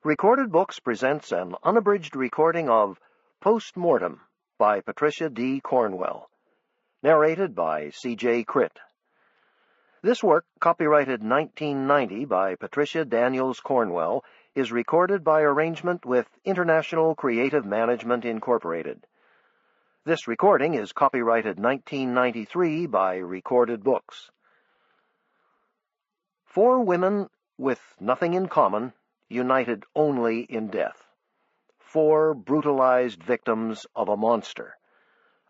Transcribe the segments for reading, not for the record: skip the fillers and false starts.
Recorded Books presents an unabridged recording of Post-Mortem by Patricia D. Cornwell, narrated by C.J. Critt. This work, copyrighted 1990 by Patricia Daniels Cornwell, is recorded by arrangement with International Creative Management, Incorporated. This recording is copyrighted 1993 by Recorded Books. Four women with nothing in common, united only in death. Four brutalized victims of a monster.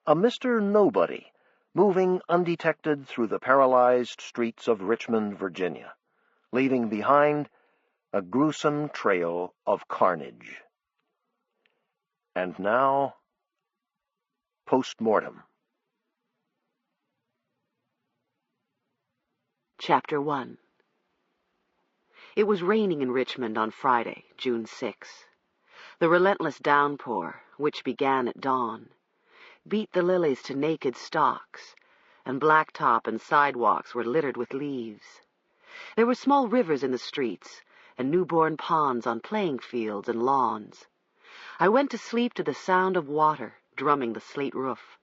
A Mr. Nobody, moving undetected through the paralyzed streets of Richmond, Virginia, leaving behind a gruesome trail of carnage. And now, Post-Mortem. Chapter 1. It was raining in Richmond on Friday, June 6. The relentless downpour, which began at dawn, beat the lilies to naked stalks, and blacktop and sidewalks were littered with leaves. There were small rivers in the streets, and newborn ponds on playing fields and lawns. I went to sleep to the sound of water drumming the slate roof,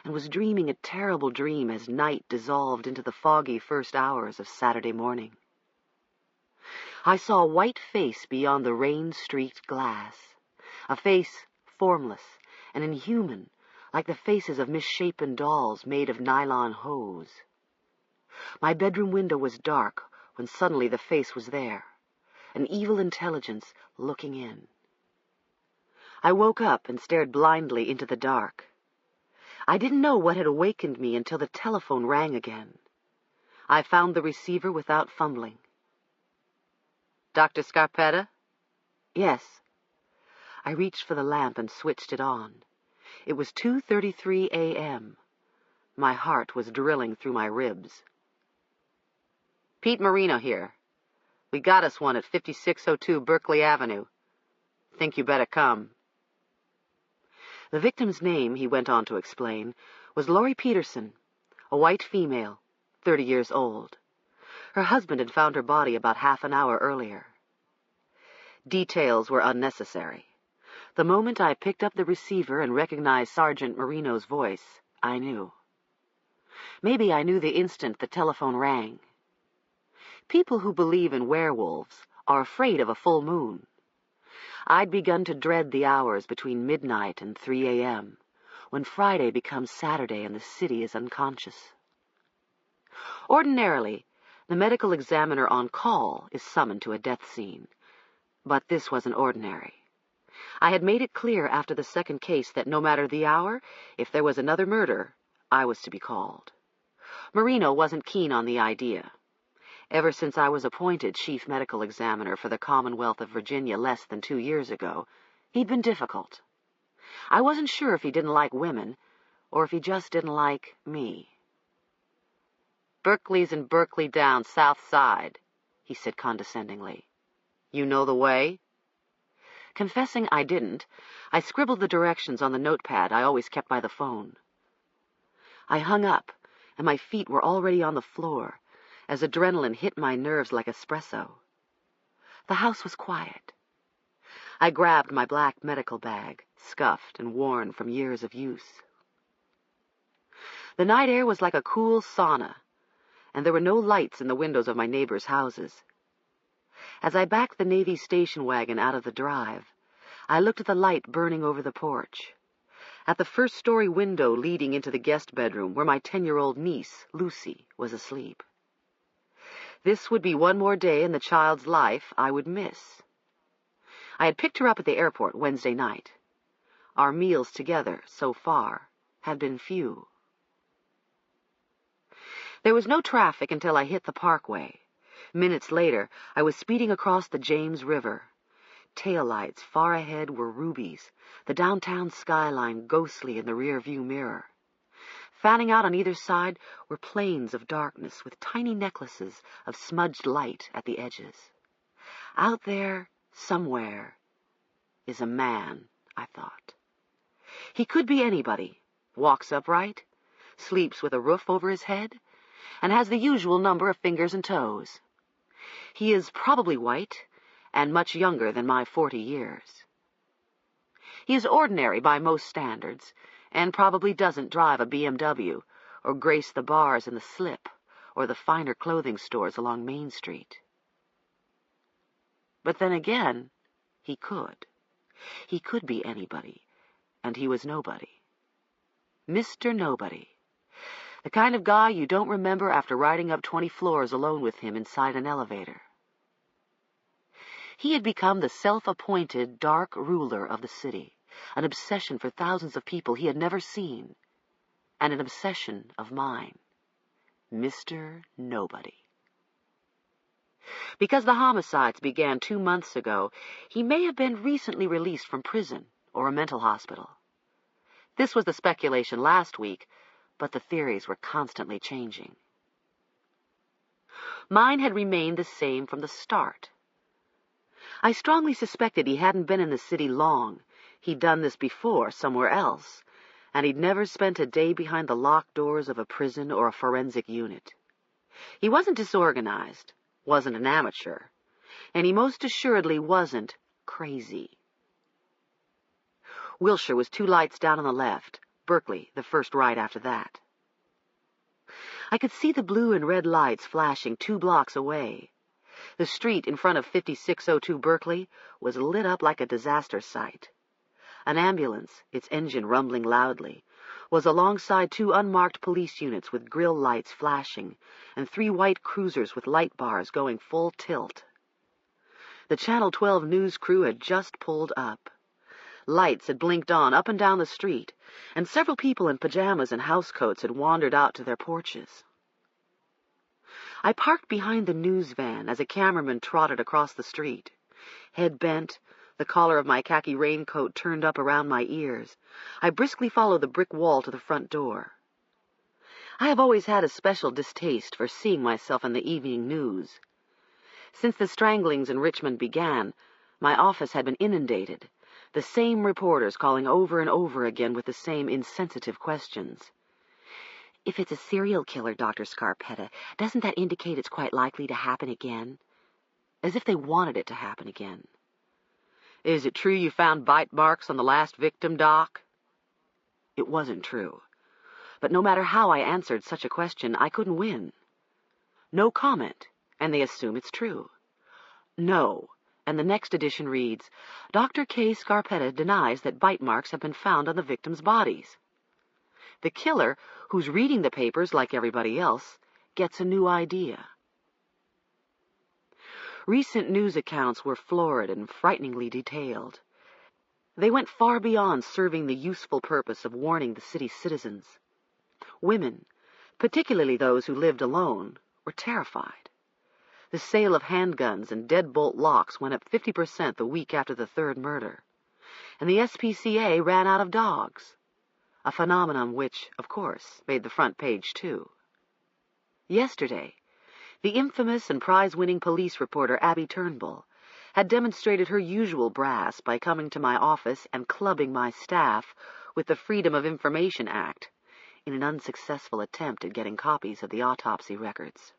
and was dreaming a terrible dream as night dissolved into the foggy first hours of Saturday morning. I saw a white face beyond the rain-streaked glass, a face formless and inhuman, like the faces of misshapen dolls made of nylon hose. My bedroom window was dark when suddenly the face was there, an evil intelligence looking in. I woke up and stared blindly into the dark. I didn't know what had awakened me until the telephone rang again. I found the receiver without fumbling. "Dr. Scarpetta?" "Yes." I reached for the lamp and switched it on. It was 2:33 a.m. My heart was drilling through my ribs. "Pete Marino here. We got us one at 5602 Berkeley Avenue. Think you better come." The victim's name, he went on to explain, was Laurie Peterson, a white female, 30 years old. Her husband had found her body about half an hour earlier. Details were unnecessary. The moment I picked up the receiver and recognized Sergeant Marino's voice, I knew. Maybe I knew the instant the telephone rang. People who believe in werewolves are afraid of a full moon. I'd begun to dread the hours between midnight and 3 a.m., when Friday becomes Saturday and the city is unconscious. Ordinarily, the medical examiner on call is summoned to a death scene, but this wasn't ordinary. I had made it clear after the second case that no matter the hour, if there was another murder, I was to be called. Marino wasn't keen on the idea. Ever since I was appointed chief medical examiner for the Commonwealth of Virginia less than 2 years ago, he'd been difficult. I wasn't sure if he didn't like women, or if he just didn't like me. "Berkeley's in Berkeley down, south side," he said condescendingly. "You know the way?" Confessing I didn't, I scribbled the directions on the notepad I always kept by the phone. I hung up, and my feet were already on the floor, as adrenaline hit my nerves like espresso. The house was quiet. I grabbed my black medical bag, scuffed and worn from years of use. The night air was like a cool sauna, and there were no lights in the windows of my neighbors' houses. As I backed the Navy station wagon out of the drive, I looked at the light burning over the porch, at the first-story window leading into the guest bedroom where my 10-year-old niece, Lucy, was asleep. This would be one more day in the child's life I would miss. I had picked her up at the airport Wednesday night. Our meals together, so far, had been few. There was no traffic until I hit the parkway. Minutes later, I was speeding across the James River. Taillights far ahead were rubies, the downtown skyline ghostly in the rear-view mirror. Fanning out on either side were plains of darkness with tiny necklaces of smudged light at the edges. Out there, somewhere, is a man, I thought. He could be anybody, walks upright, sleeps with a roof over his head, and has the usual number of fingers and toes. He is probably white, and much younger than my 40 years. He is ordinary by most standards, and probably doesn't drive a BMW or grace the bars in the Slip or the finer clothing stores along Main Street. But then again, he could. He could be anybody, and he was nobody. Mr. Nobody. The kind of guy you don't remember after riding up 20 floors alone with him inside an elevator. He had become the self-appointed dark ruler of the city, an obsession for thousands of people he had never seen, and an obsession of mine. Mr. Nobody. Because the homicides began 2 months ago, he may have been recently released from prison or a mental hospital. This was the speculation last week, but the theories were constantly changing. Mine had remained the same from the start. I strongly suspected he hadn't been in the city long. He'd done this before, somewhere else, and he'd never spent a day behind the locked doors of a prison or a forensic unit. He wasn't disorganized, wasn't an amateur, and he most assuredly wasn't crazy. Wilshire was 2 lights down on the left, Berkeley the first right after that. I could see the blue and red lights flashing 2 blocks away. The street in front of 5602 Berkeley was lit up like a disaster site. An ambulance, its engine rumbling loudly, was alongside 2 unmarked police units with grille lights flashing and 3 white cruisers with light bars going full tilt. The Channel 12 news crew had just pulled up. Lights had blinked on up and down the street, and several people in pajamas and housecoats had wandered out to their porches. I parked behind the news van as a cameraman trotted across the street. Head bent, the collar of my khaki raincoat turned up around my ears, I briskly followed the brick wall to the front door. I have always had a special distaste for seeing myself in the evening news. Since the stranglings in Richmond began, my office had been inundated, the same reporters calling over and over again with the same insensitive questions. "If it's a serial killer, Dr. Scarpetta, doesn't that indicate it's quite likely to happen again?" As if they wanted it to happen again. "Is it true you found bite marks on the last victim, Doc?" It wasn't true. But no matter how I answered such a question, I couldn't win. No comment, and they assume it's true. No, and the next edition reads, "Dr. K. Scarpetta denies that bite marks have been found on the victims' bodies." The killer, who's reading the papers like everybody else, gets a new idea. Recent news accounts were florid and frighteningly detailed. They went far beyond serving the useful purpose of warning the city's citizens. Women, particularly those who lived alone, were terrified. The sale of handguns and deadbolt locks went up 50% the week after the 3rd murder, and the SPCA ran out of dogs, a phenomenon which, of course, made the front page too. Yesterday, the infamous and prize-winning police reporter Abby Turnbull had demonstrated her usual brass by coming to my office and clubbing my staff with the Freedom of Information Act in an unsuccessful attempt at getting copies of the autopsy records.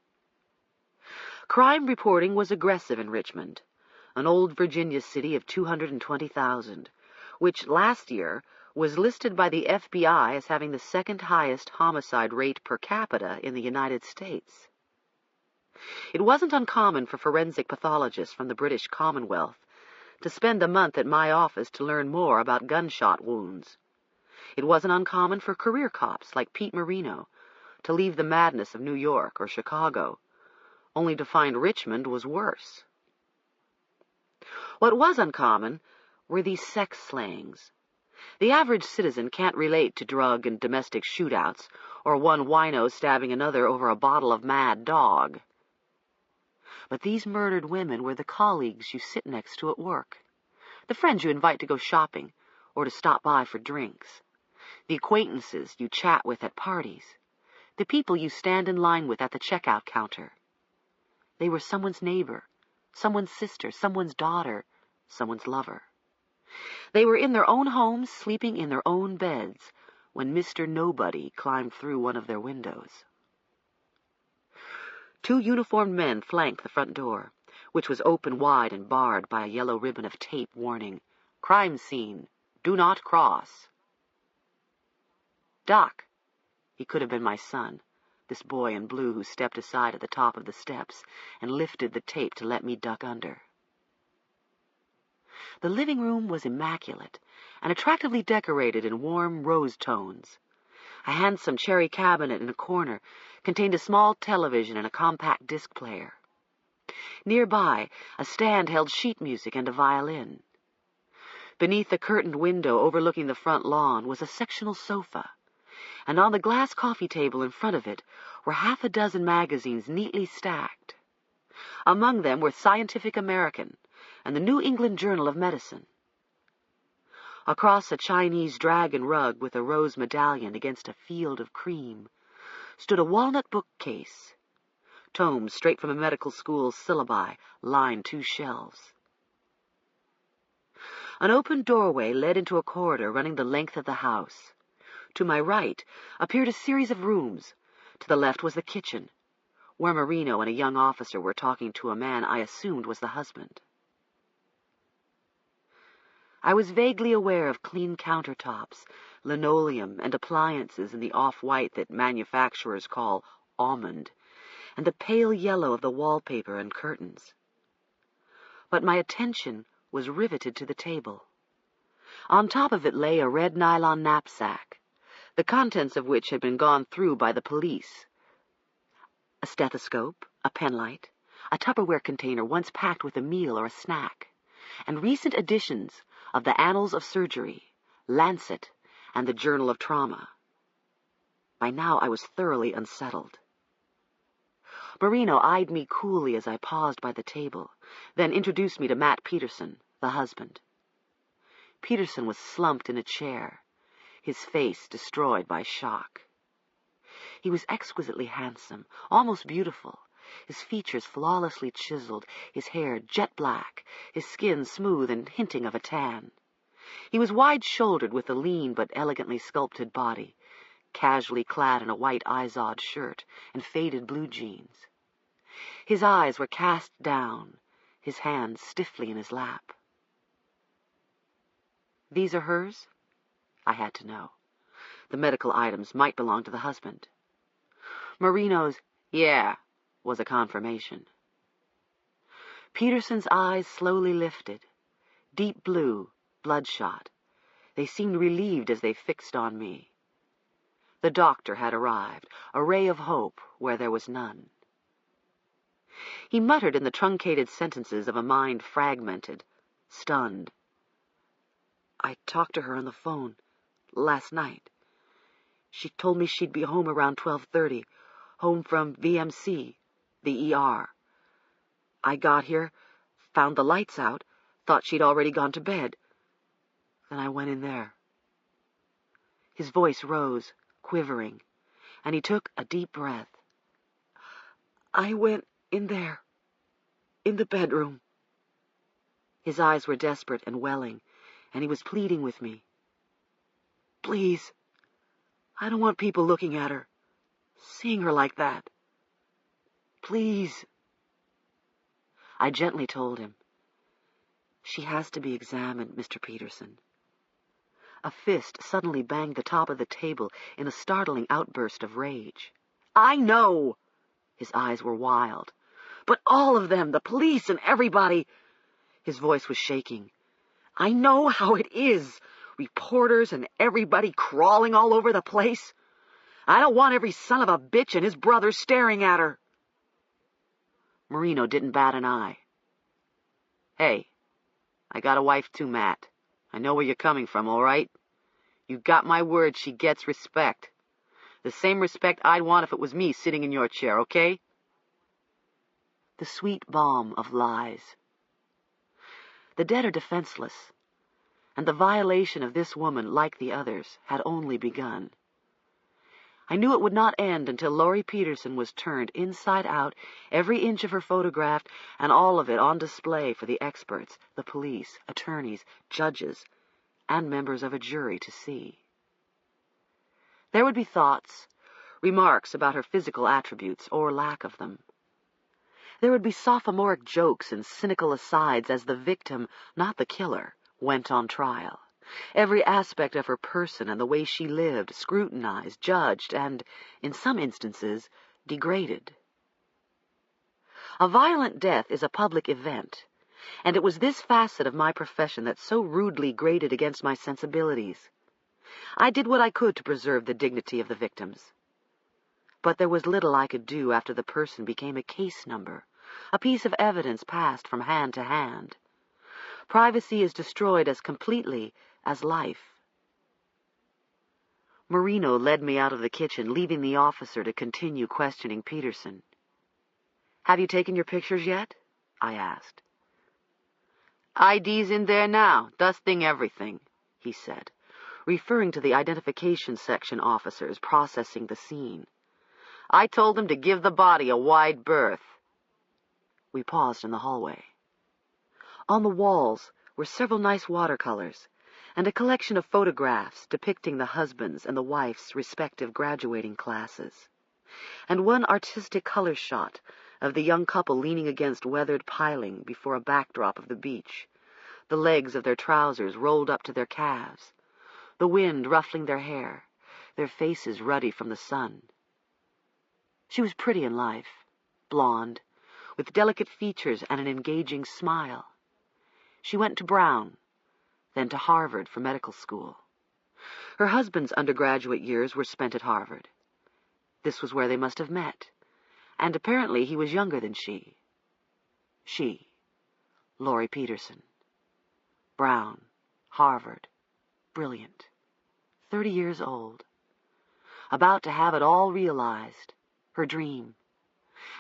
Crime reporting was aggressive in Richmond, an old Virginia city of 220,000, which last year was listed by the FBI as having the 2nd highest homicide rate per capita in the United States. It wasn't uncommon for forensic pathologists from the British Commonwealth to spend a month at my office to learn more about gunshot wounds. It wasn't uncommon for career cops like Pete Marino to leave the madness of New York or Chicago, only to find Richmond was worse. What was uncommon were these sex slangs. The average citizen can't relate to drug and domestic shootouts or one wino stabbing another over a bottle of Mad Dog. But these murdered women were the colleagues you sit next to at work, the friends you invite to go shopping or to stop by for drinks, the acquaintances you chat with at parties, the people you stand in line with at the checkout counter. They were someone's neighbor, someone's sister, someone's daughter, someone's lover. They were in their own homes, sleeping in their own beds, when Mr. Nobody climbed through one of their windows. 2 uniformed men flanked the front door, which was open wide and barred by a yellow ribbon of tape warning, "Crime scene. Do not cross." Doc. He could have been my son, this boy in blue who stepped aside at the top of the steps and lifted the tape to let me duck under. The living room was immaculate and attractively decorated in warm rose tones. A handsome cherry cabinet in a corner contained a small television and a compact disc player. Nearby, a stand held sheet music and a violin. Beneath the curtained window overlooking the front lawn was a sectional sofa, and on the glass coffee table in front of it were half a dozen magazines neatly stacked. Among them were Scientific American and the New England Journal of Medicine. Across a Chinese dragon rug with a rose medallion against a field of cream stood a walnut bookcase. Tomes straight from a medical school's syllabi lined 2 shelves. An open doorway led into a corridor running the length of the house. To my right appeared a series of rooms. To the left was the kitchen, where Marino and a young officer were talking to a man I assumed was the husband. I was vaguely aware of clean countertops, linoleum, and appliances in the off-white that manufacturers call almond, and the pale yellow of the wallpaper and curtains. But my attention was riveted to the table. On top of it lay a red nylon knapsack, the contents of which had been gone through by the police. A stethoscope, a penlight, a Tupperware container once packed with a meal or a snack, and recent editions of the Annals of Surgery, Lancet, and the Journal of Trauma. By now I was thoroughly unsettled. Marino eyed me coolly as I paused by the table, then introduced me to Matt Peterson, the husband. Peterson was slumped in a chair, his face destroyed by shock. He was exquisitely handsome, almost beautiful, his features flawlessly chiseled, his hair jet black, his skin smooth and hinting of a tan. He was wide-shouldered with a lean but elegantly sculpted body, casually clad in a white Izod shirt and faded blue jeans. His eyes were cast down, his hands stiffly in his lap. "These are hers?" I had to know. The medical items might belong to the husband. Marino's "yeah" was a confirmation. Peterson's eyes slowly lifted, deep blue, bloodshot. They seemed relieved as they fixed on me. The doctor had arrived, a ray of hope where there was none. He muttered in the truncated sentences of a mind fragmented, stunned. "I talked to her on the phone last night. She told me she'd be home around 12:30, home from VMC, the ER. I got here, found the lights out, thought she'd already gone to bed. Then I went in there." His voice rose, quivering, and he took a deep breath. "I went in there, in the bedroom." His eyes were desperate and welling, and he was pleading with me. "Please, I don't want people looking at her, seeing her like that. Please." I gently told him, "She has to be examined, Mr. Peterson." A fist suddenly banged the top of the table in a startling outburst of rage. "I know!" His eyes were wild. "But all of them, the police and everybody—" His voice was shaking. "I know how it is. Reporters and everybody crawling all over the place. I don't want every son of a bitch and his brother staring at her." Marino didn't bat an eye. "Hey, I got a wife too, Matt. I know where you're coming from, all right? You got my word she gets respect. The same respect I'd want if it was me sitting in your chair, okay?" The sweet balm of lies. The dead are defenseless, and the violation of this woman, like the others, had only begun. I knew it would not end until Laurie Peterson was turned inside out, every inch of her photographed, and all of it on display for the experts, the police, attorneys, judges, and members of a jury to see. There would be thoughts, remarks about her physical attributes or lack of them. There would be sophomoric jokes and cynical asides as the victim, not the killer, went on trial. Every aspect of her person and the way she lived scrutinized, judged, and, in some instances, degraded. A violent death is a public event, and it was this facet of my profession that so rudely grated against my sensibilities. I did what I could to preserve the dignity of the victims. But there was little I could do after the person became a case number, a piece of evidence passed from hand to hand. Privacy is destroyed as completely as life. Marino led me out of the kitchen, leaving the officer to continue questioning Peterson. "Have you taken your pictures yet?" I asked. "ID's in there now, dusting everything," he said, referring to the identification section officers processing the scene. "I told them to give the body a wide berth." We paused in the hallway. On the walls were several nice watercolors and a collection of photographs depicting the husbands and the wife's respective graduating classes, and one artistic color shot of the young couple leaning against weathered piling before a backdrop of the beach, the legs of their trousers rolled up to their calves, the wind ruffling their hair, their faces ruddy from the sun. She was pretty in life, blonde, with delicate features and an engaging smile. She went to Brown, then to Harvard for medical school. Her husband's undergraduate years were spent at Harvard. This was where they must have met, and apparently he was younger than she. She, Laurie Peterson. Brown, Harvard, brilliant, 30 years old. About to have it all realized, her dream,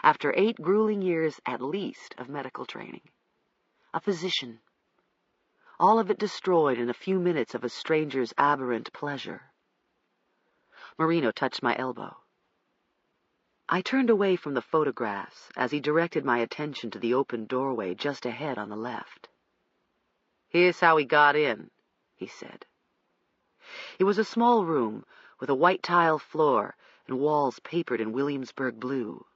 after 8 grueling years at least of medical training. A physician. All of it destroyed in a few minutes of a stranger's aberrant pleasure. Marino touched my elbow. I turned away from the photographs as he directed my attention to the open doorway just ahead on the left. "Here's how he got in," he said. It was a small room with a white tile floor and walls papered in Williamsburg blue.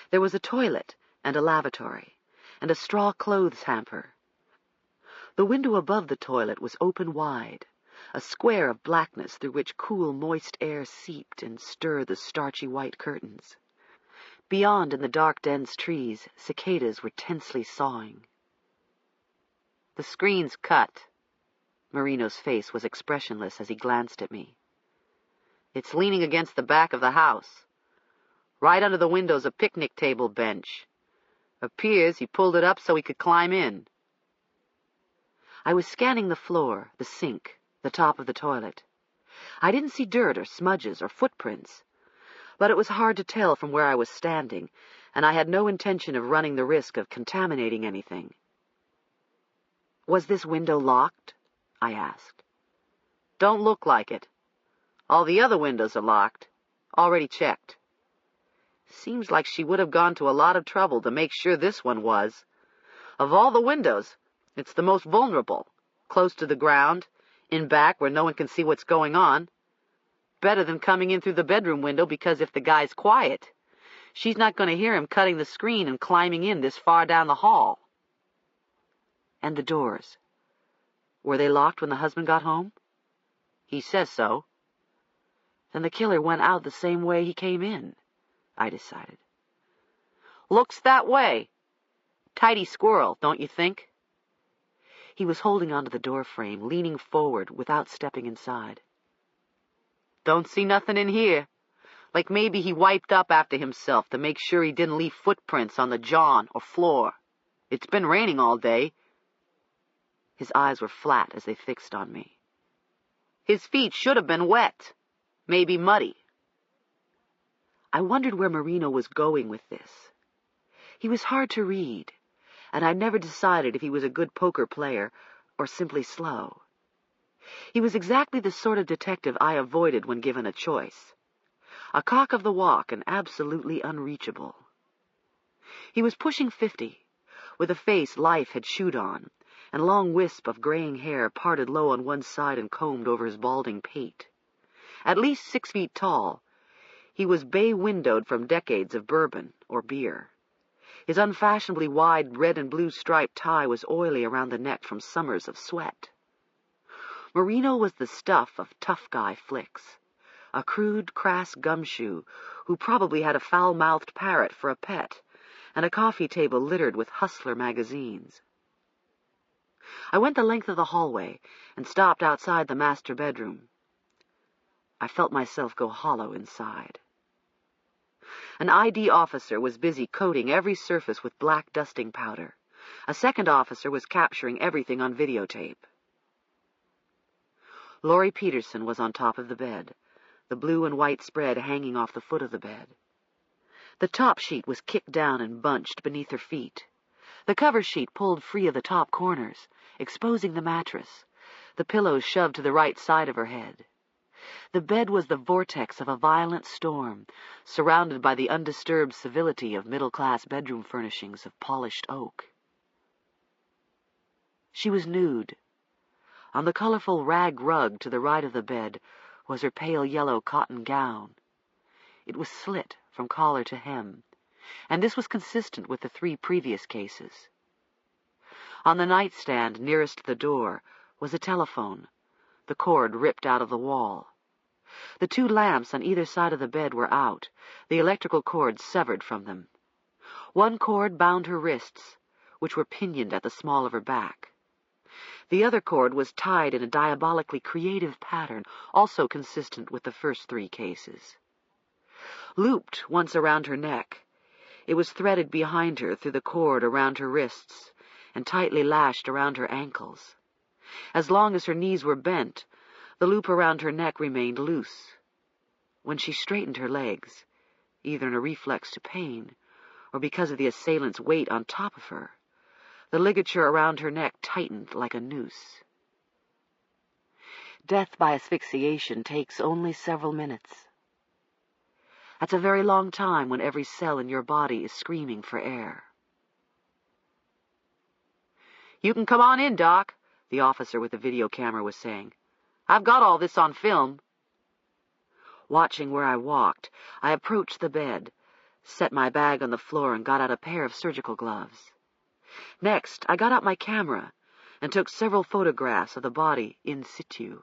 There was a toilet and a lavatory, and a straw clothes hamper. The window above the toilet was open wide, a square of blackness through which cool, moist air seeped and stirred the starchy white curtains. Beyond, in the dark, dense trees, cicadas were tensely sawing. "The screen's cut." Marino's face was expressionless as he glanced at me. "It's leaning against the back of the house. Right under the window's a picnic table bench. Appears he pulled it up so he could climb in." I was scanning the floor, the sink, the top of the toilet. I didn't see dirt or smudges or footprints, but it was hard to tell from where I was standing, and I had no intention of running the risk of contaminating anything. "Was this window locked?" I asked. "Don't look like it. All the other windows are locked. Already checked. Seems like she would have gone to a lot of trouble to make sure this one was. Of all the windows, it's the most vulnerable, close to the ground, in back where no one can see what's going on. Better than coming in through the bedroom window, because if the guy's quiet, she's not going to hear him cutting the screen and climbing in this far down the hall." "And the doors? Were they locked when the husband got home?" "He says so." "Then the killer went out the same way he came in," I decided. "Looks that way. Tidy squirrel, don't you think?" He was holding onto the door frame, leaning forward without stepping inside. "Don't see nothing in here. Like maybe he wiped up after himself to make sure he didn't leave footprints on the john or floor. It's been raining all day." His eyes were flat as they fixed on me. "His feet should have been wet. Maybe muddy." I wondered where Marino was going with this. He was hard to read, and I never decided if he was a good poker player or simply slow. He was exactly the sort of detective I avoided when given a choice. A cock of the walk and absolutely unreachable. He was pushing 50, with a face life had chewed on, and a long wisp of graying hair parted low on one side and combed over his balding pate. At least 6 feet tall, he was bay-windowed from decades of bourbon or beer. His unfashionably wide red and blue striped tie was oily around the neck from summers of sweat. Marino was the stuff of tough guy flicks, a crude, crass gumshoe who probably had a foul-mouthed parrot for a pet, and a coffee table littered with hustler magazines. I went the length of the hallway and stopped outside the master bedroom. I felt myself go hollow inside. An ID officer was busy coating every surface with black dusting powder. A second officer was capturing everything on videotape. Laurie Peterson was on top of the bed, the blue and white spread hanging off the foot of the bed. The top sheet was kicked down and bunched beneath her feet. The cover sheet pulled free of the top corners, exposing the mattress, the pillows shoved to the right side of her head. The bed was the vortex of a violent storm, surrounded by the undisturbed civility of middle-class bedroom furnishings of polished oak. She was nude. On the colorful rag rug to the right of the bed was her pale yellow cotton gown. It was slit from collar to hem, and this was consistent with the 3 previous cases. On the nightstand nearest the door was a telephone, the cord ripped out of the wall. The 2 lamps on either side of the bed were out, the electrical cords severed from them. One cord bound her wrists, which were pinioned at the small of her back. The other cord was tied in a diabolically creative pattern, also consistent with the first 3 cases. Looped once around her neck, it was threaded behind her through the cord around her wrists and tightly lashed around her ankles. As long as her knees were bent, the loop around her neck remained loose. When she straightened her legs, either in a reflex to pain or because of the assailant's weight on top of her, the ligature around her neck tightened like a noose. Death by asphyxiation takes only several minutes. That's a very long time when every cell in your body is screaming for air. "You can come on in, Doc," the officer with the video camera was saying. "I've got all this on film." Watching where I walked, I approached the bed, set my bag on the floor, and got out a pair of surgical gloves. Next, I got out my camera and took several photographs of the body in situ.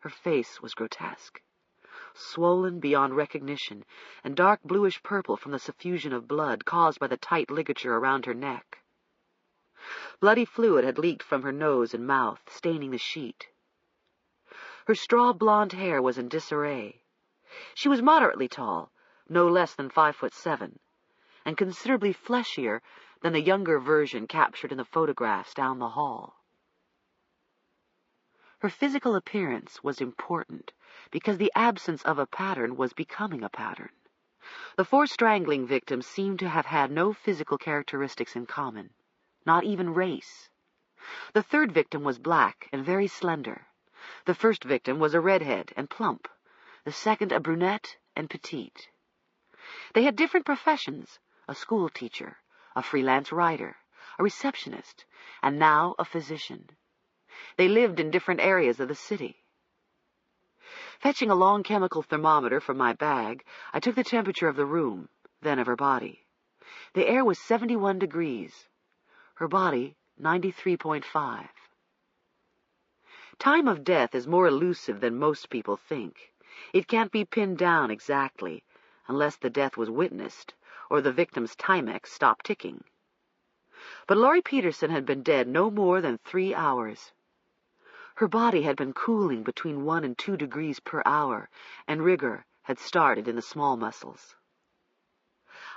Her face was grotesque, swollen beyond recognition, and dark bluish-purple from the suffusion of blood caused by the tight ligature around her neck. Bloody fluid had leaked from her nose and mouth, staining the sheet. Her straw blonde hair was in disarray. She was moderately tall, no less than 5'7", and considerably fleshier than the younger version captured in the photographs down the hall. Her physical appearance was important because the absence of a pattern was becoming a pattern. The 4 strangling victims seemed to have had no physical characteristics in common, not even race. The 3rd victim was black and very slender. The 1st victim was a redhead and plump, the 2nd a brunette and petite. They had different professions: a school teacher, a freelance writer, a receptionist, and now a physician. They lived in different areas of the city. Fetching a long chemical thermometer from my bag, I took the temperature of the room, then of her body. The air was 71 degrees. Her body, 93.5. Time of death is more elusive than most people think. It can't be pinned down exactly, unless the death was witnessed, or the victim's Timex stopped ticking. But Laurie Peterson had been dead no more than 3 hours. Her body had been cooling between 1 and 2 degrees per hour, and rigor had started in the small muscles.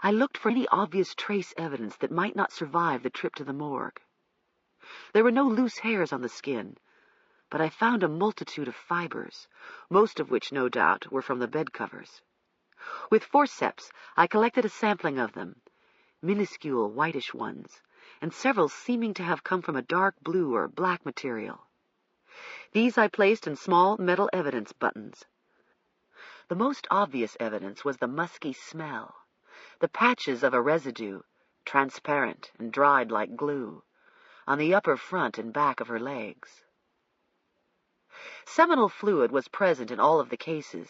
I looked for any obvious trace evidence that might not survive the trip to the morgue. There were no loose hairs on the skin, but I found a multitude of fibers, most of which, no doubt, were from the bed covers. With forceps, I collected a sampling of them, minuscule whitish ones, and several seeming to have come from a dark blue or black material. These I placed in small metal evidence buttons. The most obvious evidence was the musky smell, the patches of a residue, transparent and dried like glue, on the upper front and back of her legs. Seminal fluid was present in all of the cases,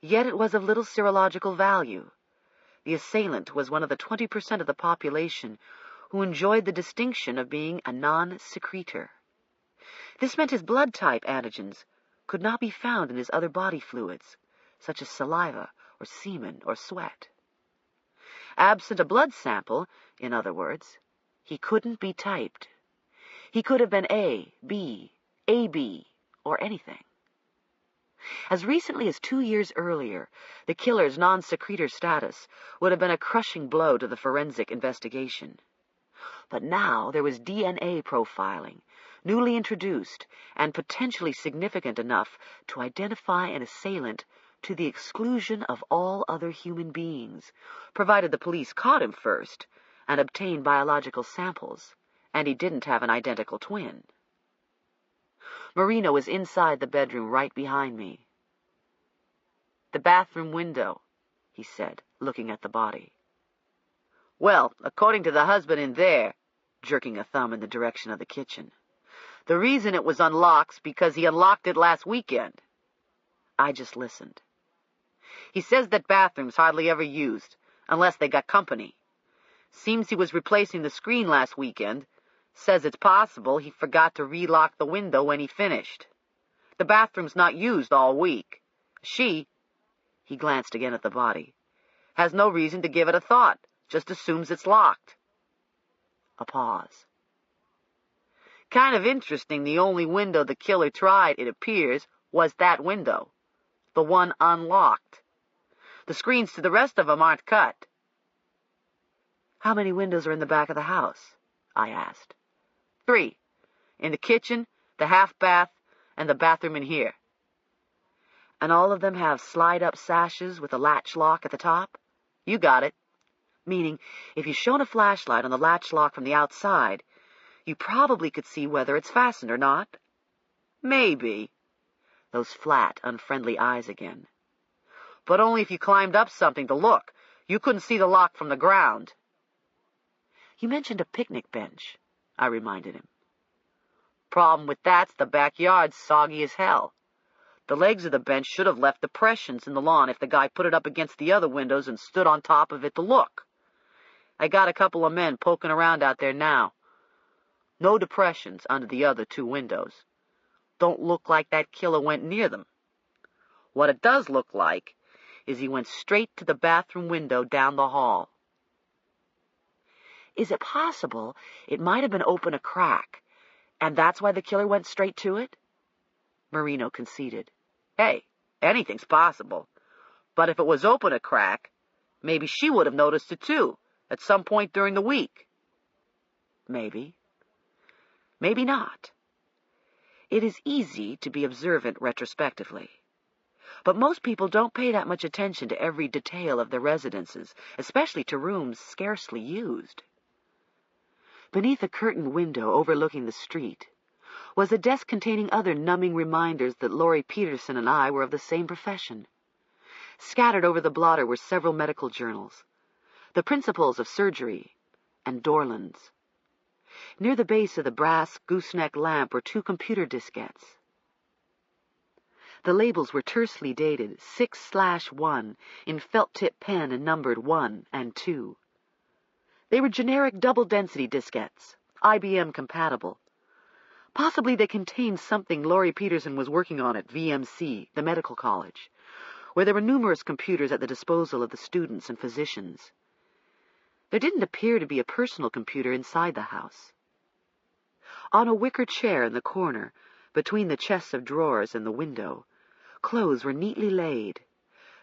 yet it was of little serological value. The assailant was one of the 20% of the population who enjoyed the distinction of being a non-secretor. This meant his blood-type antigens could not be found in his other body fluids, such as saliva or semen or sweat. Absent a blood sample, in other words, he couldn't be typed. He could have been A, B, AB, or anything. As recently as 2 years earlier, the killer's non-secretor status would have been a crushing blow to the forensic investigation. But now there was DNA profiling, newly introduced and potentially significant enough to identify an assailant to the exclusion of all other human beings, provided the police caught him first and obtained biological samples, and he didn't have an identical twin. Marino was inside the bedroom right behind me. "The bathroom window," he said, looking at the body. "Well, according to the husband in there," jerking a thumb in the direction of the kitchen, "the reason it was unlocked's because he unlocked it last weekend." I just listened. "He says that bathroom's hardly ever used, unless they got company. Seems he was replacing the screen last weekend. Says it's possible he forgot to relock the window when he finished. The bathroom's not used all week. She," he glanced again at the body, "has no reason to give it a thought, just assumes it's locked." A pause. "Kind of interesting the only window the killer tried, it appears, was that window. The one unlocked. The screens to the rest of them aren't cut." "How many windows are in the back of the house?" I asked. 3. In the kitchen, the half bath, and the bathroom in here." "And all of them have slide-up sashes with a latch lock at the top?" "You got it." Meaning, if you shone a flashlight on the latch lock from the outside, you probably could see whether it's fastened or not. "Maybe." Those flat, unfriendly eyes again. "But only if you climbed up something to look. You couldn't see the lock from the ground." "You mentioned a picnic bench," I reminded him. "Problem with that's the backyard's soggy as hell. The legs of the bench should have left depressions in the lawn if the guy put it up against the other windows and stood on top of it to look. I got a couple of men poking around out there now. No depressions under the other 2 windows. Don't look like that killer went near them. What it does look like is he went straight to the bathroom window down the hall." "Is it possible it might have been open a crack, and that's why the killer went straight to it?" Marino conceded. "Hey, anything's possible. But if it was open a crack, maybe she would have noticed it too, at some point during the week." Maybe. Maybe not. It is easy to be observant retrospectively. But most people don't pay that much attention to every detail of their residences, especially to rooms scarcely used. Beneath a curtained window overlooking the street was a desk containing other numbing reminders that Laurie Peterson and I were of the same profession. Scattered over the blotter were several medical journals, the Principles of Surgery, and Dorland's. Near the base of the brass gooseneck lamp were 2 computer diskettes. The labels were tersely dated 6/1 in felt-tip pen and numbered 1 and 2. They were generic double-density diskettes, IBM compatible. Possibly they contained something Laurie Peterson was working on at VMC, the medical college, where there were numerous computers at the disposal of the students and physicians. There didn't appear to be a personal computer inside the house. On a wicker chair in the corner, between the chests of drawers and the window, clothes were neatly laid.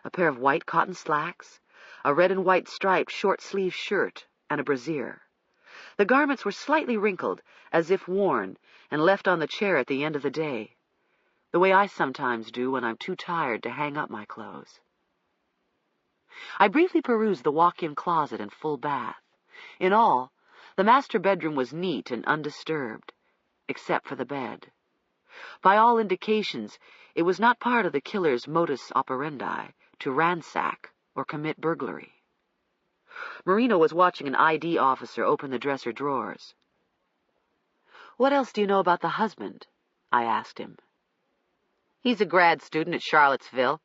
A pair of white cotton slacks, a red and white striped short-sleeved shirt, and a brassiere. The garments were slightly wrinkled, as if worn, and left on the chair at the end of the day, the way I sometimes do when I'm too tired to hang up my clothes. I briefly perused the walk-in closet and full bath. In all, the master bedroom was neat and undisturbed, except for the bed. By all indications, it was not part of the killer's modus operandi to ransack or commit burglary. Marino was watching an ID officer open the dresser drawers. "What else do you know about the husband?" I asked him. "He's a grad student at Charlottesville.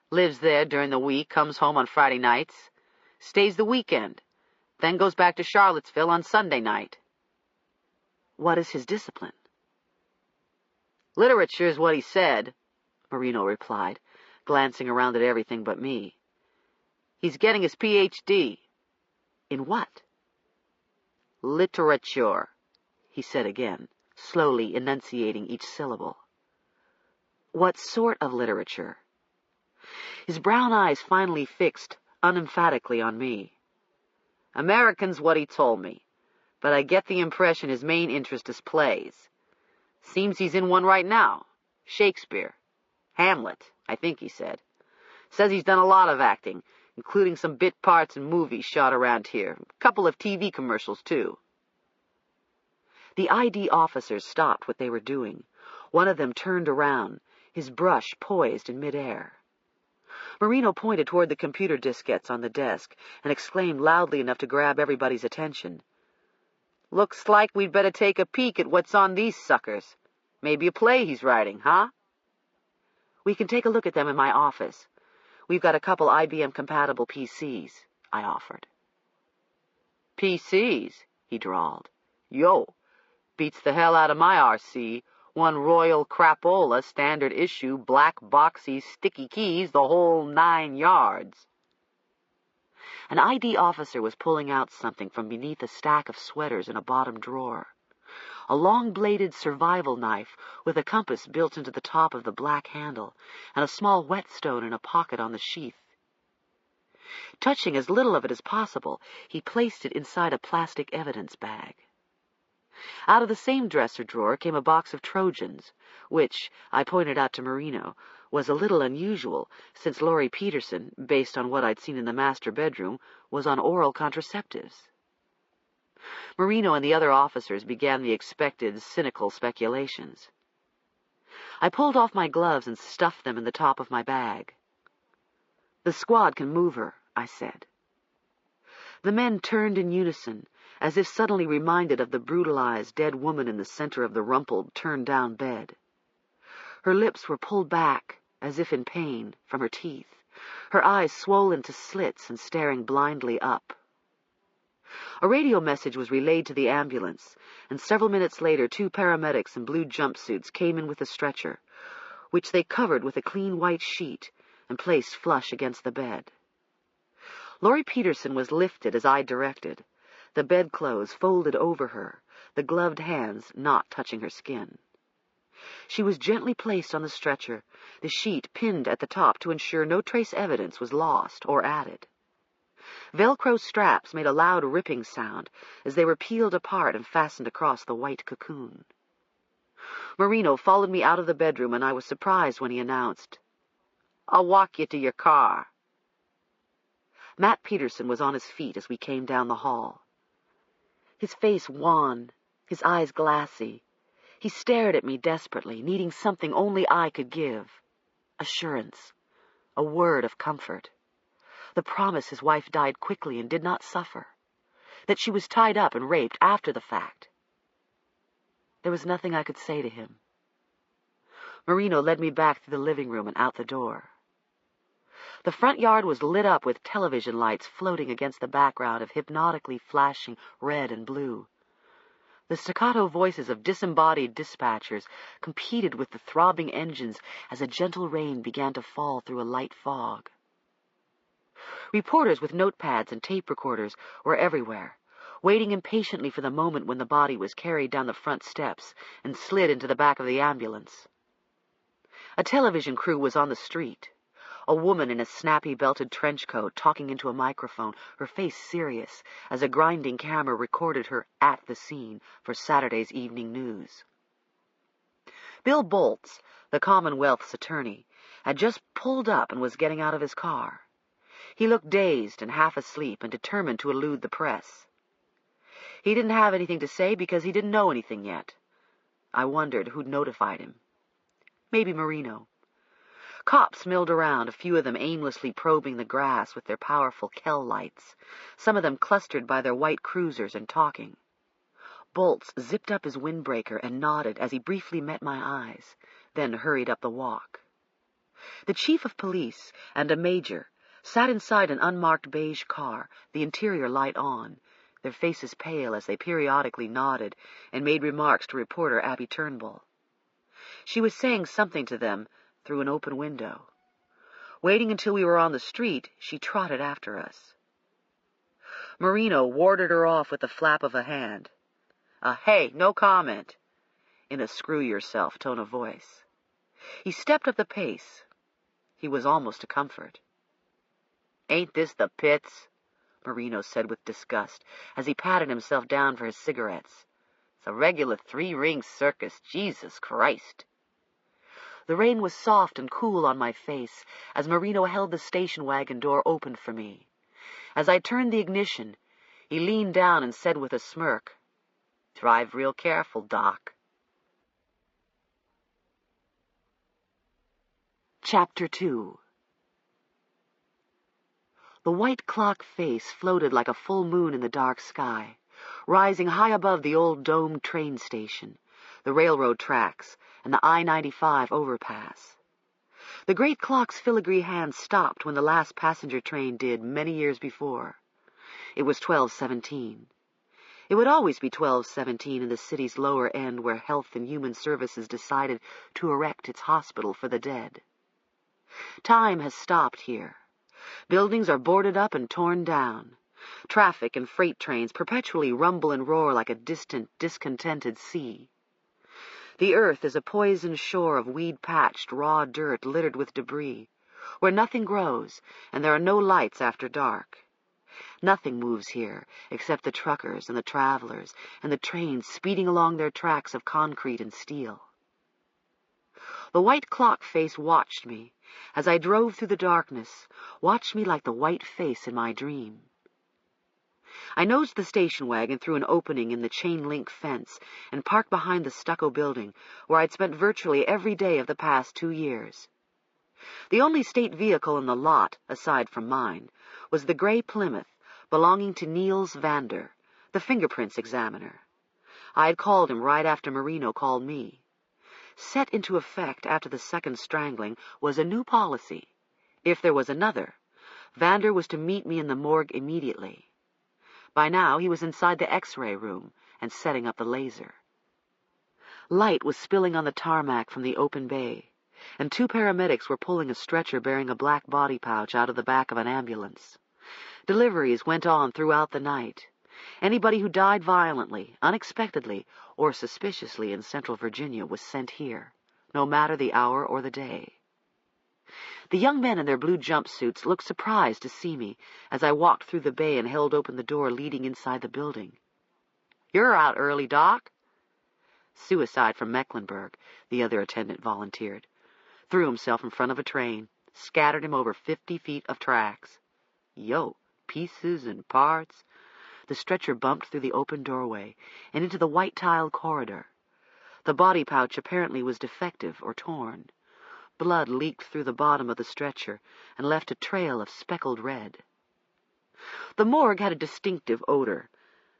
Lives there during the week, comes home on Friday nights. Stays the weekend, then goes back to Charlottesville on Sunday night. What is his discipline? Literature is what he said, Marino replied, glancing around at everything but me. He's getting his Ph.D. In what? Literature, he said again, slowly enunciating each syllable. What sort of literature? His brown eyes finally fixed unemphatically on me. American's what he told me, but I get the impression his main interest is plays. Seems he's in one right now. Shakespeare. Hamlet, I think he said. Says he's done a lot of acting, including some bit parts in movies shot around here. A couple of TV commercials, too. The ID officers stopped what they were doing. One of them turned around, his brush poised in midair. Marino pointed toward the computer diskettes on the desk and exclaimed loudly enough to grab everybody's attention. Looks like we'd better take a peek at what's on these suckers. Maybe a play he's writing, huh? We can take a look at them in my office. We've got a couple IBM-compatible PCs, I offered. PCs, he drawled. Yo, beats the hell out of my RC. One royal crapola, standard issue, black boxy, sticky keys, the whole 9 yards. An ID officer was pulling out something from beneath a stack of sweaters in a bottom drawer. A long-bladed survival knife with a compass built into the top of the black handle, and a small whetstone in a pocket on the sheath. Touching as little of it as possible, he placed it inside a plastic evidence bag. Out of the same dresser drawer came a box of Trojans, which, I pointed out to Marino, was a little unusual, since Laurie Peterson, based on what I'd seen in the master bedroom, was on oral contraceptives. Marino and the other officers began the expected, cynical speculations. I pulled off my gloves and stuffed them in the top of my bag. The squad can move her, I said. The men turned in unison, as if suddenly reminded of the brutalized, dead woman in the center of the rumpled, turned-down bed. Her lips were pulled back, as if in pain, from her teeth, her eyes swollen to slits and staring blindly up. A radio message was relayed to the ambulance, and several minutes later 2 paramedics in blue jumpsuits came in with a stretcher, which they covered with a clean white sheet and placed flush against the bed. Laurie Peterson was lifted as I directed, the bedclothes folded over her, the gloved hands not touching her skin. She was gently placed on the stretcher, the sheet pinned at the top to ensure no trace evidence was lost or added. Velcro straps made a loud ripping sound as they were peeled apart and fastened across the white cocoon. Marino followed me out of the bedroom, and I was surprised when he announced, "I'll walk you to your car." Matt Peterson was on his feet as we came down the hall. His face wan, his eyes glassy. He stared at me desperately, needing something only I could give. Assurance. A word of comfort. The promise his wife died quickly and did not suffer. That she was tied up and raped after the fact. There was nothing I could say to him. Marino led me back through the living room and out the door. The front yard was lit up with television lights floating against the background of hypnotically flashing red and blue. The staccato voices of disembodied dispatchers competed with the throbbing engines as a gentle rain began to fall through a light fog. Reporters with notepads and tape recorders were everywhere, waiting impatiently for the moment when the body was carried down the front steps and slid into the back of the ambulance. A television crew was on the street. A woman in a snappy belted trench coat talking into a microphone, her face serious, as a grinding camera recorded her at the scene for Saturday's evening news. Bill Boltz, the Commonwealth's attorney, had just pulled up and was getting out of his car. He looked dazed and half asleep and determined to elude the press. He didn't have anything to say because he didn't know anything yet. I wondered who'd notified him. Maybe Marino. Cops milled around, a few of them aimlessly probing the grass with their powerful Kell lights, some of them clustered by their white cruisers and talking. Boltz zipped up his windbreaker and nodded as he briefly met my eyes, then hurried up the walk. The chief of police and a major, sat inside an unmarked beige car, the interior light on, their faces pale as they periodically nodded and made remarks to reporter Abby Turnbull. She was saying something to them through an open window. Waiting until we were on the street, she trotted after us. Marino warded her off with the flap of a hand. Hey, no comment," in a screw-yourself tone of voice. He stepped up the pace. He was almost a comfort. "Ain't this the pits?" Marino said with disgust, as he patted himself down for his cigarettes. "It's a regular three-ring circus, Jesus Christ." The rain was soft and cool on my face as Marino held the station wagon door open for me. As I turned the ignition, he leaned down and said with a smirk, "Drive real careful, Doc." Chapter 2. The white clock face floated like a full moon in the dark sky, rising high above the old domed train station, the railroad tracks, and the I-95 overpass. The great clock's filigree hand stopped when the last passenger train did many years before. It was 12:17. It would always be 12:17 in the city's lower end where Health and Human Services decided to erect its hospital for the dead. Time has stopped here. Buildings are boarded up and torn down. Traffic and freight trains perpetually rumble and roar like a distant, discontented sea. The earth is a poisoned shore of weed-patched, raw dirt littered with debris, where nothing grows and there are no lights after dark. Nothing moves here except the truckers and the travelers and the trains speeding along their tracks of concrete and steel. The white clock face watched me as I drove through the darkness, watched me like the white face in my dream. I nosed the station wagon through an opening in the chain-link fence and parked behind the stucco building where I'd spent virtually every day of the past 2 years. The only state vehicle in the lot, aside from mine, was the gray Plymouth belonging to Niels Vander, the fingerprints examiner. I had called him right after Marino called me. Set into effect after the second strangling was a new policy. If there was another, Vander was to meet me in the morgue immediately. By now he was inside the X-ray room and setting up the laser. Light was spilling on the tarmac from the open bay, and 2 paramedics were pulling a stretcher bearing a black body pouch out of the back of an ambulance. Deliveries went on throughout the night. Anybody who died violently, unexpectedly, or suspiciously in Central Virginia was sent here, no matter the hour or the day. The young men in their blue jumpsuits looked surprised to see me as I walked through the bay and held open the door leading inside the building. "You're out early, Doc." "Suicide from Mecklenburg," the other attendant volunteered. "Threw himself in front of a train, scattered him over 50 feet of tracks." "Yo, pieces and parts." The stretcher bumped through the open doorway and into the white-tiled corridor. The body pouch apparently was defective or torn. Blood leaked through the bottom of the stretcher and left a trail of speckled red. The morgue had a distinctive odor,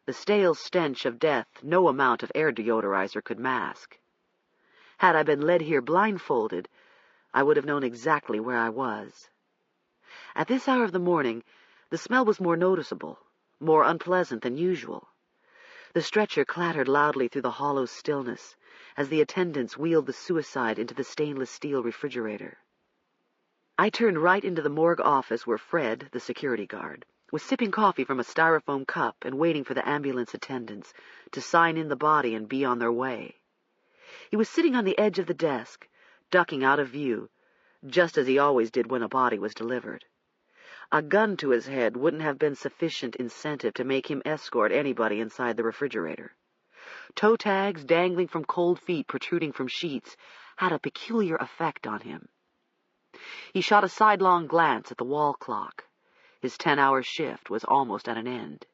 the stale stench of death no amount of air deodorizer could mask. Had I been led here blindfolded, I would have known exactly where I was. At this hour of the morning, the smell was more noticeable, more unpleasant than usual. The stretcher clattered loudly through the hollow stillness as the attendants wheeled the suicide into the stainless steel refrigerator. I turned right into the morgue office where Fred, the security guard, was sipping coffee from a styrofoam cup and waiting for the ambulance attendants to sign in the body and be on their way. He was sitting on the edge of the desk, ducking out of view, just as he always did when a body was delivered. A gun to his head wouldn't have been sufficient incentive to make him escort anybody inside the refrigerator. Toe tags dangling from cold feet protruding from sheets had a peculiar effect on him. He shot a sidelong glance at the wall clock. His 10-hour shift was almost at an end.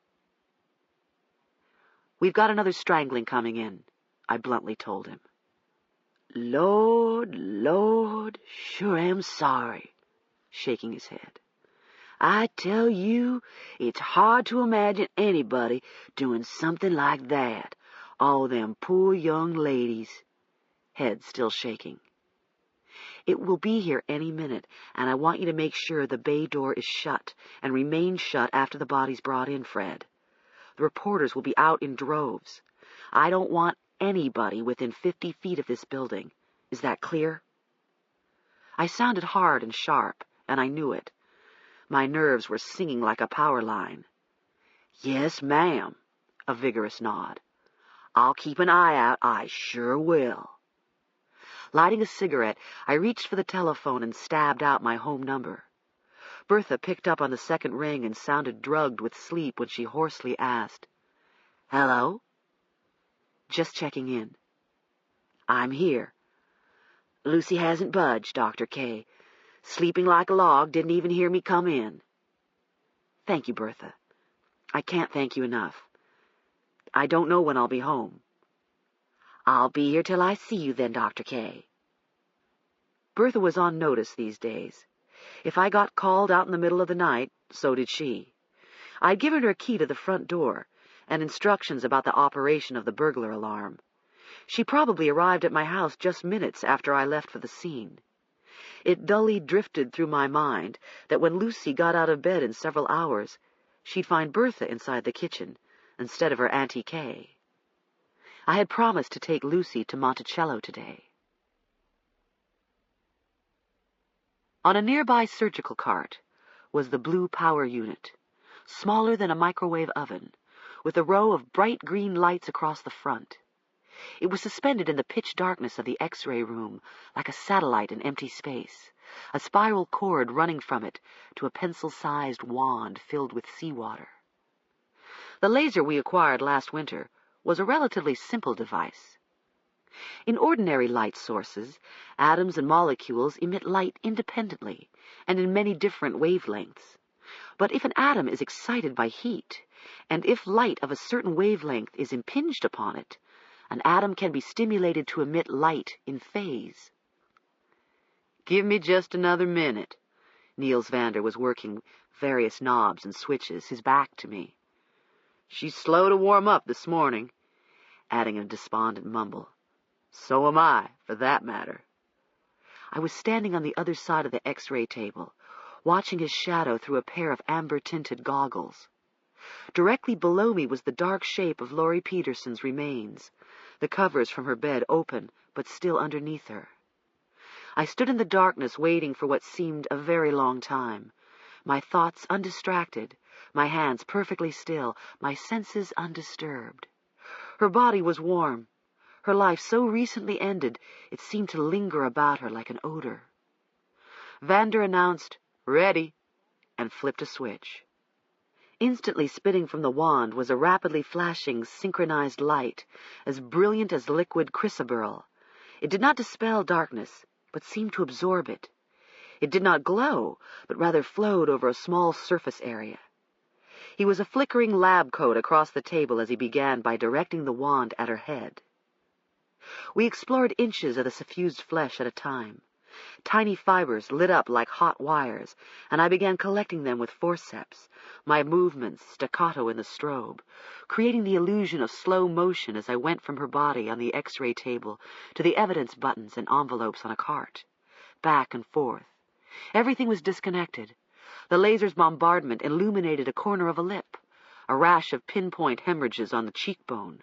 "We've got another strangling coming in," I bluntly told him. Lord, sure am sorry," shaking his head. "I tell you, it's hard to imagine anybody doing something like that. All them poor young ladies," head still shaking. It will be here any minute, and I want you to make sure the bay door is shut and remains shut after the body's brought in, Fred. The reporters will be out in droves. I don't want anybody within 50 feet of this building. Is that clear?" I sounded hard and sharp, and I knew it. My nerves were singing like a power line. "Yes, ma'am," a vigorous nod. "I'll keep an eye out, I sure will." Lighting a cigarette, I reached for the telephone and stabbed out my home number. Bertha picked up on the second ring and sounded drugged with sleep when she hoarsely asked, "Hello?" "Just checking in." "I'm here. Lucy hasn't budged, Dr. K. Sleeping like a log, didn't even hear me come in." "Thank you, Bertha. I can't thank you enough. I don't know when I'll be home." "I'll be here till I see you then, Dr. K." Bertha was on notice these days. If I got called out in the middle of the night, so did she. I'd given her a key to the front door and instructions about the operation of the burglar alarm. She probably arrived at my house just minutes after I left for the scene. It dully drifted through my mind that when Lucy got out of bed in several hours, she'd find Bertha inside the kitchen instead of her Auntie Kay. I had promised to take Lucy to Monticello today. On a nearby surgical cart was the blue power unit, smaller than a microwave oven, with a row of bright green lights across the front. It was suspended in the pitch darkness of the X-ray room like a satellite in empty space, a spiral cord running from it to a pencil-sized wand filled with seawater. The laser we acquired last winter was a relatively simple device. In ordinary light sources, atoms and molecules emit light independently and in many different wavelengths. But if an atom is excited by heat, and if light of a certain wavelength is impinged upon it, an atom can be stimulated to emit light in phase. "Give me just another minute." Niels Vander was working various knobs and switches, his back to me. "She's slow to warm up this morning," adding a despondent mumble. "So am I, for that matter." I was standing on the other side of the X-ray table, watching his shadow through a pair of amber-tinted goggles. Directly below me was the dark shape of Laurie Peterson's remains, the covers from her bed open but still underneath her. I stood in the darkness waiting for what seemed a very long time, my thoughts undistracted, my hands perfectly still, my senses undisturbed. Her body was warm. Her life so recently ended, it seemed to linger about her like an odor. Vander announced, "Ready," and flipped a switch. Instantly spitting from the wand was a rapidly flashing, synchronized light, as brilliant as liquid chrysoberyl. It did not dispel darkness, but seemed to absorb it. It did not glow, but rather flowed over a small surface area. He was a flickering lab coat across the table as he began by directing the wand at her head. We explored inches of the suffused flesh at a time. Tiny fibers lit up like hot wires, and I began collecting them with forceps, my movements staccato in the strobe, creating the illusion of slow motion as I went from her body on the X-ray table to the evidence buttons and envelopes on a cart, back and forth. Everything was disconnected. The laser's bombardment illuminated a corner of a lip, a rash of pinpoint hemorrhages on the cheekbone,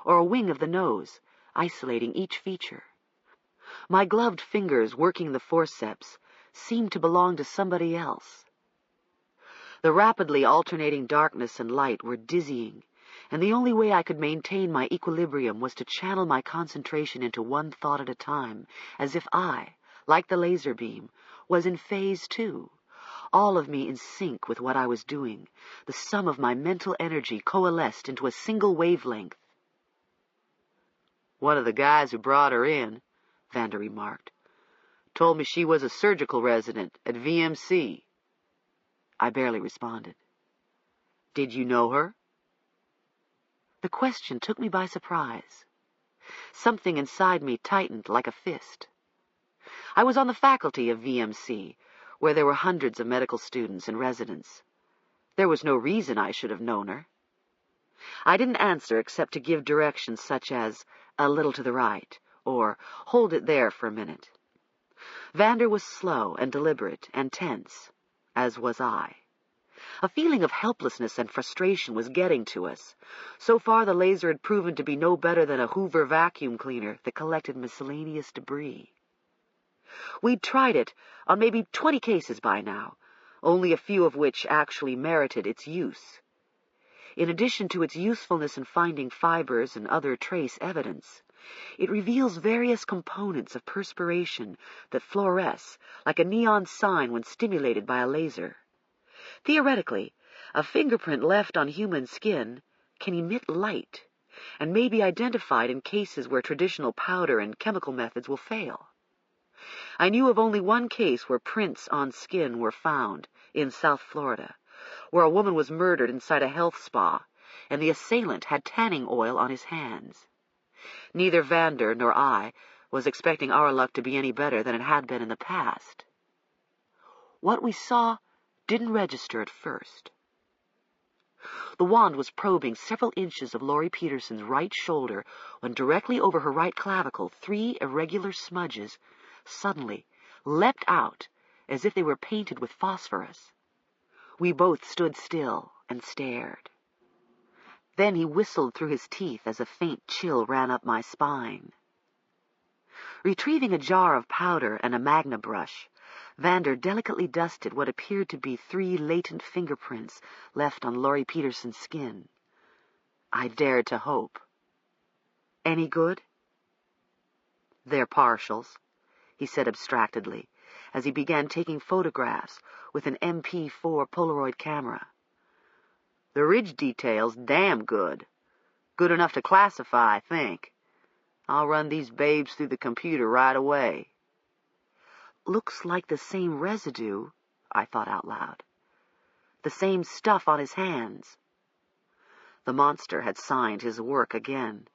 or a wing of the nose, isolating each feature. My gloved fingers working the forceps seemed to belong to somebody else. The rapidly alternating darkness and light were dizzying, and the only way I could maintain my equilibrium was to channel my concentration into one thought at a time, as if I, like the laser beam, was in phase too, all of me in sync with what I was doing, the sum of my mental energy coalesced into a single wavelength. "One of the guys who brought her in," Vander remarked, "told me she was a surgical resident at VMC. I barely responded. "Did you know her?" The question took me by surprise. Something inside me tightened like a fist. I was on the faculty of VMC, where there were hundreds of medical students and residents. There was no reason I should have known her. I didn't answer except to give directions such as, "a little to the right," or "hold it there for a minute." Vander was slow and deliberate and tense, as was I. A feeling of helplessness and frustration was getting to us. So far the laser had proven to be no better than a Hoover vacuum cleaner that collected miscellaneous debris. We'd tried it on maybe 20 cases by now, only a few of which actually merited its use. In addition to its usefulness in finding fibers and other trace evidence, it reveals various components of perspiration that fluoresce like a neon sign when stimulated by a laser. Theoretically, a fingerprint left on human skin can emit light and may be identified in cases where traditional powder and chemical methods will fail. I knew of only one case where prints on skin were found, in South Florida, where a woman was murdered inside a health spa, and the assailant had tanning oil on his hands. Neither Vander nor I was expecting our luck to be any better than it had been in the past. What we saw didn't register at first. The wand was probing several inches of Laurie Peterson's right shoulder when directly over her right clavicle 3 irregular smudges suddenly leapt out as if they were painted with phosphorus. We both stood still and stared. Then he whistled through his teeth as a faint chill ran up my spine. Retrieving a jar of powder and a magna brush, Vander delicately dusted what appeared to be 3 latent fingerprints left on Laurie Peterson's skin. I dared to hope. Any good? They're partials, he said abstractedly, as he began taking photographs with an MP4 Polaroid camera. The ridge detail's damn good. Good enough to classify, I think. I'll run these babes through the computer right away. Looks like the same residue, I thought out loud. The same stuff on his hands. The monster had signed his work again.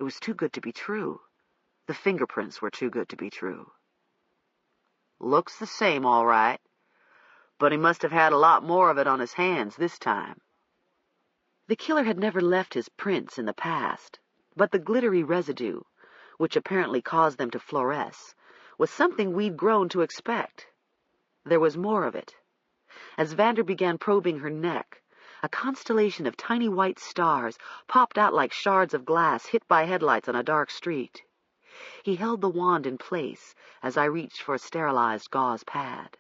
It was too good to be true. The fingerprints were too good to be true. Looks the same, all right. But he must have had a lot more of it on his hands this time. The killer had never left his prints in the past, but the glittery residue, which apparently caused them to fluoresce, was something we'd grown to expect. There was more of it. As Vander began probing her neck, a constellation of tiny white stars popped out like shards of glass hit by headlights on a dark street. He held the wand in place as I reached for a sterilized gauze pad.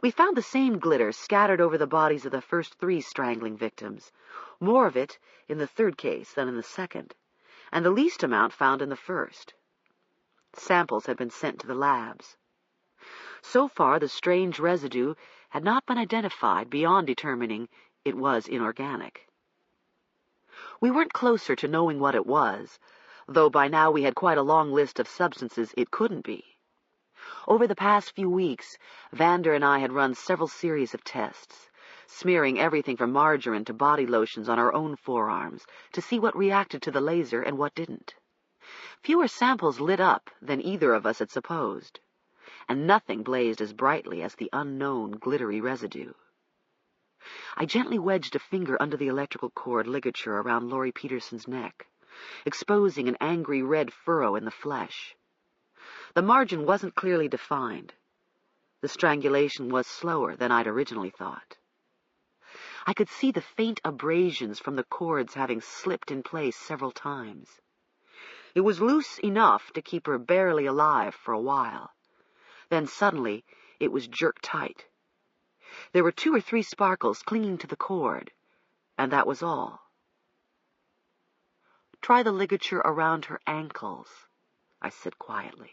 We found the same glitter scattered over the bodies of the first 3 strangling victims, more of it in the 3rd case than in the 2nd, and the least amount found in the 1st. Samples had been sent to the labs. So far, the strange residue had not been identified beyond determining it was inorganic. We weren't closer to knowing what it was, though by now we had quite a long list of substances it couldn't be. Over the past few weeks, Vander and I had run several series of tests, smearing everything from margarine to body lotions on our own forearms to see what reacted to the laser and what didn't. Fewer samples lit up than either of us had supposed, and nothing blazed as brightly as the unknown glittery residue. I gently wedged a finger under the electrical cord ligature around Laurie Peterson's neck, exposing an angry red furrow in the flesh. The margin wasn't clearly defined. The strangulation was slower than I'd originally thought. I could see the faint abrasions from the cords having slipped in place several times. It was loose enough to keep her barely alive for a while. Then suddenly it was jerked tight. There were 2 or 3 sparkles clinging to the cord, and that was all. Try the ligature around her ankles, I said quietly.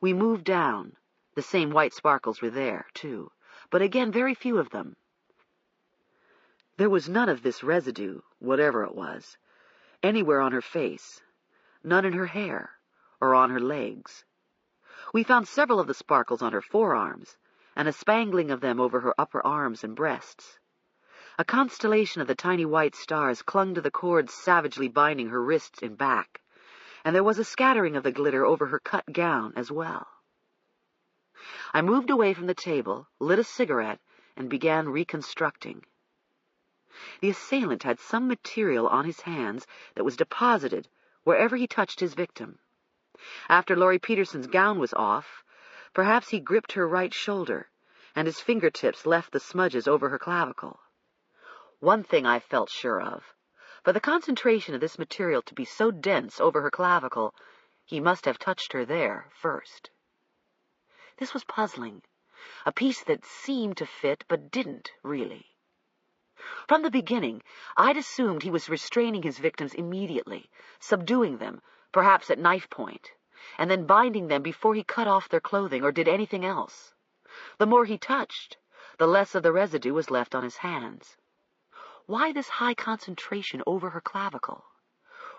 We moved down. The same white sparkles were there, too, but again very few of them. There was none of this residue, whatever it was, anywhere on her face, none in her hair or on her legs. We found several of the sparkles on her forearms, and a spangling of them over her upper arms and breasts. A constellation of the tiny white stars clung to the cords savagely binding her wrists and back, and there was a scattering of the glitter over her cut gown as well. I moved away from the table, lit a cigarette, and began reconstructing. The assailant had some material on his hands that was deposited wherever he touched his victim. After Laurie Peterson's gown was off, perhaps he gripped her right shoulder, and his fingertips left the smudges over her clavicle. One thing I felt sure of. For the concentration of this material to be so dense over her clavicle, he must have touched her there first. This was puzzling. A piece that seemed to fit but didn't, really. From the beginning, I'd assumed he was restraining his victims immediately, subduing them, perhaps at knife point, and then binding them before he cut off their clothing or did anything else. The more he touched, the less of the residue was left on his hands. Why this high concentration over her clavicle?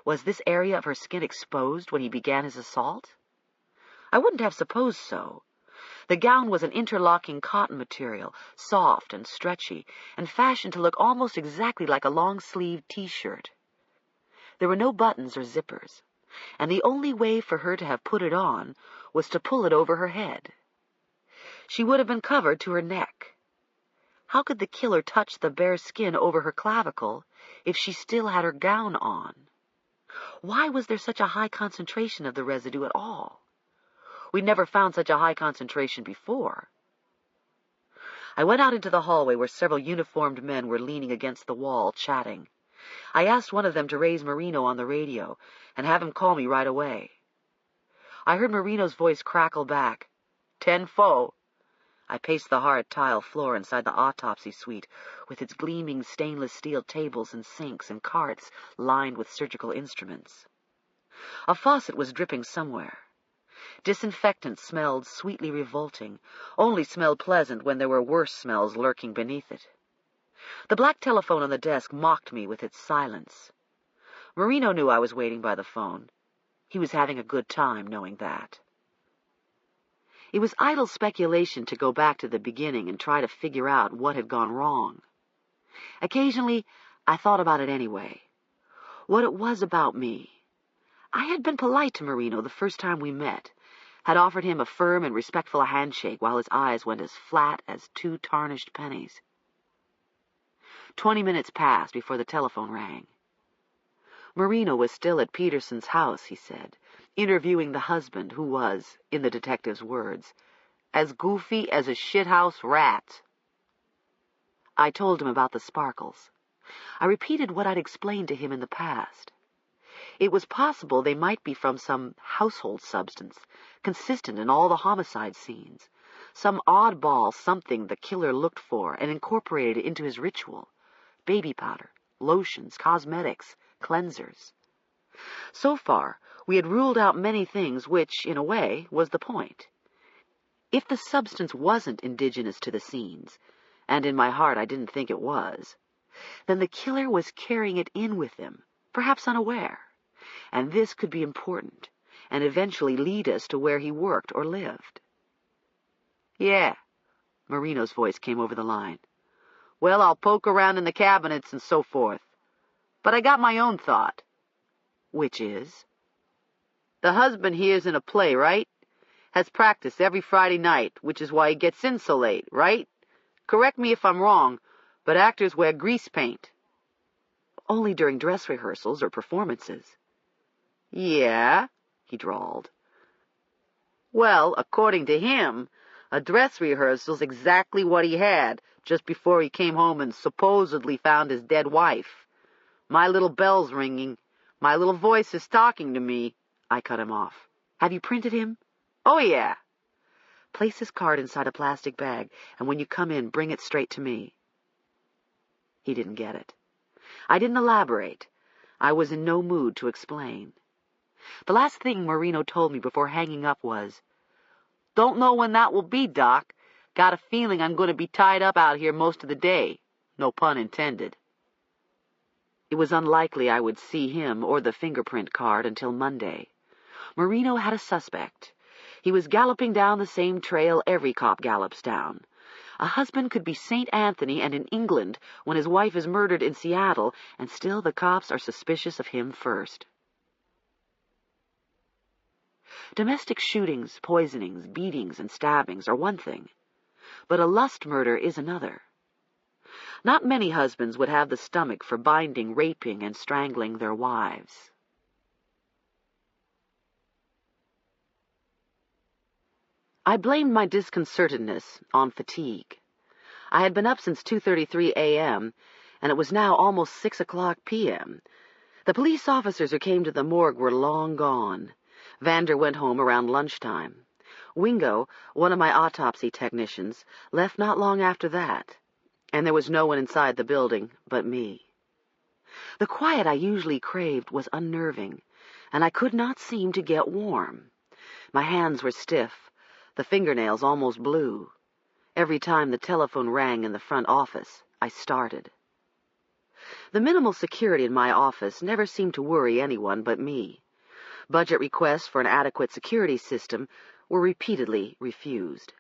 Was this area of her skin exposed when he began his assault? I wouldn't have supposed so. The gown was an interlocking cotton material, soft and stretchy, and fashioned to look almost exactly like a long-sleeved T-shirt. There were no buttons or zippers, and the only way for her to have put it on was to pull it over her head. She would have been covered to her neck. How could the killer touch the bare skin over her clavicle if she still had her gown on? Why was there such a high concentration of the residue at all? We'd never found such a high concentration before. I went out into the hallway where several uniformed men were leaning against the wall, chatting. I asked one of them to raise Marino on the radio and have him call me right away. I heard Marino's voice crackle back. 10-4. I paced the hard tile floor inside the autopsy suite with its gleaming stainless steel tables and sinks and carts lined with surgical instruments. A faucet was dripping somewhere. Disinfectant smelled sweetly revolting, only smelled pleasant when there were worse smells lurking beneath it. The black telephone on the desk mocked me with its silence. Marino knew I was waiting by the phone. He was having a good time knowing that. It was idle speculation to go back to the beginning and try to figure out what had gone wrong. Occasionally, I thought about it anyway. What it was about me. I had been polite to Marino the first time we met, had offered him a firm and respectful handshake while his eyes went as flat as 2 tarnished pennies. 20 minutes passed before the telephone rang. Marino was still at Peterson's house, he said, interviewing the husband who was, in the detective's words, as goofy as a shithouse rat. I told him about the sparkles. I repeated what I'd explained to him in the past. It was possible they might be from some household substance, consistent in all the homicide scenes, some oddball something the killer looked for and incorporated into his ritual, baby powder, lotions, cosmetics, cleansers. So far, we had ruled out many things which, in a way, was the point. If the substance wasn't indigenous to the scenes, and in my heart I didn't think it was, then the killer was carrying it in with him, perhaps unaware, and this could be important, and eventually lead us to where he worked or lived. Yeah, Marino's voice came over the line. Well, I'll poke around in the cabinets and so forth. But I got my own thought. Which is? The husband here's in a play, right? Has practice every Friday night, which is why he gets in so late, right? Correct me if I'm wrong, but actors wear grease paint. Only during dress rehearsals or performances. Yeah, he drawled. Well, according to him, a dress rehearsal's exactly what he had just before he came home and supposedly found his dead wife. My little bell's ringing. My little voice is talking to me. I cut him off. Have you printed him? Oh, yeah. Place his card inside a plastic bag, and when you come in, bring it straight to me. He didn't get it. I didn't elaborate. I was in no mood to explain. The last thing Marino told me before hanging up was, Don't know when that will be, Doc. Got a feeling I'm going to be tied up out here most of the day. No pun intended. It was unlikely I would see him or the fingerprint card until Monday. Marino had a suspect. He was galloping down the same trail every cop gallops down. A husband could be St. Anthony and in England when his wife is murdered in Seattle, and still the cops are suspicious of him first. Domestic shootings, poisonings, beatings, and stabbings are one thing, but a lust murder is another. Not many husbands would have the stomach for binding, raping, and strangling their wives. I blamed my disconcertedness on fatigue. I had been up since 2:33 a.m., and it was now almost 6 o'clock p.m. The police officers who came to the morgue were long gone. Vander went home around lunchtime. Wingo, one of my autopsy technicians, left not long after that, and there was no one inside the building but me. The quiet I usually craved was unnerving, and I could not seem to get warm. My hands were stiff, the fingernails almost blue. Every time the telephone rang in the front office, I started. The minimal security in my office never seemed to worry anyone but me. Budget requests for an adequate security system were repeatedly refused.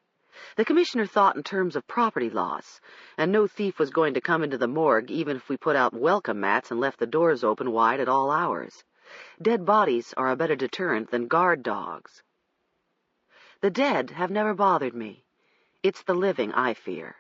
The commissioner thought in terms of property loss, and no thief was going to come into the morgue even if we put out welcome mats and left the doors open wide at all hours. Dead bodies are a better deterrent than guard dogs. The dead have never bothered me. It's the living I fear.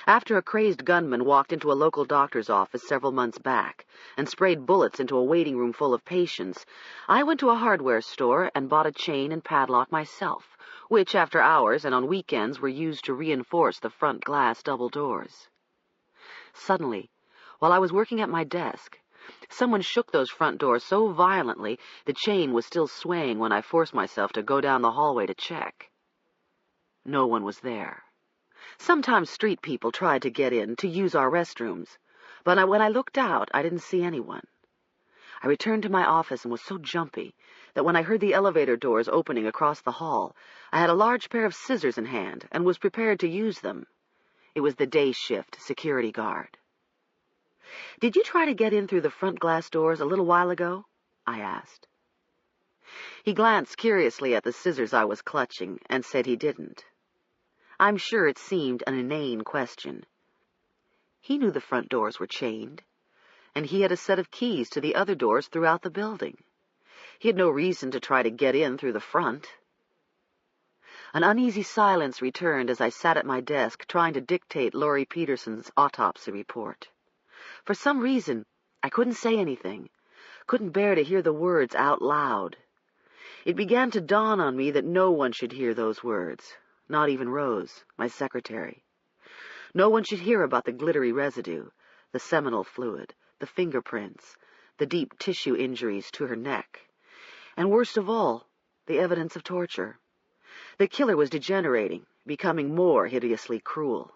After a crazed gunman walked into a local doctor's office several months back and sprayed bullets into a waiting room full of patients, I went to a hardware store and bought a chain and padlock myself, which after hours and on weekends were used to reinforce the front glass double doors. Suddenly, while I was working at my desk, someone shook those front doors so violently the chain was still swaying when I forced myself to go down the hallway to check. No one was there. Sometimes street people tried to get in to use our restrooms, but when I looked out, I didn't see anyone. I returned to my office and was so jumpy that when I heard the elevator doors opening across the hall, I had a large pair of scissors in hand and was prepared to use them. It was the day shift security guard. "Did you try to get in through the front glass doors a little while ago?" I asked. He glanced curiously at the scissors I was clutching and said he didn't. I'm sure it seemed an inane question. He knew the front doors were chained, and he had a set of keys to the other doors throughout the building. He had no reason to try to get in through the front. An uneasy silence returned as I sat at my desk trying to dictate Laurie Peterson's autopsy report. For some reason, I couldn't say anything, couldn't bear to hear the words out loud. It began to dawn on me that no one should hear those words. Not even Rose, my secretary. No one should hear about the glittery residue, the seminal fluid, the fingerprints, the deep tissue injuries to her neck, and worst of all, the evidence of torture. The killer was degenerating, becoming more hideously cruel.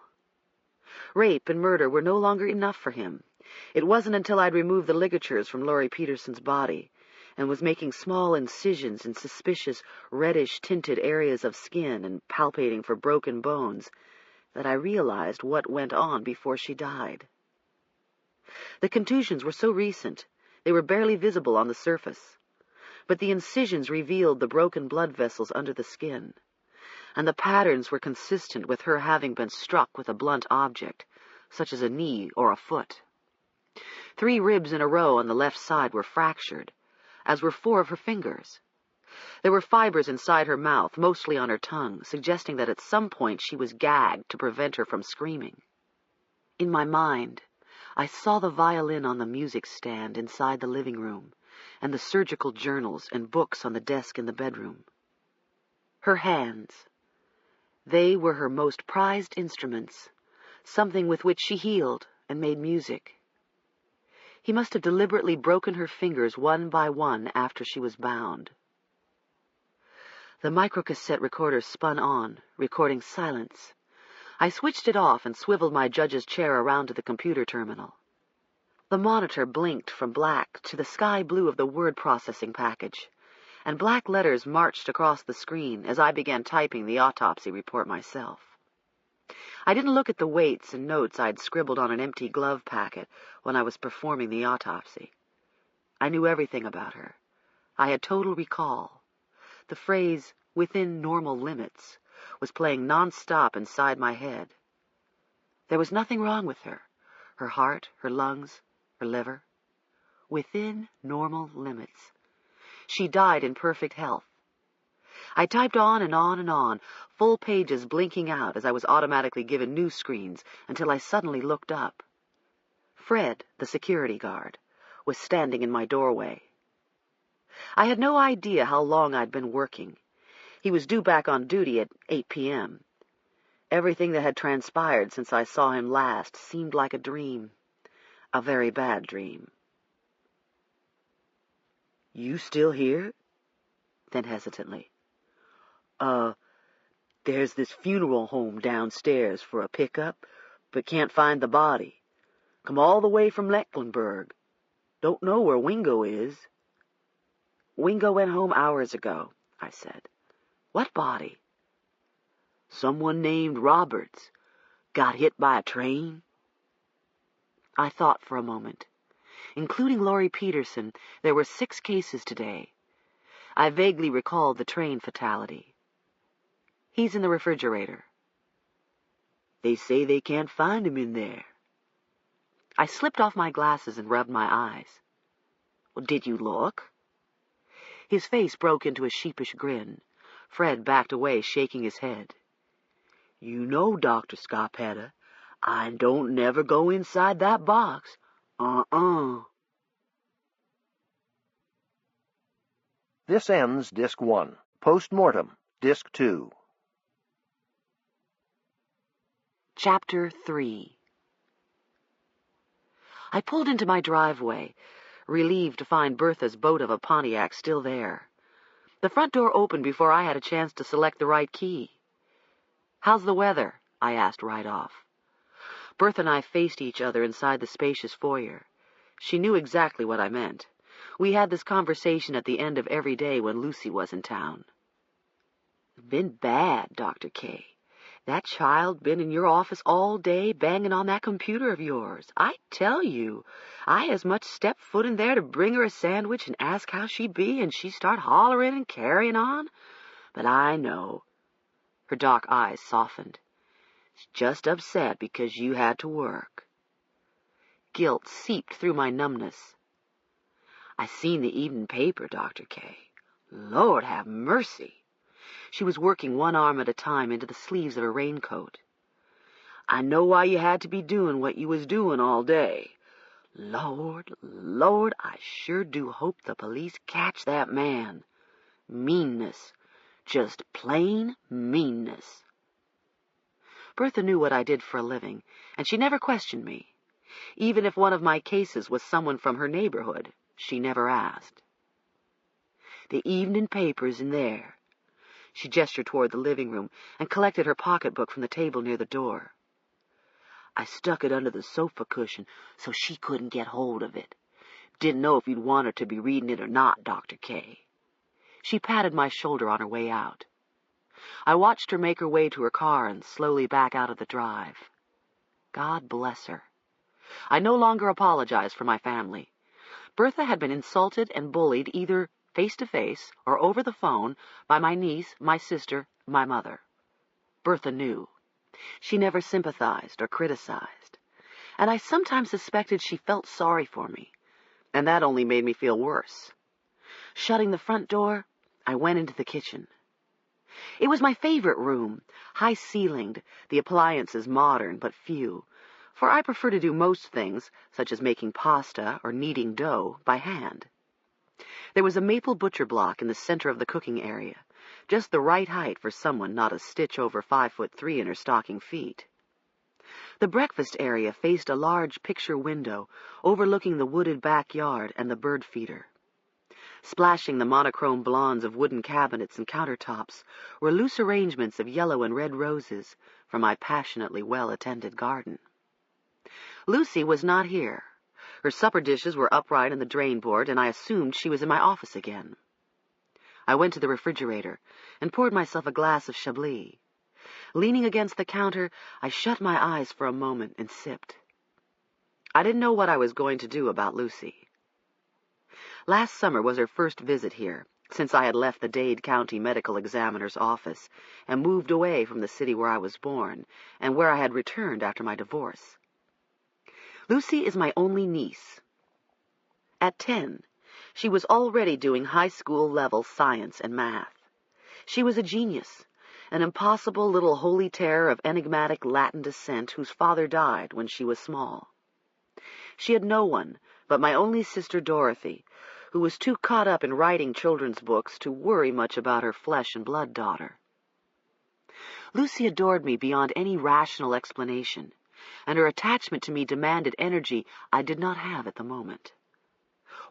Rape and murder were no longer enough for him. It wasn't until I'd removed the ligatures from Laurie Peterson's body and was making small incisions in suspicious reddish-tinted areas of skin and palpating for broken bones that I realized what went on before she died. The contusions were so recent, they were barely visible on the surface, but the incisions revealed the broken blood vessels under the skin, and the patterns were consistent with her having been struck with a blunt object, such as a knee or a foot. 3 ribs in a row on the left side were fractured, as were 4 of her fingers. There were fibers inside her mouth, mostly on her tongue, suggesting that at some point she was gagged to prevent her from screaming. In my mind, I saw the violin on the music stand inside the living room, and the surgical journals and books on the desk in the bedroom. Her hands. They were her most prized instruments, something with which she healed and made music. He must have deliberately broken her fingers one by one after she was bound. The microcassette recorder spun on, recording silence. I switched it off and swiveled my judge's chair around to the computer terminal. The monitor blinked from black to the sky blue of the word processing package, and black letters marched across the screen as I began typing the autopsy report myself. I didn't look at the weights and notes I'd scribbled on an empty glove packet when I was performing the autopsy. I knew everything about her. I had total recall. The phrase, "within normal limits," was playing non-stop inside my head. There was nothing wrong with her. Her heart, her lungs, her liver. Within normal limits. She died in perfect health. I typed on and on and on, full pages blinking out as I was automatically given new screens, until I suddenly looked up. Fred, the security guard, was standing in my doorway. I had no idea how long I'd been working. He was due back on duty at 8 p.m. Everything that had transpired since I saw him last seemed like a dream. A very bad dream. "You still here?" Then hesitantly. There's this funeral home downstairs for a pickup, but can't find the body. Come all the way from Mecklenburg. Don't know where Wingo is." "Wingo went home hours ago," I said. "What body?" "Someone named Roberts. Got hit by a train." I thought for a moment. Including Laurie Peterson, there were 6 cases today. I vaguely recalled the train fatality. "He's in the refrigerator." "They say they can't find him in there." I slipped off my glasses and rubbed my eyes. "Well, did you look?" His face broke into a sheepish grin. Fred backed away, shaking his head. "You know, Dr. Scarpetta, I don't never go inside that box. This ends Disc 1. Post-Mortem, Disc 2. Chapter 3. I pulled into my driveway, relieved to find Bertha's boat of a Pontiac still there. The front door opened before I had a chance to select the right key. "How's the weather?" I asked right off. Bertha and I faced each other inside the spacious foyer. She knew exactly what I meant. We had this conversation at the end of every day when Lucy was in town. "Been bad, Dr. K. That child been in your office all day banging on that computer of yours. I tell you, I as much step foot in there to bring her a sandwich and ask how she be, and she start hollering and carrying on. But I know." Her dark eyes softened. "She's just upset because you had to work." Guilt seeped through my numbness. "I seen the evening paper, Dr. K. Lord have mercy." She was working one arm at a time into the sleeves of her raincoat. "I know why you had to be doing what you was doing all day. Lord, Lord, I sure do hope the police catch that man. Meanness. Just plain meanness." Bertha knew what I did for a living, and she never questioned me. Even if one of my cases was someone from her neighborhood, she never asked. "The evening paper's in there." She gestured toward the living room and collected her pocketbook from the table near the door. "I stuck it under the sofa cushion so she couldn't get hold of it. Didn't know if you'd want her to be reading it or not, Dr. K." She patted my shoulder on her way out. I watched her make her way to her car and slowly back out of the drive. God bless her. I no longer apologized for my family. Bertha had been insulted and bullied either face-to-face or over the phone by my niece, my sister, my mother. Bertha knew. She never sympathized or criticized. And I sometimes suspected she felt sorry for me, and that only made me feel worse. Shutting the front door, I went into the kitchen. It was my favorite room, high-ceilinged, the appliances modern but few, for I prefer to do most things, such as making pasta or kneading dough, by hand. There was a maple butcher block in the center of the cooking area, just the right height for someone not a stitch over 5'3" in her stocking feet. The breakfast area faced a large picture window overlooking the wooded backyard and the bird feeder. Splashing the monochrome blondes of wooden cabinets and countertops were loose arrangements of yellow and red roses from my passionately well-attended garden. Lucy was not here. Her supper dishes were upright on the drain board, and I assumed she was in my office again. I went to the refrigerator and poured myself a glass of Chablis. Leaning against the counter, I shut my eyes for a moment and sipped. I didn't know what I was going to do about Lucy. Last summer was her first visit here, since I had left the Dade County Medical Examiner's office and moved away from the city where I was born and where I had returned after my divorce. Lucy is my only niece. At 10, she was already doing high school level science and math. She was a genius, an impossible little holy terror of enigmatic Latin descent whose father died when she was small. She had no one but my only sister Dorothy, who was too caught up in writing children's books to worry much about her flesh and blood daughter. Lucy adored me beyond any rational explanation, and her attachment to me demanded energy I did not have at the moment.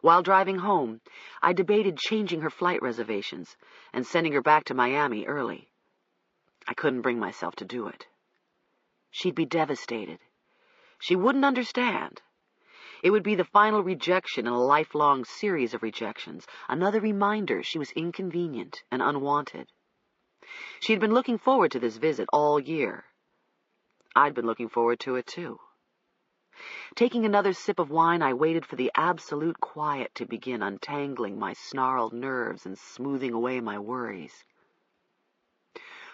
While driving home, I debated changing her flight reservations and sending her back to Miami early. I couldn't bring myself to do it. She'd be devastated. She wouldn't understand. It would be the final rejection in a lifelong series of rejections, another reminder she was inconvenient and unwanted. She'd been looking forward to this visit all year. I'd been looking forward to it, too. Taking another sip of wine, I waited for the absolute quiet to begin untangling my snarled nerves and smoothing away my worries.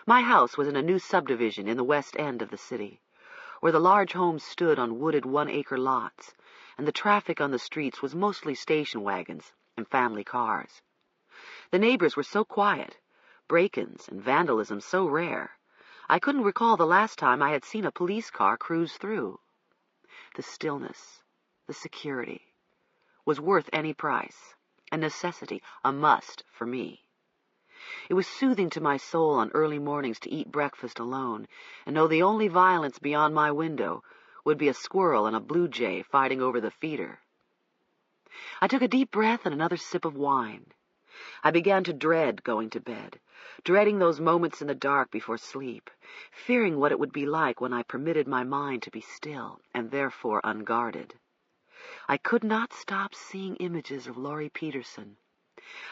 My house was in a new subdivision in the west end of the city, where the large homes stood on wooded one-acre lots, and the traffic on the streets was mostly station wagons and family cars. The neighbors were so quiet, break-ins and vandalism so rare, I couldn't recall the last time I had seen a police car cruise through. The stillness, the security, was worth any price, a necessity, a must for me. It was soothing to my soul on early mornings to eat breakfast alone and know the only violence beyond my window would be a squirrel and a blue jay fighting over the feeder. I took a deep breath and another sip of wine. I began to dread going to bed, dreading those moments in the dark before sleep, fearing what it would be like when I permitted my mind to be still and therefore unguarded. I could not stop seeing images of Laurie Peterson.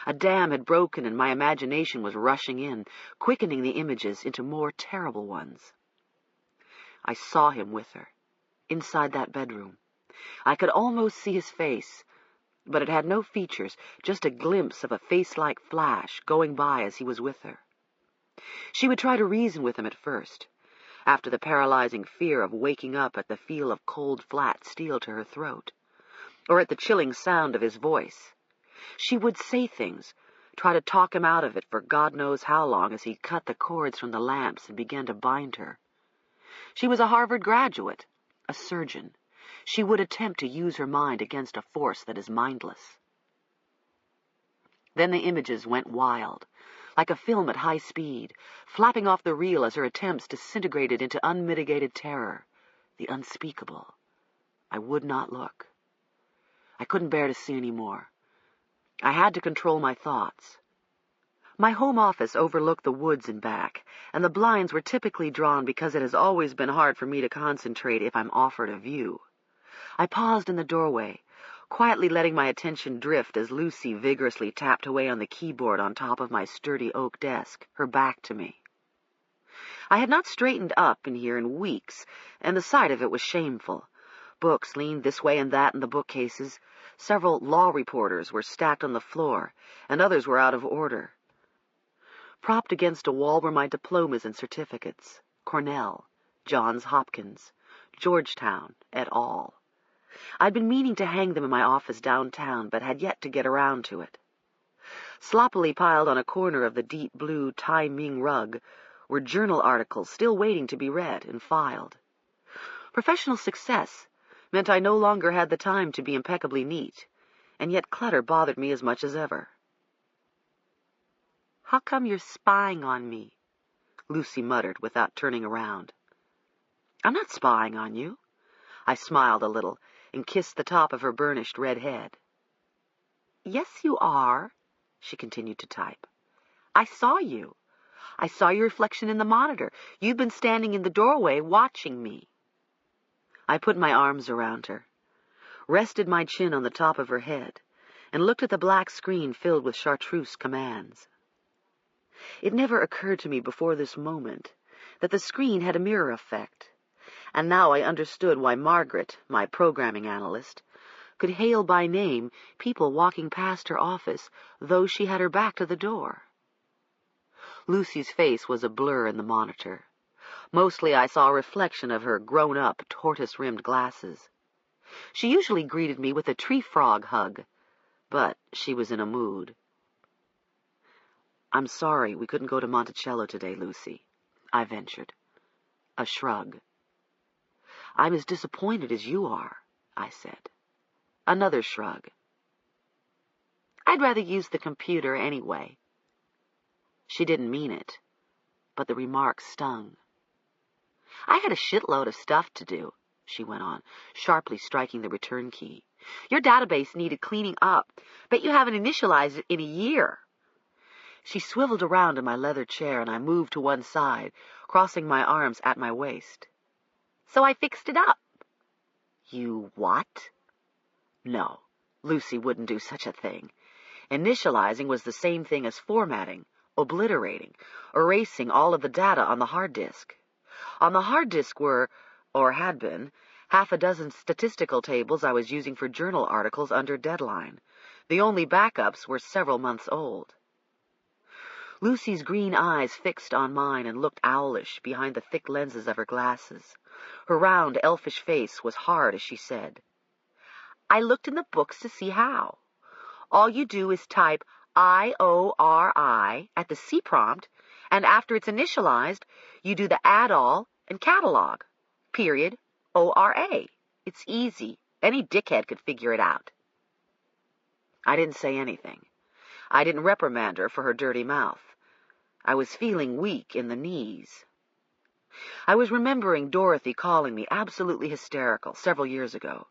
A dam had broken and my imagination was rushing in, quickening the images into more terrible ones. I saw him with her, inside that bedroom. I could almost see his face, but it had no features, just a glimpse of a face-like flash going by as he was with her. She would try to reason with him at first, after the paralyzing fear of waking up at the feel of cold flat steel to her throat, or at the chilling sound of his voice. She would say things, try to talk him out of it for God knows how long as he cut the cords from the lamps and began to bind her. She was a Harvard graduate, a surgeon. She would attempt to use her mind against a force that is mindless. Then the images went wild, like a film at high speed, flapping off the reel as her attempts disintegrated into unmitigated terror, the unspeakable. I would not look. I couldn't bear to see any more. I had to control my thoughts. My home office overlooked the woods and back, and the blinds were typically drawn because it has always been hard for me to concentrate if I'm offered a view. I paused in the doorway, quietly letting my attention drift as Lucy vigorously tapped away on the keyboard on top of my sturdy oak desk, her back to me. I had not straightened up in here in weeks, and the sight of it was shameful. Books leaned this way and that in the bookcases. Several law reporters were stacked on the floor, and others were out of order. Propped against a wall were my diplomas and certificates, Cornell, Johns Hopkins, Georgetown, et al. I'd been meaning to hang them in my office downtown, but had yet to get around to it. Sloppily piled on a corner of the deep blue Tai Ming rug were journal articles still waiting to be read and filed. Professional success meant I no longer had the time to be impeccably neat, and yet clutter bothered me as much as ever. "How come you're spying on me?" Lucy muttered without turning around. "I'm not spying on you." I smiled a little and kissed the top of her burnished red head. "Yes, you are," she continued to type. "I saw you. I saw your reflection in the monitor. You've been standing in the doorway watching me." I put my arms around her, rested my chin on the top of her head, and looked at the black screen filled with chartreuse commands. It never occurred to me before this moment that the screen had a mirror effect, and now I understood why Margaret, my programming analyst, could hail by name people walking past her office, though she had her back to the door. Lucy's face was a blur in the monitor. Mostly I saw a reflection of her grown-up, tortoise-rimmed glasses. She usually greeted me with a tree frog hug, but she was in a mood. "I'm sorry we couldn't go to Monticello today, Lucy," I ventured. A shrug. "I'm as disappointed as you are," I said. Another shrug. I'd rather use the computer anyway." She didn't mean it, but the remark stung. "I had a shitload of stuff to do," she went on, sharply striking the return key. "Your database needed cleaning up. Bet you haven't initialized it in a year." She swiveled around in my leather chair, and I moved to one side, crossing my arms at my waist. "So I fixed it up." "You what?" No, Lucy wouldn't do such a thing. Initializing was the same thing as formatting, obliterating, erasing all of the data on the hard disk. On the hard disk were, or had been, half a dozen statistical tables I was using for journal articles under deadline. The only backups were several months old. Lucy's green eyes fixed on mine and looked owlish behind the thick lenses of her glasses. Her round, elfish face was hard as she said, "I looked in the books to see how. All you do is type IORI at the C prompt, and after it's initialized, you do the add all and catalog. Period. ORA. It's easy. Any dickhead could figure it out." I didn't say anything. I didn't reprimand her for her dirty mouth. I was feeling weak in the knees. I was remembering Dorothy calling me absolutely hysterical several years ago.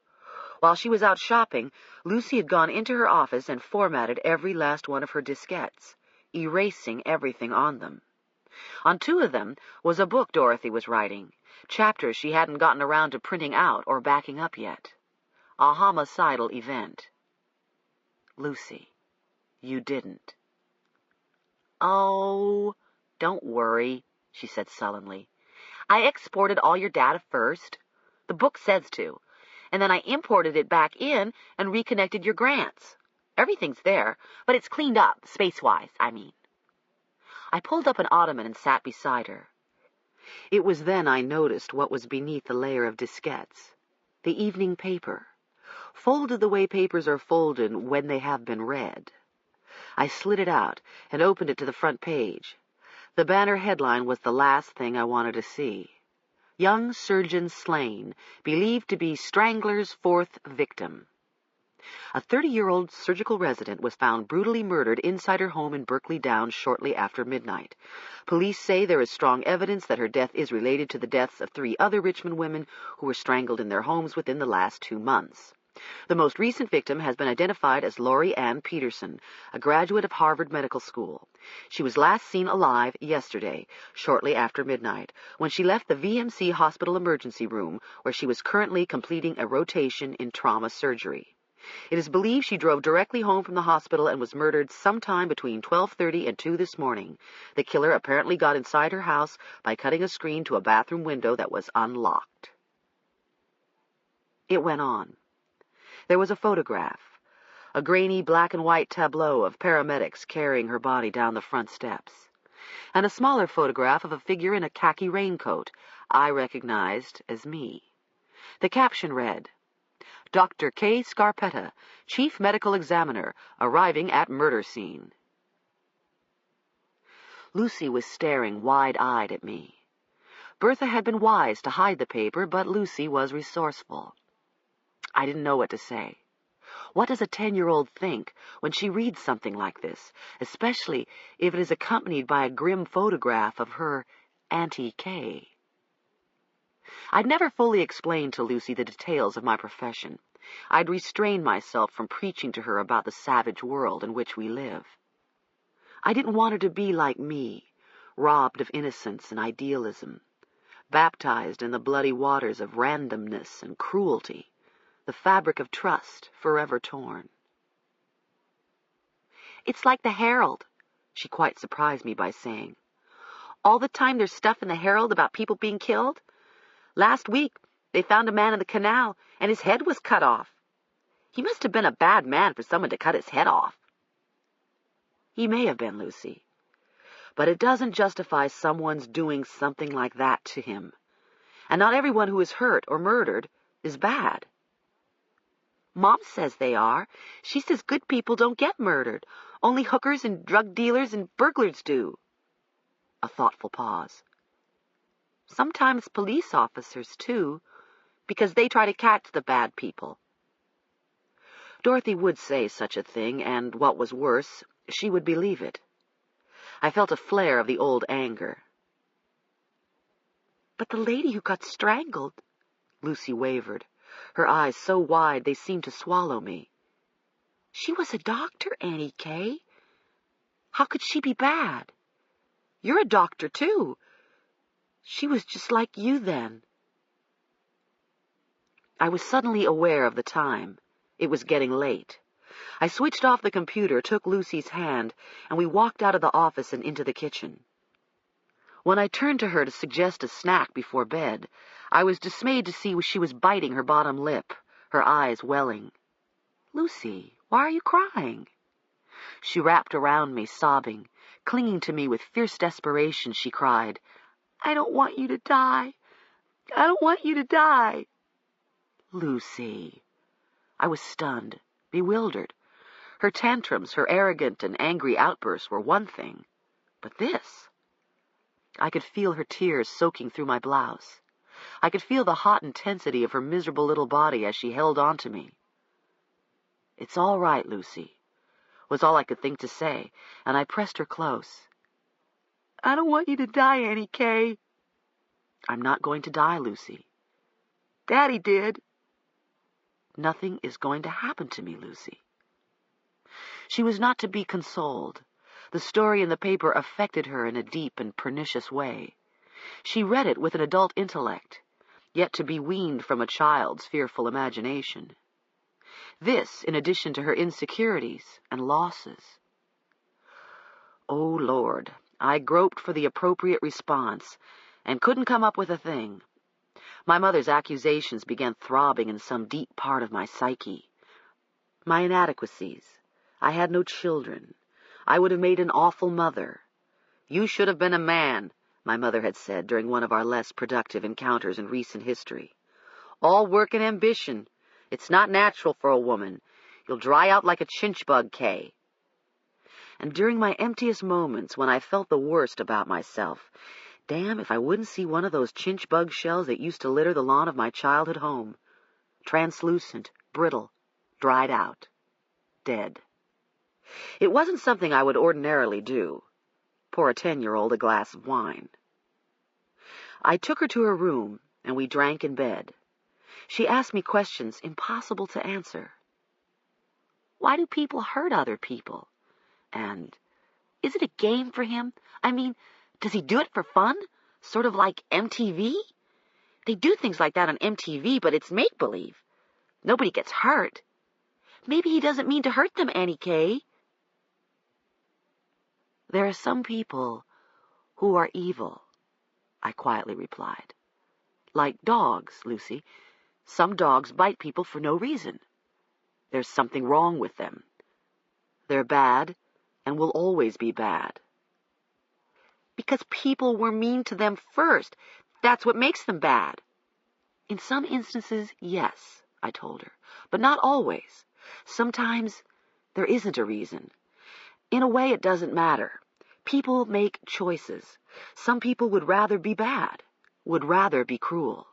While she was out shopping, Lucy had gone into her office and formatted every last one of her diskettes, erasing everything on them. On 2 of them was a book Dorothy was writing, chapters she hadn't gotten around to printing out or backing up yet. A homicidal event. "Lucy, you didn't." "Oh, don't worry," she said sullenly. "I exported all your data first. The book says to. And then I imported it back in and reconnected your grants. Everything's there, but it's cleaned up, space-wise, I mean." I pulled up an ottoman and sat beside her. It was then I noticed what was beneath the layer of diskettes. The evening paper, folded the way papers are folded when they have been read. I slid it out and opened it to the front page. The banner headline was the last thing I wanted to see. "Young surgeon slain, believed to be strangler's 4th victim." A 30-year-old surgical resident was found brutally murdered inside her home in Berkeley Downs shortly after midnight. Police say there is strong evidence that her death is related to the deaths of 3 other Richmond women who were strangled in their homes within the last 2 months. The most recent victim has been identified as Lori Ann Peterson, a graduate of Harvard Medical School. She was last seen alive yesterday, shortly after midnight, when she left the VMC hospital emergency room, where she was currently completing a rotation in trauma surgery. It is believed she drove directly home from the hospital and was murdered sometime between 12:30 and 2 this morning. The killer apparently got inside her house by cutting a screen to a bathroom window that was unlocked. It went on. There was a photograph, a grainy black-and-white tableau of paramedics carrying her body down the front steps, and a smaller photograph of a figure in a khaki raincoat I recognized as me. The caption read, "Dr. K. Scarpetta, Chief Medical Examiner, arriving at murder scene." Lucy was staring wide-eyed at me. Bertha had been wise to hide the paper, but Lucy was resourceful. I didn't know what to say. What does a 10-year-old think when she reads something like this, especially if it is accompanied by a grim photograph of her Auntie Kay? I'd never fully explained to Lucy the details of my profession. I'd restrained myself from preaching to her about the savage world in which we live. I didn't want her to be like me, robbed of innocence and idealism, baptized in the bloody waters of randomness and cruelty, the fabric of trust forever torn. "It's like the Herald," she quite surprised me by saying. "All the time there's stuff in the Herald about people being killed. Last week they found a man in the canal, and his head was cut off. He must have been a bad man for someone to cut his head off." He may have been, Lucy, but it doesn't justify someone's doing something like that to him. And not everyone who is hurt or murdered is bad. Mom says they are. She says good people don't get murdered. Only hookers and drug dealers and burglars do. A thoughtful pause. Sometimes police officers, too, because they try to catch the bad people. Dorothy would say such a thing, and, what was worse, she would believe it. I felt a flare of the old anger. "But the lady who got strangled," Lucy wavered, her eyes so wide they seemed to swallow me. "She was a doctor, Annie Kay. How could she be bad? You're a doctor, too. She was just like you then." I was suddenly aware of the time. It was getting late. I switched off the computer, took Lucy's hand, and we walked out of the office and into the kitchen. When I turned to her to suggest a snack before bed, I was dismayed to see she was biting her bottom lip, her eyes welling. "Lucy, why are you crying?" She wrapped around me, sobbing. Clinging to me with fierce desperation, she cried, "I don't want you to die. I don't want you to die." "Lucy." I was stunned, bewildered. Her tantrums, her arrogant and angry outbursts were one thing, but this... I could feel her tears soaking through my blouse. I could feel the hot intensity of her miserable little body as she held on to me. "It's all right, Lucy," was all I could think to say, and I pressed her close. "I don't want you to die, Annie Kay." "I'm not going to die, Lucy." "Daddy did." "Nothing is going to happen to me, Lucy." She was not to be consoled. The story in the paper affected her in a deep and pernicious way. She read it with an adult intellect, yet to be weaned from a child's fearful imagination. This, in addition to her insecurities and losses. Oh, Lord, I groped for the appropriate response, and couldn't come up with a thing. My mother's accusations began throbbing in some deep part of my psyche. My inadequacies. I had no children. I would have made an awful mother. "You should have been a man," my mother had said during one of our less productive encounters in recent history. "All work and ambition. It's not natural for a woman. You'll dry out like a chinch bug, Kay." And during my emptiest moments, when I felt the worst about myself, damn if I wouldn't see one of those chinch bug shells that used to litter the lawn of my childhood home. Translucent, brittle, dried out, dead. It wasn't something I would ordinarily do. Pour a 10-year-old a glass of wine. I took her to her room, and we drank in bed. She asked me questions impossible to answer. Why do people hurt other people? And, is it a game for him? I mean, does he do it for fun? Sort of like MTV? They do things like that on MTV, but it's make-believe. Nobody gets hurt. Maybe he doesn't mean to hurt them, Annie Kay. There are some people who are evil, I quietly replied. Like dogs, Lucy. Some dogs bite people for no reason. There's something wrong with them. They're bad and will always be bad. Because people were mean to them first. That's what makes them bad. In some instances, yes, I told her, but not always. Sometimes there isn't a reason. In a way, it doesn't matter. People make choices. Some people would rather be bad, would rather be cruel.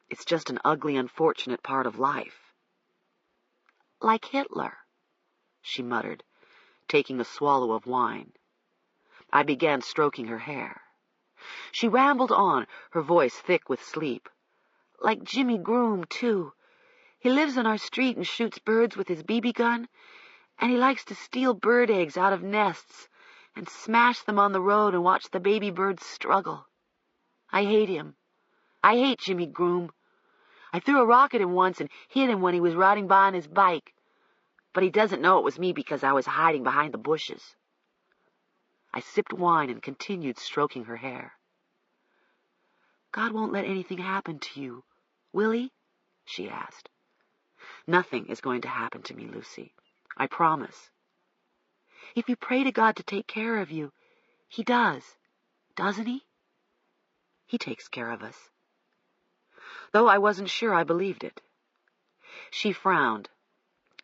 It's just an ugly, unfortunate part of life. Like Hitler, she muttered, taking a swallow of wine. I began stroking her hair. She rambled on, her voice thick with sleep. Like Jimmy Groom, too. He lives on our street and shoots birds with his BB gun, and he likes to steal bird eggs out of nests and smash them on the road and watch the baby birds struggle. I hate him. I hate Jimmy Groom. I threw a rock at him once and hit him when he was riding by on his bike, but he doesn't know it was me because I was hiding behind the bushes. I sipped wine and continued stroking her hair. God won't let anything happen to you, will he? She asked. Nothing is going to happen to me, Lucy. I promise. If you pray to God to take care of you, he does, doesn't he? He takes care of us. Though I wasn't sure I believed it. She frowned.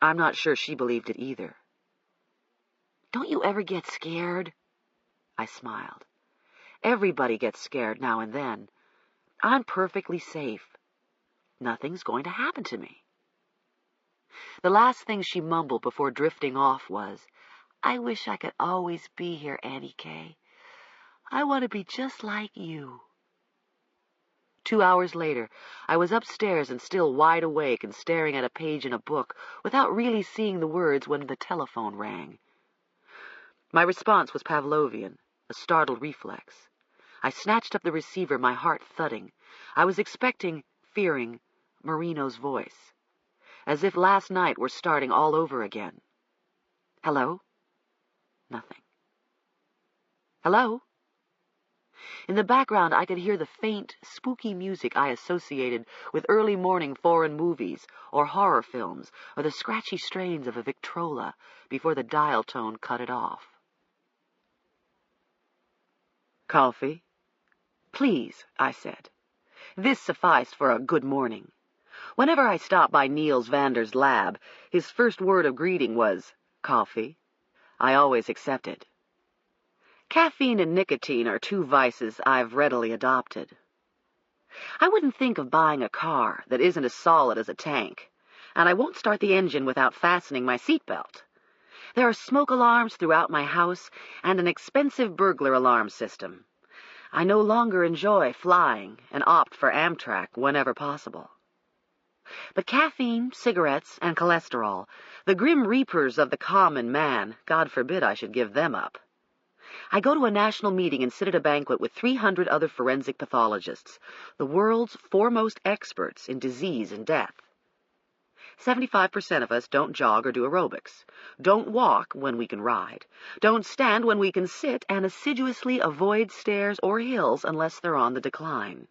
I'm not sure she believed it either. Don't you ever get scared? I smiled. Everybody gets scared now and then. I'm perfectly safe. Nothing's going to happen to me. The last thing she mumbled before drifting off was, "I wish I could always be here, Annie Kay. I want to be just like you." 2 hours later, I was upstairs and still wide awake and staring at a page in a book without really seeing the words when the telephone rang. My response was Pavlovian, a startled reflex. I snatched up the receiver, my heart thudding. I was expecting, fearing, Marino's voice, as if last night were starting all over again. Hello? Nothing. Hello? In the background, I could hear the faint, spooky music I associated with early morning foreign movies or horror films, or the scratchy strains of a Victrola before the dial tone cut it off. "Coffee?" "Please," I said. This sufficed for a good morning. Whenever I stopped by Niels Vander's lab, his first word of greeting was, "Coffee?" I always accepted. Caffeine and nicotine are two vices I've readily adopted. I wouldn't think of buying a car that isn't as solid as a tank, and I won't start the engine without fastening my seatbelt. There are smoke alarms throughout my house and an expensive burglar alarm system. I no longer enjoy flying and opt for Amtrak whenever possible. But caffeine, cigarettes, and cholesterol, the grim reapers of the common man, God forbid I should give them up. I go to a national meeting and sit at a banquet with 300 other forensic pathologists, the world's foremost experts in disease and death. 75% of us don't jog or do aerobics, don't walk when we can ride, don't stand when we can sit, and assiduously avoid stairs or hills unless they're on the decline.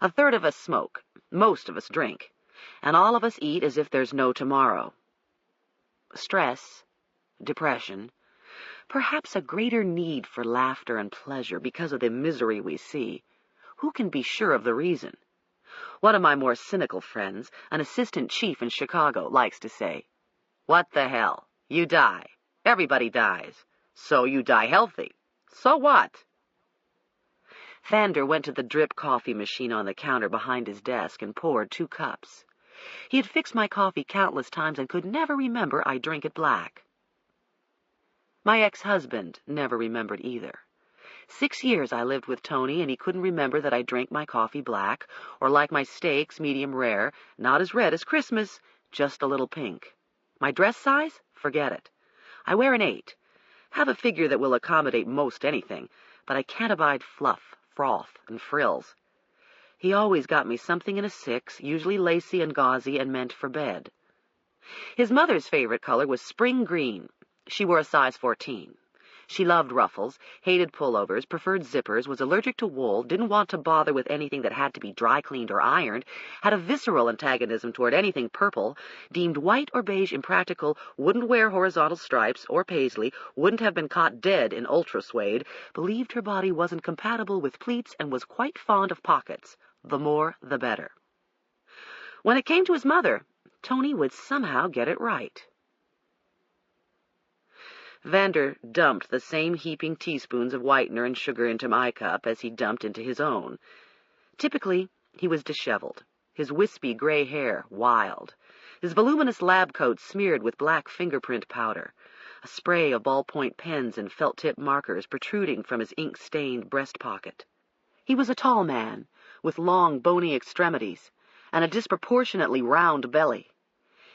A third of us smoke, most of us drink, and all of us eat as if there's no tomorrow. Stress, depression, perhaps a greater need for laughter and pleasure because of the misery we see. Who can be sure of the reason? One of my more cynical friends, an assistant chief in Chicago, likes to say, "What the hell? You die. Everybody dies. So you die healthy. So what?" Vander went to the drip coffee machine on the counter behind his desk and poured 2 cups. He had fixed my coffee countless times and could never remember I drink it black. My ex-husband never remembered either. 6 years I lived with Tony, and he couldn't remember that I drank my coffee black, or like my steaks medium rare, not as red as Christmas, just a little pink. My dress size? Forget it. I wear an 8. Have a figure that will accommodate most anything, but I can't abide fluff, froth, and frills. He always got me something in a 6, usually lacy and gauzy and meant for bed. His mother's favorite color was spring green. She wore a size 14. She loved ruffles, hated pullovers, preferred zippers, was allergic to wool, didn't want to bother with anything that had to be dry cleaned or ironed, had a visceral antagonism toward anything purple, deemed white or beige impractical, wouldn't wear horizontal stripes or paisley, wouldn't have been caught dead in ultra suede, believed her body wasn't compatible with pleats, and was quite fond of pockets. The more, the better. When it came to his mother, Tony would somehow get it right. Vander dumped the same heaping teaspoons of whitener and sugar into my cup as he dumped into his own. Typically, he was disheveled, his wispy gray hair wild, his voluminous lab coat smeared with black fingerprint powder, a spray of ballpoint pens and felt-tip markers protruding from his ink-stained breast pocket. He was a tall man, with long, bony extremities, and a disproportionately round belly.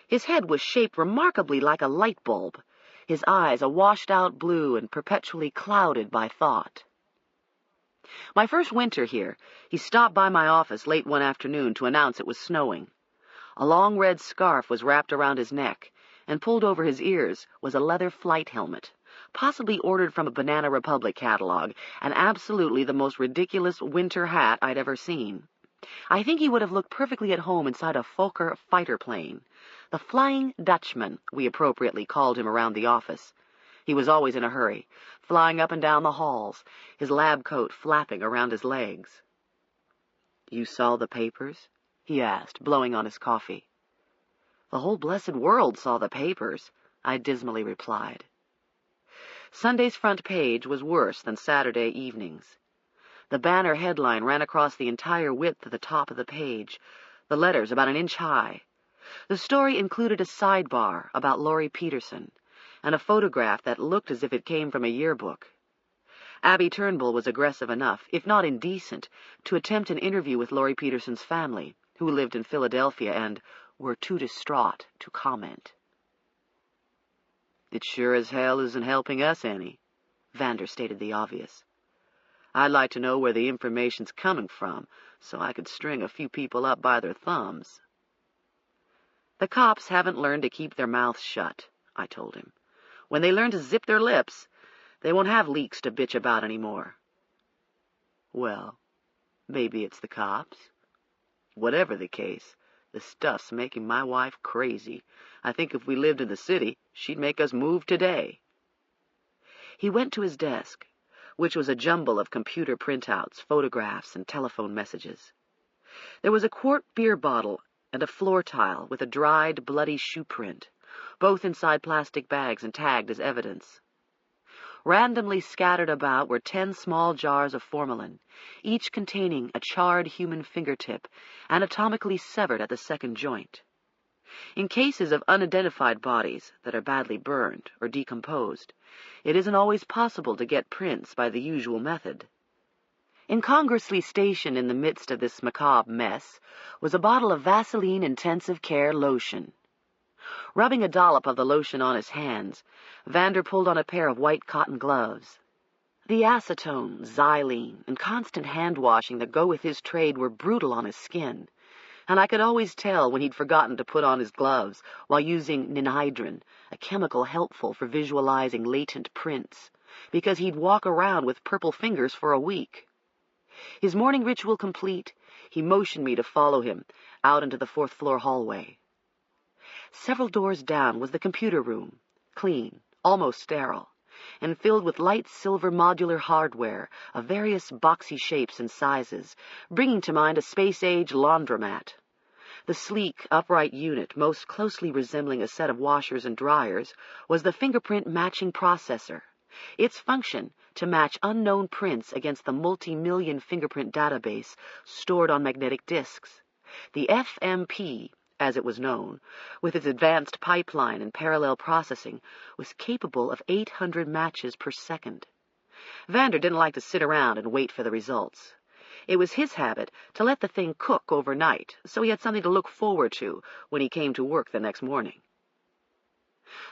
His head was shaped remarkably like a light bulb, his eyes a washed-out blue and perpetually clouded by thought. My first winter here, he stopped by my office late one afternoon to announce it was snowing. A long red scarf was wrapped around his neck, and pulled over his ears was a leather flight helmet, possibly ordered from a Banana Republic catalog, and absolutely the most ridiculous winter hat I'd ever seen. I think he would have looked perfectly at home inside a Fokker fighter plane. The Flying Dutchman, we appropriately called him around the office. He was always in a hurry, flying up and down the halls, his lab coat flapping around his legs. "You saw the papers?" he asked, blowing on his coffee. "The whole blessed world saw the papers," I dismally replied. Sunday's front page was worse than Saturday evening's. The banner headline ran across the entire width of the top of the page, the letters about an inch high. The story included a sidebar about Laurie Peterson and a photograph that looked as if it came from a yearbook. Abby Turnbull was aggressive enough, if not indecent, to attempt an interview with Laurie Peterson's family, who lived in Philadelphia and were too distraught to comment. "It sure as hell isn't helping us any," Vander stated the obvious. "I'd like to know where the information's coming from, so I could string a few people up by their thumbs." "The cops haven't learned to keep their mouths shut," I told him. "When they learn to zip their lips, they won't have leaks to bitch about anymore." "Well, maybe it's the cops. Whatever the case, the stuff's making my wife crazy. I think if we lived in the city, she'd make us move today." He went to his desk, which was a jumble of computer printouts, photographs, and telephone messages. There was a quart beer bottle and a floor tile with a dried, bloody shoe print, both inside plastic bags and tagged as evidence. Randomly scattered about were 10 small jars of formalin, each containing a charred human fingertip, anatomically severed at the second joint. In cases of unidentified bodies that are badly burned or decomposed, it isn't always possible to get prints by the usual method. Incongruously stationed in the midst of this macabre mess was a bottle of Vaseline Intensive Care lotion. Rubbing a dollop of the lotion on his hands, Vander pulled on a pair of white cotton gloves. The acetone, xylene, and constant hand-washing that go with his trade were brutal on his skin, and I could always tell when he'd forgotten to put on his gloves while using ninhydrin, a chemical helpful for visualizing latent prints, because he'd walk around with purple fingers for a week. His morning ritual complete, he motioned me to follow him out into the 4th-floor hallway. Several doors down was the computer room, clean, almost sterile, and filled with light silver modular hardware of various boxy shapes and sizes, bringing to mind a space-age laundromat. The sleek, upright unit, most closely resembling a set of washers and dryers, was the fingerprint matching processor, its function to match unknown prints against the multi-million fingerprint database stored on magnetic disks. The FMP, as it was known, with its advanced pipeline and parallel processing, was capable of 800 matches per second. Vander didn't like to sit around and wait for the results. It was his habit to let the thing cook overnight, so he had something to look forward to when he came to work the next morning.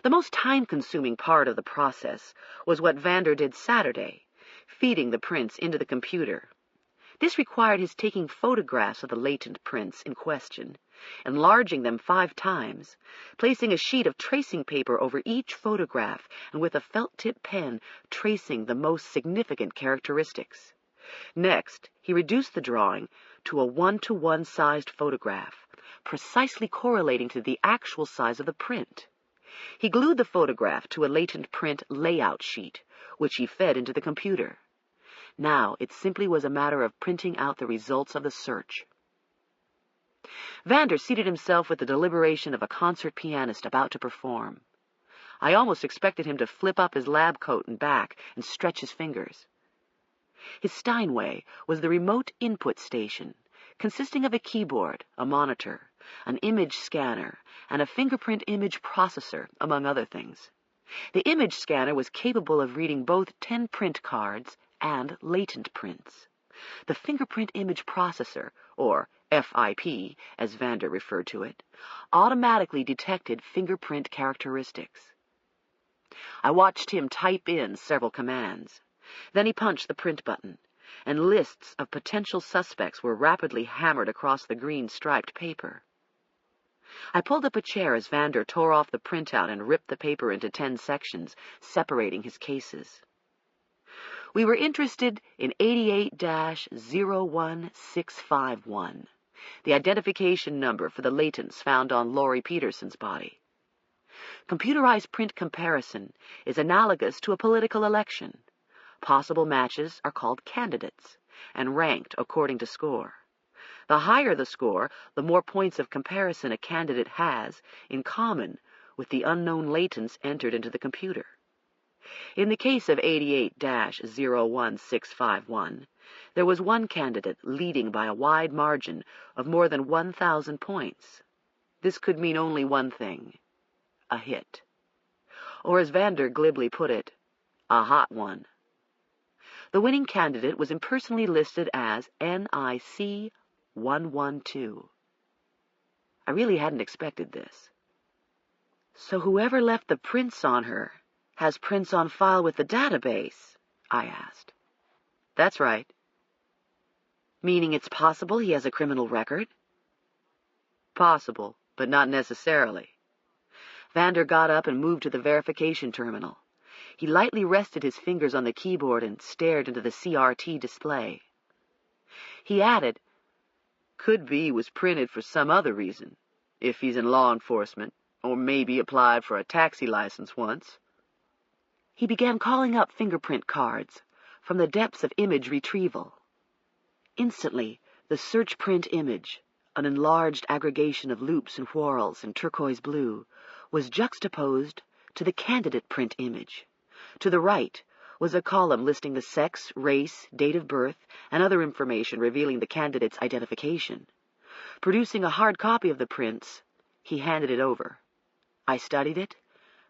The most time-consuming part of the process was what Vander did Saturday, feeding the prints into the computer. This required his taking photographs of the latent prints in question, enlarging them 5 times, placing a sheet of tracing paper over each photograph, and with a felt-tip pen tracing the most significant characteristics. Next, he reduced the drawing to a 1-to-1 sized photograph, precisely correlating to the actual size of the print. He glued the photograph to a latent print layout sheet, which he fed into the computer. Now it simply was a matter of printing out the results of the search. Vander seated himself with the deliberation of a concert pianist about to perform. I almost expected him to flip up his lab coat and back and stretch his fingers. His Steinway was the remote input station, consisting of a keyboard, a monitor, an image scanner, and a fingerprint image processor, among other things. The image scanner was capable of reading both 10 print cards and latent prints. The fingerprint image processor, or FIP, as Vander referred to it, automatically detected fingerprint characteristics. I watched him type in several commands. Then he punched the print button, and lists of potential suspects were rapidly hammered across the green striped paper. I pulled up a chair as Vander tore off the printout and ripped the paper into 10 sections, separating his cases. We were interested in 88-01651, the identification number for the latents found on Laurie Peterson's body. Computerized print comparison is analogous to a political election. Possible matches are called candidates and ranked according to score. The higher the score, the more points of comparison a candidate has in common with the unknown latents entered into the computer. In the case of 88-01651, there was one candidate leading by a wide margin of more than 1,000 points. This could mean only one thing: a hit. Or, as Vander glibly put it, a hot one. The winning candidate was impersonally listed as NIC 112. I really hadn't expected this. So whoever left the prints on her has prints on file with the database? I asked. That's right. Meaning it's possible he has a criminal record? Possible, but not necessarily. Vander got up and moved to the verification terminal. He lightly rested his fingers on the keyboard and stared into the CRT display. He added, could be he was printed for some other reason, if he's in law enforcement, or maybe applied for a taxi license once. He began calling up fingerprint cards from the depths of image retrieval. Instantly, the search print image, an enlarged aggregation of loops and whorls in turquoise blue, was juxtaposed to the candidate print image. To the right was a column listing the sex, race, date of birth, and other information revealing the candidate's identification. Producing a hard copy of the prints, he handed it over. I studied it,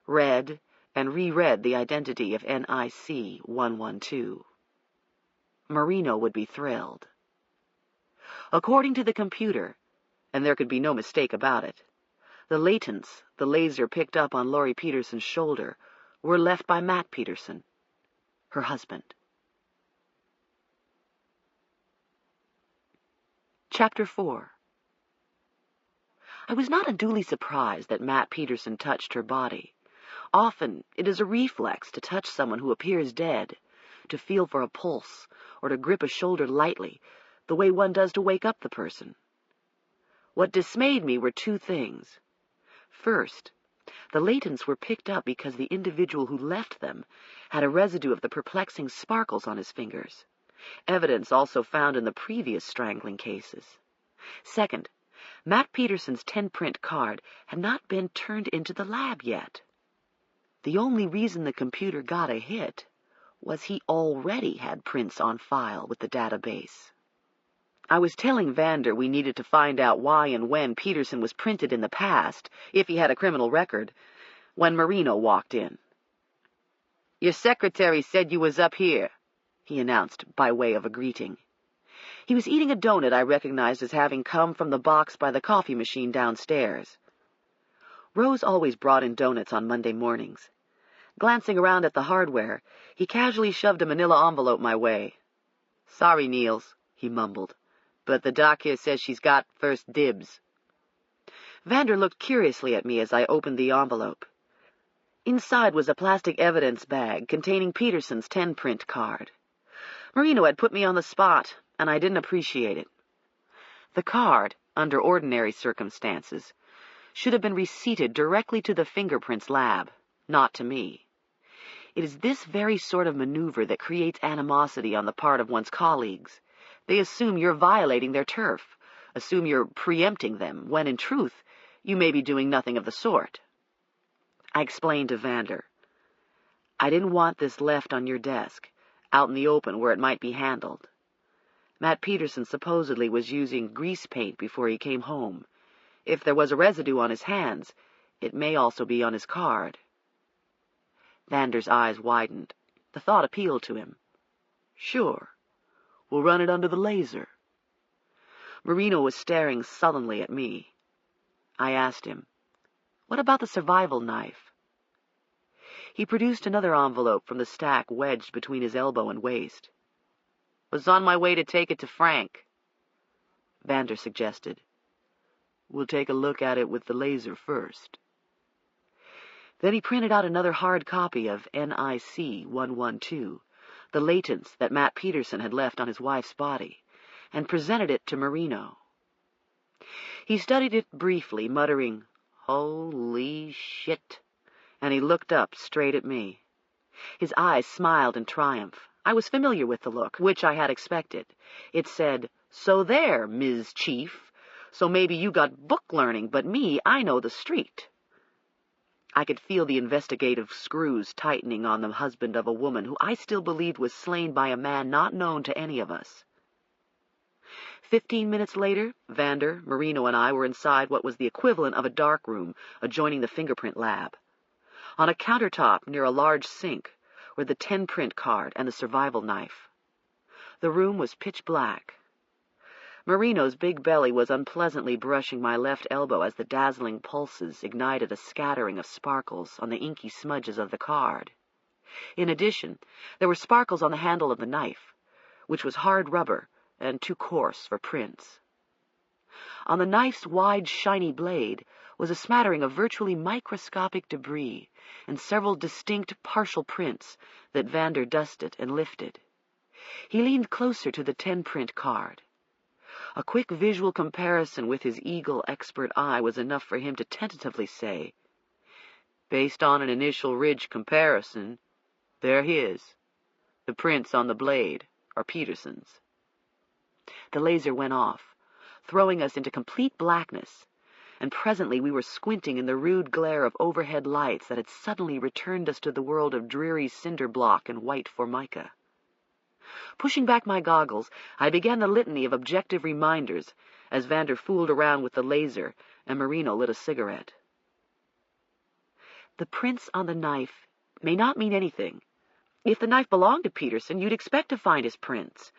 read, and reread the identity of NIC 112. Marino would be thrilled. According to the computer, and there could be no mistake about it, the latents the laser picked up on Laurie Peterson's shoulder were left by Matt Peterson, her husband. Chapter 4. I was not unduly surprised that Matt Peterson touched her body. Often it is a reflex to touch someone who appears dead, to feel for a pulse, or to grip a shoulder lightly, the way one does to wake up the person. What dismayed me were two things. First, the latents were picked up because the individual who left them had a residue of the perplexing sparkles on his fingers, evidence also found in the previous strangling cases. Second, Matt Peterson's 10-print card had not been turned into the lab yet. The only reason the computer got a hit was he already had prints on file with the database. I was telling Vander we needed to find out why and when Peterson was printed in the past, if he had a criminal record, when Marino walked in. "Your secretary said you was up here," he announced by way of a greeting. He was eating a donut I recognized as having come from the box by the coffee machine downstairs. Rose always brought in donuts on Monday mornings. Glancing around at the hardware, he casually shoved a manila envelope my way. "Sorry, Niels," he mumbled, "but the doc here says she's got first dibs." Vander looked curiously at me as I opened the envelope. Inside was a plastic evidence bag containing Peterson's 10-print card. Marino had put me on the spot, and I didn't appreciate it. The card, under ordinary circumstances, should have been receipted directly to the fingerprints lab, not to me. It is this very sort of maneuver that creates animosity on the part of one's colleagues. They assume you're violating their turf, assume you're preempting them, when in truth, you may be doing nothing of the sort. I explained to Vander, "I didn't want this left on your desk, out in the open where it might be handled. Matt Peterson supposedly was using grease paint before he came home. If there was a residue on his hands, it may also be on his card." Vander's eyes widened. The thought appealed to him. "Sure. We'll run it under the laser." Marino was staring sullenly at me. I asked him, "What about the survival knife?" He produced another envelope from the stack wedged between his elbow and waist. "Was on my way to take it to Frank." Vander suggested, "We'll take a look at it with the laser first." Then he printed out another hard copy of NIC 112, the latents that Matt Peterson had left on his wife's body, and presented it to Marino. He studied it briefly, muttering, "Holy shit," and he looked up straight at me. His eyes smiled in triumph. I was familiar with the look, which I had expected. It said, "So there, Ms. Chief. So maybe you got book learning, but me, I know the street." I could feel the investigative screws tightening on the husband of a woman who I still believed was slain by a man not known to any of us. 15 minutes later, Vander, Marino, and I were inside what was the equivalent of a dark room adjoining the fingerprint lab. On a countertop near a large sink were the 10-print card and the survival knife. The room was pitch black. Marino's big belly was unpleasantly brushing my left elbow as the dazzling pulses ignited a scattering of sparkles on the inky smudges of the card. In addition, there were sparkles on the handle of the knife, which was hard rubber and too coarse for prints. On the knife's wide, shiny blade was a smattering of virtually microscopic debris and several distinct partial prints that Vander dusted and lifted. He leaned closer to the 10-print card. A quick visual comparison with his eagle expert eye was enough for him to tentatively say, "Based on an initial ridge comparison, they're his. The prints on the blade are Peterson's." The laser went off, throwing us into complete blackness, and presently we were squinting in the rude glare of overhead lights that had suddenly returned us to the world of dreary cinder block and white formica. Pushing back my goggles, I began the litany of objective reminders as Vander fooled around with the laser and Marino lit a cigarette. The prints on the knife may not mean anything. If the knife belonged to Peterson, you'd expect to find his prints.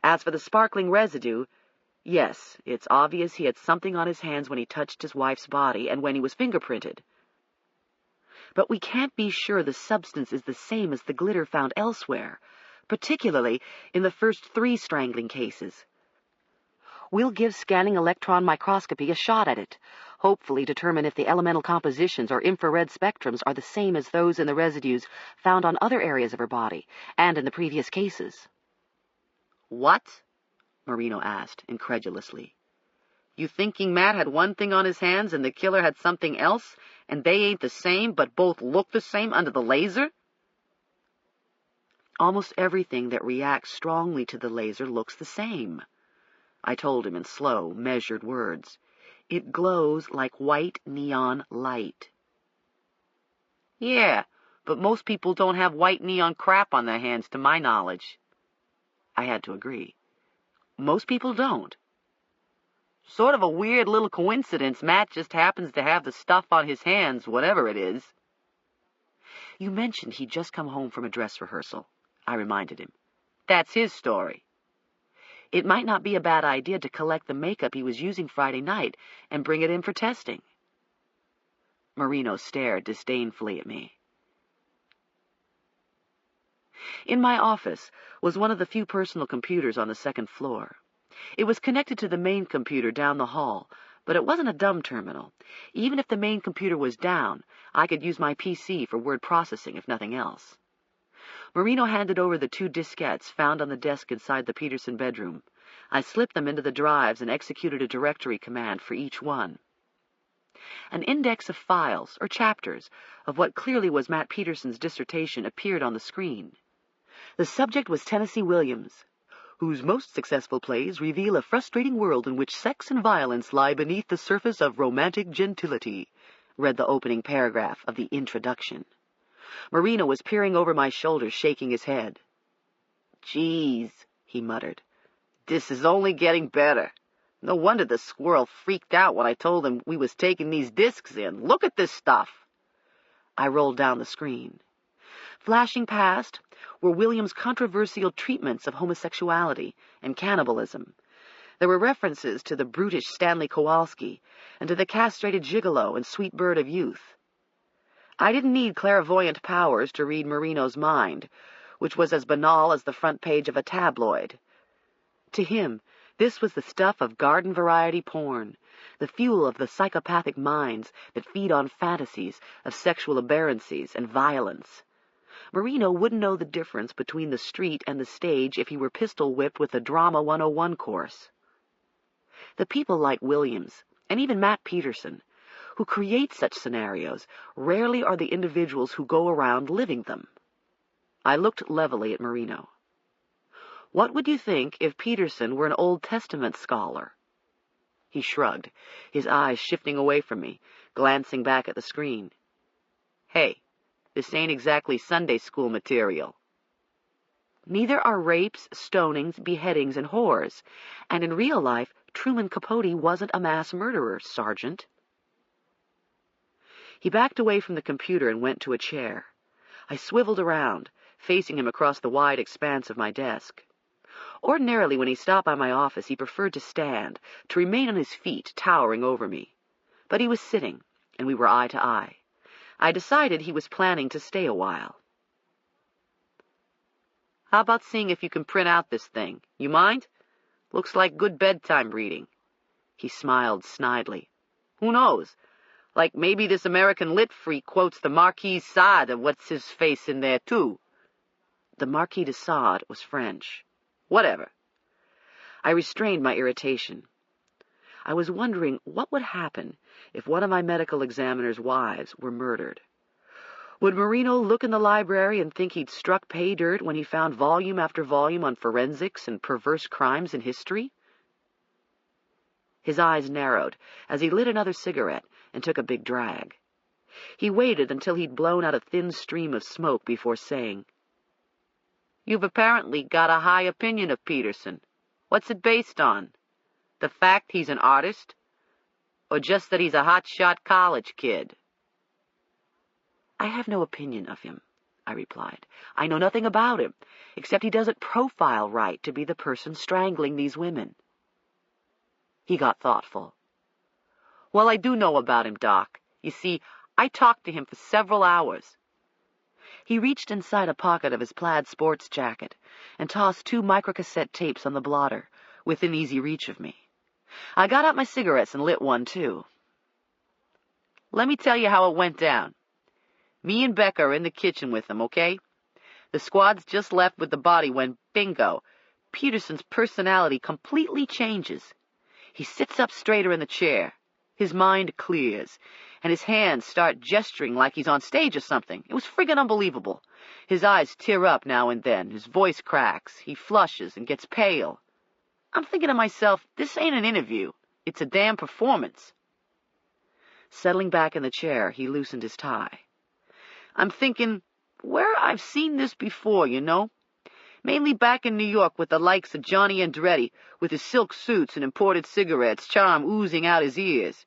As for the sparkling residue, yes, it's obvious he had something on his hands when he touched his wife's body and when he was fingerprinted. But we can't be sure the substance is the same as the glitter found elsewhere, particularly in the first 3 strangling cases. We'll give scanning electron microscopy a shot at it, hopefully determine if the elemental compositions or infrared spectrums are the same as those in the residues found on other areas of her body and in the previous cases. "What?" Marino asked, incredulously. "You thinking Matt had one thing on his hands and the killer had something else, and they ain't the same, but both look the same under the laser?" "Almost everything that reacts strongly to the laser looks the same," I told him in slow, measured words. "It glows like white neon light." "Yeah, but most people don't have white neon crap on their hands, to my knowledge." I had to agree. Most people don't. Sort of a weird little coincidence Matt just happens to have the stuff on his hands, whatever it is. "You mentioned he'd just come home from a dress rehearsal," I reminded him. "That's his story." "It might not be a bad idea to collect the makeup he was using Friday night and bring it in for testing." Marino stared disdainfully at me. In my office was one of the few personal computers on the second floor. It was connected to the main computer down the hall, but it wasn't a dumb terminal. Even if the main computer was down, I could use my PC for word processing, if nothing else. Marino handed over the 2 diskettes found on the desk inside the Peterson bedroom. I slipped them into the drives and executed a directory command for each one. An index of files, or chapters, of what clearly was Matt Peterson's dissertation appeared on the screen. The subject was Tennessee Williams, whose most successful plays reveal a frustrating world in which sex and violence lie beneath the surface of romantic gentility, read the opening paragraph of the introduction. Marino was peering over my shoulder, shaking his head. "Geez," he muttered, "this is only getting better. No wonder the squirrel freaked out when I told him we was taking these discs in. Look at this stuff." I rolled down the screen. Flashing past were William's controversial treatments of homosexuality and cannibalism. There were references to the brutish Stanley Kowalski and to the castrated gigolo and sweet bird of youth. I didn't need clairvoyant powers to read Marino's mind, which was as banal as the front page of a tabloid. To him, this was the stuff of garden-variety porn, the fuel of the psychopathic minds that feed on fantasies of sexual aberrancies and violence. Marino wouldn't know the difference between the street and the stage if he were pistol-whipped with a Drama 101 course. The people like Williams, and even Matt Peterson, who create such scenarios, rarely are the individuals who go around living them. I looked levelly at Marino. "What would you think if Peterson were an Old Testament scholar?" He shrugged, his eyes shifting away from me, glancing back at the screen. "Hey, this ain't exactly Sunday school material." Neither are rapes, stonings, beheadings, and whores. And in real life, Truman Capote wasn't a mass murderer, Sergeant. He backed away from the computer and went to a chair. I swiveled around, facing him across the wide expanse of my desk. Ordinarily, when he stopped by my office, he preferred to stand, to remain on his feet, towering over me. But he was sitting, and we were eye to eye. I decided he was planning to stay a while. "How about seeing if you can print out this thing? You mind? Looks like good bedtime reading." He smiled snidely. "Who knows? Like maybe this American lit freak quotes the Marquis de Sade of what's-his-face in there, too." The Marquis de Sade was French. Whatever. I restrained my irritation. I was wondering what would happen if one of my medical examiner's wives were murdered. Would Marino look in the library and think he'd struck pay dirt when he found volume after volume on forensics and perverse crimes in history? His eyes narrowed as he lit another cigarette and took a big drag. He waited until he'd blown out a thin stream of smoke before saying, "You've apparently got a high opinion of Peterson. What's it based on? The fact he's an artist? Or just that he's a hotshot college kid?" "I have no opinion of him," I replied. "I know nothing about him, except he doesn't profile right to be the person strangling these women." He got thoughtful. "Well, I do know about him, Doc. You see, I talked to him for several hours." He reached inside a pocket of his plaid sports jacket and tossed 2 microcassette tapes on the blotter, within easy reach of me. I got out my cigarettes and lit one, too. "Let me tell you how it went down. Me and Becca are in the kitchen with him, okay? The squad's just left with the body when, bingo, Peterson's personality completely changes. He sits up straighter in the chair. His mind clears, and his hands start gesturing like he's on stage or something. It was friggin' unbelievable. His eyes tear up now and then. His voice cracks. He flushes and gets pale. I'm thinking to myself, this ain't an interview. It's a damn performance." Settling back in the chair, he loosened his tie. "I'm thinking, where I've seen this before, you know? Mainly back in New York with the likes of Johnny Andretti, with his silk suits and imported cigarettes, charm oozing out his ears.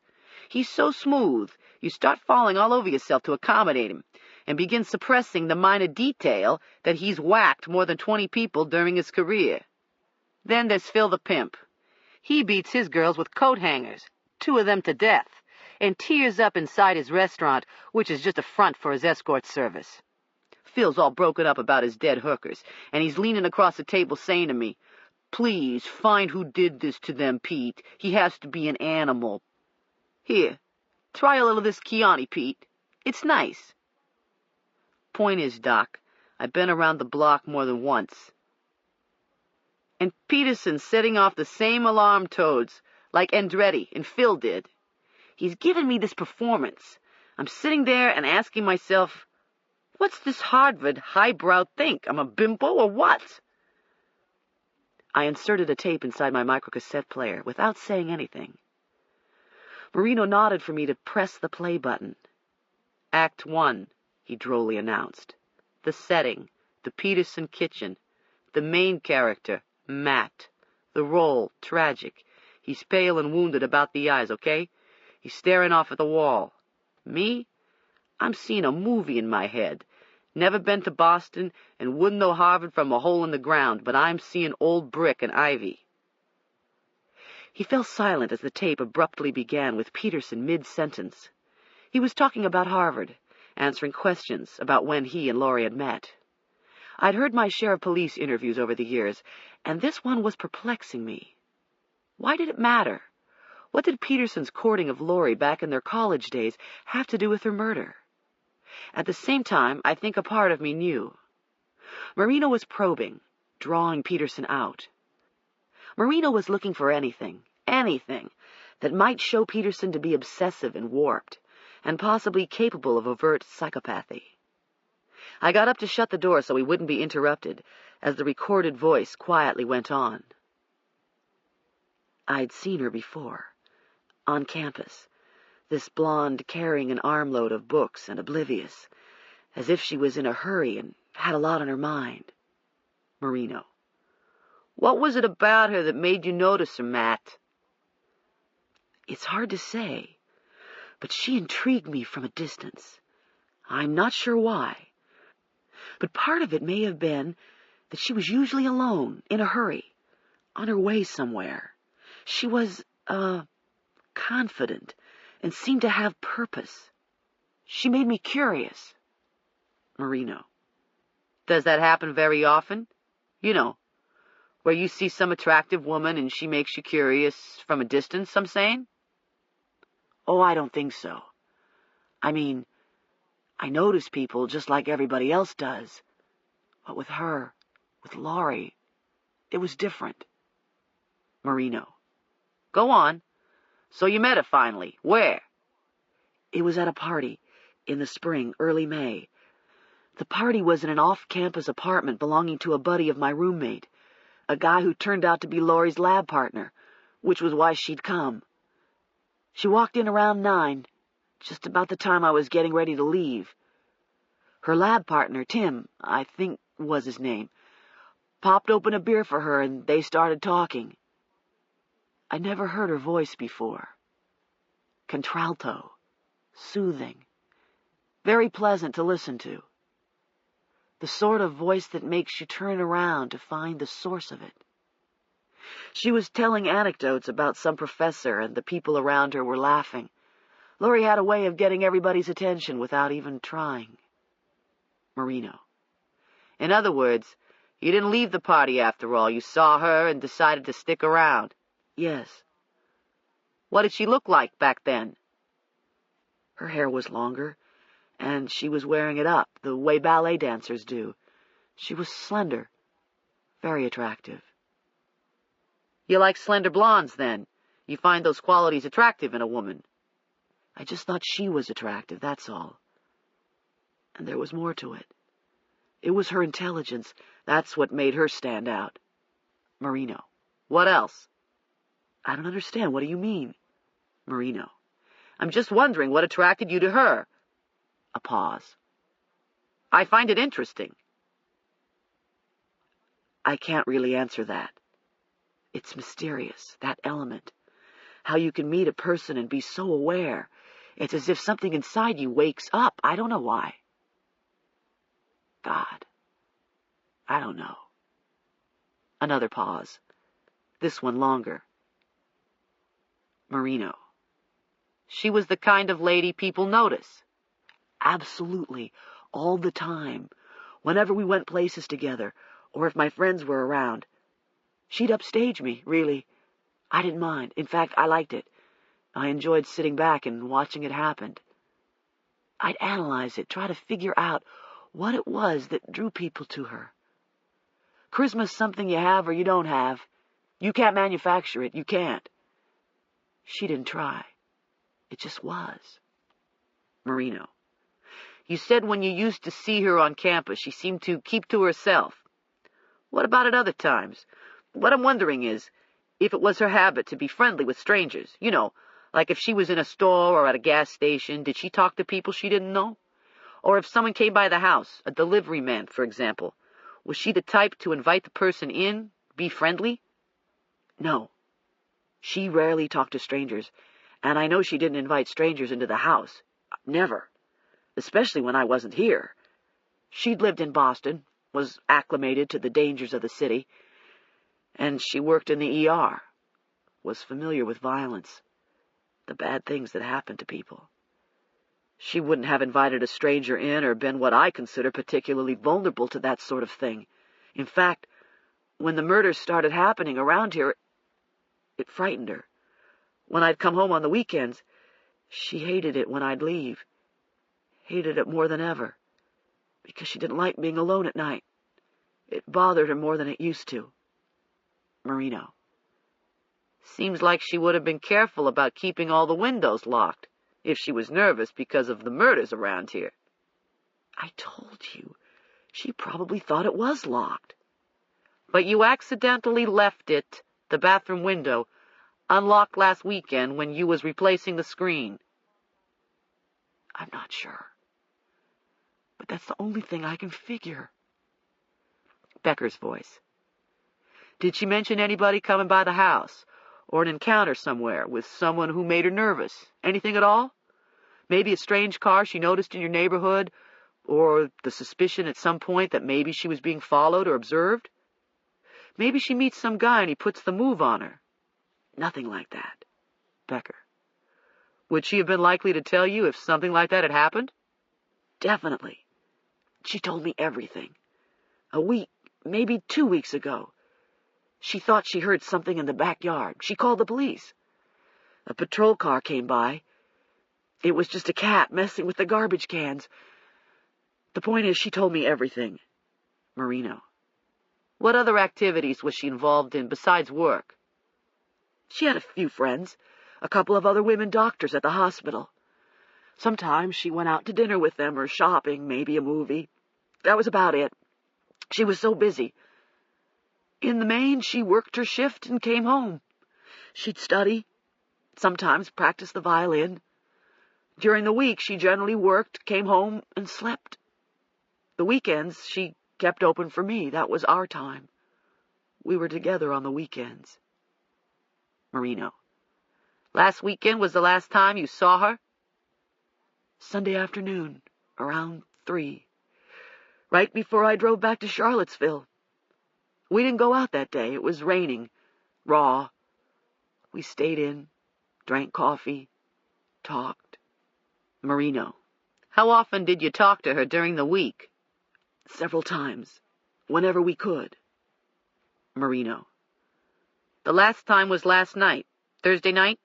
He's so smooth, you start falling all over yourself to accommodate him, and begin suppressing the minor detail that he's whacked more than 20 people during his career. Then there's Phil the pimp. He beats his girls with coat hangers, 2 of them to death, and tears up inside his restaurant, which is just a front for his escort service. Phil's all broken up about his dead hookers, and he's leaning across the table saying to me, 'Please, find who did this to them, Pete. He has to be an animal. Here, try a little of this Chianti, Pete. It's nice.' Point is, Doc, I've been around the block more than once. And Peterson's setting off the same alarm toads, like Andretti and Phil did. He's given me this performance. I'm sitting there and asking myself, what's this Harvard highbrow think? I'm a bimbo or what?" I inserted a tape inside my microcassette player without saying anything. Marino nodded for me to press the play button. "Act 1, he drolly announced. "The setting, the Peterson kitchen. The main character, Matt. The role, tragic. He's pale and wounded about the eyes, okay? He's staring off at the wall. Me? I'm seeing a movie in my head. Never been to Boston and wouldn't know Harvard from a hole in the ground, but I'm seeing old brick and ivy." He fell silent as the tape abruptly began with Peterson mid-sentence. He was talking about Harvard, answering questions about when he and Laurie had met. I'd heard my share of police interviews over the years, and this one was perplexing me. Why did it matter? What did Peterson's courting of Laurie back in their college days have to do with her murder? At the same time, I think a part of me knew. Marino was probing, drawing Peterson out. Marino was looking for anything that might show Peterson to be obsessive and warped, and possibly capable of overt psychopathy. I got up to shut the door so he wouldn't be interrupted, as the recorded voice quietly went on. I'd seen her before, on campus, this blonde carrying an armload of books and oblivious, as if she was in a hurry and had a lot on her mind. Marino. What was it about her that made you notice her, Matt? It's hard to say, but she intrigued me from a distance. I'm not sure why, but part of it may have been that she was usually alone, in a hurry, on her way somewhere. She was, confident and seemed to have purpose. She made me curious. Marino. Does that happen very often? You know, where you see some attractive woman and she makes you curious from a distance, I'm saying? Oh, I don't think so. I mean, I notice people just like everybody else does. But with her, with Laurie, it was different. Marino. Go on. So you met her finally. Where? It was at a party in the spring, early May. The party was in an off-campus apartment belonging to a buddy of my roommate, a guy who turned out to be Laurie's lab partner, which was why she'd come. She walked in around 9, just about the time I was getting ready to leave. Her lab partner, Tim, I think was his name, popped open a beer for her and they started talking. I'd never heard her voice before. Contralto, soothing, very pleasant to listen to. The sort of voice that makes you turn around to find the source of it. She was telling anecdotes about some professor, and the people around her were laughing. Laurie had a way of getting everybody's attention without even trying. Marino. In other words, you didn't leave the party after all. You saw her and decided to stick around. Yes. What did she look like back then? Her hair was longer, and she was wearing it up, the way ballet dancers do. She was slender, very attractive. You like slender blondes, then? You find those qualities attractive in a woman? I just thought she was attractive, that's all. And there was more to it. It was her intelligence. That's what made her stand out. Marino. What else? I don't understand. What do you mean? Marino. I'm just wondering what attracted you to her. A pause. I find it interesting. I can't really answer that. It's mysterious, that element. How you can meet a person and be so aware. It's as if something inside you wakes up. I don't know why. God. I don't know. Another pause. This one longer. Marino. She was the kind of lady people notice. Absolutely. All the time. Whenever we went places together, or if my friends were around. She'd upstage me, really. I didn't mind. In fact, I liked it. I enjoyed sitting back and watching it happen. I'd analyze it, try to figure out what it was that drew people to her. Charisma's something you have or you don't have. You can't manufacture it. You can't. She didn't try. It just was. Marino. You said when you used to see her on campus, she seemed to keep to herself. What about at other times? What I'm wondering is, if it was her habit to be friendly with strangers, you know, like if she was in a store or at a gas station, did she talk to people she didn't know? Or if someone came by the house, a delivery man, for example, was she the type to invite the person in, be friendly? No. She rarely talked to strangers, and I know she didn't invite strangers into the house. Never. Especially when I wasn't here. She'd lived in Boston, was acclimated to the dangers of the city, and she worked in the ER, was familiar with violence, the bad things that happen to people. She wouldn't have invited a stranger in or been what I consider particularly vulnerable to that sort of thing. In fact, when the murders started happening around here, it frightened her. When I'd come home on the weekends, she hated it when I'd leave. Hated it more than ever, because she didn't like being alone at night. It bothered her more than it used to. Marino. Seems like she would have been careful about keeping all the windows locked, if she was nervous because of the murders around here. I told you, she probably thought it was locked. But you accidentally left it, the bathroom window, unlocked last weekend when you was replacing the screen. I'm not sure. But that's the only thing I can figure. Becker's voice. Did she mention anybody coming by the house, or an encounter somewhere with someone who made her nervous? Anything at all? Maybe a strange car she noticed in your neighborhood, or the suspicion at some point that maybe she was being followed or observed? Maybe she meets some guy and he puts the move on her. Nothing like that. Becker. Would she have been likely to tell you if something like that had happened? Definitely. She told me everything. A week, maybe 2 weeks ago. She thought she heard something in the backyard. She called the police. A patrol car came by. It was just a cat messing with the garbage cans. The point is, she told me everything. Marino. What other activities was she involved in besides work? She had a few friends, a couple of other women doctors at the hospital. Sometimes she went out to dinner with them or shopping, maybe a movie. That was about it. She was so busy. In the main, she worked her shift and came home. She'd study, sometimes practice the violin. During the week, she generally worked, came home, and slept. The weekends, she kept open for me. That was our time. We were together on the weekends. Marino. Last weekend was the last time you saw her? Sunday afternoon, around 3. Right before I drove back to Charlottesville. We didn't go out that day. It was raining. Raw. We stayed in, drank coffee, talked. Marino. How often did you talk to her during the week? Several times. Whenever we could. Marino. The last time was last night. Thursday night?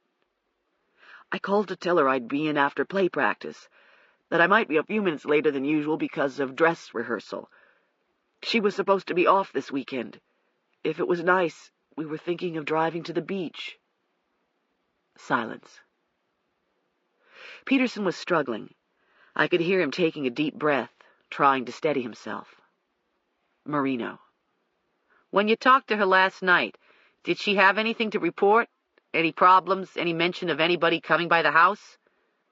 I called to tell her I'd be in after play practice, that I might be a few minutes later than usual because of dress rehearsal. She was supposed to be off this weekend. If it was nice, we were thinking of driving to the beach. Silence. Peterson was struggling. I could hear him taking a deep breath, trying to steady himself. Marino. When you talked to her last night, did she have anything to report? Any problems? Any mention of anybody coming by the house?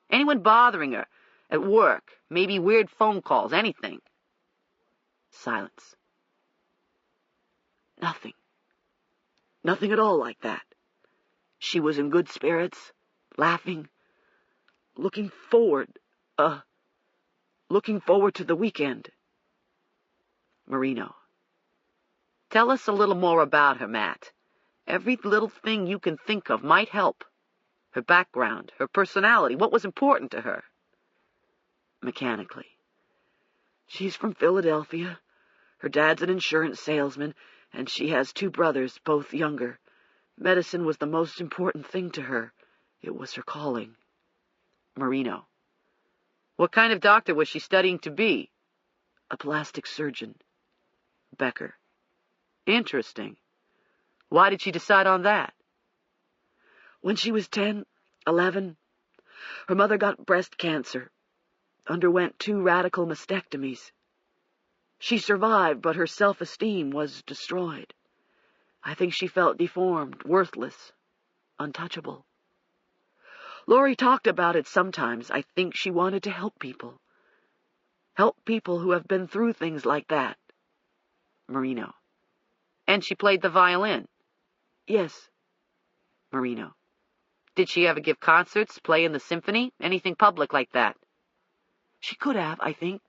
Anyone bothering her? At work? Maybe weird phone calls? Anything? Silence. Nothing. Nothing at all like that. She was in good spirits, laughing, looking forward to the weekend. Marino. Tell us a little more about her, Matt. Every little thing you can think of might help. Her background, her personality, what was important to her. Mechanically. She's from Philadelphia. Her dad's an insurance salesman, and she has 2 brothers, both younger. Medicine was the most important thing to her. It was her calling. Marino. What kind of doctor was she studying to be? A plastic surgeon. Becker. Interesting. Why did she decide on that? When she was 10, 11, her mother got breast cancer, underwent 2 radical mastectomies. She survived, but her self-esteem was destroyed. I think she felt deformed, worthless, untouchable. Laurie talked about it sometimes. I think she wanted to help people. Help people who have been through things like that. Marino. And she played the violin? Yes. Marino. Did she ever give concerts, play in the symphony, anything public like that? She could have, I think.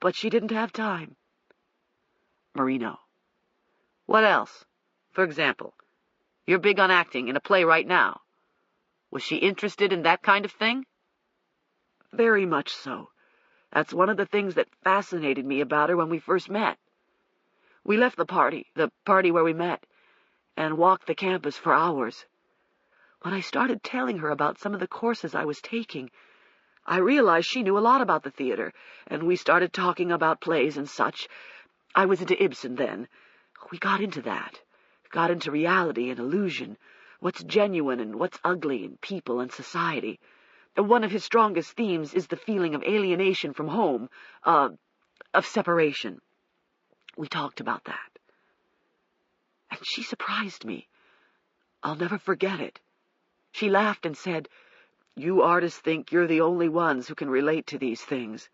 But she didn't have time. Marino. What else? For example, you're big on acting in a play right now. Was she interested in that kind of thing? Very much so. That's one of the things that fascinated me about her when we first met. We left the party where we met, and walked the campus for hours. When I started telling her about some of the courses I was taking, I realized she knew a lot about the theater, and we started talking about plays and such. I was into Ibsen then. We got into that. Got into reality and illusion, what's genuine and what's ugly in people and society. One of his strongest themes is the feeling of alienation from home, of separation. We talked about that. And she surprised me. I'll never forget it. She laughed and said, "You artists think you're the only ones who can relate to these things.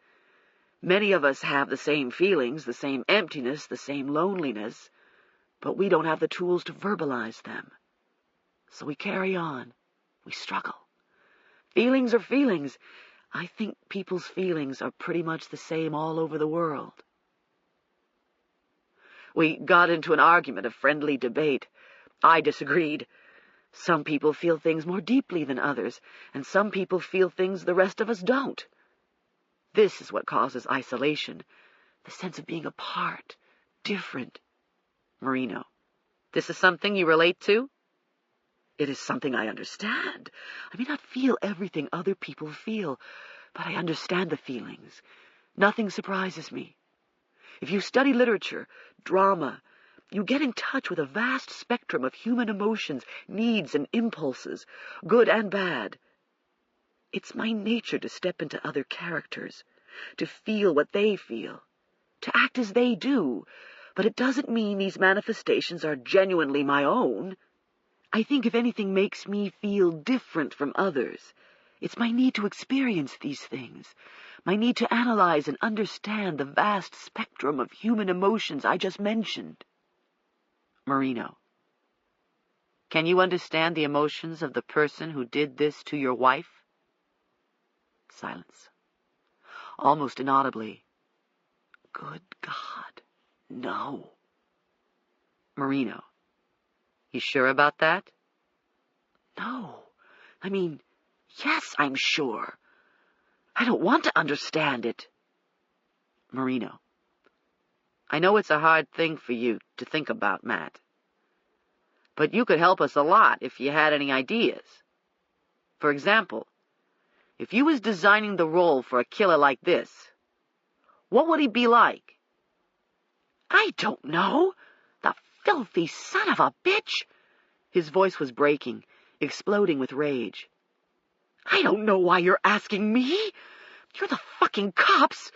Many of us have the same feelings, the same emptiness, the same loneliness, but we don't have the tools to verbalize them. So we carry on. We struggle. Feelings are feelings. I think people's feelings are pretty much the same all over the world. We got into an argument, a friendly debate. I disagreed. Some people feel things more deeply than others, and some people feel things the rest of us don't. This is what causes isolation, the sense of being apart, different. Marino. This is something you relate to? It is something I understand. I may not feel everything other people feel, but I understand the feelings. Nothing surprises me. If you study literature, drama, you get in touch with a vast spectrum of human emotions, needs, and impulses, good and bad. It's my nature to step into other characters, to feel what they feel, to act as they do, but it doesn't mean these manifestations are genuinely my own. I think if anything makes me feel different from others, it's my need to experience these things, my need to analyze and understand the vast spectrum of human emotions I just mentioned. Marino. Can you understand the emotions of the person who did this to your wife? Silence. Almost inaudibly. Good God, no. Marino. You sure about that? No. I mean, yes, I'm sure. I don't want to understand it. Marino. I know it's a hard thing for you to think about, Matt. But you could help us a lot if you had any ideas. For example, if you was designing the role for a killer like this, what would he be like? I don't know. The filthy son of a bitch. His voice was breaking, exploding with rage. I don't know why you're asking me. You're the fucking cops.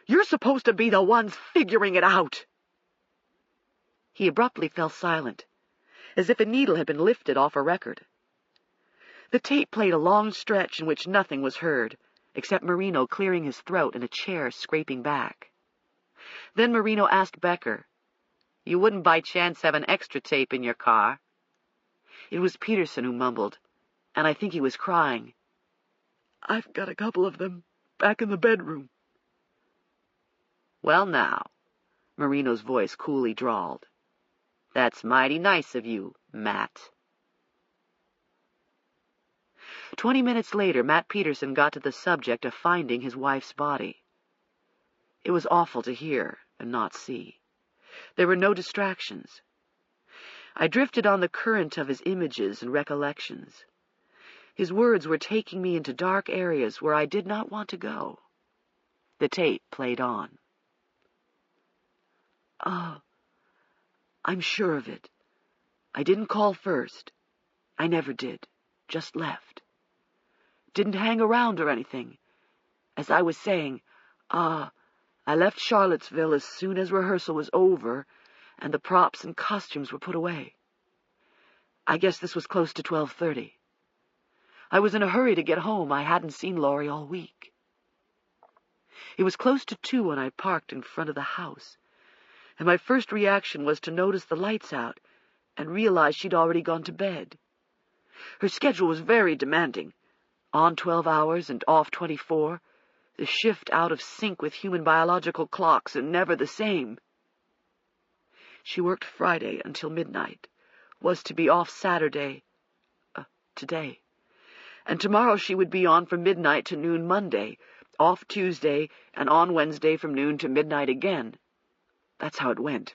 You're supposed to be the ones figuring it out. He abruptly fell silent, as if a needle had been lifted off a record. The tape played a long stretch in which nothing was heard, except Marino clearing his throat and a chair scraping back. Then Marino asked Becker, "You wouldn't by chance have an extra tape in your car?" It was Peterson who mumbled, and I think he was crying. "I've got a couple of them back in the bedroom." "Well now," Marino's voice coolly drawled, "that's mighty nice of you, Matt." 20 minutes later, Matt Peterson got to the subject of finding his wife's body. It was awful to hear and not see. There were no distractions. I drifted on the current of his images and recollections. His words were taking me into dark areas where I did not want to go. The tape played on. "Oh, I'm sure of it. I didn't call first. I never did. Just left. Didn't hang around or anything. As I was saying, I left Charlottesville as soon as rehearsal was over and the props and costumes were put away. I guess this was close to 12:30. I was in a hurry to get home. I hadn't seen Laurie all week. It was close to 2 when I parked in front of the house, and my first reaction was to notice the lights out and realize she'd already gone to bed. Her schedule was very demanding, on 12 hours and off 24, the shift out of sync with human biological clocks and never the same. She worked Friday until midnight, was to be off Saturday, today, and tomorrow she would be on from midnight to noon Monday, off Tuesday, and on Wednesday from noon to midnight again. That's how it went.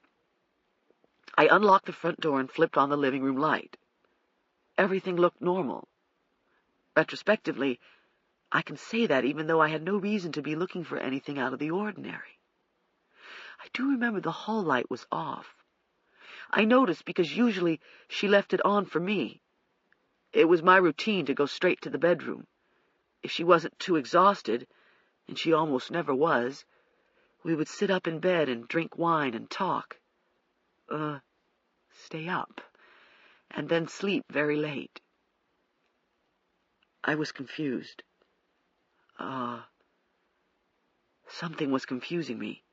I unlocked the front door and flipped on the living room light. Everything looked normal. Retrospectively, I can say that even though I had no reason to be looking for anything out of the ordinary. I do remember the hall light was off. I noticed because usually she left it on for me. It was my routine to go straight to the bedroom. If she wasn't too exhausted, and she almost never was, we would sit up in bed and drink wine and talk. Stay up, and then sleep very late. I was confused. Something was confusing me.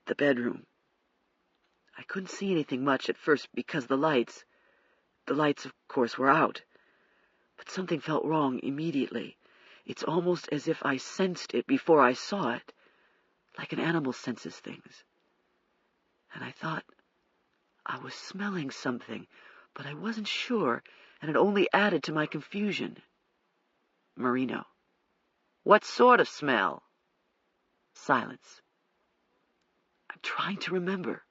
The bedroom. I couldn't see anything much at first because the lights, of course, were out. But something felt wrong immediately. It's almost as if I sensed it before I saw it, like an animal senses things. And I thought I was smelling something, but I wasn't sure, and it only added to my confusion. Marino. What sort of smell? Silence. I'm trying to remember.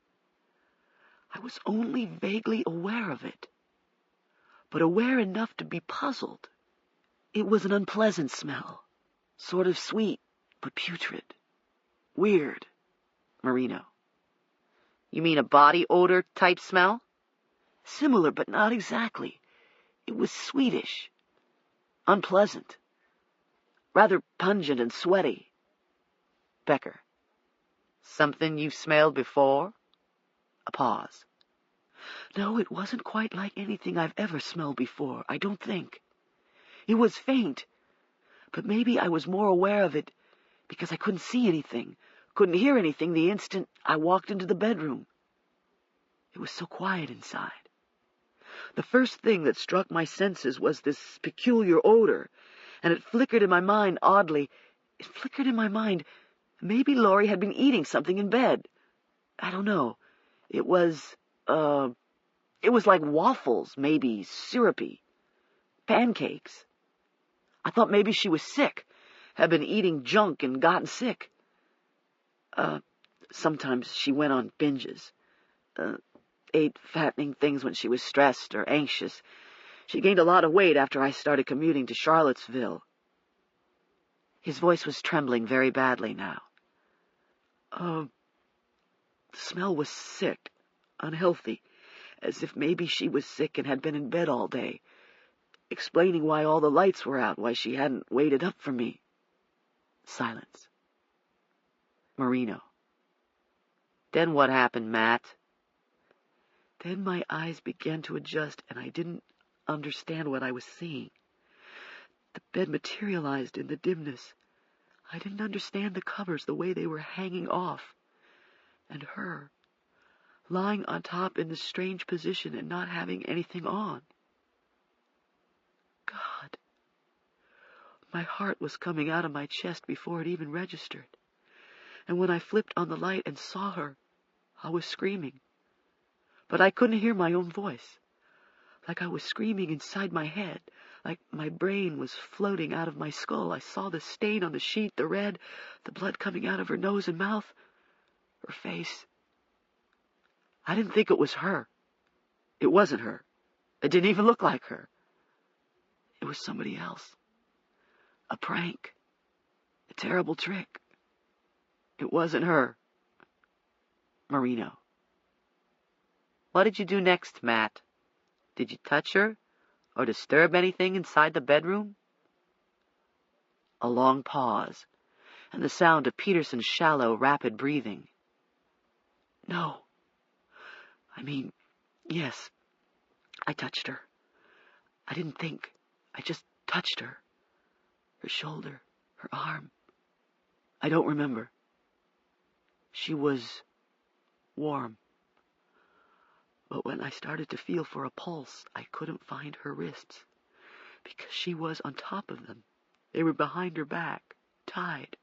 I was only vaguely aware of it, but aware enough to be puzzled. It was an unpleasant smell, sort of sweet, but putrid. Weird. Marino. You mean a body odor type smell? Similar, but not exactly. It was sweetish. Unpleasant. Rather pungent and sweaty. Becker. Something you've smelled before? A pause. No, it wasn't quite like anything I've ever smelled before, I don't think. It was faint, but maybe I was more aware of it because I couldn't see anything, couldn't hear anything the instant I walked into the bedroom. It was so quiet inside. The first thing that struck my senses was this peculiar odor, and it flickered in my mind oddly. It flickered in my mind. Maybe Laurie had been eating something in bed. I don't know. It was like waffles, maybe syrupy. Pancakes. I thought maybe she was sick, had been eating junk and gotten sick. Sometimes she went on binges. Ate fattening things when she was stressed or anxious. She gained a lot of weight after I started commuting to Charlottesville. His voice was trembling very badly now. The smell was sick, unhealthy, as if maybe she was sick and had been in bed all day, explaining why all the lights were out, why she hadn't waited up for me. Silence. Marino. Then what happened, Matt? Then my eyes began to adjust, and I didn't understand what I was seeing. The bed materialized in the dimness. I didn't understand the covers, the way they were hanging off. And her, lying on top in this strange position and not having anything on. God. My heart was coming out of my chest before it even registered. And when I flipped on the light and saw her, I was screaming. But I couldn't hear my own voice. Like I was screaming inside my head, like my brain was floating out of my skull. I saw the stain on the sheet, the red, the blood coming out of her nose and mouth, her face. I didn't think it was her. It wasn't her. It didn't even look like her. It was somebody else. A prank. A terrible trick. It wasn't her. Marino. What did you do next, Matt? Did you touch her or disturb anything inside the bedroom? A long pause, and the sound of Peterson's shallow, rapid breathing. No. I mean, yes, I touched her. I didn't think. I just touched her. Her shoulder, her arm. I don't remember. She was warm. But when I started to feel for a pulse, I couldn't find her wrists, because she was on top of them. They were behind her back, tied.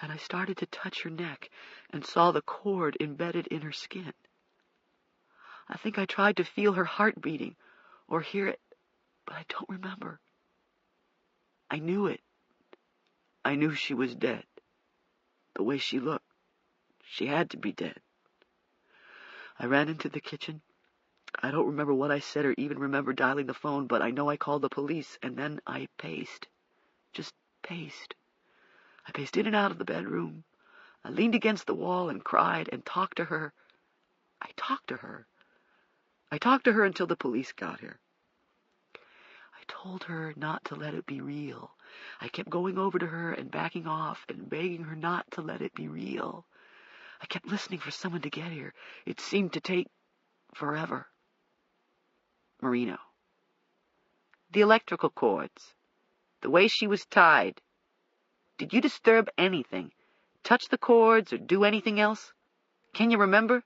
And I started to touch her neck and saw the cord embedded in her skin. I think I tried to feel her heart beating or hear it, but I don't remember. I knew it. I knew she was dead. The way she looked, she had to be dead. I ran into the kitchen. I don't remember what I said or even remember dialing the phone, but I know I called the police, and then I paced. Just paced. I paced in and out of the bedroom. I leaned against the wall and cried and talked to her. I talked to her. I talked to her until the police got here. I told her not to let it be real. I kept going over to her and backing off and begging her not to let it be real. I kept listening for someone to get here. It seemed to take forever. Marino. The electrical cords. The way she was tied. Did you disturb anything? touch the cords or do anything else? Can you remember?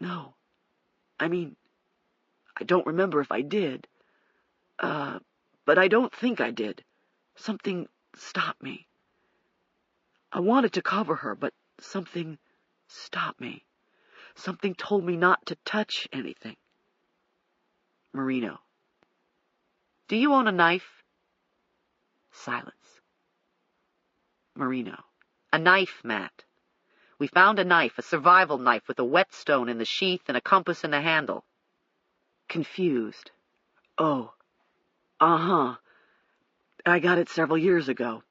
No. I mean, I don't remember if I did. But I don't think I did. Something stopped me. I wanted to cover her, but something stopped me. Something told me not to touch anything. Marino. Do you own a knife? Silence. Marino. A knife, Matt. We found a knife, a survival knife with a whetstone in the sheath and a compass in the handle. Confused. Oh. Uh-huh. I got it several years ago.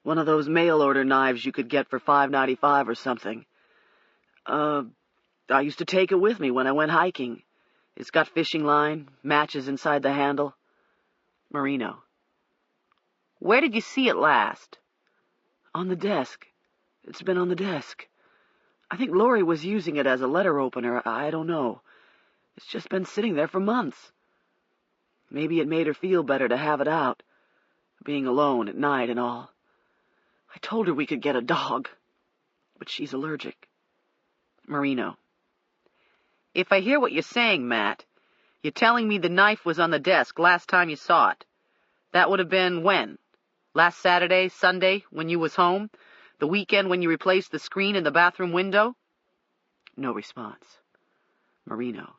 One of those mail-order knives you could get for $5.95 or something. I used to take it with me when I went hiking. It's got fishing line, matches inside the handle. Marino. Where did you see it last? On the desk. It's been on the desk. I think Laurie was using it as a letter opener. I don't know. It's just been sitting there for months. Maybe it made her feel better to have it out, being alone at night and all. I told her we could get a dog, but she's allergic. Marino. If I hear what you're saying, Matt, you're telling me the knife was on the desk last time you saw it. That would have been when? Last Saturday, Sunday, when you was home? The weekend when you replaced the screen in the bathroom window? No response. Marino.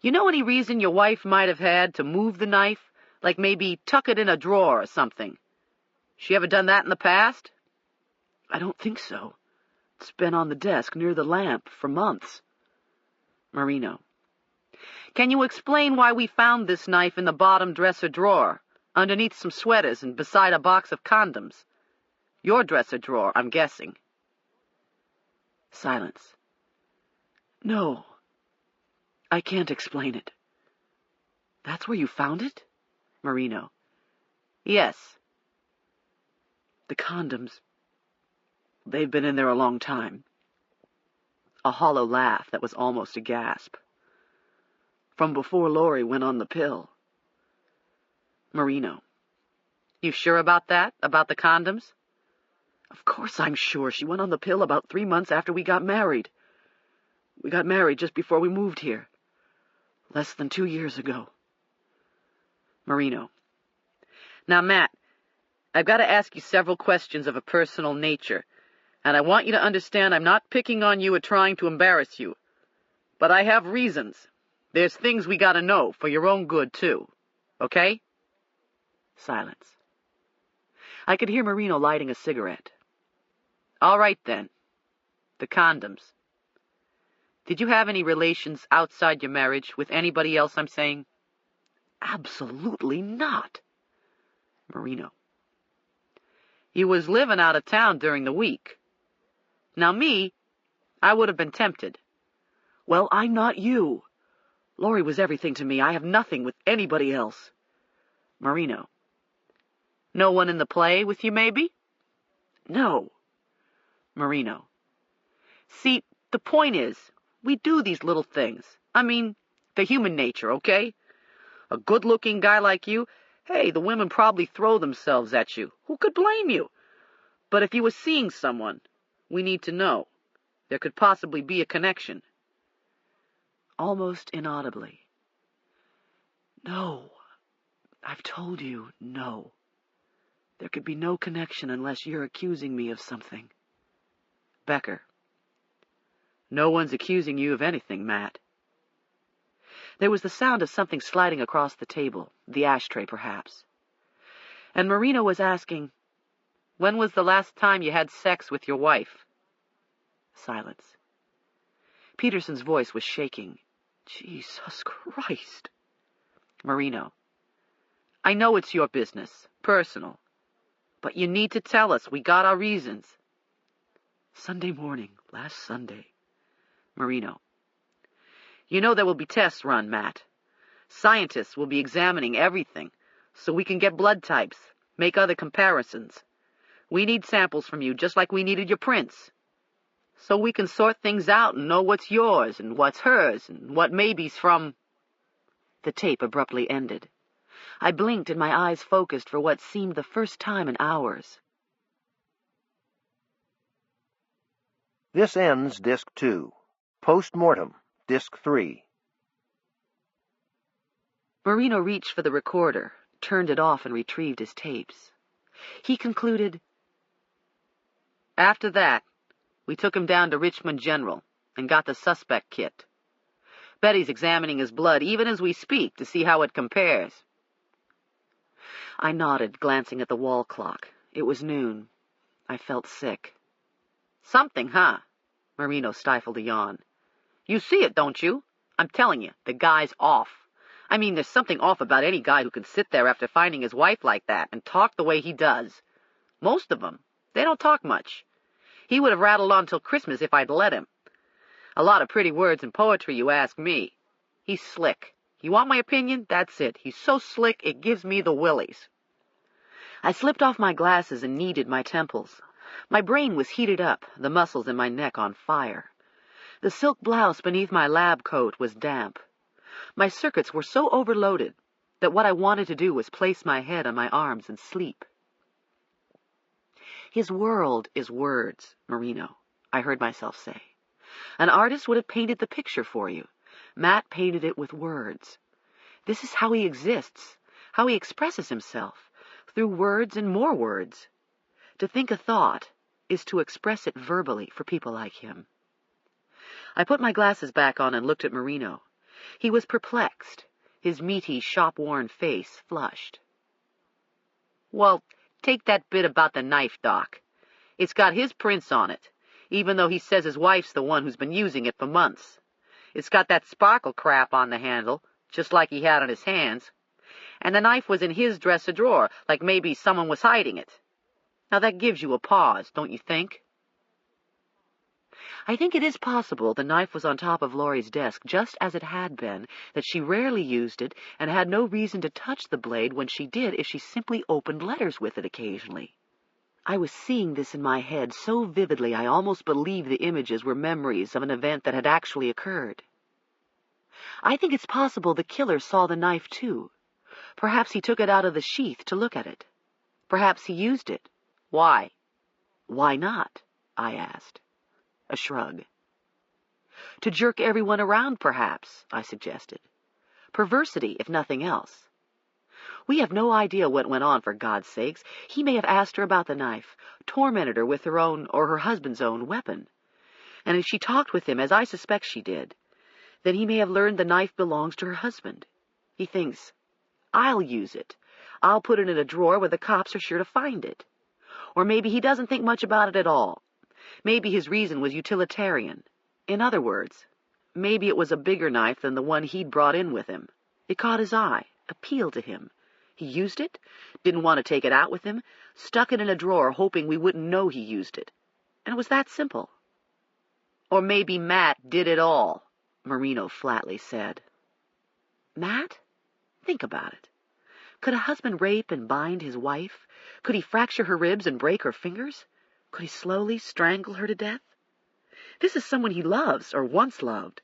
You know any reason your wife might have had to move the knife? Like maybe tuck it in a drawer or something? She ever done that in the past? I don't think so. It's been on the desk near the lamp for months. Marino. Can you explain why we found this knife in the bottom dresser drawer, underneath some sweaters and beside a box of condoms? Your dresser drawer, I'm guessing. Silence. No. I can't explain it. That's where you found it? Marino. Yes. The condoms. They've been in there a long time. A hollow laugh that was almost a gasp. From before Laurie went on the pill. Marino. You sure about that? About the condoms? Of course I'm sure. She went on the pill about 3 months after we got married. We got married just before we moved here. Less than 2 years ago. Marino. Now, Matt, I've got to ask you several questions of a personal nature, and I want you to understand I'm not picking on you or trying to embarrass you. But I have reasons. There's things we got to know for your own good, too. Okay? Silence. I could hear Marino lighting a cigarette. All right, then. The condoms. Did you have any relations outside your marriage with anybody else, I'm saying? Absolutely not. Marino. You was living out of town during the week. Now me, I would have been tempted. Well, I'm not you. Laurie was everything to me. I have nothing with anybody else. Marino. No one in the play with you, maybe? No. Marino. See, the point is, we do these little things. I mean, they're human nature, okay? A good-looking guy like you, hey, the women probably throw themselves at you. Who could blame you? But if you were seeing someone, we need to know. There could possibly be a connection. Almost inaudibly. No. I've told you, no. There could be no connection unless you're accusing me of something. Becker. No one's accusing you of anything, Matt. There was the sound of something sliding across the table, the ashtray perhaps. And Marino was asking, when was the last time you had sex with your wife? Silence. Peterson's voice was shaking. Jesus Christ. Marino. I know it's your business, personal. But you need to tell us. We got our reasons. Sunday morning, last Sunday. Marino. You know there will be tests run, Matt. Scientists will be examining everything, so we can get blood types, make other comparisons. We need samples from you, just like we needed your prints. So we can sort things out and know what's yours and what's hers and what maybe's from... The tape abruptly ended. I blinked and my eyes focused for what seemed the first time in hours. This ends Disc 2. Post-mortem, Disc 3. Marino reached for the recorder, turned it off, and retrieved his tapes. He concluded, "After that, we took him down to Richmond General and got the suspect kit. Betty's examining his blood even as we speak to see how it compares." I nodded, glancing at the wall clock. It was noon. I felt sick. "Something, huh?" Marino stifled a yawn. "You see it, don't you? I'm telling you, the guy's off. I mean, there's something off about any guy who can sit there after finding his wife like that and talk the way he does. Most of them, they don't talk much. He would have rattled on till Christmas if I'd let him. A lot of pretty words and poetry, you ask me. He's slick. You want my opinion? That's it. He's so slick it gives me the willies." I slipped off my glasses and kneaded my temples. My brain was heated up, the muscles in my neck on fire. The silk blouse beneath my lab coat was damp. My circuits were so overloaded that what I wanted to do was place my head on my arms and sleep. "His world is words, Marino," I heard myself say. "An artist would have painted the picture for you. Matt painted it with words. This is how he exists, how he expresses himself, through words and more words. To think a thought is to express it verbally for people like him." I put my glasses back on and looked at Marino. He was perplexed, his meaty, shop-worn face flushed. "Well, take that bit about the knife, Doc. It's got his prints on it, even though he says his wife's the one who's been using it for months. It's got that sparkle crap on the handle, just like he had on his hands. And the knife was in his dresser drawer, like maybe someone was hiding it. Now that gives you a pause, don't you think?" I think it is possible the knife was on top of Laurie's desk just as it had been, that she rarely used it and had no reason to touch the blade when she did if she simply opened letters with it occasionally. I was seeing this in my head so vividly I almost believed the images were memories of an event that had actually occurred. I think it's possible the killer saw the knife too. Perhaps he took it out of the sheath to look at it. Perhaps he used it. Why? "Why not?" I asked. A shrug. "To jerk everyone around, perhaps," I suggested. "Perversity, if nothing else. We have no idea what went on, for God's sakes. He may have asked her about the knife, tormented her with her own or her husband's own weapon. And if she talked with him, as I suspect she did, then he may have learned the knife belongs to her husband. He thinks, I'll use it. I'll put it in a drawer where the cops are sure to find it. Or maybe he doesn't think much about it at all. Maybe his reason was utilitarian. In other words, maybe it was a bigger knife than the one he'd brought in with him. It caught his eye, appealed to him. He used it, didn't want to take it out with him, stuck it in a drawer hoping we wouldn't know he used it. And it was that simple." "Or maybe Matt did it all," Marino flatly said. Matt? Think about it. Could a husband rape and bind his wife? Could he fracture her ribs and break her fingers? Could he slowly strangle her to death? This is someone he loves, or once loved.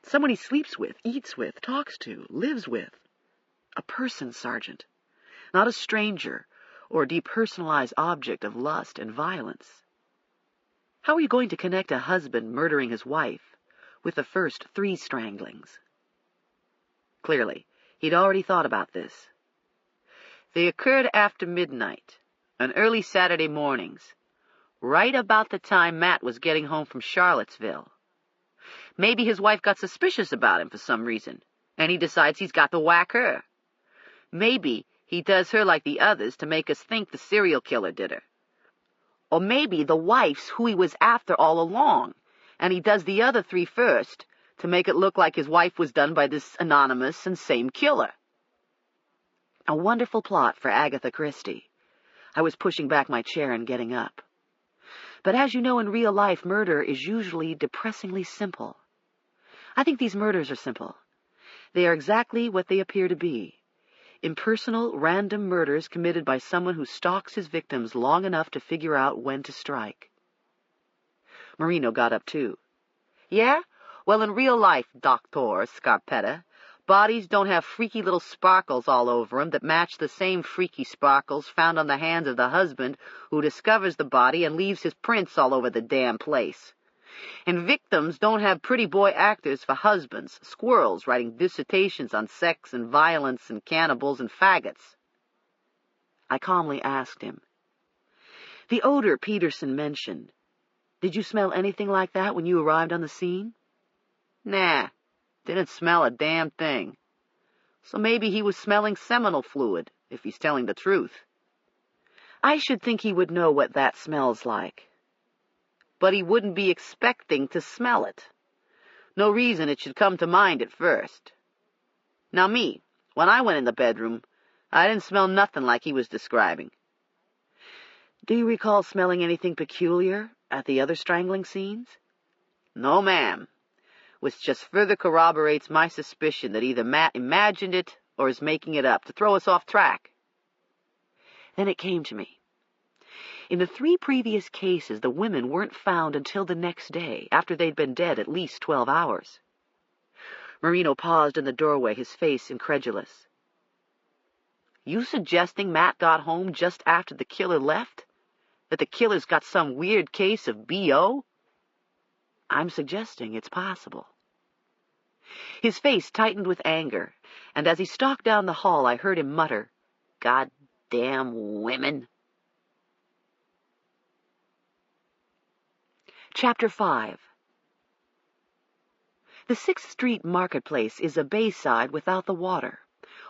Someone he sleeps with, eats with, talks to, lives with. A person, Sergeant. Not a stranger, or a depersonalized object of lust and violence. How are you going to connect a husband murdering his wife with the first 3 stranglings? Clearly, he'd already thought about this. They occurred after midnight, on early Saturday mornings, right about the time Matt was getting home from Charlottesville. Maybe his wife got suspicious about him for some reason, and he decides he's got to whack her. Maybe he does her like the others to make us think the serial killer did her. Or maybe the wife's who he was after all along, and he does the other 3 first to make it look like his wife was done by this anonymous and same killer. A wonderful plot for Agatha Christie. I was pushing back my chair and getting up. But as you know, in real life, murder is usually depressingly simple. I think these murders are simple. They are exactly what they appear to be. Impersonal, random murders committed by someone who stalks his victims long enough to figure out when to strike. Marino got up too. Yeah? Well, in real life, Dr. Scarpetta, bodies don't have freaky little sparkles all over them that match the same freaky sparkles found on the hands of the husband who discovers the body and leaves his prints all over the damn place. And victims don't have pretty boy actors for husbands, squirrels writing dissertations on sex and violence and cannibals and faggots. I calmly asked him, "The odor Peterson mentioned, did you smell anything like that when you arrived on the scene?" "Nah, didn't smell a damn thing. So maybe he was smelling seminal fluid, if he's telling the truth." "I should think he would know what that smells like." "But he wouldn't be expecting to smell it. No reason it should come to mind at first. Now me, when I went in the bedroom, I didn't smell nothing like he was describing." "Do you recall smelling anything peculiar at the other strangling scenes?" "No, ma'am, which just further corroborates my suspicion that either Matt imagined it or is making it up to throw us off track." Then it came to me. In the 3 previous cases, the women weren't found until the next day, after they'd been dead at least 12 hours. Marino paused in the doorway, his face incredulous. "You suggesting Matt got home just after the killer left? That the killer's got some weird case of B.O.? "I'm suggesting it's possible." His face tightened with anger, and as he stalked down the hall, I heard him mutter, "God damn women." Chapter 5. The 6th Street Marketplace is a bayside without the water,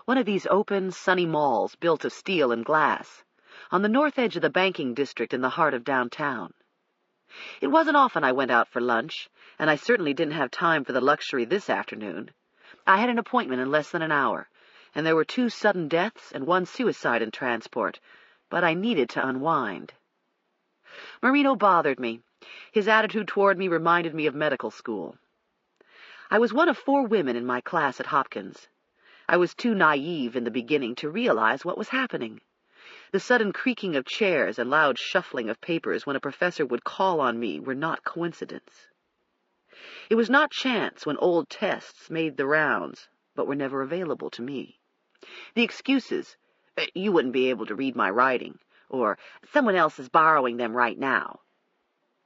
one of these open, sunny malls built of steel and glass, on the north edge of the banking district in the heart of downtown. It wasn't often I went out for lunch, and I certainly didn't have time for the luxury this afternoon. I had an appointment in less than an hour, and there were 2 sudden deaths and 1 suicide in transport, but I needed to unwind. Marino bothered me. His attitude toward me reminded me of medical school. I was one of 4 women in my class at Hopkins. I was too naive in the beginning to realize what was happening. The sudden creaking of chairs and loud shuffling of papers when a professor would call on me were not coincidence. It was not chance when old tests made the rounds, but were never available to me. The excuses, "You wouldn't be able to read my writing," or "Someone else is borrowing them right now,"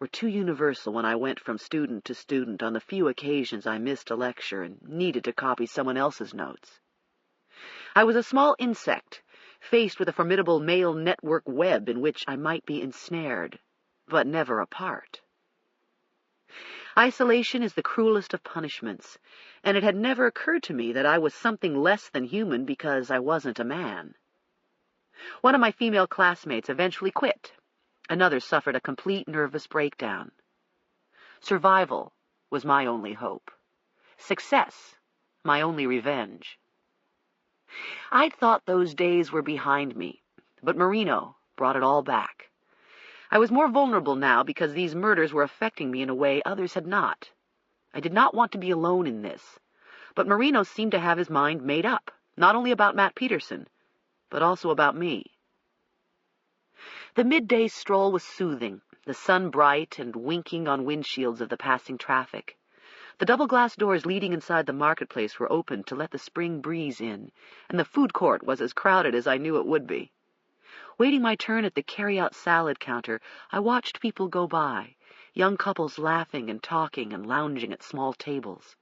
were too universal when I went from student to student on the few occasions I missed a lecture and needed to copy someone else's notes. I was a small insect, faced with a formidable male network web in which I might be ensnared, but never apart. Isolation is the cruelest of punishments, and it had never occurred to me that I was something less than human because I wasn't a man. One of my female classmates eventually quit. Another suffered a complete nervous breakdown. Survival was my only hope. Success, my only revenge. I'd thought those days were behind me, but Marino brought it all back. I was more vulnerable now because these murders were affecting me in a way others had not. I did not want to be alone in this, but Marino seemed to have his mind made up, not only about Matt Peterson, but also about me. The midday stroll was soothing, the sun bright and winking on windshields of the passing traffic. The double-glass doors leading inside the marketplace were opened to let the spring breeze in, and the food court was as crowded as I knew it would be. Waiting my turn at the carry-out salad counter, I watched people go by, young couples laughing and talking and lounging at small tables.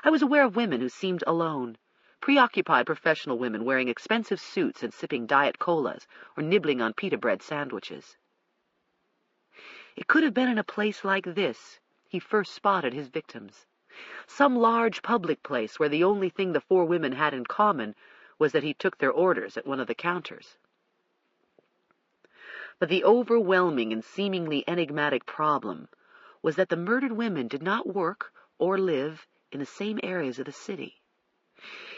I was aware of women who seemed alone, preoccupied professional women wearing expensive suits and sipping diet colas or nibbling on pita bread sandwiches. It could have been in a place like this he first spotted his victims. Some large public place where the only thing the 4 women had in common was that he took their orders at one of the counters. But the overwhelming and seemingly enigmatic problem was that the murdered women did not work or live in the same areas of the city.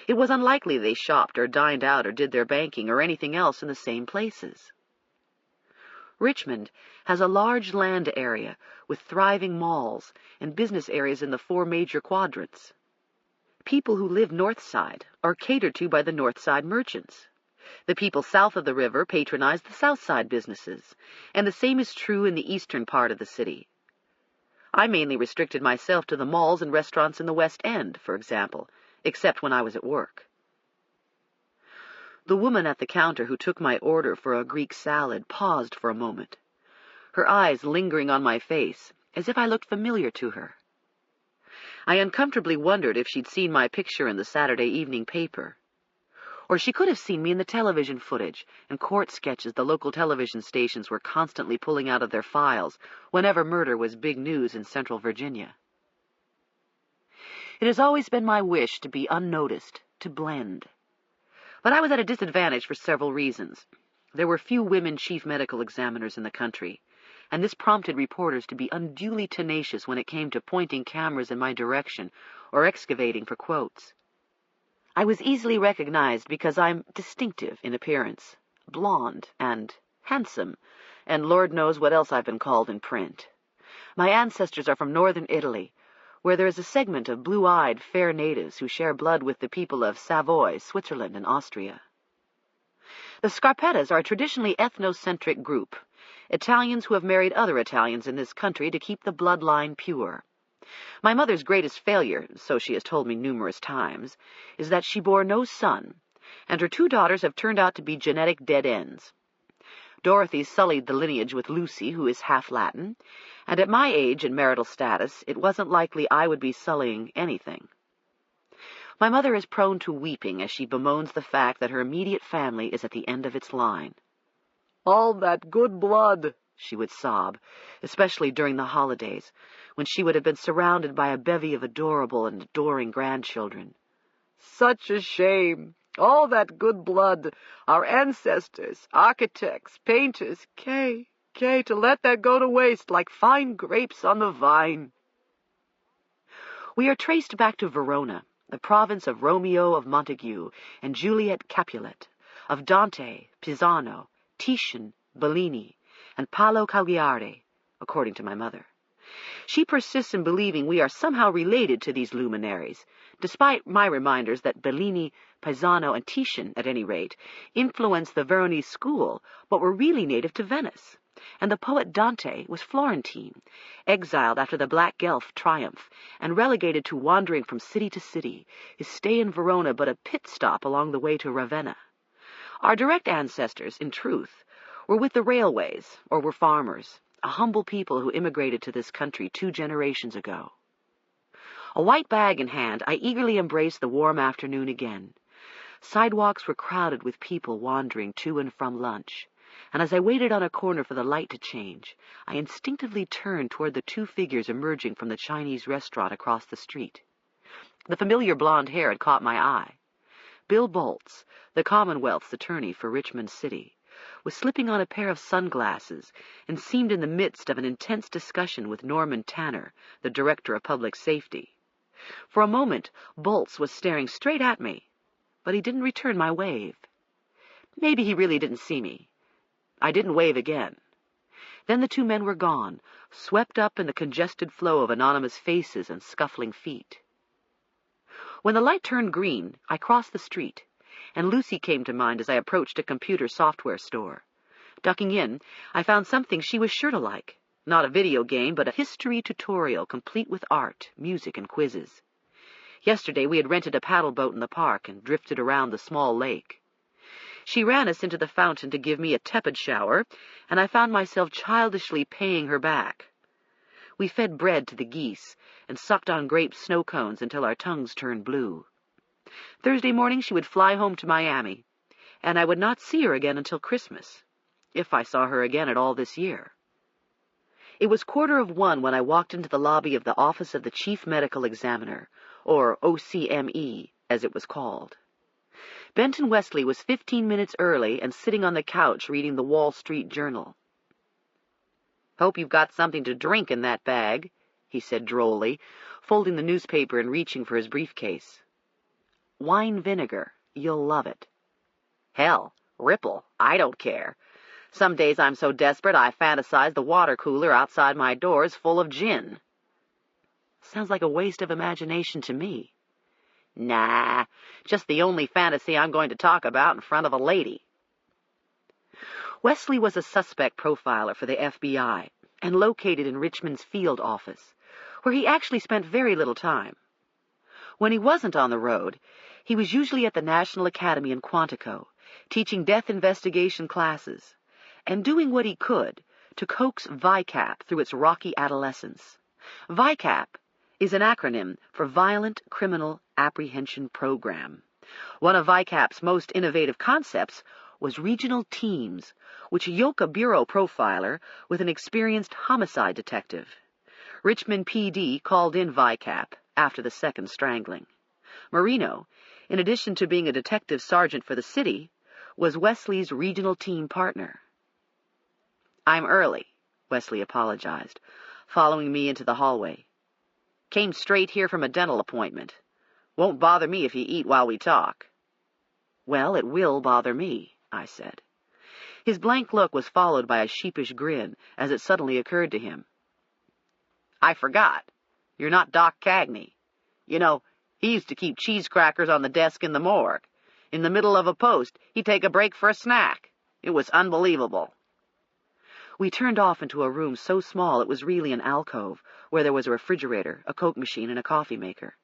It was unlikely they shopped or dined out or did their banking or anything else in the same places. Richmond has a large land area with thriving malls and business areas in the 4 major quadrants. People who live north side are catered to by the north side merchants. The people south of the river patronize the south side businesses, and the same is true in the eastern part of the city. I mainly restricted myself to the malls and restaurants in the West End, for example, except when I was at work. The woman at the counter who took my order for a Greek salad paused for a moment, her eyes lingering on my face, as if I looked familiar to her. I uncomfortably wondered if she'd seen my picture in the Saturday evening paper. Or she could have seen me in the television footage and court sketches the local television stations were constantly pulling out of their files whenever murder was big news in Central Virginia. It has always been my wish to be unnoticed, to blend. But I was at a disadvantage for several reasons. There were few women chief medical examiners in the country, and this prompted reporters to be unduly tenacious when it came to pointing cameras in my direction or excavating for quotes. I was easily recognized because I'm distinctive in appearance, blonde and handsome, and Lord knows what else I've been called in print. My ancestors are from northern Italy, where there is a segment of blue-eyed, fair natives who share blood with the people of Savoy, Switzerland, and Austria. The Scarpettas are a traditionally ethnocentric group, Italians who have married other Italians in this country to keep the bloodline pure. My mother's greatest failure, so she has told me numerous times, is that she bore no son, and her 2 daughters have turned out to be genetic dead ends. Dorothy sullied the lineage with Lucy, who is half Latin, and at my age and marital status, it wasn't likely I would be sullying anything. My mother is prone to weeping as she bemoans the fact that her immediate family is at the end of its line. "All that good blood," she would sob, especially during the holidays, when she would have been surrounded by a bevy of adorable and adoring grandchildren. "Such a shame. All that good blood, our ancestors, architects, painters, Kay, to let that go to waste like fine grapes on the vine." We are traced back to Verona, the province of Romeo of Montague and Juliet Capulet, of Dante, Pisano, Titian, Bellini, and Paolo Cagliari, according to my mother. She persists in believing we are somehow related to these luminaries, despite my reminders that Bellini, Pisano, and Titian, at any rate, influenced the Veronese school, but were really native to Venice, and the poet Dante was Florentine, exiled after the Black Guelph triumph, and relegated to wandering from city to city, his stay in Verona but a pit stop along the way to Ravenna. Our direct ancestors, in truth, were with the railways, or were farmers, a humble people who immigrated to this country 2 generations ago. A white bag in hand, I eagerly embraced the warm afternoon again. Sidewalks were crowded with people wandering to and from lunch, and as I waited on a corner for the light to change, I instinctively turned toward the 2 figures emerging from the Chinese restaurant across the street. The familiar blonde hair had caught my eye. Bill Boltz, the Commonwealth's attorney for Richmond City, was slipping on a pair of sunglasses and seemed in the midst of an intense discussion with Norman Tanner, the Director of Public Safety. For a moment, Boltz was staring straight at me, but he didn't return my wave. Maybe he really didn't see me. I didn't wave again. Then the 2 men were gone, swept up in the congested flow of anonymous faces and scuffling feet. When the light turned green, I crossed the street, and Lucy came to mind as I approached a computer software store. Ducking in, I found something she was sure to like. Not a video game, but a history tutorial complete with art, music, and quizzes. Yesterday we had rented a paddle boat in the park and drifted around the small lake. She ran us into the fountain to give me a tepid shower, and I found myself childishly paying her back. We fed bread to the geese and sucked on grape snow cones until our tongues turned blue. Thursday morning she would fly home to Miami, and I would not see her again until Christmas, if I saw her again at all this year. It was 1:15 when I walked into the lobby of the Office of the Chief Medical Examiner, or OCME, as it was called. Benton Wesley was 15 minutes early and sitting on the couch reading the Wall Street Journal. "Hope you've got something to drink in that bag," he said drolly, folding the newspaper and reaching for his briefcase. "Wine vinegar. You'll love it." "Hell, Ripple, I don't care. Some days I'm so desperate I fantasize the water cooler outside my door is full of gin." "Sounds like a waste of imagination to me." "Nah, just the only fantasy I'm going to talk about in front of a lady." Wesley was a suspect profiler for the FBI and located in Richmond's field office, where he actually spent very little time. When he wasn't on the road, he was usually at the National Academy in Quantico, teaching death investigation classes, and doing what he could to coax VICAP through its rocky adolescence. VICAP is an acronym for Violent Criminal Apprehension Program. One of VICAP's most innovative concepts was regional teams, which yoke a bureau profiler with an experienced homicide detective. Richmond PD called in VICAP after the second strangling. Marino, in addition to being a detective sergeant for the city, was Wesley's regional team partner. "I'm early," Wesley apologized, following me into the hallway. "Came straight here from a dental appointment. Won't bother me if you eat while we talk." "Well, it will bother me," I said. His blank look was followed by a sheepish grin as it suddenly occurred to him. "I forgot. You're not Doc Cagney. You know, he used to keep cheese crackers on the desk in the morgue. In the middle of a post, he'd take a break for a snack. It was unbelievable." We turned off into a room so small it was really an alcove, where there was a refrigerator, a Coke machine, and a coffee maker.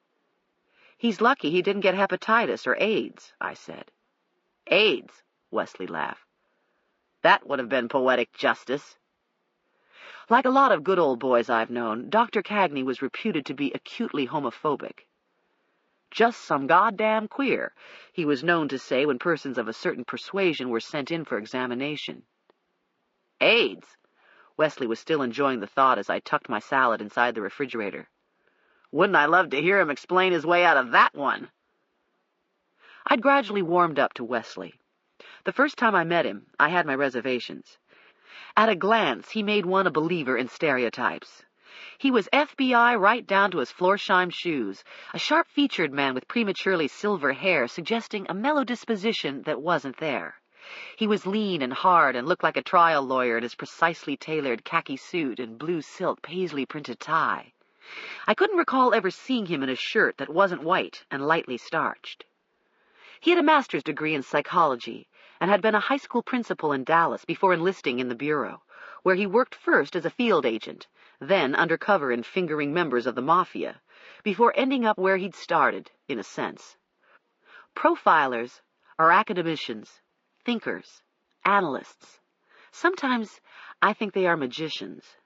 "He's lucky he didn't get hepatitis or AIDS," I said. "AIDS?" Wesley laughed. "That would have been poetic justice." Like a lot of good old boys I've known, Dr. Cagney was reputed to be acutely homophobic. "Just some goddamn queer," he was known to say when persons of a certain persuasion were sent in for examination. "AIDS?" Wesley was still enjoying the thought as I tucked my salad inside the refrigerator. "Wouldn't I love to hear him explain his way out of that one?" I'd gradually warmed up to Wesley. The first time I met him, I had my reservations. At a glance, he made one a believer in stereotypes. He was FBI right down to his Florsheim shoes, a sharp-featured man with prematurely silver hair suggesting a mellow disposition that wasn't there. He was lean and hard and looked like a trial lawyer in his precisely tailored khaki suit and blue silk paisley-printed tie. I couldn't recall ever seeing him in a shirt that wasn't white and lightly starched. He had a master's degree in psychology and had been a high school principal in Dallas before enlisting in the Bureau, where he worked first as a field agent, then undercover in fingering members of the mafia, before ending up where he'd started, in a sense. Profilers are academicians, thinkers, analysts. Sometimes I think they are magicians.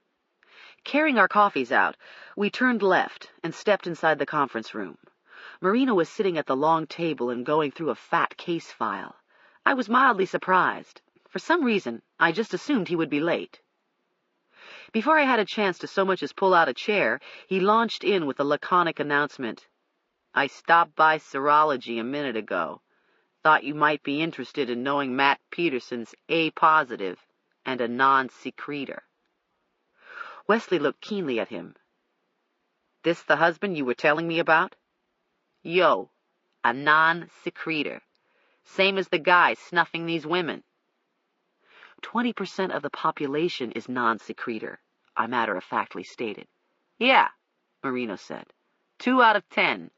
Carrying our coffees out, we turned left and stepped inside the conference room. Marino was sitting at the long table and going through a fat case file. I was mildly surprised. For some reason, I just assumed he would be late. Before I had a chance to so much as pull out a chair, he launched in with a laconic announcement. "I stopped by serology a minute ago. Thought you might be interested in knowing Matt Peterson's A-positive and a non-secretor." Wesley looked keenly at him. "This the husband you were telling me about?" "Yo, a non-secretor. Same as the guy snuffing these women." 20% of the population is non-secretor, I matter-of-factly stated. "Yeah," Marino said. 2 out of 10.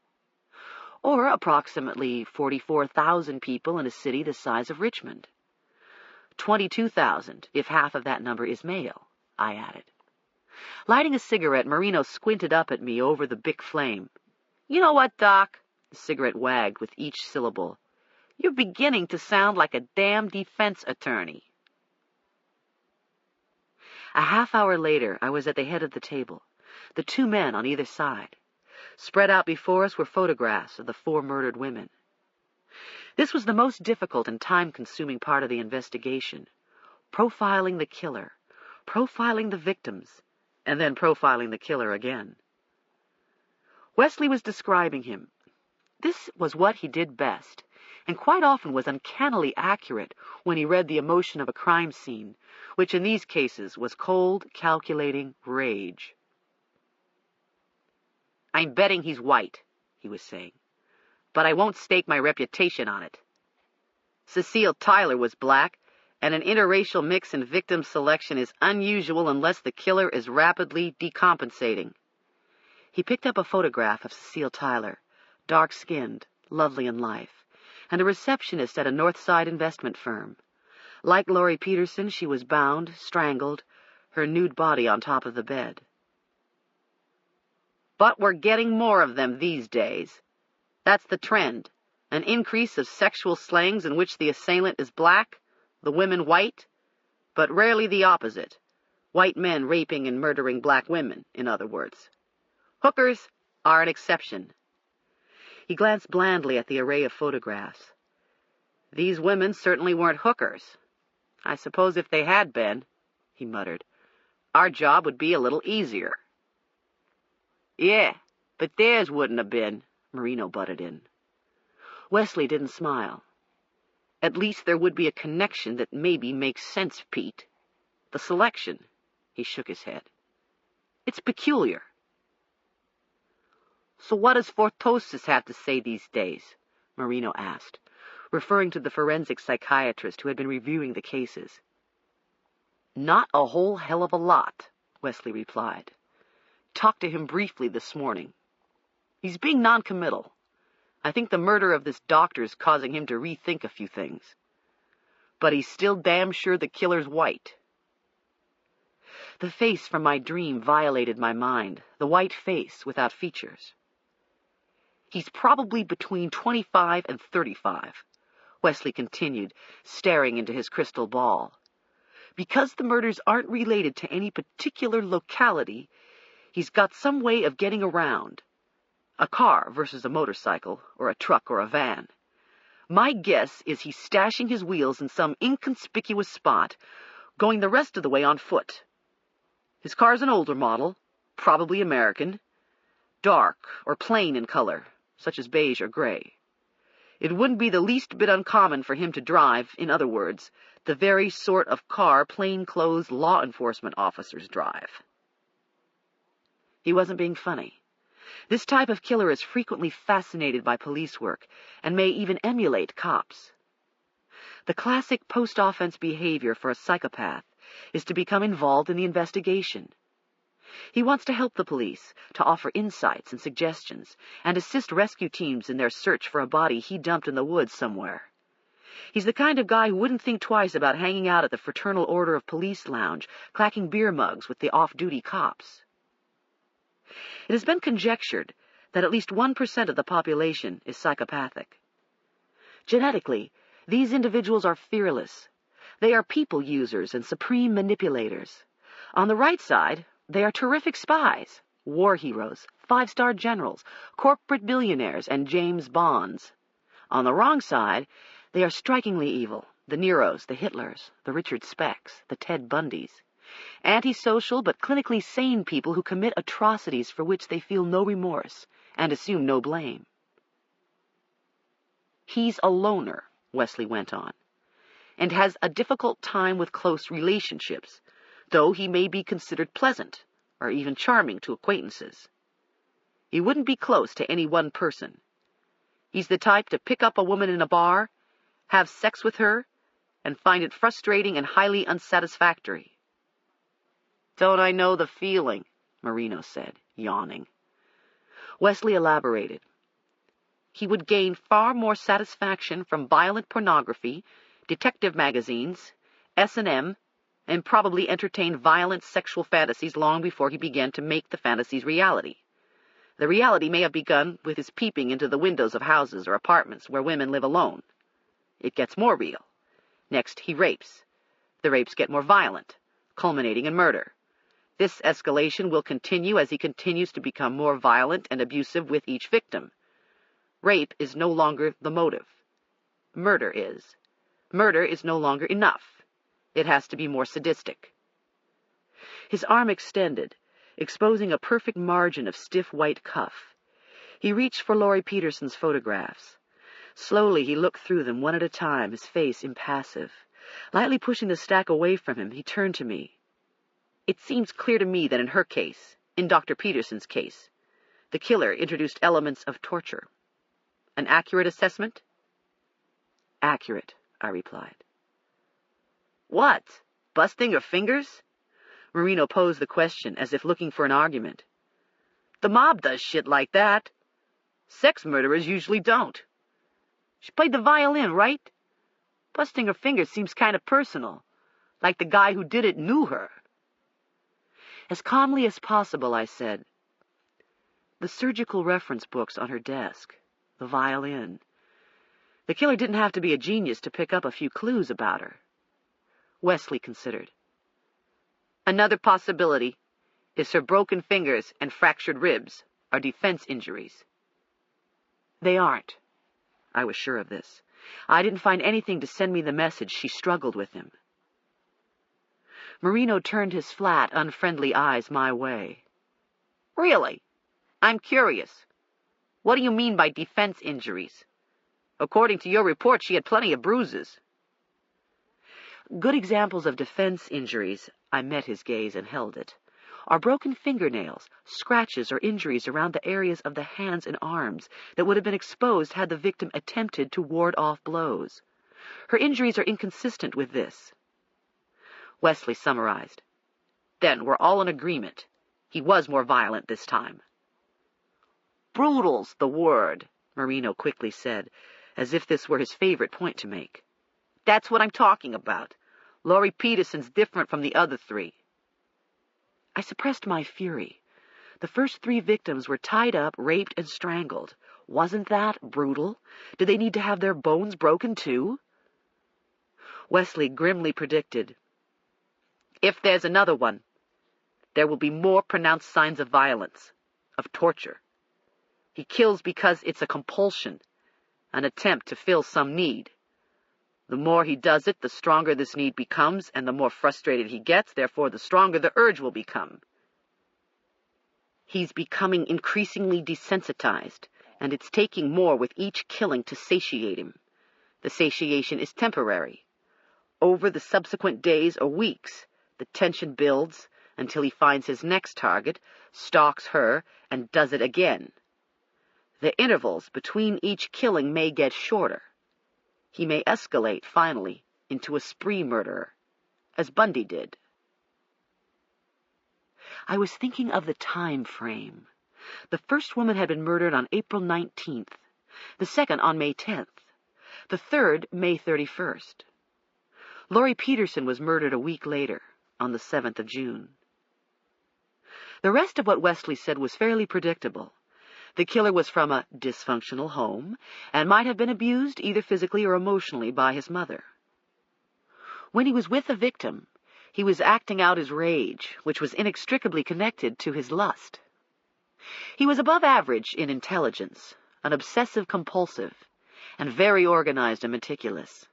Or approximately 44,000 people in a city the size of Richmond. 22,000 if half of that number is male, I added. Lighting a cigarette, Marino squinted up at me over the Bic flame. "You know what, Doc?" The cigarette wagged with each syllable. "You're beginning to sound like a damn defense attorney." A half hour later, I was at the head of the table, the 2 men on either side. Spread out before us were photographs of the 4 murdered women. This was the most difficult and time-consuming part of the investigation, profiling the killer, profiling the victims, and then profiling the killer again. Wesley was describing him. This was what he did best, and quite often was uncannily accurate when he read the emotion of a crime scene, which in these cases was cold, calculating rage. "I'm betting he's white," he was saying, "but I won't stake my reputation on it. Cecile Tyler was black, and an interracial mix in victim selection is unusual unless the killer is rapidly decompensating." He picked up a photograph of Cecile Tyler, dark-skinned, lovely in life, and a receptionist at a North Side investment firm. Like Laurie Peterson, she was bound, strangled, her nude body on top of the bed. "But we're getting more of them these days. That's the trend, an increase of sexual slangs in which the assailant is black, the women white, but rarely the opposite, White men raping and murdering black women, in other words. Hookers are an exception. He glanced blandly at the array of photographs. These women certainly weren't hookers. I suppose if they had been, he muttered, our job would be a little easier. Yeah, but theirs wouldn't have been, Marino butted in. Wesley didn't smile. At least there would be a connection that maybe makes sense, Pete. The selection, he shook his head. It's peculiar. So what does Fortosis have to say these days? Marino asked, referring to the forensic psychiatrist who had been reviewing the cases. Not a whole hell of a lot, Wesley replied. Talked to him briefly this morning. He's being noncommittal. I think the murder of this doctor is causing him to rethink a few things. But he's still damn sure the killer's white. The face from my dream violated my mind, the white face without features. He's probably between 25 and 35, Wesley continued, staring into his crystal ball. Because the murders aren't related to any particular locality, he's got some way of getting around. A car versus a motorcycle, or a truck or a van. My guess is he's stashing his wheels in some inconspicuous spot, going the rest of the way on foot. His car's an older model, probably American, dark or plain in color, such as beige or gray. It wouldn't be the least bit uncommon for him to drive, in other words, the very sort of car plainclothes law enforcement officers drive. He wasn't being funny. This type of killer is frequently fascinated by police work and may even emulate cops. The classic post-offense behavior for a psychopath is to become involved in the investigation. He wants to help the police, to offer insights and suggestions, and assist rescue teams in their search for a body he dumped in the woods somewhere. He's the kind of guy who wouldn't think twice about hanging out at the Fraternal Order of Police lounge, clacking beer mugs with the off-duty cops. It has been conjectured that at least 1% of the population is psychopathic. Genetically, these individuals are fearless. They are people users and supreme manipulators. On the right side, they are terrific spies, war heroes, 5-star generals, corporate billionaires, and James Bonds. On the wrong side, they are strikingly evil, the Neros, the Hitlers, the Richard Specks, the Ted Bundys. Antisocial but clinically sane people who commit atrocities for which they feel no remorse and assume no blame. He's a loner, Wesley went on, and has a difficult time with close relationships, though he may be considered pleasant or even charming to acquaintances. He wouldn't be close to any one person. He's the type to pick up a woman in a bar, have sex with her, and find it frustrating and highly unsatisfactory. Don't I know the feeling, Marino said, yawning. Wesley elaborated. He would gain far more satisfaction from violent pornography, detective magazines, S&M, and probably entertain violent sexual fantasies long before he began to make the fantasies reality. The reality may have begun with his peeping into the windows of houses or apartments where women live alone. It gets more real. Next, he rapes. The rapes get more violent, culminating in murder. This escalation will continue as he continues to become more violent and abusive with each victim. Rape is no longer the motive. Murder is. Murder is no longer enough. It has to be more sadistic. His arm extended, exposing a perfect margin of stiff white cuff. He reached for Laurie Peterson's photographs. Slowly he looked through them one at a time, his face impassive. Lightly pushing the stack away from him, he turned to me. It seems clear to me that in her case, in Dr. Peterson's case, the killer introduced elements of torture. An accurate assessment? Accurate, I replied. What? Busting her fingers? Marino posed the question as if looking for an argument. The mob does shit like that. Sex murderers usually don't. She played the violin, right? Busting her fingers seems kind of personal, like the guy who did it knew her. As calmly as possible, I said, the surgical reference books on her desk, the violin. The killer didn't have to be a genius to pick up a few clues about her. Wesley considered. Another possibility is her broken fingers and fractured ribs are defense injuries. They aren't. I was sure of this. I didn't find anything to send me the message she struggled with him. Marino turned his flat, unfriendly eyes my way. Really? I'm curious. What do you mean by defense injuries? According to your report, she had plenty of bruises. Good examples of defense injuries, I met his gaze and held it, are broken fingernails, scratches, or injuries around the areas of the hands and arms that would have been exposed had the victim attempted to ward off blows. Her injuries are inconsistent with this. Wesley summarized. Then we're all in agreement. He was more violent this time. Brutal's the word, Marino quickly said, as if this were his favorite point to make. That's what I'm talking about. Laurie Peterson's different from the other three. I suppressed my fury. The first 3 victims were tied up, raped, and strangled. Wasn't that brutal? Did they need to have their bones broken too? Wesley grimly predicted, if there's another one, there will be more pronounced signs of violence, of torture. He kills because it's a compulsion, an attempt to fill some need. The more he does it, the stronger this need becomes, and the more frustrated he gets, therefore the stronger the urge will become. He's becoming increasingly desensitized, and it's taking more with each killing to satiate him. The satiation is temporary. Over the subsequent days or weeks, the tension builds until he finds his next target, stalks her, and does it again. The intervals between each killing may get shorter. He may escalate, finally, into a spree murderer, as Bundy did. I was thinking of the time frame. The first woman had been murdered on April 19th, the second on May 10th, the third May 31st. Laurie Peterson was murdered a week later, on the 7th of June. The rest of what Wesley said was fairly predictable. The killer was from a dysfunctional home and might have been abused either physically or emotionally by his mother. When he was with a victim, he was acting out his rage, which was inextricably connected to his lust. He was above average in intelligence, an obsessive-compulsive, and very organized and meticulous.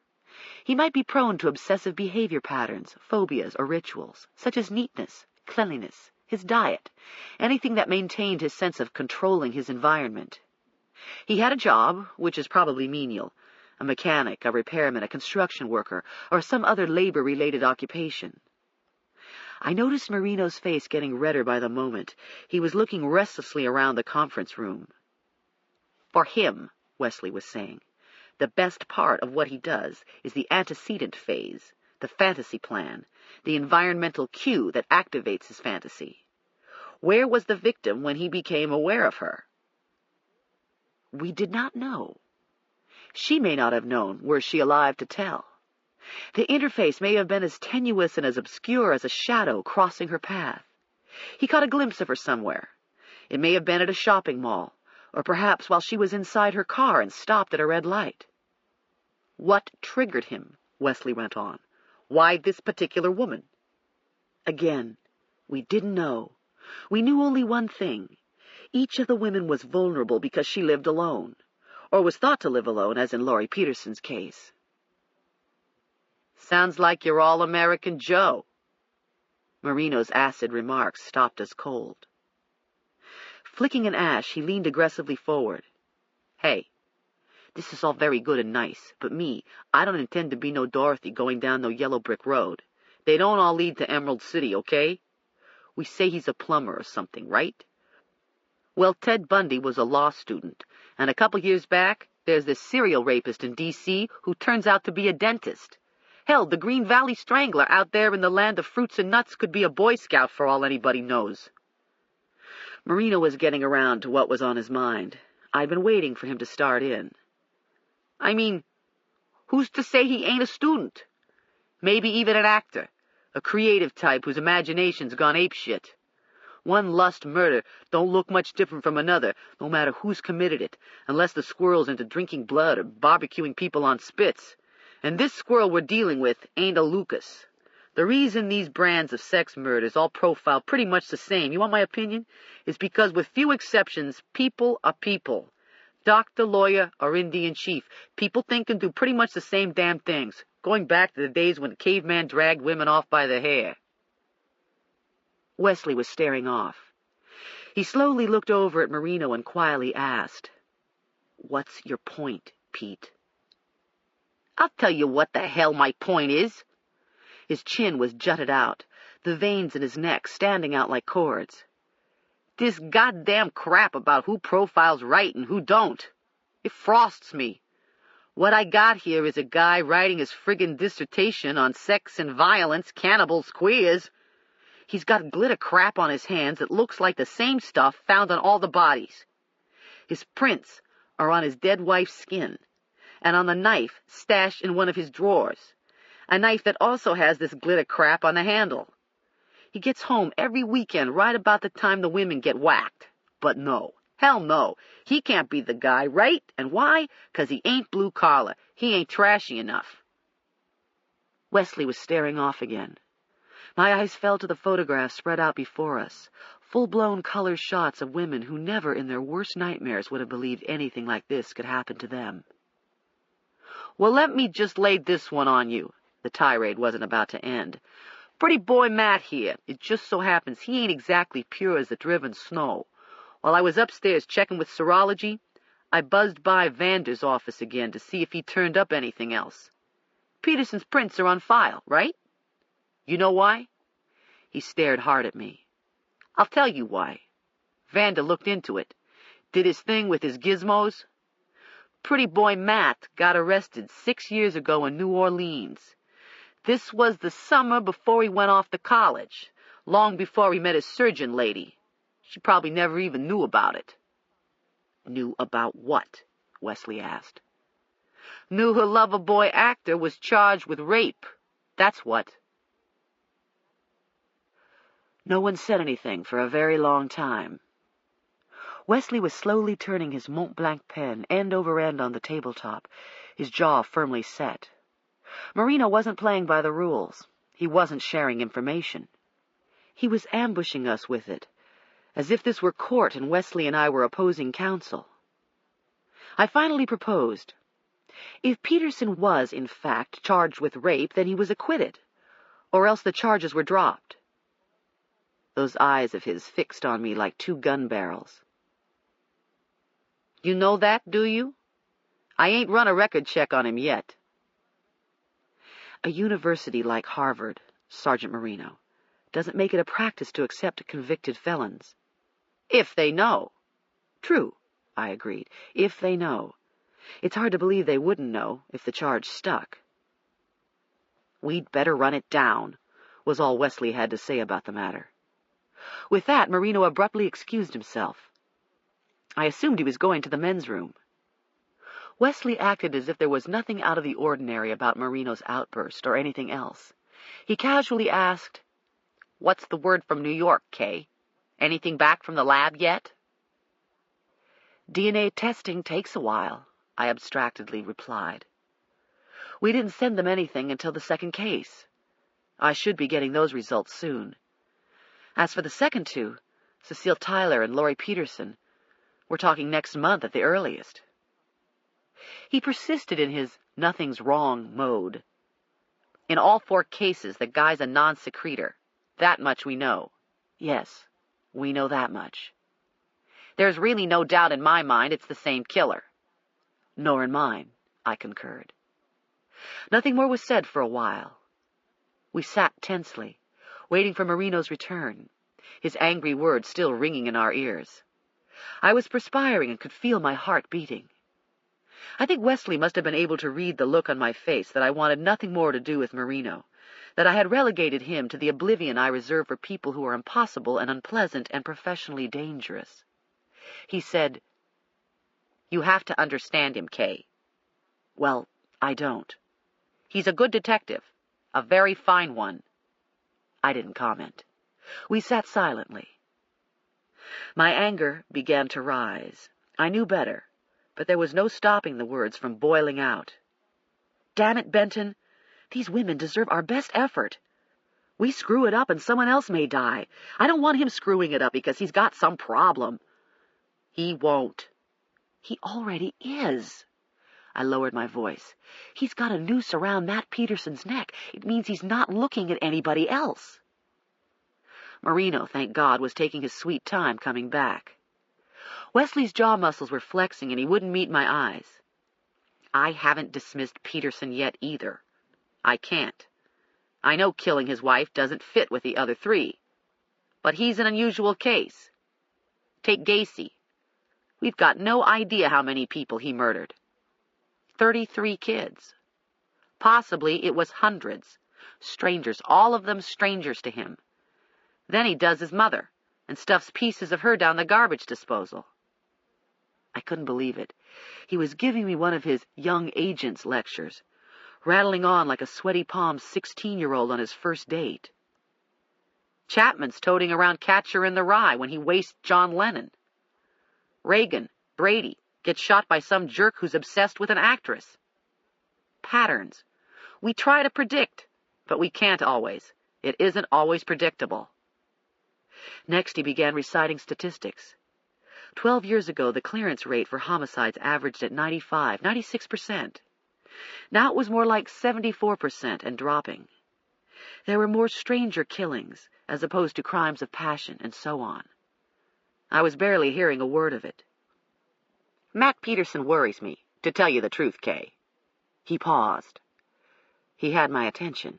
He might be prone to obsessive behavior patterns, phobias, or rituals, such as neatness, cleanliness, his diet, anything that maintained his sense of controlling his environment. He had a job, which is probably menial, a mechanic, a repairman, a construction worker, or some other labor-related occupation. I noticed Marino's face getting redder by the moment. He was looking restlessly around the conference room. For him, Wesley was saying, the best part of what he does is the antecedent phase, the fantasy plan, the environmental cue that activates his fantasy. Where was the victim when he became aware of her? We did not know. She may not have known, were she alive to tell. The interface may have been as tenuous and as obscure as a shadow crossing her path. He caught a glimpse of her somewhere. It may have been at a shopping mall, or perhaps while she was inside her car and stopped at a red light. What triggered him? Wesley went on. Why this particular woman? Again, we didn't know. We knew only one thing. Each of the women was vulnerable because she lived alone, or was thought to live alone, as in Laurie Peterson's case. Sounds like you're all American Joe. Marino's acid remarks stopped us cold. Flicking an ash, he leaned aggressively forward. Hey, this is all very good and nice, but me, I don't intend to be no Dorothy going down no yellow brick road. They don't all lead to Emerald City, okay? We say he's a plumber or something, right? Well, Ted Bundy was a law student, and a couple years back, there's this serial rapist in D.C. who turns out to be a dentist. Hell, the Green Valley Strangler out there in the land of fruits and nuts could be a Boy Scout for all anybody knows. Marino was getting around to what was on his mind. I'd been waiting for him to start in. I mean, who's to say he ain't a student? Maybe even an actor, a creative type whose imagination's gone apeshit. One lust murder don't look much different from another, no matter who's committed it, unless the squirrel's into drinking blood or barbecuing people on spits. And this squirrel we're dealing with ain't a Lucas. The reason these brands of sex murders all profile pretty much the same, you want my opinion, is because with few exceptions, people are people. Doctor, lawyer, or Indian chief. People think and do pretty much the same damn things, going back to the days when the caveman dragged women off by the hair. Wesley was staring off. He slowly looked over at Marino and quietly asked, "What's your point, Pete?" "I'll tell you what the hell my point is." His chin was jutted out, the veins in his neck standing out like cords. "This goddamn crap about who profiles right and who don't. It frosts me. What I got here is a guy writing his friggin' dissertation on sex and violence, cannibals, queers. He's got glitter crap on his hands that looks like the same stuff found on all the bodies. His prints are on his dead wife's skin, and on the knife stashed in one of his drawers, a knife that also has this glitter crap on the handle. He gets home every weekend right about the time the women get whacked. But no, hell no, he can't be the guy, right? And why? 'Cause he ain't blue collar. He ain't trashy enough." Wesley was staring off again. My eyes fell to the photographs spread out before us, full-blown color shots of women who never in their worst nightmares would have believed anything like this could happen to them. "Well, let me just lay this one on you." The tirade wasn't about to end. "Pretty boy Matt here. It just so happens he ain't exactly pure as the driven snow. While I was upstairs checking with serology, I buzzed by Vander's office again to see if he turned up anything else. Peterson's prints are on file, right? You know why?" He stared hard at me. "I'll tell you why. Vander looked into it, did his thing with his gizmos. Pretty boy Matt got arrested 6 years ago in New Orleans. This was the summer before he went off to college, long before he met his surgeon lady. She probably never even knew about it." "Knew about what?" Wesley asked. "Knew her lover boy actor was charged with rape. That's what." No one said anything for a very long time. Wesley was slowly turning his Mont Blanc pen end over end on the tabletop, his jaw firmly set. Marino wasn't playing by the rules. He wasn't sharing information. He was ambushing us with it, as if this were court and Wesley and I were opposing counsel. I finally proposed. If Peterson was, in fact, charged with rape, then he was acquitted, or else the charges were dropped. Those eyes of his fixed on me like 2 gun barrels. "You know that, do you? I ain't run a record check on him yet." A university like Harvard, Sergeant Marino, doesn't make it a practice to accept convicted felons. "If they know." "True," I agreed, "if they know. It's hard to believe they wouldn't know if the charge stuck." "We'd better run it down," was all Wesley had to say about the matter. With that, Marino abruptly excused himself. I assumed he was going to the men's room. Wesley acted as if there was nothing out of the ordinary about Marino's outburst or anything else. He casually asked, "What's the word from New York, Kay? Anything back from the lab yet?" "DNA testing takes a while," I abstractedly replied. "We didn't send them anything until the second case. I should be getting those results soon. As for the second 2, Cecile Tyler and Laurie Peterson, we're talking next month at the earliest." He persisted in his nothing's wrong mode. "In all 4 cases, the guy's a non-secretor. That much we know." "Yes, we know that much." "There's really no doubt in my mind it's the same killer." "Nor in mine," I concurred. Nothing more was said for a while. We sat tensely, waiting for Marino's return, his angry words still ringing in our ears. I was perspiring and could feel my heart beating. I think Wesley must have been able to read the look on my face that I wanted nothing more to do with Marino, that I had relegated him to the oblivion I reserve for people who are impossible and unpleasant and professionally dangerous. He said, "You have to understand him, Kay." "Well, I don't." "He's a good detective, a very fine one." I didn't comment. We sat silently. My anger began to rise. I knew better, but there was no stopping the words from boiling out. "Damn it, Benton, these women deserve our best effort. We screw it up and someone else may die. I don't want him screwing it up because he's got some problem. He won't. He already is. I lowered my voice. He's got a noose around Matt Peterson's neck. It means he's not looking at anybody else. Marino, thank God, was taking his sweet time coming back. Wesley's jaw muscles were flexing and he wouldn't meet my eyes. I haven't dismissed Peterson yet either. I can't. I know killing his wife doesn't fit with the other three. But he's an unusual case. Take Gacy. We've got no idea how many people he murdered. 33 kids. Possibly it was hundreds. Strangers, all of them strangers to him. Then he does his mother and stuffs pieces of her down the garbage disposal. I couldn't believe it. He was giving me one of his young agents lectures, rattling on like a sweaty palm 16-year-old on his first date. Chapman's toting around Catcher in the Rye when he wastes John Lennon. Reagan, Brady, gets shot by some jerk who's obsessed with an actress. Patterns. We try to predict, but we can't always. It isn't always predictable. Next, he began reciting statistics. 12 years ago, the clearance rate for homicides averaged at 96%. Now it was more like 74% and dropping. There were more stranger killings, as opposed to crimes of passion, and so on. I was barely hearing a word of it. Matt Peterson worries me, to tell you the truth, Kay. He paused. He had my attention.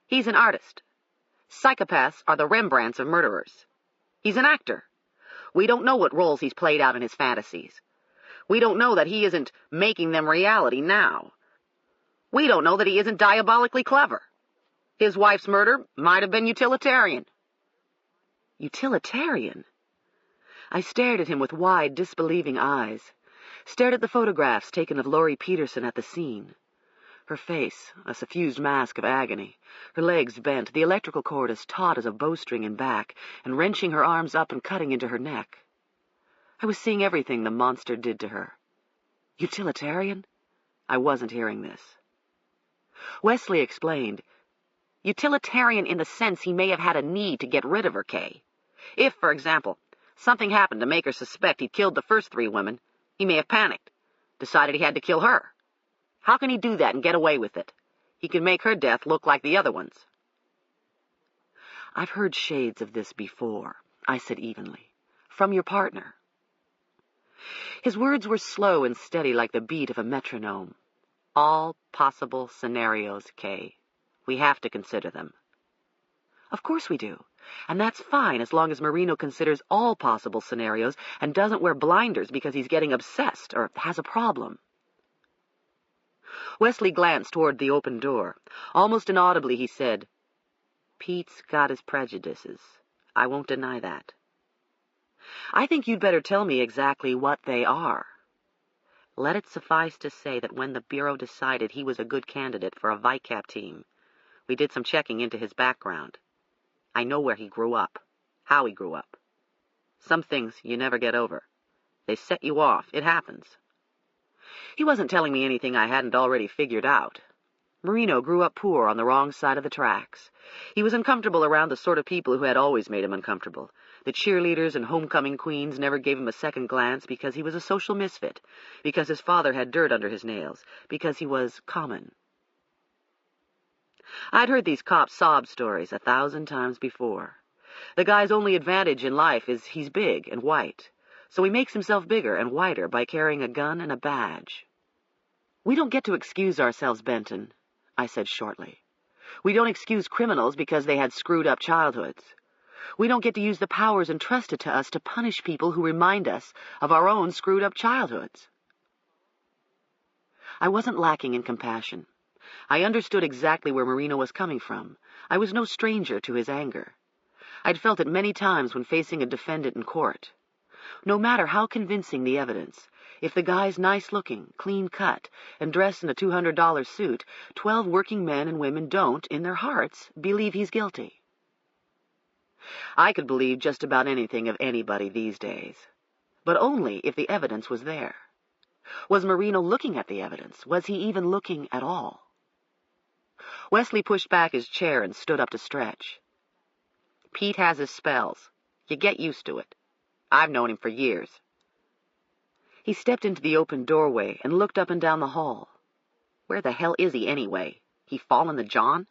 He's an artist. Psychopaths are the Rembrandts of murderers. He's an actor. We don't know what roles he's played out in his fantasies. We don't know that he isn't making them reality now. We don't know that he isn't diabolically clever. His wife's murder might have been utilitarian. Utilitarian? I stared at him with wide, disbelieving eyes, stared at the photographs taken of Laurie Peterson at the scene. Her face, a suffused mask of agony, her legs bent, the electrical cord as taut as a bowstring in back, and wrenching her arms up and cutting into her neck. I was seeing everything the monster did to her. Utilitarian? I wasn't hearing this. Wesley explained. Utilitarian in the sense he may have had a need to get rid of her, Kay. If, for example, something happened to make her suspect he'd killed the first 3 women, he may have panicked, decided he had to kill her. How can he do that and get away with it? He can make her death look like the other ones. I've heard shades of this before, I said evenly. From your partner. His words were slow and steady like the beat of a metronome. All possible scenarios, Kay. We have to consider them. Of course we do. And that's fine as long as Marino considers all possible scenarios and doesn't wear blinders because he's getting obsessed or has a problem. Wesley glanced toward the open door. Almost inaudibly he said, Pete's got his prejudices. I won't deny that. I think you'd better tell me exactly what they are. Let it suffice to say that when the Bureau decided he was a good candidate for a VICAP team, we did some checking into his background. I know where he grew up, how he grew up. Some things you never get over. They set you off. It happens. He wasn't telling me anything I hadn't already figured out. Marino grew up poor on the wrong side of the tracks. He was uncomfortable around the sort of people who had always made him uncomfortable. The cheerleaders and homecoming queens never gave him a second glance because he was a social misfit, because his father had dirt under his nails, because he was common. I'd heard these cop sob stories 1,000 times before. The guy's only advantage in life is he's big and white, so he makes himself bigger and whiter by carrying a gun and a badge. We don't get to excuse ourselves, Benton, I said shortly. We don't excuse criminals because they had screwed-up childhoods. We don't get to use the powers entrusted to us to punish people who remind us of our own screwed-up childhoods. I wasn't lacking in compassion. I understood exactly where Marino was coming from. I was no stranger to his anger. I'd felt it many times when facing a defendant in court. No matter how convincing the evidence, if the guy's nice-looking, clean-cut, and dressed in a $200 suit, 12 working men and women don't, in their hearts, believe he's guilty. I could believe just about anything of anybody these days, but only if the evidence was there. Was Marino looking at the evidence? Was he even looking at all? Wesley pushed back his chair and stood up to stretch. Pete has his spells. You get used to it. I've known him for years. He stepped into the open doorway and looked up and down the hall. Where the hell is he anyway? He fallen the John?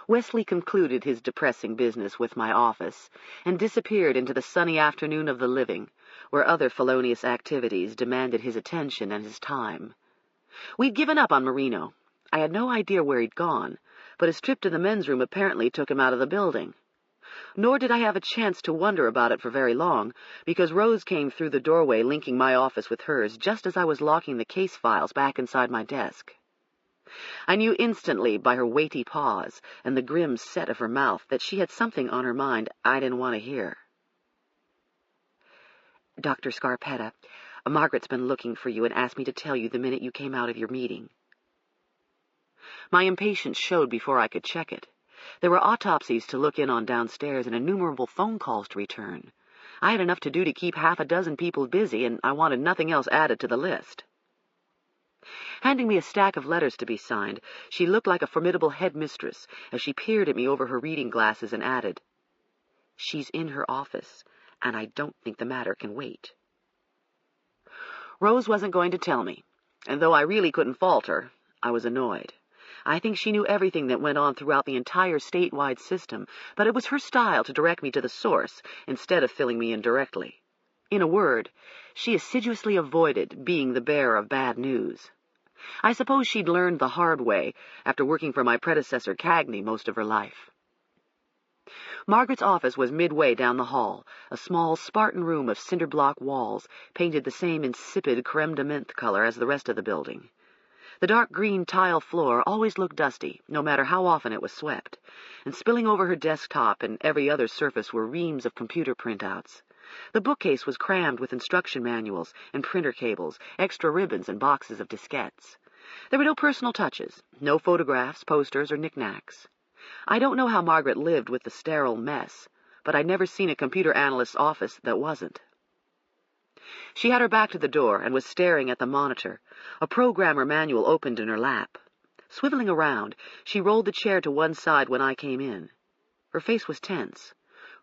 Wesley concluded his depressing business with my office and disappeared into the sunny afternoon of the living, where other felonious activities demanded his attention and his time. We'd given up on Marino. I had no idea where he'd gone, but his trip to the men's room apparently took him out of the building. Nor did I have a chance to wonder about it for very long, because Rose came through the doorway linking my office with hers just as I was locking the case files back inside my desk. I knew instantly by her weighty pause and the grim set of her mouth that she had something on her mind I didn't want to hear. Dr. Scarpetta, Margaret's been looking for you and asked me to tell you the minute you came out of your meeting. My impatience showed before I could check it. There were autopsies to look in on downstairs and innumerable phone calls to return. I had enough to do to keep half a dozen people busy, and I wanted nothing else added to the list. Handing me a stack of letters to be signed, she looked like a formidable headmistress as she peered at me over her reading glasses and added, "She's in her office, and I don't think the matter can wait." Rose wasn't going to tell me, and though I really couldn't fault her, I was annoyed. I think she knew everything that went on throughout the entire statewide system, but it was her style to direct me to the source instead of filling me in directly. In a word, she assiduously avoided being the bearer of bad news. I suppose she'd learned the hard way after working for my predecessor Cagney most of her life. Margaret's office was midway down the hall, a small Spartan room of cinder-block walls, painted the same insipid creme de menthe color as the rest of the building. The dark green tile floor always looked dusty, no matter how often it was swept, and spilling over her desktop and every other surface were reams of computer printouts. The bookcase was crammed with instruction manuals and printer cables, extra ribbons and boxes of diskettes. There were no personal touches, no photographs, posters, or knickknacks. I don't know how Margaret lived with the sterile mess, but I'd never seen a computer analyst's office that wasn't. She had her back to the door and was staring at the monitor, a programmer manual opened in her lap. Swiveling around, she rolled the chair to one side when I came in. Her face was tense,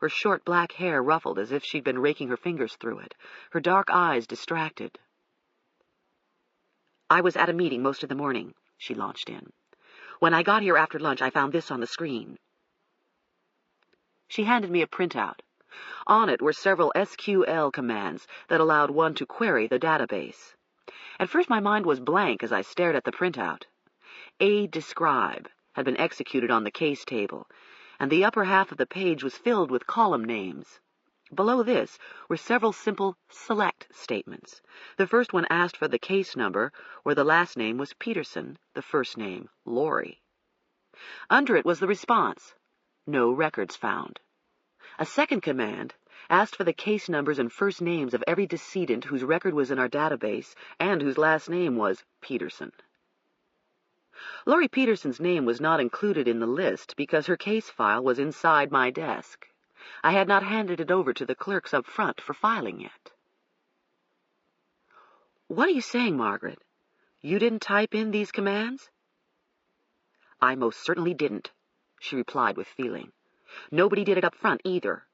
her short black hair ruffled as if she'd been raking her fingers through it, her dark eyes distracted. "I was at a meeting most of the morning," she launched in. "When I got here after lunch, I found this on the screen." She handed me a printout. On it were several SQL commands that allowed one to query the database. At first my mind was blank as I stared at the printout. A describe had been executed on the case table, and the upper half of the page was filled with column names. Below this were several simple select statements. The first one asked for the case number, where the last name was Peterson, the first name Laurie. Under it was the response, "No records found." A second command asked for the case numbers and first names of every decedent whose record was in our database and whose last name was Peterson. Laurie Peterson's name was not included in the list because her case file was inside my desk. I had not handed it over to the clerks up front for filing yet. "What are you saying, Margaret? You didn't type in these commands?" "I most certainly didn't," she replied with feeling. "Nobody did it up front, either.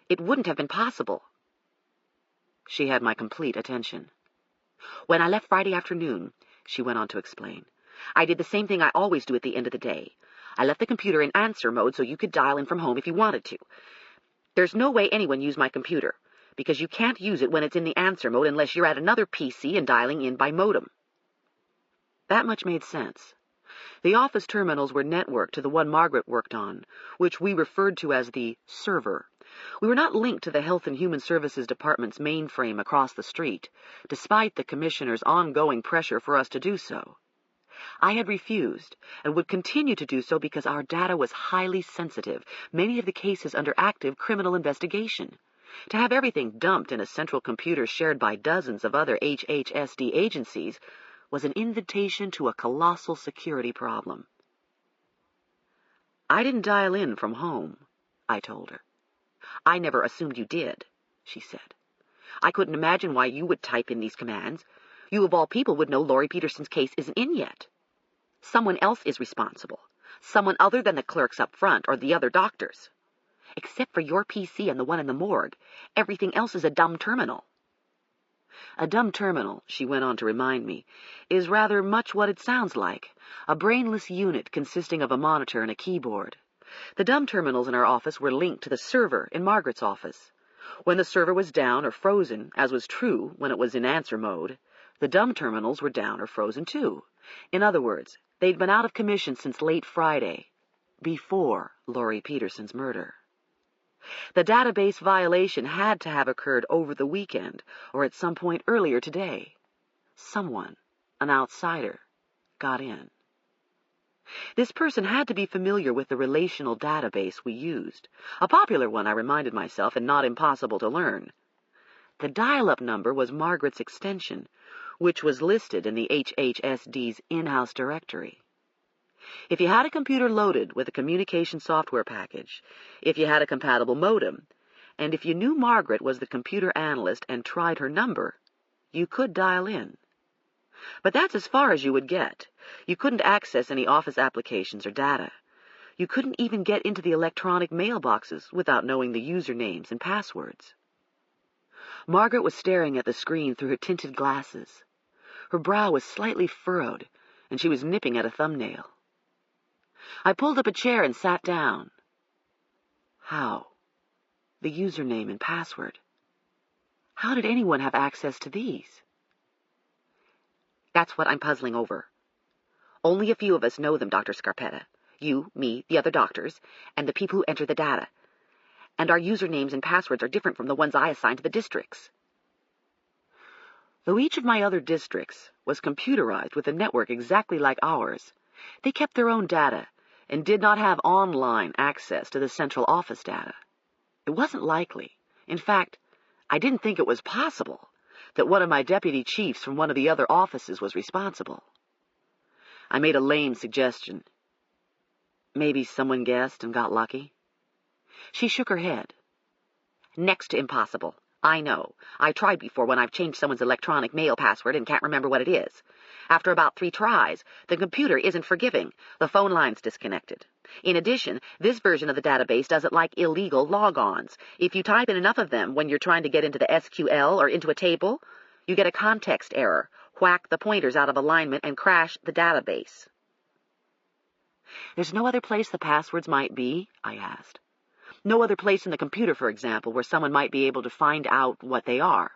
It wouldn't have been possible." She had my complete attention. "When I left Friday afternoon," she went on to explain, "I did the same thing I always do at the end of the day. I left the computer in answer mode so you could dial in from home if you wanted to. There's no way anyone used my computer, because you can't use it when it's in the answer mode unless you're at another PC and dialing in by modem." That much made sense. The office terminals were networked to the one Margaret worked on, which we referred to as the server. We were not linked to the Health and Human Services Department's mainframe across the street, despite the Commissioner's ongoing pressure for us to do so. I had refused, and would continue to do so because our data was highly sensitive, many of the cases under active criminal investigation. To have everything dumped in a central computer shared by dozens of other HHSD agencies was an invitation to a colossal security problem. "I didn't dial in from home," I told her. "I never assumed you did," she said. "I couldn't imagine why you would type in these commands. You of all people would know Laurie Peterson's case isn't in yet." Someone else is responsible. Someone other than the clerks up front or the other doctors. Except for your PC and the one in the morgue, everything else is a dumb terminal. A dumb terminal, she went on to remind me, is rather much what it sounds like, a brainless unit consisting of a monitor and a keyboard. The dumb terminals in our office were linked to the server in Margaret's office. When the server was down or frozen, as was true when it was in answer mode, the dumb terminals were down or frozen too. In other words, they'd been out of commission since late Friday, before Laurie Peterson's murder. The database violation had to have occurred over the weekend or at some point earlier today. Someone, an outsider, got in. This person had to be familiar with the relational database we used, a popular one, I reminded myself, and not impossible to learn. The dial-up number was Margaret's extension, which was listed in the HHSD's in-house directory. If you had a computer loaded with a communication software package, if you had a compatible modem, and if you knew Margaret was the computer analyst and tried her number, you could dial in. But that's as far as you would get. You couldn't access any office applications or data. You couldn't even get into the electronic mailboxes without knowing the usernames and passwords. Margaret was staring at the screen through her tinted glasses. Her brow was slightly furrowed, and she was nipping at a thumbnail. I pulled up a chair and sat down. How? The username and password. How did anyone have access to these? That's what I'm puzzling over. Only a few of us know them, Dr. Scarpetta. You, me, the other doctors, and the people who enter the data. And our usernames and passwords are different from the ones I assigned to the districts. Though each of my other districts was computerized with a network exactly like ours, they kept their own data and did not have online access to the central office data. It wasn't likely. In fact, I didn't think it was possible that one of my deputy chiefs from one of the other offices was responsible. I made a lame suggestion. Maybe someone guessed and got lucky. She shook her head. Next to impossible. I know. I tried before when I've changed someone's electronic mail password and can't remember what it is. After about 3 tries, the computer isn't forgiving. The phone line's disconnected. In addition, this version of the database doesn't like illegal logons. If you type in enough of them when you're trying to get into the SQL or into a table, you get a context error, whack the pointers out of alignment, and crash the database. There's no other place the passwords might be? I asked. No other place in the computer, for example, where someone might be able to find out what they are.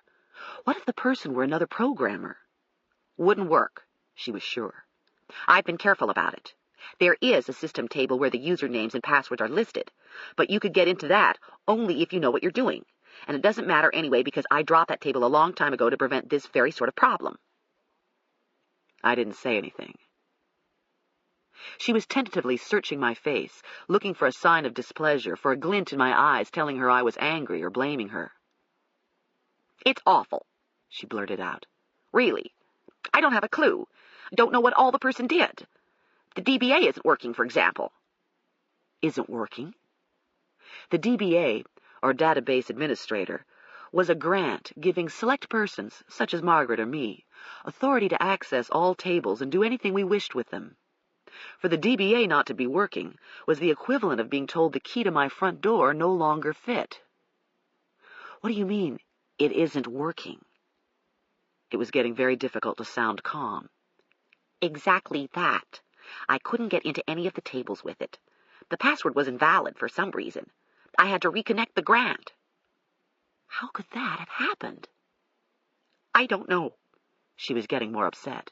What if the person were another programmer? Wouldn't work, she was sure. I've been careful about it. There is a system table where the usernames and passwords are listed, but you could get into that only if you know what you're doing. And it doesn't matter anyway because I dropped that table a long time ago to prevent this very sort of problem. I didn't say anything. She was tentatively searching my face, looking for a sign of displeasure, for a glint in my eyes telling her I was angry or blaming her. It's awful, she blurted out. Really. I don't have a clue. Don't know what all the person did. The DBA isn't working, for example. Isn't working? The DBA, or Database Administrator, was a grant giving select persons, such as Margaret or me, authority to access all tables and do anything we wished with them. For the DBA not to be working was the equivalent of being told the key to my front door no longer fit. What do you mean, it isn't working? It was getting very difficult to sound calm. Exactly that. I couldn't get into any of the tables with it. The password was invalid for some reason. I had to reconnect the grant. How could that have happened? I don't know. She was getting more upset.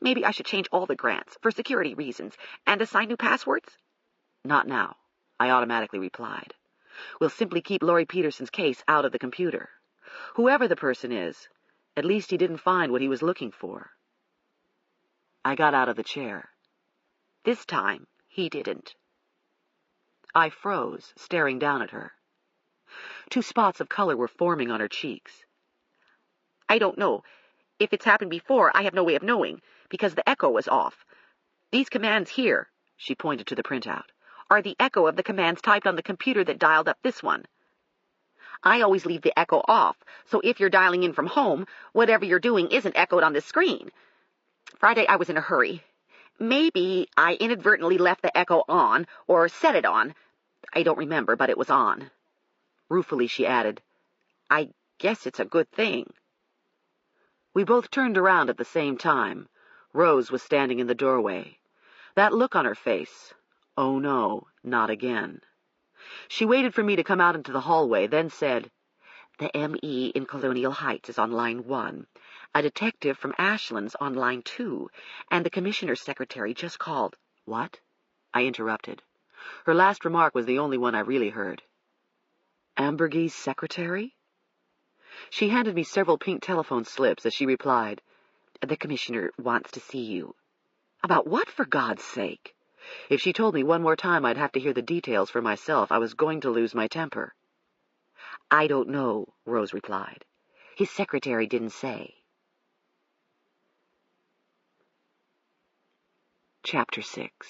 Maybe I should change all the grants for security reasons and assign new passwords? Not now, I automatically replied. We'll simply keep Laurie Peterson's case out of the computer. Whoever the person is, at least he didn't find what he was looking for. I got out of the chair. This time, he didn't. I froze, staring down at her. 2 spots of color were forming on her cheeks. I don't know. If it's happened before, I have no way of knowing, because the echo was off. These commands here, she pointed to the printout, are the echo of the commands typed on the computer that dialed up this one. I always leave the echo off, so if you're dialing in from home, whatever you're doing isn't echoed on this screen. Friday I was in a hurry. Maybe I inadvertently left the echo on, or set it on. I don't remember, but it was on. Ruefully she added, I guess it's a good thing. We both turned around at the same time. Rose was standing in the doorway. That look on her face. Oh no, not again. She waited for me to come out into the hallway, then said, The M.E. in Colonial Heights is on line 1. A detective from Ashland's on line 2, and the commissioner's secretary just called. What? I interrupted. Her last remark was the only one I really heard. Ambergy's secretary? She handed me several pink telephone slips as she replied, The commissioner wants to see you. About what, for God's sake? If she told me one more time I'd have to hear the details for myself, I was going to lose my temper. I don't know, Rose replied. His secretary didn't say. Chapter 6.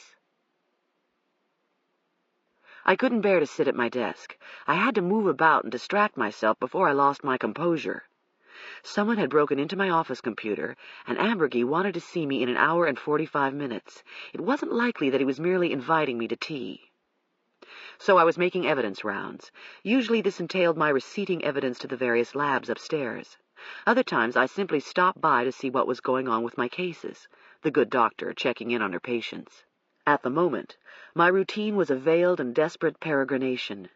I couldn't bear to sit at my desk. I had to move about and distract myself before I lost my composure. Someone had broken into my office computer, and Ambergy wanted to see me in an hour and 45 minutes. It wasn't likely that he was merely inviting me to tea. So I was making evidence rounds. Usually this entailed my receipting evidence to the various labs upstairs. Other times I simply stopped by to see what was going on with my cases, the good doctor checking in on her patients. At the moment, my routine was a veiled and desperate peregrination.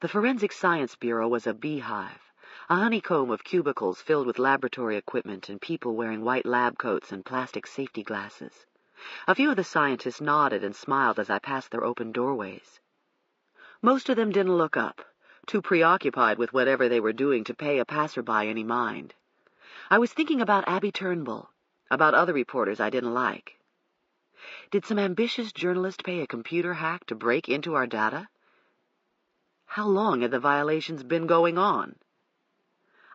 The Forensic Science Bureau was a beehive, a honeycomb of cubicles filled with laboratory equipment and people wearing white lab coats and plastic safety glasses. A few of the scientists nodded and smiled as I passed their open doorways. Most of them didn't look up, too preoccupied with whatever they were doing to pay a passerby any mind. I was thinking about Abby Turnbull, about other reporters I didn't like. Did some ambitious journalist pay a computer hack to break into our data? How long had the violations been going on?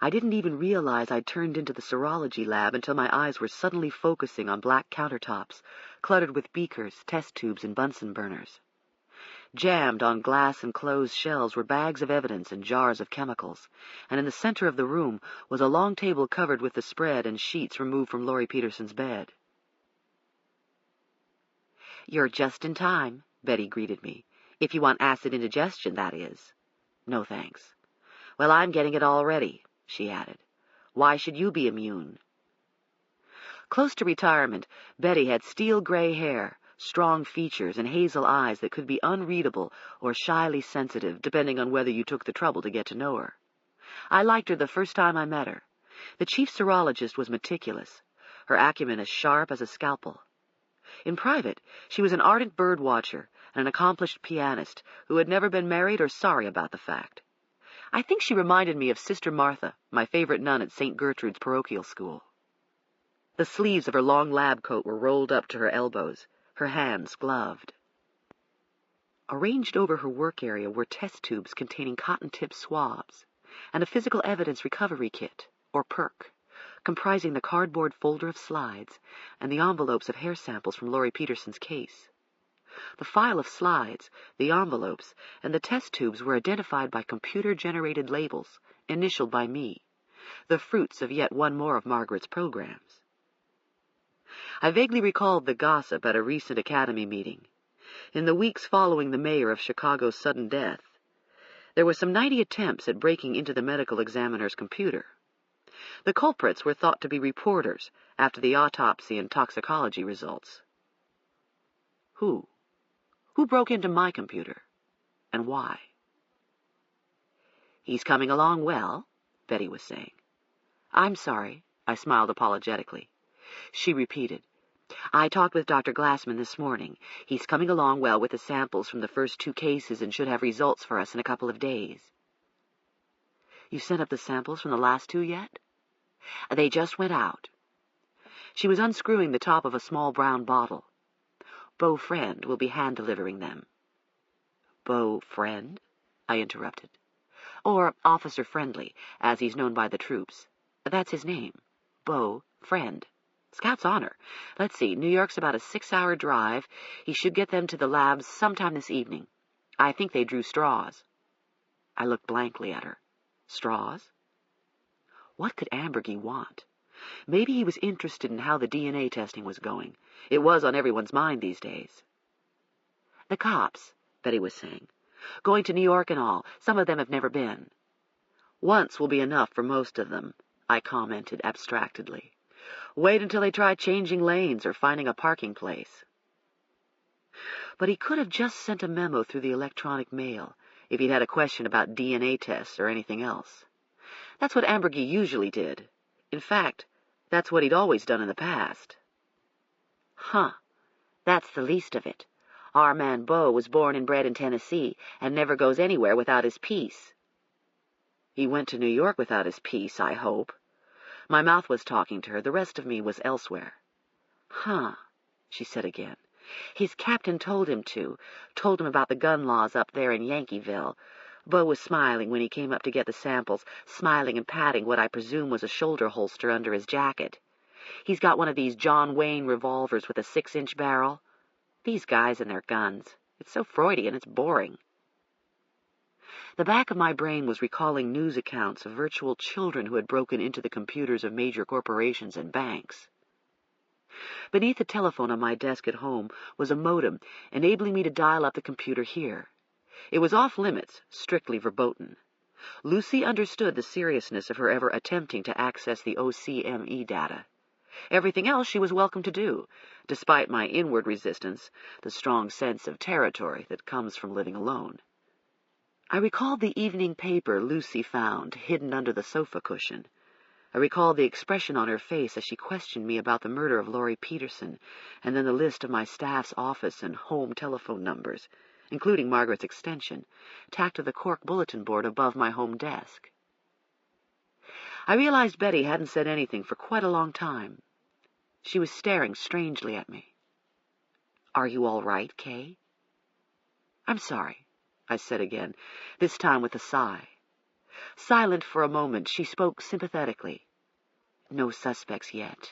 I didn't even realize I'd turned into the serology lab until my eyes were suddenly focusing on black countertops, cluttered with beakers, test tubes, and Bunsen burners. Jammed on glass and closed shelves were bags of evidence and jars of chemicals, and in the center of the room was a long table covered with the spread and sheets removed from Laurie Peterson's bed. You're just in time, Betty greeted me. If you want acid indigestion, that is. No, thanks. Well, I'm getting it already, she added. Why should you be immune? Close to retirement, Betty had steel-gray hair, strong features, and hazel eyes that could be unreadable or shyly sensitive, depending on whether you took the trouble to get to know her. I liked her the first time I met her. The chief serologist was meticulous, her acumen as sharp as a scalpel. In private, she was an ardent bird watcher and an accomplished pianist who had never been married or sorry about the fact. I think she reminded me of Sister Martha, my favorite nun at St. Gertrude's parochial school. The sleeves of her long lab coat were rolled up to her elbows, her hands gloved. Arranged over her work area were test tubes containing cotton-tip swabs, and a physical evidence recovery kit, or PERK, comprising the cardboard folder of slides and the envelopes of hair samples from Laurie Peterson's case. The file of slides, the envelopes, and the test tubes were identified by computer-generated labels, initialed by me, the fruits of yet one more of Margaret's programs. I vaguely recalled the gossip at a recent Academy meeting. In the weeks following the mayor of Chicago's sudden death, there were some 90 attempts at breaking into the medical examiner's computer. The culprits were thought to be reporters after the autopsy and toxicology results. Who? Who broke into my computer? And why? He's coming along well, Betty was saying. I'm sorry, I smiled apologetically. She repeated, I talked with Dr. Glassman this morning. He's coming along well with the samples from the first 2 cases and should have results for us in a couple of days. You sent up the samples from the last 2 yet? They just went out. She was unscrewing the top of a small brown bottle. Beau Friend will be hand-delivering them. Beau Friend? I interrupted. Or Officer Friendly, as he's known by the troops. That's his name. Beau Friend. Scout's honor. Let's see, New York's about a 6-hour drive. He should get them to the labs sometime this evening. I think they drew straws. I looked blankly at her. Straws? What could Ambergy want? Maybe he was interested in how the DNA testing was going. It was on everyone's mind these days. The cops, Betty was saying. Going to New York and all. Some of them have never been. Once will be enough for most of them, I commented abstractedly. Wait until they try changing lanes or finding a parking place. But he could have just sent a memo through the electronic mail if he'd had a question about DNA tests or anything else. That's what Ambergy usually did. In fact, that's what he'd always done in the past. Huh. That's the least of it. Our man Beau was born and bred in Tennessee and never goes anywhere without his piece. He went to New York without his piece, I hope. My mouth was talking to her. The rest of me was elsewhere. Huh, she said again. His captain told him about the gun laws up there in Yankeeville. Beau was smiling when he came up to get the samples, smiling and patting what I presume was a shoulder holster under his jacket. He's got one of these John Wayne revolvers with a 6-inch barrel. These guys and their guns. It's so Freudian, it's boring. The back of my brain was recalling news accounts of virtual children who had broken into the computers of major corporations and banks. Beneath the telephone on my desk at home was a modem enabling me to dial up the computer here. It was off limits, strictly verboten. Lucy understood the seriousness of her ever attempting to access the OCME data. Everything else she was welcome to do, despite my inward resistance, the strong sense of territory that comes from living alone. I recalled the evening paper Lucy found hidden under the sofa cushion. I recalled the expression on her face as she questioned me about the murder of Laurie Peterson, and then the list of my staff's office and home telephone numbers, including Margaret's extension, tacked to the cork bulletin board above my home desk. I realized Betty hadn't said anything for quite a long time. She was staring strangely at me. Are you all right, Kay? I'm sorry, I said again, this time with a sigh. Silent for a moment, she spoke sympathetically. No suspects yet.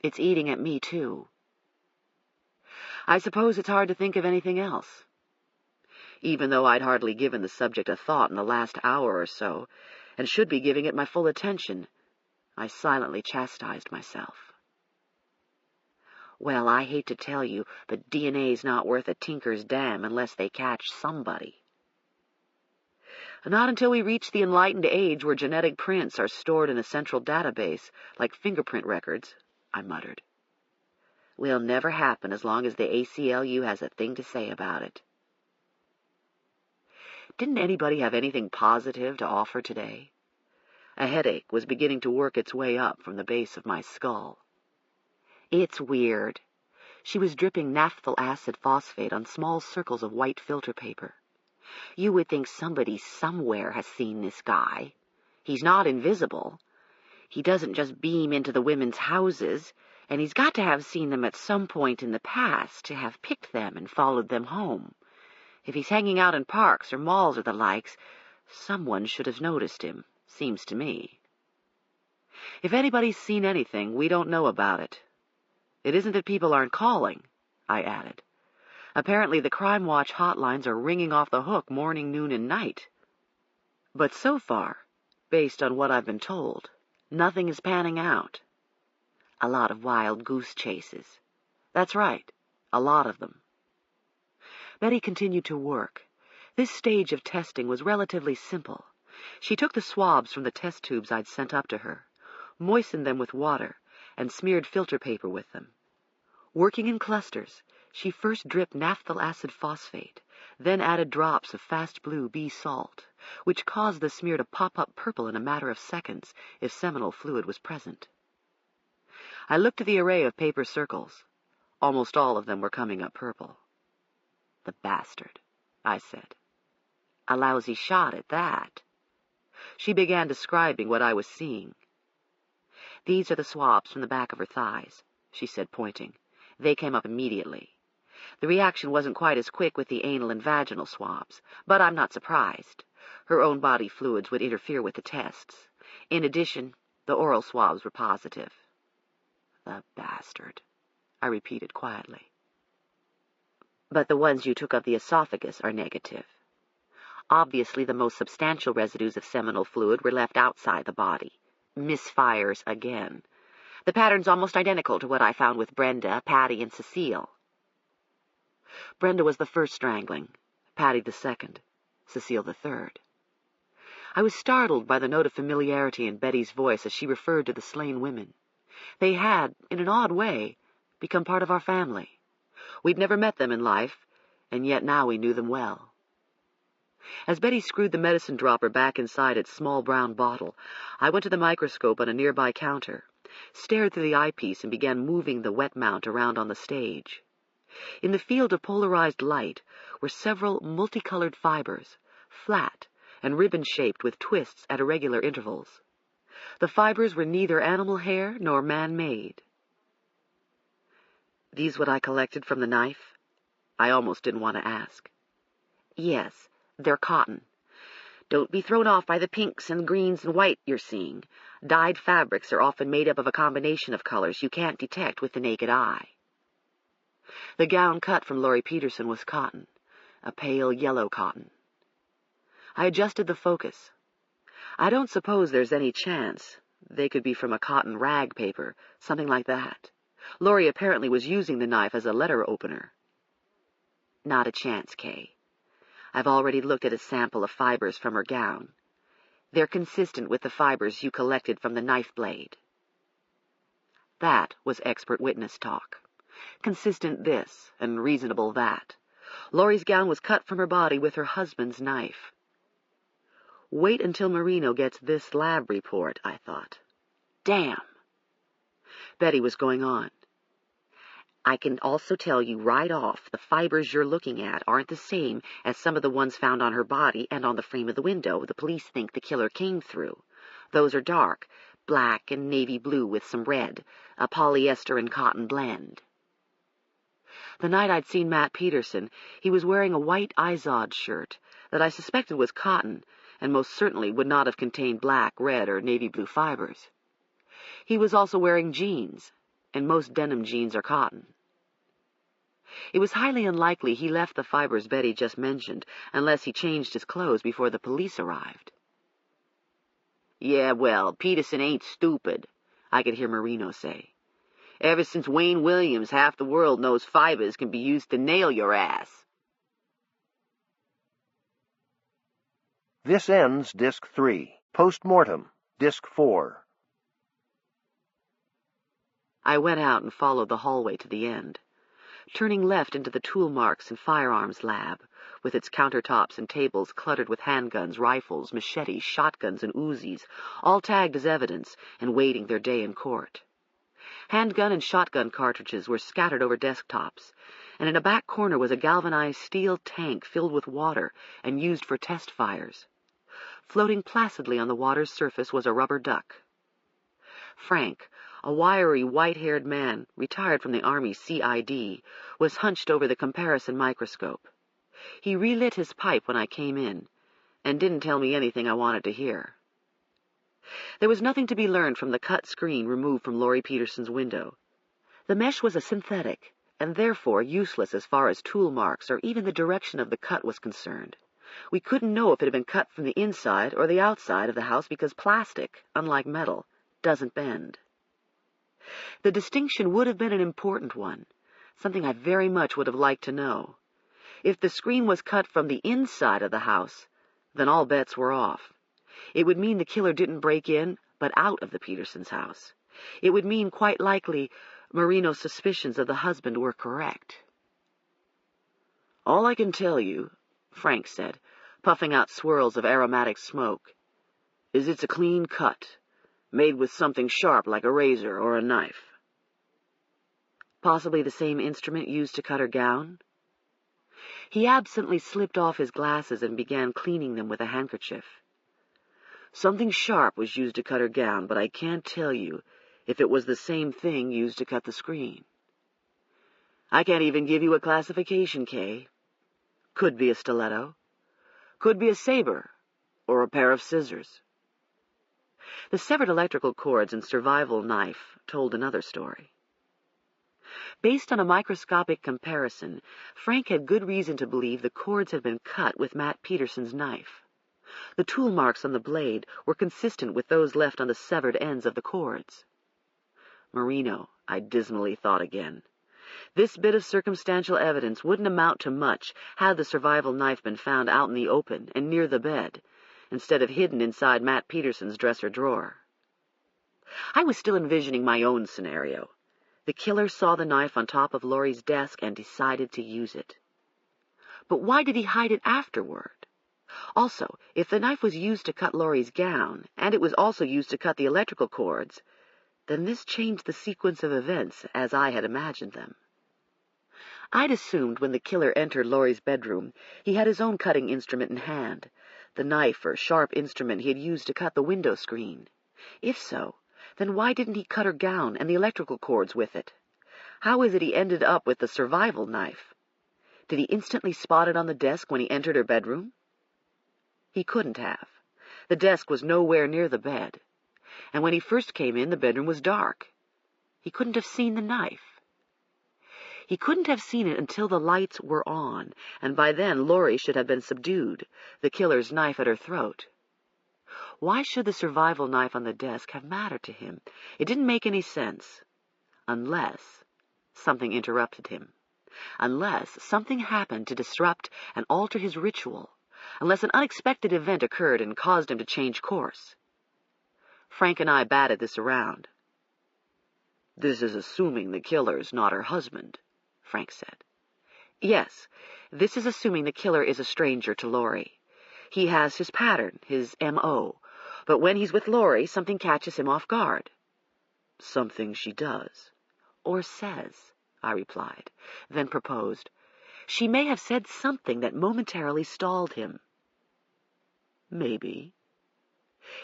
It's eating at me, too. I suppose it's hard to think of anything else. Even though I'd hardly given the subject a thought in the last hour or so, and should be giving it my full attention, I silently chastised myself. Well, I hate to tell you, but DNA's not worth a tinker's dam unless they catch somebody. Not until we reach the enlightened age where genetic prints are stored in a central database, like fingerprint records, I muttered. Will never happen as long as the ACLU has a thing to say about it. Didn't anybody have anything positive to offer today? A headache was beginning to work its way up from the base of my skull. It's weird. She was dripping naphthyl acid phosphate on small circles of white filter paper. You would think somebody somewhere has seen this guy. He's not invisible. He doesn't just beam into the women's houses, and he's got to have seen them at some point in the past, to have picked them and followed them home. If he's hanging out in parks or malls or the likes, someone should have noticed him, seems to me. If anybody's seen anything, we don't know about it. It isn't that people aren't calling, I added. Apparently the Crime Watch hotlines are ringing off the hook morning, noon, and night. But so far, based on what I've been told, nothing is panning out. A lot of wild goose chases. That's right, a lot of them. Betty continued to work. This stage of testing was relatively simple. She took the swabs from the test tubes I'd sent up to her, moistened them with water, and smeared filter paper with them. Working in clusters, she first dripped naphthyl acid phosphate, then added drops of fast blue B salt, which caused the smear to pop up purple in a matter of seconds if seminal fluid was present. I looked at the array of paper circles. Almost all of them were coming up purple. The bastard, I said. A lousy shot at that. She began describing what I was seeing. These are the swabs from the back of her thighs, she said, pointing. They came up immediately. The reaction wasn't quite as quick with the anal and vaginal swabs, but I'm not surprised. Her own body fluids would interfere with the tests. In addition, the oral swabs were positive. The bastard, I repeated quietly. But the ones you took of the esophagus are negative. Obviously, the most substantial residues of seminal fluid were left outside the body. Misfires again. The pattern's almost identical to what I found with Brenda, Patty, and Cecile. Brenda was the first strangling, Patty the second, Cecile the third. I was startled by the note of familiarity in Betty's voice as she referred to the slain women. They had, in an odd way, become part of our family. We'd never met them in life, and yet now we knew them well. As Betty screwed the medicine dropper back inside its small brown bottle, I went to the microscope on a nearby counter, stared through the eyepiece, and began moving the wet mount around on the stage. In the field of polarized light were several multicolored fibers, flat and ribbon-shaped with twists at irregular intervals. The fibers were neither animal hair nor man-made. "These what I collected from the knife?" I almost didn't want to ask. "Yes, they're cotton. Don't be thrown off by the pinks and greens and white you're seeing. Dyed fabrics are often made up of a combination of colors you can't detect with the naked eye." The gown cut from Laurie Peterson was cotton, a pale yellow cotton. I adjusted the focus. I don't suppose there's any chance they could be from a cotton rag paper, something like that. Laurie apparently was using the knife as a letter opener. Not a chance, Kay. I've already looked at a sample of fibers from her gown. They're consistent with the fibers you collected from the knife blade. That was expert witness talk. Consistent this and reasonable that. Laurie's gown was cut from her body with her husband's knife. Wait until Marino gets this lab report, I thought. Damn! Betty was going on. I can also tell you right off the fibers you're looking at aren't the same as some of the ones found on her body and on the frame of the window the police think the killer came through. Those are dark, black and navy blue with some red, a polyester and cotton blend. The night I'd seen Matt Peterson, he was wearing a white Izod shirt that I suspected was cotton and most certainly would not have contained black, red, or navy blue fibers. He was also wearing jeans, and most denim jeans are cotton. It was highly unlikely he left the fibers Betty just mentioned, unless he changed his clothes before the police arrived. Yeah, well, Peterson ain't stupid, I could hear Marino say. Ever since Wayne Williams, half the world knows fibers can be used to nail your ass. This ends Disc 3. Post-Mortem, Disc 4. I went out and followed the hallway to the end, turning left into the tool marks and firearms lab, with its countertops and tables cluttered with handguns, rifles, machetes, shotguns, and Uzis, all tagged as evidence and waiting their day in court. Handgun and shotgun cartridges were scattered over desktops, and in a back corner was a galvanized steel tank filled with water and used for test fires. Floating placidly on the water's surface was a rubber duck. Frank, a wiry, white-haired man, retired from the Army CID, was hunched over the comparison microscope. He relit his pipe when I came in, and didn't tell me anything I wanted to hear. There was nothing to be learned from the cut screen removed from Laurie Peterson's window. The mesh was a synthetic, and therefore useless as far as tool marks or even the direction of the cut was concerned. We couldn't know if it had been cut from the inside or the outside of the house because plastic, unlike metal, doesn't bend. The distinction would have been an important one, something I very much would have liked to know. If the screen was cut from the inside of the house, then all bets were off. It would mean the killer didn't break in, but out of the Petersons' house. It would mean, quite likely, Marino's suspicions of the husband were correct. All I can tell you, Frank said, puffing out swirls of aromatic smoke, is it's a clean cut, made with something sharp like a razor or a knife. Possibly the same instrument used to cut her gown? He absently slipped off his glasses and began cleaning them with a handkerchief. Something sharp was used to cut her gown, but I can't tell you if it was the same thing used to cut the screen. I can't even give you a classification, Kay. Could be a stiletto. Could be a saber, or a pair of scissors. The severed electrical cords and survival knife told another story. Based on a microscopic comparison, Frank had good reason to believe the cords had been cut with Matt Peterson's knife. The tool marks on the blade were consistent with those left on the severed ends of the cords. Marino, I dismally thought again. This bit of circumstantial evidence wouldn't amount to much had the survival knife been found out in the open and near the bed, instead of hidden inside Matt Peterson's dresser drawer. I was still envisioning my own scenario. The killer saw the knife on top of Laurie's desk and decided to use it. But why did he hide it afterward? Also, if the knife was used to cut Laurie's gown, and it was also used to cut the electrical cords, then this changed the sequence of events as I had imagined them. I'd assumed when the killer entered Laurie's bedroom, he had his own cutting instrument in hand, the knife or sharp instrument he had used to cut the window screen. If so, then why didn't he cut her gown and the electrical cords with it? How is it he ended up with the survival knife? Did he instantly spot it on the desk when he entered her bedroom? He couldn't have. The desk was nowhere near the bed, and when he first came in, the bedroom was dark. He couldn't have seen the knife. He couldn't have seen it until the lights were on, and by then Laurie should have been subdued, the killer's knife at her throat. Why should the survival knife on the desk have mattered to him? It didn't make any sense. Unless something interrupted him. Unless something happened to disrupt and alter his ritual. Unless an unexpected event occurred and caused him to change course. Frank and I batted this around. "This is assuming the killer's not her husband," Frank said. "Yes, this is assuming the killer is a stranger to Laurie. He has his pattern, his M.O., but when he's with Laurie, something catches him off guard." "Something she does." "Or says," I replied, then proposed. "She may have said something that momentarily stalled him." "Maybe."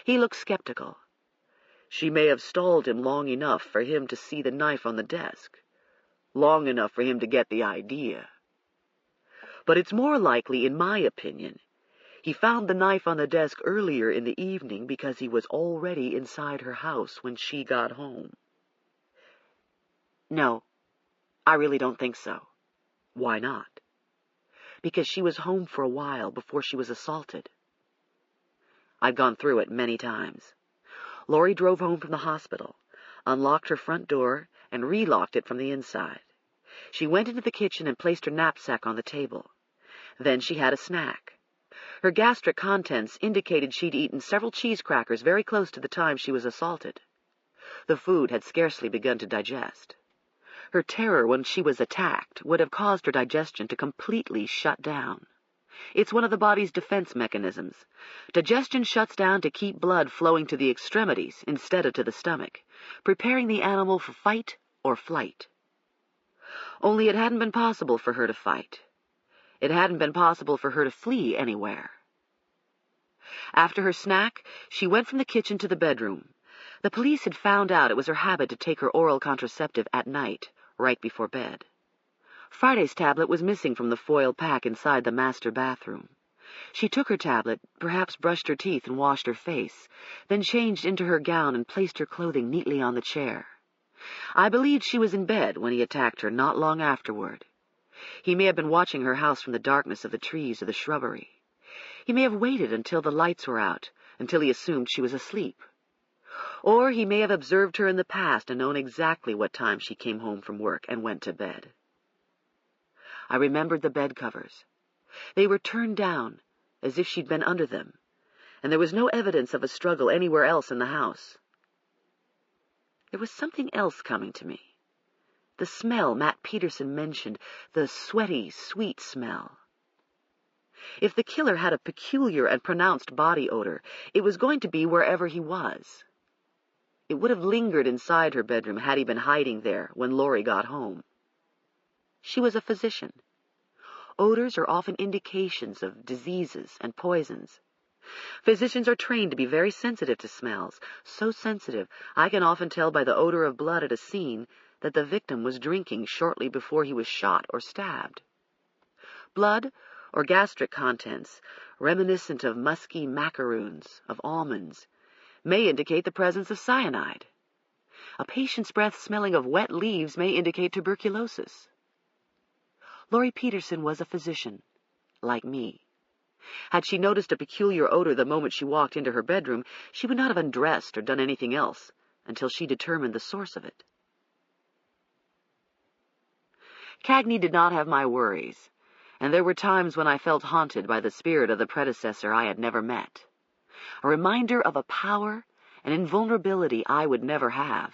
He looked skeptical. "She may have stalled him long enough for him to see the knife on the desk. Long enough for him to get the idea. But it's more likely, in my opinion, he found the knife on the desk earlier in the evening because he was already inside her house when she got home." "No, I really don't think so." "Why not?" "Because she was home for a while before she was assaulted." I'd gone through it many times. Laurie drove home from the hospital, unlocked her front door, and relocked it from the inside. She went into the kitchen and placed her knapsack on the table. Then she had a snack. Her gastric contents indicated she'd eaten several cheese crackers very close to the time she was assaulted. The food had scarcely begun to digest. Her terror when she was attacked would have caused her digestion to completely shut down. It's one of the body's defense mechanisms. Digestion shuts down to keep blood flowing to the extremities instead of to the stomach, preparing the animal for fight or flight. Only it hadn't been possible for her to fight. It hadn't been possible for her to flee anywhere. After her snack, she went from the kitchen to the bedroom. The police had found out it was her habit to take her oral contraceptive at night, right before bed. Friday's tablet was missing from the foil pack inside the master bathroom. She took her tablet, perhaps brushed her teeth and washed her face, then changed into her gown and placed her clothing neatly on the chair. I believed she was in bed when he attacked her not long afterward. He may have been watching her house from the darkness of the trees or the shrubbery. He may have waited until the lights were out, until he assumed she was asleep. Or he may have observed her in the past and known exactly what time she came home from work and went to bed. I remembered the bed covers. They were turned down, as if she'd been under them, and there was no evidence of a struggle anywhere else in the house. There was something else coming to me. The smell Matt Peterson mentioned, the sweaty, sweet smell. If the killer had a peculiar and pronounced body odor, it was going to be wherever he was. It would have lingered inside her bedroom had he been hiding there when Laurie got home. She was a physician. Odors are often indications of diseases and poisons. Physicians are trained to be very sensitive to smells, so sensitive I can often tell by the odor of blood at a scene that the victim was drinking shortly before he was shot or stabbed. Blood or gastric contents, reminiscent of musky macaroons, of almonds, may indicate the presence of cyanide. A patient's breath smelling of wet leaves may indicate tuberculosis. Laurie Peterson was a physician, like me. Had she noticed a peculiar odor the moment she walked into her bedroom, she would not have undressed or done anything else until she determined the source of it. Cagney did not have my worries, and there were times when I felt haunted by the spirit of the predecessor I had never met, a reminder of a power and invulnerability I would never have.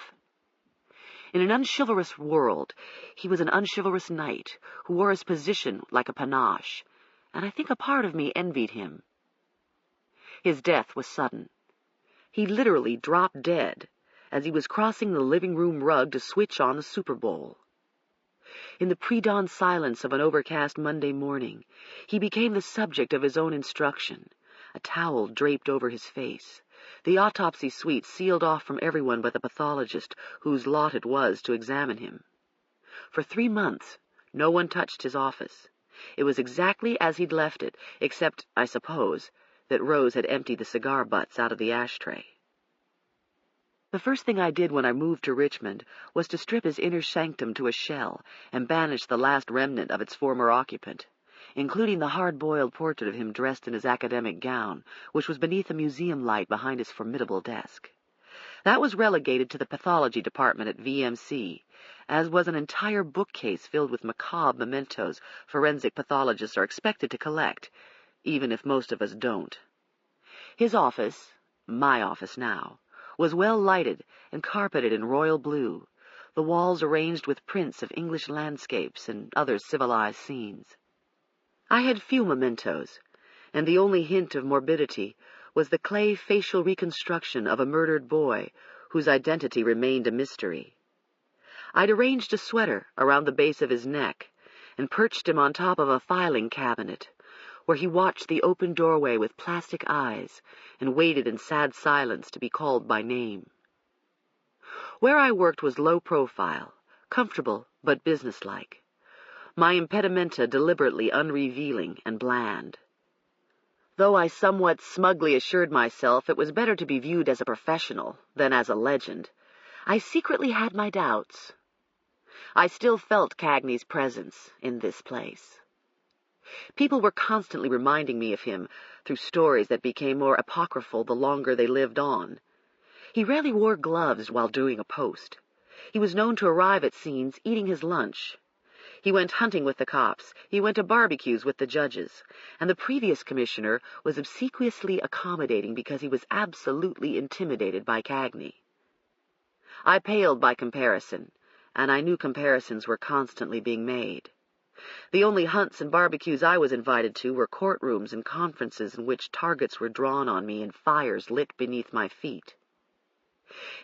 In an unchivalrous world, he was an unchivalrous knight who wore his position like a panache, and I think a part of me envied him. His death was sudden. He literally dropped dead as he was crossing the living room rug to switch on the Super Bowl. In the pre-dawn silence of an overcast Monday morning, he became the subject of his own instruction, a towel draped over his face, the autopsy suite sealed off from everyone but the pathologist whose lot it was to examine him. For 3 months, no one touched his office. It was exactly as he'd left it, except, I suppose, that Rose had emptied the cigar butts out of the ashtray. The first thing I did when I moved to Richmond was to strip his inner sanctum to a shell and banish the last remnant of its former occupant, including the hard-boiled portrait of him dressed in his academic gown, which was beneath a museum light behind his formidable desk. That was relegated to the pathology department at VMC, as was an entire bookcase filled with macabre mementos forensic pathologists are expected to collect, even if most of us don't. His office, my office now, was well lighted and carpeted in royal blue, the walls arranged with prints of English landscapes and other civilized scenes. I had few mementos, and the only hint of morbidity was the clay facial reconstruction of a murdered boy whose identity remained a mystery. I'd arranged a sweater around the base of his neck and perched him on top of a filing cabinet, where he watched the open doorway with plastic eyes and waited in sad silence to be called by name. Where I worked was low profile, comfortable but businesslike, my impedimenta deliberately unrevealing and bland. Though I somewhat smugly assured myself it was better to be viewed as a professional than as a legend, I secretly had my doubts. I still felt Cagney's presence in this place. People were constantly reminding me of him through stories that became more apocryphal the longer they lived on. He rarely wore gloves while doing a post. He was known to arrive at scenes eating his lunch. He went hunting with the cops, he went to barbecues with the judges, and the previous commissioner was obsequiously accommodating because he was absolutely intimidated by Cagney. I paled by comparison, and I knew comparisons were constantly being made. The only hunts and barbecues I was invited to were courtrooms and conferences in which targets were drawn on me and fires lit beneath my feet.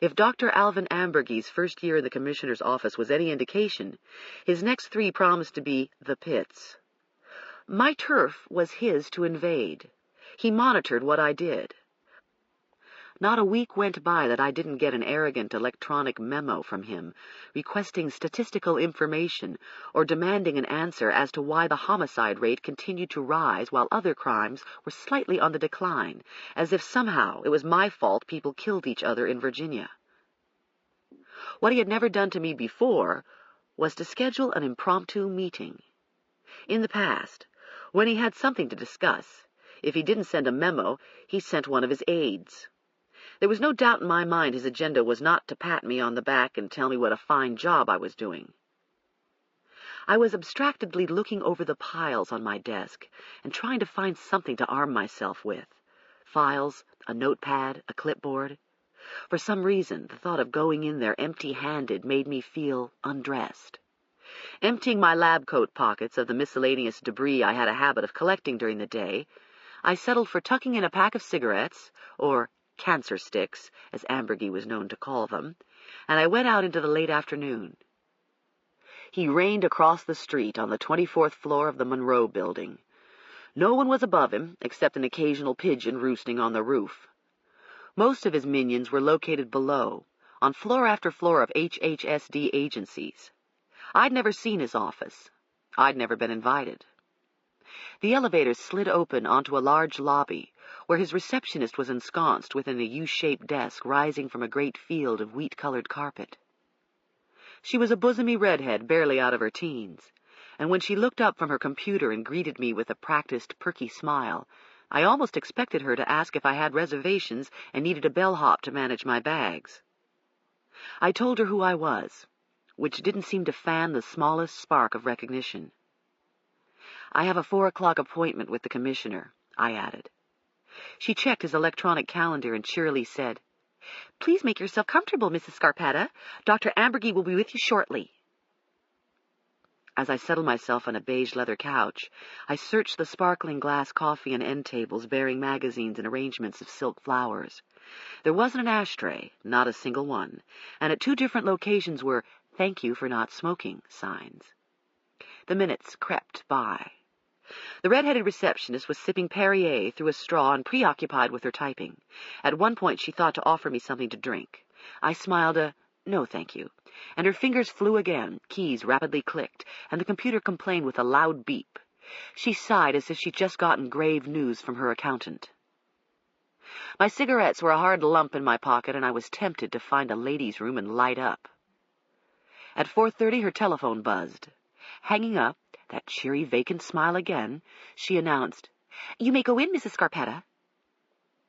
If Dr. Alvin Ambergy's first year in the commissioner's office was any indication, his next 3 promised to be the pits. My turf was his to invade. He monitored what I did. Not a week went by that I didn't get an arrogant electronic memo from him, requesting statistical information or demanding an answer as to why the homicide rate continued to rise while other crimes were slightly on the decline, as if somehow it was my fault people killed each other in Virginia. What he had never done to me before was to schedule an impromptu meeting. In the past, when he had something to discuss, if he didn't send a memo, he sent one of his aides. There was no doubt in my mind his agenda was not to pat me on the back and tell me what a fine job I was doing. I was abstractedly looking over the piles on my desk and trying to find something to arm myself with. Files, a notepad, a clipboard. For some reason, the thought of going in there empty-handed made me feel undressed. Emptying my lab coat pockets of the miscellaneous debris I had a habit of collecting during the day, I settled for tucking in a pack of cigarettes, or cancer sticks, as Ambergy was known to call them, and I went out into the late afternoon. He reigned across the street on the 24th floor of the Monroe Building. No one was above him, except an occasional pigeon roosting on the roof. Most of his minions were located below, on floor after floor of HHSD agencies. I'd never seen his office. I'd never been invited. The elevator slid open onto a large lobby, where his receptionist was ensconced within a U-shaped desk rising from a great field of wheat-colored carpet. She was a bosomy redhead barely out of her teens, and when she looked up from her computer and greeted me with a practiced, perky smile, I almost expected her to ask if I had reservations and needed a bellhop to manage my bags. I told her who I was, which didn't seem to fan the smallest spark of recognition. "I have a 4 o'clock appointment with the commissioner," I added. She checked his electronic calendar and cheerily said, "Please make yourself comfortable, Mrs. Scarpetta. Dr. Ambergy will be with you shortly." As I settled myself on a beige leather couch, I searched the sparkling glass coffee and end tables bearing magazines and arrangements of silk flowers. There wasn't an ashtray, not a single one, and at 2 different locations were "Thank you for not smoking" signs. The minutes crept by. The red-headed receptionist was sipping Perrier through a straw and preoccupied with her typing. At one point she thought to offer me something to drink. I smiled a "No, thank you," and her fingers flew again, keys rapidly clicked, and the computer complained with a loud beep. She sighed as if she'd just gotten grave news from her accountant. My cigarettes were a hard lump in my pocket, and I was tempted to find a ladies' room and light up. At 4:30 her telephone buzzed. Hanging up, that cheery, vacant smile again, she announced, "You may go in, Mrs. Scarpetta."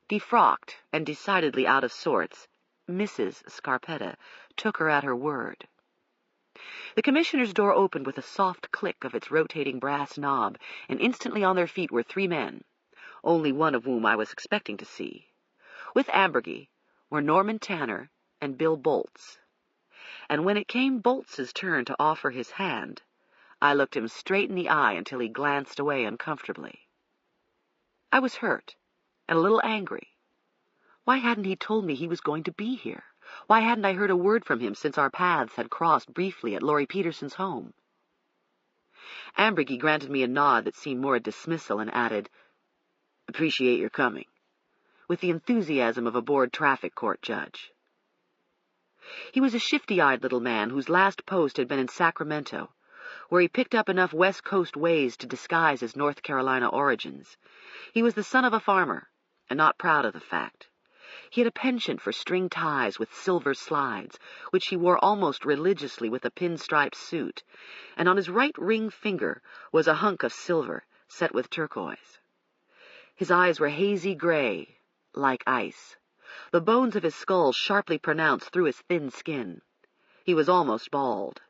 Defrocked and decidedly out of sorts, Mrs. Scarpetta took her at her word. The commissioner's door opened with a soft click of its rotating brass knob, and instantly on their feet were 3 men, only one of whom I was expecting to see. With Ambergy were Norman Tanner and Bill Bolts. And when it came Bolts's turn to offer his hand, I looked him straight in the eye until he glanced away uncomfortably. I was hurt and a little angry. Why hadn't he told me he was going to be here? Why hadn't I heard a word from him since our paths had crossed briefly at Laurie Peterson's home? Ambergy granted me a nod that seemed more a dismissal and added, "Appreciate your coming," with the enthusiasm of a bored traffic court judge. He was a shifty-eyed little man whose last post had been in Sacramento, where he picked up enough West Coast ways to disguise his North Carolina origins. He was the son of a farmer, and not proud of the fact. He had a penchant for string ties with silver slides, which he wore almost religiously with a pinstripe suit, and on his right ring finger was a hunk of silver set with turquoise. His eyes were hazy gray, like ice, the bones of his skull sharply pronounced through his thin skin. He was almost bald.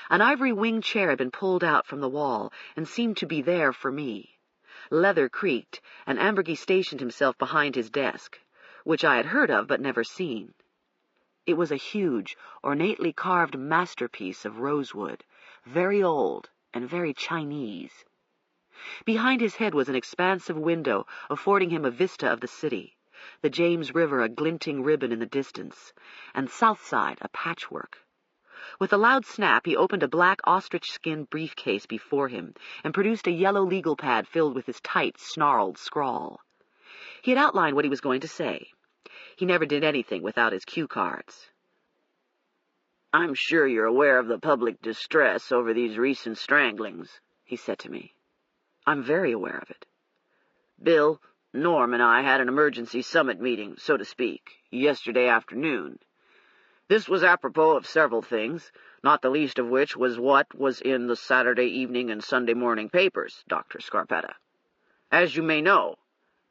An ivory wing chair had been pulled out from the wall and seemed to be there for me. Leather creaked, and Ambergy stationed himself behind his desk, which I had heard of but never seen. It was a huge, ornately carved masterpiece of rosewood, very old and very Chinese. Behind his head was an expansive window affording him a vista of the city, the James River a glinting ribbon in the distance, and Southside a patchwork. With a loud snap, he opened a black ostrich-skin briefcase before him and produced a yellow legal pad filled with his tight, snarled scrawl. He had outlined what he was going to say. He never did anything without his cue cards. "I'm sure you're aware of the public distress over these recent stranglings," he said to me. "I'm very aware of it." "Bill, Norm, and I had an emergency summit meeting, so to speak, yesterday afternoon. This was apropos of several things, not the least of which was what was in the Saturday evening and Sunday morning papers, Dr. Scarpetta. As you may know,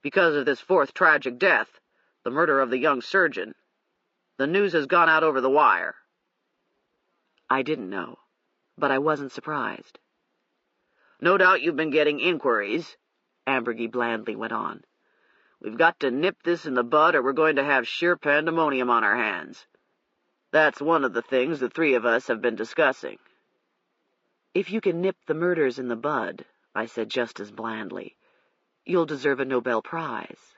because of this 4th tragic death, the murder of the young surgeon, the news has gone out over the wire." I didn't know, but I wasn't surprised. "No doubt you've been getting inquiries," Ambergy blandly went on. "We've got to nip this in the bud or we're going to have sheer pandemonium on our hands. That's one of the things the 3 of us have been discussing." "If you can nip the murders in the bud," I said just as blandly, "you'll deserve a Nobel Prize."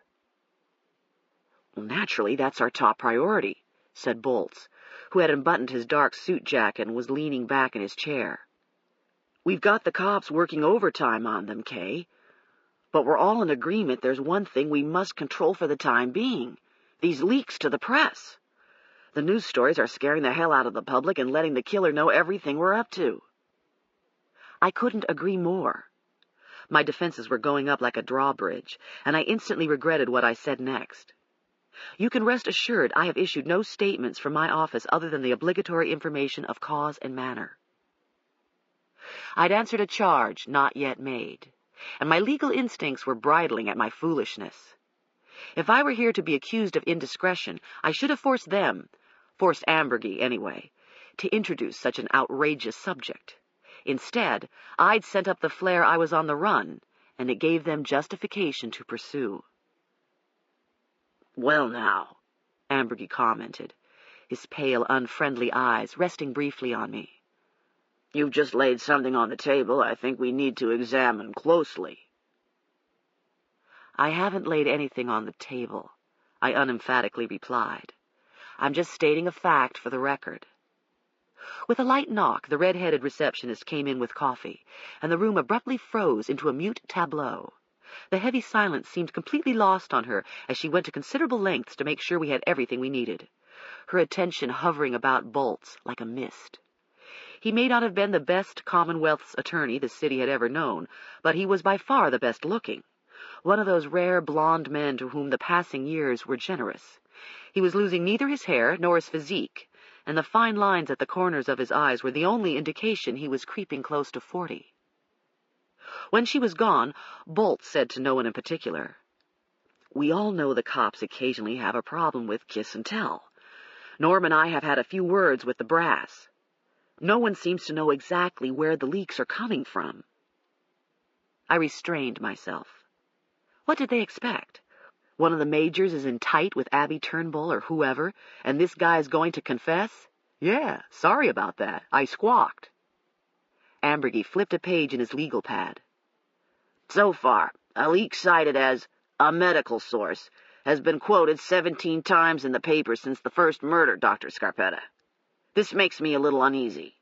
"Well, naturally, that's our top priority," said Bolts, who had unbuttoned his dark suit jacket and was leaning back in his chair. "We've got the cops working overtime on them, Kay. But we're all in agreement there's one thing we must control for the time being, these leaks to the press. The news stories are scaring the hell out of the public and letting the killer know everything we're up to." I couldn't agree more. My defenses were going up like a drawbridge, and I instantly regretted what I said next. You can rest assured I have issued no statements from my office other than the obligatory information of cause and manner. I'd answered a charge not yet made, and my legal instincts were bridling at my foolishness. If I were here to be accused of indiscretion, I should have forced Ambergy anyway, to introduce such an outrageous subject. Instead, I'd sent up the flare I was on the run, and it gave them justification to pursue. "Well, now," Ambergy commented, his pale, unfriendly eyes resting briefly on me. "You've just laid something on the table I think we need to examine closely." "I haven't laid anything on the table," I unemphatically replied. "I'm just stating a fact for the record." With a light knock, the red-headed receptionist came in with coffee, and the room abruptly froze into a mute tableau. The heavy silence seemed completely lost on her as she went to considerable lengths to make sure we had everything we needed, her attention hovering about Bolts like a mist. He may not have been the best Commonwealth's attorney the city had ever known, but he was by far the best looking, one of those rare blonde men to whom the passing years were generous. He was losing neither his hair nor his physique, and the fine lines at the corners of his eyes were the only indication he was creeping close to 40. When she was gone, Bolt said to no one in particular, "We all know the cops occasionally have a problem with kiss and tell. Norm and I have had a few words with the brass. No one seems to know exactly where the leaks are coming from." I restrained myself. What did they expect? One of the majors is in tight with Abby Turnbull or whoever, and this guy's going to confess? Yeah, sorry about that. I squawked. Ambergy flipped a page in his legal pad. "So far, a leak cited as a medical source has been quoted 17 times in the paper since the first murder, Dr. Scarpetta. This makes me a little uneasy.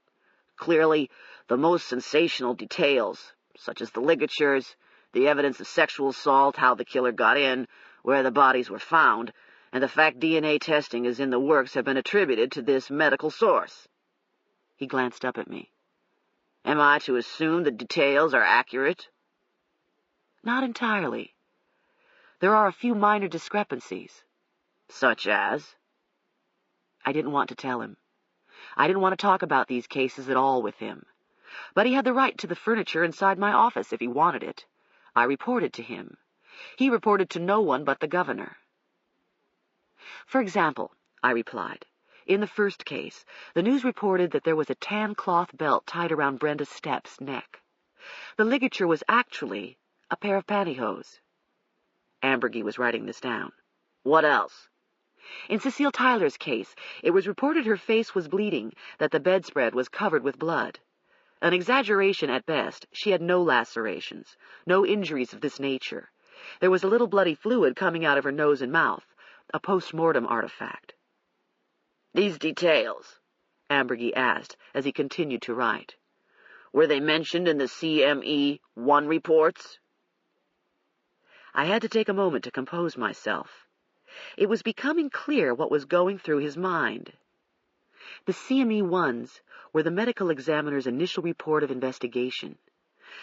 Clearly, the most sensational details, such as the ligatures, the evidence of sexual assault, how the killer got in, where the bodies were found, and the fact DNA testing is in the works have been attributed to this medical source." He glanced up at me. "Am I to assume the details are accurate?" "Not entirely. There are a few minor discrepancies." "Such as?" I didn't want to tell him. I didn't want to talk about these cases at all with him. But he had the right to the furniture inside my office if he wanted it. I reported to him. He reported to no one but the governor. "For example," I replied, "in the first case, the news reported that there was a tan cloth belt tied around Brenda Stepp's neck. The ligature was actually a pair of pantyhose." Ambergy was writing this down. "What else?" "In Cecile Tyler's case, it was reported her face was bleeding, that the bedspread was covered with blood. An exaggeration at best. She had no lacerations, no injuries of this nature. There was a little bloody fluid coming out of her nose and mouth, a post-mortem artifact." "These details," Ambergy asked as he continued to write, "were they mentioned in the CME-1 reports?" I had to take a moment to compose myself. It was becoming clear what was going through his mind. The CME-1s were the medical examiner's initial report of investigation.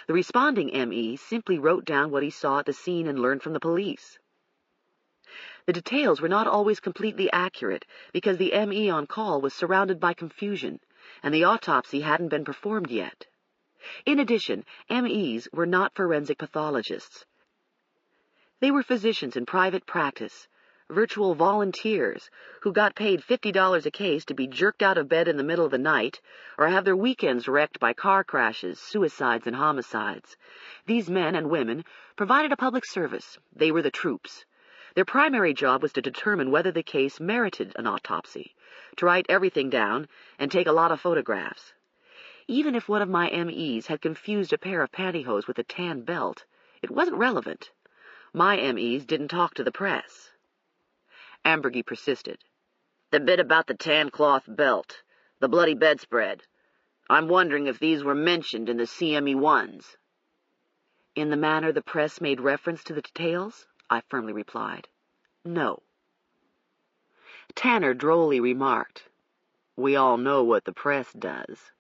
The responding ME simply wrote down what he saw at the scene and learned from the police. The details were not always completely accurate because the ME on call was surrounded by confusion, and the autopsy hadn't been performed yet. In addition, MEs were not forensic pathologists. They were physicians in private practice, virtual volunteers who got paid $50 a case to be jerked out of bed in the middle of the night or have their weekends wrecked by car crashes, suicides, and homicides. These men and women provided a public service. They were the troops. Their primary job was to determine whether the case merited an autopsy, to write everything down and take a lot of photographs. Even if one of my MEs had confused a pair of pantyhose with a tan belt, it wasn't relevant. My MEs didn't talk to the press. Ambergy persisted. "The bit about the tan cloth belt, the bloody bedspread. I'm wondering if these were mentioned in the CME-1s. In the manner the press made reference to the details, I firmly replied. No. Tanner drolly remarked, "We all know what the press does.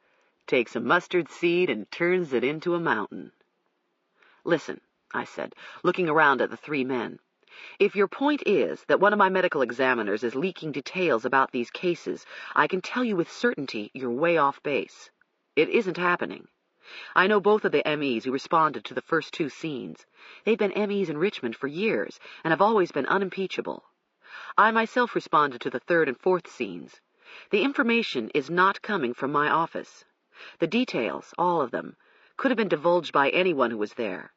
Takes a mustard seed and turns it into a mountain." Listen, I said, looking around at the three men. If your point is that one of my medical examiners is leaking details about these cases, I can tell you with certainty you're way off base. It isn't happening. I know both of the MEs who responded to the first two scenes. They've been MEs in Richmond for years and have always been unimpeachable. I myself responded to the third and fourth scenes. The information is not coming from my office. The details, all of them, could have been divulged by anyone who was there.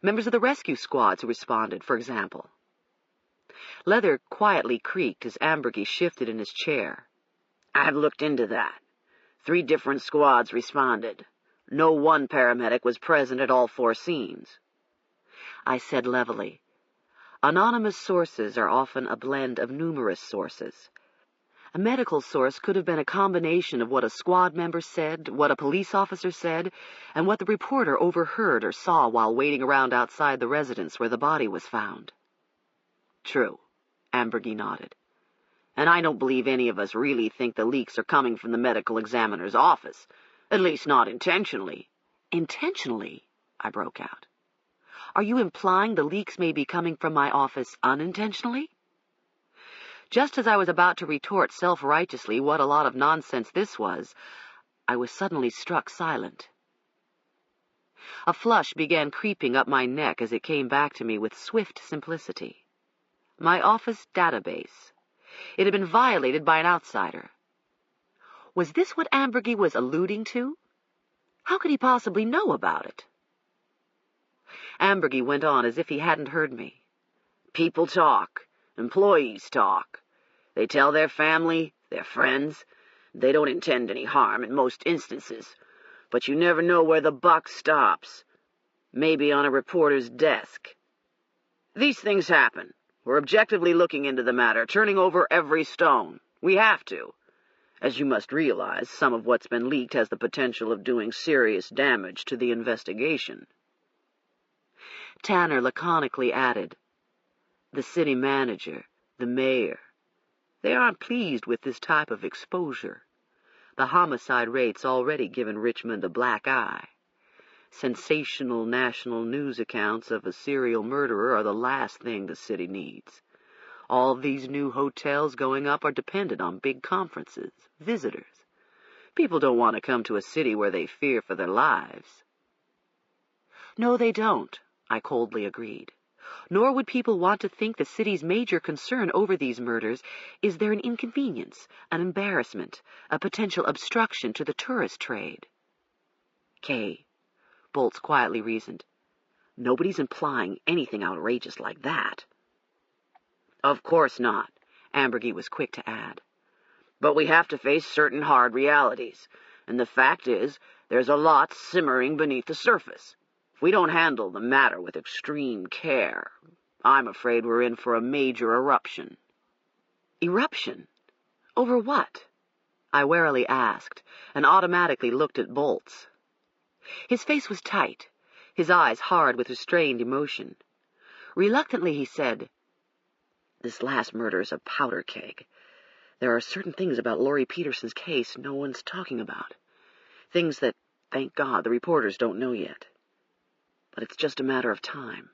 Members of the rescue squads who responded, for example. Leather quietly creaked as Ambergy shifted in his chair. I've looked into that. 3 different squads responded. No one paramedic was present at all 4 scenes. I said levelly, anonymous sources are often a blend of numerous sources. A medical source could have been a combination of what a squad member said, what a police officer said, and what the reporter overheard or saw while waiting around outside the residence where the body was found. True, Ambergy nodded. And I don't believe any of us really think the leaks are coming from the medical examiner's office, at least not intentionally. Intentionally? I broke out. Are you implying the leaks may be coming from my office unintentionally? Just as I was about to retort self-righteously what a lot of nonsense this was, I was suddenly struck silent. A flush began creeping up my neck as it came back to me with swift simplicity. My office database. It had been violated by an outsider. Was this what Ambergy was alluding to? How could he possibly know about it? Ambergy went on as if he hadn't heard me. People talk. Employees talk. They tell their family, their friends. They don't intend any harm in most instances, but you never know where the buck stops. Maybe on a reporter's desk. These things happen. We're objectively looking into the matter, turning over every stone. We have to. As you must realize, some of what's been leaked has the potential of doing serious damage to the investigation. Tanner laconically added, the city manager, the mayor, they aren't pleased with this type of exposure. The homicide rate's already given Richmond a black eye. Sensational national news accounts of a serial murderer are the last thing the city needs. All these new hotels going up are dependent on big conferences, visitors. People don't want to come to a city where they fear for their lives. No, they don't, I coldly agreed. Nor would people want to think the city's major concern over these murders is there an inconvenience, an embarrassment, a potential obstruction to the tourist trade. Kay, Bolts quietly reasoned, nobody's implying anything outrageous like that. Of course not, Ambergy was quick to add. But we have to face certain hard realities, and the fact is, there's a lot simmering beneath the surface. If we don't handle the matter with extreme care, I'm afraid we're in for a major eruption. Eruption? Over what? I warily asked, and automatically looked at Bolts. His face was tight, his eyes hard with restrained emotion. Reluctantly he said, this last murder is a powder keg. There are certain things about Laurie Peterson's case no one's talking about. Things that, thank God, the reporters don't know yet. But it's just a matter of time.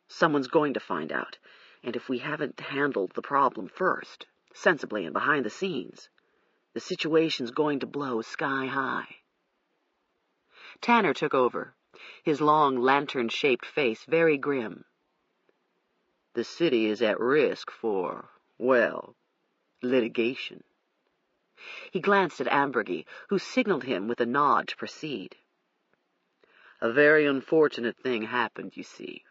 Someone's going to find out, and if we haven't handled the problem first, sensibly and behind the scenes, the situation's going to blow sky high. Tanner took over, his long, lantern-shaped face very grim. The city is at risk for, well, litigation. He glanced at Ambergy, who signaled him with a nod to proceed. A very unfortunate thing happened, you see.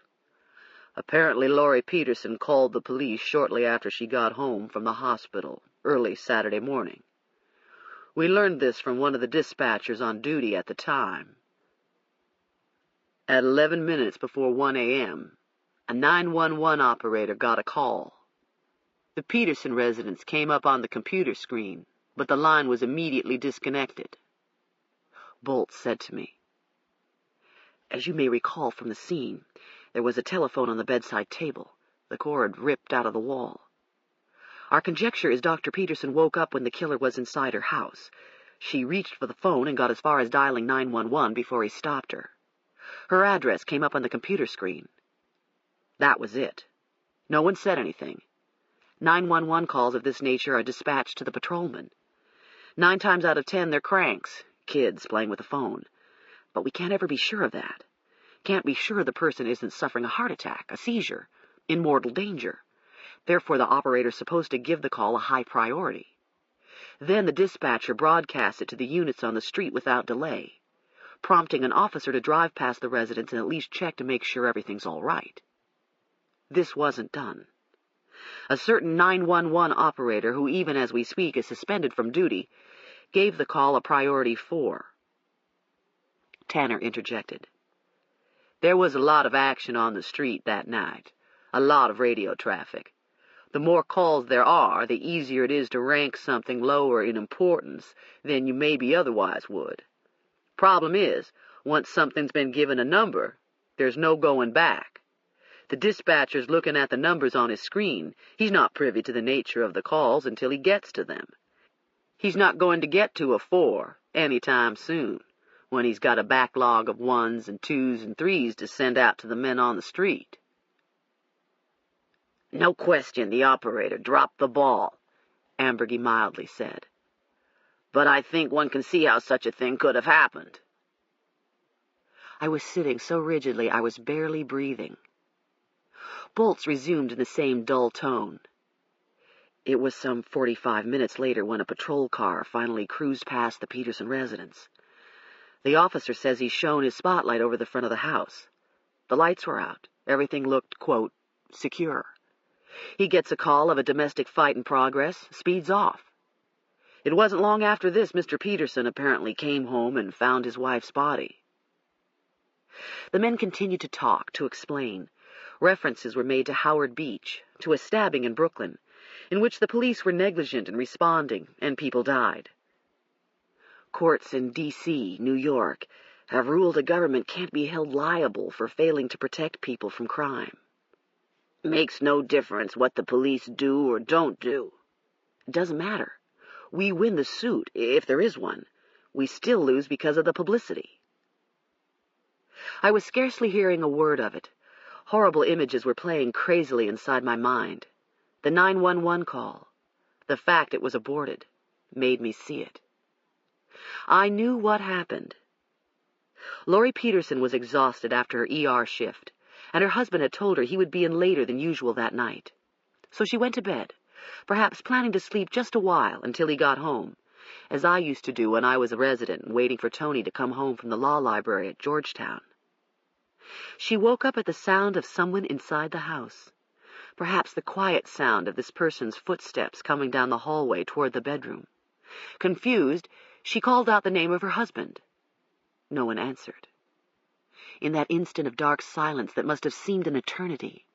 Apparently Laurie Peterson called the police shortly after she got home from the hospital, early Saturday morning. We learned this from one of the dispatchers on duty at the time. At 11 minutes before 1 a.m., a 911 operator got a call. The Peterson residence came up on the computer screen, but the line was immediately disconnected. Bolts said to me, as you may recall from the scene, there was a telephone on the bedside table, the cord ripped out of the wall. Our conjecture is Dr. Peterson woke up when the killer was inside her house. She reached for the phone and got as far as dialing 911 before he stopped her. Her address came up on the computer screen. That was it. No one said anything. 911 calls of this nature are dispatched to the patrolman. 9 times out of 10, they're cranks, kids playing with a phone. But we can't ever be sure of that. Can't be sure the person isn't suffering a heart attack, a seizure, in mortal danger. Therefore, the operator's supposed to give the call a high priority. Then the dispatcher broadcast it to the units on the street without delay, prompting an officer to drive past the residence and at least check to make sure everything's all right. This wasn't done. A certain 911 operator, who even as we speak is suspended from duty, gave the call a priority 4. Tanner interjected. There was a lot of action on the street that night, a lot of radio traffic. The more calls there are, the easier it is to rank something lower in importance than you maybe otherwise would. Problem is, once something's been given a number, there's no going back. The dispatcher's looking at the numbers on his screen. He's not privy to the nature of the calls until he gets to them. He's not going to get to a 4 anytime soon, when he's got a backlog of 1s and 2s and 3s to send out to the men on the street. No question the operator dropped the ball, Ambergy mildly said. But I think one can see how such a thing could have happened. I was sitting so rigidly I was barely breathing. Bolts resumed in the same dull tone. It was some 45 minutes later when a patrol car finally cruised past the Peterson residence. The officer says he's shown his spotlight over the front of the house. The lights were out. Everything looked, quote, secure. He gets a call of a domestic fight in progress, speeds off. It wasn't long after this Mr. Peterson apparently came home and found his wife's body. The men continued to talk, to explain. References were made to Howard Beach, to a stabbing in Brooklyn, in which the police were negligent in responding, and people died. Courts in D.C., New York, have ruled a government can't be held liable for failing to protect people from crime. Makes no difference what the police do or don't do. It doesn't matter. We win the suit, if there is one. We still lose because of the publicity. I was scarcely hearing a word of it. Horrible images were playing crazily inside my mind. The 911 call, the fact it was aborted, made me see it. I knew what happened. Laurie Peterson was exhausted after her ER shift, and her husband had told her he would be in later than usual that night. So she went to bed, perhaps planning to sleep just a while until he got home, as I used to do when I was a resident waiting for Tony to come home from the law library at Georgetown. She woke up at the sound of someone inside the house, perhaps the quiet sound of this person's footsteps coming down the hallway toward the bedroom. Confused, she called out the name of her husband. No one answered. In that instant of dark silence that must have seemed an eternity,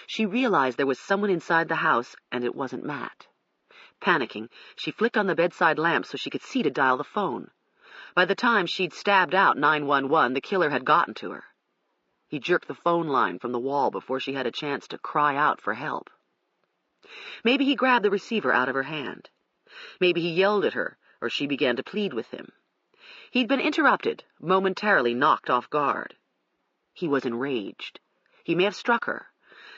she realized there was someone inside the house, and it wasn't Matt. Panicking, she flicked on the bedside lamp so she could see to dial the phone. By the time she'd stabbed out 911, the killer had gotten to her. He jerked the phone line from the wall before she had a chance to cry out for help. Maybe he grabbed the receiver out of her hand. Maybe he yelled at her, or she began to plead with him. He'd been interrupted, momentarily knocked off guard. He was enraged. He may have struck her.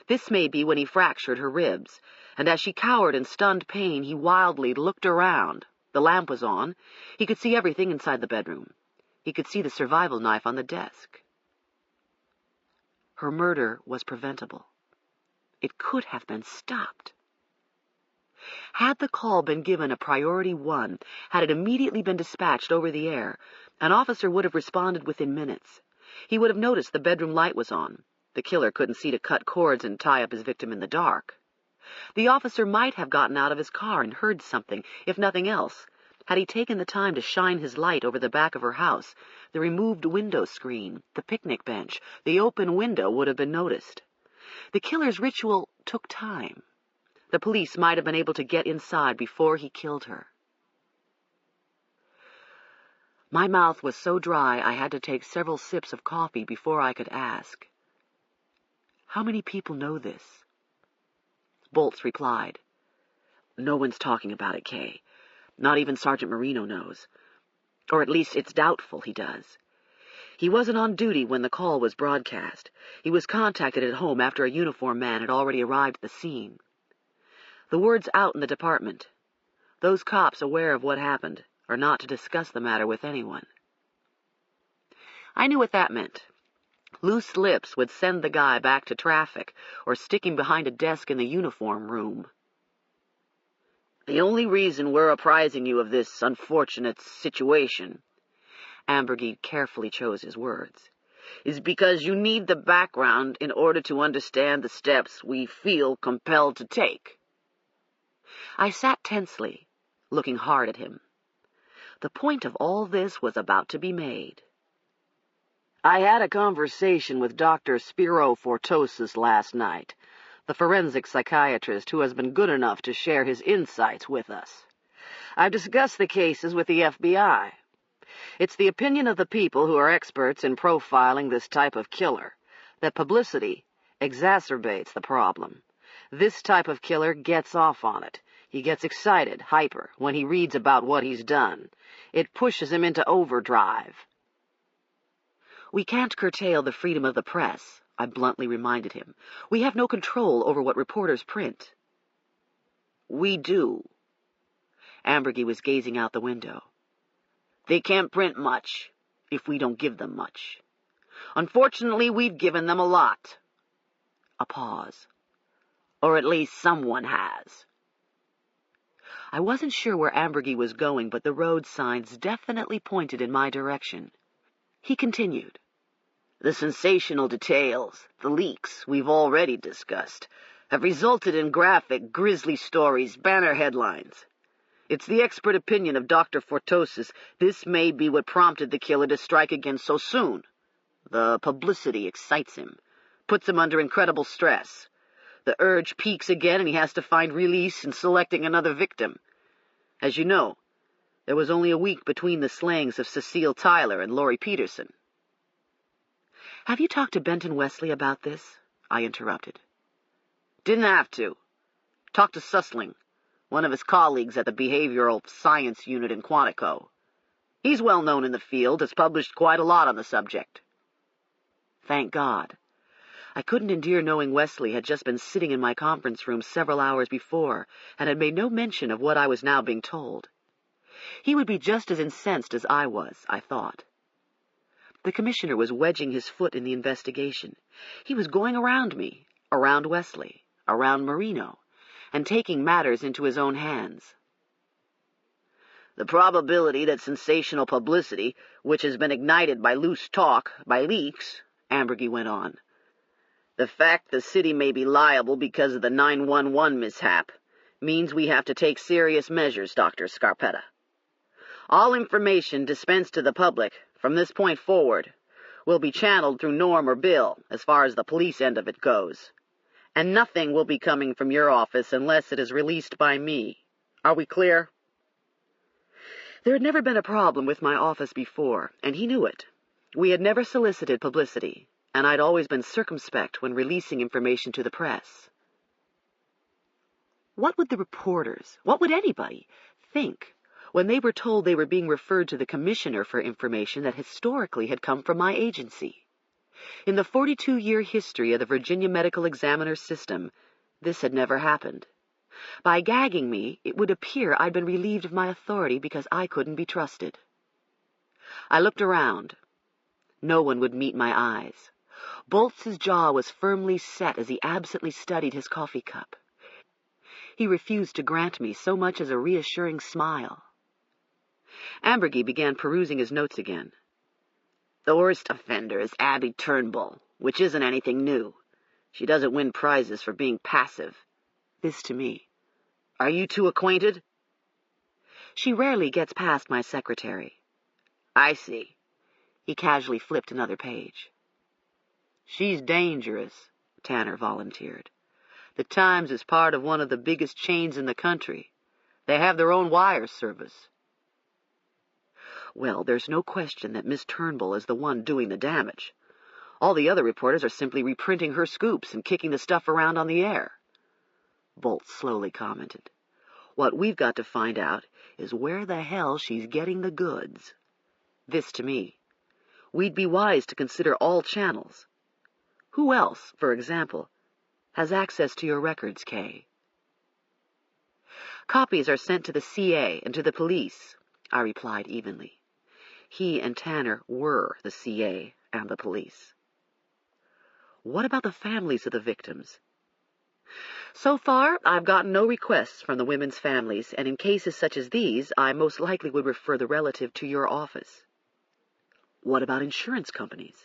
This may be when he fractured her ribs, and as she cowered in stunned pain, he wildly looked around. The lamp was on. He could see everything inside the bedroom. He could see the survival knife on the desk. Her murder was preventable. It could have been stopped. Had the call been given a priority 1, had it immediately been dispatched over the air, an officer would have responded within minutes. He would have noticed the bedroom light was on. The killer couldn't see to cut cords and tie up his victim in the dark. The officer might have gotten out of his car and heard something, if nothing else. Had he taken the time to shine his light over the back of her house, the removed window screen, the picnic bench, the open window would have been noticed. The killer's ritual took time. The police might have been able to get inside before he killed her. My mouth was so dry I had to take several sips of coffee before I could ask, "How many people know this?" Bolts replied, "No one's talking about it, Kay. Not even Sergeant Marino knows. Or at least it's doubtful he does. He wasn't on duty when the call was broadcast. He was contacted at home after a uniformed man had already arrived at the scene. The word's out in the department. Those cops aware of what happened are not to discuss the matter with anyone." I knew what that meant. Loose lips would send the guy back to traffic or stick him behind a desk in the uniform room. The only reason we're apprising you of this unfortunate situation," Ambergy carefully chose his words, "is because you need the background in order to understand the steps we feel compelled to take." I sat tensely, looking hard at him. The point of all this was about to be made. "I had a conversation with Dr. Spiro Fortosis last night, the forensic psychiatrist who has been good enough to share his insights with us. I've discussed the cases with the FBI. It's the opinion of the people who are experts in profiling this type of killer that publicity exacerbates the problem. This type of killer gets off on it. He gets excited, hyper, when he reads about what he's done. It pushes him into overdrive." "We can't curtail the freedom of the press," I bluntly reminded him. "We have no control over what reporters print." "We do." Ambergy was gazing out the window. "They can't print much if we don't give them much. Unfortunately, we've given them a lot." A pause. "Or at least someone has." I wasn't sure where Ambergy was going, but the road signs definitely pointed in my direction. He continued, "The sensational details, the leaks we've already discussed, have resulted in graphic, grisly stories, banner headlines. It's the expert opinion of Dr. Fortosis this may be what prompted the killer to strike again so soon. The publicity excites him, puts him under incredible stress. The urge peaks again, and he has to find release in selecting another victim. As you know, there was only a week between the slayings of Cecile Tyler and Laurie Peterson." "Have you talked to Benton Wesley about this?" I interrupted. "Didn't have to. Talked to Sussling, one of his colleagues at the Behavioral Science Unit in Quantico. He's well known in the field, has published quite a lot on the subject." Thank God. I couldn't endure knowing Wesley had just been sitting in my conference room several hours before and had made no mention of what I was now being told. He would be just as incensed as I was, I thought. The commissioner was wedging his foot in the investigation. He was going around me, around Wesley, around Marino, and taking matters into his own hands. "The probability that sensational publicity, which has been ignited by loose talk, by leaks," Ambergy went on, "the fact the city may be liable because of the 911 mishap, means we have to take serious measures, Dr. Scarpetta. All information dispensed to the public, from this point forward, will be channeled through Norm or Bill, as far as the police end of it goes. And nothing will be coming from your office unless it is released by me. Are we clear?" There had never been a problem with my office before, and he knew it. We had never solicited publicity, and I'd always been circumspect when releasing information to the press. What would the reporters, what would anybody, think when they were told they were being referred to the commissioner for information that historically had come from my agency? In the 42-year history of the Virginia Medical Examiner system, this had never happened. By gagging me, it would appear I'd been relieved of my authority because I couldn't be trusted. I looked around. No one would meet my eyes. Boltz's jaw was firmly set as he absently studied his coffee cup. He refused to grant me so much as a reassuring smile. Ambergy began perusing his notes again. "The worst offender is Abby Turnbull, which isn't anything new. She doesn't win prizes for being passive." This to me. "Are you two acquainted?" "She rarely gets past my secretary." "I see." He casually flipped another page. "She's dangerous," Tanner volunteered. "The Times is part of one of the biggest chains in the country. They have their own wire service." Well, there's no question that Miss Turnbull is the one doing the damage. All the other reporters are simply reprinting her scoops and kicking the stuff around on the air. Boltz slowly commented. "What we've got to find out is where the hell she's getting the goods." This to me. "We'd be wise to consider all channels. Who else, for example, has access to your records, Kay?" "Copies are sent to the CA and to the police," I replied evenly. He and Tanner were the CA and the police. "What about the families of the victims?" So far, I've gotten no requests from the women's families, and in cases such as these, I most likely would refer the relative to your office. What about insurance companies?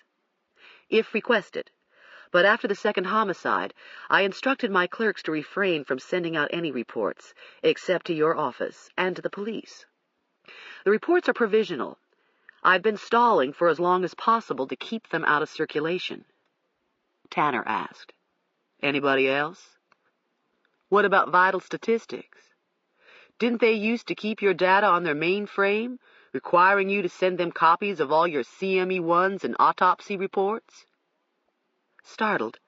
If requested. But after the second homicide, I instructed my clerks to refrain from sending out any reports, except to your office and to the police. The reports are provisional. I've been stalling for as long as possible to keep them out of circulation. Tanner asked. Anybody else? What about vital statistics? Didn't they used to keep your data on their mainframe, requiring you to send them copies of all your CME1s and autopsy reports? Startled,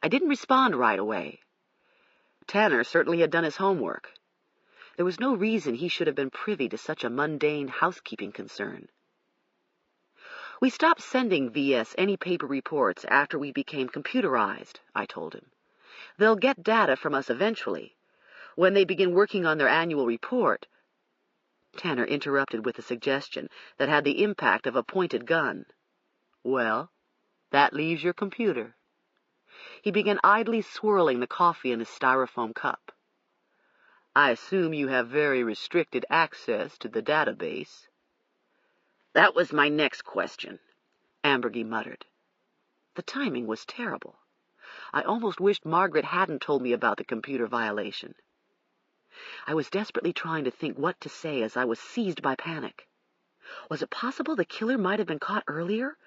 I didn't respond right away. Tanner certainly had done his homework. There was no reason he should have been privy to such a mundane housekeeping concern. We stopped sending VS any paper reports after we became computerized, I told him. They'll get data from us eventually. When they begin working on their annual report... Tanner interrupted with a suggestion that had the impact of a pointed gun. Well, that leaves your computer. He began idly swirling the coffee in his styrofoam cup. I assume you have very restricted access to the database. That was my next question, Ambergy muttered. The timing was terrible. I almost wished Margaret hadn't told me about the computer violation. I was desperately trying to think what to say as I was seized by panic. Was it possible the killer might have been caught earlier,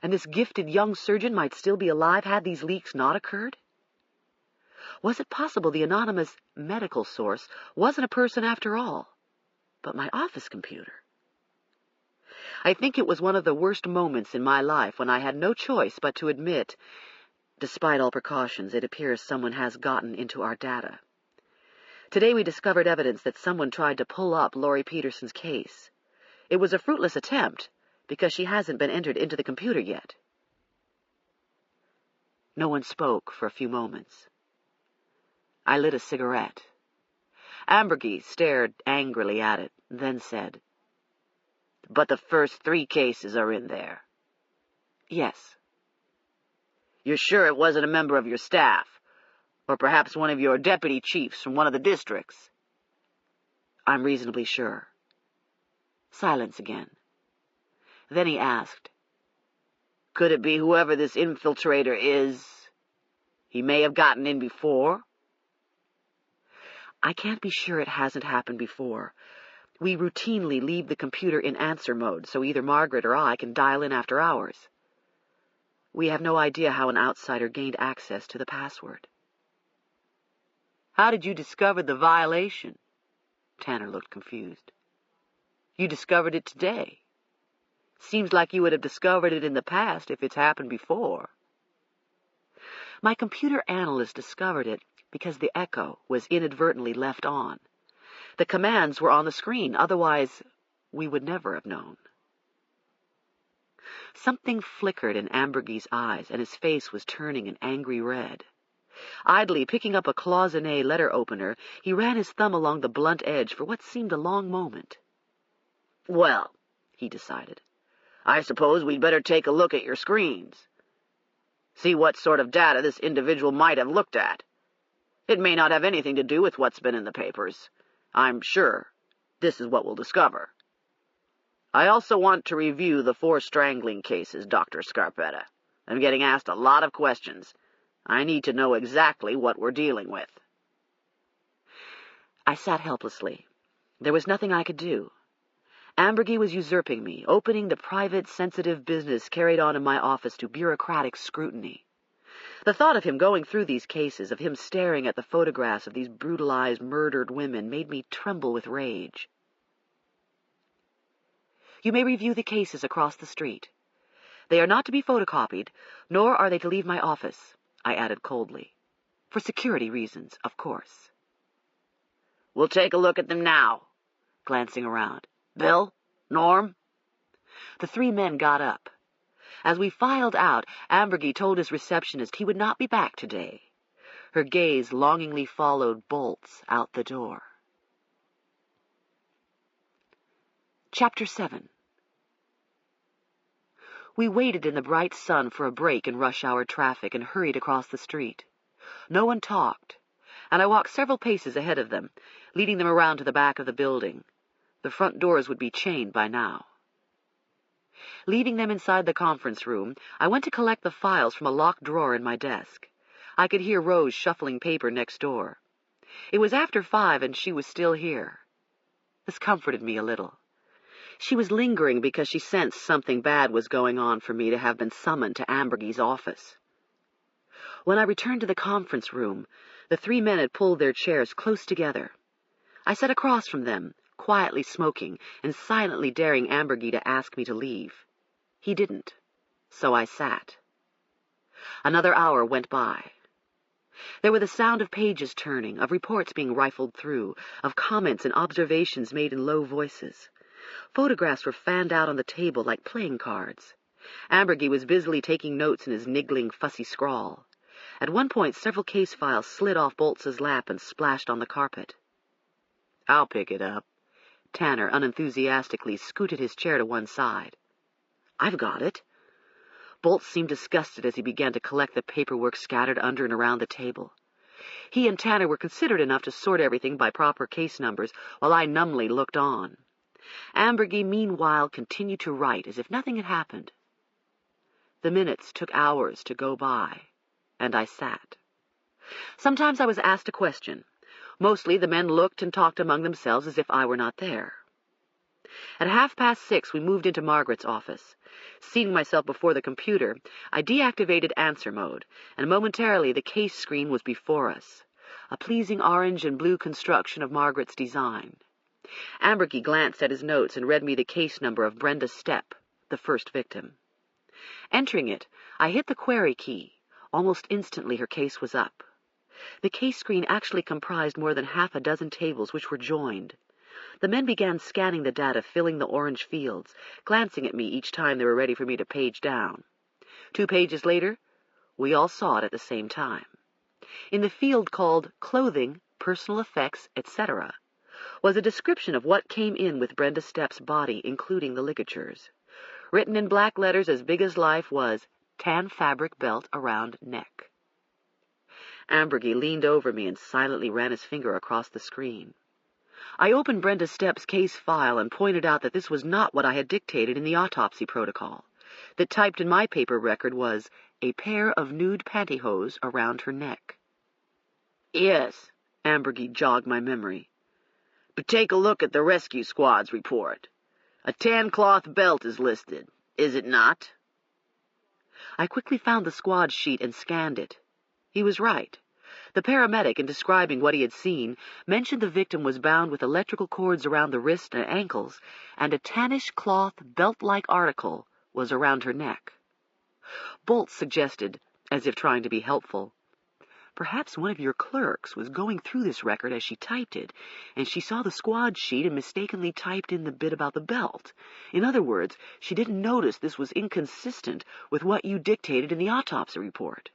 and this gifted young surgeon might still be alive had these leaks not occurred? Was it possible the anonymous medical source wasn't a person after all, but my office computer? I think it was one of the worst moments in my life when I had no choice but to admit, despite all precautions, it appears someone has gotten into our data. Today we discovered evidence that someone tried to pull up Laurie Peterson's case. It was a fruitless attempt, because she hasn't been entered into the computer yet. No one spoke for a few moments. I lit a cigarette. Ambergy stared angrily at it, then said, But the first 3 cases are in there. Yes. You're sure it wasn't a member of your staff? Or perhaps one of your deputy chiefs from one of the districts? I'm reasonably sure. Silence again. Then he asked, Could it be whoever this infiltrator is? He may have gotten in before? I can't be sure it hasn't happened before. We routinely leave the computer in answer mode, so either Margaret or I can dial in after hours. We have no idea how an outsider gained access to the password. How did you discover the violation? Tanner looked confused. You discovered it today. Seems like you would have discovered it in the past if it's happened before. My computer analyst discovered it because the echo was inadvertently left on. The commands were on the screen, otherwise we would never have known. Something flickered in Ambergy's eyes, and his face was turning an angry red. Idly picking up a cloisonné letter opener, he ran his thumb along the blunt edge for what seemed a long moment. Well, he decided, I suppose we'd better take a look at your screens. See what sort of data this individual might have looked at. It may not have anything to do with what's been in the papers. I'm sure this is what we'll discover. I also want to review the 4 strangling cases, Dr. Scarpetta. I'm getting asked a lot of questions. I need to know exactly what we're dealing with. I sat helplessly. There was nothing I could do. Ambergy was usurping me, opening the private, sensitive business carried on in my office to bureaucratic scrutiny. The thought of him going through these cases, of him staring at the photographs of these brutalized, murdered women, made me tremble with rage. You may review the cases across the street. They are not to be photocopied, nor are they to leave my office, I added coldly. For security reasons, of course. We'll take a look at them now, glancing around. Bill? Norm? The 3 men got up. As we filed out, Ambergy told his receptionist he would not be back today. Her gaze longingly followed Bolt's out the door. Chapter 7. We waited in the bright sun for a break in rush-hour traffic and hurried across the street. No one talked. and I walked several paces ahead of them, leading them around to the back of the building. The front doors would be chained by now. Leaving them inside the conference room, I went to collect the files from a locked drawer in my desk. I could hear Rose shuffling paper next door. It was after 5, and she was still here. This comforted me a little. She was lingering because she sensed something bad was going on for me to have been summoned to Ambergy's office. When I returned to the conference room, the 3 men had pulled their chairs close together. I sat across from them, quietly smoking and silently daring Ambergy to ask me to leave. He didn't, so I sat. Another hour went by. There were the sound of pages turning, of reports being rifled through, of comments and observations made in low voices. Photographs were fanned out on the table like playing cards. Ambergy was busily taking notes in his niggling, fussy scrawl. At one point, several case files slid off Boltz's lap and splashed on the carpet. "I'll pick it up." Tanner unenthusiastically scooted his chair to one side. "I've got it." Boltz seemed disgusted as he began to collect the paperwork scattered under and around the table. He and Tanner were considerate enough to sort everything by proper case numbers, while I numbly looked on. Ambergy, meanwhile, continued to write as if nothing had happened. The minutes took hours to go by, and I sat. Sometimes I was asked a question. Mostly the men looked and talked among themselves as if I were not there. At 6:30, we moved into Margaret's office. Seating myself before the computer, I deactivated answer mode, and momentarily the case screen was before us, a pleasing orange and blue construction of Margaret's design. Ambergy glanced at his notes and read me the case number of Brenda Stepp, the first victim. Entering it, I hit the query key. Almost instantly her case was up. The case screen actually comprised more than half a dozen tables which were joined. The men began scanning the data, filling the orange fields, glancing at me each time they were ready for me to page down. 2 pages later, we all saw it at the same time. In the field called Clothing, Personal Effects, etc., was a description of what came in with Brenda Stepp's body, including the ligatures. Written in black letters as big as life was, "Tan fabric belt around neck." Ambergy leaned over me and silently ran his finger across the screen. I opened Brenda Stepp's case file and pointed out that this was not what I had dictated in the autopsy protocol. That typed in my paper record was, "A pair of nude pantyhose around her neck." "Yes," Ambergy jogged my memory. "But take a look at the rescue squad's report. A tan cloth belt is listed, is it not?" I quickly found the squad sheet and scanned it. He was right. The paramedic, in describing what he had seen, mentioned the victim was bound with electrical cords around the wrists and ankles, and a tannish cloth belt-like article was around her neck. Boltz suggested, as if trying to be helpful, "Perhaps one of your clerks was going through this record as she typed it, and she saw the squad sheet and mistakenly typed in the bit about the belt. In other words, she didn't notice this was inconsistent with what you dictated in the autopsy report."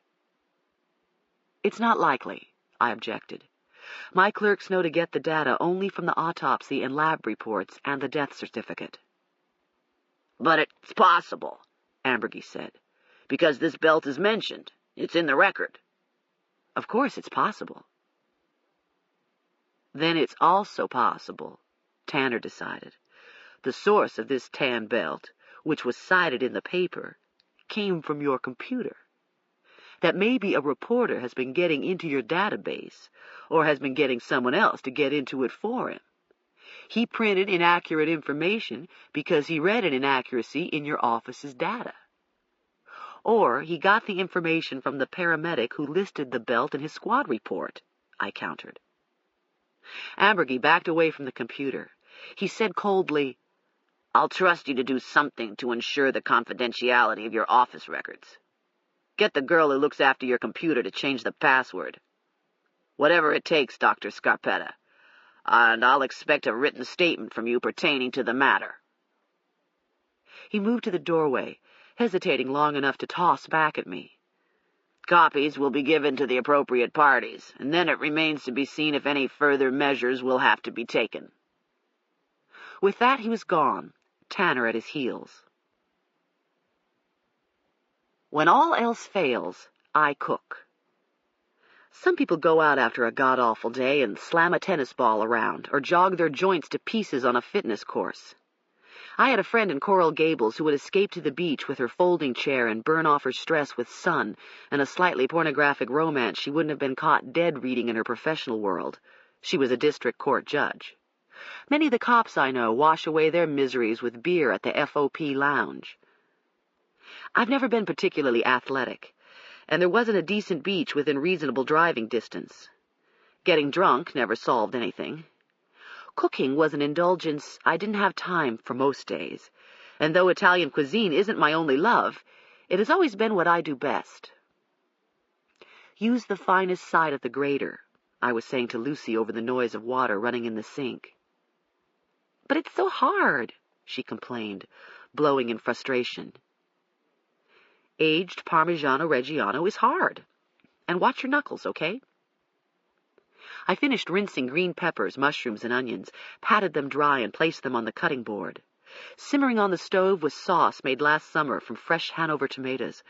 "It's not likely," I objected. "My clerks know to get the data only from the autopsy and lab reports and the death certificate." "But it's possible," Ambergy said, "because this belt is mentioned. It's in the record." "Of course it's possible." "Then it's also possible," Tanner decided, "the source of this tan belt, which was cited in the paper, came from your computer. That maybe a reporter has been getting into your database, or has been getting someone else to get into it for him. He printed inaccurate information because he read an inaccuracy in your office's data. Or he got the information from the paramedic who listed the belt in his squad report," I countered. Ambergy backed away from the computer. He said coldly, "I'll trust you to do something to ensure the confidentiality of your office records. Get the girl who looks after your computer to change the password. Whatever it takes, Dr. Scarpetta. And I'll expect a written statement from you pertaining to the matter." He moved to the doorway, hesitating long enough to toss back at me, "Copies will be given to the appropriate parties, and then it remains to be seen if any further measures will have to be taken." With that he was gone, Tanner at his heels. When all else fails, I cook. Some people go out after a god-awful day and slam a tennis ball around, or jog their joints to pieces on a fitness course. I had a friend in Coral Gables who would escape to the beach with her folding chair and burn off her stress with sun and a slightly pornographic romance she wouldn't have been caught dead reading in her professional world. She was a district court judge. Many of the cops I know wash away their miseries with beer at the FOP lounge. I've never been particularly athletic, and there wasn't a decent beach within reasonable driving distance. Getting drunk never solved anything. Cooking was an indulgence I didn't have time for most days, and though Italian cuisine isn't my only love, it has always been what I do best. Use the finest side of the grater, I was saying to Lucy over the noise of water running in the sink. But it's so hard, she complained, blowing in frustration. Aged Parmigiano Reggiano is hard. And watch your knuckles, okay? I finished rinsing green peppers, mushrooms, and onions, patted them dry, and placed them on the cutting board. Simmering on the stove was sauce made last summer from fresh Hanover tomatoes,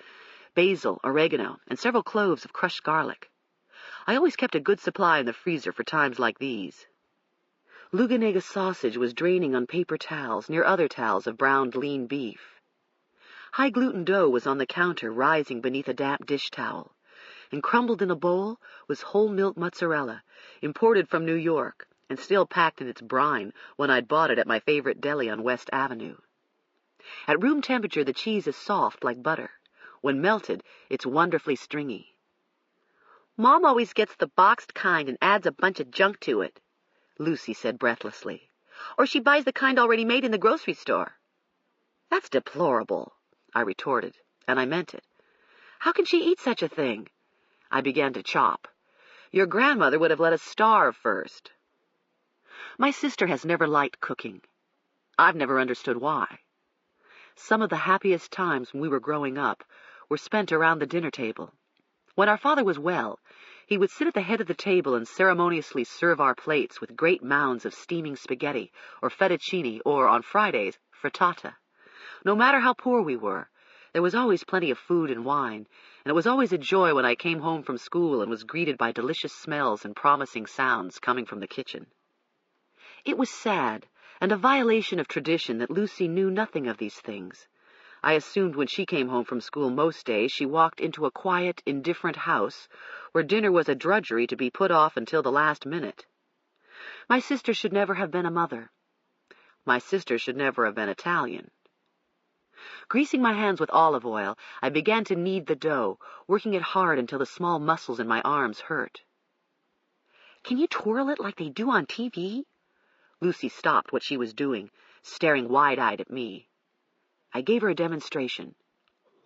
basil, oregano, and several cloves of crushed garlic. I always kept a good supply in the freezer for times like these. Luganega sausage was draining on paper towels near other towels of browned lean beef. High-gluten dough was on the counter, rising beneath a damp dish towel, and crumbled in a bowl was whole milk mozzarella, imported from New York, and still packed in its brine when I'd bought it at my favorite deli on West Avenue. At room temperature, the cheese is soft like butter. When melted, it's wonderfully stringy. Mom always gets the boxed kind and adds a bunch of junk to it, Lucy said breathlessly. Or she buys the kind already made in the grocery store. That's deplorable, I retorted, and I meant it. How can she eat such a thing? I began to chop. Your grandmother would have let us starve first. My sister has never liked cooking. I've never understood why. Some of the happiest times when we were growing up were spent around the dinner table. When our father was well, he would sit at the head of the table and ceremoniously serve our plates with great mounds of steaming spaghetti, or fettuccine, or, on Fridays, frittata. No matter how poor we were, there was always plenty of food and wine, and it was always a joy when I came home from school and was greeted by delicious smells and promising sounds coming from the kitchen. It was sad, and a violation of tradition that Lucy knew nothing of these things. I assumed when she came home from school most days she walked into a quiet, indifferent house where dinner was a drudgery to be put off until the last minute. My sister should never have been a mother. My sister should never have been Italian. Greasing my hands with olive oil, I began to knead the dough, working it hard until the small muscles in my arms hurt. Can you twirl it like they do on TV? Lucy stopped what she was doing, staring wide-eyed at me. I gave her a demonstration.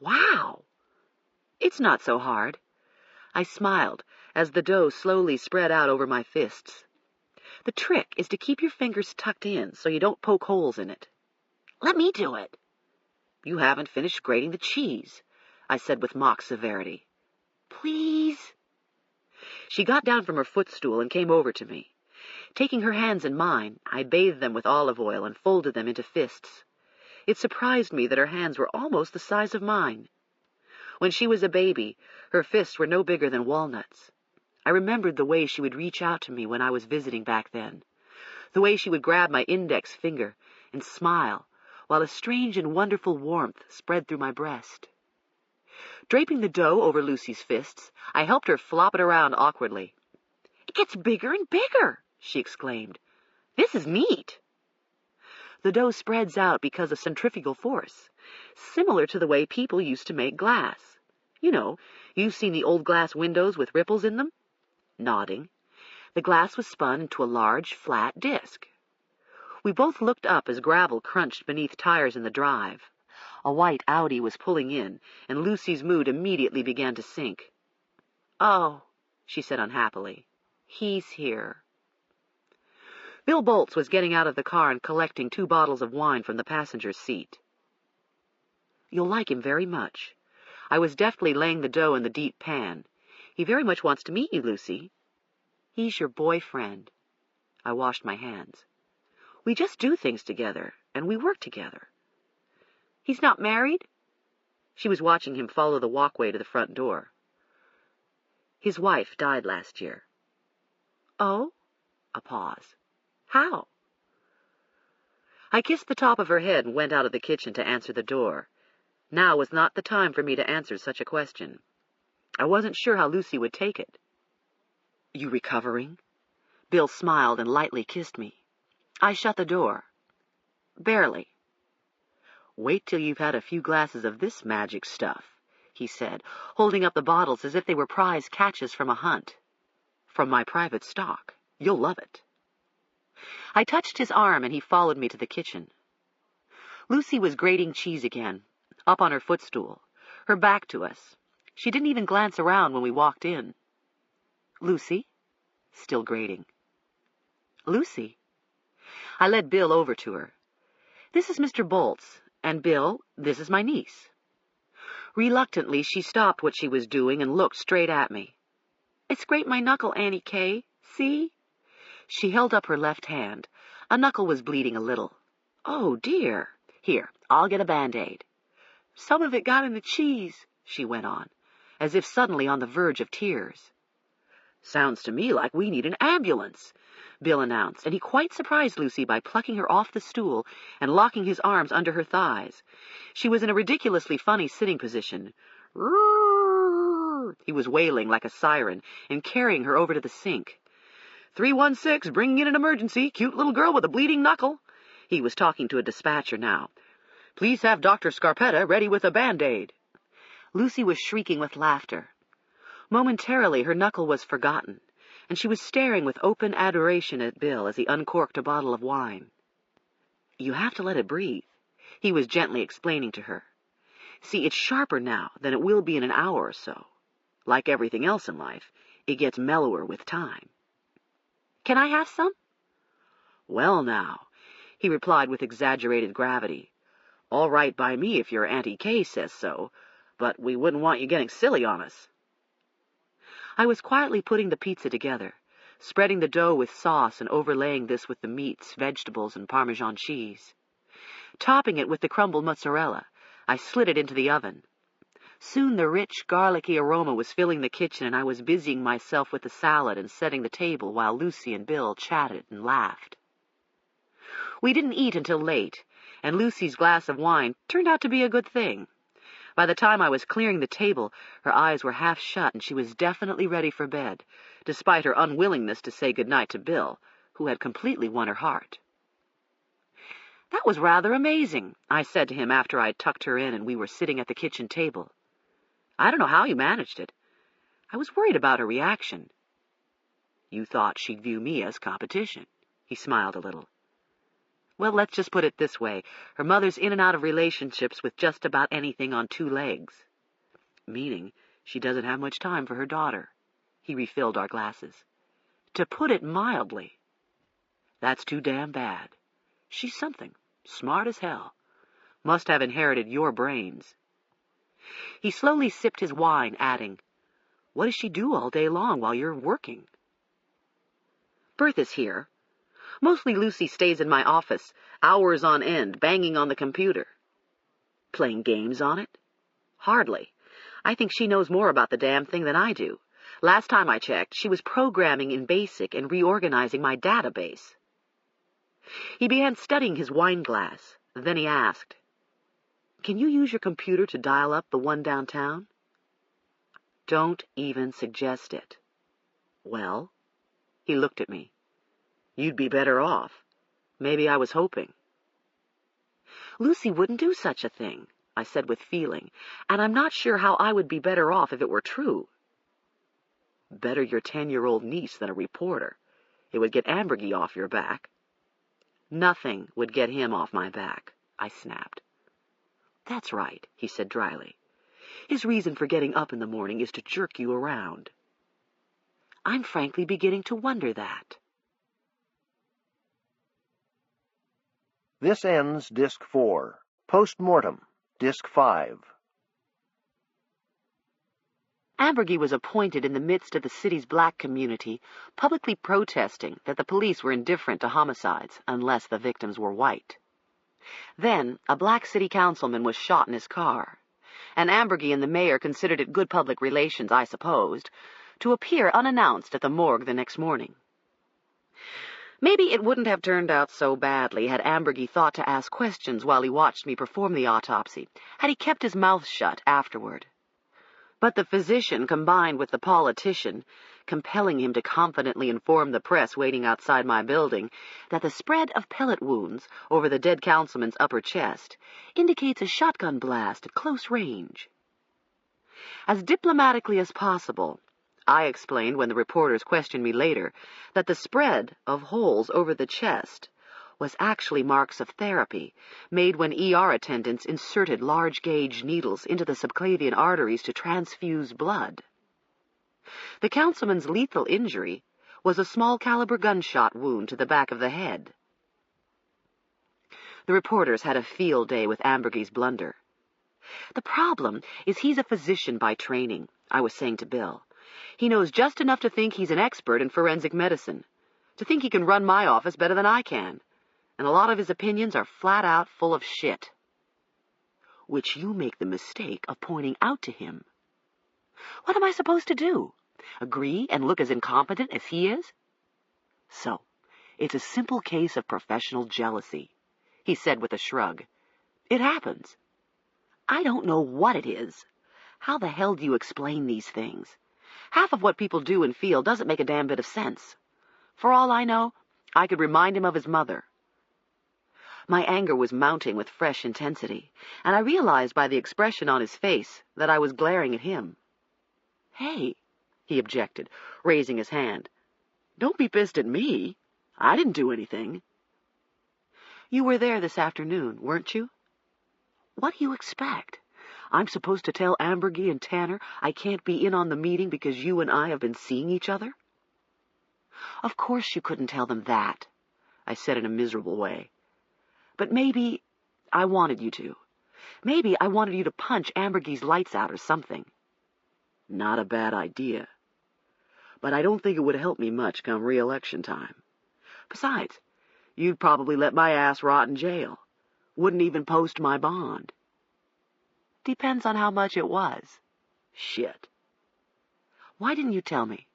Wow! It's not so hard. I smiled as the dough slowly spread out over my fists. The trick is to keep your fingers tucked in so you don't poke holes in it. Let me do it. You haven't finished grating the cheese, I said with mock severity. Please? She got down from her footstool and came over to me. Taking her hands in mine, I bathed them with olive oil and folded them into fists. It surprised me that her hands were almost the size of mine. When she was a baby, her fists were no bigger than walnuts. I remembered the way she would reach out to me when I was visiting back then, the way she would grab my index finger and smile, while a strange and wonderful warmth spread through my breast. Draping the dough over Lucy's fists, I helped her flop it around awkwardly. It gets bigger and bigger, she exclaimed. This is neat. The dough spreads out because of centrifugal force, similar to the way people used to make glass. You know, you've seen the old glass windows with ripples in them? Nodding. The glass was spun into a large, flat disc. We both looked up as gravel crunched beneath tires in the drive. A white Audi was pulling in, and Lucy's mood immediately began to sink. Oh, she said unhappily, he's here. Bill Boltz was getting out of the car and collecting 2 bottles of wine from the passenger's seat. You'll like him very much. I was deftly laying the dough in the deep pan. He very much wants to meet you, Lucy. He's your boyfriend. I washed my hands. We just do things together, and we work together. He's not married? She was watching him follow the walkway to the front door. His wife died last year. Oh? A pause. How? I kissed the top of her head and went out of the kitchen to answer the door. Now was not the time for me to answer such a question. I wasn't sure how Lucy would take it. You recovering? Bill smiled and lightly kissed me. I shut the door. Barely. Wait till you've had a few glasses of this magic stuff, he said, holding up the bottles as if they were prize catches from a hunt. From my private stock. You'll love it. I touched his arm and he followed me to the kitchen. Lucy was grating cheese again, up on her footstool, her back to us. She didn't even glance around when we walked in. Lucy? Still grating. Lucy? I led Bill over to her. This is Mr. Boltz, and Bill, this is my niece. Reluctantly, she stopped what she was doing and looked straight at me. I scraped my knuckle, Annie Kay. See? She held up her left hand. A knuckle was bleeding a little. Oh, dear. Here, I'll get a Band-Aid. Some of it got in the cheese, she went on, as if suddenly on the verge of tears. Sounds to me like we need an ambulance, Bill announced, and he quite surprised Lucy by plucking her off the stool and locking his arms under her thighs. She was in a ridiculously funny sitting position. Roar! He was wailing like a siren and carrying her over to the sink. 316, bringing in an emergency. Cute little girl with a bleeding knuckle. He was talking to a dispatcher now. Please have Dr. Scarpetta ready with a Band-Aid. Lucy was shrieking with laughter. Momentarily, her knuckle was forgotten, and she was staring with open adoration at Bill as he uncorked a bottle of wine. You have to let it breathe, he was gently explaining to her. See, it's sharper now than it will be in an hour or so. Like everything else in life, it gets mellower with time. Can I have some? Well, now, he replied with exaggerated gravity. All right by me if your Auntie Kay says so, but we wouldn't want you getting silly on us. I was quietly putting the pizza together, spreading the dough with sauce and overlaying this with the meats, vegetables, and Parmesan cheese. Topping it with the crumbled mozzarella, I slid it into the oven. Soon the rich, garlicky aroma was filling the kitchen, and I was busying myself with the salad and setting the table while Lucy and Bill chatted and laughed. We didn't eat until late, and Lucy's glass of wine turned out to be a good thing. By the time I was clearing the table, her eyes were half shut, and she was definitely ready for bed, despite her unwillingness to say good-night to Bill, who had completely won her heart. That was rather amazing, I said to him after I'd tucked her in and we were sitting at the kitchen table. I don't know how you managed it. I was worried about her reaction. You thought she'd view me as competition. He smiled a little. Well, let's just put it this way. Her mother's in and out of relationships with just about anything on two legs. Meaning she doesn't have much time for her daughter. He refilled our glasses. To put it mildly. That's too damn bad. She's something. Smart as hell. Must have inherited your brains. He slowly sipped his wine, adding, What does she do all day long while you're working? Bertha's here. Mostly Lucy stays in my office, hours on end, banging on the computer. Playing games on it? Hardly. I think she knows more about the damn thing than I do. Last time I checked, she was programming in BASIC and reorganizing my database. He began studying his wine glass. Then he asked, Can you use your computer to dial up the one downtown? Don't even suggest it. Well, he looked at me. You'd be better off. Maybe I was hoping. Lucy wouldn't do such a thing, I said with feeling, and I'm not sure how I would be better off if it were true. Better your 10-year-old niece than a reporter. It would get Ambergy off your back. Nothing would get him off my back, I snapped. That's right, he said dryly. His reason for getting up in the morning is to jerk you around. I'm frankly beginning to wonder that. This ends Disc 4. Post-Mortem, Disc 5. Ambergy was appointed in the midst of the city's black community, publicly protesting that the police were indifferent to homicides unless the victims were white. Then, a black city councilman was shot in his car, and Ambergy and the mayor considered it good public relations, I supposed, to appear unannounced at the morgue the next morning. Maybe it wouldn't have turned out so badly had Ambergy thought to ask questions while he watched me perform the autopsy, had he kept his mouth shut afterward. But the physician, combined with the politician, compelling him to confidently inform the press waiting outside my building that the spread of pellet wounds over the dead councilman's upper chest indicates a shotgun blast at close range. As diplomatically as possible, I explained when the reporters questioned me later that the spread of holes over the chest was actually marks of therapy made when ER attendants inserted large-gauge needles into the subclavian arteries to transfuse blood. The councilman's lethal injury was a small-caliber gunshot wound to the back of the head. The reporters had a field day with Ambergy's blunder. "The problem is he's a physician by training," I was saying to Bill. "He knows just enough to think he's an expert in forensic medicine, to think he can run my office better than I can, and a lot of his opinions are flat out full of shit." "Which you make the mistake of pointing out to him." "What am I supposed to do? Agree and look as incompetent as he is?" "So, it's a simple case of professional jealousy," he said with a shrug. "It happens." "I don't know what it is. How the hell do you explain these things? Half of what people do and feel doesn't make a damn bit of sense. For all I know, I could remind him of his mother." My anger was mounting with fresh intensity, and I realized by the expression on his face that I was glaring at him. "Hey," he objected, raising his hand. "Don't be pissed at me. I didn't do anything." "You were there this afternoon, weren't you?" "What do you expect? I'm supposed to tell Ambergy and Tanner I can't be in on the meeting because you and I have been seeing each other?" "Of course you couldn't tell them that," I said in a miserable way. "But maybe I wanted you to. Maybe I wanted you to punch Ambergy's lights out or something." "Not a bad idea. But I don't think it would help me much come re-election time. Besides, you'd probably let my ass rot in jail. Wouldn't even post my bond." "Depends on how much it was." "Shit." "Why didn't you tell me?"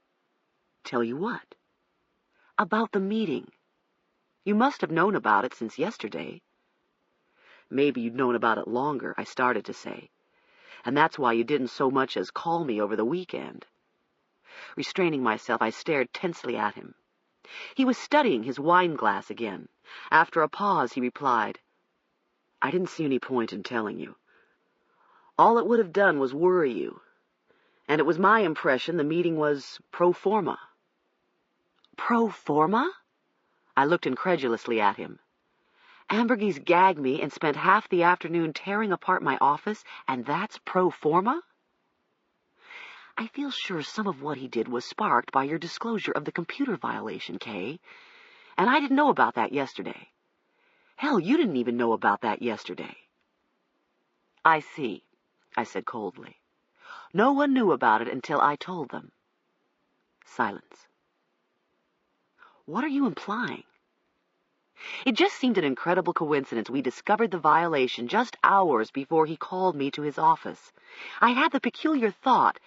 "Tell you what?" "About the meeting. You must have known about it since yesterday." "Maybe you'd known about it longer," I started to say. "And that's why you didn't so much as call me over the weekend." Restraining myself, I stared tensely at him. He was studying his wine glass again. After a pause, he replied, "I didn't see any point in telling you. All it would have done was worry you. And it was my impression the meeting was pro forma." "Pro forma?" I looked incredulously at him. "Ambergy's gagged me and spent half the afternoon tearing apart my office, and that's pro forma?" "I feel sure some of what he did was sparked by your disclosure of the computer violation, Kay. And I didn't know about that yesterday. Hell, you didn't even know about that yesterday." "I see," I said coldly. "No one knew about it until I told them." Silence. "What are you implying?" "It just seemed an incredible coincidence we discovered the violation just hours before he called me to his office. I had the peculiar thought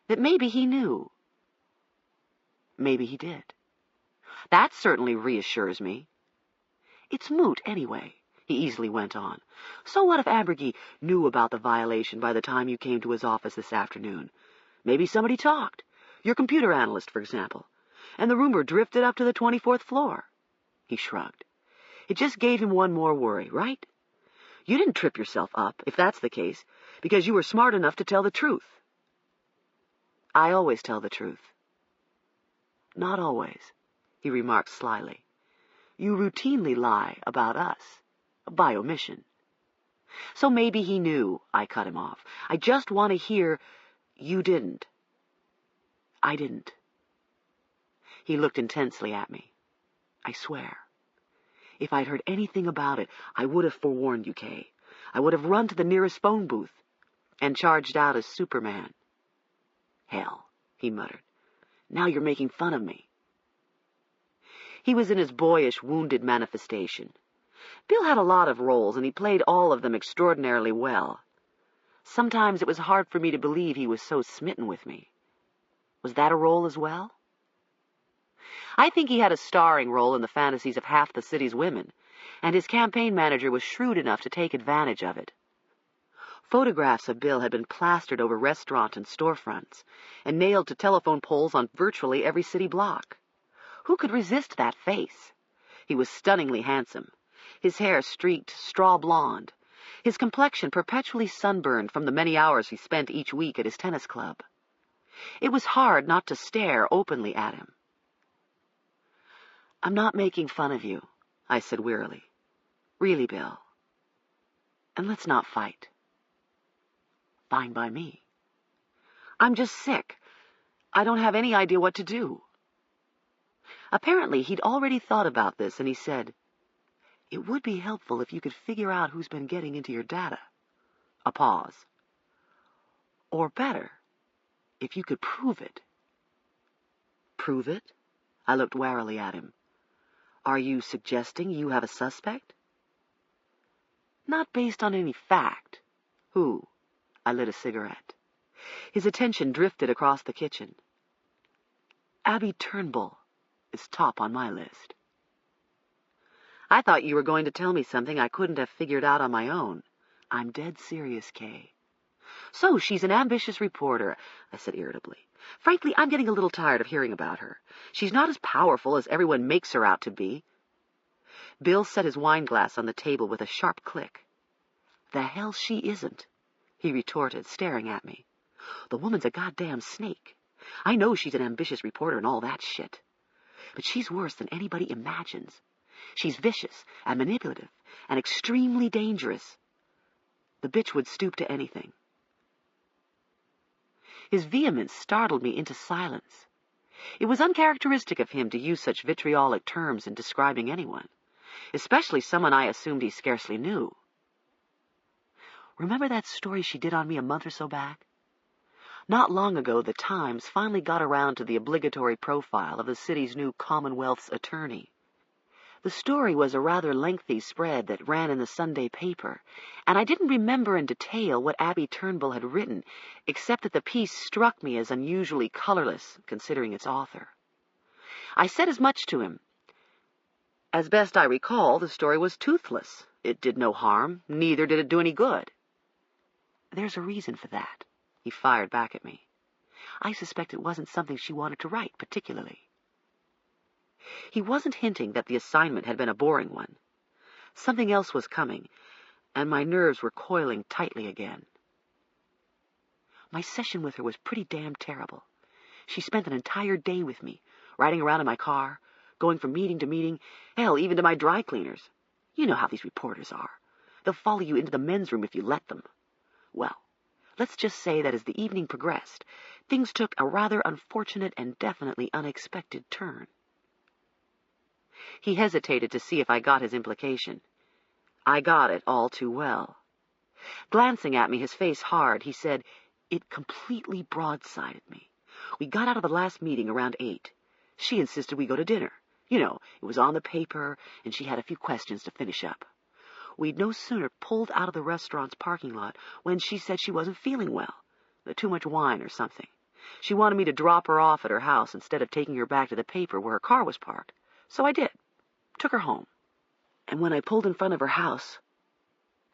that maybe he knew." "Maybe he did." "That certainly reassures me." "It's moot anyway," he easily went on. "So what if Ambergy knew about the violation by the time you came to his office this afternoon? Maybe somebody talked, your computer analyst, for example, and the rumor drifted up to the 24th floor. He shrugged. "It just gave him one more worry, right? You didn't trip yourself up, if that's the case, because you were smart enough to tell the truth." "I always tell the truth." "Not always," he remarked slyly. "You routinely lie about us, by omission." "So maybe he knew," I cut him off. "I just want to hear you didn't." "I didn't." He looked intensely at me. "I swear. If I'd heard anything about it, I would have forewarned you, Kay. I would have run to the nearest phone booth and charged out as Superman." "Hell," he muttered. "Now you're making fun of me." He was in his boyish, wounded manifestation. Bill had a lot of roles, and he played all of them extraordinarily well. Sometimes it was hard for me to believe he was so smitten with me. Was that a role as well? I think he had a starring role in the fantasies of half the city's women, and his campaign manager was shrewd enough to take advantage of it. Photographs of Bill had been plastered over restaurant and storefronts, and nailed to telephone poles on virtually every city block. Who could resist that face? He was stunningly handsome, his hair streaked straw blonde, his complexion perpetually sunburned from the many hours he spent each week at his tennis club. It was hard not to stare openly at him. "I'm not making fun of you," I said wearily. "Really, Bill. And let's not fight." "Fine by me. I'm just sick. I don't have any idea what to do." Apparently, he'd already thought about this, and he said, "It would be helpful if you could figure out who's been getting into your data." A pause. "Or better, if you could prove it." "Prove it?" I looked warily at him. "Are you suggesting you have a suspect?" "Not based on any fact." "Who?" I lit a cigarette. His attention drifted across the kitchen. "Abby Turnbull is top on my list." "I thought you were going to tell me something I couldn't have figured out on my own." "I'm dead serious, Kay." "So she's an ambitious reporter," I said irritably. "Frankly, I'm getting a little tired of hearing about her. She's not as powerful as everyone makes her out to be." Bill set his wineglass on the table with a sharp click. "The hell she isn't," he retorted, staring at me. "The woman's a goddamn snake. I know she's an ambitious reporter and all that shit. But she's worse than anybody imagines. She's vicious and manipulative and extremely dangerous. The bitch would stoop to anything." His vehemence startled me into silence. It was uncharacteristic of him to use such vitriolic terms in describing anyone, especially someone I assumed he scarcely knew. "Remember that story she did on me a month or so back? Not long ago, the Times finally got around to the obligatory profile of the city's new Commonwealth's attorney. The story was a rather lengthy spread that ran in the Sunday paper, and I didn't remember in detail what Abby Turnbull had written, except that the piece struck me as unusually colorless, considering its author. I said as much to him. As best I recall, the story was toothless. It did no harm, neither did it do any good. "There's a reason for that," he fired back at me. "I suspect it wasn't something she wanted to write particularly." He wasn't hinting that the assignment had been a boring one. Something else was coming, and my nerves were coiling tightly again. "My session with her was pretty damn terrible. She spent an entire day with me, riding around in my car, going from meeting to meeting, hell, even to my dry cleaners. You know how these reporters are. They'll follow you into the men's room if you let them. Well, let's just say that as the evening progressed, things took a rather unfortunate and definitely unexpected turn." He hesitated to see if I got his implication. I got it all too well. Glancing at me, his face hard, he said, "It completely broadsided me. We got out of the last meeting around 8. She insisted we go to dinner. You know, it was on the paper, and she had a few questions to finish up. We'd no sooner pulled out of the restaurant's parking lot when she said she wasn't feeling well. Too much wine or something. She wanted me to drop her off at her house instead of taking her back to the paper where her car was parked. So I did. Took her home. And when I pulled in front of her house,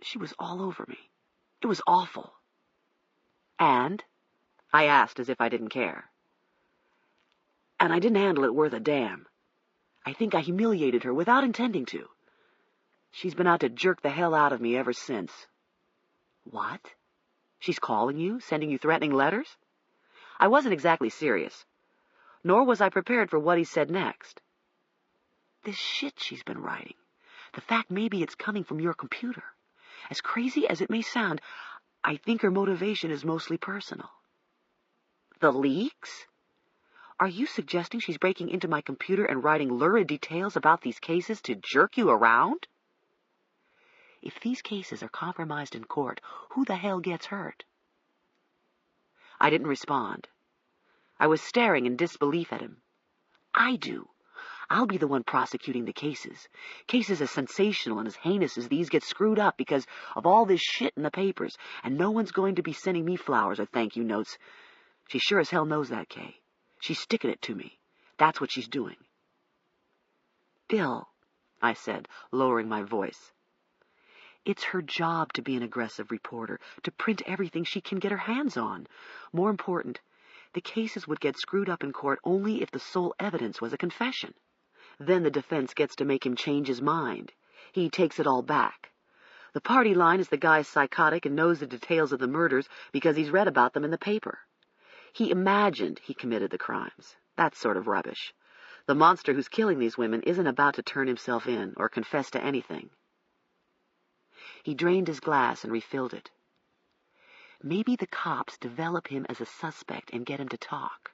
she was all over me. It was awful." "And?" I asked as if I didn't care. "And I didn't handle it worth a damn. I think I humiliated her without intending to. She's been out to jerk the hell out of me ever since." "What? She's calling you, sending you threatening letters?" I wasn't exactly serious, nor was I prepared for what he said next. "This shit she's been writing. The fact maybe it's coming from your computer. As crazy as it may sound, I think her motivation is mostly personal." "The leaks? Are you suggesting she's breaking into my computer and writing lurid details about these cases to jerk you around?" "If these cases are compromised in court, who the hell gets hurt?" I didn't respond. I was staring in disbelief at him. "I do. I'll be the one prosecuting the cases. Cases as sensational and as heinous as these get screwed up because of all this shit in the papers, and no one's going to be sending me flowers or thank-you notes. She sure as hell knows that, Kay. She's sticking it to me. That's what she's doing. Bill, I said, lowering my voice. It's her job to be an aggressive reporter, to print everything she can get her hands on. More important, the cases would get screwed up in court only if the sole evidence was a confession. Then the defense gets to make him change his mind. He takes it all back. The party line is the guy's psychotic and knows the details of the murders because he's read about them in the paper. He imagined he committed the crimes. That's sort of rubbish. The monster who's killing these women isn't about to turn himself in or confess to anything. He drained his glass and refilled it. Maybe the cops develop him as a suspect and get him to talk.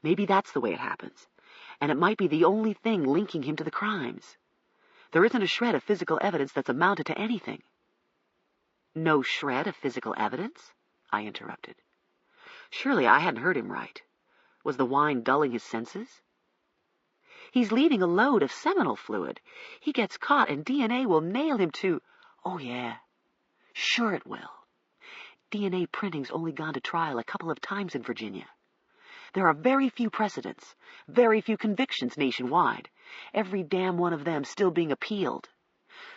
Maybe that's the way it happens. And it might be the only thing linking him to the crimes. There isn't a shred of physical evidence that's amounted to anything. No shred of physical evidence? I interrupted. Surely I hadn't heard him right. Was the wine dulling his senses? He's leaving a load of seminal fluid. He gets caught and DNA will nail him to... Oh, yeah. Sure it will. DNA printing's only gone to trial a couple of times in Virginia. There are very few precedents, very few convictions nationwide, every damn one of them still being appealed.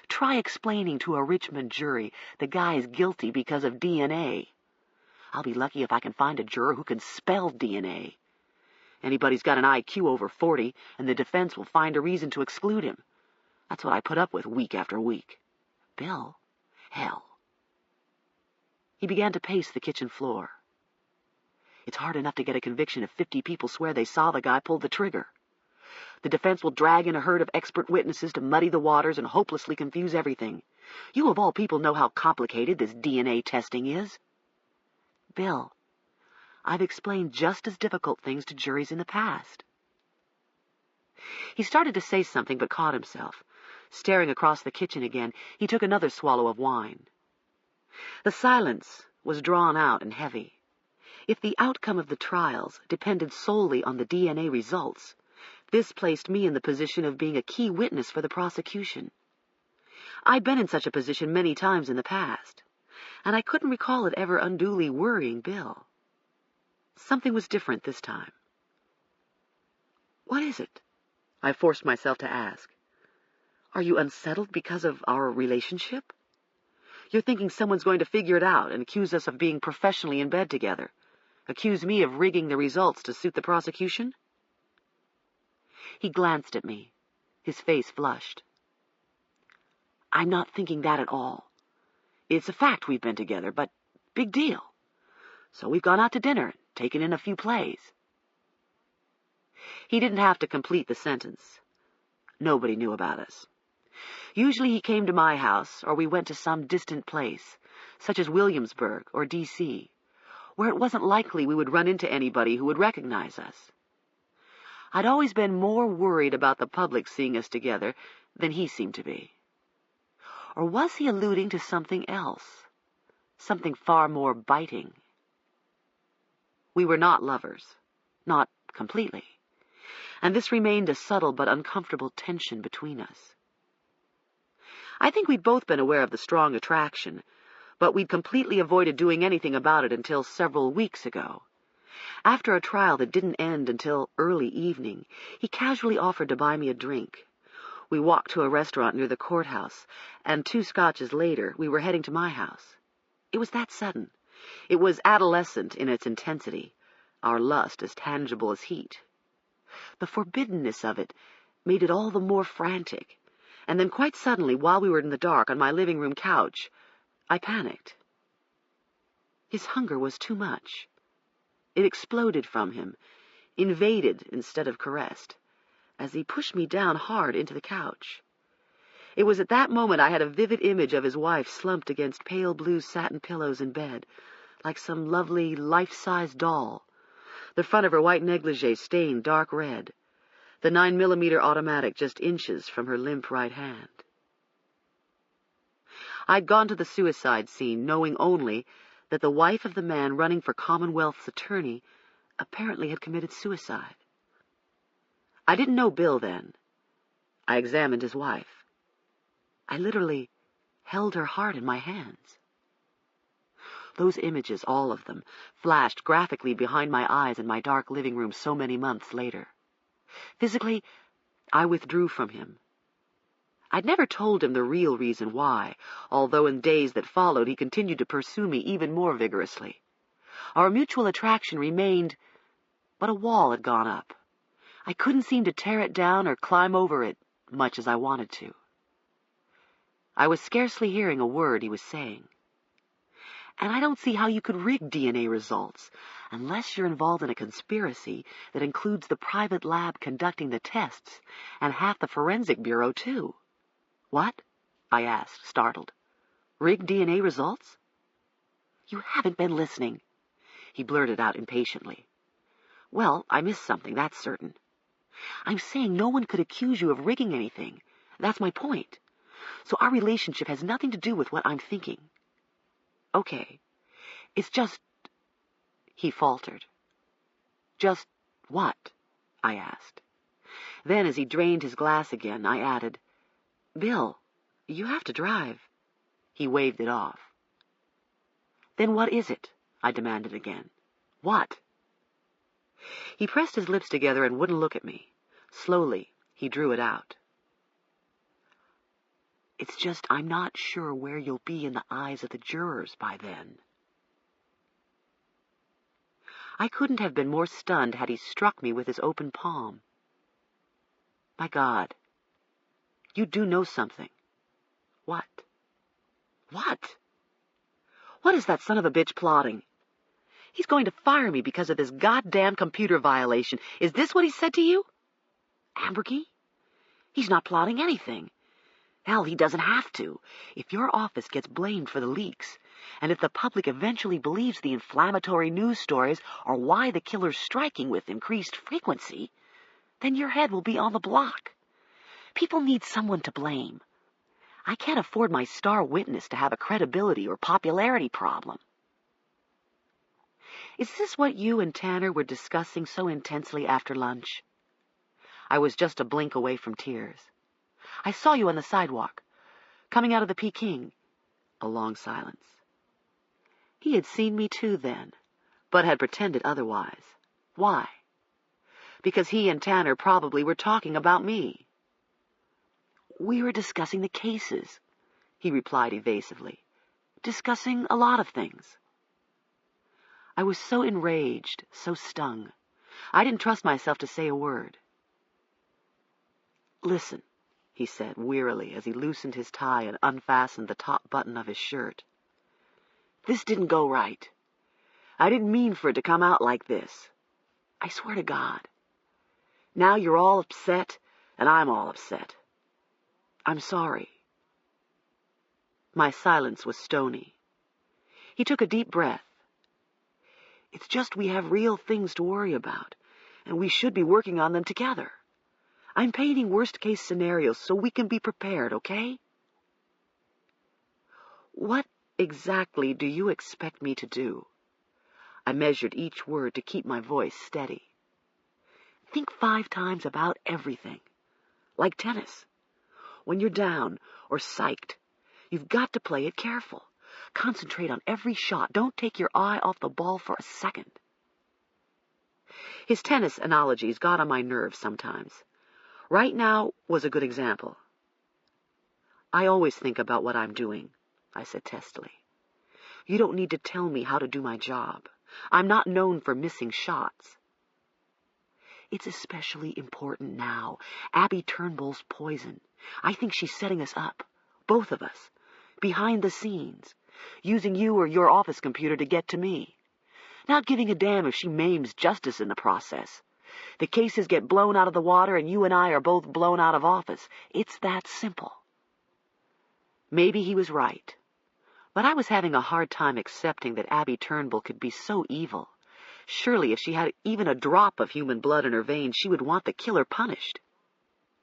Try explaining to a Richmond jury the guy is guilty because of DNA. I'll be lucky if I can find a juror who can spell DNA. Anybody's got an IQ over 40, and the defense will find a reason to exclude him. That's what I put up with week after week. Bill? Hell. He began to pace the kitchen floor. It's hard enough to get a conviction if 50 people swear they saw the guy pull the trigger. The defense will drag in a herd of expert witnesses to muddy the waters and hopelessly confuse everything. You of all people know how complicated this DNA testing is. Bill, I've explained just as difficult things to juries in the past. He started to say something but caught himself. Staring across the kitchen again, he took another swallow of wine. The silence was drawn out and heavy. If the outcome of the trials depended solely on the DNA results, this placed me in the position of being a key witness for the prosecution. I'd been in such a position many times in the past, and I couldn't recall it ever unduly worrying Bill. Something was different this time. What is it? I forced myself to ask. Are you unsettled because of our relationship? You're thinking someone's going to figure it out and accuse us of being professionally in bed together. Accuse me of rigging the results to suit the prosecution? He glanced at me. His face flushed. I'm not thinking that at all. It's a fact we've been together, but big deal. So we've gone out to dinner and taken in a few plays. He didn't have to complete the sentence. Nobody knew about us. Usually he came to my house, or we went to some distant place, such as Williamsburg or D.C., where it wasn't likely we would run into anybody who would recognize us. I'd always been more worried about the public seeing us together than he seemed to be. Or was he alluding to something else? Something far more biting? We were not lovers. Not completely. And this remained a subtle but uncomfortable tension between us. I think we'd both been aware of the strong attraction, but we'd completely avoided doing anything about it until several weeks ago. After a trial that didn't end until early evening, he casually offered to buy me a drink. We walked to a restaurant near the courthouse, and 2 scotches later, we were heading to my house. It was that sudden. It was adolescent in its intensity, our lust as tangible as heat. The forbiddenness of it made it all the more frantic, and then quite suddenly, while we were in the dark on my living room couch, I panicked. His hunger was too much. It exploded from him, invaded instead of caressed, as he pushed me down hard into the couch. It was at that moment I had a vivid image of his wife slumped against pale blue satin pillows in bed, like some lovely life-size doll, the front of her white negligee stained dark red, the 9mm automatic just inches from her limp right hand. I'd gone to the suicide scene knowing only that the wife of the man running for Commonwealth's attorney apparently had committed suicide. I didn't know Bill then. I examined his wife. I literally held her heart in my hands. Those images, all of them, flashed graphically behind my eyes in my dark living room so many months later. Physically, I withdrew from him. I'd never told him the real reason why, although in days that followed he continued to pursue me even more vigorously. Our mutual attraction remained, but a wall had gone up. I couldn't seem to tear it down or climb over it, much as I wanted to. I was scarcely hearing a word he was saying. And I don't see how you could rig DNA results, unless you're involved in a conspiracy that includes the private lab conducting the tests, and half the forensic bureau, too. What? I asked, startled. Rig DNA results? You haven't been listening, he blurted out impatiently. Well, I missed something, that's certain. I'm saying no one could accuse you of rigging anything. That's my point. So our relationship has nothing to do with what I'm thinking. Okay. It's just... He faltered. Just what? I asked. Then, as he drained his glass again, I added, Bill, you have to drive. He waved it off. Then what is it? I demanded again. What? He pressed his lips together and wouldn't look at me. Slowly, he drew it out. It's just I'm not sure where you'll be in the eyes of the jurors by then. I couldn't have been more stunned had he struck me with his open palm. My God, you do know something. What? What? What is that son of a bitch plotting? He's going to fire me because of this goddamn computer violation. Is this what he said to you? Amberkey? He's not plotting anything. Hell, he doesn't have to. If your office gets blamed for the leaks, and if the public eventually believes the inflammatory news stories are why the killer's striking with increased frequency, then your head will be on the block. People need someone to blame. I can't afford my star witness to have a credibility or popularity problem. Is this what you and Tanner were discussing so intensely after lunch? I was just a blink away from tears. I saw you on the sidewalk, coming out of the Peking. A long silence. He had seen me too then, but had pretended otherwise. Why? Because he and Tanner probably were talking about me. We were discussing the cases, he replied evasively. Discussing a lot of things. I was so enraged, so stung. I didn't trust myself to say a word. Listen, he said wearily as he loosened his tie and unfastened the top button of his shirt. This didn't go right. I didn't mean for it to come out like this. I swear to God. Now you're all upset, and I'm all upset. I'm sorry. My silence was stony. He took a deep breath. It's just we have real things to worry about, and we should be working on them together. I'm painting worst-case scenarios so we can be prepared, okay? What exactly do you expect me to do? I measured each word to keep my voice steady. Think 5 times about everything. Like tennis. When you're down or psyched, you've got to play it careful. Concentrate on every shot. Don't take your eye off the ball for a second. His tennis analogies got on my nerves sometimes. Right now was a good example. I always think about what I'm doing, I said testily. You don't need to tell me how to do my job. I'm not known for missing shots. It's especially important now. Abby Turnbull's poison. I think she's setting us up, both of us, behind the scenes, using you or your office computer to get to me. Not giving a damn if she maims justice in the process. The cases get blown out of the water and you and I are both blown out of office. It's that simple. Maybe he was right, but I was having a hard time accepting that Abby Turnbull could be so evil. Surely if she had even a drop of human blood in her veins, she would want the killer punished.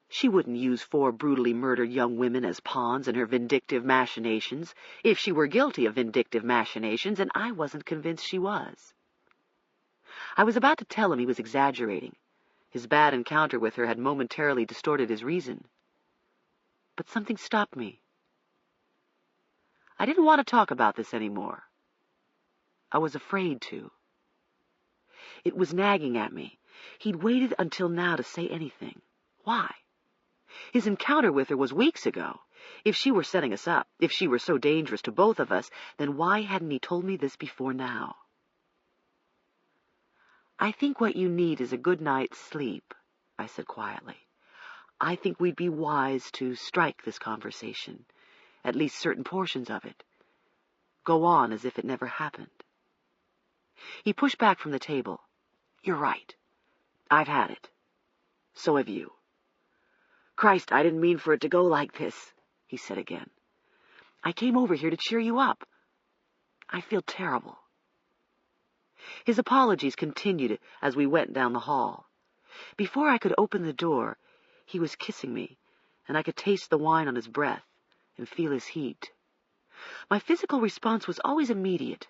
She wouldn't use 4 brutally murdered young women as pawns in her vindictive machinations, if she were guilty of vindictive machinations, and I wasn't convinced she was. I was about to tell him he was exaggerating. His bad encounter with her had momentarily distorted his reason. But something stopped me. I didn't want to talk about this anymore. I was afraid to. It was nagging at me. He'd waited until now to say anything. Why? His encounter with her was weeks ago. If she were setting us up, if she were so dangerous to both of us, then why hadn't he told me this before now? I think what you need is a good night's sleep, I said quietly. I think we'd be wise to strike this conversation, at least certain portions of it. Go on as if it never happened. He pushed back from the table. You're right. I've had it. So have you. Christ, I didn't mean for it to go like this, he said again. I came over here to cheer you up. I feel terrible. His apologies continued as we went down the hall. Before I could open the door, he was kissing me, and I could taste the wine on his breath and feel his heat. My physical response was always immediate,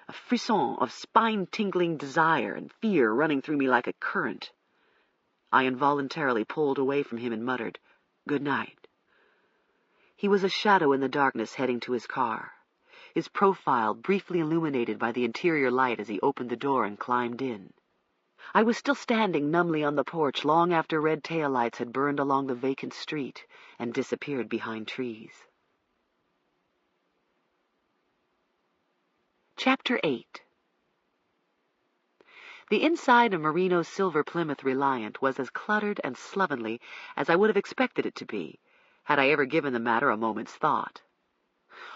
a frisson of spine-tingling desire and fear running through me like a current. I involuntarily pulled away from him and muttered, "Good night." He was a shadow in the darkness heading to his car, his profile briefly illuminated by the interior light as he opened the door and climbed in. I was still standing numbly on the porch long after red taillights had burned along the vacant street and disappeared behind trees. Chapter 8. The inside of Marino's silver Plymouth Reliant was as cluttered and slovenly as I would have expected it to be, had I ever given the matter a moment's thought.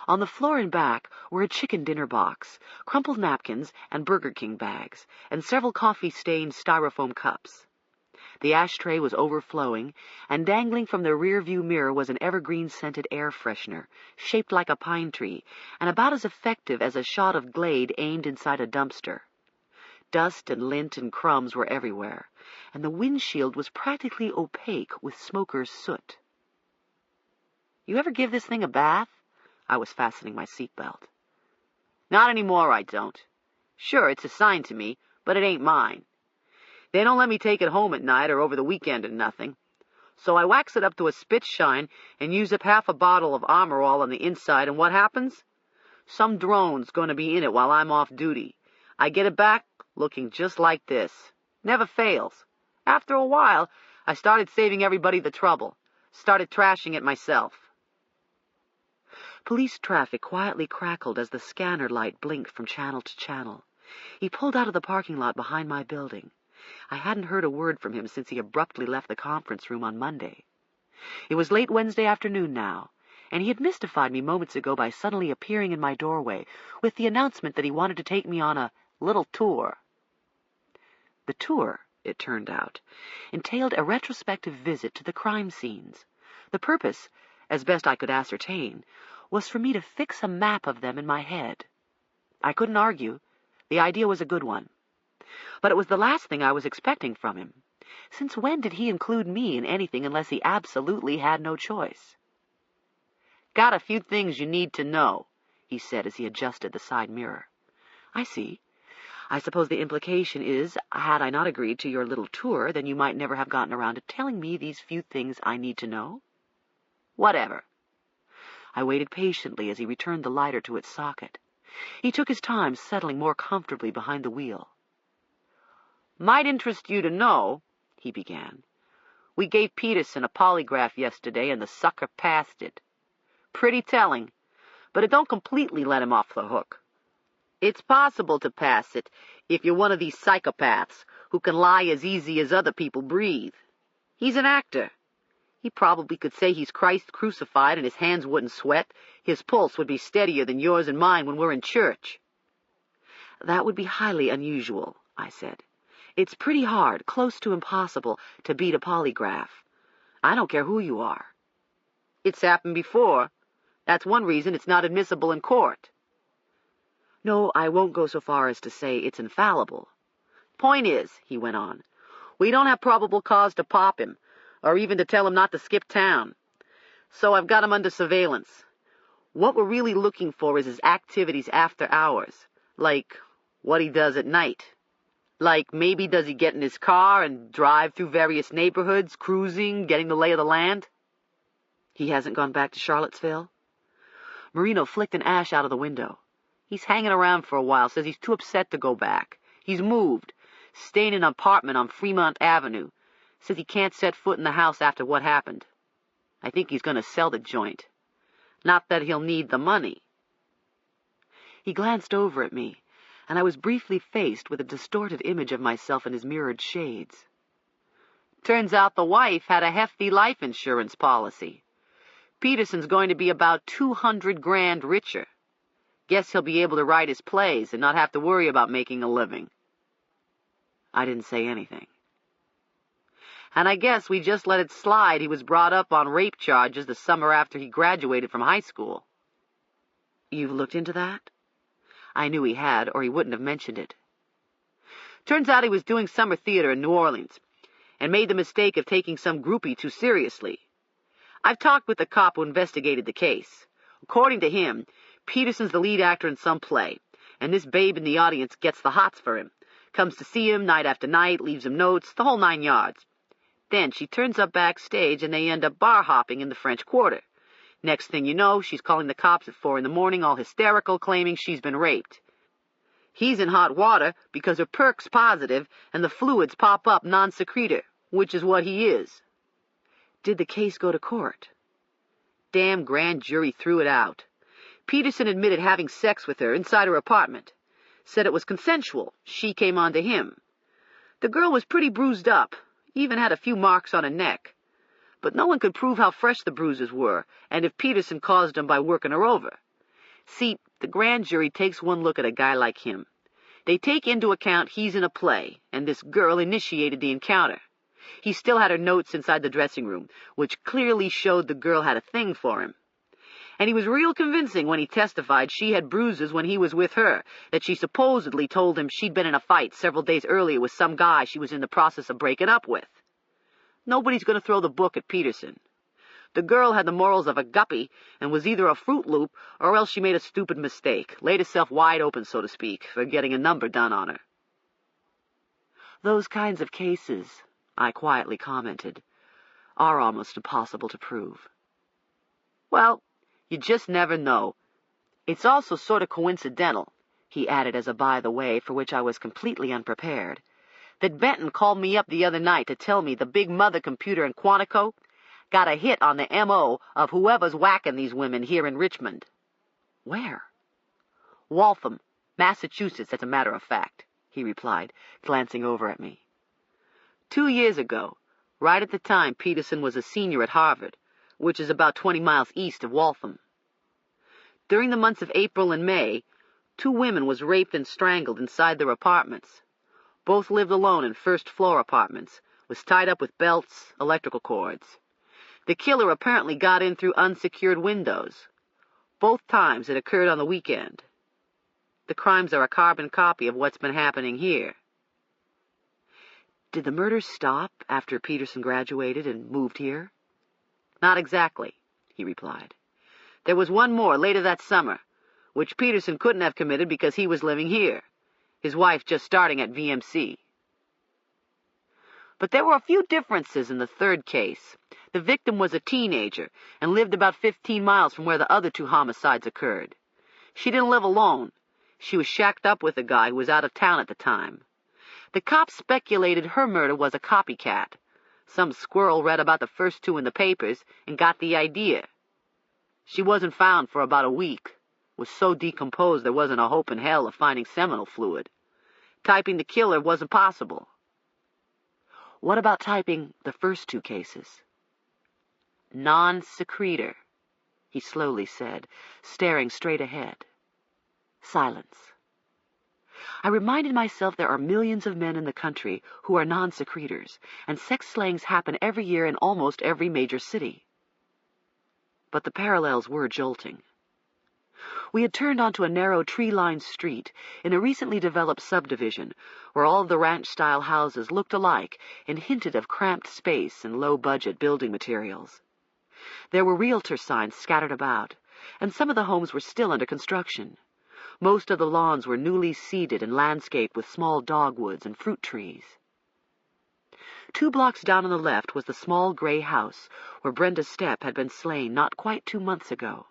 On the floor and back were a chicken dinner box, crumpled napkins and Burger King bags, and several coffee-stained styrofoam cups. The ashtray was overflowing, and dangling from the rear-view mirror was an evergreen-scented air freshener, shaped like a pine tree, and about as effective as a shot of Glade aimed inside a dumpster. Dust and lint and crumbs were everywhere, and the windshield was practically opaque with smoker's soot. You ever give this thing a bath? I was fastening my seatbelt. Not anymore, I don't. Sure, it's assigned to me, but it ain't mine. They don't let me take it home at night or over the weekend or nothing. So I wax it up to a spit shine and use up half a bottle of Armor All on the inside, and what happens? Some drone's going to be in it while I'm off duty. I get it back looking just like this. Never fails. After a while, I started saving everybody the trouble. Started trashing it myself. Police traffic quietly crackled as the scanner light blinked from channel to channel. He pulled out of the parking lot behind my building. I hadn't heard a word from him since he abruptly left the conference room on Monday. It was late Wednesday afternoon now, and he had mystified me moments ago by suddenly appearing in my doorway with the announcement that he wanted to take me on a little tour. The tour, it turned out, entailed a retrospective visit to the crime scenes. The purpose, as best I could ascertain, was for me to fix a map of them in my head. I couldn't argue. The idea was a good one. But it was the last thing I was expecting from him. Since when did he include me in anything unless he absolutely had no choice? Got a few things you need to know, he said as he adjusted the side mirror. I see. I suppose the implication is, had I not agreed to your little tour, then you might never have gotten around to telling me these few things I need to know? Whatever. I waited patiently as he returned the lighter to its socket. He took his time, settling more comfortably behind the wheel. Might interest you to know, he began. We gave Peterson a polygraph yesterday, and the sucker passed it. Pretty telling, but it don't completely let him off the hook. It's possible to pass it if you're one of these psychopaths who can lie as easy as other people breathe. He's an actor. He probably could say he's Christ crucified and his hands wouldn't sweat. His pulse would be steadier than yours and mine when we're in church. That would be highly unusual, I said. It's pretty hard, close to impossible, to beat a polygraph. I don't care who you are. It's happened before. That's one reason it's not admissible in court. No, I won't go so far as to say it's infallible. Point is, he went on, we don't have probable cause to pop him, or even to tell him not to skip town. So I've got him under surveillance. What we're really looking for is his activities after hours, like what he does at night. Like maybe does he get in his car and drive through various neighborhoods, cruising, getting the lay of the land? He hasn't gone back to Charlottesville? Marino flicked an ash out of the window. He's hanging around for a while, says he's too upset to go back. He's moved, staying in an apartment on Fremont Avenue. Says he can't set foot in the house after what happened. I think he's going to sell the joint. Not that he'll need the money." He glanced over at me, and I was briefly faced with a distorted image of myself in his mirrored shades. "Turns out the wife had a hefty life insurance policy. Peterson's going to be about 200 grand richer. Guess he'll be able to write his plays and not have to worry about making a living." I didn't say anything. "And I guess we just let it slide he was brought up on rape charges the summer after he graduated from high school." "You've looked into that?" I knew he had, or he wouldn't have mentioned it. "Turns out he was doing summer theater in New Orleans, and made the mistake of taking some groupie too seriously. I've talked with the cop who investigated the case. According to him, Peterson's the lead actor in some play, and this babe in the audience gets the hots for him, comes to see him night after night, leaves him notes, the whole 9 yards. Then she turns up backstage, and they end up bar-hopping in the French Quarter. Next thing you know, she's calling the cops at 4 a.m, all hysterical, claiming she's been raped. He's in hot water because her perk's positive, and the fluids pop up non-secretor, which is what he is." "Did the case go to court?" "Damn grand jury threw it out. Peterson admitted having sex with her inside her apartment. Said it was consensual. She came on to him. The girl was pretty bruised up, even had a few marks on her neck. But no one could prove how fresh the bruises were, and if Peterson caused them by working her over. See, the grand jury takes one look at a guy like him. They take into account he's in a play, and this girl initiated the encounter. He still had her notes inside the dressing room, which clearly showed the girl had a thing for him. And he was real convincing when he testified she had bruises when he was with her, that she supposedly told him she'd been in a fight several days earlier with some guy she was in the process of breaking up with. Nobody's going to throw the book at Peterson. The girl had the morals of a guppy and was either a Fruit Loop or else she made a stupid mistake, laid herself wide open, so to speak, for getting a number done on her." "Those kinds of cases," I quietly commented, "are almost impossible to prove." "Well, you just never know. It's also sort of coincidental," he added as a by-the-way for which I was completely unprepared, "that Benton called me up the other night to tell me the big mother computer in Quantico got a hit on the M.O. of whoever's whacking these women here in Richmond." "Where?" "Waltham, Massachusetts, as a matter of fact," he replied, glancing over at me. 2 years ago, right at the time Peterson was a senior at Harvard, which is about 20 miles east of Waltham. During the months of April and May, 2 women was raped and strangled inside their apartments. Both lived alone in first-floor apartments, was tied up with belts, electrical cords. The killer apparently got in through unsecured windows. Both times it occurred on the weekend. The crimes are a carbon copy of what's been happening here." "Did the murders stop after Peterson graduated and moved here?" "Not exactly," he replied. "There was one more later that summer, which Peterson couldn't have committed because he was living here, his wife just starting at VMC. But there were a few differences in the third case. The victim was a teenager and lived about 15 miles from where the other 2 homicides occurred. She didn't live alone. She was shacked up with a guy who was out of town at the time. The cops speculated her murder was a copycat. Some squirrel read about the first 2 in the papers and got the idea. She wasn't found for about a week. Was so decomposed there wasn't a hope in hell of finding seminal fluid. Typing the killer wasn't possible." "What about typing the first 2 cases?" "Non-secretor," he slowly said, staring straight ahead. Silence. I reminded myself there are millions of men in the country who are non-secretors, and sex slayings happen every year in almost every major city. But the parallels were jolting. We had turned onto a narrow tree-lined street in a recently developed subdivision where all of the ranch-style houses looked alike and hinted of cramped space and low-budget building materials. There were realtor signs scattered about, and some of the homes were still under construction. Most of the lawns were newly seeded and landscaped with small dogwoods and fruit trees. 2 blocks down on the left was the small gray house where Brenda Stepp had been slain not quite 2 months ago.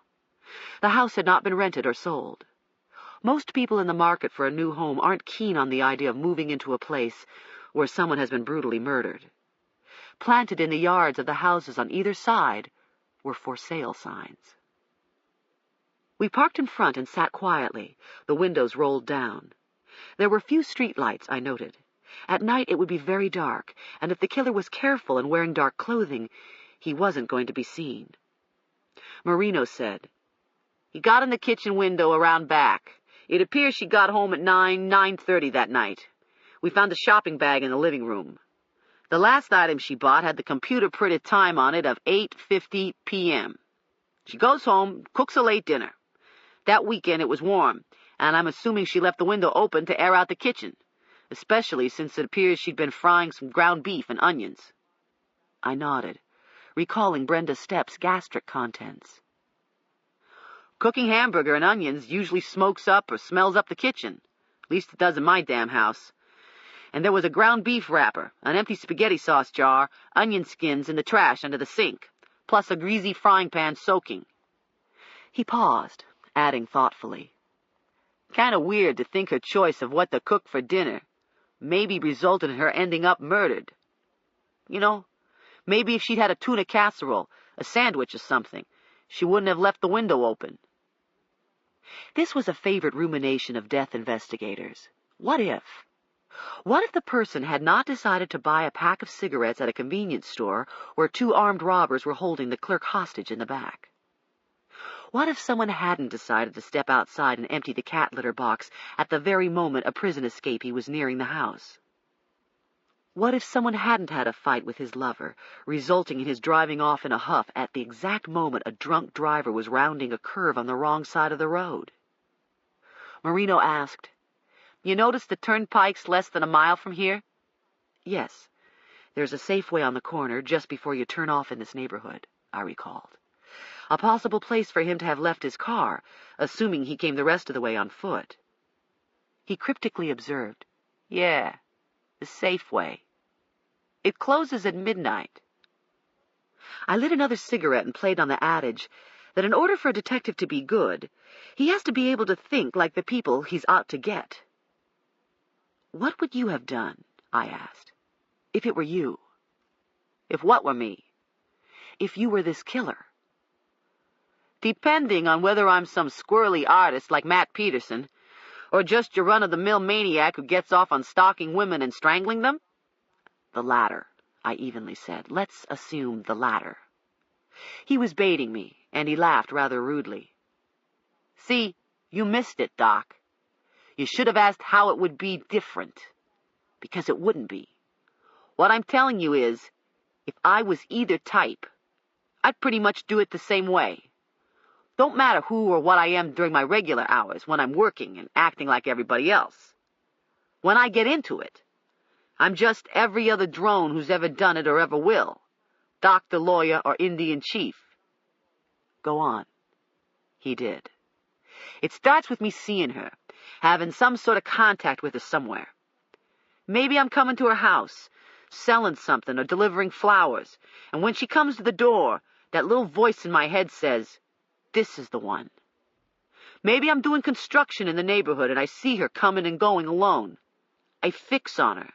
The house had not been rented or sold. Most people in the market for a new home aren't keen on the idea of moving into a place where someone has been brutally murdered. Planted in the yards of the houses on either side were for sale signs. We parked in front and sat quietly, the windows rolled down. There were few street lights, I noted. At night it would be very dark, and if the killer was careful and wearing dark clothing, he wasn't going to be seen. Marino said, "He got in the kitchen window around back. It appears she got home at 9:30 that night. We found a shopping bag in the living room. The last item she bought had the computer-printed time on it of 8:50 p.m. She goes home, cooks a late dinner. That weekend it was warm, and I'm assuming she left the window open to air out the kitchen, especially since it appears she'd been frying some ground beef and onions." I nodded, recalling Brenda Stepp's gastric contents. "Cooking hamburger and onions usually smokes up or smells up the kitchen. At least it does in my damn house. And there was a ground beef wrapper, an empty spaghetti sauce jar, onion skins in the trash under the sink, plus a greasy frying pan soaking." He paused, adding thoughtfully, "Kind of weird to think her choice of what to cook for dinner maybe resulted in her ending up murdered. You know, maybe if she'd had a tuna casserole, a sandwich or something, she wouldn't have left the window open." This was a favorite rumination of death investigators. What if? What if the person had not decided to buy a pack of cigarettes at a convenience store where two armed robbers were holding the clerk hostage in the back? What if someone hadn't decided to step outside and empty the cat litter box at the very moment a prison escapee was nearing the house? What if someone hadn't had a fight with his lover, resulting in his driving off in a huff at the exact moment a drunk driver was rounding a curve on the wrong side of the road? Marino asked, "You notice the turnpike's less than a mile from here?" "Yes. There's a Safeway on the corner just before you turn off in this neighborhood," I recalled. A possible place for him to have left his car, assuming he came the rest of the way on foot. He cryptically observed, "Yeah, the Safeway. It closes at midnight." I lit another cigarette and played on the adage that in order for a detective to be good, he has to be able to think like the people he's out to get. "What would you have done," I asked, "if it were you?" "If what were me?" "If you were this killer." "Depending on whether I'm some squirrely artist like Matt Peterson, or just your run-of-the-mill maniac who gets off on stalking women and strangling them?" "The latter," I evenly said. "Let's assume the latter." He was baiting me, and he laughed rather rudely. "See, you missed it, Doc. You should have asked how it would be different. Because it wouldn't be. What I'm telling you is, if I was either type, I'd pretty much do it the same way. Don't matter who or what I am during my regular hours, when I'm working and acting like everybody else. When I get into it, I'm just every other drone who's ever done it or ever will. Doctor, lawyer, or Indian chief." "Go on." He did. "It starts with me seeing her, having some sort of contact with her somewhere. Maybe I'm coming to her house, selling something or delivering flowers, and when she comes to the door, that little voice in my head says, 'This is the one.' Maybe I'm doing construction in the neighborhood and I see her coming and going alone. I fix on her.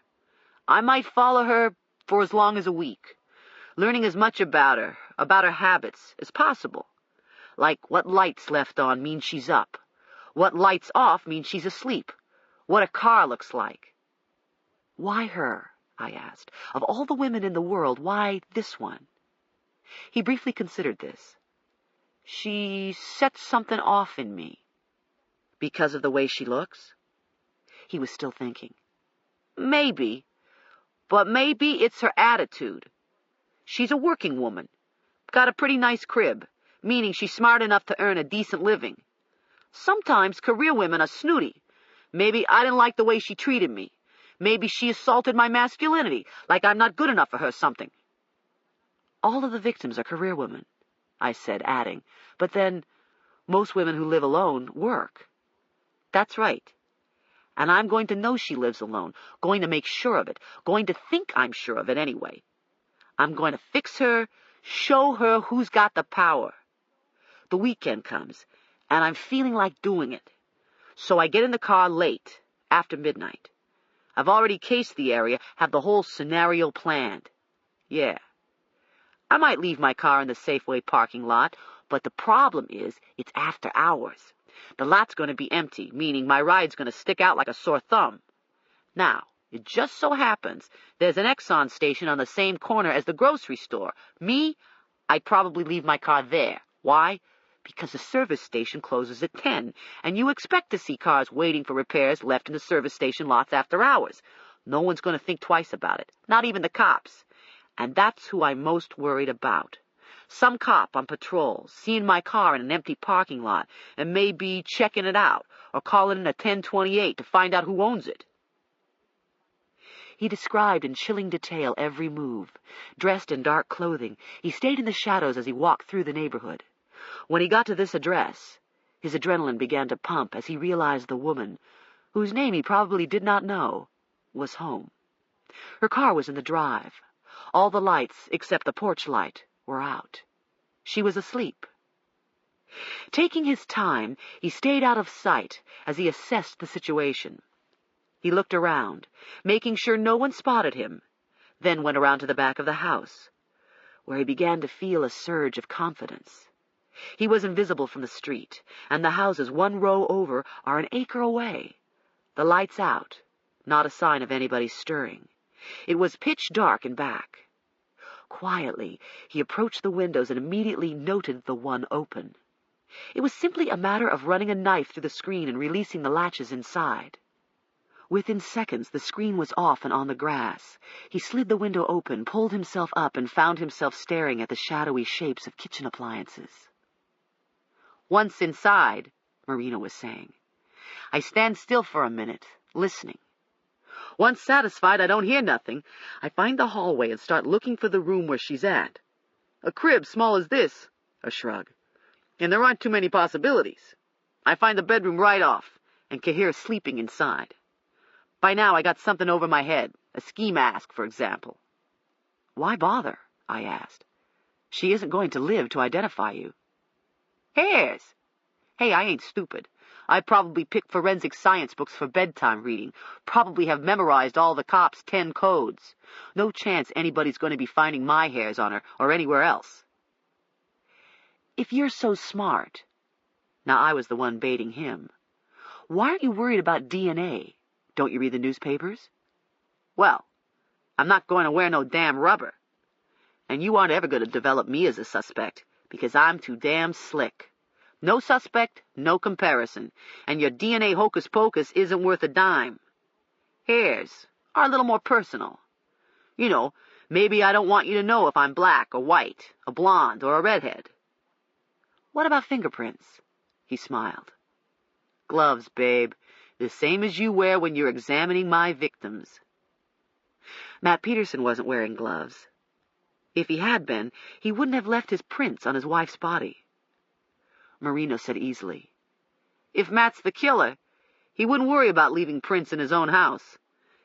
I might follow her for as long as a week, learning as much about her habits, as possible. Like what lights left on mean she's up, what lights off mean she's asleep, what a car looks like." "Why her?" I asked. "Of all the women in the world, why this one?" He briefly considered this. "She sets something off in me." "Because of the way she looks?" He was still thinking. "Maybe. But maybe it's her attitude. She's a working woman. Got a pretty nice crib, meaning she's smart enough to earn a decent living. Sometimes career women are snooty. Maybe I didn't like the way she treated me. Maybe she assaulted my masculinity, like I'm not good enough for her or something." "All of the victims are career women," I said, adding, "but then most women who live alone work." "That's right. And I'm going to know she lives alone, going to make sure of it, going to think I'm sure of it anyway. I'm going to fix her, show her who's got the power. The weekend comes, and I'm feeling like doing it. So I get in the car late, after midnight. I've already cased the area, have the whole scenario planned. Yeah. I might leave my car in the Safeway parking lot, but the problem is it's after hours. The lot's going to be empty, meaning my ride's going to stick out like a sore thumb. Now, it just so happens there's an Exxon station on the same corner as the grocery store. Me, I'd probably leave my car there. Why? Because the service station closes at 10, and you expect to see cars waiting for repairs left in the service station lots after hours. No one's going to think twice about it, not even the cops. And that's who I'm most worried about. Some cop on patrol, seeing my car in an empty parking lot, and maybe checking it out, or calling in a 1028 to find out who owns it. He described in chilling detail every move. Dressed in dark clothing, he stayed in the shadows as he walked through the neighborhood. When he got to this address, his adrenaline began to pump as he realized the woman, whose name he probably did not know, was home. Her car was in the drive. All the lights, except the porch light, were out. She was asleep. Taking his time, he stayed out of sight as he assessed the situation. He looked around, making sure no one spotted him, then went around to the back of the house, where he began to feel a surge of confidence. He was invisible from the street, and the houses one row over are an acre away. The lights out, not a sign of anybody stirring. It was pitch dark in back. Quietly, he approached the windows and immediately noted the one open. It was simply a matter of running a knife through the screen and releasing the latches inside. Within seconds, the screen was off and on the grass. He slid the window open, pulled himself up, and found himself staring at the shadowy shapes of kitchen appliances. Once inside, Marina was saying, I stand still for a minute, listening. Once satisfied I don't hear nothing, I find the hallway and start looking for the room where she's at. A crib small as this, a shrug. And there aren't too many possibilities. I find the bedroom right off, and can hear her sleeping inside. By now I got something over my head, a ski mask, for example. Why bother? I asked. She isn't going to live to identify you. Hairs! Hey, I ain't stupid. I probably picked forensic science books for bedtime reading, probably have memorized all the cops' 10 codes. No chance anybody's going to be finding my hairs on her or anywhere else. If you're so smart, now I was the one baiting him, why aren't you worried about DNA? Don't you read the newspapers? Well, I'm not going to wear no damn rubber. And you aren't ever going to develop me as a suspect, because I'm too damn slick. No suspect, no comparison, and your DNA hocus-pocus isn't worth a dime. Hairs are a little more personal. You know, maybe I don't want you to know if I'm black or white, a blonde or a redhead. What about fingerprints? He smiled. Gloves, babe, the same as you wear when you're examining my victims. Matt Peterson wasn't wearing gloves. If he had been, he wouldn't have left his prints on his wife's body. Marino said easily, If Matt's the killer, he wouldn't worry about leaving prints in his own house.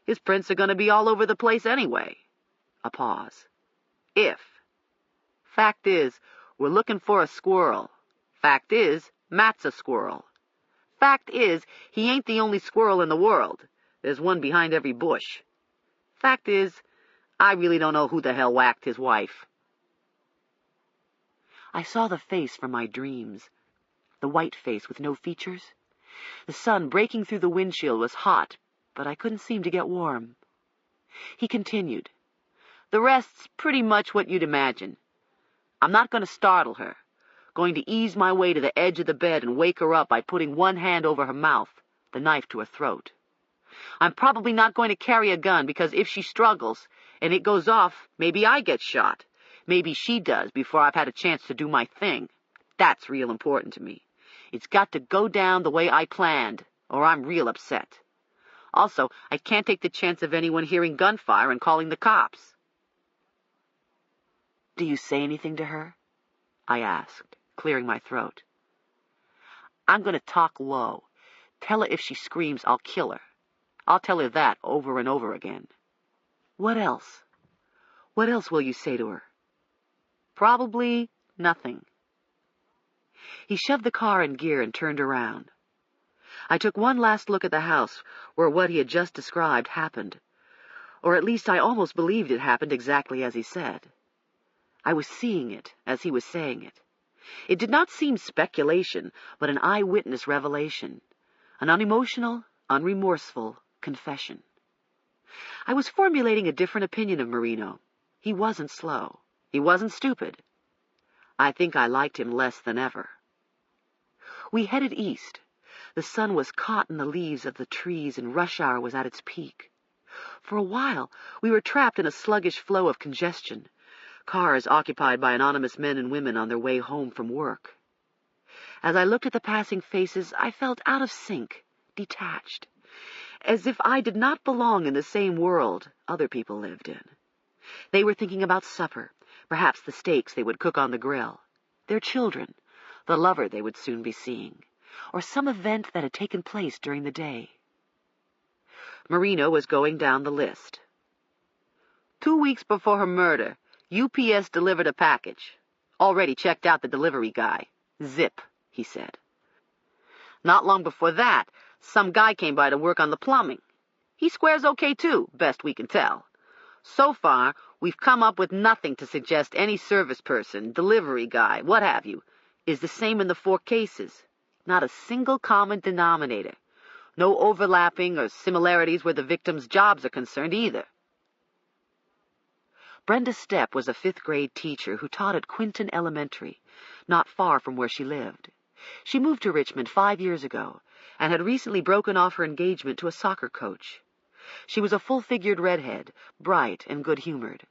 His prints are going to be all over the place anyway. A pause. If. Fact is, we're looking for a squirrel. Fact is, Matt's a squirrel. Fact is, he ain't the only squirrel in the world. There's one behind every bush. Fact is, I really don't know who the hell whacked his wife. I saw the face from my dreams. The white face with no features. The sun breaking through the windshield was hot, but I couldn't seem to get warm. He continued, The rest's pretty much what you'd imagine. I'm not going to startle her. Going to ease my way to the edge of the bed and wake her up by putting one hand over her mouth, the knife to her throat. I'm probably not going to carry a gun because if she struggles and it goes off, maybe I get shot. Maybe she does before I've had a chance to do my thing. That's real important to me. It's got to go down the way I planned, or I'm real upset. Also, I can't take the chance of anyone hearing gunfire and calling the cops. Do you say anything to her? I asked, clearing my throat. I'm going to talk low. Tell her if she screams, I'll kill her. I'll tell her that over and over again. What else? What else will you say to her? Probably nothing. He shoved the car in gear and turned around. I took one last look at the house where what he had just described happened. Or at least I almost believed it happened exactly as he said. I was seeing it as he was saying it. It did not seem speculation, but an eyewitness revelation, an unemotional, unremorseful confession. I was formulating a different opinion of Marino. He wasn't slow. He wasn't stupid. I think I liked him less than ever. We headed east. The sun was caught in the leaves of the trees, and rush hour was at its peak. For a while, we were trapped in a sluggish flow of congestion, cars occupied by anonymous men and women on their way home from work. As I looked at the passing faces, I felt out of sync, detached, as if I did not belong in the same world other people lived in. They were thinking about supper, perhaps the steaks they would cook on the grill, their children, the lover they would soon be seeing, or some event that had taken place during the day. Marino was going down the list. 2 weeks before her murder, UPS delivered a package. Already checked out the delivery guy. Zip, he said. Not long before that, some guy came by to work on the plumbing. He squares okay too, best we can tell. So far, we've come up with nothing to suggest any service person, delivery guy, what have you, is the same in the 4 cases. Not a single common denominator. No overlapping or similarities where the victims' jobs are concerned either. Brenda Stepp was a 5th-grade teacher who taught at Quinton Elementary, not far from where she lived. She moved to Richmond 5 years ago and had recently broken off her engagement to a soccer coach. She was a full-figured redhead, bright and good-humored.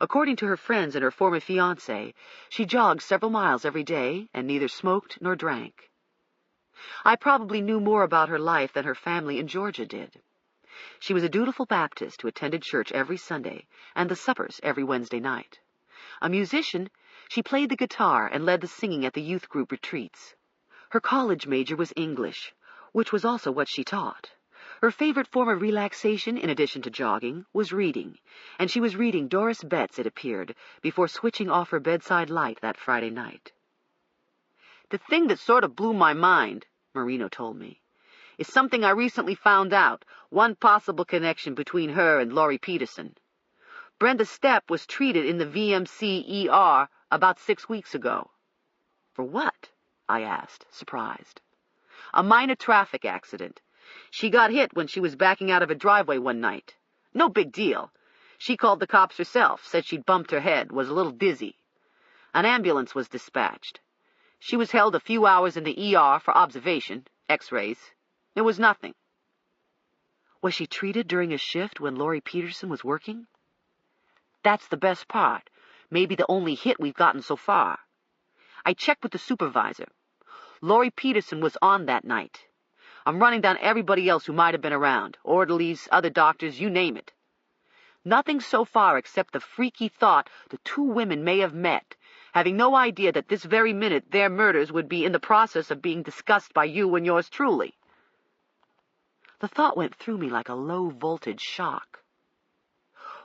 According to her friends and her former fiancé, she jogged several miles every day and neither smoked nor drank. I probably knew more about her life than her family in Georgia did. She was a dutiful Baptist who attended church every Sunday and the suppers every Wednesday night. A musician, she played the guitar and led the singing at the youth group retreats. Her college major was English, which was also what she taught. Her favorite form of relaxation, in addition to jogging, was reading, and she was reading Doris Betts, it appeared, before switching off her bedside light that Friday night. The thing that sort of blew my mind, Marino told me, is something I recently found out, one possible connection between her and Laurie Peterson. Brenda Stepp was treated in the VMC ER about 6 weeks ago. For what? I asked, surprised. A minor traffic accident. She got hit when she was backing out of a driveway one night. No big deal. She called the cops herself, said she'd bumped her head, was a little dizzy. An ambulance was dispatched. She was held a few hours in the ER for observation, x-rays. It was nothing. Was she treated during a shift when Laurie Peterson was working? That's the best part. Maybe the only hit we've gotten so far. I checked with the supervisor. Laurie Peterson was on that night. I'm running down everybody else who might have been around, orderlies, other doctors, you name it. Nothing so far except the freaky thought the 2 women may have met, having no idea that this very minute their murders would be in the process of being discussed by you and yours truly. The thought went through me like a low-voltage shock.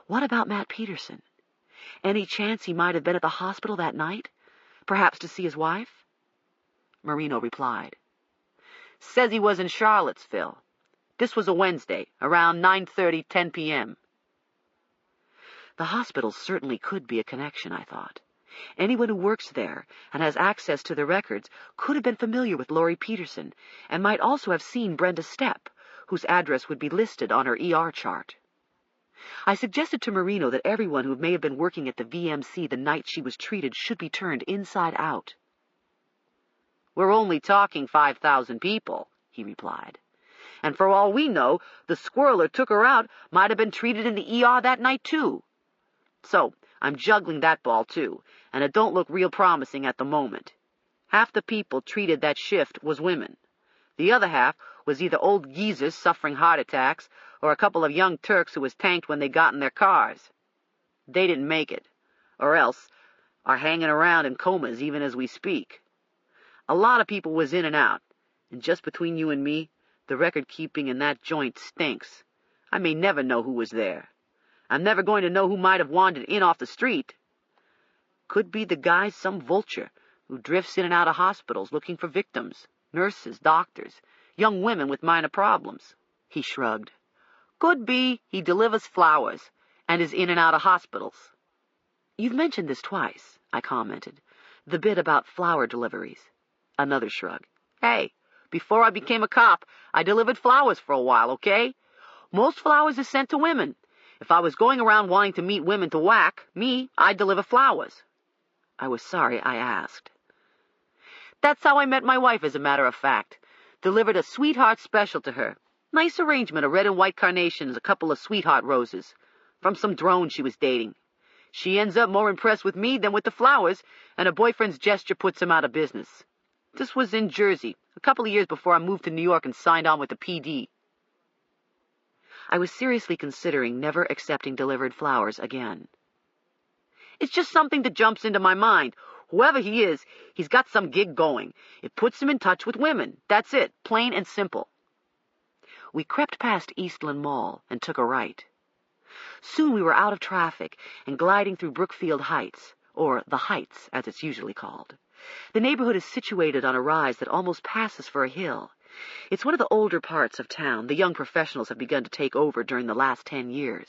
What about Matt Peterson? Any chance he might have been at the hospital that night? Perhaps to see his wife? Marino replied. Says he was in Charlottesville. This was a Wednesday, around 9:30, 10 p.m. The hospital certainly could be a connection, I thought. Anyone who works there and has access to the records could have been familiar with Laurie Peterson and might also have seen Brenda Stepp, whose address would be listed on her ER chart. I suggested to Marino that everyone who may have been working at the VMC the night she was treated should be turned inside out. We're only talking 5,000 people, he replied. And for all we know, the squirrel who took her out might have been treated in the ER that night too. So, I'm juggling that ball too, and it don't look real promising at the moment. Half the people treated that shift was women. The other half was either old geezers suffering heart attacks or a couple of young Turks who was tanked when they got in their cars. They didn't make it, or else are hanging around in comas even as we speak. A lot of people was in and out, and just between you and me, the record-keeping in that joint stinks. I may never know who was there. I'm never going to know who might have wandered in off the street. Could be the guy some vulture who drifts in and out of hospitals looking for victims, nurses, doctors, Young women with minor problems. He shrugged. Could be he delivers flowers and is in and out of hospitals. You've mentioned this twice, I commented. The bit about flower deliveries. Another shrug. Hey, before I became a cop, I delivered flowers for a while, okay? Most flowers are sent to women. If I was going around wanting to meet women to whack, I'd deliver flowers. I was sorry I asked. That's how I met my wife, as a matter of fact. Delivered a sweetheart special to her. Nice arrangement of red and white carnations, a couple of sweetheart roses. From some drone she was dating. She ends up more impressed with me than with the flowers, and her boyfriend's gesture puts him out of business. This was in Jersey, a couple of years before I moved to New York and signed on with the PD. I was seriously considering never accepting delivered flowers again. It's just something that jumps into my mind. Whoever he is, he's got some gig going. It puts him in touch with women. That's it, plain and simple. We crept past Eastland Mall and took a right. Soon we were out of traffic and gliding through Brookfield Heights, or the Heights, as it's usually called. The neighborhood is situated on a rise that almost passes for a hill. It's one of the older parts of town the young professionals have begun to take over during the last 10 years.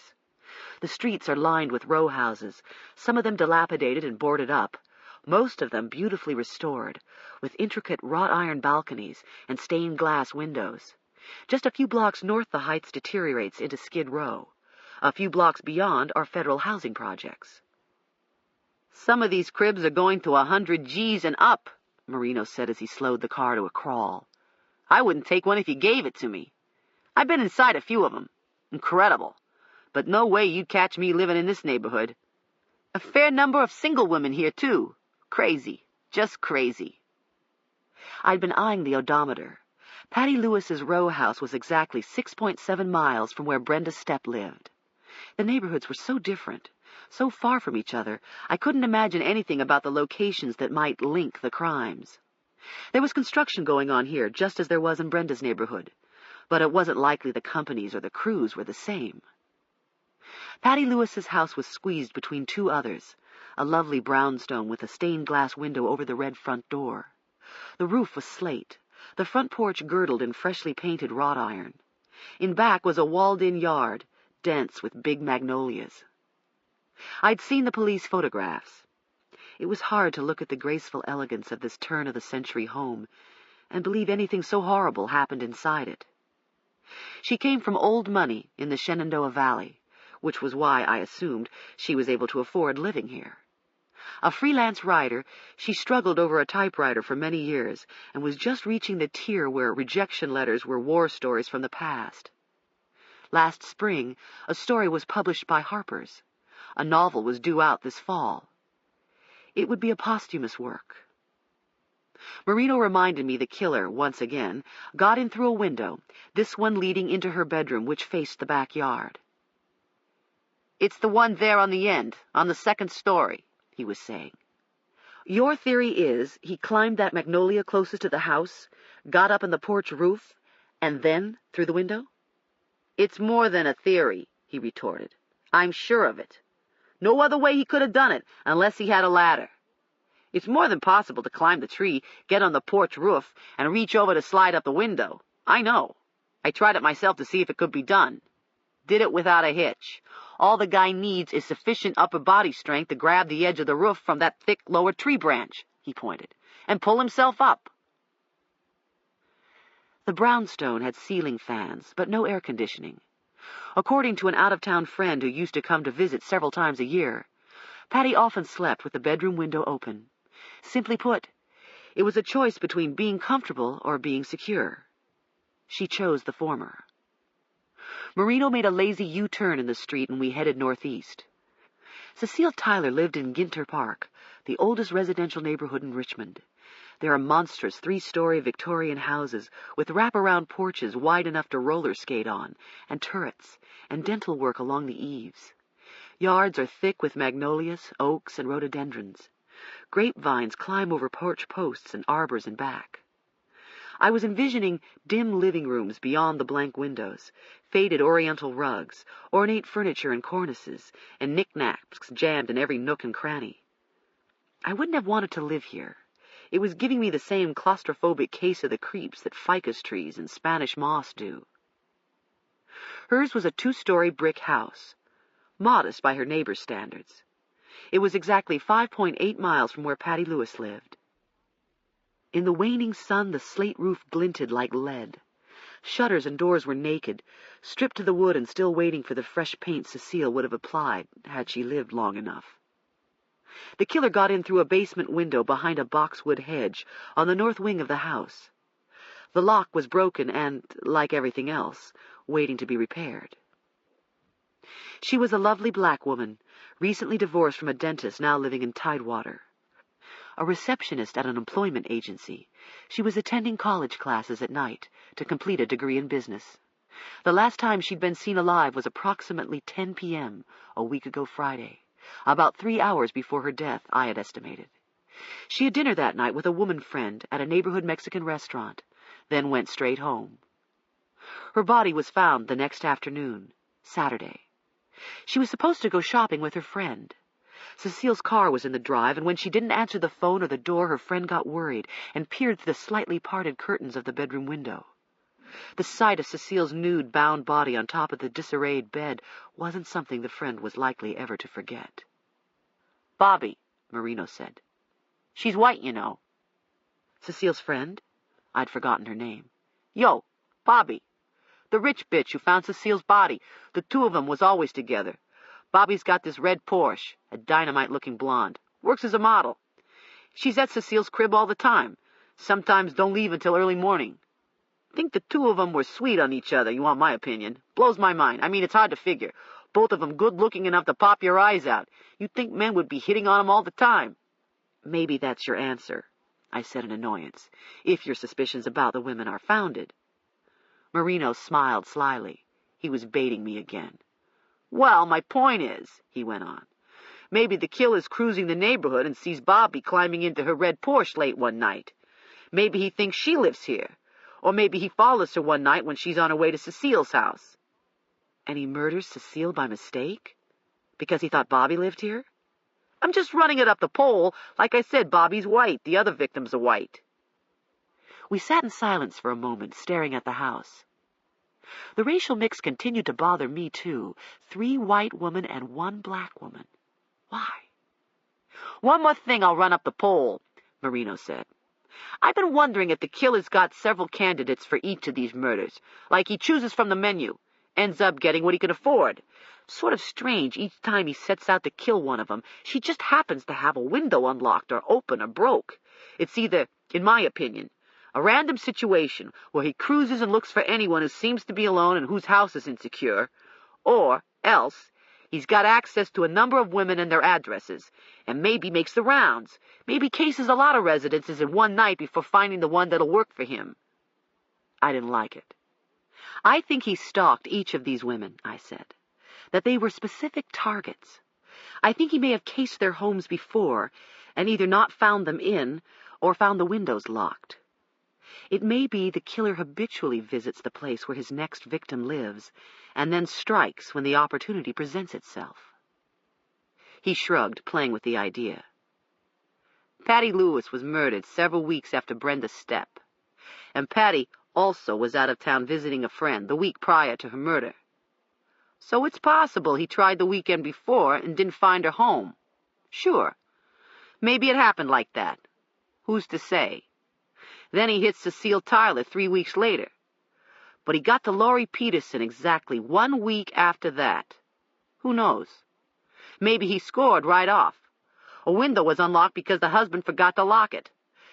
The streets are lined with row houses, some of them dilapidated and boarded up, most of them beautifully restored, with intricate wrought iron balconies and stained glass windows. Just a few blocks north the Heights deteriorates into Skid Row. A few blocks beyond are federal housing projects. Some of these cribs are going to 100 G's and up, Marino said as he slowed the car to a crawl. I wouldn't take one if you gave it to me. I've been inside a few of them. Incredible. But no way you'd catch me living in this neighborhood. A fair number of single women here, too. Crazy. Just crazy. I'd been eyeing the odometer. Patty Lewis's row house was exactly 6.7 miles from where Brenda Stepp lived. The neighborhoods were so different, so far from each other, I couldn't imagine anything about the locations that might link the crimes. There was construction going on here, just as there was in Brenda's neighborhood, but it wasn't likely the companies or the crews were the same. Patty Lewis's house was squeezed between two others, a lovely brownstone with a stained glass window over the red front door. The roof was slate, the front porch girdled in freshly painted wrought iron. In back was a walled-in yard, dense with big magnolias. I'd seen the police photographs. It was hard to look at the graceful elegance of this turn-of-the-century home and believe anything so horrible happened inside it. She came from old money in the Shenandoah Valley, which was why I assumed she was able to afford living here. A freelance writer, she struggled over a typewriter for many years and was just reaching the tier where rejection letters were war stories from the past. Last spring, a story was published by Harper's. A novel was due out this fall. It would be a posthumous work. Marino reminded me the killer, once again, got in through a window, this one leading into her bedroom, which faced the backyard. It's the one there on the end, on the second story, he was saying. Your theory is he climbed that magnolia closest to the house, got up on the porch roof, and then through the window? It's more than a theory, he retorted. I'm sure of it. No other way he could have done it, unless he had a ladder. It's more than possible to climb the tree, get on the porch roof, and reach over to slide up the window. I know. I tried it myself to see if it could be done. Did it without a hitch. All the guy needs is sufficient upper body strength to grab the edge of the roof from that thick lower tree branch, he pointed, and pull himself up. The brownstone had ceiling fans, but no air conditioning. According to an out-of-town friend who used to come to visit several times a year, Patty often slept with the bedroom window open. Simply put, it was a choice between being comfortable or being secure. She chose the former. Marino made a lazy U-turn in the street and we headed northeast. Cecile Tyler lived in Ginter Park, the oldest residential neighborhood in Richmond. There are monstrous 3-story Victorian houses with wraparound porches wide enough to roller skate on, and turrets, and dental work along the eaves. Yards are thick with magnolias, oaks, and rhododendrons. Grapevines climb over porch posts and arbors in back. I was envisioning dim living rooms beyond the blank windows, faded oriental rugs, ornate furniture and cornices, and knickknacks jammed in every nook and cranny. I wouldn't have wanted to live here. It was giving me the same claustrophobic case of the creeps that ficus trees and Spanish moss do. Hers was a 2-story brick house, modest by her neighbor's standards. It was exactly 5.8 miles from where Patty Lewis lived. In the waning sun, the slate roof glinted like lead. Shutters and doors were naked, stripped to the wood and still waiting for the fresh paint Cecile would have applied had she lived long enough. The killer got in through a basement window behind a boxwood hedge on the north wing of the house. The lock was broken and, like everything else, waiting to be repaired. She was a lovely black woman, recently divorced from a dentist now living in Tidewater. A receptionist at an employment agency, she was attending college classes at night to complete a degree in business. The last time she'd been seen alive was approximately 10 p.m. a week ago Friday, about 3 hours before her death, I had estimated. She had dinner that night with a woman friend at a neighborhood Mexican restaurant, then went straight home. Her body was found the next afternoon, Saturday. She was supposed to go shopping with her friend. Cecile's car was in the drive, and when she didn't answer the phone or the door, her friend got worried and peered through the slightly parted curtains of the bedroom window. The sight of Cecile's nude, bound body on top of the disarrayed bed wasn't something the friend was likely ever to forget. "Bobby," Marino said. "She's white, you know." Cecile's friend? I'd forgotten her name. "Yo, Bobby. The rich bitch who found Cecile's body. The two of them was always together. Bobby's got this red Porsche, a dynamite-looking blonde. Works as a model. She's at Cecile's crib all the time. Sometimes don't leave until early morning. Think the two of them were sweet on each other, you want my opinion. Blows my mind. I mean, it's hard to figure. Both of them good-looking enough to pop your eyes out. You'd think men would be hitting on them all the time." "Maybe that's your answer," I said in annoyance, "if your suspicions about the women are founded." Marino smiled slyly. He was baiting me again. "Well, my point is," he went on, "maybe the killer's cruising the neighborhood and sees Bobby climbing into her red Porsche late one night. Maybe he thinks she lives here. Or maybe he follows her one night when she's on her way to Cecile's house." "And he murders Cecile by mistake? Because he thought Bobby lived here?" "I'm just running it up the pole. Like I said, Bobby's white. The other victims are white." We sat in silence for a moment, staring at the house. The racial mix continued to bother me, too. 3 white women and 1 black woman. Why? "One more thing, I'll run up the pole," Marino said. "I've been wondering if the killer's got several candidates for each of these murders. Like he chooses from the menu, ends up getting what he can afford. Sort of strange, each time he sets out to kill one of them, she just happens to have a window unlocked or open or broke. It's either, in my opinion, a random situation where he cruises and looks for anyone who seems to be alone and whose house is insecure, or else he's got access to a number of women and their addresses, and maybe makes the rounds, maybe cases a lot of residences in one night before finding the one that'll work for him." I didn't like it. "I think he stalked each of these women," I said, "that they were specific targets. I think he may have cased their homes before and either not found them in or found the windows locked. It may be the killer habitually visits the place where his next victim lives and then strikes when the opportunity presents itself." He shrugged, playing with the idea. "Patty Lewis was murdered several weeks after Brenda's step, and Patty also was out of town visiting a friend the week prior to her murder. So it's possible he tried the weekend before and didn't find her home. Sure. Maybe it happened like that. Who's to say? Then he hits Cecile Tyler 3 weeks later. But he got to Laurie Peterson exactly 1 week after that. Who knows? Maybe he scored right off. A window was unlocked because the husband forgot to lock it.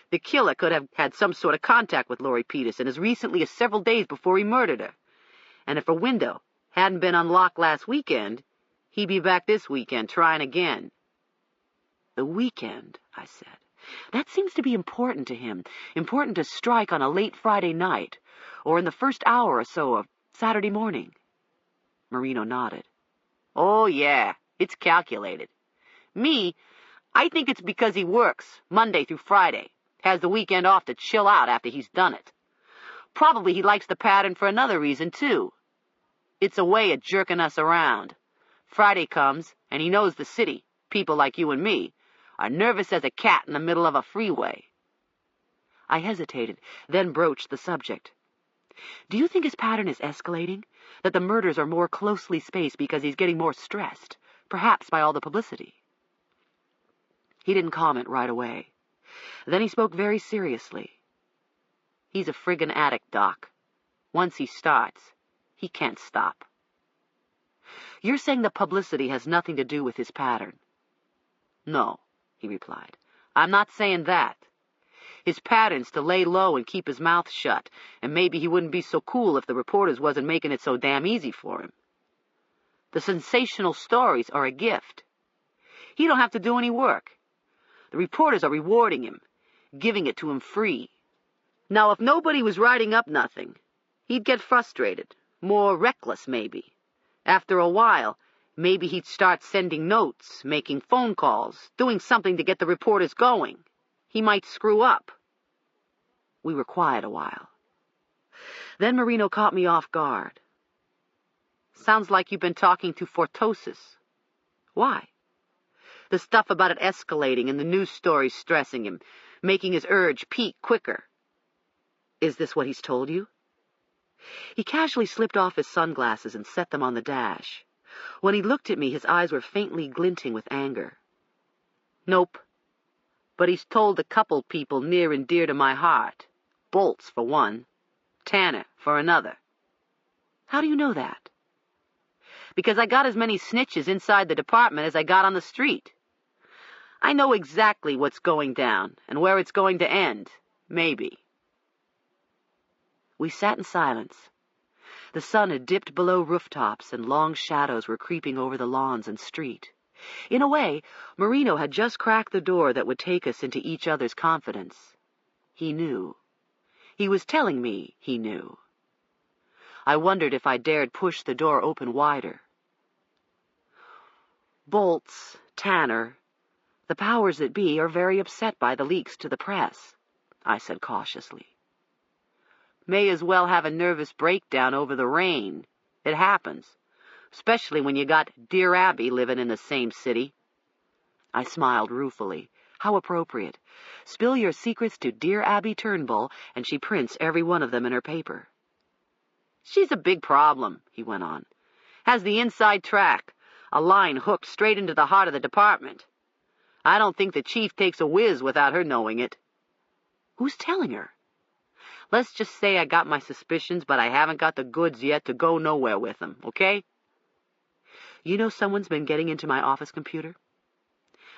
The killer could have had some sort of contact with Laurie Peterson as recently as several days before he murdered her. And if her window hadn't been unlocked last weekend, he'd be back this weekend trying again." "The weekend," I said. "That seems to be important to him, important to strike on a late Friday night, or in the first hour or so of Saturday morning." Marino nodded. "Oh, yeah, it's calculated. Me, I think it's because he works Monday through Friday, has the weekend off to chill out after he's done it. Probably he likes the pattern for another reason, too. It's a way of jerking us around. Friday comes, and he knows the city, people like you and me, are nervous as a cat in the middle of a freeway. I hesitated, then broached the subject. Do you think his pattern is escalating? That the murders are more closely spaced because he's getting more stressed, perhaps by all the publicity? He didn't comment right away. Then he spoke very seriously. He's a friggin' addict, Doc. Once he starts, he can't stop. You're saying the publicity has nothing to do with his pattern? No, he replied. I'm not saying that. His pattern's to lay low and keep his mouth shut, and maybe he wouldn't be so cool if the reporters wasn't making it so damn easy for him. The sensational stories are a gift. He don't have to do any work. The reporters are rewarding him, giving it to him free. Now, if nobody was writing up nothing, he'd get frustrated, more reckless maybe. After a while, maybe he'd start sending notes, making phone calls, doing something to get the reporters going. He might screw up. We were quiet a while. Then Marino caught me off guard. Sounds like you've been talking to Fortosis. Why? The stuff about it escalating and the news stories stressing him, making his urge peak quicker. Is this what he's told you? He casually slipped off his sunglasses and set them on the dash. When he looked at me, his eyes were faintly glinting with anger. Nope. But he's told a couple people near and dear to my heart. Bolts, for one. Tanner, for another. How do you know that? Because I got as many snitches inside the department as I got on the street. I know exactly what's going down and where it's going to end. Maybe. We sat in silence. The sun had dipped below rooftops and long shadows were creeping over the lawns and street. In a way, Marino had just cracked the door that would take us into each other's confidence. He knew. He was telling me he knew. I wondered if I dared push the door open wider. Bolts, Tanner, the powers that be are very upset by the leaks to the press, I said cautiously. May as well have a nervous breakdown over the rain. It happens. Especially when you got Dear Abby living in the same city. I smiled ruefully. How appropriate. Spill your secrets to Dear Abby Turnbull, and she prints every one of them in her paper. She's a big problem, he went on. Has the inside track, a line hooked straight into the heart of the department. I don't think the chief takes a whiz without her knowing it. Who's telling her? Let's just say I got my suspicions, but I haven't got the goods yet to go nowhere with them, okay? You know someone's been getting into my office computer?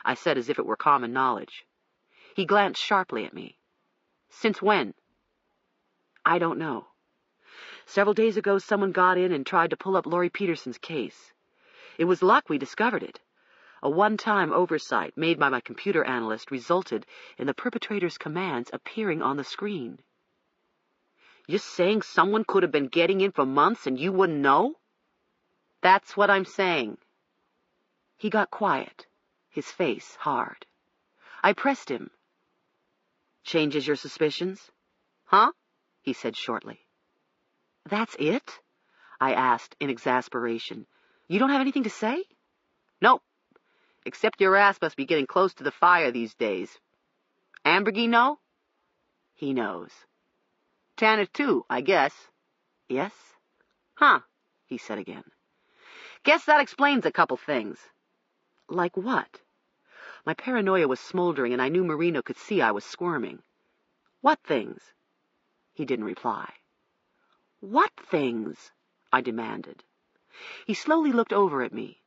I said as if it were common knowledge. He glanced sharply at me. Since when? I don't know. Several days ago, someone got in and tried to pull up Laurie Peterson's case. It was luck we discovered it. A one-time oversight made by my computer analyst resulted in the perpetrator's commands appearing on the screen. You're saying someone could have been getting in for months and you wouldn't know? That's what I'm saying. He got quiet, his face hard. I pressed him. Changes your suspicions? Huh? He said shortly. That's it? I asked in exasperation. You don't have anything to say? Nope. Except your ass must be getting close to the fire these days. Ambergy know? He knows. Tanner too, I guess. Yes? Huh, he said again. Guess that explains a couple things. Like what? My paranoia was smoldering, and I knew Marino could see I was squirming. What things? He didn't reply. What things? I demanded. He slowly looked over at me.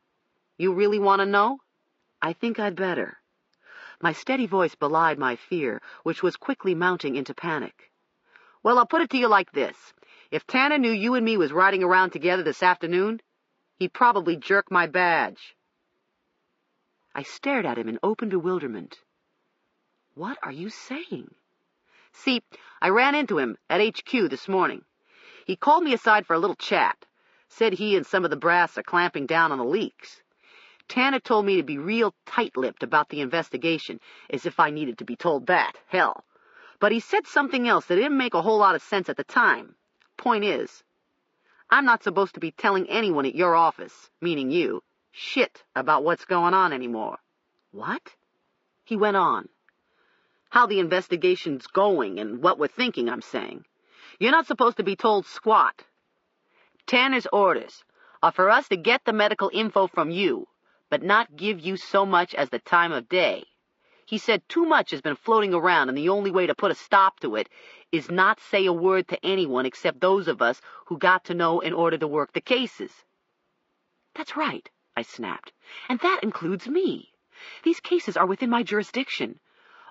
You really want to know? I think I'd better. My steady voice belied my fear, which was quickly mounting into panic. Well, I'll put it to you like this. If Tanner knew you and me was riding around together this afternoon, he'd probably jerk my badge. I stared at him in open bewilderment. What are you saying? See, I ran into him at HQ this morning. He called me aside for a little chat. Said he and some of the brass are clamping down on the leaks. Tanner told me to be real tight-lipped about the investigation, as if I needed to be told that. Hell. But he said something else that didn't make a whole lot of sense at the time. Point is, I'm not supposed to be telling anyone at your office, meaning you, shit about what's going on anymore. What? He went on. How the investigation's going and what we're thinking, I'm saying. You're not supposed to be told squat. Tanner's orders are for us to get the medical info from you, but not give you so much as the time of day. He said too much has been floating around, and the only way to put a stop to it is not say a word to anyone except those of us who got to know in order to work the cases. That's right, I snapped, and that includes me. These cases are within my jurisdiction.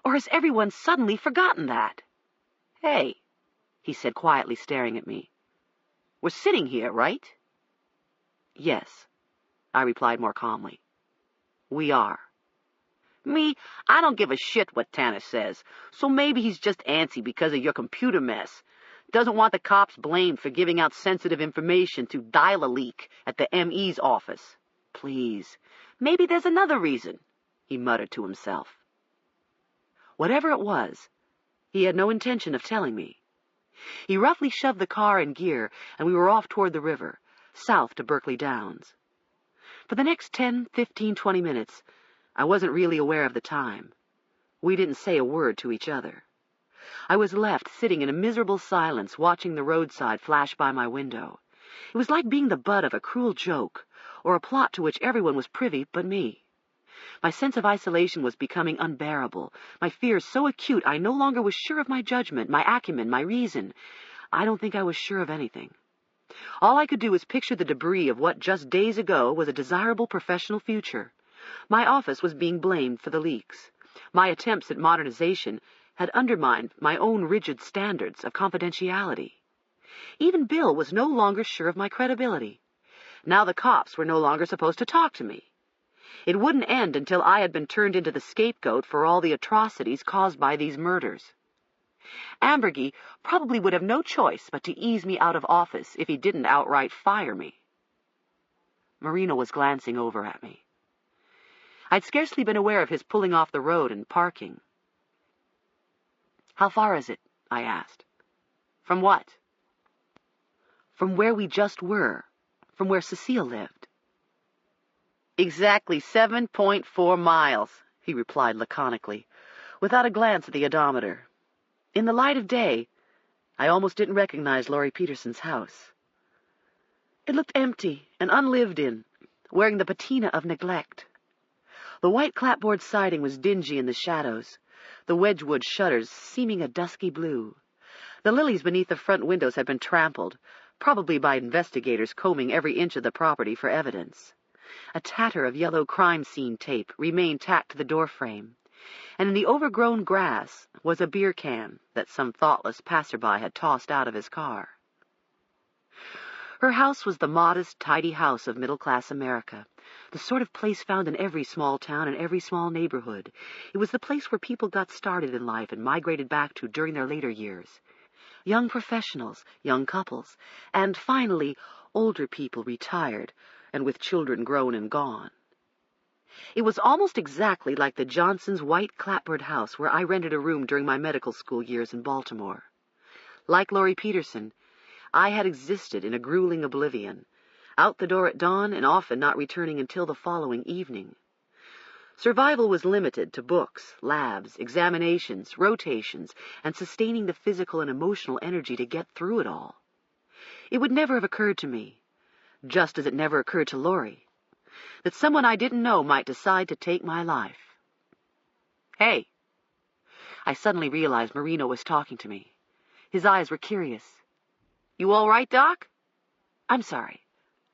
Or has everyone suddenly forgotten that? Hey, he said quietly, staring at me. We're sitting here, right? Yes, I replied more calmly. We are. Me, I don't give a shit what Tanner says, so maybe he's just antsy because of your computer mess. Doesn't want the cops blamed for giving out sensitive information to dial-a-leak at the ME's office. Please, maybe there's another reason, he muttered to himself. Whatever it was, he had no intention of telling me. He roughly shoved the car in gear, and we were off toward the river, south to Berkeley Downs. For the next 10, 15, 20 minutes, I wasn't really aware of the time. We didn't say a word to each other. I was left sitting in a miserable silence, watching the roadside flash by my window. It was like being the butt of a cruel joke, or a plot to which everyone was privy but me. My sense of isolation was becoming unbearable, my fears so acute I no longer was sure of my judgment, my acumen, my reason. I don't think I was sure of anything. All I could do was picture the debris of what just days ago was a desirable professional future. My office was being blamed for the leaks. My attempts at modernization had undermined my own rigid standards of confidentiality. Even Bill was no longer sure of my credibility. Now the cops were no longer supposed to talk to me. It wouldn't end until I had been turned into the scapegoat for all the atrocities caused by these murders. Ambergy probably would have no choice but to ease me out of office if he didn't outright fire me. Marino was glancing over at me. I'd scarcely been aware of his pulling off the road and parking. How far is it? I asked. From what? From where we just were, from where Cecile lived. Exactly 7.4 miles, he replied laconically, without a glance at the odometer. In the light of day, I almost didn't recognize Laurie Peterson's house. It looked empty and unlived in, wearing the patina of neglect. The white clapboard siding was dingy in the shadows, the Wedgwood shutters seeming a dusky blue. The lilies beneath the front windows had been trampled, probably by investigators combing every inch of the property for evidence. A tatter of yellow crime scene tape remained tacked to the doorframe, and in the overgrown grass was a beer can that some thoughtless passerby had tossed out of his car. Her house was the modest, tidy house of middle-class America, the sort of place found in every small town and every small neighborhood. It was the place where people got started in life and migrated back to during their later years. Young professionals, young couples, and finally, older people retired and with children grown and gone. It was almost exactly like the Johnsons' white clapboard house where I rented a room during my medical school years in Baltimore. Like Laurie Peterson, I had existed in a grueling oblivion, out the door at dawn and often not returning until the following evening. Survival was limited to books, labs, examinations, rotations, and sustaining the physical and emotional energy to get through it all. It would never have occurred to me, just as it never occurred to Laurie, that someone I didn't know might decide to take my life. Hey! I suddenly realized Marino was talking to me. His eyes were curious. You all right, Doc? I'm sorry.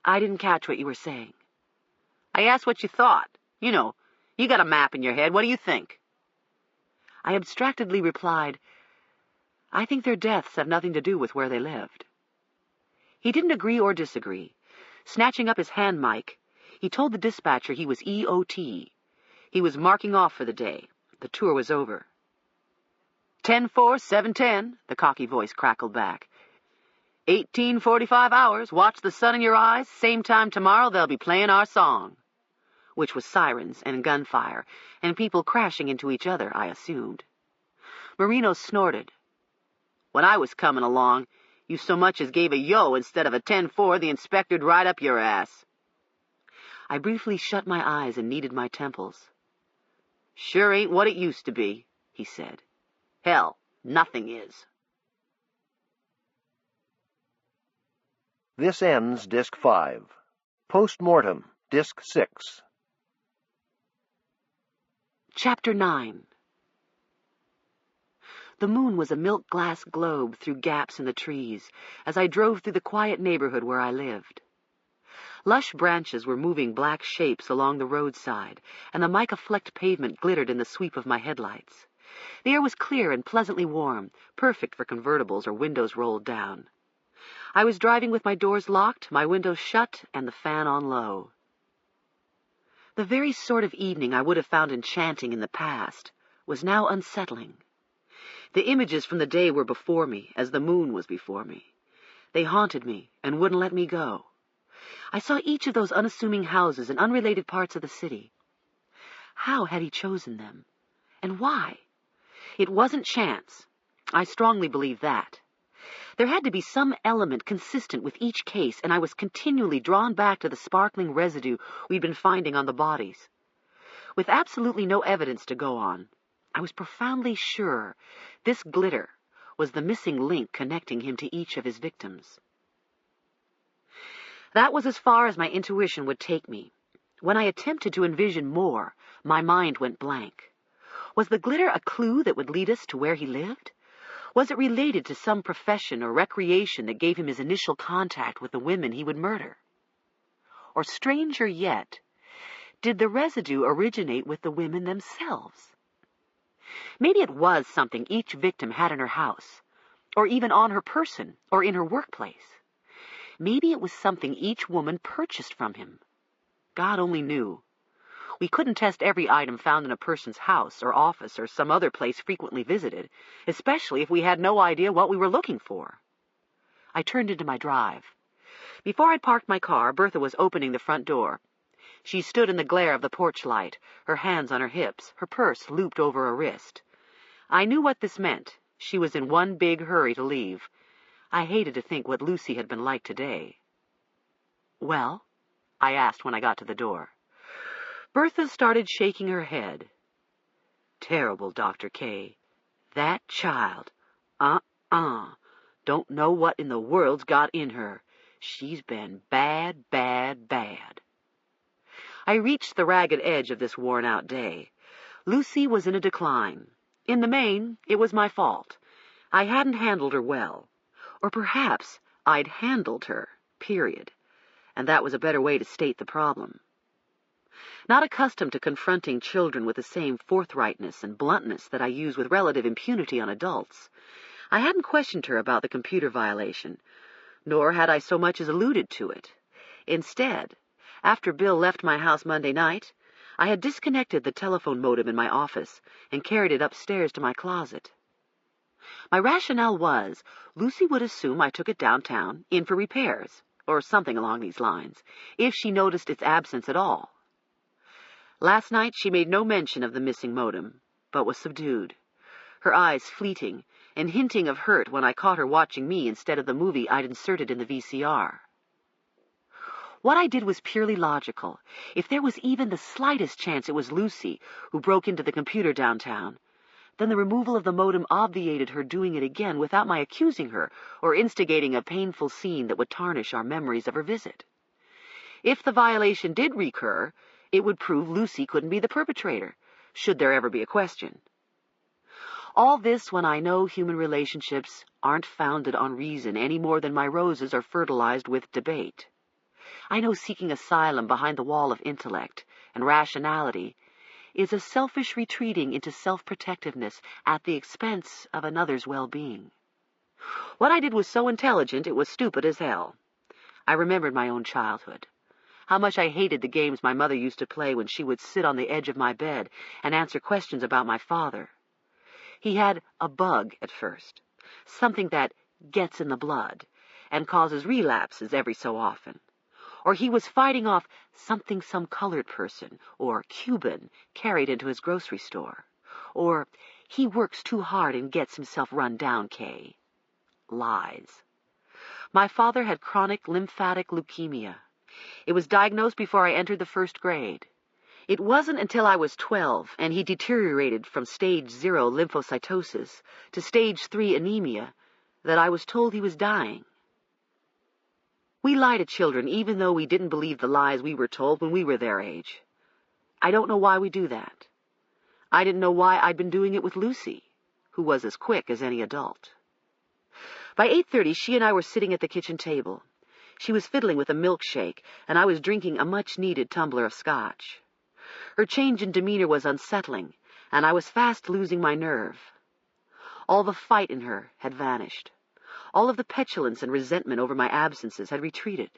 I didn't catch what you were saying. I asked what you thought. You know, you got a map in your head. What do you think? I abstractedly replied, I think their deaths have nothing to do with where they lived. He didn't agree or disagree. Snatching up his hand mic, he told the dispatcher he was EOT. He was marking off for the day. The tour was over. 10-4-7-10, the cocky voice crackled back. 18:45 hours, watch the sun in your eyes, same time tomorrow they'll be playing our song. Which was sirens and gunfire, and people crashing into each other, I assumed. Marino snorted. When I was coming along, you so much as gave a yo instead of a 10-4, the inspector'd ride up your ass. I briefly shut my eyes and kneaded my temples. Sure ain't what it used to be, he said. Hell, nothing is. This ends Disc 5. Post-Mortem, Disc 6. Chapter 9. The moon was a milk-glass globe through gaps in the trees as I drove through the quiet neighborhood where I lived. Lush branches were moving black shapes along the roadside, and the mica-flecked pavement glittered in the sweep of my headlights. The air was clear and pleasantly warm, perfect for convertibles or windows rolled down. I was driving with my doors locked, my windows shut, and the fan on low. The very sort of evening I would have found enchanting in the past was now unsettling. The images from the day were before me, as the moon was before me. They haunted me and wouldn't let me go. I saw each of those unassuming houses in unrelated parts of the city. How had he chosen them? And why? It wasn't chance. I strongly believe that. There had to be some element consistent with each case, and I was continually drawn back to the sparkling residue we'd been finding on the bodies. With absolutely no evidence to go on, I was profoundly sure this glitter was the missing link connecting him to each of his victims. That was as far as my intuition would take me. When I attempted to envision more, my mind went blank. Was the glitter a clue that would lead us to where he lived? Was it related to some profession or recreation that gave him his initial contact with the women he would murder? Or stranger yet, did the residue originate with the women themselves? Maybe it was something each victim had in her house, or even on her person, or in her workplace. Maybe it was something each woman purchased from him. God only knew. We couldn't test every item found in a person's house or office or some other place frequently visited, especially if we had no idea what we were looking for. I turned into my drive. Before I'd parked my car, Bertha was opening the front door. She stood in the glare of the porch light, her hands on her hips, her purse looped over a wrist. I knew what this meant. She was in one big hurry to leave. I hated to think what Lucy had been like today. "Well?" I asked when I got to the door. Bertha started shaking her head. "Terrible, Dr. K. That child. Don't know what in the world's got in her. She's been bad, bad, bad." I reached the ragged edge of this worn-out day. Lucy was in a decline. In the main, it was my fault. I hadn't handled her well. Or perhaps I'd handled her, period. And that was a better way to state the problem. Not accustomed to confronting children with the same forthrightness and bluntness that I use with relative impunity on adults, I hadn't questioned her about the computer violation, nor had I so much as alluded to it. Instead, after Bill left my house Monday night, I had disconnected the telephone modem in my office and carried it upstairs to my closet. My rationale was, Lucy would assume I took it downtown, in for repairs, or something along these lines, if she noticed its absence at all. Last night she made no mention of the missing modem, but was subdued, her eyes fleeting and hinting of hurt when I caught her watching me instead of the movie I'd inserted in the VCR. What I did was purely logical. If there was even the slightest chance it was Lucy who broke into the computer downtown, then the removal of the modem obviated her doing it again without my accusing her or instigating a painful scene that would tarnish our memories of her visit. If the violation did recur, it would prove Lucy couldn't be the perpetrator, should there ever be a question. All this when I know human relationships aren't founded on reason any more than my roses are fertilized with debate. I know seeking asylum behind the wall of intellect and rationality is a selfish retreating into self-protectiveness at the expense of another's well-being. What I did was so intelligent it was stupid as hell. I remembered my own childhood. How much I hated the games my mother used to play when she would sit on the edge of my bed and answer questions about my father. He had a bug at first, something that gets in the blood and causes relapses every so often. Or he was fighting off something some colored person or Cuban carried into his grocery store. Or he works too hard and gets himself run down, Kay. Lies. My father had chronic lymphatic leukemia. It was diagnosed before I entered the first grade. It wasn't until I was 12 and he deteriorated from stage 0 lymphocytosis to stage 3 anemia that I was told he was dying. We lie to children even though we didn't believe the lies we were told when we were their age. I don't know why we do that. I didn't know why I'd been doing it with Lucy, who was as quick as any adult. By 8:30, she and I were sitting at the kitchen table. She was fiddling with a milkshake, and I was drinking a much-needed tumbler of scotch. Her change in demeanor was unsettling, and I was fast losing my nerve. All the fight in her had vanished. All of the petulance and resentment over my absences had retreated.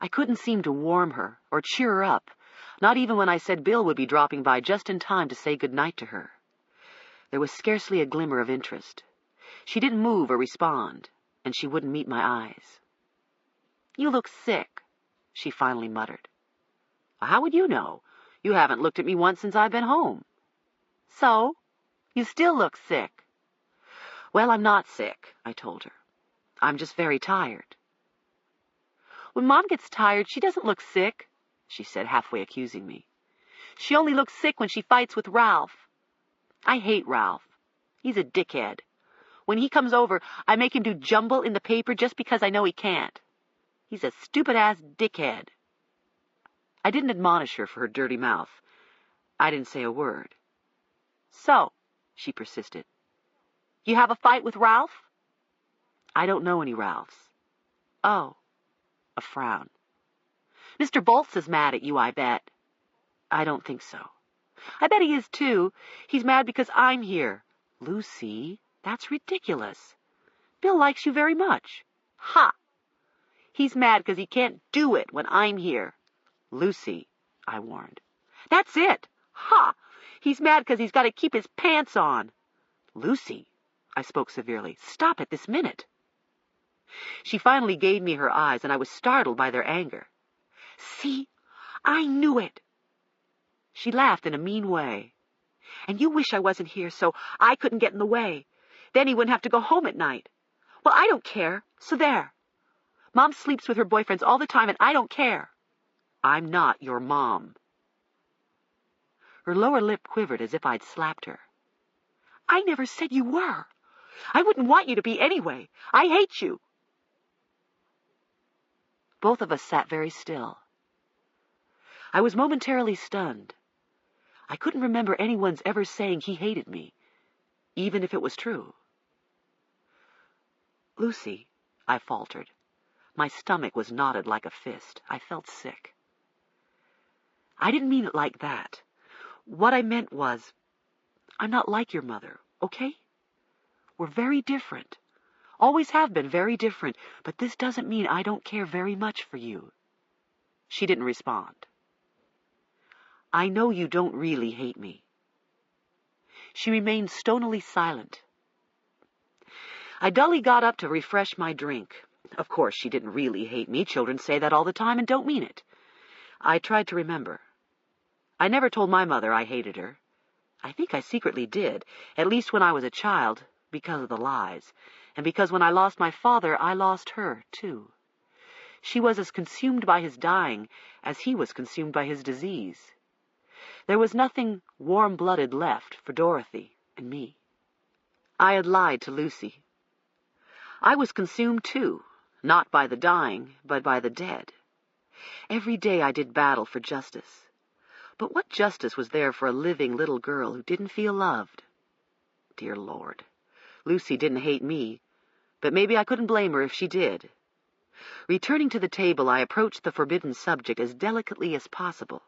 I couldn't seem to warm her or cheer her up, not even when I said Bill would be dropping by just in time to say good night to her. There was scarcely a glimmer of interest. She didn't move or respond, and she wouldn't meet my eyes. "You look sick," she finally muttered. "How would you know? You haven't looked at me once since I've been home." "So? You still look sick." "Well, I'm not sick," I told her. "I'm just very tired." "When Mom gets tired, she doesn't look sick," she said, halfway accusing me. "She only looks sick when she fights with Ralph. I hate Ralph. He's a dickhead. When he comes over, I make him do jumble in the paper just because I know he can't. He's a stupid-ass dickhead." I didn't admonish her for her dirty mouth. I didn't say a word. "So," she persisted, "you have a fight with Ralph?" "I don't know any Ralphs." "Oh." A frown. "Mr. Boltz is mad at you, I bet." "I don't think so." "I bet he is, too. He's mad because I'm here." "Lucy, that's ridiculous. Bill likes you very much." "Ha! He's mad because he can't do it when I'm here." "Lucy," I warned. "That's it. Ha! He's mad because he's got to keep his pants on." "Lucy," I spoke severely, "stop it this minute." She finally gave me her eyes, and I was startled by their anger. "See? I knew it." She laughed in a mean way. "And you wish I wasn't here so I couldn't get in the way. Then he wouldn't have to go home at night. Well, I don't care, so there. Mom sleeps with her boyfriends all the time, and I don't care." "I'm not your mom." Her lower lip quivered as if I'd slapped her. "I never said you were. I wouldn't want you to be anyway. I hate you." Both of us sat very still. I was momentarily stunned. I couldn't remember anyone's ever saying he hated me, even if it was true. "Lucy," I faltered. My stomach was knotted like a fist. I felt sick. "I didn't mean it like that. What I meant was, I'm not like your mother, okay? We're very different. Always have been very different, but this doesn't mean I don't care very much for you." She didn't respond. "I know you don't really hate me." She remained stonily silent. I dully got up to refresh my drink. Of course, she didn't really hate me. Children say that all the time and don't mean it. I tried to remember. I never told my mother I hated her. I think I secretly did, at least when I was a child, because of the lies, and because when I lost my father, I lost her, too. She was as consumed by his dying as he was consumed by his disease. There was nothing warm-blooded left for Dorothy and me. I had lied to Lucy. I was consumed, too, not by the dying, but by the dead. Every day I did battle for justice. But what justice was there for a living little girl who didn't feel loved? Dear Lord, Lucy didn't hate me, but maybe I couldn't blame her if she did. Returning to the table, I approached the forbidden subject as delicately as possible.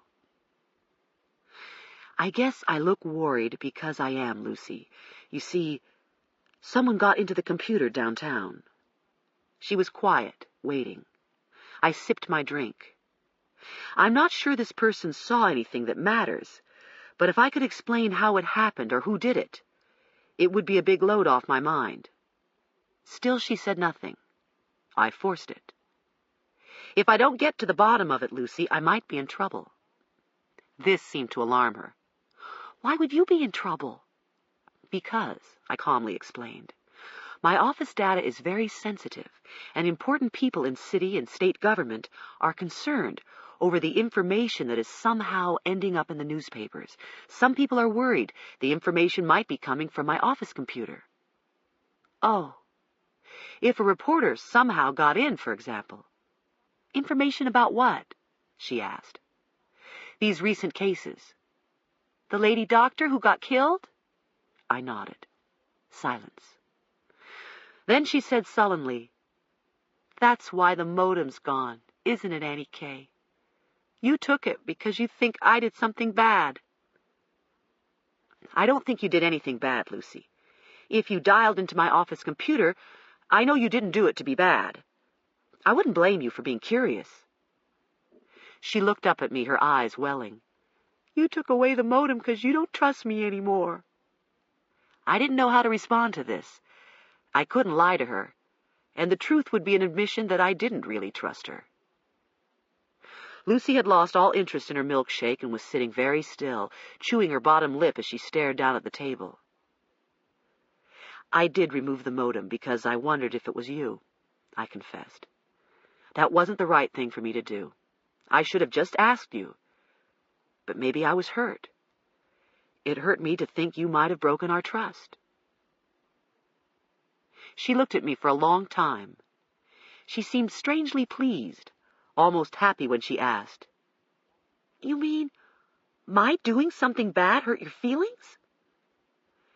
"I guess I look worried because I am, Lucy. You see, someone got into the computer downtown." She was quiet, waiting. I sipped my drink. "I'm not sure this person saw anything that matters, but if I could explain how it happened or who did it, it would be a big load off my mind." Still she said nothing. I forced it. "If I don't get to the bottom of it, Lucy, I might be in trouble." This seemed to alarm her. "Why would you be in trouble?" "Because," I calmly explained, "my office data is very sensitive, and important people in city and state government are concerned, over the information that is somehow ending up in the newspapers. Some people are worried the information might be coming from my office computer. Oh, if a reporter somehow got in, for example. Information about what? She asked. These recent cases. The lady doctor who got killed? I nodded. Silence. Then she said sullenly, "That's why the modem's gone, isn't it, Annie Kay? You took it because you think I did something bad." I don't think you did anything bad, Lucy. If you dialed into my office computer, I know you didn't do it to be bad. I wouldn't blame you for being curious. She looked up at me, her eyes welling. "You took away the modem because you don't trust me anymore." I didn't know how to respond to this. I couldn't lie to her, and the truth would be an admission that I didn't really trust her. Lucy had lost all interest in her milkshake and was sitting very still, chewing her bottom lip as she stared down at the table. "I did remove the modem because I wondered if it was you," I confessed. "That wasn't the right thing for me to do. I should have just asked you. But maybe I was hurt. It hurt me to think you might have broken our trust." She looked at me for a long time. She seemed strangely pleased, almost happy when she asked, "You mean my doing something bad hurt your feelings?"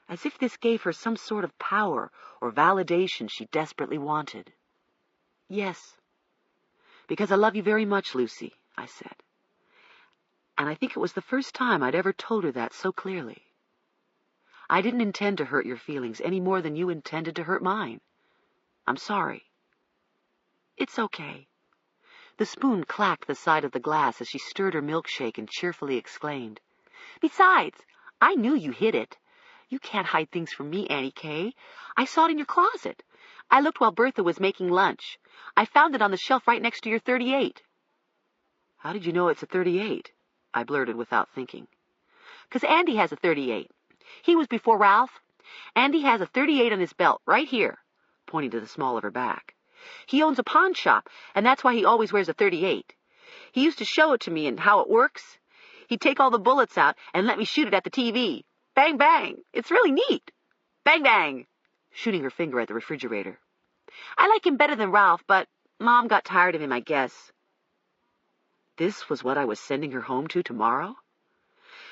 As if this gave her some sort of power or validation she desperately wanted. "Yes, because I love you very much, Lucy," I said. And I think it was the first time I'd ever told her that so clearly. "I didn't intend to hurt your feelings any more than you intended to hurt mine. I'm sorry." "It's okay." The spoon clacked the side of the glass as she stirred her milkshake and cheerfully exclaimed, "Besides, I knew you hid it. You can't hide things from me, Annie Kay. I saw it in your closet. I looked while Bertha was making lunch. I found it on the shelf right next to your 38. "How did you know it's a 38? I blurted without thinking. "'Cause Andy has a 38. He was before Ralph. Andy has a 38 on his belt, right here," pointing to the small of her back. "He owns a pawn shop, and that's why he always wears a 38. He used to show it to me and how it works. He'd take all the bullets out and let me shoot it at the TV. Bang, bang. It's really neat. Bang, bang," shooting her finger at the refrigerator. "I like him better than Ralph, but Mom got tired of him, I guess." This was what I was sending her home to tomorrow?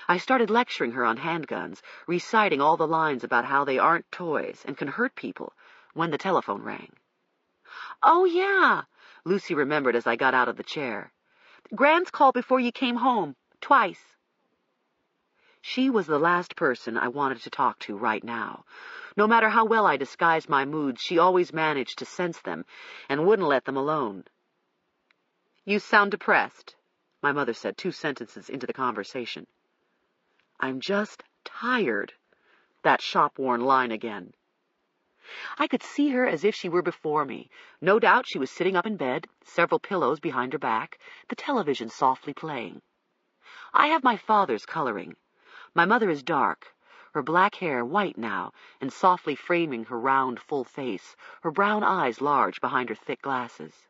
I started lecturing her on handguns, reciting all the lines about how they aren't toys and can hurt people, when the telephone rang. "Oh, yeah," Lucy remembered as I got out of the chair. "Grand's called before you came home, twice." She was the last person I wanted to talk to right now. No matter how well I disguised my moods, she always managed to sense them and wouldn't let them alone. "You sound depressed," my mother said 2 sentences into the conversation. "I'm just tired." That shop-worn line again. I could see her as if she were before me. No doubt she was sitting up in bed, several pillows behind her back, the television softly playing. I have my father's coloring. My mother is dark, her black hair white now and softly framing her round, full face, her brown eyes large behind her thick glasses.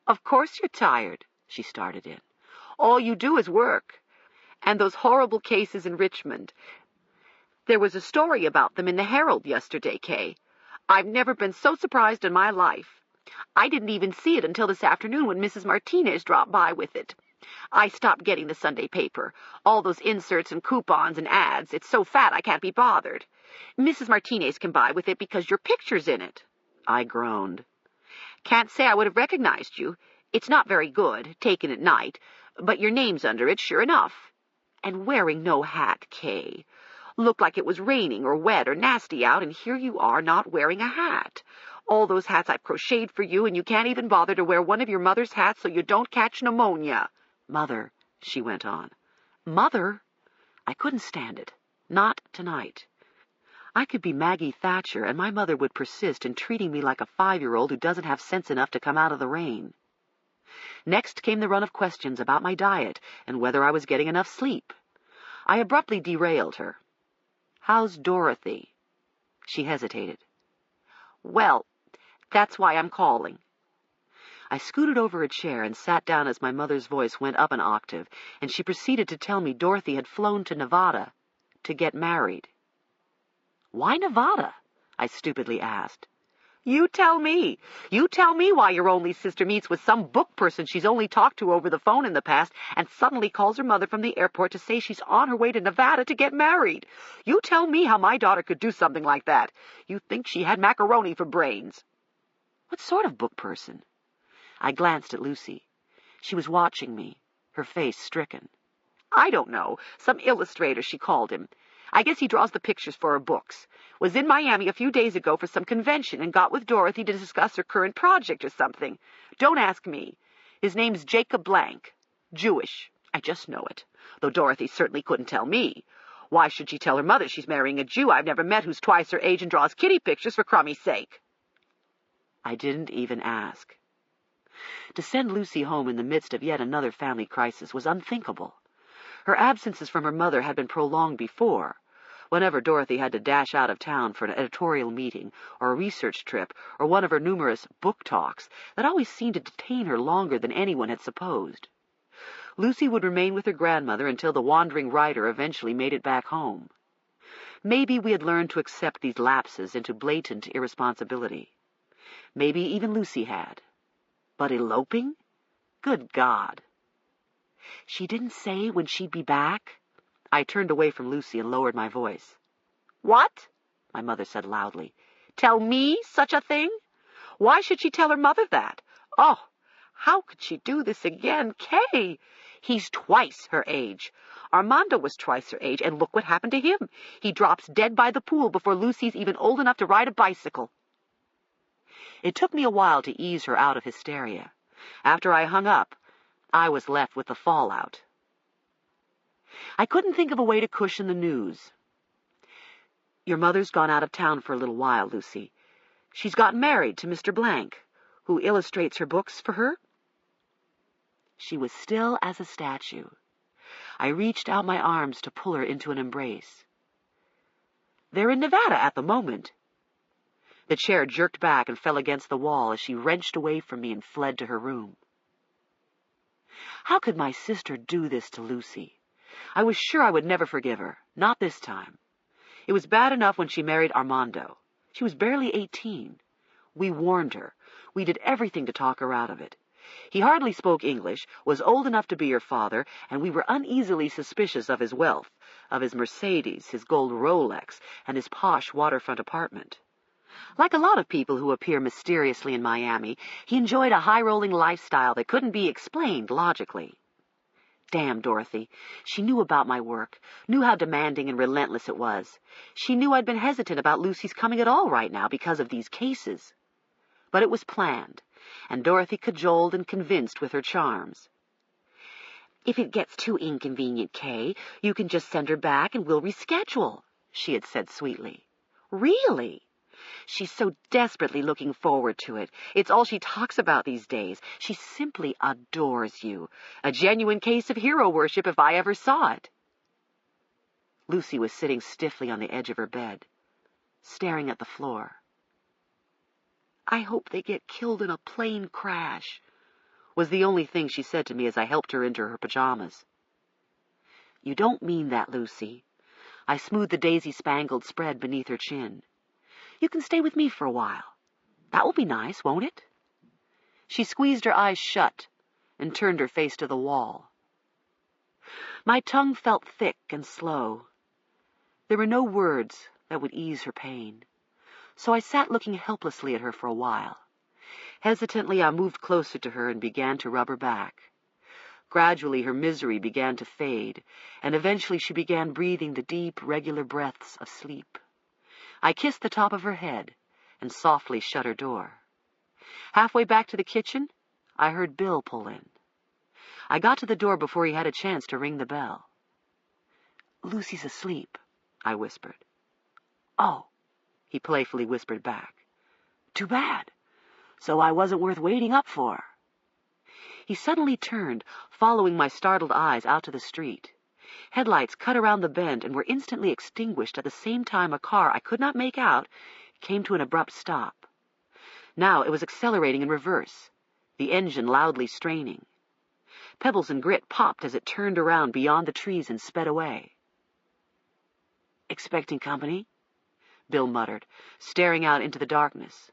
"Of course you're tired," she started in. "All you do is work. And those horrible cases in Richmond. There was a story about them in the Herald yesterday, Kay. I've never been so surprised in my life. I didn't even see it until this afternoon when Mrs. Martinez dropped by with it. I stopped getting the Sunday paper. All those inserts and coupons and ads. It's so fat I can't be bothered. Mrs. Martinez can buy with it because your picture's in it." I groaned. "Can't say I would have recognized you. It's not very good, taken at night, but your name's under it, sure enough. And wearing no hat, Kay. Looked like it was raining or wet or nasty out, and here you are not wearing a hat. All those hats I've crocheted for you, and you can't even bother to wear one of your mother's hats so you don't catch pneumonia." "Mother," she went on. "Mother?" I couldn't stand it. Not tonight. I could be Maggie Thatcher, and my mother would persist in treating me like a 5-year-old who doesn't have sense enough to come out of the rain. Next came the run of questions about my diet and whether I was getting enough sleep. I abruptly derailed her. "How's Dorothy?" She hesitated. "Well, that's why I'm calling." I scooted over a chair and sat down as my mother's voice went up an octave, and she proceeded to tell me Dorothy had flown to Nevada to get married. Why Nevada? I stupidly asked. You tell me. You tell me why your only sister meets with some book person she's only talked to over the phone in the past and suddenly calls her mother from the airport to say she's on her way to Nevada to get married. You tell me how my daughter could do something like that. You think she had macaroni for brains. What sort of book person? I glanced at Lucy. She was watching me, her face stricken. I don't know. Some illustrator, she called him. I guess he draws the pictures for her books. Was in Miami a few days ago for some convention and got with Dorothy to discuss her current project or something. Don't ask me. His name's Jacob Blank. Jewish. I just know it. Though Dorothy certainly couldn't tell me. Why should she tell her mother she's marrying a Jew I've never met who's twice her age and draws kitty pictures for Crummy's sake? I didn't even ask. To send Lucy home in the midst of yet another family crisis was unthinkable. Her absences from her mother had been prolonged before. Whenever Dorothy had to dash out of town for an editorial meeting or a research trip or one of her numerous book talks, that always seemed to detain her longer than anyone had supposed. Lucy would remain with her grandmother until the wandering writer eventually made it back home. Maybe we had learned to accept these lapses into blatant irresponsibility. Maybe even Lucy had. But eloping? Good God! She didn't say when she'd be back? I turned away from Lucy and lowered my voice. What? My mother said loudly. Tell me such a thing? Why should she tell her mother that? Oh, how could she do this again? Kay! He's twice her age. Armando was twice her age, and look what happened to him. He drops dead by the pool before Lucy's even old enough to ride a bicycle. It took me a while to ease her out of hysteria. After I hung up, I was left with the fallout. I couldn't think of a way to cushion the news. Your mother's gone out of town for a little while, Lucy. She's got married to Mr. Blank, who illustrates her books for her. She was still as a statue. I reached out my arms to pull her into an embrace. They're in Nevada at the moment. The chair jerked back and fell against the wall as she wrenched away from me and fled to her room. How could my sister do this to Lucy? I was sure I would never forgive her, not this time. It was bad enough when she married Armando. She was barely 18. We warned her. We did everything to talk her out of it. He hardly spoke English, was old enough to be her father, and we were uneasily suspicious of his wealth, of his Mercedes, his gold Rolex, and his posh waterfront apartment. Like a lot of people who appear mysteriously in Miami, he enjoyed a high-rolling lifestyle that couldn't be explained logically. Damn Dorothy. She knew about my work, knew how demanding and relentless it was. She knew I'd been hesitant about Lucy's coming at all right now because of these cases. But it was planned, and Dorothy cajoled and convinced with her charms. If it gets too inconvenient, Kay, you can just send her back and we'll reschedule, she had said sweetly. Really? She's so desperately looking forward to it. It's all she talks about these days. She simply adores you. A genuine case of hero worship if I ever saw it. Lucy was sitting stiffly on the edge of her bed, staring at the floor. I hope they get killed in a plane crash, was the only thing she said to me as I helped her into her pajamas. You don't mean that, Lucy. I smoothed the daisy-spangled spread beneath her chin. You can stay with me for a while. That will be nice, won't it? She squeezed her eyes shut and turned her face to the wall. My tongue felt thick and slow. There were no words that would ease her pain, so I sat looking helplessly at her for a while. Hesitantly, I moved closer to her and began to rub her back. Gradually, her misery began to fade, and eventually she began breathing the deep, regular breaths of sleep. I kissed the top of her head and softly shut her door. Halfway back to the kitchen, I heard Bill pull in. I got to the door before he had a chance to ring the bell. Lucy's asleep, I whispered. Oh, he playfully whispered back. Too bad. So I wasn't worth waiting up for. He suddenly turned, following my startled eyes out to the street. Headlights cut around the bend and were instantly extinguished at the same time a car I could not make out came to an abrupt stop. Now it was accelerating in reverse. the engine loudly straining. Pebbles and grit popped as it turned around beyond the trees and sped away. "Expecting company?" Bill muttered, staring out into the darkness.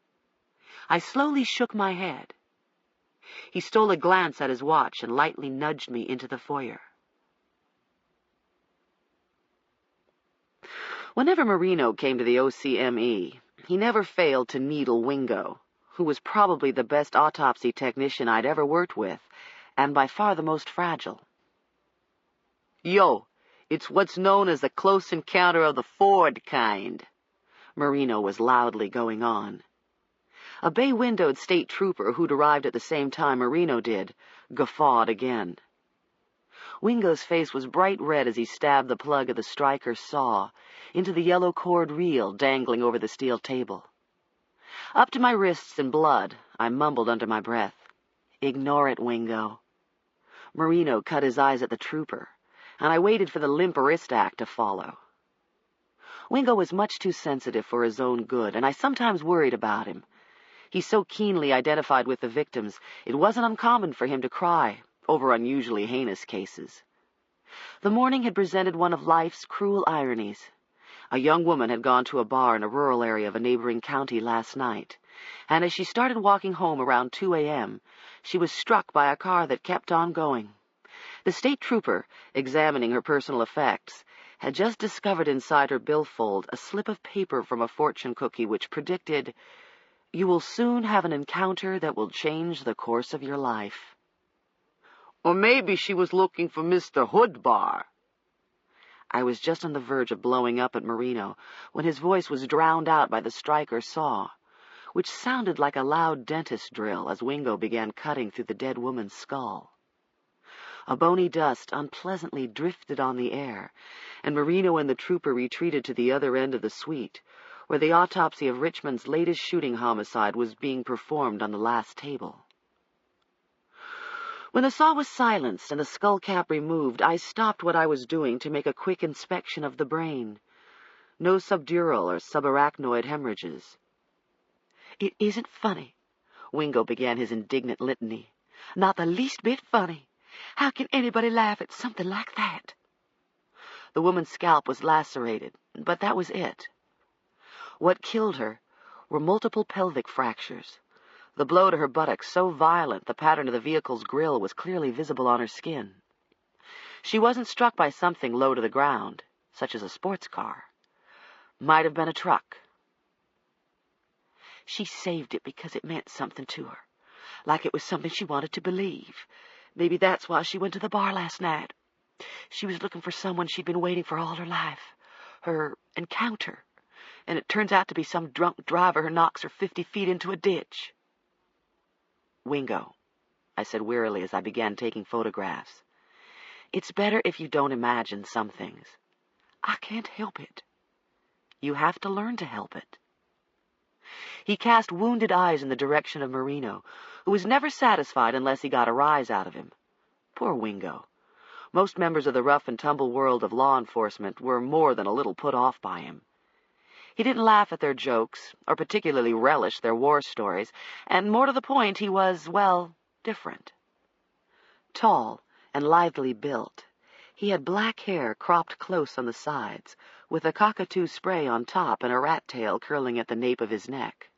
I slowly shook my head. He stole a glance at his watch and lightly nudged me into the foyer. Whenever Marino came to the OCME, he never failed to needle Wingo, who was probably the best autopsy technician I'd ever worked with, and by far the most fragile. "Yo, it's what's known as the close encounter of the Ford kind," Marino was loudly going on. A bay-windowed state trooper who'd arrived at the same time Marino did guffawed again. Wingo's face was bright red as he stabbed the plug of the striker's saw into the yellow cord reel dangling over the steel table. Up to my wrists in blood, I mumbled under my breath, "Ignore it, Wingo." Marino cut his eyes at the trooper, and I waited for the limp wrist act to follow. Wingo was much too sensitive for his own good, and I sometimes worried about him. He so keenly identified with the victims, it wasn't uncommon for him to cry over unusually heinous cases. The morning had presented one of life's cruel ironies. A young woman had gone to a bar in a rural area of a neighboring county last night, and as she started walking home around 2 a.m., she was struck by a car that kept on going. The state trooper, examining her personal effects, had just discovered inside her billfold a slip of paper from a fortune cookie which predicted, "You will soon have an encounter that will change the course of your life." Or maybe she was looking for Mr. Hoodbar. I was just on the verge of blowing up at Marino when his voice was drowned out by the striker's saw, which sounded like a loud dentist drill as Wingo began cutting through the dead woman's skull. A bony dust unpleasantly drifted on the air, and Marino and the trooper retreated to the other end of the suite, where the autopsy of Richmond's latest shooting homicide was being performed on the last table. When the saw was silenced and the skull cap removed, I stopped what I was doing to make a quick inspection of the brain. No subdural or subarachnoid hemorrhages. "It isn't funny," Wingo began his indignant litany. "Not the least bit funny. How can anybody laugh at something like that?" The woman's scalp was lacerated, but that was it. What killed her were multiple pelvic fractures. The blow to her buttocks so violent the pattern of the vehicle's grille was clearly visible on her skin. She wasn't struck by something low to the ground, such as a sports car. Might have been a truck. She saved it because it meant something to her, like it was something she wanted to believe. Maybe that's why she went to the bar last night. She was looking for someone she'd been waiting for all her life, her encounter, and it turns out to be some drunk driver who knocks her 50 feet into a ditch. "Wingo," I said wearily as I began taking photographs, "it's better if you don't imagine some things." "I can't help it." "You have to learn to help it." He cast wounded eyes in the direction of Marino, who was never satisfied unless he got a rise out of him. Poor Wingo. Most members of the rough-and-tumble world of law enforcement were more than a little put off by him. He didn't laugh at their jokes, or particularly relish their war stories, and more to the point, he was, well, different. Tall and lithely built, he had black hair cropped close on the sides, with a cockatoo spray on top and a rat tail curling at the nape of his neck.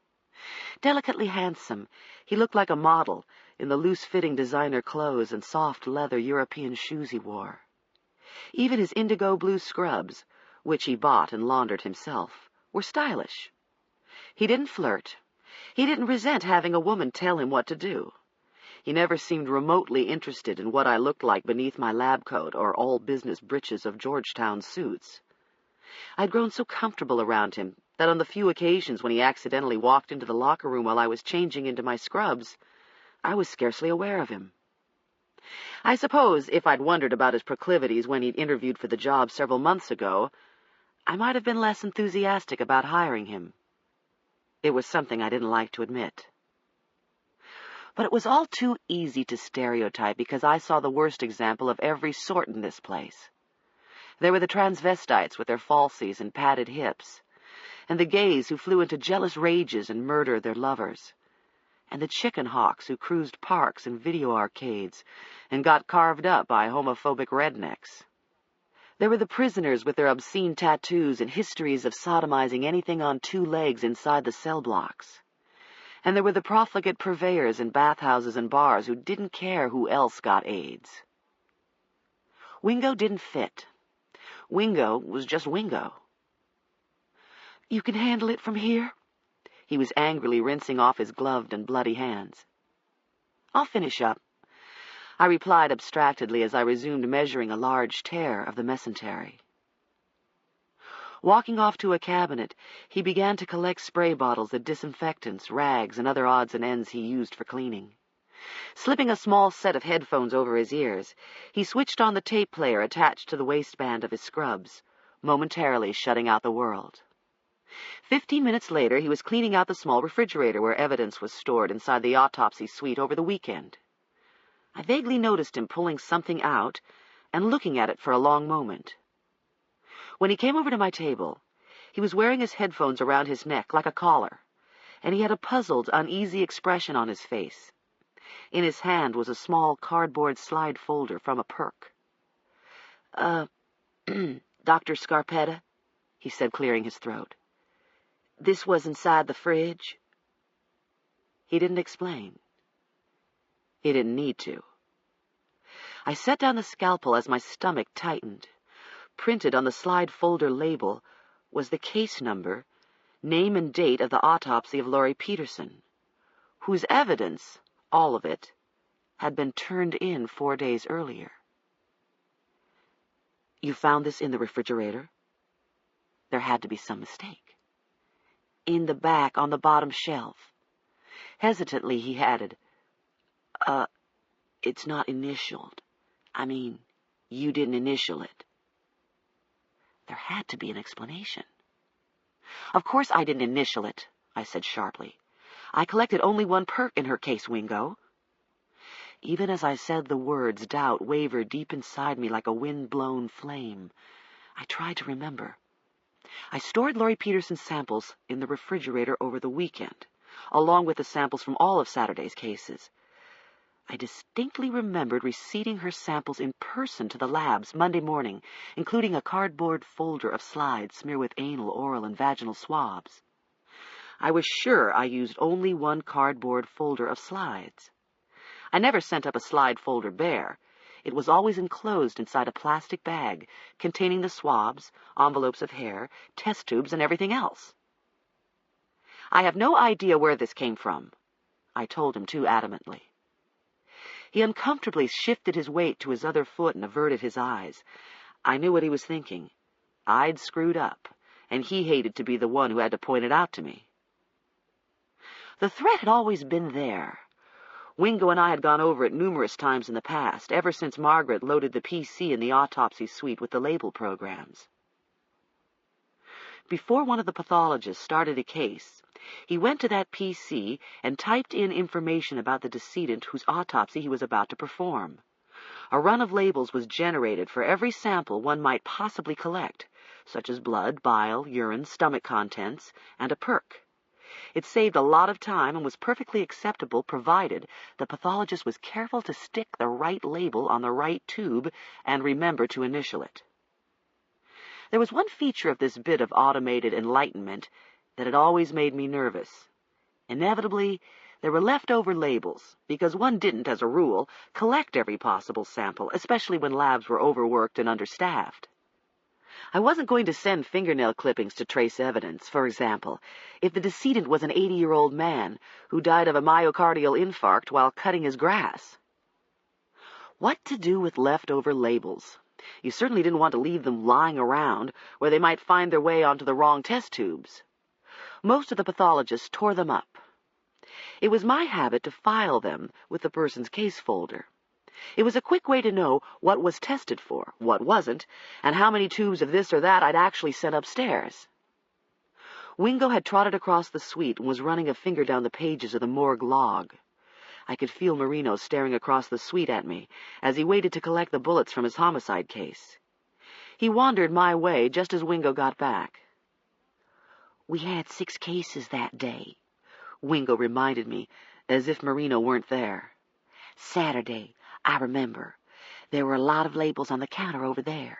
Delicately handsome, he looked like a model in the loose-fitting designer clothes and soft leather European shoes he wore. Even his indigo blue scrubs, which he bought and laundered himself, were stylish. He didn't flirt. He didn't resent having a woman tell him what to do. He never seemed remotely interested in what I looked like beneath my lab coat or all-business breeches of Georgetown suits. I'd grown so comfortable around him that on the few occasions when he accidentally walked into the locker room while I was changing into my scrubs, I was scarcely aware of him. I suppose if I'd wondered about his proclivities when he'd interviewed for the job several months ago, I might have been less enthusiastic about hiring him. It was something I didn't like to admit. But it was all too easy to stereotype because I saw the worst example of every sort in this place. There were the transvestites with their falsies and padded hips, and the gays who flew into jealous rages and murdered their lovers. and the chicken hawks who cruised parks and video arcades and got carved up by homophobic rednecks. There were the prisoners with their obscene tattoos and histories of sodomizing anything on 2 legs inside the cell blocks. And there were the profligate purveyors in bathhouses and bars who didn't care who else got AIDS. Wingo didn't fit. Wingo was just Wingo. "You can handle it from here?" He was angrily rinsing off his gloved and bloody hands. "I'll finish up," I replied abstractedly as I resumed measuring a large tear of the mesentery. Walking off to a cabinet, he began to collect spray bottles of disinfectants, rags, and other odds and ends he used for cleaning. Slipping a small set of headphones over his ears, he switched on the tape player attached to the waistband of his scrubs, momentarily shutting out the world. 15 minutes later, he was cleaning out the small refrigerator where evidence was stored inside the autopsy suite over the weekend. I vaguely noticed him pulling something out and looking at it for a long moment. When he came over to my table, he was wearing his headphones around his neck like a collar, and he had a puzzled, uneasy expression on his face. In his hand was a small cardboard slide folder from a perk. Dr. Scarpetta," he said, clearing his throat. "This was inside the fridge?" He didn't explain. He didn't need to. I set down the scalpel as my stomach tightened. Printed on the slide folder label was the case number, name and date of the autopsy of Laurie Peterson, whose evidence, all of it, had been turned in 4 days earlier. "You found this in the refrigerator?" There had to be some mistake. "In the back, on the bottom shelf." Hesitantly, he added, It's not initialed. I mean, you didn't initial it." There had to be an explanation. "Of course I didn't initial it," I said sharply. "I collected only 1 perk in her case, Wingo." Even as I said the words, doubt wavered deep inside me like a wind-blown flame. I tried to remember. I stored Laurie Peterson's samples in the refrigerator over the weekend, along with the samples from all of Saturday's cases. I distinctly remembered receipting her samples in person to the labs Monday morning, including a cardboard folder of slides smeared with anal, oral, and vaginal swabs. I was sure I used only 1 cardboard folder of slides. I never sent up a slide folder bare. It was always enclosed inside a plastic bag containing the swabs, envelopes of hair, test tubes, and everything else. "I have no idea where this came from," I told him too adamantly. He uncomfortably shifted his weight to his other foot and averted his eyes. I knew what he was thinking. I'd screwed up, and he hated to be the one who had to point it out to me. The threat had always been there. Wingo and I had gone over it numerous times in the past, ever since Margaret loaded the PC in the autopsy suite with the label programs. Before one of the pathologists started a case, he went to that PC and typed in information about the decedent whose autopsy he was about to perform. A run of labels was generated for every sample one might possibly collect, such as blood, bile, urine, stomach contents, and a perk. It saved a lot of time and was perfectly acceptable provided the pathologist was careful to stick the right label on the right tube and remember to initial it. There was one feature of this bit of automated enlightenment that had always made me nervous. Inevitably, there were leftover labels, because one didn't, as a rule, collect every possible sample, especially when labs were overworked and understaffed. I wasn't going to send fingernail clippings to trace evidence, for example, if the decedent was an 80-year-old man who died of a myocardial infarct while cutting his grass. What to do with leftover labels? You certainly didn't want to leave them lying around where they might find their way onto the wrong test tubes. Most of the pathologists tore them up. It was my habit to file them with the person's case folder. It was a quick way to know what was tested for, what wasn't, and how many tubes of this or that I'd actually sent upstairs. Wingo had trotted across the suite and was running a finger down the pages of the morgue log. I could feel Marino staring across the suite at me as he waited to collect the bullets from his homicide case. He wandered my way just as Wingo got back. "We had 6 cases that day," Wingo reminded me, as if Marino weren't there. "Saturday, I remember. There were a lot of labels on the counter over there.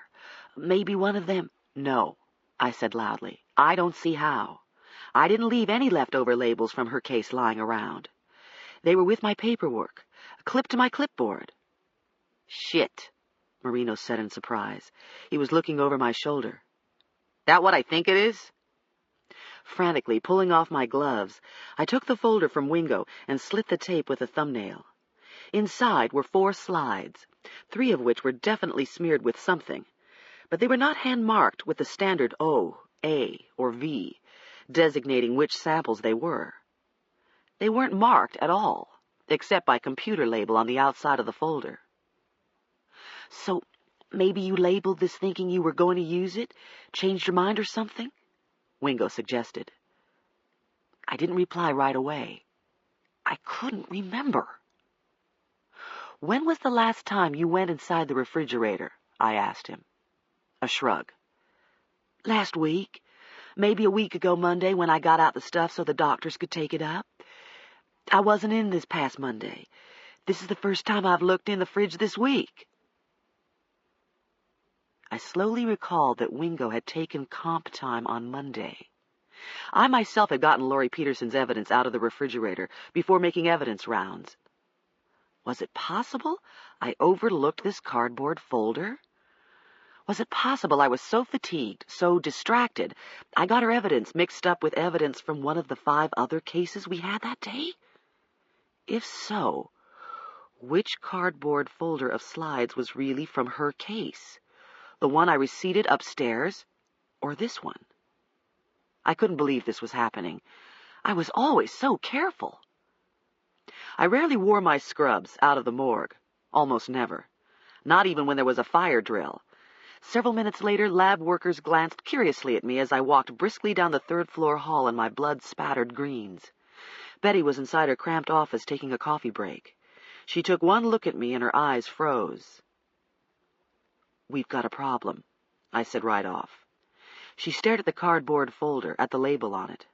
Maybe one of them—" "No," I said loudly. "I don't see how. I didn't leave any leftover labels from her case lying around. They were with my paperwork, clipped to my clipboard." "Shit," Marino said in surprise. He was looking over my shoulder. "That what I think it is?" Frantically pulling off my gloves, I took the folder from Wingo and slit the tape with a thumbnail. Inside were 4 slides, 3 of which were definitely smeared with something, but they were not hand-marked with the standard O, A, or V, designating which samples they were. They weren't marked at all, except by computer label on the outside of the folder. "So maybe you labeled this thinking you were going to use it, changed your mind or something?" Wingo suggested. I didn't reply right away. I couldn't remember. "When was the last time you went inside the refrigerator?" I asked him. A shrug. "Last week. Maybe a week ago Monday when I got out the stuff so the doctors could take it up. I wasn't in this past Monday. This is the first time I've looked in the fridge this week." I slowly recalled that Wingo had taken comp time on Monday. I myself had gotten Laurie Peterson's evidence out of the refrigerator before making evidence rounds. Was it possible I overlooked this cardboard folder? Was it possible I was so fatigued, so distracted, I got her evidence mixed up with evidence from one of the 5 other cases we had that day? If so, which cardboard folder of slides was really from her case? The one I receipted upstairs, or this one? I couldn't believe this was happening. I was always so careful. I rarely wore my scrubs out of the morgue. Almost never. Not even when there was a fire drill. Several minutes later, lab workers glanced curiously at me as I walked briskly down the 3rd-floor hall in my blood-spattered greens. Betty was inside her cramped office taking a coffee break. She took one look at me and her eyes froze. "We've got a problem," I said right off. She stared at the cardboard folder, at the label on it.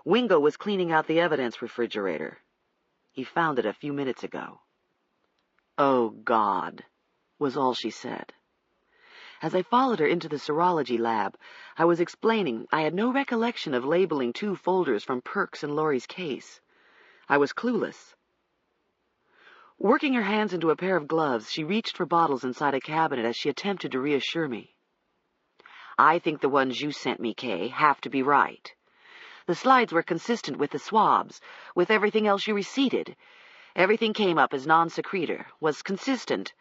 Wingo was cleaning out the evidence refrigerator. He found it a few minutes ago. "Oh, God," was all she said. As I followed her into the serology lab, I was explaining I had no recollection of labeling 2 folders from Perks and Laurie's case. I was clueless. Working her hands into a pair of gloves, she reached for bottles inside a cabinet as she attempted to reassure me. "I think the ones you sent me, Kay, have to be right. The slides were consistent with the swabs, with everything else you receipted. Everything came up as non-secretor, was consistent.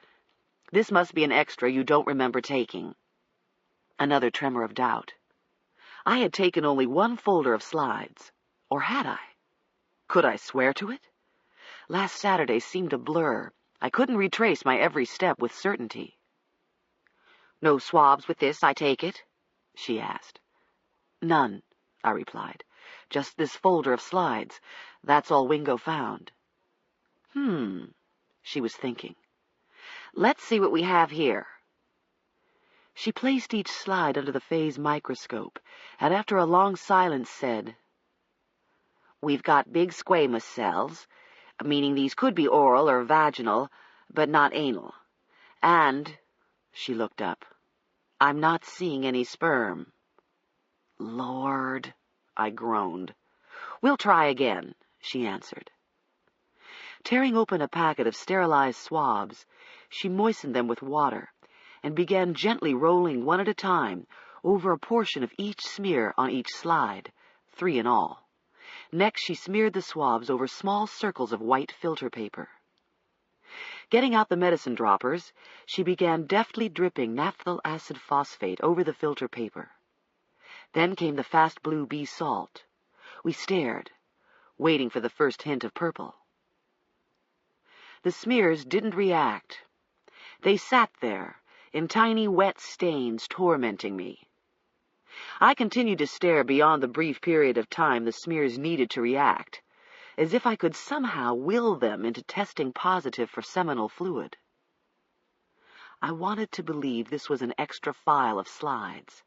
This must be an extra you don't remember taking." Another tremor of doubt. I had taken only 1 folder of slides. Or had I? Could I swear to it? Last Saturday seemed a blur. I couldn't retrace my every step with certainty. "No swabs with this, I take it?" she asked. "None," I replied. "Just this folder of slides. That's all Wingo found." She was thinking. "Let's see what we have here." She placed each slide under the phase microscope, and after a long silence said, "We've got big squamous cells, meaning these could be oral or vaginal, but not anal. And," she looked up, "I'm not seeing any sperm." "Lord," I groaned. "We'll try again," she answered. Tearing open a packet of sterilized swabs, she moistened them with water and began gently rolling one at a time over a portion of each smear on each slide, 3 in all. Next, she smeared the swabs over small circles of white filter paper. Getting out the medicine droppers, she began deftly dripping naphthyl acid phosphate over the filter paper. Then came the fast blue bee salt. We stared, waiting for the first hint of purple. The smears didn't react. They sat there, in tiny wet stains tormenting me. I continued to stare beyond the brief period of time the smears needed to react, as if I could somehow will them into testing positive for seminal fluid. I wanted to believe this was an extra file of slides.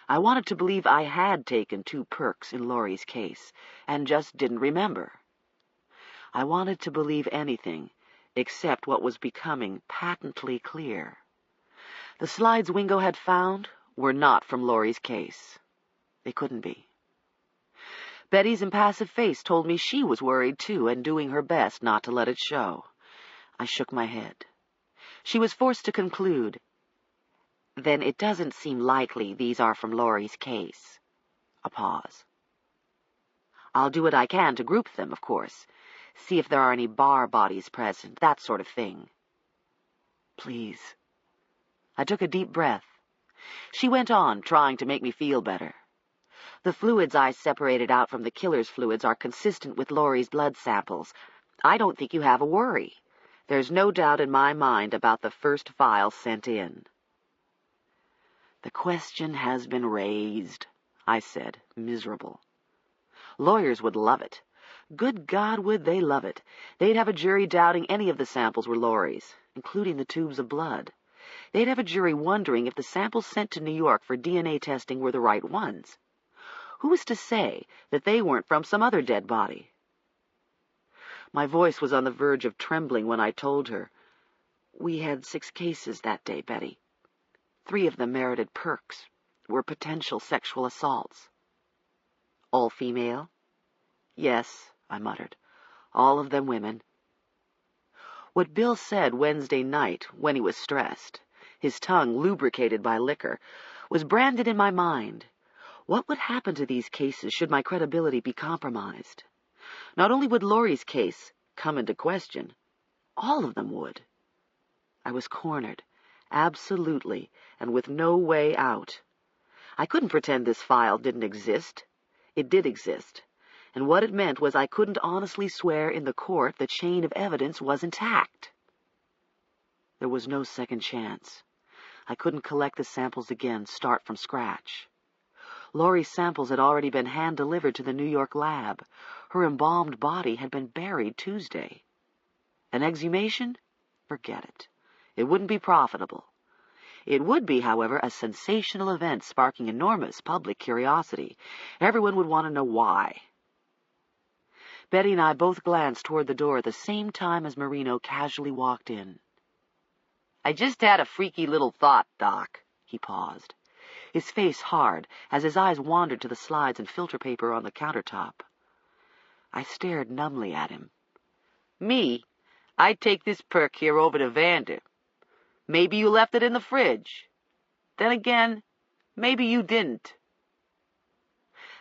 I wanted to believe I had taken 2 Perks in Laurie's case, and just didn't remember. I wanted to believe anything except what was becoming patently clear. The slides Wingo had found were not from Laurie's case. They couldn't be. Betty's impassive face told me she was worried too and doing her best not to let it show. I shook my head. She was forced to conclude, "Then it doesn't seem likely these are from Laurie's case." A pause. "I'll do what I can to group them, of course. See if there are any bar bodies present, that sort of thing." "Please." I took a deep breath. She went on, trying to make me feel better. "The fluids I separated out from the killer's fluids are consistent with Laurie's blood samples. I don't think you have a worry. There's no doubt in my mind about the first file sent in." "The question has been raised," I said, miserable. "Lawyers would love it. Good God, would they love it. They'd have a jury doubting any of the samples were Laurie's, including the tubes of blood. They'd have a jury wondering if the samples sent to New York for DNA testing were the right ones. Who was to say that they weren't from some other dead body?" My voice was on the verge of trembling when I told her, "We had 6 cases that day, Betty. 3 of them merited perks, were potential sexual assaults." "All female?" "Yes," I muttered. "All of them women." What Bill said Wednesday night, when he was stressed, his tongue lubricated by liquor, was branded in my mind. What would happen to these cases should my credibility be compromised? Not only would Laurie's case come into question, all of them would. I was cornered, absolutely, and with no way out. I couldn't pretend this file didn't exist. It did exist, and what it meant was I couldn't honestly swear in the court the chain of evidence was intact. There was no second chance. I couldn't collect the samples again, start from scratch. Laurie's samples had already been hand-delivered to the New York lab. Her embalmed body had been buried Tuesday. An exhumation? Forget it. It wouldn't be profitable. It would be, however, a sensational event sparking enormous public curiosity. Everyone would want to know why. Betty and I both glanced toward the door at the same time as Marino casually walked in. "I just had a freaky little thought, Doc." He paused, his face hard, as his eyes wandered to the slides and filter paper on the countertop. I stared numbly at him. "Me, I'd take this perk here over to Vander. Maybe you left it in the fridge. Then again, maybe you didn't."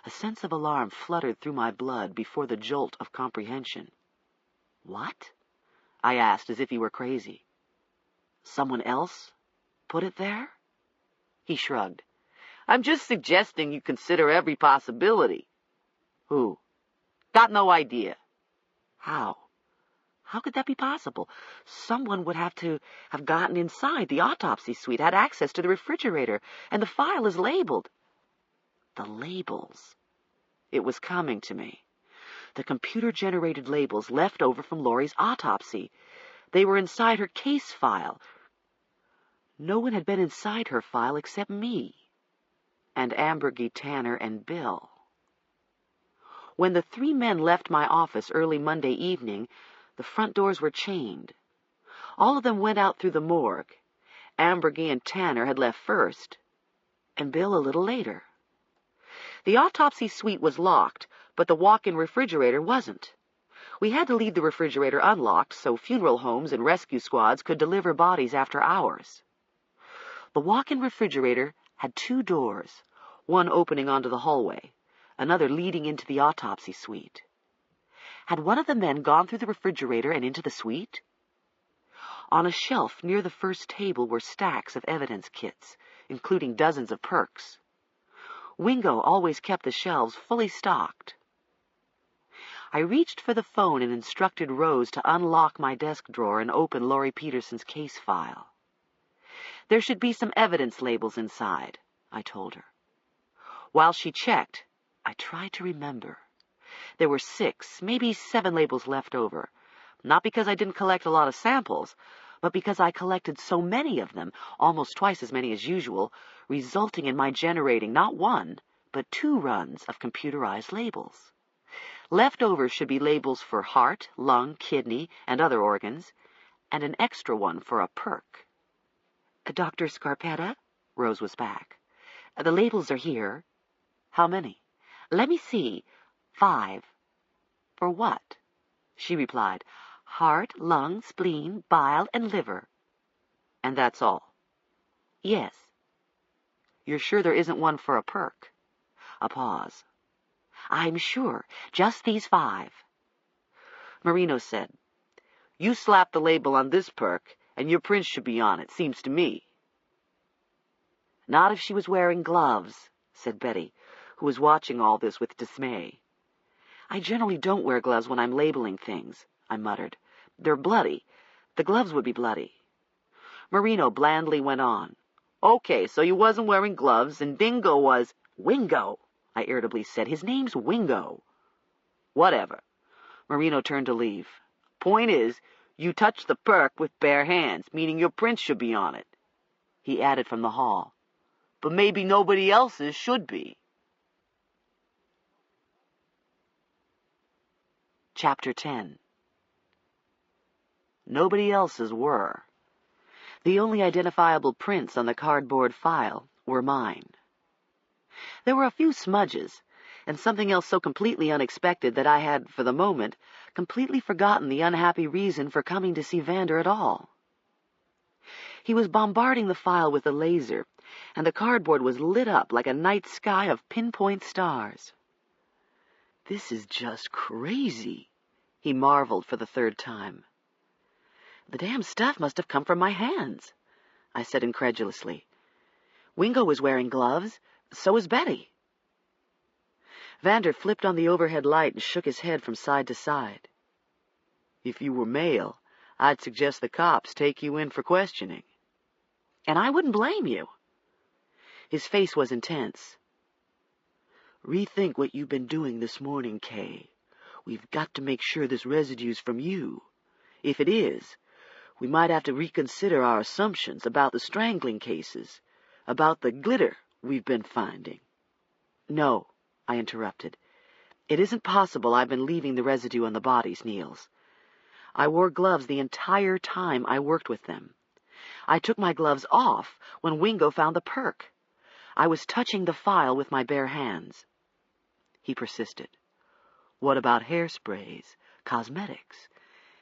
A sense of alarm fluttered through my blood before the jolt of comprehension. "What?" I asked, as if he were crazy. "Someone else put it there?" He shrugged. "I'm just suggesting you consider every possibility." "Who?" "Got no idea." "How? How could that be possible? Someone would have to have gotten inside the autopsy suite, had access to the refrigerator, and the file is labeled." The labels. It was coming to me. The computer-generated labels left over from Laurie's autopsy. They were inside her case file. No one had been inside her file except me, and Ambergy, Tanner, and Bill. When the 3 men left my office early Monday evening, the front doors were chained. All of them went out through the morgue. Ambergy and Tanner had left first, and Bill a little later. The autopsy suite was locked, but the walk-in refrigerator wasn't. We had to leave the refrigerator unlocked so funeral homes and rescue squads could deliver bodies after hours. The walk-in refrigerator had 2 doors, one opening onto the hallway, another leading into the autopsy suite. Had one of the men gone through the refrigerator and into the suite? On a shelf near the first table were stacks of evidence kits, including dozens of perks. Wingo always kept the shelves fully stocked. I reached for the phone and instructed Rose to unlock my desk drawer and open Laurie Peterson's case file. "There should be some evidence labels inside," I told her. While she checked, I tried to remember. There were 6, maybe 7 labels left over, not because I didn't collect a lot of samples, but because I collected so many of them, almost twice as many as usual, resulting in my generating not 1, but 2 runs of computerized labels. Leftovers should be labels for heart, lung, kidney, and other organs, and an extra one for a perk. Dr. Scarpetta? Rose was back. The labels are here. How many? Let me see. 5. For what? She replied, heart, lung, spleen, bile, and liver. And that's all? Yes. You're sure there isn't one for a perk? A pause. I'm sure. Just these 5. Marino said, You slap the label on this perk, and your print should be on it, seems to me. Not if she was wearing gloves, said Betty, who was watching all this with dismay. I generally don't wear gloves when I'm labeling things, I muttered. They're bloody. The gloves would be bloody. Marino blandly went on. Okay, so you wasn't wearing gloves, and Dingo was— Wingo, I irritably said. His name's Wingo. Whatever. Marino turned to leave. Point is, you touched the perk with bare hands, meaning your print should be on it. He added from the hall. But maybe nobody else's should be. Chapter 10. Nobody else's were. The only identifiable prints on the cardboard file were mine. There were a few smudges, and something else so completely unexpected that I had, for the moment, completely forgotten the unhappy reason for coming to see Vander at all. He was bombarding the file with a laser, and the cardboard was lit up like a night sky of pinpoint stars. This is just crazy, he marveled for the 3rd time. The damn stuff must have come from my hands, I said incredulously. Wingo was wearing gloves, so was Betty. Vander flipped on the overhead light and shook his head from side to side. If you were male, I'd suggest the cops take you in for questioning. And I wouldn't blame you. His face was intense. Rethink what you've been doing this morning, Kay. We've got to make sure this residue's from you. If it is, we might have to reconsider our assumptions about the strangling cases, about the glitter we've been finding. No, I interrupted. It isn't possible I've been leaving the residue on the bodies, Niels. I wore gloves the entire time I worked with them. I took my gloves off when Wingo found the perk. I was touching the file with my bare hands. He persisted. What about hairsprays, cosmetics?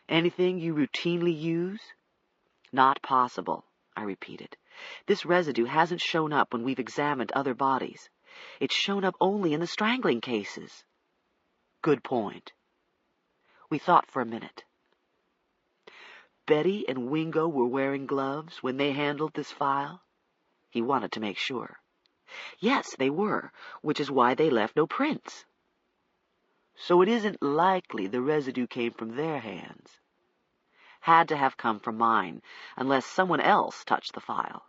Anything you routinely use? Not possible, I repeated. This residue hasn't shown up when we've examined other bodies. It's shown up only in the strangling cases. Good point. We thought for a minute. Betty and Wingo were wearing gloves when they handled this file? He wanted to make sure. Yes, they were, which is why they left no prints. So it isn't likely the residue came from their hands. Had to have come from mine, unless someone else touched the file.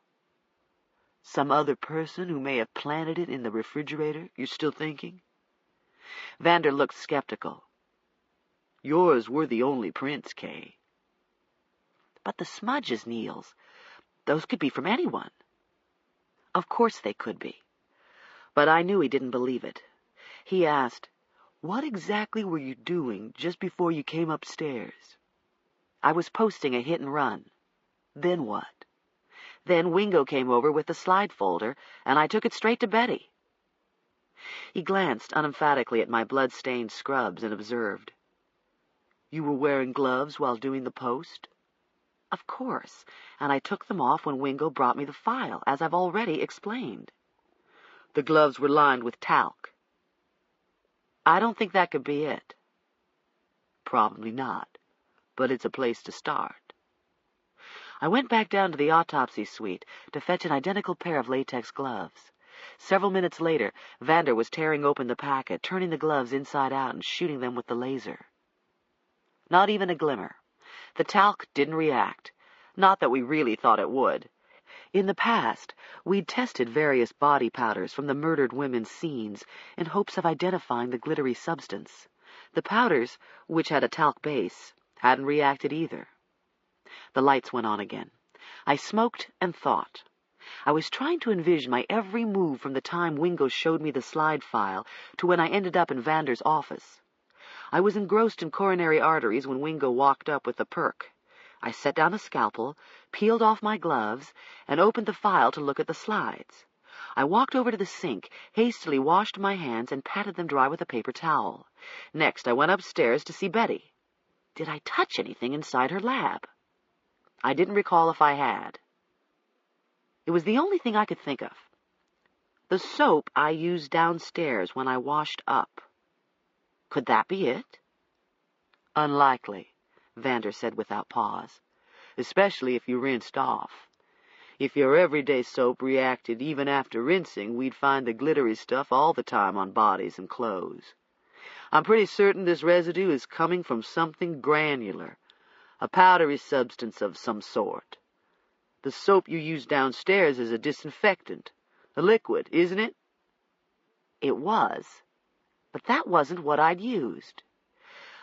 Some other person who may have planted it in the refrigerator, you're still thinking? Vander looked skeptical. Yours were the only prints, Kay. But the smudges, Niels, those could be from anyone. Of course they could be. But I knew he didn't believe it. He asked, What exactly were you doing just before you came upstairs? I was posting a hit and run. Then what? Then Wingo came over with the slide folder, and I took it straight to Betty. He glanced unemphatically at my blood-stained scrubs and observed, You were wearing gloves while doing the post? Of course, and I took them off when Wingo brought me the file, as I've already explained. The gloves were lined with talc. I don't think that could be it. Probably not, but it's a place to start. I went back down to the autopsy suite to fetch an identical pair of latex gloves. Several minutes later, Vander was tearing open the packet, turning the gloves inside out and shooting them with the laser. Not even a glimmer. The talc didn't react. Not that we really thought it would. In the past, we'd tested various body powders from the murdered women's scenes in hopes of identifying the glittery substance. The powders, which had a talc base, hadn't reacted either. The lights went on again. I smoked and thought. I was trying to envision my every move from the time Wingo showed me the slide file to when I ended up in Vander's office. I was engrossed in coronary arteries when Wingo walked up with the perk. I set down a scalpel, peeled off my gloves, and opened the file to look at the slides. I walked over to the sink, hastily washed my hands, and patted them dry with a paper towel. Next, I went upstairs to see Betty. Did I touch anything inside her lab? I didn't recall if I had. It was the only thing I could think of. The soap I used downstairs when I washed up. Could that be it? Unlikely, Vander said without pause, especially if you rinsed off. If your everyday soap reacted even after rinsing, we'd find the glittery stuff all the time on bodies and clothes. I'm pretty certain this residue is coming from something granular, a powdery substance of some sort. The soap you used downstairs is a disinfectant, a liquid, isn't it? It was, but that wasn't what I'd used.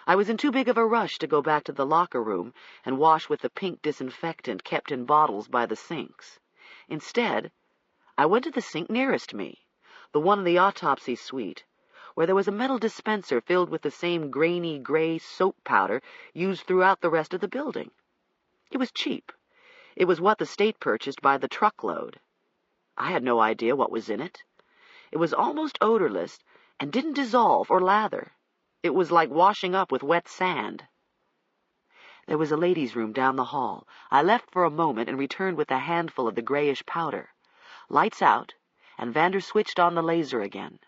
I was in too big of a rush to go back to the locker room and wash with the pink disinfectant kept in bottles by the sinks. Instead, I went to the sink nearest me, the one in the autopsy suite, where there was a metal dispenser filled with the same grainy gray soap powder used throughout the rest of the building. It was cheap. It was what the state purchased by the truckload. I had no idea what was in it. It was almost odorless and didn't dissolve or lather. It was like washing up with wet sand. There was a ladies' room down the hall. I left for a moment and returned with a handful of the grayish powder. Lights out, and Vander switched on the laser again.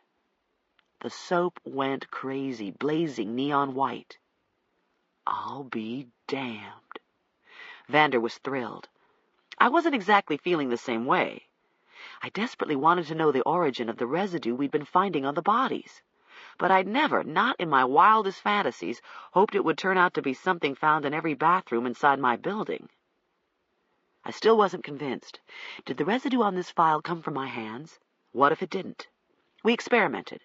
The soap went crazy, blazing neon white. I'll be damned. Vander was thrilled. I wasn't exactly feeling the same way. I desperately wanted to know the origin of the residue we'd been finding on the bodies. But I'd never, not in my wildest fantasies, hoped it would turn out to be something found in every bathroom inside my building. I still wasn't convinced. Did the residue on this file come from my hands? What if it didn't? We experimented.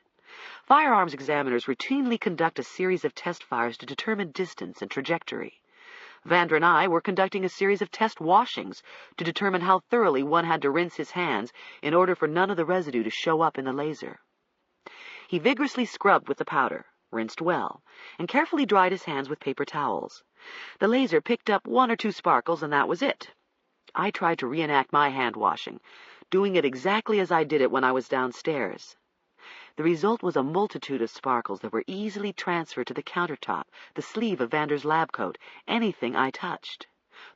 Firearms examiners routinely conduct a series of test fires to determine distance and trajectory. Vander and I were conducting a series of test washings to determine how thoroughly one had to rinse his hands in order for none of the residue to show up in the laser. He vigorously scrubbed with the powder, rinsed well, and carefully dried his hands with paper towels. The laser picked up 1 or 2 sparkles, and that was it. I tried to reenact my hand washing, doing it exactly as I did it when I was downstairs. The result was a multitude of sparkles that were easily transferred to the countertop, the sleeve of Vander's lab coat, anything I touched.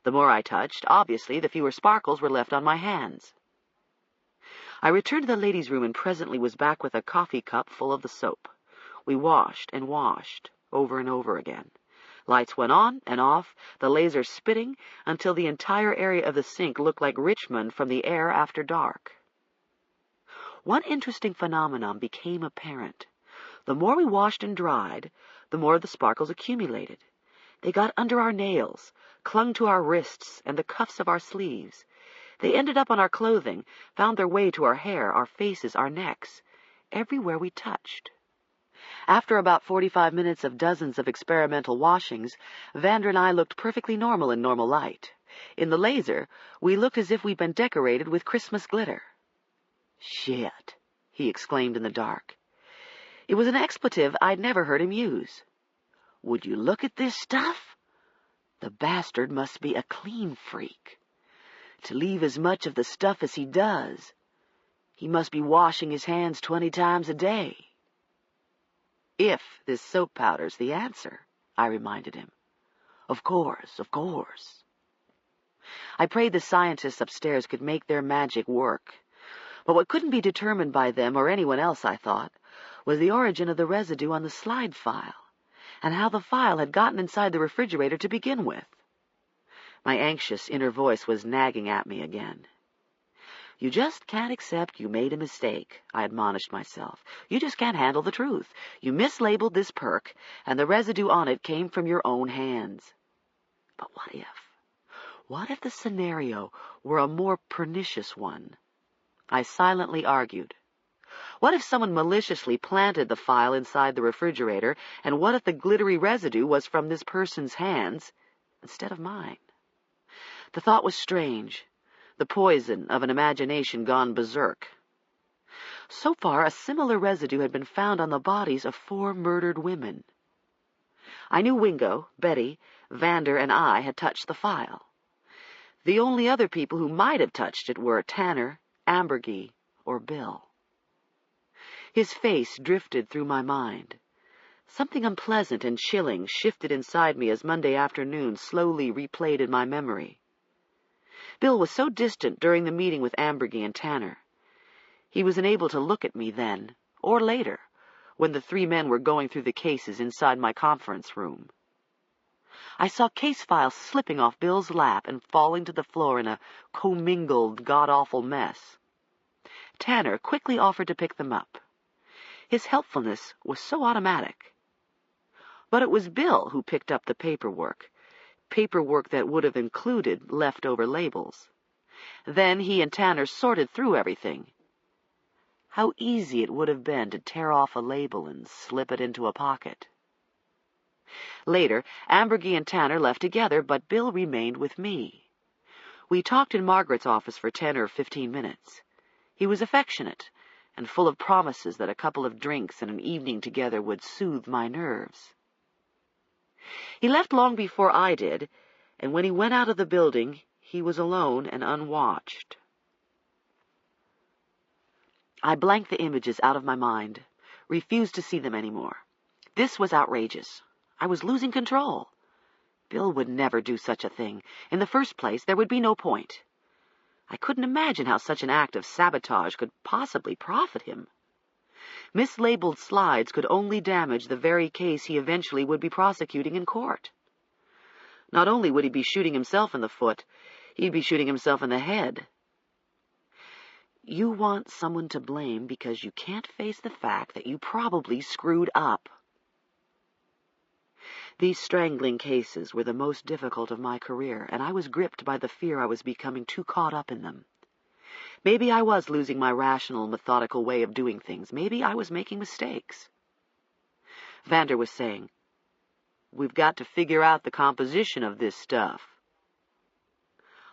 The more I touched, obviously, the fewer sparkles were left on my hands. I returned to the ladies' room and presently was back with a coffee cup full of the soap. We washed and washed, over and over again. Lights went on and off, the laser spitting, until the entire area of the sink looked like Richmond from the air after dark. One interesting phenomenon became apparent. The more we washed and dried, the more the sparkles accumulated. They got under our nails, clung to our wrists and the cuffs of our sleeves. They ended up on our clothing, found their way to our hair, our faces, our necks, everywhere we touched. After about 45 minutes of dozens of experimental washings, Vander and I looked perfectly normal in normal light. In the laser, we looked as if we'd been decorated with Christmas glitter. "Shit," he exclaimed in the dark. It was an expletive I'd never heard him use. "Would you look at this stuff? The bastard must be a clean freak. To leave as much of the stuff as he does, he must be washing his hands 20 times a day." "If this soap powder's the answer," I reminded him. Of course, of course." I prayed the scientists upstairs could make their magic work. But what couldn't be determined by them or anyone else, I thought, was the origin of the residue on the slide file, and how the file had gotten inside the refrigerator to begin with. My anxious inner voice was nagging at me again. "You just can't accept you made a mistake," I admonished myself. "You just can't handle the truth. You mislabeled this perk, and the residue on it came from your own hands." But what if? What if the scenario were a more pernicious one? I silently argued. What if someone maliciously planted the file inside the refrigerator, and what if the glittery residue was from this person's hands instead of mine? The thought was strange, the poison of an imagination gone berserk. So far, a similar residue had been found on the bodies of 4 murdered women. I knew Wingo, Betty, Vander, and I had touched the file. The only other people who might have touched it were Tanner, Ambergy, or Bill. His face drifted through my mind. Something unpleasant and chilling shifted inside me as Monday afternoon slowly replayed in my memory. Bill was so distant during the meeting with Ambergy and Tanner. He was unable to look at me then, or later, when the three men were going through the cases inside my conference room. I saw case files slipping off Bill's lap and falling to the floor in a commingled, god-awful mess. Tanner quickly offered to pick them up. His helpfulness was so automatic. But it was Bill who picked up the paperwork that would have included leftover labels. Then he and Tanner sorted through everything. How easy it would have been to tear off a label and slip it into a pocket. Later, Ambergy and Tanner left together, but Bill remained with me. We talked in Margaret's office for 10 or 15 minutes. He was affectionate and full of promises that a couple of drinks and an evening together would soothe my nerves. He left long before I did, and when he went out of the building, he was alone and unwatched. I blanked the images out of my mind, refused to see them anymore. This was outrageous. I was losing control. Bill would never do such a thing. In the first place, there would be no point. I couldn't imagine how such an act of sabotage could possibly profit him. Mislabeled slides could only damage the very case he eventually would be prosecuting in court. Not only would he be shooting himself in the foot, he'd be shooting himself in the head. You want someone to blame because you can't face the fact that you probably screwed up. These strangling cases were the most difficult of my career, and I was gripped by the fear I was becoming too caught up in them. Maybe I was losing my rational, methodical way of doing things. Maybe I was making mistakes. Vander was saying, "We've got to figure out the composition of this stuff."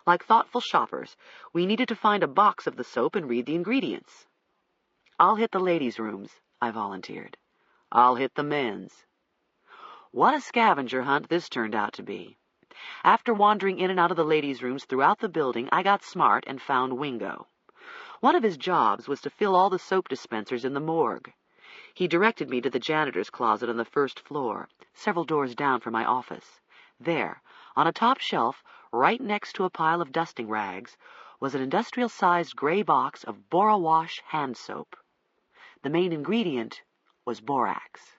Like thoughtful shoppers, we needed to find a box of the soap and read the ingredients. "I'll hit the ladies' rooms," I volunteered. "I'll hit the men's." What a scavenger hunt this turned out to be. After wandering in and out of the ladies' rooms throughout the building, I got smart and found Wingo. One of his jobs was to fill all the soap dispensers in the morgue. He directed me to the janitor's closet on the first floor, several doors down from my office. There, on a top shelf, right next to a pile of dusting rags, was an industrial-sized gray box of Bora-Wash hand soap. The main ingredient was borax.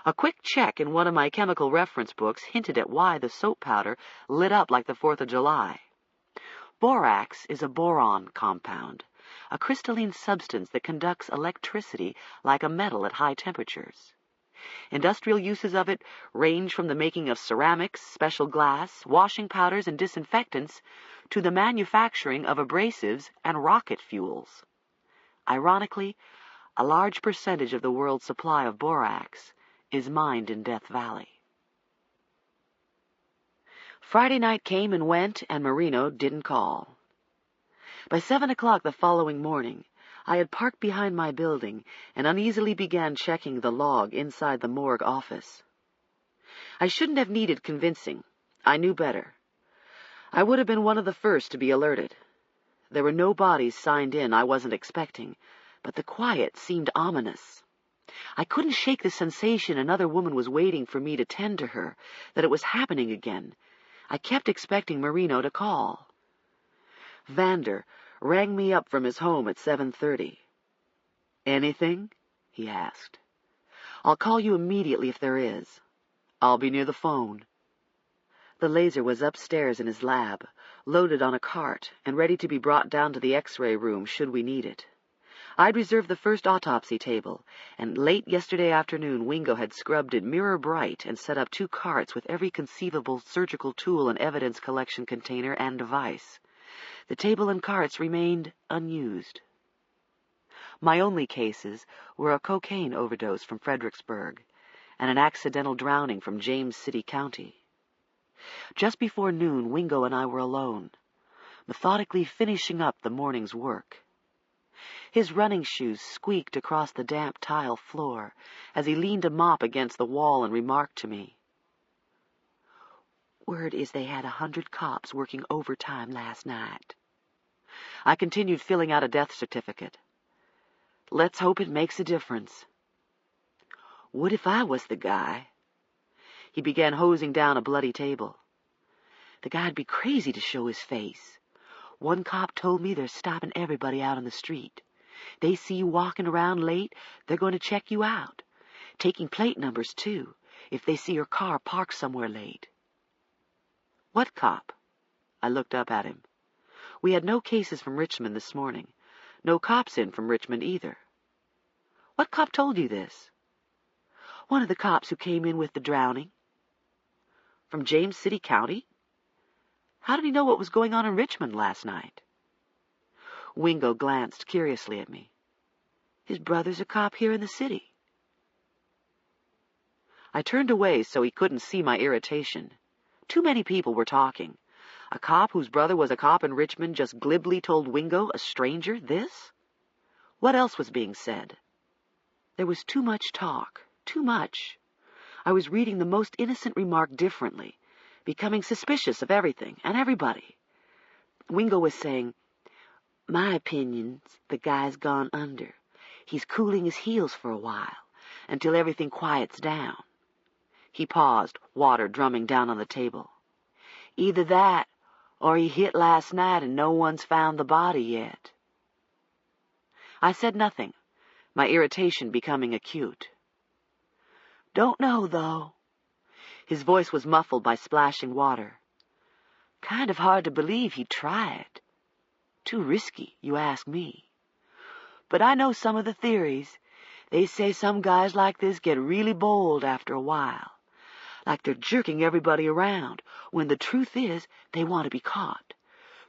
A quick check in one of my chemical reference books hinted at why the soap powder lit up like the 4th of July. Borax is a boron compound, a crystalline substance that conducts electricity like a metal at high temperatures. Industrial uses of it range from the making of ceramics, special glass, washing powders, and disinfectants to the manufacturing of abrasives and rocket fuels. Ironically, a large percentage of the world's supply of borax is mined in Death Valley. Friday night came and went, and Marino didn't call. By 7 o'clock the following morning, I had parked behind my building and uneasily began checking the log inside the morgue office. I shouldn't have needed convincing. I knew better. I would have been one of the first to be alerted. There were no bodies signed in I wasn't expecting, but the quiet seemed ominous. I couldn't shake the sensation another woman was waiting for me to tend to her, that it was happening again. I kept expecting Marino to call. Vander rang me up from his home at 7:30. "Anything?" he asked. "I'll call you immediately if there is." "I'll be near the phone." The laser was upstairs in his lab, loaded on a cart and ready to be brought down to the X-ray room should we need it. I'd reserved the first autopsy table, and late yesterday afternoon Wingo had scrubbed it mirror bright and set up 2 carts with every conceivable surgical tool and evidence collection container and device. The table and carts remained unused. My only cases were a cocaine overdose from Fredericksburg and an accidental drowning from James City County. Just before noon, Wingo and I were alone, methodically finishing up the morning's work. His running shoes squeaked across the damp tile floor as he leaned a mop against the wall and remarked to me, "Word is they had 100 cops working overtime last night." I continued filling out a death certificate. Let's hope it makes a difference. What if I was the guy? He began hosing down a bloody table. The guy'd be crazy to show his face. One cop told me they're stopping everybody out on the street. They see you walking around late, they're going to check you out. Taking plate numbers, too, if they see your car parked somewhere late. What cop? I looked up at him. We had no cases from Richmond this morning. No cops in from Richmond either. What cop told you this? One of the cops who came in with the drowning. From James City County? How did he know what was going on in Richmond last night? Wingo glanced curiously at me. His brother's a cop here in the city. I turned away so he couldn't see my irritation. Too many people were talking. A cop whose brother was a cop in Richmond just glibly told Wingo, a stranger, this? What else was being said? There was too much talk. Too much. I was reading the most innocent remark differently, becoming suspicious of everything and everybody. Wingo was saying, "My opinion's the guy's gone under. He's cooling his heels for a while, until everything quiets down." He paused, water drumming down on the table. "Either that, or he hit last night and no one's found the body yet." I said nothing, my irritation becoming acute. "Don't know, though." His voice was muffled by splashing water. "Kind of hard to believe he'd try it. Too risky, you ask me. But I know some of the theories. They say some guys like this get really bold after a while, like they're jerking everybody around, when the truth is they want to be caught.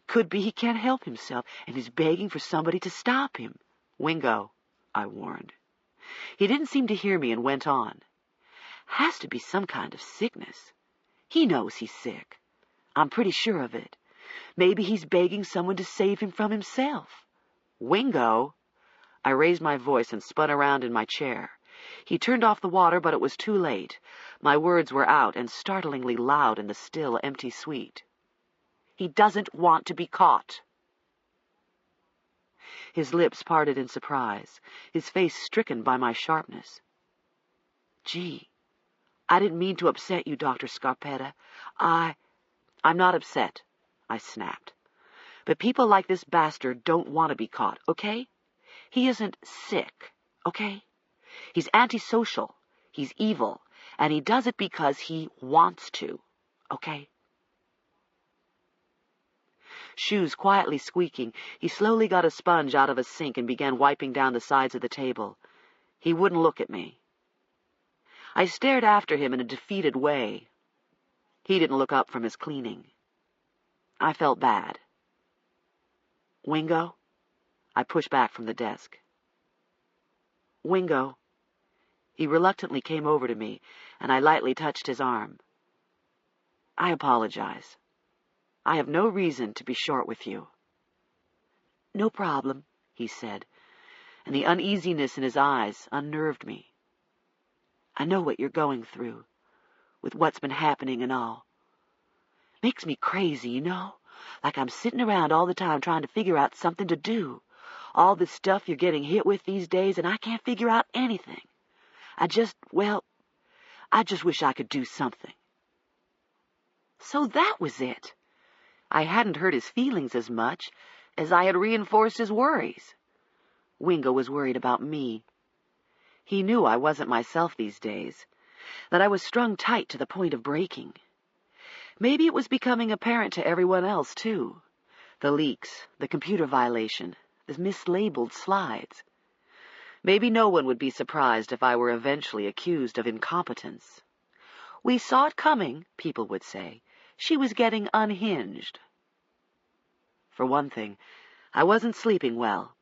Could be he can't help himself and is begging for somebody to stop him." "Wingo," I warned. He didn't seem to hear me and went on. "Has to be some kind of sickness. He knows he's sick. I'm pretty sure of it. Maybe he's begging someone to save him from himself." "Wingo!" I raised my voice and spun around in my chair. He turned off the water, but it was too late. My words were out and startlingly loud in the still, empty suite. "He doesn't want to be caught." His lips parted in surprise, his face stricken by my sharpness. "Gee, I didn't mean to upset you, Dr. Scarpetta. I'm not upset," I snapped. "But people like this bastard don't want to be caught, okay? He isn't sick, okay? He's antisocial, he's evil, and he does it because he wants to, okay?" Shoes quietly squeaking, he slowly got a sponge out of a sink and began wiping down the sides of the table. He wouldn't look at me. I stared after him in a defeated way. He didn't look up from his cleaning. I felt bad. "Wingo?" I pushed back from the desk. "Wingo." He reluctantly came over to me, and I lightly touched his arm. "I apologize. I have no reason to be short with you." "No problem," he said, and the uneasiness in his eyes unnerved me. "I know what you're going through, with what's been happening and all. Makes me crazy, you know, like I'm sitting around all the time trying to figure out something to do. All this stuff you're getting hit with these days, and I can't figure out anything. I just wish I could do something." So that was it. I hadn't hurt his feelings as much as I had reinforced his worries. Wingo was worried about me. He knew I wasn't myself these days, that I was strung tight to the point of breaking. Maybe it was becoming apparent to everyone else, too. The leaks, the computer violation, the mislabeled slides. Maybe no one would be surprised if I were eventually accused of incompetence. "We saw it coming," people would say. "She was getting unhinged." For one thing, I wasn't sleeping well.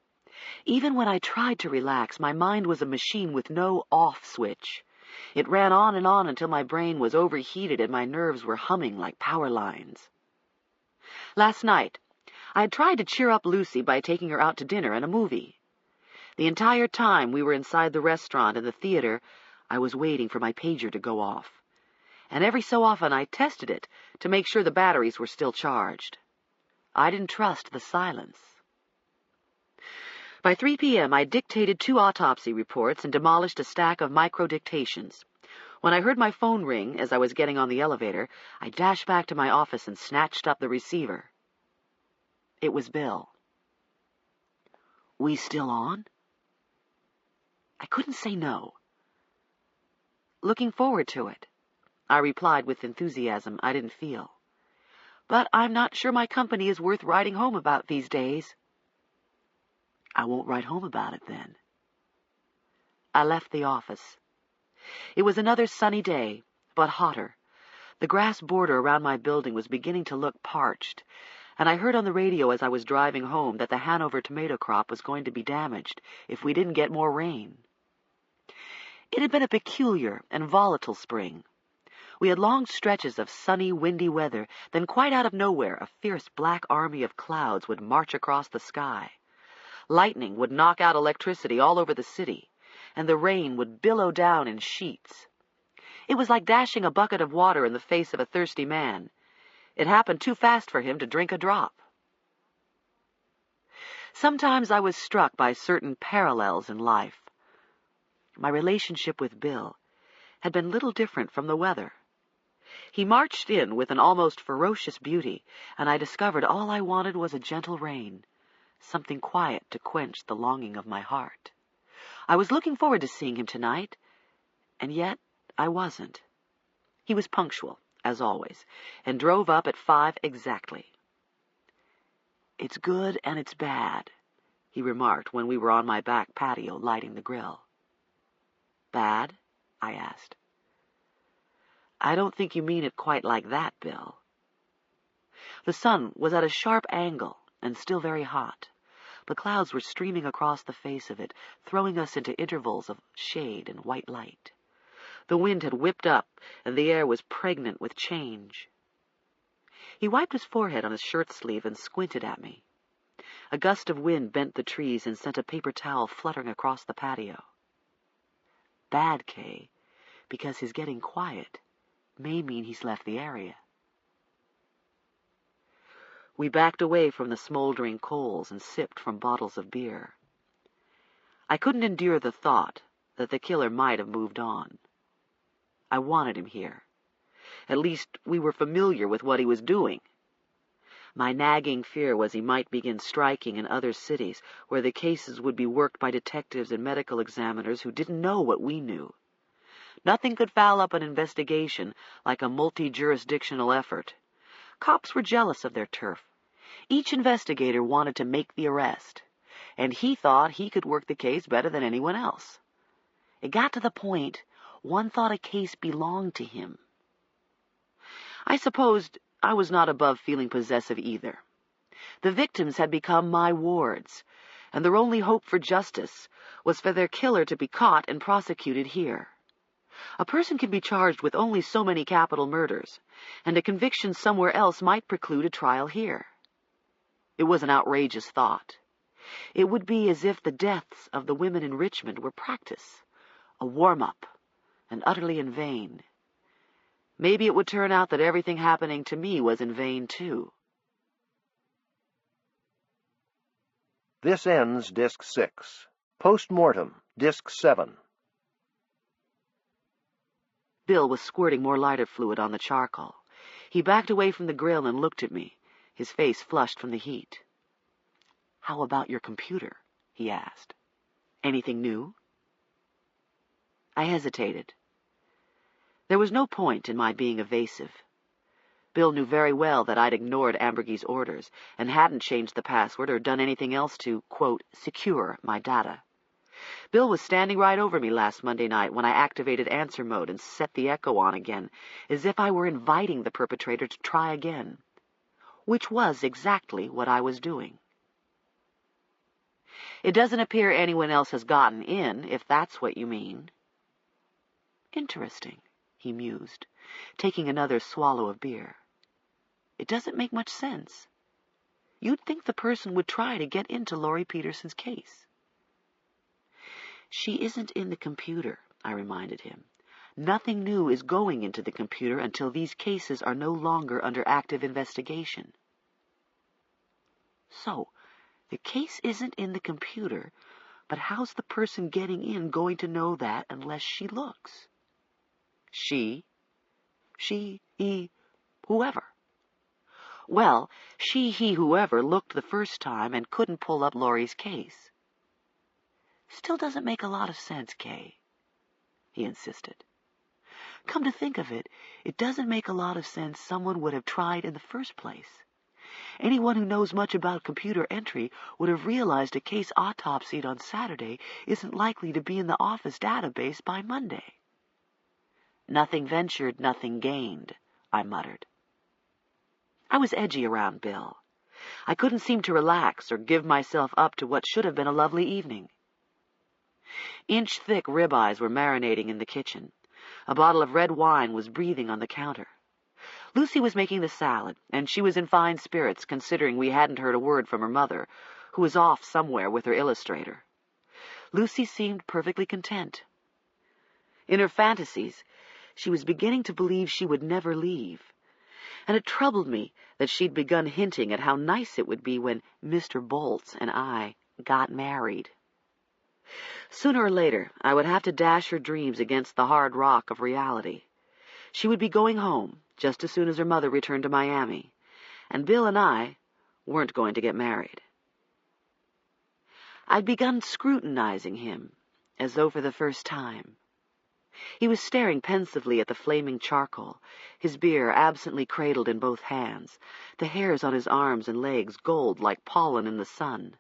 Even when I tried to relax, my mind was a machine with no off switch. It ran on until my brain was overheated and my nerves were humming like power lines. Last night, I had tried to cheer up Lucy by taking her out to dinner and a movie. The entire time we were inside the restaurant and the theater, I was waiting for my pager to go off. And every so often I tested it to make sure the batteries were still charged. I didn't trust the silence. By 3 p.m., I dictated 2 autopsy reports and demolished a stack of micro-dictations. When I heard my phone ring as I was getting on the elevator, I dashed back to my office and snatched up the receiver. It was Bill. "We still on?" I couldn't say no. "Looking forward to it," I replied with enthusiasm I didn't feel. "But I'm not sure my company is worth writing home about these days." "I won't write home about it then." I left the office. It was another sunny day, but hotter. The grass border around my building was beginning to look parched, and I heard on the radio as I was driving home that the Hanover tomato crop was going to be damaged if we didn't get more rain. It had been a peculiar and volatile spring. We had long stretches of sunny, windy weather, then quite out of nowhere a fierce black army of clouds would march across the sky. Lightning would knock out electricity all over the city, and the rain would billow down in sheets. It was like dashing a bucket of water in the face of a thirsty man. It happened too fast for him to drink a drop. Sometimes I was struck by certain parallels in life. My relationship with Bill had been little different from the weather. He marched in with an almost ferocious beauty, and I discovered all I wanted was a gentle rain, something quiet to quench the longing of my heart. I was looking forward to seeing him tonight, and yet I wasn't. He was punctual, as always, and drove up at 5 exactly. "It's good and it's bad," he remarked when we were on my back patio lighting the grill. "Bad?" I asked. "I don't think you mean it quite like that, Bill." The sun was at a sharp angle and still very hot. The clouds were streaming across the face of it, throwing us into intervals of shade and white light. The wind had whipped up, and the air was pregnant with change. He wiped his forehead on his shirt sleeve and squinted at me. A gust of wind bent the trees and sent a paper towel fluttering across the patio. "Bad, Kay, because his getting quiet may mean he's left the area." We backed away from the smoldering coals and sipped from bottles of beer. I couldn't endure the thought that the killer might have moved on. I wanted him here. At least we were familiar with what he was doing. My nagging fear was he might begin striking in other cities, where the cases would be worked by detectives and medical examiners who didn't know what we knew. Nothing could foul up an investigation like a multi-jurisdictional effort. Cops were jealous of their turf. Each investigator wanted to make the arrest, and he thought he could work the case better than anyone else. It got to the point one thought a case belonged to him. I supposed I was not above feeling possessive either. The victims had become my wards, and their only hope for justice was for their killer to be caught and prosecuted here. A person can be charged with only so many capital murders, and a conviction somewhere else might preclude a trial here. It was an outrageous thought. It would be as if the deaths of the women in Richmond were practice, a warm-up, and utterly in vain. Maybe it would turn out that everything happening to me was in vain, too. This ends Disc 6. Post-Mortem, Disc 7. Bill was squirting more lighter fluid on the charcoal. He backed away from the grill and looked at me, his face flushed from the heat. "How about your computer?" he asked. "Anything new?" I hesitated. There was no point in my being evasive. Bill knew very well that I'd ignored Ambergy's orders and hadn't changed the password or done anything else to, quote, secure my data. Bill was standing right over me last Monday night when I activated answer mode and set the echo on again, as if I were inviting the perpetrator to try again, which was exactly what I was doing. "It doesn't appear anyone else has gotten in, if that's what you mean." "Interesting," he mused, taking another swallow of beer. "It doesn't make much sense. You'd think the person would try to get into Laurie Peterson's case." She isn't in the computer, I reminded him. Nothing new is going into the computer until these cases are no longer under active investigation. So, the case isn't in the computer, but how's the person getting in going to know that unless she looks? She, he, whoever. Well, he, whoever looked the first time and couldn't pull up Laurie's case. Still doesn't make a lot of sense, Kay, he insisted. Come to think of it, it doesn't make a lot of sense someone would have tried in the first place. Anyone who knows much about computer entry would have realized a case autopsied on Saturday isn't likely to be in the office database by Monday. Nothing ventured, nothing gained, I muttered. I was edgy around Bill. I couldn't seem to relax or give myself up to what should have been a lovely evening. Inch-thick ribeyes were marinating in the kitchen. A bottle of red wine was breathing on the counter. Lucy was making the salad, and she was in fine spirits considering we hadn't heard a word from her mother, who was off somewhere with her illustrator. Lucy seemed perfectly content. In her fantasies, she was beginning to believe she would never leave, and it troubled me that she'd begun hinting at how nice it would be when Mr. Bolts and I got married. Sooner or later, I would have to dash her dreams against the hard rock of reality. She would be going home just as soon as her mother returned to Miami, and Bill and I weren't going to get married. I'd begun scrutinizing him, as though for the first time. He was staring pensively at the flaming charcoal, his beer absently cradled in both hands, the hairs on his arms and legs gold like pollen in the sun.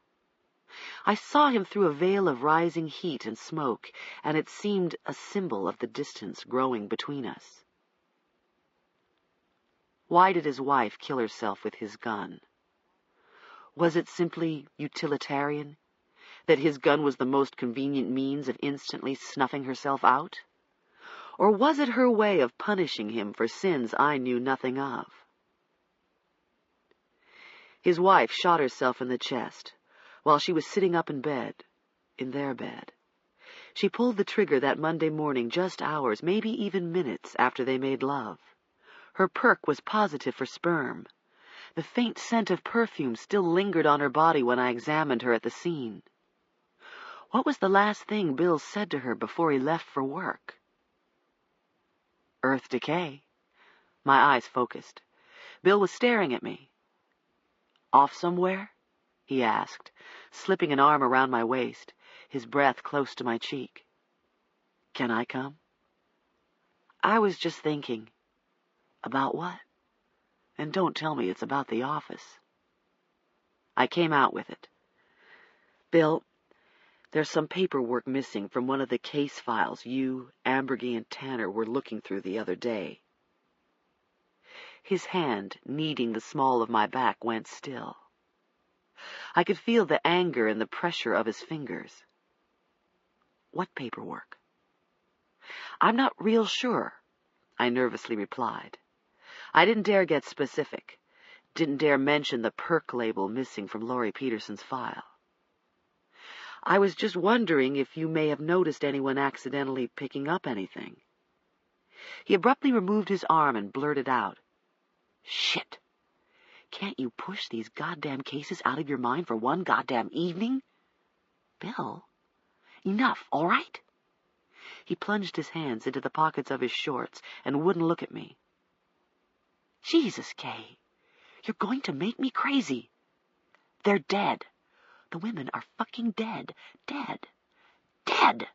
I saw him through a veil of rising heat and smoke, and it seemed a symbol of the distance growing between us. Why did his wife kill herself with his gun? Was it simply utilitarian, that his gun was the most convenient means of instantly snuffing herself out? Or was it her way of punishing him for sins I knew nothing of? His wife shot herself in the chest while she was sitting up in bed, in their bed. She pulled the trigger that Monday morning just hours, maybe even minutes, after they made love. Her perk was positive for sperm. The faint scent of perfume still lingered on her body when I examined her at the scene. What was the last thing Bill said to her before he left for work? Earth decay. My eyes focused. Bill was staring at me. Off somewhere? He asked, slipping an arm around my waist, his breath close to my cheek. Can I come? I was just thinking. About what? And don't tell me it's about the office. I came out with it. Bill, there's some paperwork missing from one of the case files you, Ambergy, and Tanner were looking through the other day. His hand, kneading the small of my back, went still. I could feel the anger and the pressure of his fingers. What paperwork? I'm not real sure, I nervously replied. I didn't dare get specific, didn't dare mention the perk label missing from Laurie Peterson's file. I was just wondering if you may have noticed anyone accidentally picking up anything. He abruptly removed his arm and blurted out, Shit! Can't you push these goddamn cases out of your mind for one goddamn evening? Bill, enough, all right? He plunged his hands into the pockets of his shorts and wouldn't look at me. Jesus, Kay, you're going to make me crazy. They're dead. The women are fucking dead. Dead. Dead.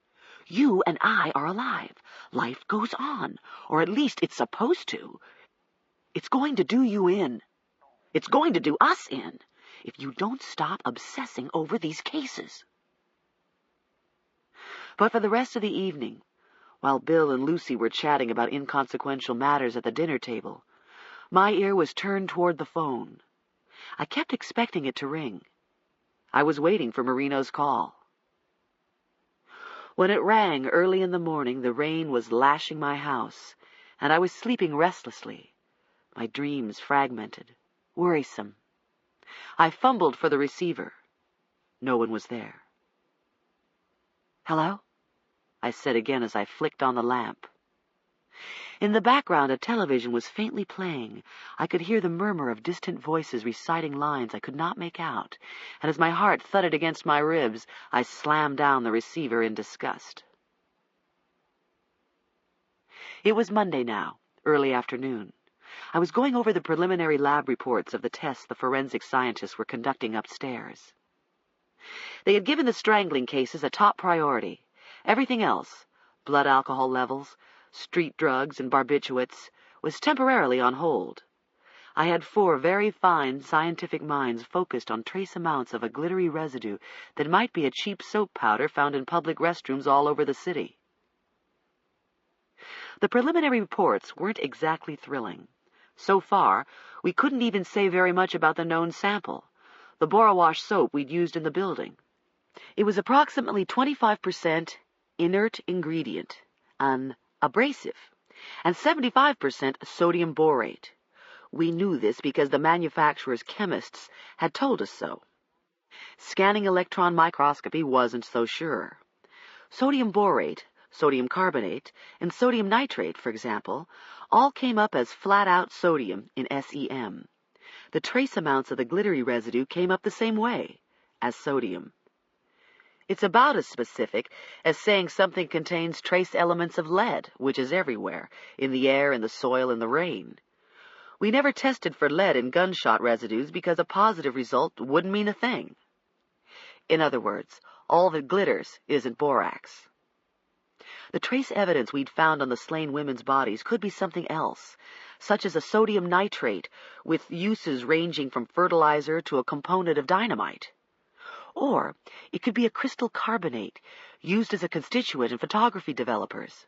You and I are alive. Life goes on, or at least it's supposed to. It's going to do you in. It's going to do us in, if you don't stop obsessing over these cases. But for the rest of the evening, while Bill and Lucy were chatting about inconsequential matters at the dinner table, my ear was turned toward the phone. I kept expecting it to ring. I was waiting for Marino's call. When it rang early in the morning, the rain was lashing my house, and I was sleeping restlessly, my dreams fragmented, worrisome. I fumbled for the receiver. No one was there. "Hello?" I said again as I flicked on the lamp. In the background, a television was faintly playing. I could hear the murmur of distant voices reciting lines I could not make out, and as my heart thudded against my ribs, I slammed down the receiver in disgust. It was Monday now, early afternoon. I was going over the preliminary lab reports of the tests the forensic scientists were conducting upstairs. They had given the strangling cases a top priority. Everything else, blood alcohol levels, street drugs, and barbiturates, was temporarily on hold. I had 4 very fine scientific minds focused on trace amounts of a glittery residue that might be a cheap soap powder found in public restrooms all over the city. The preliminary reports weren't exactly thrilling. So far, we couldn't even say very much about the known sample, the Borowash soap we'd used in the building. It was approximately 25% inert ingredient, an abrasive, and 75% sodium borate. We knew this because the manufacturer's chemists had told us so. Scanning electron microscopy wasn't so sure. Sodium borate, sodium carbonate, and sodium nitrate, for example, all came up as flat-out sodium in SEM. The trace amounts of the glittery residue came up the same way, as sodium. It's about as specific as saying something contains trace elements of lead, which is everywhere, in the air, in the soil, in the rain. We never tested for lead in gunshot residues because a positive result wouldn't mean a thing. In other words, all that glitters isn't borax. The trace evidence we'd found on the slain women's bodies could be something else, such as a sodium nitrate with uses ranging from fertilizer to a component of dynamite. Or it could be a crystal carbonate used as a constituent in photography developers.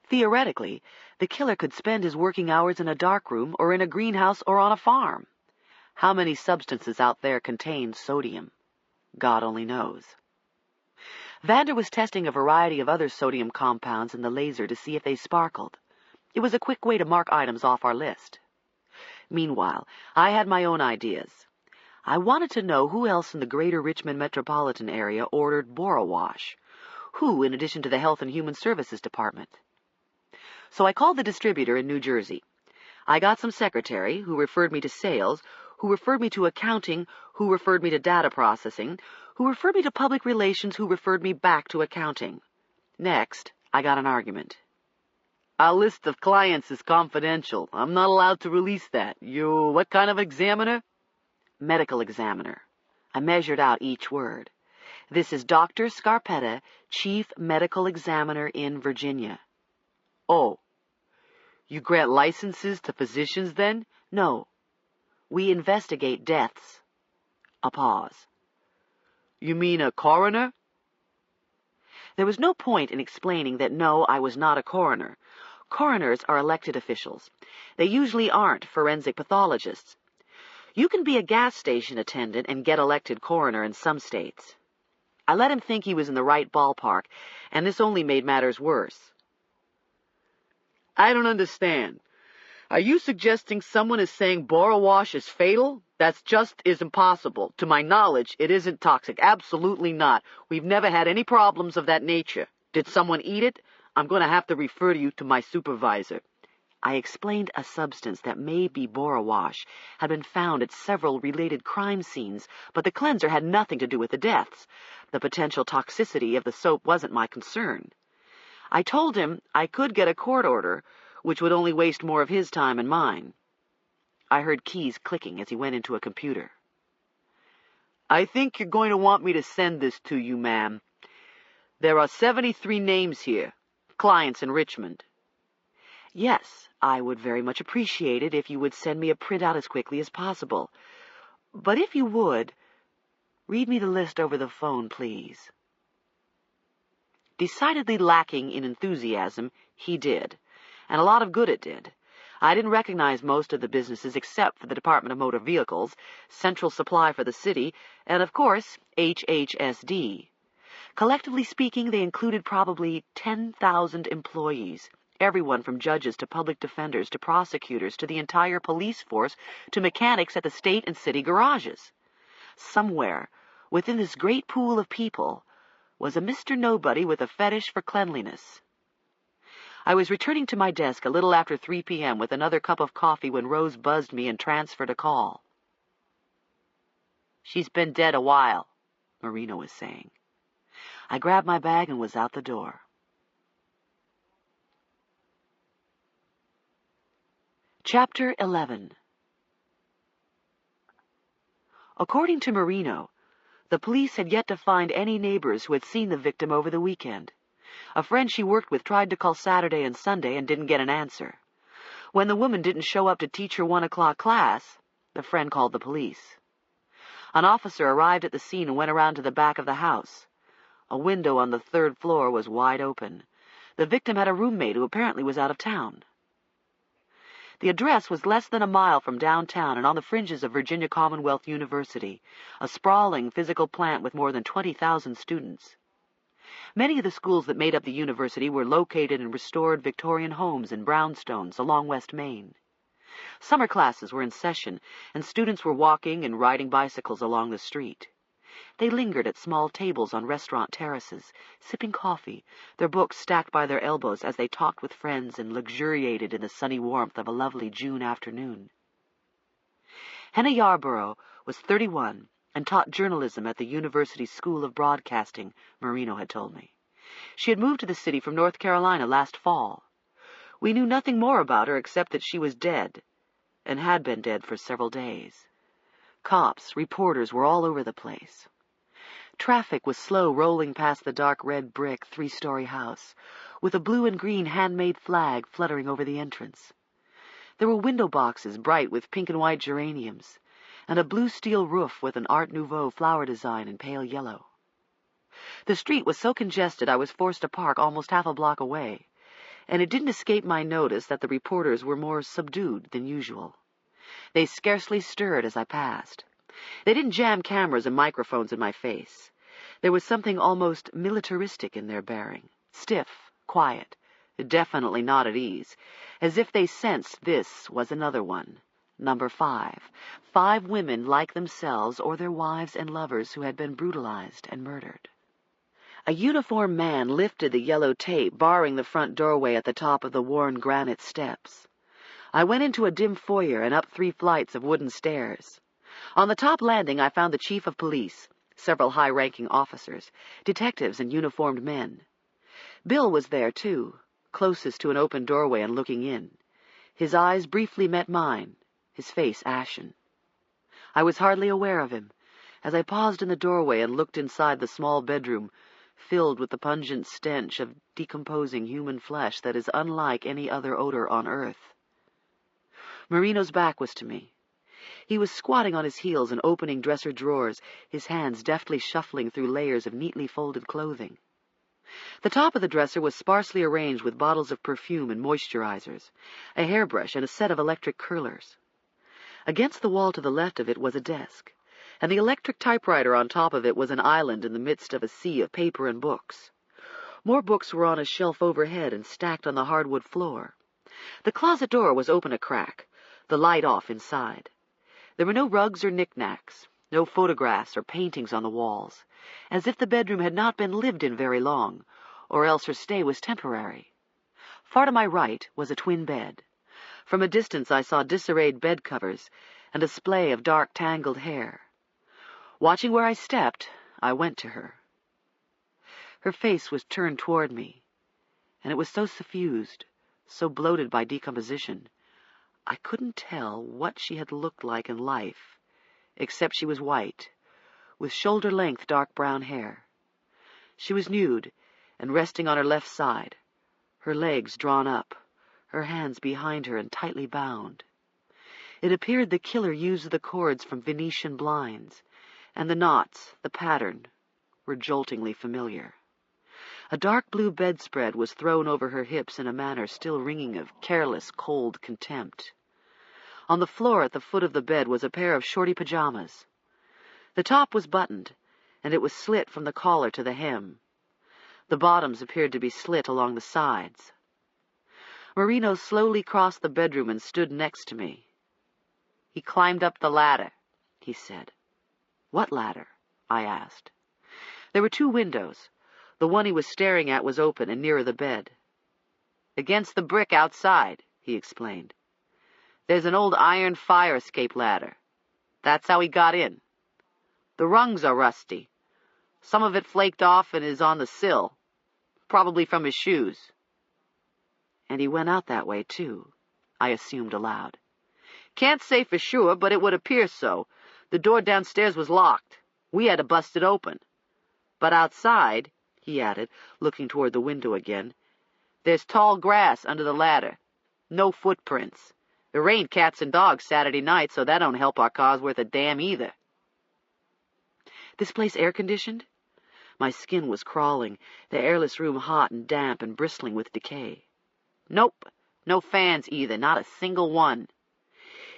Theoretically, the killer could spend his working hours in a darkroom or in a greenhouse or on a farm. How many substances out there contain sodium? God only knows. Vander was testing a variety of other sodium compounds in the laser to see if they sparkled. It was a quick way to mark items off our list. Meanwhile, I had my own ideas. I wanted to know who else in the greater Richmond metropolitan area ordered Borowash. Who, in addition to the Health and Human Services Department? So I called the distributor in New Jersey. I got some secretary, who referred me to sales, who referred me to accounting, who referred me to data processing, who referred me to public relations, who referred me back to accounting. Next, I got an argument. Our list of clients is confidential. I'm not allowed to release that. You what kind of examiner? Medical examiner. I measured out each word. This is Dr. Scarpetta, Chief Medical Examiner in Virginia. Oh, you grant licenses to physicians then? No. We investigate deaths. A pause. You mean a coroner? There was no point in explaining that no, I was not a coroner. Coroners are elected officials. They usually aren't forensic pathologists. You can be a gas station attendant and get elected coroner in some states. I let him think he was in the right ballpark, and this only made matters worse. I don't understand. Are you suggesting someone is saying Borowash is fatal? That's just is impossible. To my knowledge, it isn't toxic. Absolutely not. We've never had any problems of that nature. Did someone eat it? I'm going to have to refer you to my supervisor. I explained a substance that may be Borowash had been found at several related crime scenes, but the cleanser had nothing to do with the deaths. The potential toxicity of the soap wasn't my concern. I told him I could get a court order, which would only waste more of his time and mine. I heard keys clicking as he went into a computer. I think you're going to want me to send this to you, ma'am. There are 73 names here, clients in Richmond. Yes, I would very much appreciate it if you would send me a printout as quickly as possible. But if you would, read me the list over the phone, please. Decidedly lacking in enthusiasm, he did, and a lot of good it did. I didn't recognize most of the businesses except for the Department of Motor Vehicles, Central Supply for the city, and, of course, HHSD. Collectively speaking, they included probably 10,000 employees, everyone from judges to public defenders to prosecutors to the entire police force to mechanics at the state and city garages. Somewhere, within this great pool of people, was a Mr. Nobody with a fetish for cleanliness. I was returning to my desk a little after 3 p.m. with another cup of coffee when Rose buzzed me and transferred a call. "She's been dead a while," Marino was saying. I grabbed my bag and was out the door. Chapter 11. According to Marino, the police had yet to find any neighbors who had seen the victim over the weekend. A friend she worked with tried to call Saturday and Sunday and didn't get an answer. When the woman didn't show up to teach her 1 o'clock class, the friend called the police. An officer arrived at the scene and went around to the back of the house. A window on the 3rd floor was wide open. The victim had a roommate who apparently was out of town. The address was less than a mile from downtown and on the fringes of Virginia Commonwealth University, a sprawling physical plant with more than 20,000 students. Many of the schools that made up the university were located in restored Victorian homes and brownstones along West Main. Summer classes were in session, and students were walking and riding bicycles along the street. They lingered at small tables on restaurant terraces, sipping coffee, their books stacked by their elbows as they talked with friends and luxuriated in the sunny warmth of a lovely June afternoon. Hannah Yarborough was 31 and taught journalism at the University School of Broadcasting, Marino had told me. She had moved to the city from North Carolina last fall. We knew nothing more about her except that she was dead, and had been dead for several days. Cops, reporters were all over the place. Traffic was slow rolling past the dark red brick 3-story house, with a blue and green handmade flag fluttering over the entrance. There were window boxes bright with pink and white geraniums, and a blue steel roof with an Art Nouveau flower design in pale yellow. The street was so congested I was forced to park almost half a block away, and it didn't escape my notice that the reporters were more subdued than usual. They scarcely stirred as I passed. They didn't jam cameras and microphones in my face. There was something almost militaristic in their bearing, stiff, quiet, definitely not at ease, as if they sensed this was another one, number 5. 5 women like themselves or their wives and lovers who had been brutalized and murdered. A uniformed man lifted the yellow tape barring the front doorway at the top of the worn granite steps. I went into a dim foyer and up 3 flights of wooden stairs. On the top landing I found the chief of police, several high-ranking officers, detectives and uniformed men. Bill was there, too, closest to an open doorway and looking in. His eyes briefly met mine, his face ashen. I was hardly aware of him, as I paused in the doorway and looked inside the small bedroom, filled with the pungent stench of decomposing human flesh that is unlike any other odor on earth. Marino's back was to me. He was squatting on his heels and opening dresser drawers, his hands deftly shuffling through layers of neatly folded clothing. The top of the dresser was sparsely arranged with bottles of perfume and moisturizers, a hairbrush and a set of electric curlers. Against the wall to the left of it was a desk, and the electric typewriter on top of it was an island in the midst of a sea of paper and books. More books were on a shelf overhead and stacked on the hardwood floor. The closet door was open a crack, the light off inside. There were no rugs or knickknacks, no photographs or paintings on the walls, as if the bedroom had not been lived in very long, or else her stay was temporary. Far to my right was a twin bed. From a distance I saw disarrayed bed covers and a splay of dark tangled hair. Watching where I stepped, I went to her. Her face was turned toward me, and it was so suffused, so bloated by decomposition, I couldn't tell what she had looked like in life, except she was white, with shoulder-length dark brown hair. She was nude and resting on her left side, her legs drawn up, her hands behind her and tightly bound. It appeared the killer used the cords from Venetian blinds, and the knots, the pattern, were joltingly familiar. A dark blue bedspread was thrown over her hips in a manner still ringing of careless, cold contempt. On the floor at the foot of the bed was a pair of shorty pajamas. The top was buttoned, and it was slit from the collar to the hem. The bottoms appeared to be slit along the sides. Marino slowly crossed the bedroom and stood next to me. "He climbed up the ladder," he said. "What ladder?" I asked. There were 2 windows, The one he was staring at was open and nearer the bed. "Against the brick outside," he explained. "There's an old iron fire escape ladder. That's how he got in. The rungs are rusty. Some of it flaked off and is on the sill, probably from his shoes." "And he went out that way, too," I assumed aloud. "Can't say for sure, but it would appear so. The door downstairs was locked. We had to bust it open. But outside," he added, looking toward the window again, "there's tall grass under the ladder. No footprints. It rained cats and dogs Saturday night, so that don't help our cause worth a damn either." "This place air-conditioned?" My skin was crawling, the airless room hot and damp and bristling with decay. "Nope. No fans either, not a single one."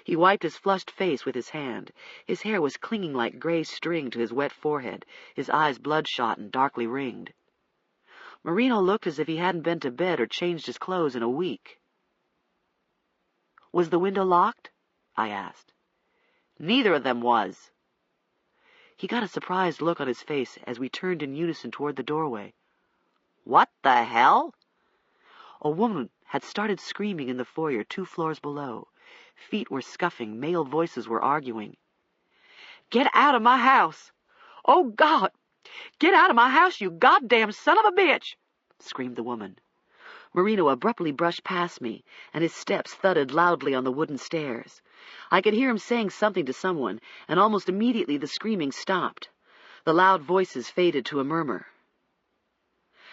He wiped his flushed face with his hand. His hair was clinging like gray string to his wet forehead, his eyes bloodshot and darkly ringed. Marino looked as if he hadn't been to bed or changed his clothes in a week. "Was the window locked?" I asked. "Neither of them was." He got a surprised look on his face as we turned in unison toward the doorway. "What the hell?" A woman had started screaming in the foyer 2 floors below. Feet were scuffing, male voices were arguing. "Get out of my house! Oh, God! Get out of my house, you goddamn son of a bitch!" screamed the woman. Marino abruptly brushed past me, and his steps thudded loudly on the wooden stairs. I could hear him saying something to someone, and almost immediately the screaming stopped. The loud voices faded to a murmur.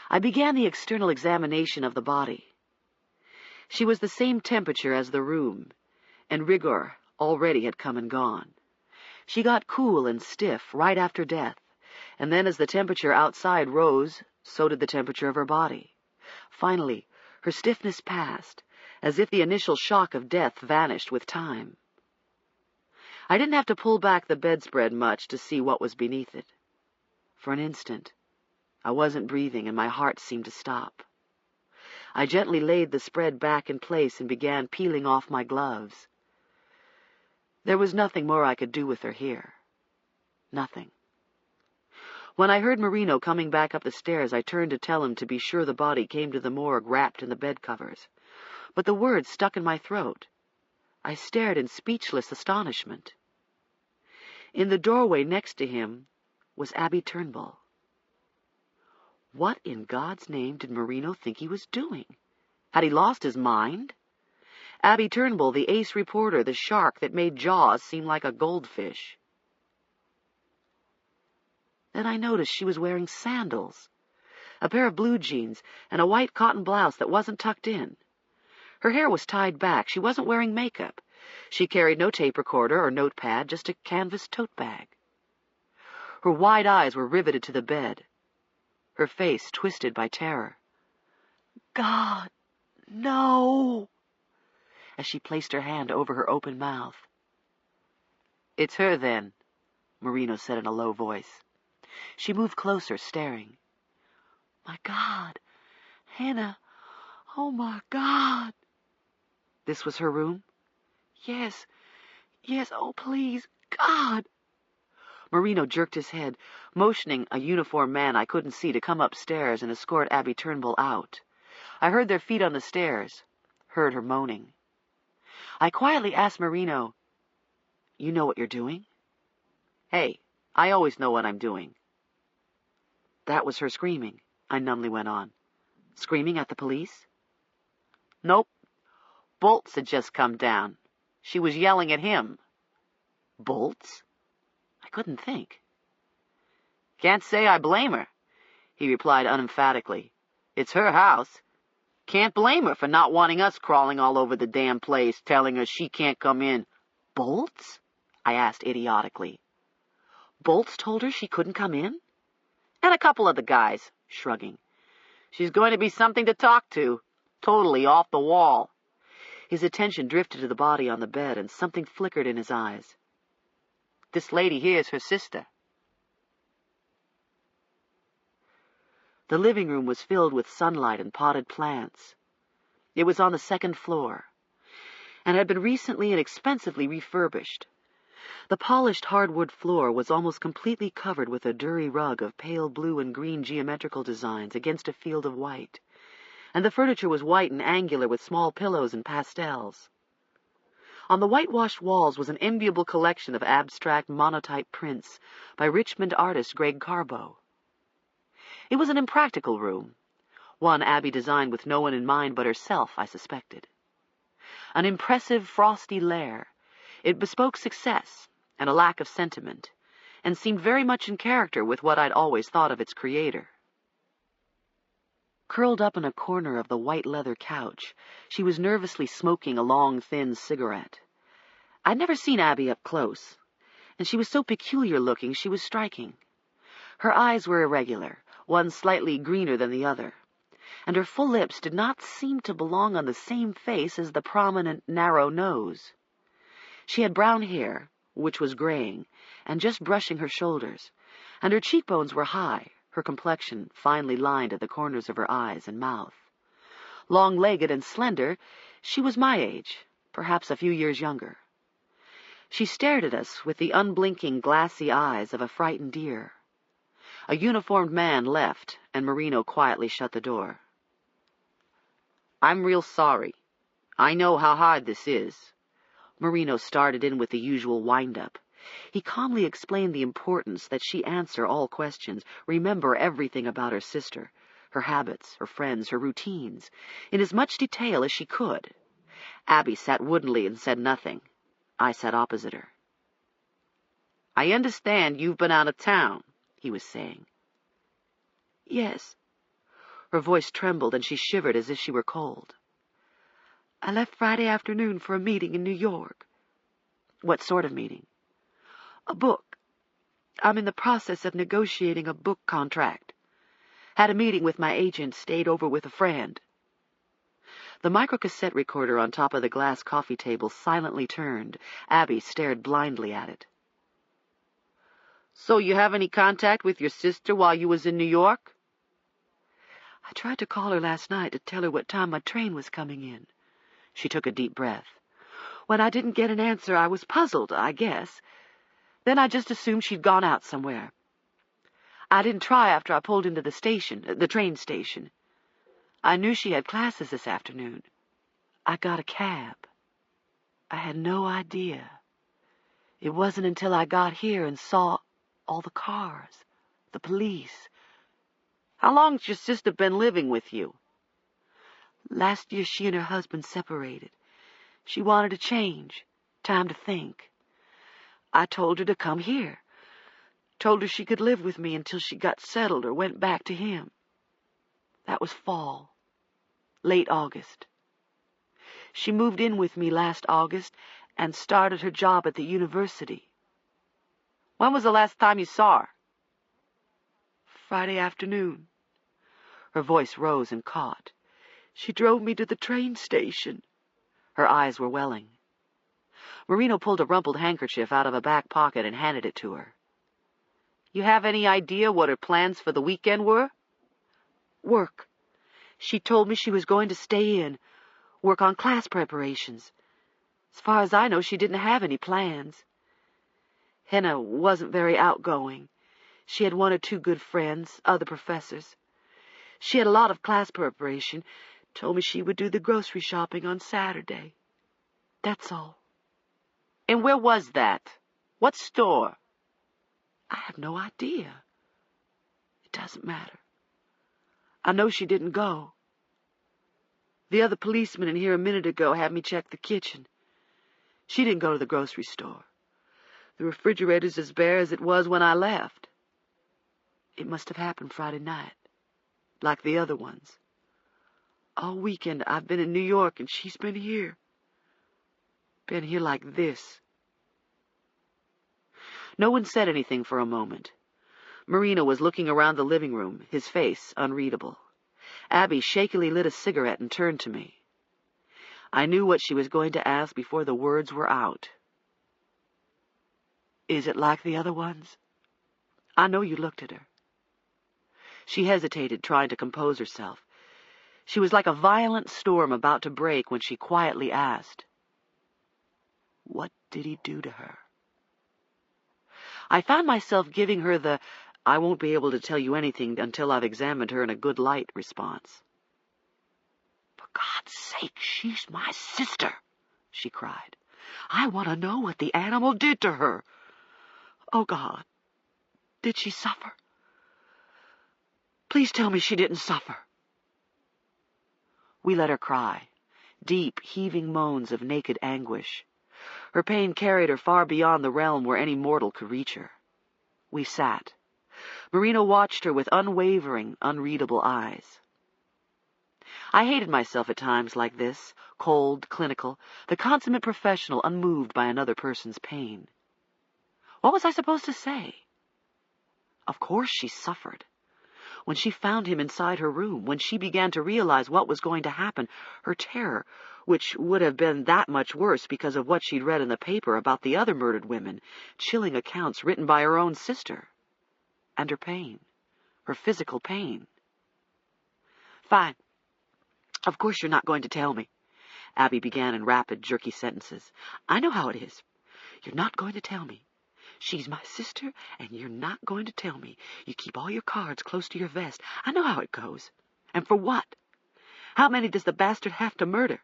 I began the external examination of the body. She was the same temperature as the room, and rigor already had come and gone. She got cool and stiff right after death, and then as the temperature outside rose, so did the temperature of her body. Finally, her stiffness passed, as if the initial shock of death vanished with time. I didn't have to pull back the bedspread much to see what was beneath it. For an instant, I wasn't breathing and my heart seemed to stop. I gently laid the spread back in place and began peeling off my gloves. There was nothing more I could do with her here. Nothing. When I heard Marino coming back up the stairs, I turned to tell him to be sure the body came to the morgue wrapped in the bed covers. But the words stuck in my throat. I stared in speechless astonishment. In the doorway next to him was Abby Turnbull. What in God's name did Marino think he was doing? Had he lost his mind? Abby Turnbull, the ace reporter, the shark that made Jaws seem like a goldfish. Then I noticed she was wearing sandals, a pair of blue jeans, and a white cotton blouse that wasn't tucked in. Her hair was tied back. She wasn't wearing makeup. She carried no tape recorder or notepad, just a canvas tote bag. Her wide eyes were riveted to the bed, her face twisted by terror. "God, no!" as she placed her hand over her open mouth. "It's her, then," Marino said in a low voice. She moved closer, staring. "My God, Hannah, oh my God!" This was her room? Yes, oh please, God! Marino jerked his head, motioning a uniformed man I couldn't see to come upstairs and escort Abby Turnbull out. I heard their feet on the stairs, heard her moaning. I quietly asked Marino, "You know what you're doing?" "Hey, I always know what I'm doing." "That was her screaming," I numbly went on. "Screaming at the police?" "Nope. Bolts had just come down. She was yelling at him." "Bolts?" I couldn't think. "Can't say I blame her," he replied unemphatically. "It's her house. Can't blame her for not wanting us crawling all over the damn place, telling her she can't come in." "Bolts?" I asked idiotically. "Bolts told her she couldn't come in?" "And a couple of the guys," shrugging. "She's going to be something to talk to. Totally off the wall." His attention drifted to the body on the bed, and something flickered in his eyes. "This lady here's her sister." The living room was filled with sunlight and potted plants. It was on the 2nd floor, and had been recently and expensively refurbished. The polished hardwood floor was almost completely covered with a dirty rug of pale blue and green geometrical designs against a field of white, and the furniture was white and angular with small pillows and pastels. On the whitewashed walls was an enviable collection of abstract monotype prints by Richmond artist Greg Carbo. It was an impractical room, one Abby designed with no one in mind but herself, I suspected. An impressive, frosty lair, it bespoke success and a lack of sentiment, and seemed very much in character with what I'd always thought of its creator. Curled up in a corner of the white leather couch, she was nervously smoking a long, thin cigarette. I'd never seen Abby up close, and she was so peculiar-looking she was striking. Her eyes were irregular, one slightly greener than the other, and her full lips did not seem to belong on the same face as the prominent, narrow nose. She had brown hair, which was graying, and just brushing her shoulders, and her cheekbones were high, her complexion finely lined at the corners of her eyes and mouth. Long-legged and slender, she was my age, perhaps a few years younger. She stared at us with the unblinking, glassy eyes of a frightened deer. A uniformed man left, and Marino quietly shut the door. "I'm real sorry. I know how hard this is." Marino started in with the usual wind-up. He calmly explained the importance that she answer all questions, remember everything about her sister, her habits, her friends, her routines, in as much detail as she could. Abby sat woodenly and said nothing. I sat opposite her. "I understand you've been out of town," he was saying. "Yes." Her voice trembled and she shivered as if she were cold. "I left Friday afternoon for a meeting in New York." "What sort of meeting?" "A book. I'm in the process of negotiating a book contract. Had a meeting with my agent, stayed over with a friend." The microcassette recorder on top of the glass coffee table silently turned. Abby stared blindly at it. "So you have any contact with your sister while you was in New York?" "I tried to call her last night to tell her what time my train was coming in." She took a deep breath. "When I didn't get an answer, I was puzzled, I guess. Then I just assumed she'd gone out somewhere. I didn't try after I pulled into the train station. I knew she had classes this afternoon. I got a cab. I had no idea. It wasn't until I got here and saw all the cars, the police." "How long's your sister been living with you?" "Last year she and her husband separated. She wanted a change, time to think. I told her to come here. Told her she could live with me until she got settled or went back to him. That was fall, late August. She moved in with me last August and started her job at the university." "When was the last time you saw her?" "Friday afternoon." Her voice rose and caught. "She drove me to the train station." Her eyes were welling. Marino pulled a rumpled handkerchief out of a back pocket and handed it to her. "You have any idea what her plans for the weekend were?" "Work. She told me she was going to stay in, work on class preparations. As far as I know, she didn't have any plans. Henna wasn't very outgoing. She had one or two good friends, other professors. She had a lot of class preparation, told me she would do the grocery shopping on Saturday. That's all." "And where was that? What store?" "I have no idea. It doesn't matter. I know she didn't go. The other policeman in here a minute ago had me check the kitchen. She didn't go to the grocery store. The refrigerator's as bare as it was when I left. It must have happened Friday night, like the other ones. All weekend I've been in New York and she's been here. Been here like this." No one said anything for a moment. Marino was looking around the living room, his face unreadable. Abby shakily lit a cigarette and turned to me. I knew what she was going to ask before the words were out. "Is it like the other ones? I know you looked at her." She hesitated, trying to compose herself. She was like a violent storm about to break when she quietly asked, "What did he do to her?" I found myself giving her the "I won't be able to tell you anything until I've examined her in a good light" response. "For God's sake, she's my sister," she cried. "I want to know what the animal did to her. Oh, God, did she suffer? Please tell me she didn't suffer." We let her cry, deep, heaving moans of naked anguish. Her pain carried her far beyond the realm where any mortal could reach her. We sat. Marina watched her with unwavering, unreadable eyes. I hated myself at times like this, cold, clinical, the consummate professional unmoved by another person's pain. What was I supposed to say? Of course she suffered. When she found him inside her room, when she began to realize what was going to happen, her terror, which would have been that much worse because of what she'd read in the paper about the other murdered women, chilling accounts written by her own sister, and her pain, her physical pain. "Fine. Of course you're not going to tell me," Abby began in rapid, jerky sentences. "I know how it is. You're not going to tell me. She's my sister, and you're not going to tell me. You keep all your cards close to your vest. I know how it goes. And for what? How many does the bastard have to murder?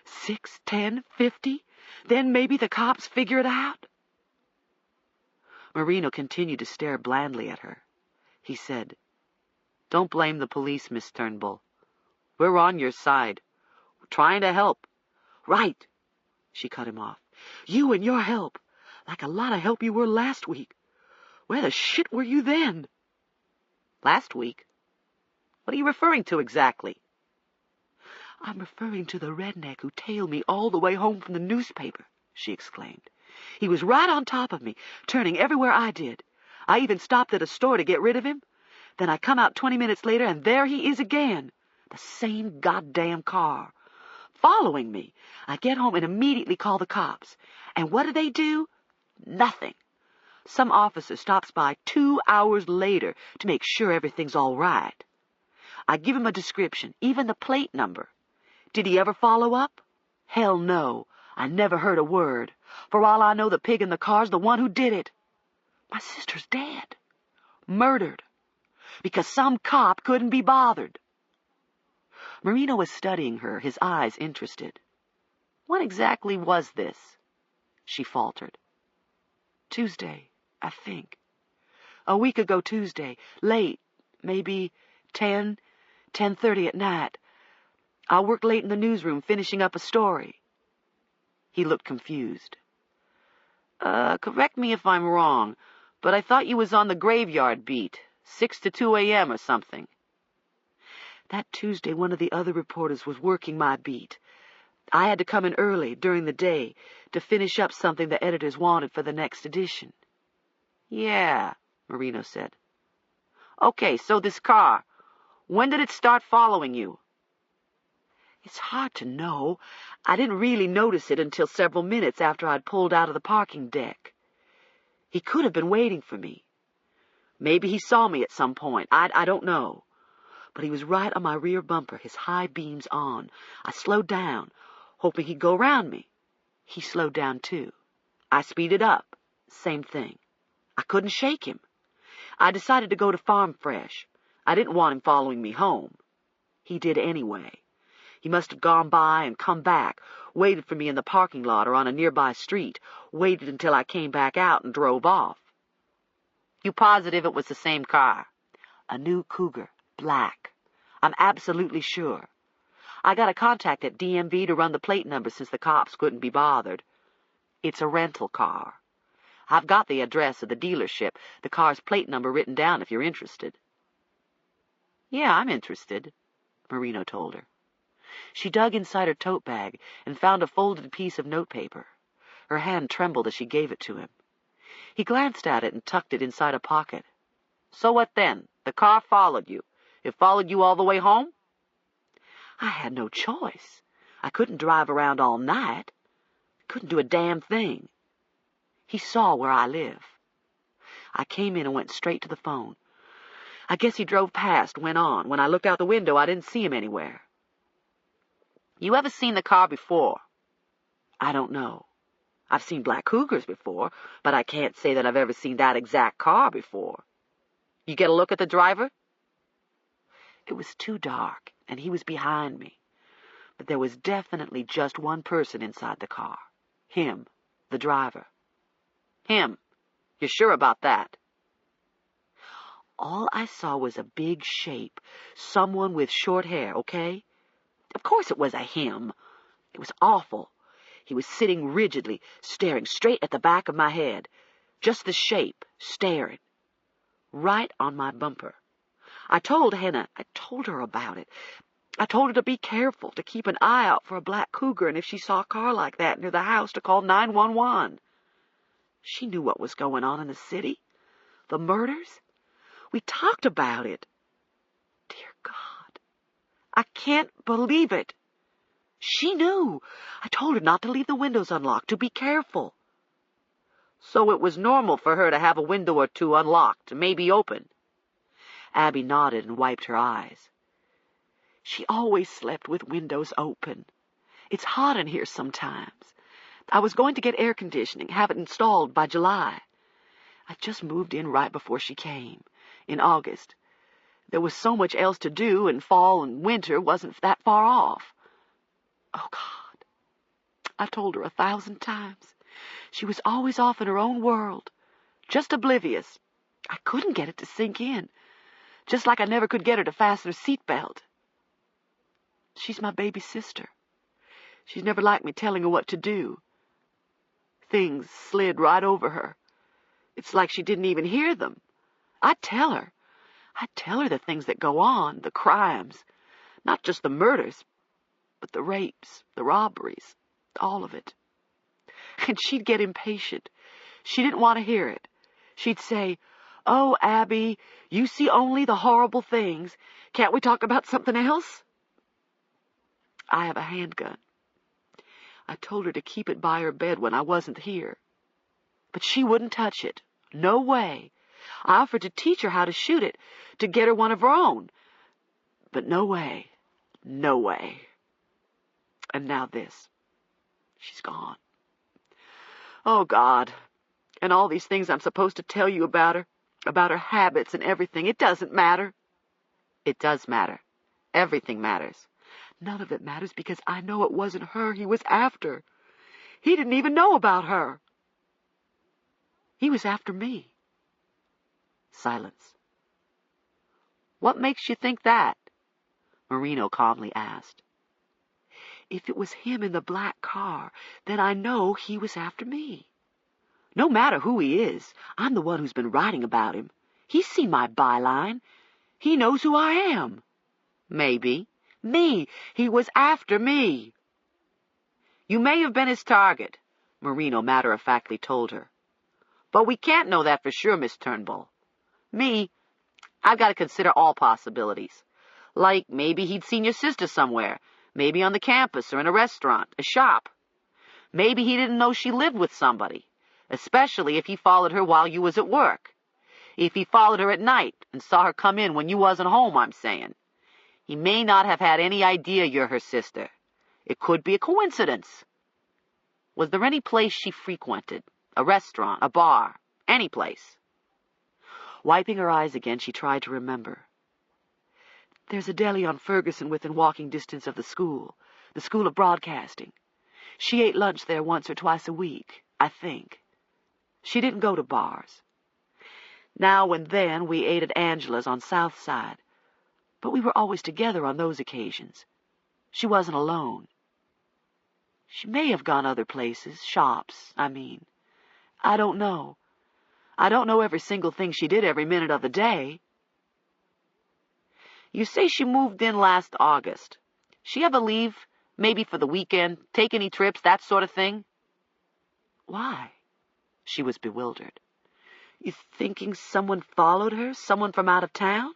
6, 10, 50? Then maybe the cops figure it out?" Marino continued to stare blandly at her. He said, "Don't blame the police, Miss Turnbull. We're on your side. We're trying to help." "Right," she cut him off. "You and your help. Like a lot of help you were last week. Where the shit were you then?" "Last week? What are you referring to exactly?" "I'm referring to the redneck who tailed me all the way home from the newspaper," she exclaimed. "He was right on top of me, turning everywhere I did. I even stopped at a store to get rid of him. Then I come out 20 minutes later, and there he is again. The same goddamn car. Following me. I get home and immediately call the cops. And what do? Nothing. Some officer stops by 2 hours later to make sure everything's all right. I give him a description, even the plate number. Did he ever follow up? Hell no. I never heard a word. For all I know, the pig in the car's the one who did it. My sister's dead. Murdered. Because some cop couldn't be bothered." Marino was studying her, his eyes interested. "When exactly was this?" she faltered. "Tuesday, I think. A week ago Tuesday, late, maybe 10:30 at night. I worked late in the newsroom finishing up a story." He looked confused. Correct me if I'm wrong, but I thought you was on the graveyard beat, 6 to 2 a.m. or something." "That Tuesday one of the other reporters was working my beat. I had to come in early, during the day, to finish up something the editors wanted for the next edition." "Yeah," Marino said. "Okay, so this car, when did it start following you?" "It's hard to know. I didn't really notice it until several minutes after I'd pulled out of the parking deck. He could have been waiting for me. Maybe he saw me at some point. I don't know. But he was right on my rear bumper, his high beams on. I slowed down, hoping he'd go around me. He slowed down too. I speeded up. Same thing. I couldn't shake him. I decided to go to Farm Fresh. I didn't want him following me home. He did anyway. He must have gone by and come back, waited for me in the parking lot or on a nearby street, waited until I came back out and drove off." "You positive it was the same car?" "A new Cougar, black. I'm absolutely sure. I got a contact at DMV to run the plate number since the cops couldn't be bothered. It's a rental car. I've got the address of the dealership, the car's plate number written down if you're interested." "Yeah, I'm interested," Marino told her. She dug inside her tote bag and found a folded piece of notepaper. Her hand trembled as she gave it to him. He glanced at it and tucked it inside a pocket. "So what then? The car followed you. It followed you all the way home?" "I had no choice. I couldn't drive around all night. Couldn't do a damn thing. He saw where I live. I came in and went straight to the phone. I guess he drove past, went on. When I looked out the window, I didn't see him anywhere." "You ever seen the car before?" "I don't know. I've seen black cougars before, but I can't say that I've ever seen that exact car before. You get a look at the driver?" It was too dark, and he was behind me. But there was definitely just one person inside the car. Him, the driver. "Him. You're sure about that?" All I saw was a big shape, someone with short hair, okay? Of course it was a him. It was awful. He was sitting rigidly, staring straight at the back of my head. Just the shape, staring. Right on my bumper. I told Henna her about it. I told her to be careful, to keep an eye out for a black cougar, and if she saw a car like that near the house, to call 911. She knew what was going on in the city. The murders. We talked about it. Dear God, I can't believe it. She knew. I told her not to leave the windows unlocked, to be careful. So it was normal for her to have a window or two unlocked, maybe open. Abby nodded and wiped her eyes. She always slept with windows open. It's hot in here sometimes. I was going to get air conditioning, have it installed by July. I just moved in right before she came, in August. There was so much else to do, and fall and winter wasn't that far off. Oh, God. I told her 1,000 times. She was always off in her own world, just oblivious. I couldn't get it to sink in, just like I never could get her to fasten her seatbelt. She's my baby sister. She's never liked me telling her what to do. Things slid right over her. It's like she didn't even hear them. I'd tell her the things that go on, the crimes, not just the murders, but the rapes, the robberies, all of it. And she'd get impatient. She didn't want to hear it. She'd say, "Oh, Abby, you see only the horrible things. Can't we talk about something else?" I have a handgun. I told her to keep it by her bed when I wasn't here. But she wouldn't touch it. No way. I offered to teach her how to shoot it, to get her one of her own. But no way. No way. And now this. She's gone. Oh, God. And all these things I'm supposed to tell you about her habits and everything. It doesn't matter. It does matter. Everything matters. None of it matters because I know it wasn't her he was after. He didn't even know about her. He was after me. Silence. "What makes you think that?" Marino calmly asked. "If it was him in the black car, then I know he was after me. No matter who he is, I'm the one who's been writing about him. He's seen my byline. He knows who I am. Maybe. Me. He was after me." "You may have been his target," Marino matter-of-factly told her. "But we can't know that for sure, Miss Turnbull. I've got to consider all possibilities. Like maybe he'd seen your sister somewhere, maybe on the campus or in a restaurant, a shop. Maybe he didn't know she lived with somebody, especially if he followed her while you was at work. If he followed her at night and saw her come in when you wasn't home, I'm saying. He may not have had any idea you're her sister. It could be a coincidence. Was there any place she frequented? A restaurant, a bar, any place?" Wiping her eyes again, she tried to remember. "There's a deli on Ferguson within walking distance of the School of Broadcasting. She ate lunch there once or twice a week, I think. She didn't go to bars. Now and then we ate at Angela's on South Side, but we were always together on those occasions. She wasn't alone. She may have gone other places, shops, I mean. I don't know. I don't know every single thing she did every minute of the day." "You say she moved in last August. She ever leave, maybe for the weekend, take any trips, that sort of thing?" "Why?" She was bewildered. "You thinking someone followed her, someone from out of town?"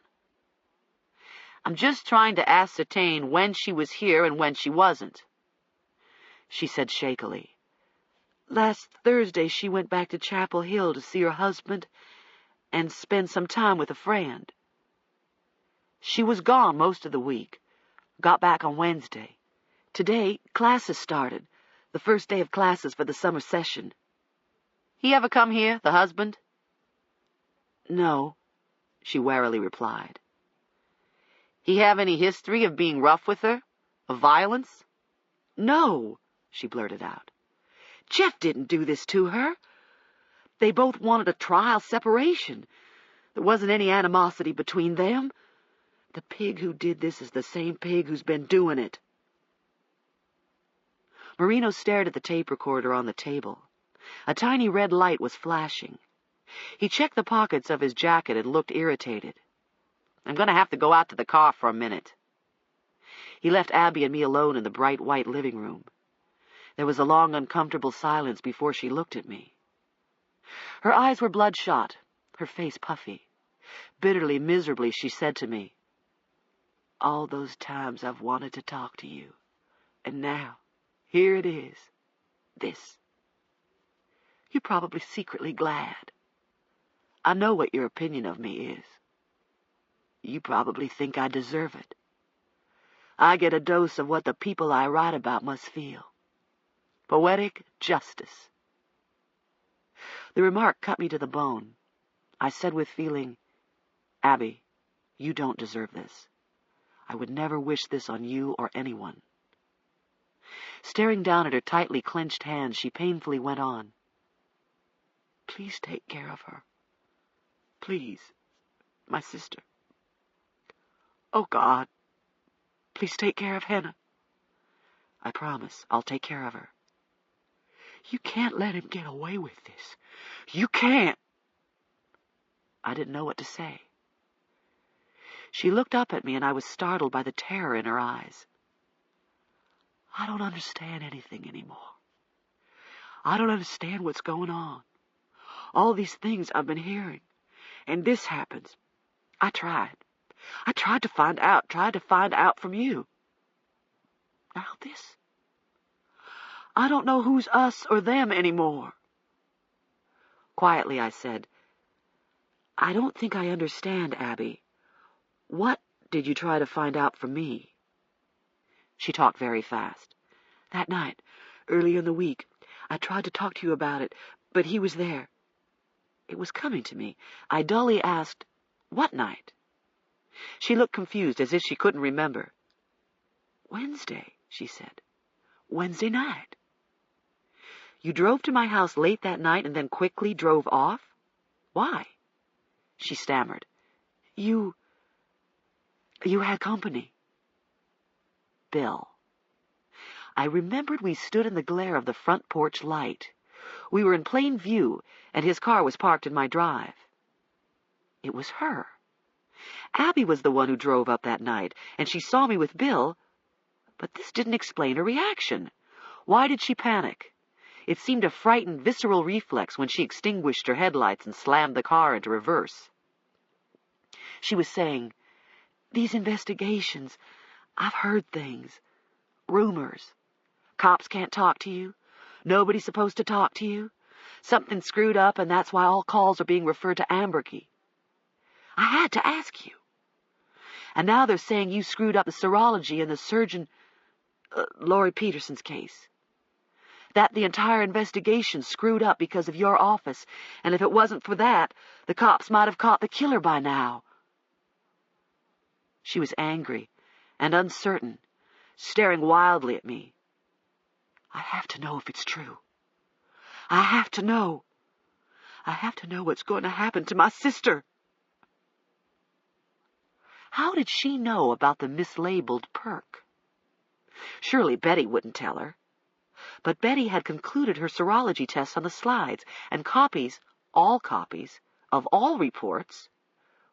"I'm just trying to ascertain when she was here and when she wasn't." She said shakily, "Last Thursday she went back to Chapel Hill to see her husband and spend some time with a friend. She was gone most of the week. Got back on Wednesday. Today, classes started. The first day of classes for the summer session. He ever come here, the husband? No, she warily replied. He have any history of being rough with her? Of violence? No, she blurted out. Jeff didn't do this to her. They both wanted a trial separation. There wasn't any animosity between them. The pig who did this is the same pig who's been doing it. Marino stared at the tape recorder on the table. A tiny red light was flashing. He checked the pockets of his jacket and looked irritated. I'm going to have to go out to the car for a minute. He left Abby and me alone in the bright white living room. There was a long, uncomfortable silence before she looked at me. Her eyes were bloodshot, her face puffy. Bitterly, miserably, she said to me, "All those times I've wanted to talk to you, and now, here it is, this. You're probably secretly glad. I know what your opinion of me is. You probably think I deserve it. I get a dose of what the people I write about must feel. Poetic justice." The remark cut me to the bone. I said with feeling, "Abby, you don't deserve this. I would never wish this on you or anyone." Staring down at her tightly clenched hands, she painfully went on. "Please take care of her. Please, my sister. Oh, God, please take care of Hannah. I promise I'll take care of her. You can't let him get away with this. You can't." I didn't know what to say. She looked up at me, and I was startled by the terror in her eyes. "I don't understand anything anymore. I don't understand what's going on. All these things I've been hearing, and this happens. I tried to find out from you. Now this. I don't know who's us or them anymore." Quietly I said, "I don't think I understand, Abby. What did you try to find out from me?" She talked very fast. "That night, earlier in the week, I tried to talk to you about it, but he was there. It was coming to me. I dully asked, 'What night?' She looked confused, as if she couldn't remember. 'Wednesday,' she said. 'Wednesday night.' You drove to my house late that night and then quickly drove off? Why?" She stammered. You had company." Bill. I remembered we stood in the glare of the front porch light. We were in plain view, and his car was parked in my drive. It was her. Abby was the one who drove up that night, and she saw me with Bill, but this didn't explain her reaction. Why did she panic? It seemed a frightened, visceral reflex when she extinguished her headlights and slammed the car into reverse. She was saying, "These investigations, I've heard things. Rumors. Cops can't talk to you. Nobody's supposed to talk to you. Something screwed up, and that's why all calls are being referred to Amberkey. I had to ask you. And now they're saying you screwed up the serology in the surgeon, Laurie Peterson's case. That the entire investigation screwed up because of your office, and if it wasn't for that, the cops might have caught the killer by now." She was angry and uncertain, staring wildly at me. "I have to know if it's true. I have to know. I have to know what's going to happen to my sister." How did she know about the mislabeled perk? Surely Betty wouldn't tell her. But Betty had concluded her serology tests on the slides, and copies, all copies, of all reports,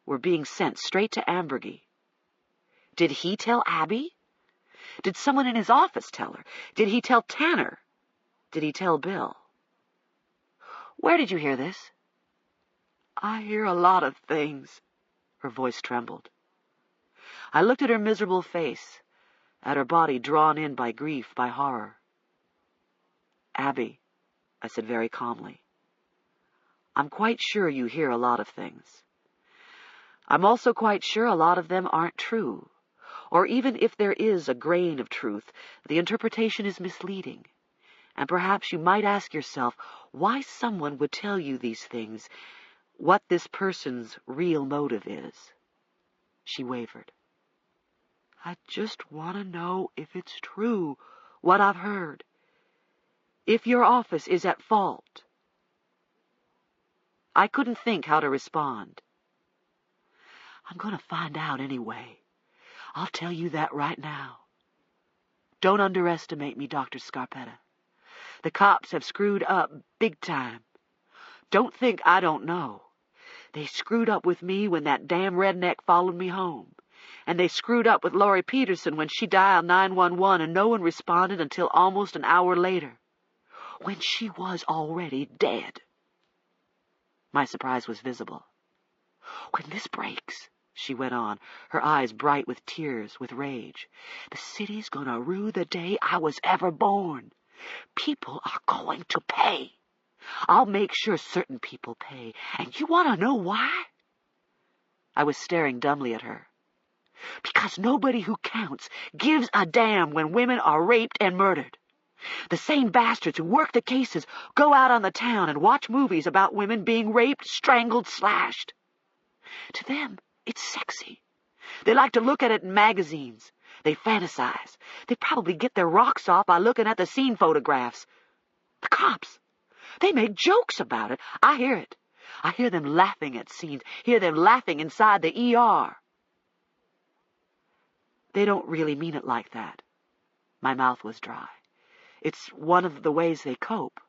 were being sent straight to Amberkey. Did he tell Abby? Did someone in his office tell her? Did he tell Tanner? Did he tell Bill? "Where did you hear this?" "I hear a lot of things." Her voice trembled. I looked at her miserable face, at her body drawn in by grief, by horror. "Abby," I said very calmly, "I'm quite sure you hear a lot of things. I'm also quite sure a lot of them aren't true, or even if there is a grain of truth, the interpretation is misleading. And perhaps you might ask yourself why someone would tell you these things, what this person's real motive is. She wavered. I just want to know if it's true, what I've heard. If your office is at fault. I couldn't think how to respond. I'm going to find out anyway. I'll tell you that right now. Don't underestimate me, Dr. Scarpetta. The cops have screwed up big time. Don't think I don't know. They screwed up with me when that damn redneck followed me home. And they screwed up with Laurie Peterson when she dialed 911 and no one responded until almost an hour later, when she was already dead. My surprise was visible. When this breaks, she went on, her eyes bright with tears, with rage, the city's gonna rue the day I was ever born. People are going to pay. I'll make sure certain people pay. And you want to know why? I was staring dumbly at her. Because nobody who counts gives a damn when women are raped and murdered. The same bastards who work the cases go out on the town and watch movies about women being raped, strangled, slashed. To them, it's sexy. They like to look at it in magazines. They fantasize. They probably get their rocks off by looking at the scene photographs. The cops, they make jokes about it. I hear it. I hear them laughing at scenes, hear them laughing inside the ER. They don't really mean it like that. My mouth was dry. It's one of the ways they cope.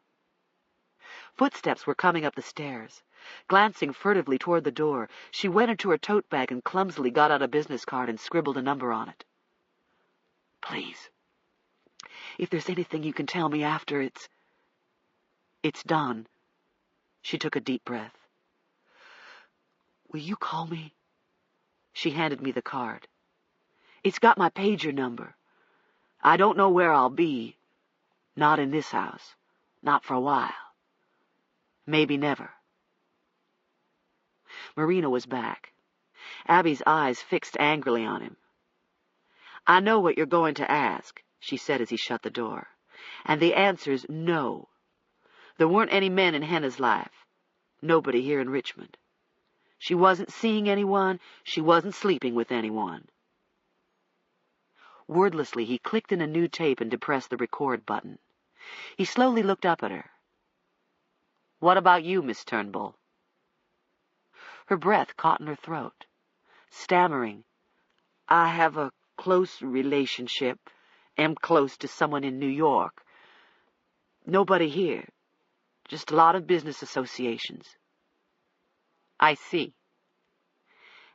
Footsteps were coming up the stairs. Glancing furtively toward the door, she went into her tote bag and clumsily got out a business card and scribbled a number on it. Please, if there's anything you can tell me after it's done. She took a deep breath. Will you call me? She handed me the card. It's got my pager number. I don't know where I'll be. Not in this house. Not for a while. Maybe never. Marina was back. Abby's eyes fixed angrily on him. I know what you're going to ask, she said as he shut the door. And the answer's no. There weren't any men in Henna's life. Nobody here in Richmond. She wasn't seeing anyone. She wasn't sleeping with anyone. Wordlessly, he clicked in a new tape and depressed the record button. He slowly looked up at her. What about you, Miss Turnbull? Her breath caught in her throat. Stammering, I have a close relationship, am close to someone in New York. Nobody here. Just a lot of business associations. I see.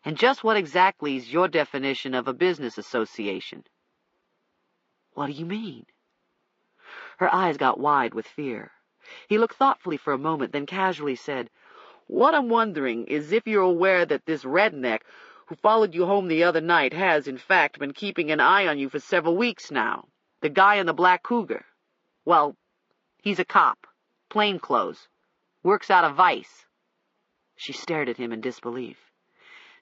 And just what exactly is your definition of a business association? What do you mean? Her eyes got wide with fear. He looked thoughtfully for a moment, then casually said, What I'm wondering is if you're aware that this redneck who followed you home the other night has, in fact, been keeping an eye on you for several weeks now. The guy in the black cougar. Well, he's a cop. Plainclothes. Works out of Vice. She stared at him in disbelief.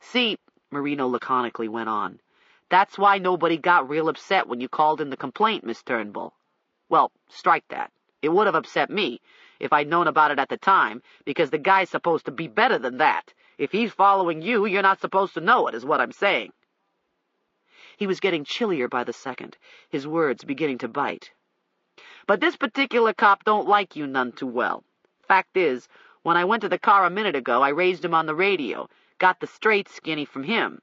See, Marino laconically went on, that's why nobody got real upset when you called in the complaint, Miss Turnbull. Well, strike that. It would have upset me if I'd known about it at the time, because the guy's supposed to be better than that. If he's following you, you're not supposed to know it, is what I'm saying. He was getting chillier by the second, his words beginning to bite. But this particular cop don't like you none too well. Fact is, when I went to the car a minute ago, I raised him on the radio, got the straight skinny from him.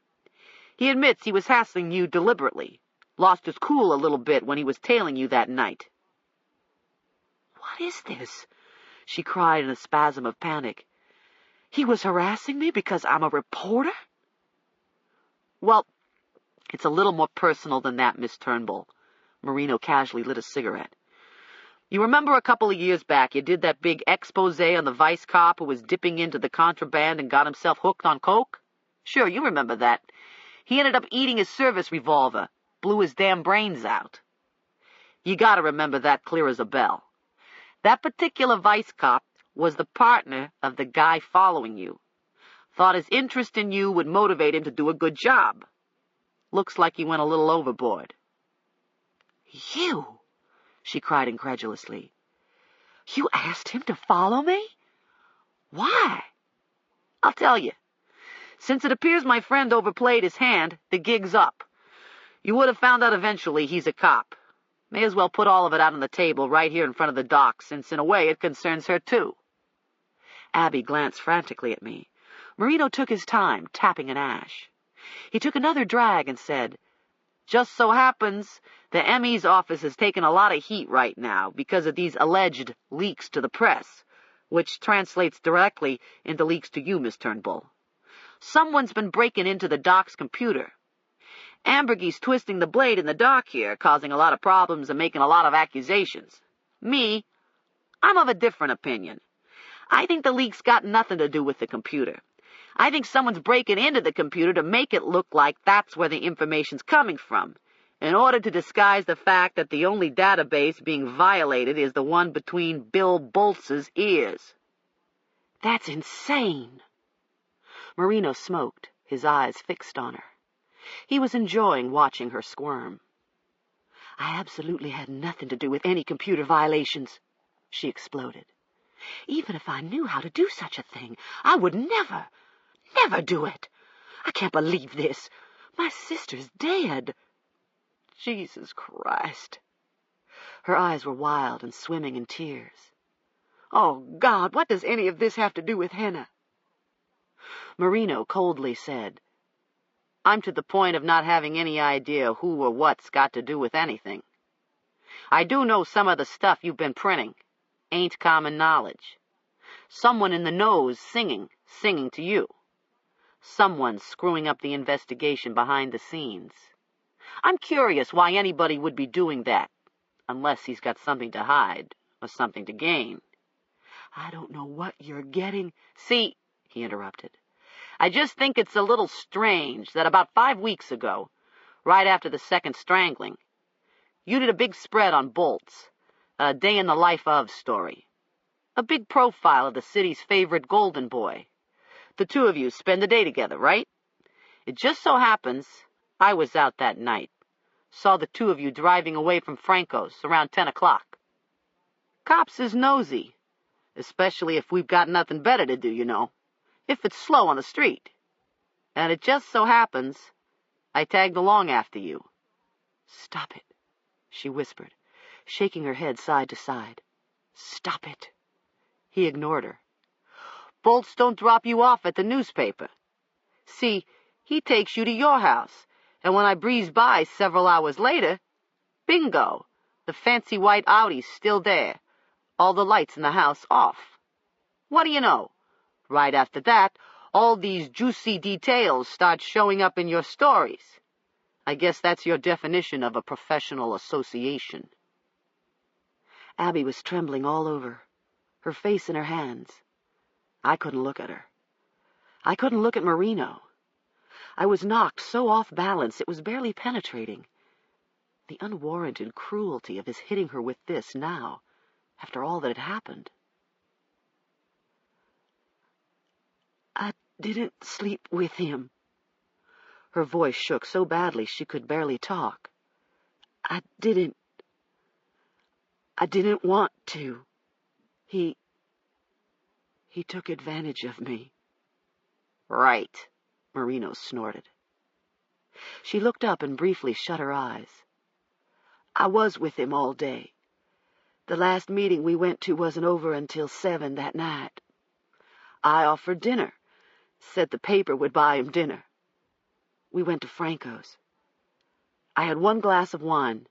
He admits he was hassling you deliberately, lost his cool a little bit when he was tailing you that night. What is this? She cried in a spasm of panic. He was harassing me because I'm a reporter? Well, it's a little more personal than that, Miss Turnbull. Marino casually lit a cigarette. You remember a couple of years back you did that big expose on the vice cop who was dipping into the contraband and got himself hooked on coke? Sure, you remember that. He ended up eating his service revolver, blew his damn brains out. You gotta remember that clear as a bell. That particular vice cop was the partner of the guy following you. Thought his interest in you would motivate him to do a good job. Looks like he went a little overboard. You? She cried incredulously. You asked him to follow me? Why? I'll tell you. Since it appears my friend overplayed his hand, the gig's up. You would have found out eventually he's a cop. May as well put all of it out on the table right here in front of the dock, since in a way it concerns her too. Abby glanced frantically at me. Marino took his time, tapping an ash. He took another drag and said, "Just so happens the ME's office has taken a lot of heat right now because of these alleged leaks to the press, which translates directly into leaks to you, Miss Turnbull. Someone's been breaking into the dock's computer. Ambergy's twisting the blade in the dock here, causing a lot of problems and making a lot of accusations. Me, I'm of a different opinion. I think the leak's got nothing to do with the computer. I think someone's breaking into the computer to make it look like that's where the information's coming from, in order to disguise the fact that the only database being violated is the one between Bill Boltz's ears." "That's insane." Marino smoked, his eyes fixed on her. He was enjoying watching her squirm. "I absolutely had nothing to do with any computer violations," she exploded. "Even if I knew how to do such a thing, I would never do it. I can't believe this. My sister's dead. Jesus Christ." Her eyes were wild and swimming in tears. "Oh, God, what does any of this have to do with Henna?" Marino coldly said, "I'm to the point of not having any idea who or what's got to do with anything. I do know some of the stuff you've been printing ain't common knowledge. Someone in the knows singing to you. Someone's screwing up the investigation behind the scenes. I'm curious why anybody would be doing that, unless he's got something to hide or something to gain." "I don't know what you're getting." "See," he interrupted, "I just think it's a little strange that about 5 weeks ago, right after the second strangling, you did a big spread on Boltz, a day in the life of story. A big profile of the city's favorite golden boy. The two of you spend the day together, right? It just so happens I was out that night. Saw the two of you driving away from Franco's around 10 o'clock. Cops is nosy, especially if we've got nothing better to do, you know, if it's slow on the street. And it just so happens I tagged along after you." "Stop it," she whispered, shaking her head side to side. "Stop it." He ignored her. "Boltz don't drop you off at the newspaper. See, he takes you to your house, and when I breeze by several hours later, bingo, the fancy white Audi's still there, all the lights in the house off. What do you know? Right after that, all these juicy details start showing up in your stories. I guess that's your definition of a professional association." Abby was trembling all over, her face in her hands. I couldn't look at her. I couldn't look at Marino. I was knocked so off balance it was barely penetrating. The unwarranted cruelty of his hitting her with this now, after all that had happened. "I didn't sleep with him." Her voice shook so badly she could barely talk. I didn't want to. He took advantage of me." "Right," Marino snorted. She looked up and briefly shut her eyes. "I was with him all day. The last meeting we went to wasn't over until 7 that night. I offered dinner, said the paper would buy him dinner. We went to Franco's. I had 1 glass of wine.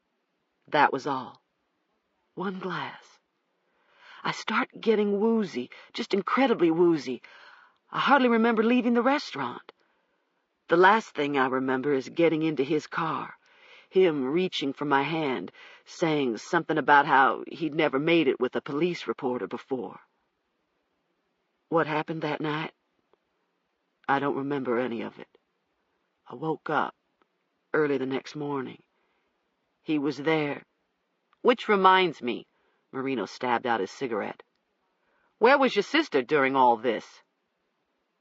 That was all. 1 glass. I start getting woozy, just incredibly woozy. I hardly remember leaving the restaurant. The last thing I remember is getting into his car, him reaching for my hand, saying something about how he'd never made it with a police reporter before. What happened that night? I don't remember any of it. I woke up early the next morning. He was there." "Which reminds me," Marino stabbed out his cigarette. "Where was your sister during all this?"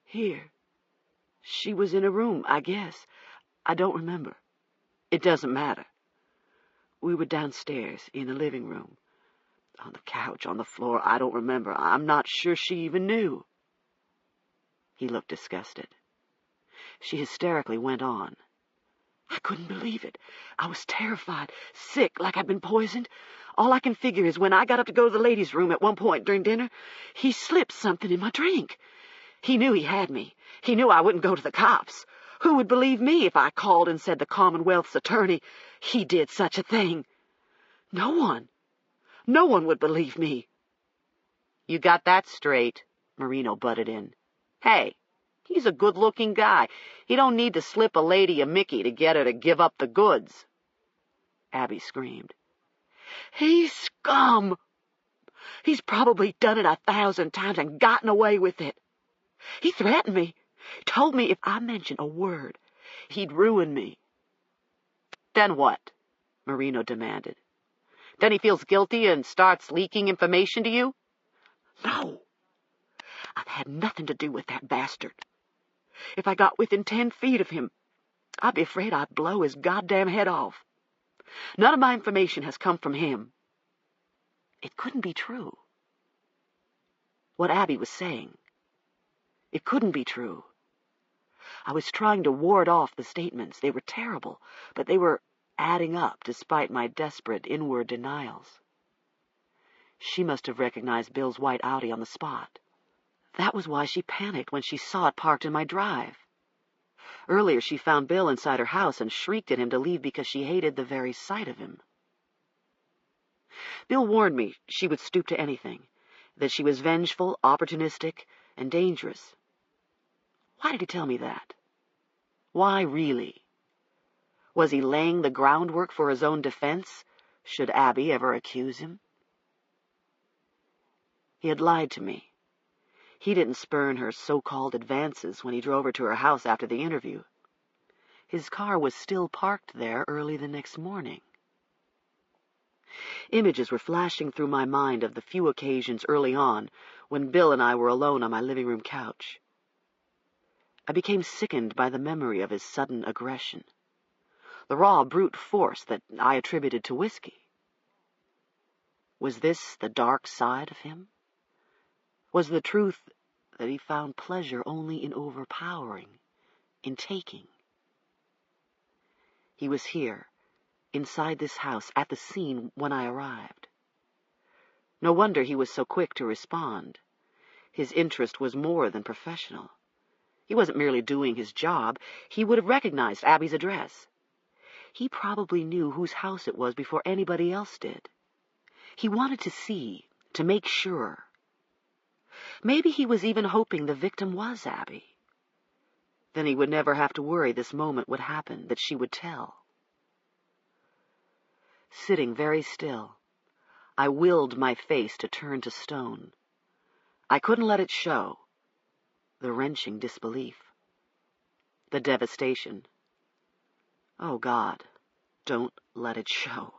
"Here. She was in a room, I guess. I don't remember. It doesn't matter. We were downstairs in the living room. On the couch, on the floor, I don't remember. I'm not sure she even knew. He looked disgusted. She hysterically went on. I couldn't believe it. I was terrified, sick, like I'd been poisoned. All I can figure is when I got up to go to the ladies' room at one point during dinner, he slipped something in my drink. He knew he had me. He knew I wouldn't go to the cops. Who would believe me if I called and said the Commonwealth's attorney, he did such a thing? No one. No one would believe me. You got that straight, Marino butted in. Hey, he's a good-looking guy. He don't need to slip a lady a Mickey to get her to give up the goods. Abby screamed. He's scum. He's probably done it 1,000 times and gotten away with it. He threatened me. Told me if I mentioned a word, he'd ruin me. Then what? Marino demanded. Then he feels guilty and starts leaking information to you? No. I've had nothing to do with that bastard. If I got within 10 feet of him, I'd be afraid I'd blow his goddamn head off. None of my information has come from him. It couldn't be true. What Abby was saying. It couldn't be true. I was trying to ward off the statements. They were terrible, but they were adding up despite my desperate inward denials. She must have recognized Bill's white Audi on the spot. That was why she panicked when she saw it parked in my drive. Earlier she found Bill inside her house and shrieked at him to leave because she hated the very sight of him. Bill warned me she would stoop to anything, that she was vengeful, opportunistic, and dangerous. Why did he tell me that? Why really? Was he laying the groundwork for his own defense, should Abby ever accuse him? He had lied to me. He didn't spurn her so-called advances when he drove her to her house after the interview. His car was still parked there early the next morning. Images were flashing through my mind of the few occasions early on when Bill and I were alone on my living room couch. I became sickened by the memory of his sudden aggression, the raw brute force that I attributed to whiskey. Was this the dark side of him? Was the truth that he found pleasure only in overpowering, in taking? He was here, inside this house, at the scene when I arrived. No wonder he was so quick to respond. His interest was more than professional. He wasn't merely doing his job. He would have recognized Abby's address. He probably knew whose house it was before anybody else did. He wanted to see, to make sure. Maybe he was even hoping the victim was Abby. Then he would never have to worry this moment would happen, that she would tell. Sitting very still, I willed my face to turn to stone. I couldn't let it show. The wrenching disbelief. The devastation. Oh, God, don't let it show.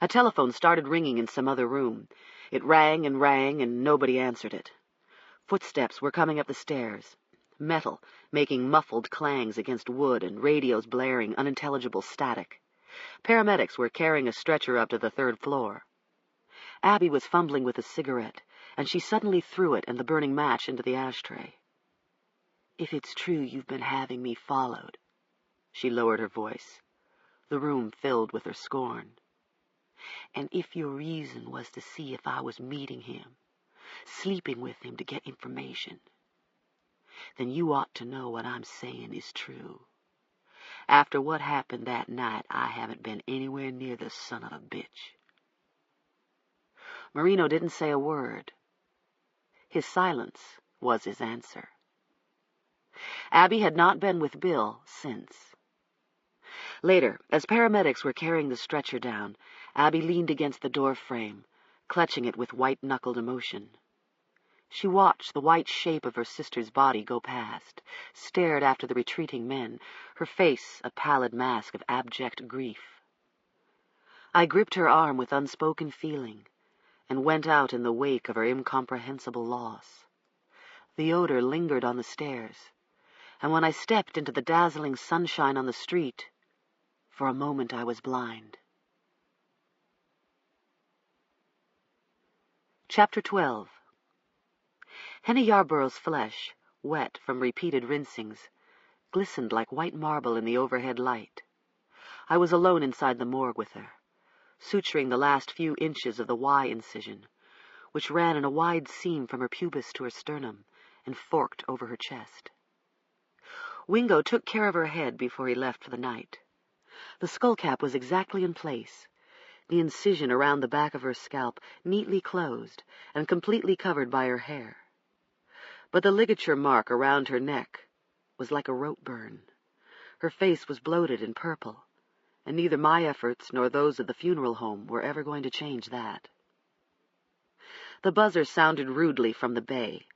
A telephone started ringing in some other room. It rang, and nobody answered it. Footsteps were coming up the stairs. Metal, making muffled clangs against wood, and radios blaring unintelligible static. Paramedics were carrying a stretcher up to the 3rd floor. Abby was fumbling with a cigarette, and she suddenly threw it and the burning match into the ashtray. If it's true you've been having me followed, she lowered her voice. The room filled with her scorn. And if your reason was to see if I was meeting him, sleeping with him to get information, then you ought to know what I'm saying is true. After what happened that night, I haven't been anywhere near the son of a bitch. Marino didn't say a word. His silence was his answer. Abby had not been with Bill since. Later, as paramedics were carrying the stretcher down, Abby leaned against the door frame, clutching it with white-knuckled emotion. She watched the white shape of her sister's body go past, stared after the retreating men, her face a pallid mask of abject grief. I gripped her arm with unspoken feeling, and went out in the wake of her incomprehensible loss. The odor lingered on the stairs, and when I stepped into the dazzling sunshine on the street, for a moment I was blind. Chapter 12. Henny Yarborough's flesh, wet from repeated rinsings, glistened like white marble in the overhead light. I was alone inside the morgue with her, suturing the last few inches of the Y incision, which ran in a wide seam from her pubis to her sternum and forked over her chest. Wingo took care of her head before he left for the night. The skullcap was exactly in place, the incision around the back of her scalp neatly closed and completely covered by her hair. But the ligature mark around her neck was like a rope burn. Her face was bloated and purple, and neither my efforts nor those of the funeral home were ever going to change that. The buzzer sounded rudely from the bay.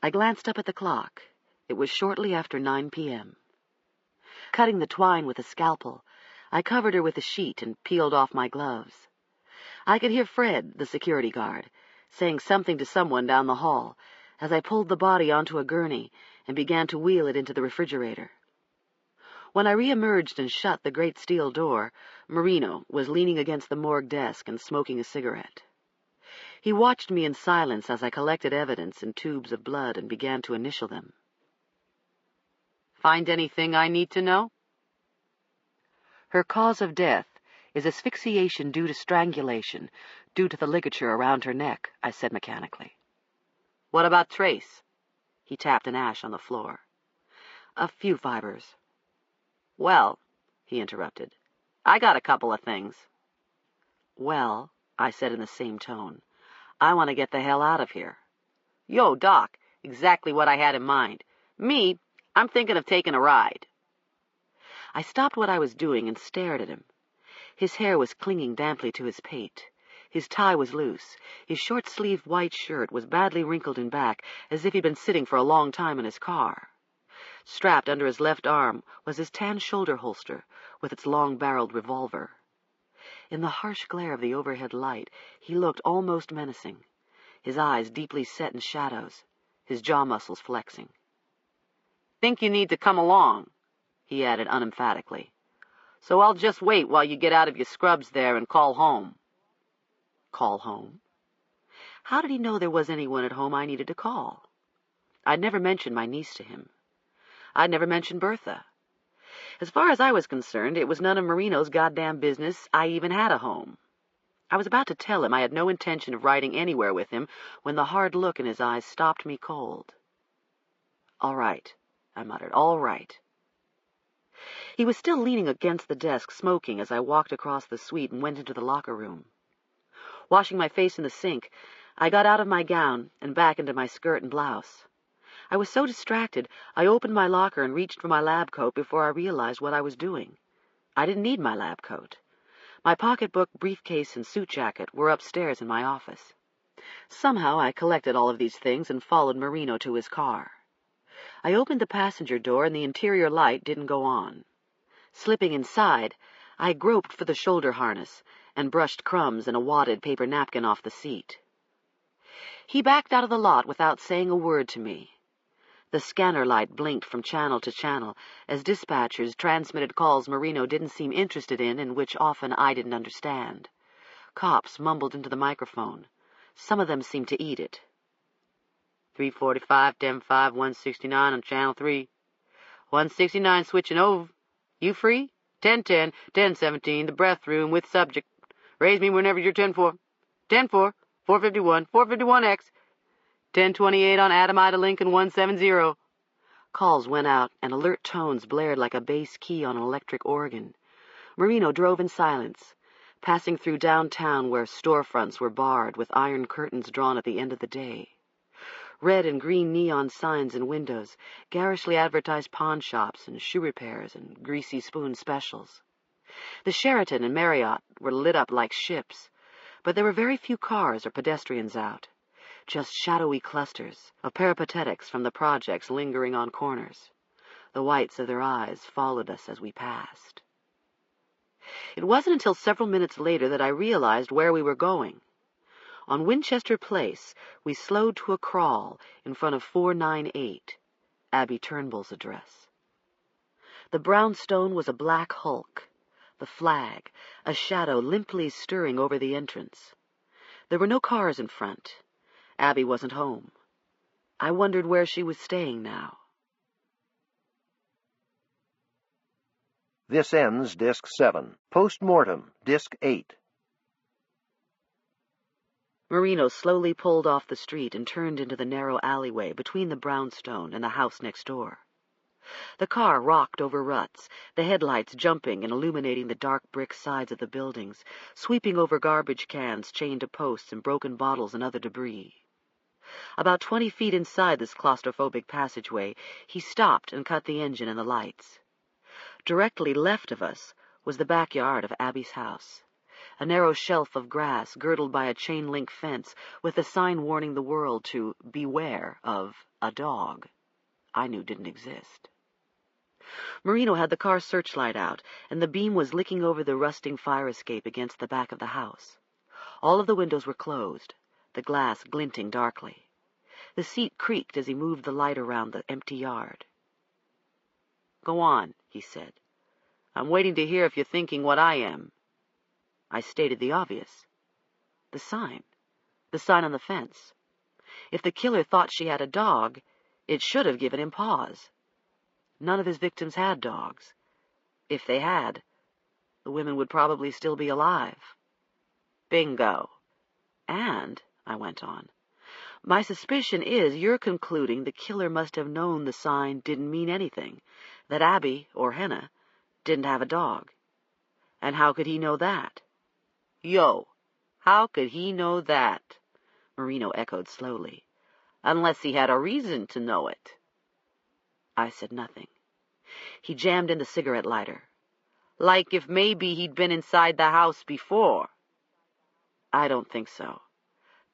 I glanced up at the clock. It was shortly after 9 p.m. Cutting the twine with a scalpel, I covered her with a sheet and peeled off my gloves. I could hear Fred, the security guard, saying something to someone down the hall as I pulled the body onto a gurney and began to wheel it into the refrigerator. When I re-emerged and shut the great steel door, Marino was leaning against the morgue desk and smoking a cigarette. He watched me in silence as I collected evidence in tubes of blood and began to initial them. "Find anything I need to know?" "Her cause of death is asphyxiation due to strangulation, due to the ligature around her neck," I said mechanically. "What about trace?" He tapped an ash on the floor. "A few fibers." "Well," he interrupted, "I got a couple of things." "Well," I said in the same tone, "I want to get the hell out of here." "Yo, Doc, exactly what I had in mind. Me, I'm thinking of taking a ride." I stopped what I was doing and stared at him. His hair was clinging damply to his pate. His tie was loose. His short-sleeved white shirt was badly wrinkled in back, as if he'd been sitting for a long time in his car. Strapped under his left arm was his tan shoulder holster with its long-barreled revolver. In the harsh glare of the overhead light, he looked almost menacing, his eyes deeply set in shadows, his jaw muscles flexing. "Think you need to come along," he added unemphatically. "So I'll just wait while you get out of your scrubs there and call home." Call home? How did he know there was anyone at home I needed to call? I'd never mentioned my niece to him. I'd never mentioned Bertha. As far as I was concerned, it was none of Marino's goddamn business I even had a home. I was about to tell him I had no intention of riding anywhere with him when the hard look in his eyes stopped me cold. "All right," I muttered, "all right." He was still leaning against the desk, smoking, as I walked across the suite and went into the locker room. Washing my face in the sink, I got out of my gown and back into my skirt and blouse. I was so distracted, I opened my locker and reached for my lab coat before I realized what I was doing. I didn't need my lab coat. My pocketbook, briefcase, and suit jacket were upstairs in my office. Somehow I collected all of these things and followed Marino to his car. I opened the passenger door and the interior light didn't go on. Slipping inside, I groped for the shoulder harness and brushed crumbs and a wadded paper napkin off the seat. He backed out of the lot without saying a word to me. The scanner light blinked from channel to channel as dispatchers transmitted calls Marino didn't seem interested in and which often I didn't understand. Cops mumbled into the microphone. Some of them seemed to eat it. 345, 10-5, 169 on channel 3. 169 switching over. You free? 10-10, 10-17, the breath room with subject. Raise me whenever you're 10-4. 10-4, 451, 451X. 1028 on Adam Ida Lincoln 170. Calls went out, and alert tones blared like a bass key on an electric organ. Marino drove in silence, passing through downtown where storefronts were barred with iron curtains drawn at the end of the day. Red and green neon signs in windows garishly advertised pawn shops and shoe repairs and greasy spoon specials. The Sheraton and Marriott were lit up like ships, but there were very few cars or pedestrians out, just shadowy clusters of peripatetics from the projects lingering on corners. The whites of their eyes followed us as we passed. It wasn't until several minutes later that I realized where we were going. On Winchester Place, we slowed to a crawl in front of 498, Abby Turnbull's address. The brownstone was a black hulk, the flag, a shadow limply stirring over the entrance. There were no cars in front. Abby wasn't home. I wondered where she was staying now. This ends Disc 7. Post-Mortem, Disc 8. Marino slowly pulled off the street and turned into the narrow alleyway between the brownstone and the house next door. The car rocked over ruts, the headlights jumping and illuminating the dark brick sides of the buildings, sweeping over garbage cans chained to posts and broken bottles and other debris. About 20 feet inside this claustrophobic passageway, he stopped and cut the engine and the lights. Directly left of us was the backyard of Abby's house, a narrow shelf of grass girdled by a chain-link fence with a sign warning the world to beware of a dog I knew didn't exist. Marino had the car searchlight out, and the beam was licking over the rusting fire escape against the back of the house. All of the windows were closed, the glass glinting darkly. The seat creaked as he moved the light around the empty yard. "Go on," he said. "I'm waiting to hear if you're thinking what I am." I stated the obvious. The sign on the fence. If the killer thought she had a dog, it should have given him pause. None of his victims had dogs. If they had, the women would probably still be alive. Bingo. And, I went on, my suspicion is you're concluding the killer must have known the sign didn't mean anything, that Abby, or Henna, didn't have a dog. And how could he know that? Yo, how could he know that? Marino echoed slowly. Unless he had a reason to know it. I said nothing. He jammed in the cigarette lighter. Like if maybe he'd been inside the house before. I don't think so.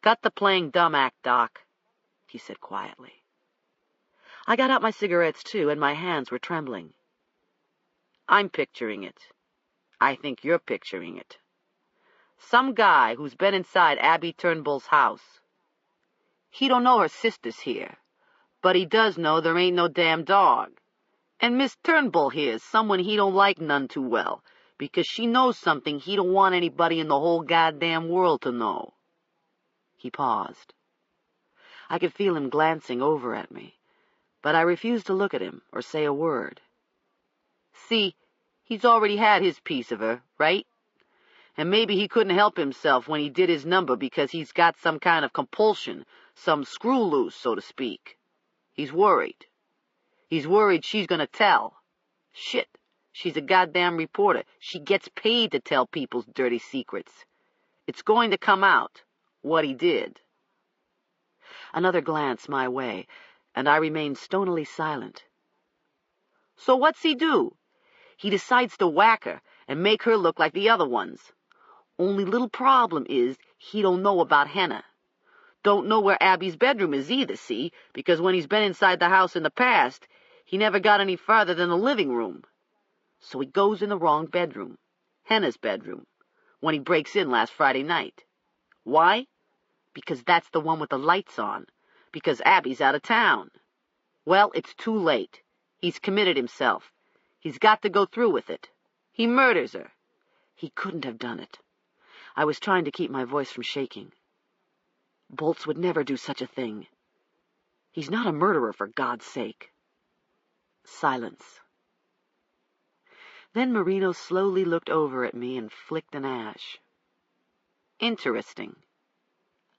Cut the playing dumb act, Doc, he said quietly. I got out my cigarettes, too, and my hands were trembling. I'm picturing it. I think you're picturing it. Some guy who's been inside Abby Turnbull's house. He don't know her sister's here, but he does know there ain't no damn dog. And Miss Turnbull here's someone he don't like none too well, because she knows something he don't want anybody in the whole goddamn world to know. He paused. I could feel him glancing over at me, but I refused to look at him or say a word. See, he's already had his piece of her, right? And maybe he couldn't help himself when he did his number because he's got some kind of compulsion, some screw loose, so to speak. He's worried. He's worried she's gonna tell. Shit, she's a goddamn reporter. She gets paid to tell people's dirty secrets. It's going to come out, what he did. Another glance my way, and I remained stonily silent. So what's he do? He decides to whack her and make her look like the other ones. Only little problem is he don't know about Henna. Don't know where Abby's bedroom is either, see, because when he's been inside the house in the past, he never got any farther than the living room. So he goes in the wrong bedroom, Henna's bedroom, when he breaks in last Friday night. Why? Because that's the one with the lights on, because Abby's out of town. Well, it's too late. He's committed himself. He's got to go through with it. He murders her. He couldn't have done it. I was trying to keep my voice from shaking. Bolts would never do such a thing. He's not a murderer, for God's sake. Silence. Then Marino slowly looked over at me and flicked an ash. Interesting.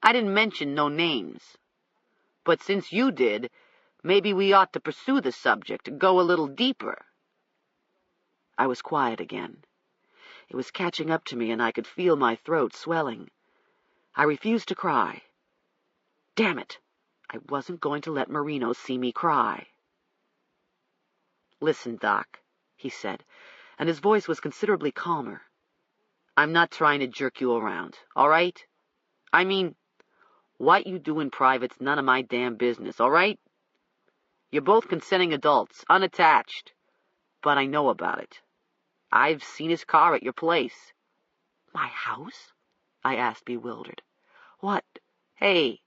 I didn't mention no names. But since you did, maybe we ought to pursue the subject, go a little deeper. I was quiet again. It was catching up to me, and I could feel my throat swelling. I refused to cry. Damn it! I wasn't going to let Marino see me cry. Listen, Doc, he said, and his voice was considerably calmer. I'm not trying to jerk you around, all right? I mean, what you do in private's none of my damn business, all right? You're both consenting adults, unattached, but I know about it. I've seen his car at your place. My house? I asked, bewildered. What? Hey,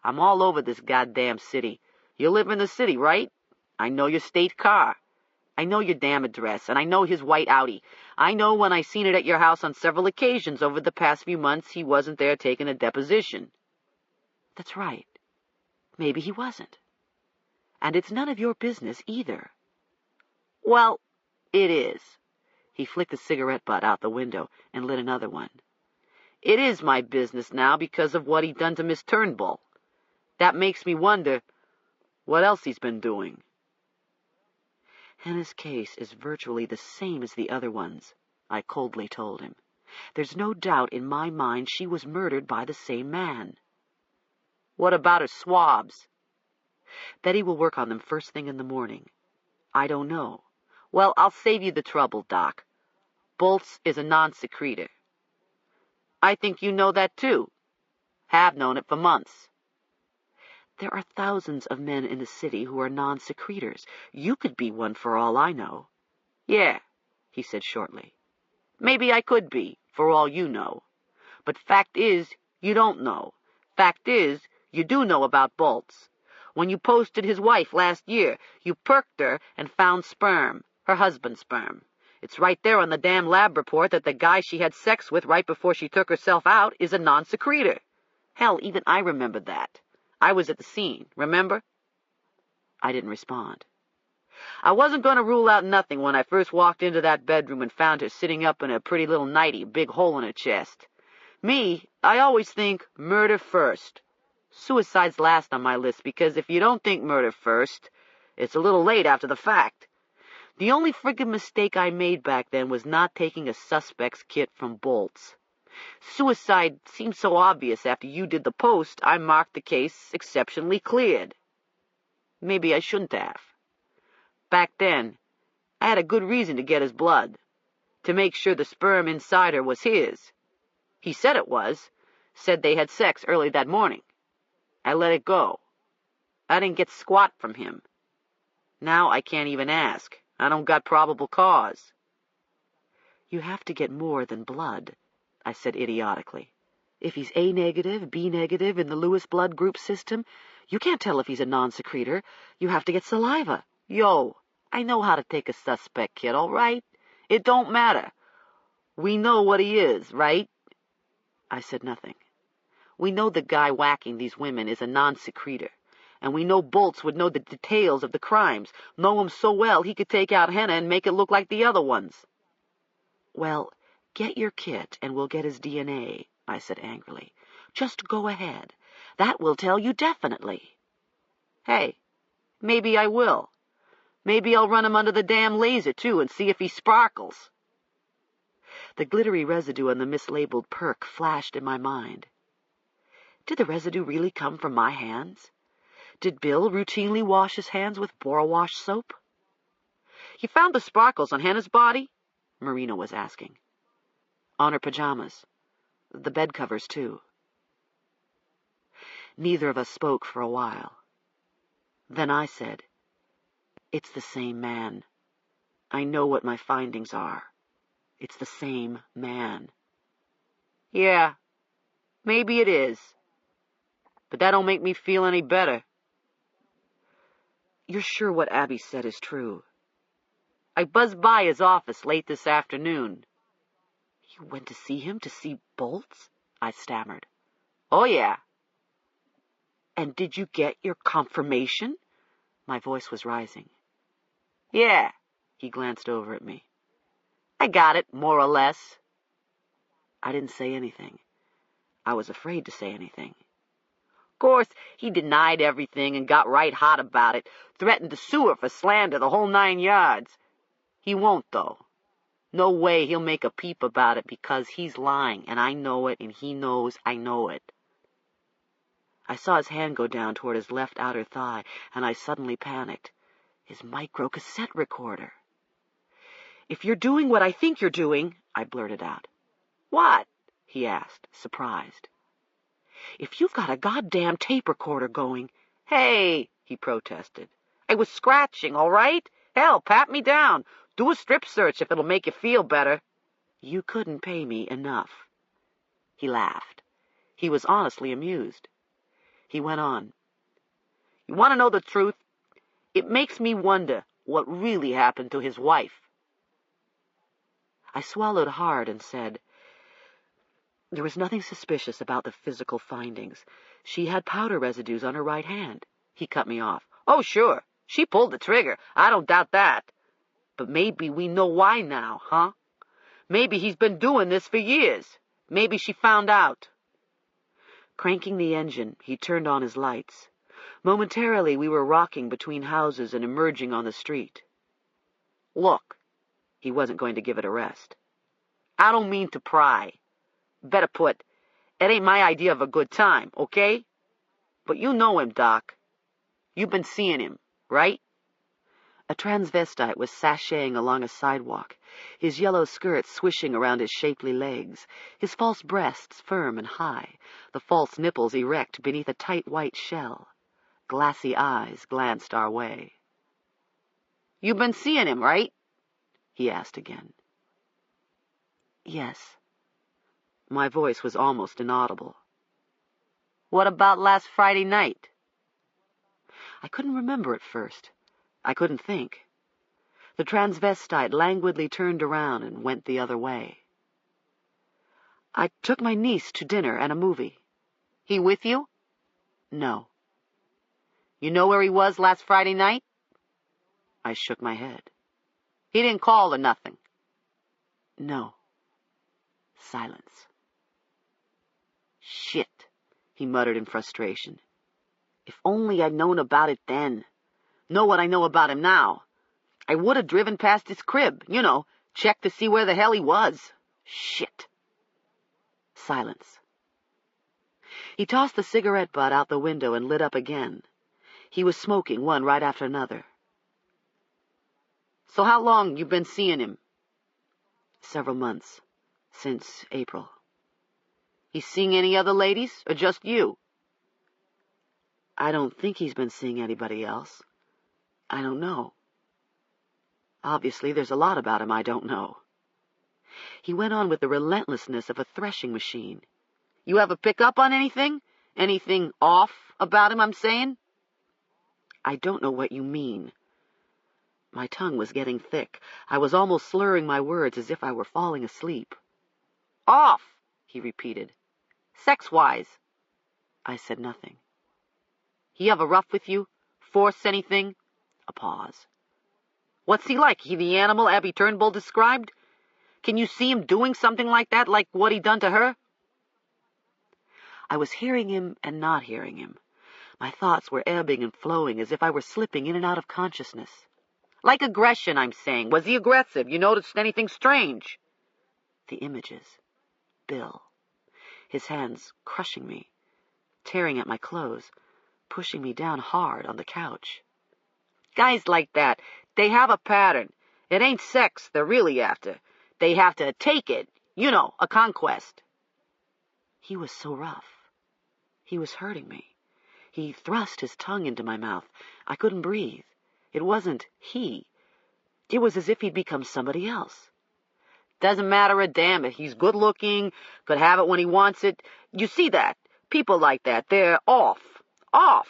I'm all over this goddamn city. You live in the city, right? I know your state car. I know your damn address, and I know his white Audi. I know when I seen it at your house on several occasions over the past few months, he wasn't there taking a deposition. That's right. Maybe he wasn't. And it's none of your business either. Well, it is. He flicked the cigarette butt out the window and lit another one. It is my business now because of what he done to Miss Turnbull. That makes me wonder what else he's been doing. Hannah's case is virtually the same as the other ones, I coldly told him. There's no doubt in my mind she was murdered by the same man. What about her swabs? Betty will work on them first thing in the morning. I don't know. Well, I'll save you the trouble, Doc. Bolts is a non-secretor. I think you know that, too. Have known it for months. There are thousands of men in the city who are non-secretors. You could be one for all I know. Yeah, he said shortly. Maybe I could be, for all you know. But fact is, you don't know. Fact is, you do know about Bolts. When you posted his wife last year, you perked her and found sperm, her husband's sperm. It's right there on the damn lab report that the guy she had sex with right before she took herself out is a non-secretor. Hell, even I remember that. I was at the scene, remember? I didn't respond. I wasn't going to rule out nothing when I first walked into that bedroom and found her sitting up in a pretty little nightie, a big hole in her chest. Me, I always think murder first. Suicide's last on my list because if you don't think murder first, it's a little late after the fact. The only friggin' mistake I made back then was not taking a suspect's kit from Bolts. Suicide seemed so obvious after you did the post, I marked the case exceptionally cleared. Maybe I shouldn't have. Back then, I had a good reason to get his blood, to make sure the sperm inside her was his. He said it was, said they had sex early that morning. I let it go. I didn't get squat from him. Now I can't even ask. I don't got probable cause. You have to get more than blood, I said idiotically. If he's A negative, B negative in the Lewis blood group system, you can't tell if he's a non-secretor. You have to get saliva. Yo, I know how to take a suspect kit, all right? It don't matter. We know what he is, right? I said nothing. We know the guy whacking these women is a non-secretor, and we know Bolts would know the details of the crimes, know him so well he could take out Henna and make it look like the other ones. Well, get your kit and we'll get his DNA, I said angrily. Just go ahead. That will tell you definitely. Hey, maybe I will. Maybe I'll run him under the damn laser, too, and see if he sparkles. The glittery residue on the mislabeled perk flashed in my mind. Did the residue really come from my hands? Did Bill routinely wash his hands with Borowash soap? You found the sparkles on Hannah's body? Marina was asking. On her pajamas. The bed covers, too. Neither of us spoke for a while. Then I said, It's the same man. I know what my findings are. It's the same man. Yeah, maybe it is. But that don't make me feel any better. You're sure what Abby said is true? I buzzed by his office late this afternoon. You went to see him, to see Bolts? I stammered. Oh, yeah. And did you get your confirmation? My voice was rising. Yeah, he glanced over at me. I got it, more or less. I didn't say anything. I was afraid to say anything. Of course, he denied everything and got right hot about it, threatened to sue her for slander, the whole 9 yards. He won't, though. No way he'll make a peep about it because he's lying, and I know it, and he knows I know it. I saw his hand go down toward his left outer thigh, and I suddenly panicked. His micro-cassette recorder. If you're doing what I think you're doing, I blurted out. What? He asked, surprised. If you've got a goddamn tape recorder going. Hey, he protested. I was scratching, all right? Hell, pat me down. Do a strip search if it'll make you feel better. You couldn't pay me enough. He laughed. He was honestly amused. He went on. You want to know the truth? It makes me wonder what really happened to his wife. I swallowed hard and said, There was nothing suspicious about the physical findings. She had powder residues on her right hand. He cut me off. Oh, sure. She pulled the trigger. I don't doubt that. But maybe we know why now, huh? Maybe he's been doing this for years. Maybe she found out. Cranking the engine, he turned on his lights. Momentarily, we were rocking between houses and emerging on the street. Look, he wasn't going to give it a rest. I don't mean to pry. Better put, it ain't my idea of a good time, okay? But you know him, Doc. You've been seeing him, right? A transvestite was sashaying along a sidewalk, his yellow skirt swishing around his shapely legs, his false breasts firm and high, the false nipples erect beneath a tight white shell. Glassy eyes glanced our way. You've been seeing him, right? He asked again. Yes. My voice was almost inaudible. What about last Friday night? I couldn't remember at first. I couldn't think. The transvestite languidly turned around and went the other way. I took my niece to dinner and a movie. He with you? No. You know where he was last Friday night? I shook my head. He didn't call or nothing? No. Silence. Shit, he muttered in frustration. If only I'd known about it then. Know what I know about him now. I would have driven past his crib, checked to see where the hell he was. Shit. Silence. He tossed the cigarette butt out the window and lit up again. He was smoking one right after another. So how long you been seeing him? Several months. Since April. He seeing any other ladies, or just you? I don't think he's been seeing anybody else. I don't know. Obviously, there's a lot about him I don't know. He went on with the relentlessness of a threshing machine. You ever pick up on anything? Anything off about him, I'm saying? I don't know what you mean. My tongue was getting thick. I was almost slurring my words as if I were falling asleep. Off, he repeated. Sex-wise. I said nothing. He ever rough with you? Force anything? A pause. What's he like? He the animal Abby Turnbull described? Can you see him doing something like that, like what he done to her? I was hearing him and not hearing him. My thoughts were ebbing and flowing as if I were slipping in and out of consciousness. Like aggression, I'm saying. Was he aggressive? You noticed anything strange? The images. Bill. His hands crushing me, tearing at my clothes, pushing me down hard on the couch. Guys like that, they have a pattern. It ain't sex they're really after. They have to take it. A conquest. He was so rough. He was hurting me. He thrust his tongue into my mouth. I couldn't breathe. It wasn't he. It was as if he'd become somebody else. Doesn't matter a damn if he's good-looking, could have it when he wants it. You see that? People like that, they're off. Off.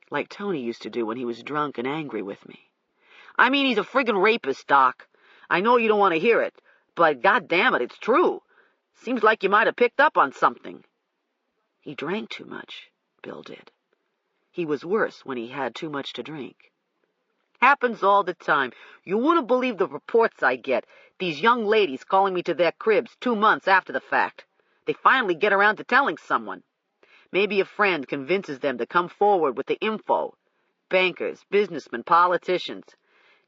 Like Tony used to do when he was drunk and angry with me. I mean, he's a friggin' rapist, Doc. I know you don't want to hear it, but goddamn it, it's true. Seems like you might have picked up on something. He drank too much, Bill did. He was worse when he had too much to drink. Happens all the time. You wouldn't believe the reports I get. These young ladies calling me to their cribs 2 months after the fact. They finally get around to telling someone. Maybe a friend convinces them to come forward with the info. Bankers, businessmen, politicians.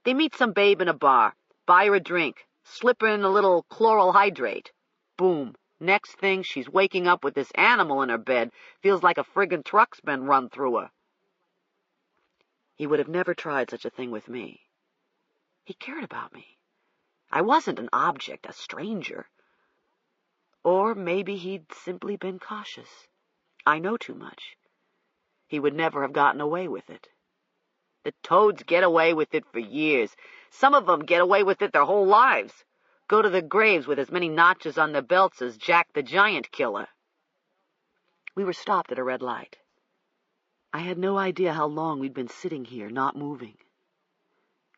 They meet some babe in a bar, buy her a drink, slip her in a little chloral hydrate. Boom. Next thing, she's waking up with this animal in her bed. Feels like a friggin' truck's been run through her. He would have never tried such a thing with me. He cared about me. I wasn't an object, a stranger. Or maybe he'd simply been cautious. I know too much. He would never have gotten away with it. The toads get away with it for years. Some of them get away with it their whole lives. Go to their graves with as many notches on their belts as Jack the Giant Killer. We were stopped at a red light. I had no idea how long we'd been sitting here, not moving.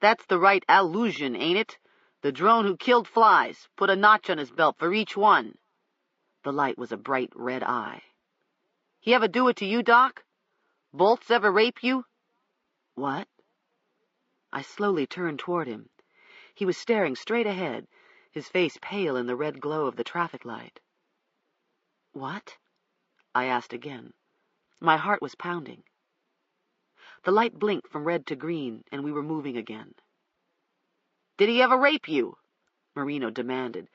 That's the right allusion, ain't it? The drone who killed flies, put a notch on his belt for each one. The light was a bright red eye. "He ever do it to you, Doc? Bolts ever rape you?" "What?" I slowly turned toward him. He was staring straight ahead, his face pale in the red glow of the traffic light. "What?" I asked again. My heart was pounding. The light blinked from red to green, and we were moving again. "Did he ever rape you?" Marino demanded,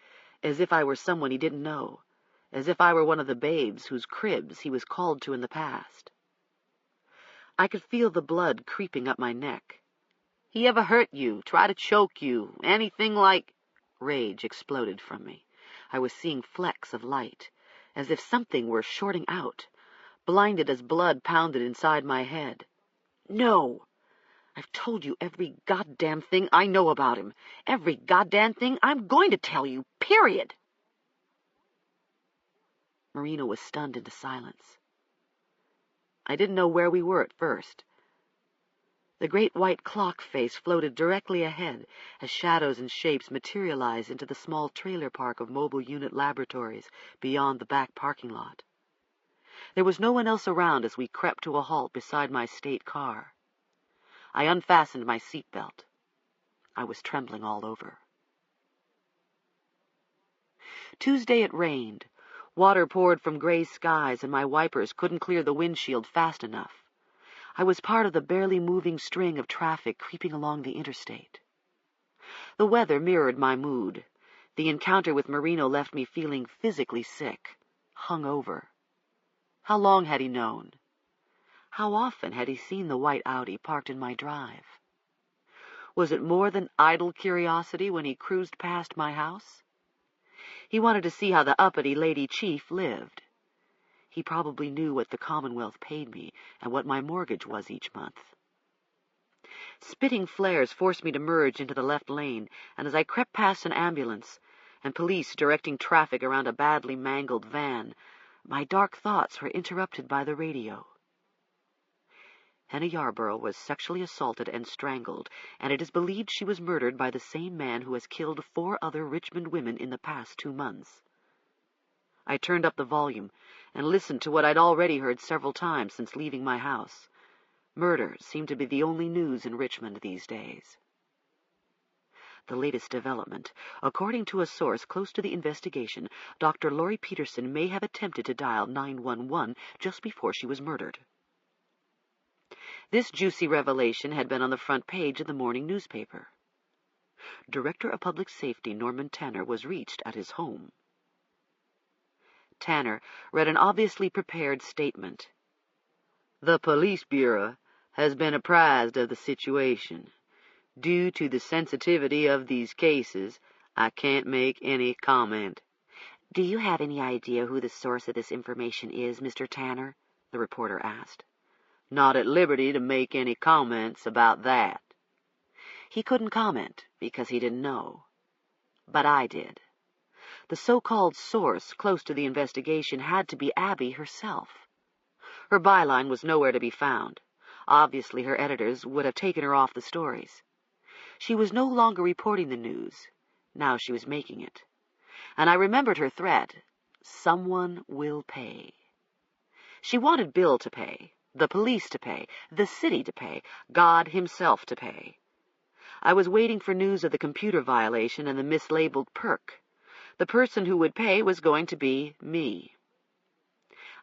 as if I were someone he didn't know, as if I were one of the babes whose cribs he was called to in the past. I could feel the blood creeping up my neck. "He ever hurt you, try to choke you, anything like—" Rage exploded from me. I was seeing flecks of light, as if something were shorting out, blinded as blood pounded inside my head. "No! I've told you every goddamn thing I know about him. Every goddamn thing I'm going to tell you, period!" Marino was stunned into silence. I didn't know where we were at first. The great white clock face floated directly ahead as shadows and shapes materialized into the small trailer park of mobile unit laboratories beyond the back parking lot. There was no one else around as we crept to a halt beside my state car. I unfastened my seatbelt. I was trembling all over. Tuesday it rained. Water poured from gray skies, and my wipers couldn't clear the windshield fast enough. I was part of the barely moving string of traffic creeping along the interstate. The weather mirrored my mood. The encounter with Marino left me feeling physically sick, hungover. How long had he known? How often had he seen the white Audi parked in my drive? Was it more than idle curiosity when he cruised past my house? He wanted to see how the uppity lady chief lived. He probably knew what the Commonwealth paid me and what my mortgage was each month. Spitting flares forced me to merge into the left lane, and as I crept past an ambulance and police directing traffic around a badly mangled van, my dark thoughts were interrupted by the radio. Henna Yarborough was sexually assaulted and strangled, and it is believed she was murdered by the same man who has killed 4 other Richmond women in the past 2 months. I turned up the volume and listened to what I'd already heard several times since leaving my house. Murder seemed to be the only news in Richmond these days. The latest development. According to a source close to the investigation, Dr. Laurie Peterson may have attempted to dial 911 just before she was murdered. This juicy revelation had been on the front page of the morning newspaper. Director of Public Safety Norman Tanner was reached at his home. Tanner read an obviously prepared statement. "The Police Bureau has been apprised of the situation. Due to the sensitivity of these cases, I can't make any comment." "Do you have any idea who the source of this information is, Mr. Tanner?" the reporter asked. "Not at liberty to make any comments about that." He couldn't comment because he didn't know. But I did. The so-called source close to the investigation had to be Abby herself. Her byline was nowhere to be found. Obviously, her editors would have taken her off the stories. She was no longer reporting the news. Now she was making it. And I remembered her threat. Someone will pay. She wanted Bill to pay, the police to pay, the city to pay, God himself to pay. I was waiting for news of the computer violation and the mislabeled perk. The person who would pay was going to be me.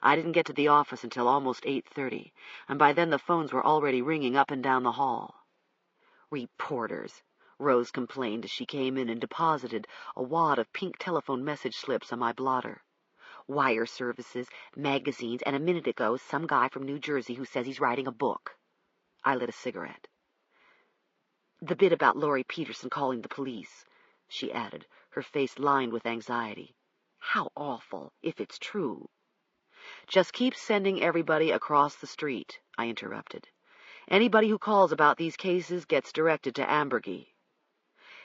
I didn't get to the office until almost 8:30, and by then the phones were already ringing up and down the hall. "Reporters," Rose complained as she came in and deposited a wad of pink telephone message slips on my blotter. "Wire services, magazines, and a minute ago some guy from New Jersey who says he's writing a book." I lit a cigarette. "The bit about Laurie Peterson calling the police," she added, her face lined with anxiety. "How awful, if it's true." "Just keep sending everybody across the street," I interrupted. "Anybody who calls about these cases gets directed to Ambergy."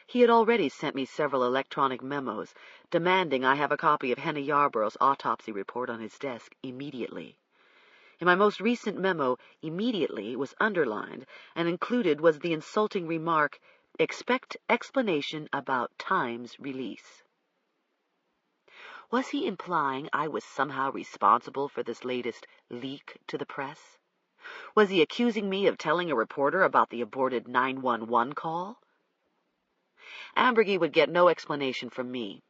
He had already sent me several electronic memos, demanding I have a copy of Henna Yarborough's autopsy report on his desk immediately. In my most recent memo, immediately was underlined, and included was the insulting remark, "Expect explanation about time's release." Was he implying I was somehow responsible for this latest leak to the press? Was he accusing me of telling a reporter about the aborted 911 call? Ambergy would get no explanation from me.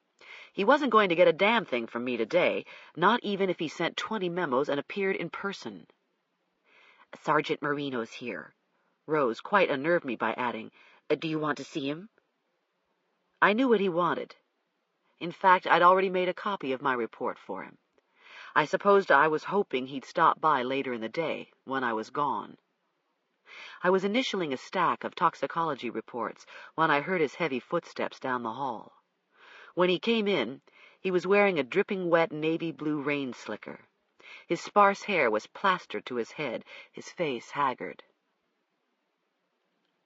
He wasn't going to get a damn thing from me today, not even if he sent 20 memos and appeared in person. Sergeant Marino's here. Rose quite unnerved me by adding, Do you want to see him? I knew what he wanted. In fact, I'd already made a copy of my report for him. I supposed I was hoping he'd stop by later in the day, when I was gone. I was initialing a stack of toxicology reports when I heard his heavy footsteps down the hall. When he came in, he was wearing a dripping wet navy blue rain slicker. His sparse hair was plastered to his head, his face haggard.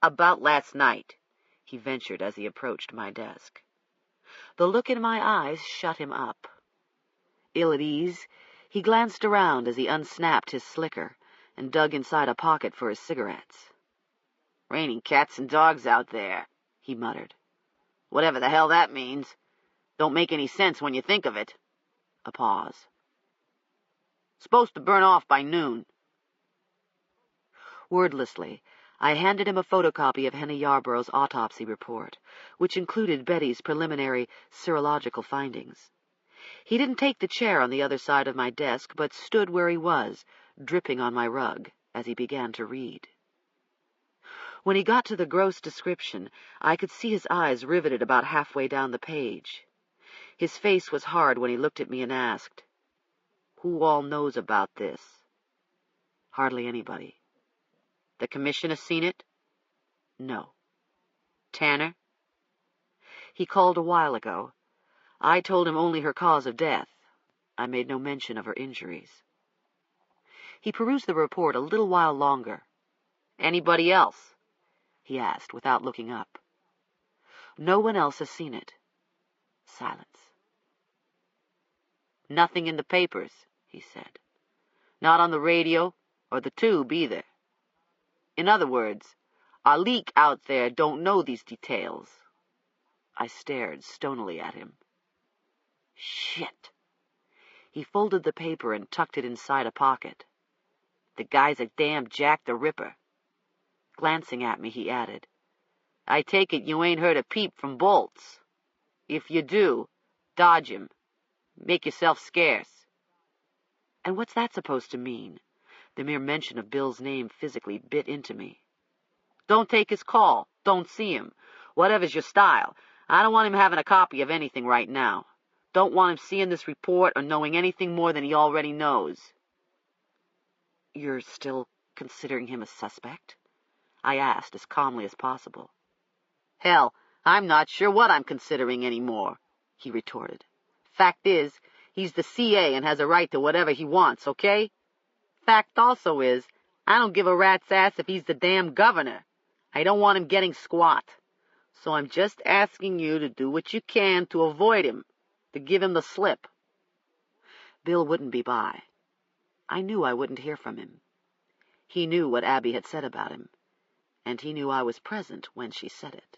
"About last night," he ventured as he approached my desk. The look in my eyes shut him up. Ill at ease, he glanced around as he unsnapped his slicker and dug inside a pocket for his cigarettes. "Raining cats and dogs out there," he muttered. "Whatever the hell that means. Don't make any sense when you think of it." A pause. "Supposed to burn off by noon." Wordlessly, I handed him a photocopy of Henny Yarborough's autopsy report, which included Betty's preliminary serological findings. He didn't take the chair on the other side of my desk, but stood where he was, dripping on my rug, as he began to read. When he got to the gross description, I could see his eyes riveted about halfway down the page. His face was hard when he looked at me and asked, "Who all knows about this?" "Hardly anybody." "The commissioner seen it?" "No." "Tanner?" "He called a while ago. I told him only her cause of death. I made no mention of her injuries." He perused the report a little while longer. "Anybody else?" he asked, without looking up. "No one else has seen it." Silence. "Nothing in the papers," he said. "Not on the radio or the tube either. In other words, our leak out there don't know these details." I stared stonily at him. Shit. He folded the paper and tucked it inside a pocket. "The guy's a damn Jack the Ripper." Glancing at me, he added, "I take it you ain't heard a peep from Bolts. If you do, dodge him. Make yourself scarce." And what's that supposed to mean? The mere mention of Bill's name physically bit into me. "Don't take his call. Don't see him. Whatever's your style. I don't want him having a copy of anything right now. Don't want him seeing this report or knowing anything more than he already knows." "You're still considering him a suspect?" I asked as calmly as possible. "Hell, I'm not sure what I'm considering anymore," he retorted. "Fact is, he's the CA and has a right to whatever he wants, okay? Fact also is, I don't give a rat's ass if he's the damn governor. I don't want him getting squat. So I'm just asking you to do what you can to avoid him, to give him the slip." Bill wouldn't be by. I knew I wouldn't hear from him. He knew what Abby had said about him, and he knew I was present when she said it.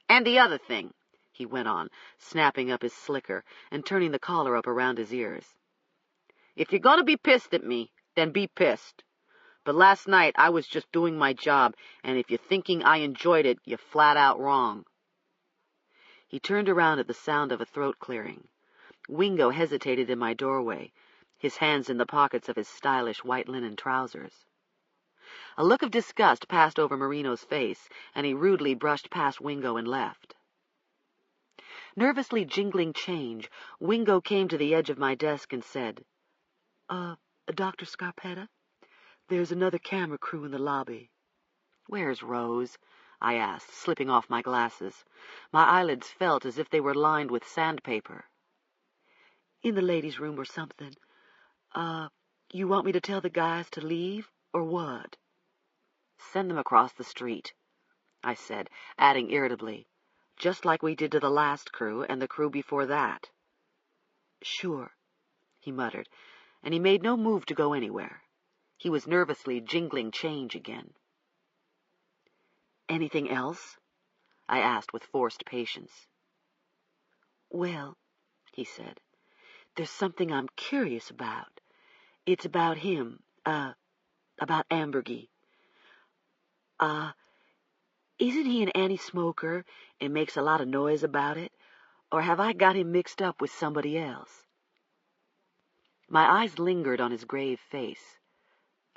"And the other thing," he went on, snapping up his slicker and turning the collar up around his ears. "If you're going to be pissed at me, then be pissed. But last night I was just doing my job, and if you're thinking I enjoyed it, you're flat out wrong." He turned around at the sound of a throat clearing. Wingo hesitated in my doorway, his hands in the pockets of his stylish white linen trousers. A look of disgust passed over Marino's face, and he rudely brushed past Wingo and left. Nervously jingling change, Wingo came to the edge of my desk and said, Dr. Scarpetta, there's another camera crew in the lobby." "Where's Rose?" I asked, slipping off my glasses. My eyelids felt as if they were lined with sandpaper. "In the ladies' room or something. You want me to tell the guys to leave, or what?" "Send them across the street," I said, adding irritably, "just like we did to the last crew and the crew before that." "Sure," he muttered, and he made no move to go anywhere. He was nervously jingling change again. "Anything else?" I asked with forced patience. "Well, he said. "There's something I'm curious about. It's about him, about Ambergy. Isn't he an anti-smoker and makes a lot of noise about it? Or have I got him mixed up with somebody else?" My eyes lingered on his grave face.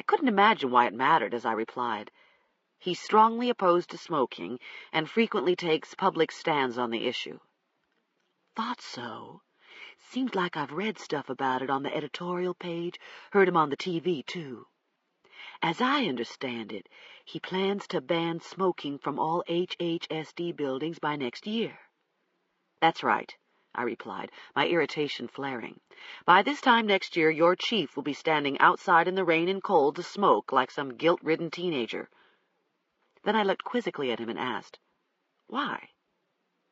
I couldn't imagine why it mattered as I replied, "He's strongly opposed to smoking and frequently takes public stands on the issue." "Thought so. Seems like I've read stuff about it on the editorial page, heard him on the TV, too. As I understand it, he plans to ban smoking from all HHSD buildings by next year." "That's right," I replied, my irritation flaring. "By this time next year, your chief will be standing outside in the rain and cold to smoke like some guilt-ridden teenager." Then I looked quizzically at him and asked, "Why?"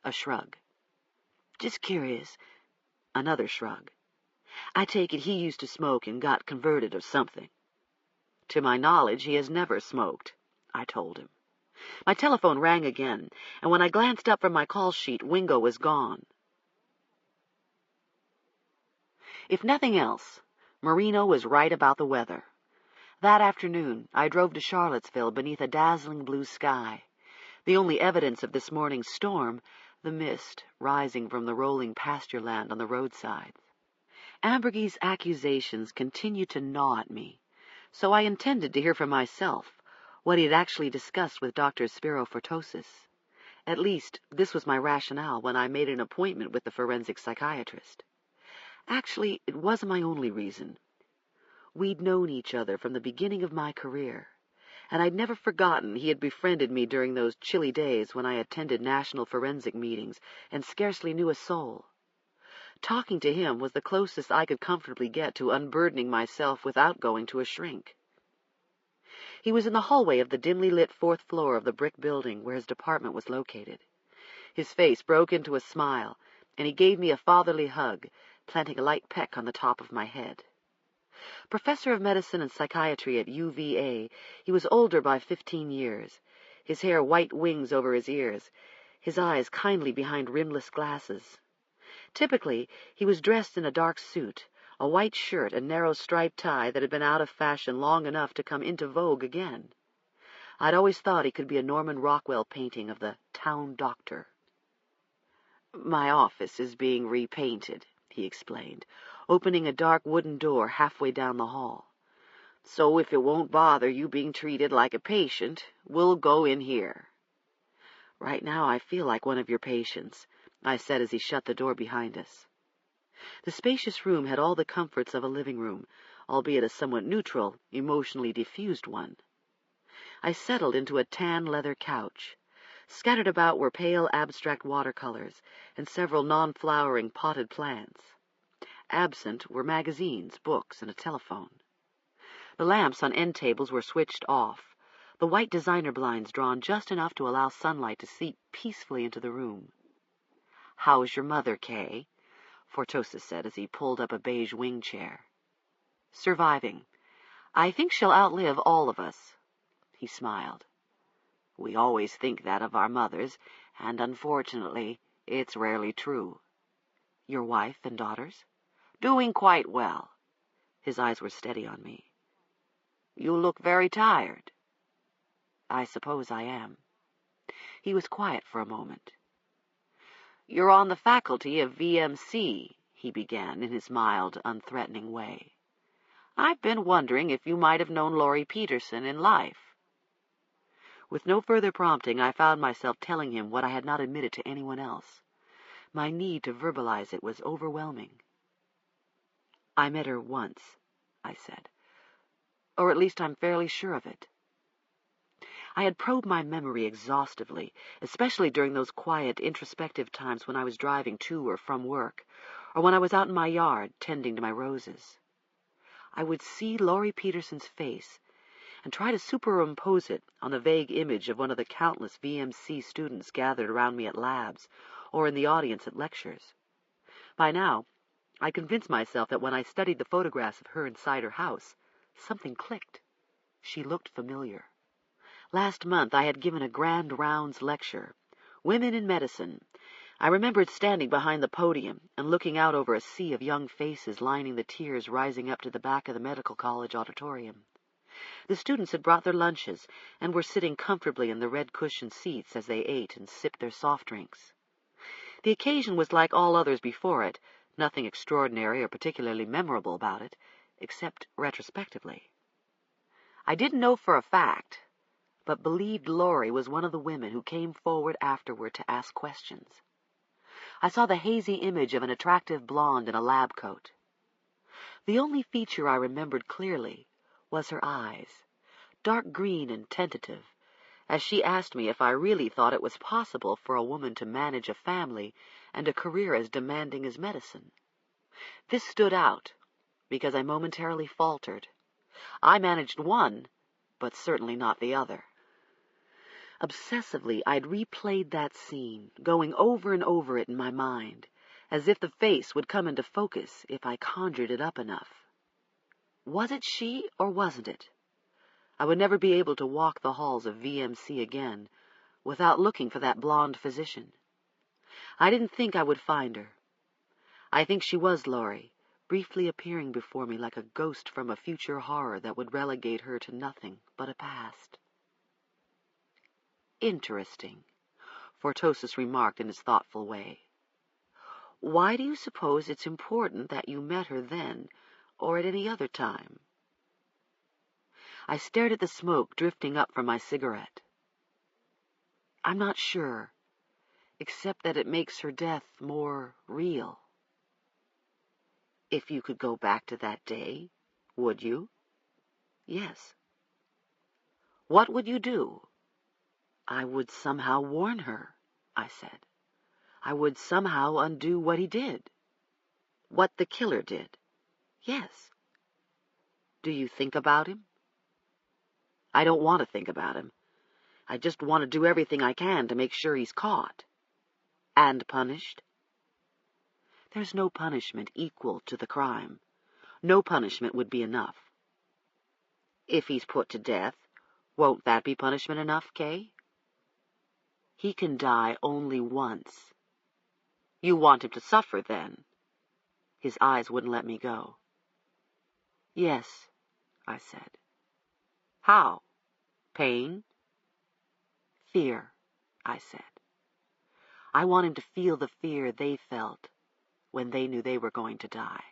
A shrug. "Just curious." Another shrug. "I take it he used to smoke and got converted or something." "To my knowledge, he has never smoked," I told him. My telephone rang again, and when I glanced up from my call sheet, Wingo was gone. If nothing else, Marino was right about the weather. That afternoon, I drove to Charlottesville beneath a dazzling blue sky. The only evidence of this morning's storm, the mist rising from the rolling pasture land on the roadsides. Ambergy's accusations continued to gnaw at me, so I intended to hear for myself what he had actually discussed with Dr. Spirofortosis. At least, this was my rationale when I made an appointment with the forensic psychiatrist. Actually, it wasn't my only reason. We'd known each other from the beginning of my career, and I'd never forgotten he had befriended me during those chilly days when I attended national forensic meetings and scarcely knew a soul. Talking to him was the closest I could comfortably get to unburdening myself without going to a shrink. He was in the hallway of the dimly lit fourth floor of the brick building where his department was located. His face broke into a smile, and he gave me a fatherly hug, planting a light peck on the top of my head. Professor of medicine and psychiatry at UVA, he was older by 15 years, his hair white wings over his ears, his eyes kindly behind rimless glasses. Typically, he was dressed in a dark suit, a white shirt and narrow striped tie that had been out of fashion long enough to come into vogue again. I'd always thought he could be a Norman Rockwell painting of the town doctor. "My office is being repainted," he explained, opening a dark wooden door halfway down the hall. "So if it won't bother you being treated like a patient, we'll go in here." "Right now I feel like one of your patients," I said as he shut the door behind us. The spacious room had all the comforts of a living room, albeit a somewhat neutral, emotionally diffused one. I settled into a tan leather couch. Scattered about were pale abstract watercolors and several non-flowering potted plants. Absent were magazines, books, and a telephone. The lamps on end tables were switched off, the white designer blinds drawn just enough to allow sunlight to seep peacefully into the room. "How's your mother, Kay?" Fortosis said as he pulled up a beige wing chair. "Surviving. I think she'll outlive all of us." He smiled. "We always think that of our mothers, and unfortunately, it's rarely true." "Your wife and daughters?" "Doing quite well." His eyes were steady on me. "You look very tired." "I suppose I am." He was quiet for a moment. "You're on the faculty of VMC," he began in his mild, unthreatening way. "I've been wondering if you might have known Laurie Peterson in life." With no further prompting, I found myself telling him what I had not admitted to anyone else. My need to verbalize it was overwhelming. "I met her once," I said. "Or at least I'm fairly sure of it." I had probed my memory exhaustively, especially during those quiet, introspective times when I was driving to or from work, or when I was out in my yard tending to my roses. I would see Laurie Peterson's face and try to superimpose it on the vague image of one of the countless VMC students gathered around me at labs or in the audience at lectures. By now, I convinced myself that when I studied the photographs of her inside her house, something clicked. She looked familiar. Last month I had given a Grand Rounds lecture, Women in Medicine, I remembered standing behind the podium and looking out over a sea of young faces lining the tiers rising up to the back of the medical college auditorium. The students had brought their lunches and were sitting comfortably in the red-cushioned seats as they ate and sipped their soft drinks. The occasion was like all others before it, nothing extraordinary or particularly memorable about it, except retrospectively. I didn't know for a fact, but believed Laurie was one of the women who came forward afterward to ask questions. I saw the hazy image of an attractive blonde in a lab coat. The only feature I remembered clearly was her eyes, dark green and tentative, as she asked me if I really thought it was possible for a woman to manage a family and a career as demanding as medicine. This stood out, because I momentarily faltered. I managed one, but certainly not the other. Obsessively, I'd replayed that scene, going over and over it in my mind, as if the face would come into focus if I conjured it up enough. Was it she, or wasn't it? I would never be able to walk the halls of VMC again without looking for that blonde physician. I didn't think I would find her. I think she was Laurie, briefly appearing before me like a ghost from a future horror that would relegate her to nothing but a past. Interesting, Fortosis remarked in his thoughtful way. Why do you suppose it's important that you met her then, or at any other time? I stared at the smoke drifting up from my cigarette. I'm not sure, except that it makes her death more real. If you could go back to that day, would you? Yes. What would you do? I would somehow warn her, I said. I would somehow undo what he did. What the killer did. Yes. Do you think about him? I don't want to think about him. I just want to do everything I can to make sure he's caught. And punished? There's no punishment equal to the crime. No punishment would be enough. If he's put to death, won't that be punishment enough, Kay? He can die only once. You want him to suffer, then? His eyes wouldn't let me go. Yes, I said. How? Pain? Fear, I said. I want him to feel the fear they felt when they knew they were going to die.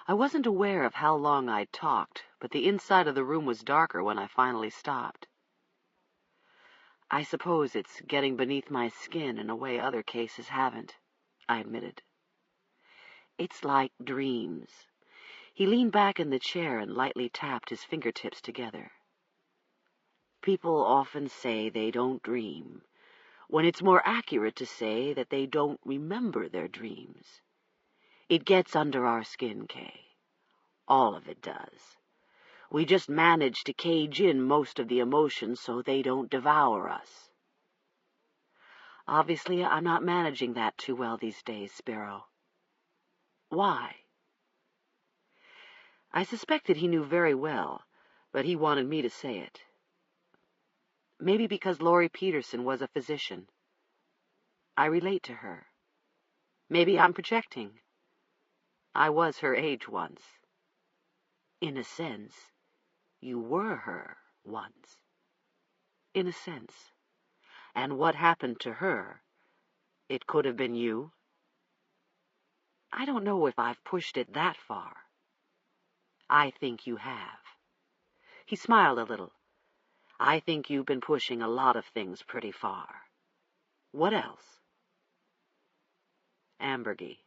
I wasn't aware of how long I'd talked, but the inside of the room was darker when I finally stopped. I suppose it's getting beneath my skin in a way other cases haven't, I admitted. It's like dreams. He leaned back in the chair and lightly tapped his fingertips together. People often say they don't dream, when it's more accurate to say that they don't remember their dreams. It gets under our skin, Kay. All of it does. We just manage to cage in most of the emotions so they don't devour us. Obviously, I'm not managing that too well these days, Sparrow. Why? I suspected he knew very well, but he wanted me to say it. Maybe because Laurie Peterson was a physician. I relate to her. Maybe I'm projecting. I was her age once. In a sense, you were her once. In a sense. And what happened to her? It could have been you. I don't know if I've pushed it that far. I think you have. He smiled a little. I think you've been pushing a lot of things pretty far. What else? Ambergy.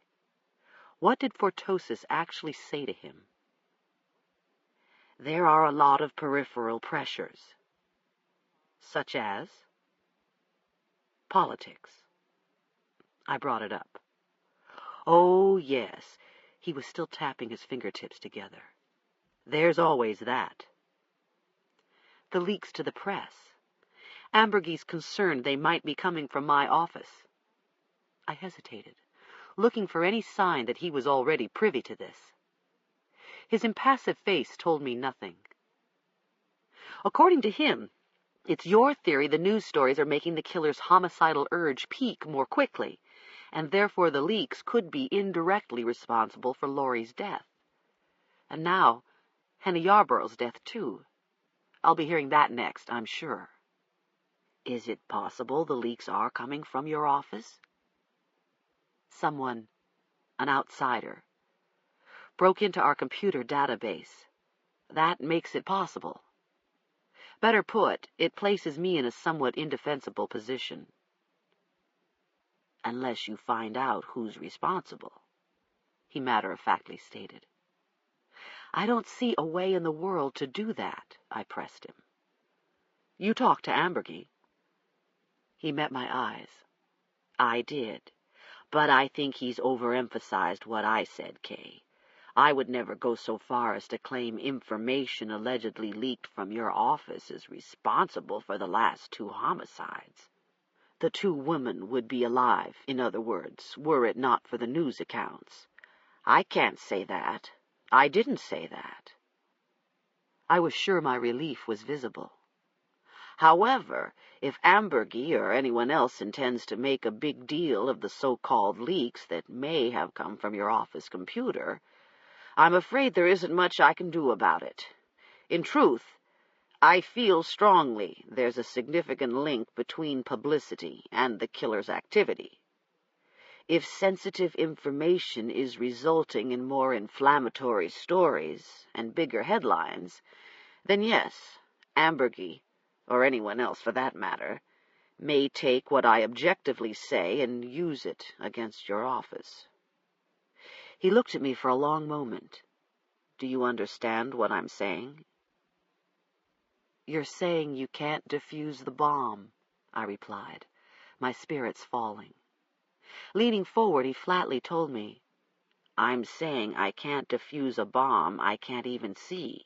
What did Fortosis actually say to him? There are a lot of peripheral pressures. Such as? Politics. I brought it up. Oh, yes. He was still tapping his fingertips together. There's always that. The leaks to the press. Ambergy's concerned they might be coming from my office. I hesitated, looking for any sign that he was already privy to this. His impassive face told me nothing. According to him, It's your theory the news stories are making the killer's homicidal urge peak more quickly, and therefore the leaks could be indirectly responsible for Laurie's death. And now, Henny Yarborough's death, too. I'll be hearing that next, I'm sure. Is it possible the leaks are coming from your office? Someone, an outsider, broke into our computer database. That makes it possible. Better put, it places me in a somewhat indefensible position. Unless you find out who's responsible, he matter-of-factly stated. I don't see a way in the world to do that, I pressed him. You talked to Ambergy. He met my eyes. I did, but I think he's overemphasized what I said, Kay. I would never go so far as to claim information allegedly leaked from your office is responsible for the last 2 homicides. The 2 women would be alive, in other words, were it not for the news accounts. I can't say that. I didn't say that. I was sure my relief was visible. However, if Ambergy or anyone else intends to make a big deal of the so-called leaks that may have come from your office computer, I'm afraid there isn't much I can do about it. In truth, I feel strongly there's a significant link between publicity and the killer's activity. If sensitive information is resulting in more inflammatory stories and bigger headlines, then yes, Ambergy, or anyone else for that matter, may take what I objectively say and use it against your office. He looked at me for a long moment. Do you understand what I'm saying? You're saying you can't defuse the bomb, I replied, my spirits falling. Leaning forward, he flatly told me, I'm saying I can't defuse a bomb I can't even see.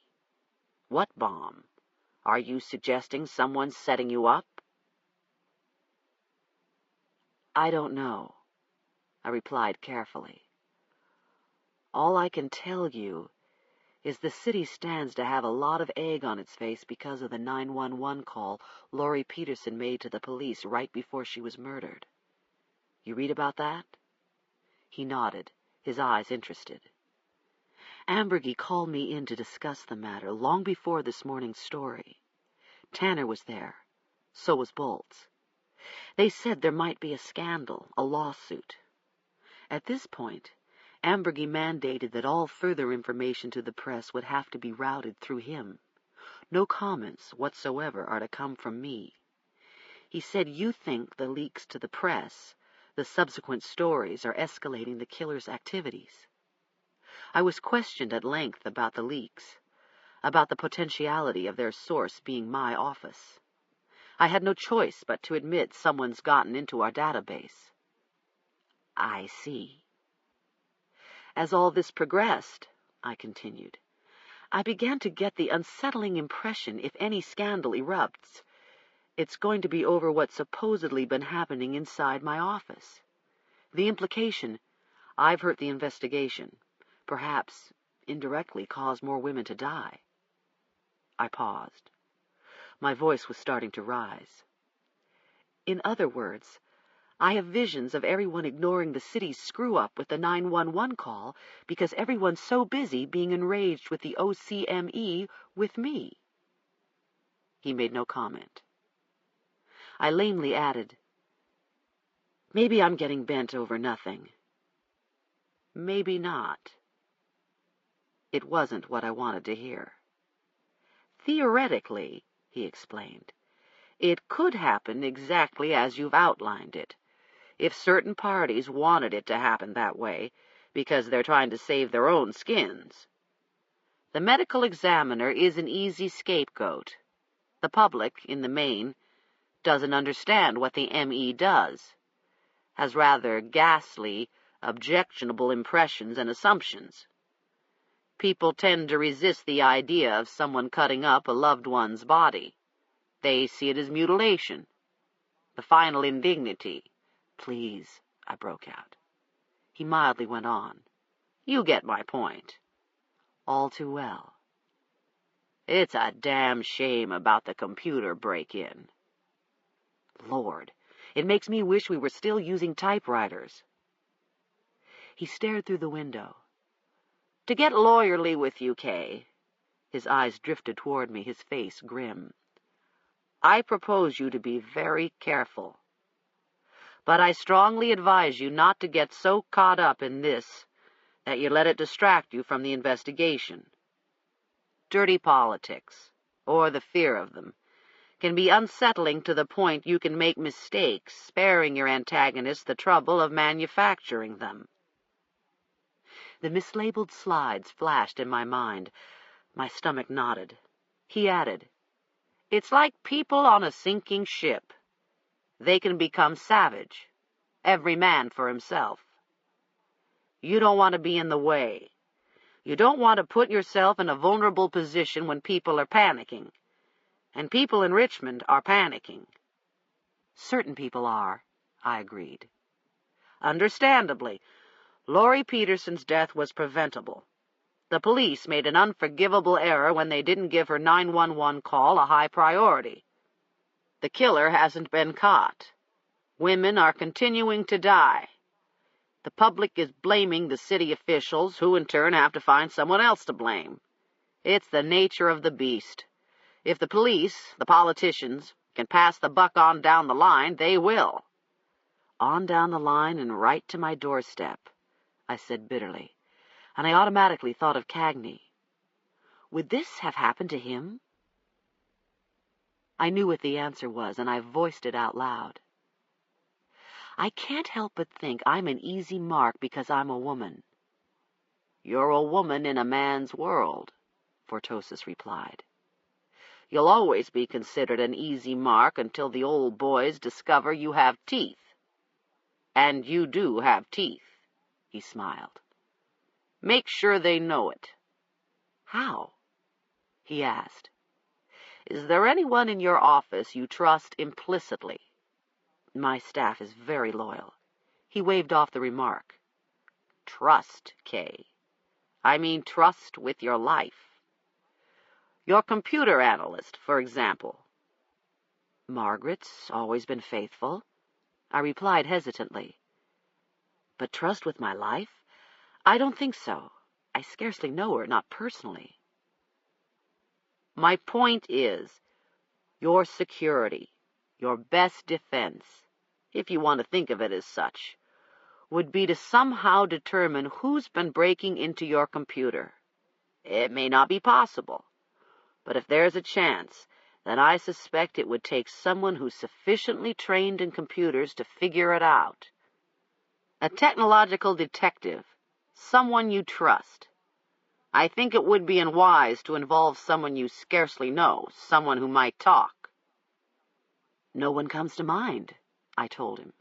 What bomb? Are you suggesting someone's setting you up? I don't know, I replied carefully. All I can tell you is the city stands to have a lot of egg on its face because of the 911 call Laurie Peterson made to the police right before she was murdered. You read about that? He nodded, his eyes interested. Ambergy called me in to discuss the matter long before this morning's story. Tanner was there. So was Bolts. They said there might be a scandal, a lawsuit. At this point, Ambergy mandated that all further information to the press would have to be routed through him. No comments whatsoever are to come from me. He said you think the leaks to the press, the subsequent stories, are escalating the killer's activities. I was questioned at length about the leaks, about the potentiality of their source being my office. I had no choice but to admit someone's gotten into our database. I see. As all this progressed, I continued, I began to get the unsettling impression if any scandal erupts, it's going to be over what's supposedly been happening inside my office. The implication, I've hurt the investigation, perhaps indirectly caused more women to die. I paused. My voice was starting to rise. In other words, I have visions of everyone ignoring the city's screw-up with the 911 call because everyone's so busy being enraged with the OCME with me. He made no comment. I lamely added, maybe I'm getting bent over nothing. Maybe not. It wasn't what I wanted to hear. Theoretically, he explained, it could happen exactly as you've outlined it, if certain parties wanted it to happen that way, because they're trying to save their own skins. The medical examiner is an easy scapegoat. The public, in the main, doesn't understand what the ME does, has rather ghastly, objectionable impressions and assumptions. People tend to resist the idea of someone cutting up a loved one's body. They see it as mutilation, the final indignity. Please, I broke out. He mildly went on. You get my point. All too well. It's a damn shame about the computer break-in. Lord, it makes me wish we were still using typewriters. He stared through the window. To get lawyerly with you, Kay. His eyes drifted toward me, his face grim. I propose you to be very careful. But I strongly advise you not to get so caught up in this that you let it distract you from the investigation. Dirty politics, or the fear of them, can be unsettling to the point you can make mistakes, sparing your antagonists the trouble of manufacturing them. The mislabeled slides flashed in my mind. My stomach knotted. He added, It's like people on a sinking ship. They can become savage, every man for himself. You don't want to be in the way. You don't want to put yourself in a vulnerable position when people are panicking. And people in Richmond are panicking. Certain people are, I agreed. Understandably, Laurie Peterson's death was preventable. The police made an unforgivable error when they didn't give her 911 call a high priority. The killer hasn't been caught. Women are continuing to die. The public is blaming the city officials, who in turn have to find someone else to blame. It's the nature of the beast. If the police, the politicians, can pass the buck on down the line, they will. On down the line and right to my doorstep, I said bitterly, and I automatically thought of Cagney. Would this have happened to him? I knew what the answer was, and I voiced it out loud. I can't help but think I'm an easy mark because I'm a woman. You're a woman in a man's world, Fortosis replied. You'll always be considered an easy mark until the old boys discover you have teeth. And you do have teeth, he smiled. Make sure they know it. How? He asked. Is there anyone in your office you trust implicitly? My staff is very loyal. He waved off the remark. Trust, Kay. I mean trust with your life. Your computer analyst, for example. Margaret's always been faithful, I replied hesitantly. But trust with my life? I don't think so. I scarcely know her, not personally. My point is, your security, your best defense, if you want to think of it as such, would be to somehow determine who's been breaking into your computer. It may not be possible, but if there's a chance, then I suspect it would take someone who's sufficiently trained in computers to figure it out. A technological detective, someone you trust. I think it would be unwise to involve someone you scarcely know, someone who might talk. No one comes to mind, I told him.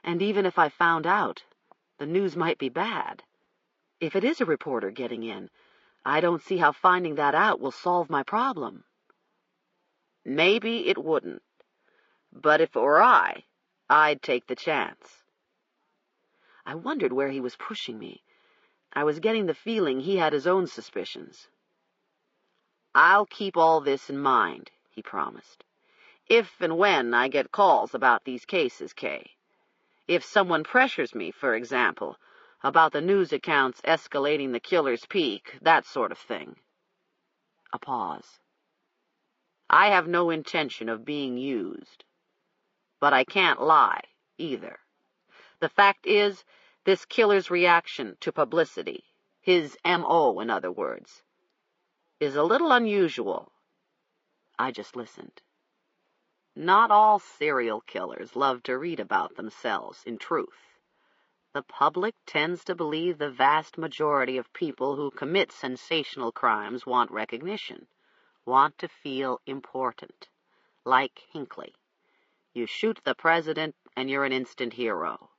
And even if I found out, the news might be bad. If it is a reporter getting in, I don't see how finding that out will solve my problem. Maybe it wouldn't. But if it were I'd take the chance. I wondered where he was pushing me. I was getting the feeling he had his own suspicions. I'll keep all this in mind, he promised. If and when I get calls about these cases, Kay. If someone pressures me, for example, about the news accounts escalating the killer's peak, that sort of thing. A pause. I have no intention of being used. But I can't lie, either. The fact is, this killer's reaction to publicity, his M.O., in other words, is a little unusual. I just listened. Not all serial killers love to read about themselves, in truth. The public tends to believe the vast majority of people who commit sensational crimes want recognition, want to feel important. Like Hinckley. You shoot the president and you're an instant hero.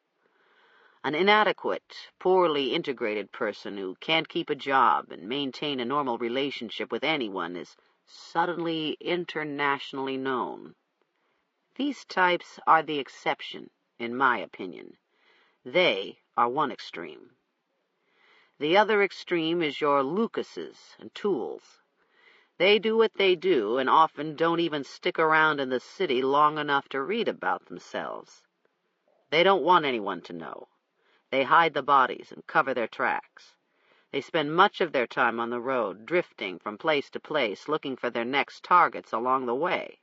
An inadequate, poorly integrated person who can't keep a job and maintain a normal relationship with anyone is suddenly internationally known. These types are the exception, in my opinion. They are one extreme. The other extreme is your Lucases and Tools. They do what they do and often don't even stick around in the city long enough to read about themselves. They don't want anyone to know. They hide the bodies and cover their tracks. They spend much of their time on the road, drifting from place to place, looking for their next targets along the way.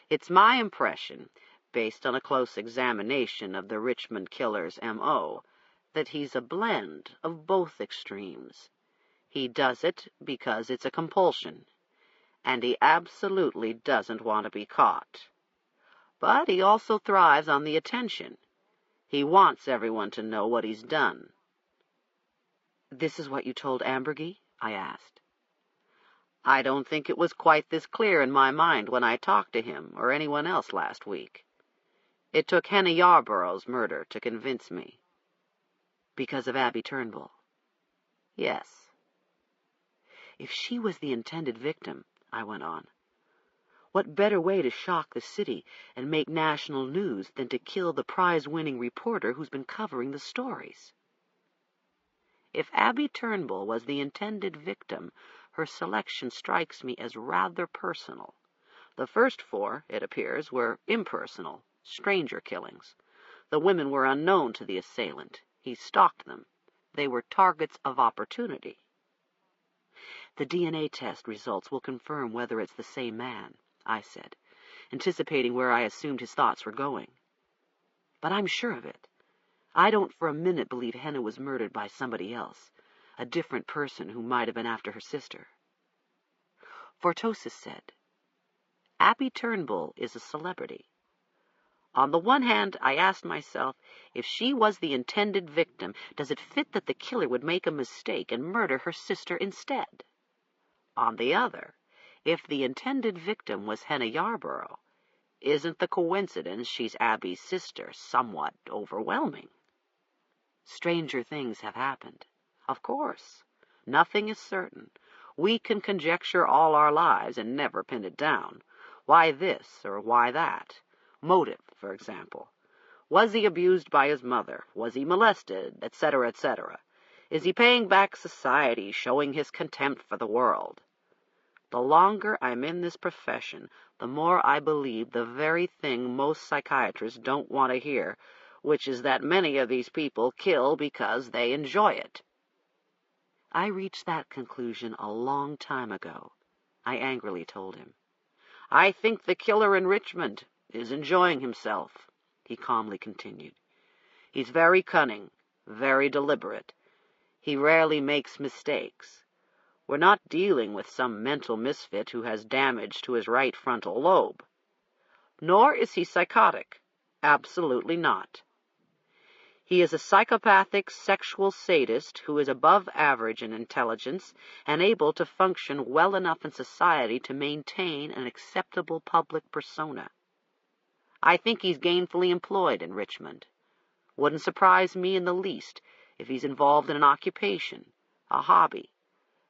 It's my impression, based on a close examination of the Richmond killer's M.O., that he's a blend of both extremes. He does it because it's a compulsion, and he absolutely doesn't want to be caught. But he also thrives on the attention. He wants everyone to know what he's done. "This is what you told Ambergy?" I asked. "I don't think it was quite this clear in my mind when I talked to him or anyone else last week. It took Henna Yarborough's murder to convince me." "Because of Abby Turnbull?" "Yes." "If she was the intended victim," I went on, "what better way to shock the city and make national news than to kill the prize-winning reporter who's been covering the stories?" If Abby Turnbull was the intended victim, her selection strikes me as rather personal. The first 4, it appears, were impersonal, stranger killings. The women were unknown to the assailant. He stalked them. They were targets of opportunity. "The DNA test results will confirm whether it's the same man," I said, anticipating where I assumed his thoughts were going. "But I'm sure of it. I don't for a minute believe Henna was murdered by somebody else, a different person who might have been after her sister." Fortosis said, "Abby Turnbull is a celebrity. On the one hand, I asked myself, if she was the intended victim, does it fit that the killer would make a mistake and murder her sister instead? On the other, if the intended victim was Henna Yarborough, isn't the coincidence she's Abby's sister somewhat overwhelming? Stranger things have happened. Of course. Nothing is certain. We can conjecture all our lives and never pin it down. Why this or why that? Motive, for example. Was he abused by his mother? Was he molested? Etc., etc. Is he paying back society, showing his contempt for the world? The longer I'm in this profession, the more I believe the very thing most psychiatrists don't want to hear, which is that many of these people kill because they enjoy it." "I reached that conclusion a long time ago," I angrily told him. "I think the killer in Richmond is enjoying himself," he calmly continued. "He's very cunning, very deliberate. He rarely makes mistakes. We're not dealing with some mental misfit who has damage to his right frontal lobe. Nor is he psychotic. Absolutely not. He is a psychopathic sexual sadist who is above average in intelligence and able to function well enough in society to maintain an acceptable public persona. I think he's gainfully employed in Richmond. Wouldn't surprise me in the least if he's involved in an occupation, a hobby,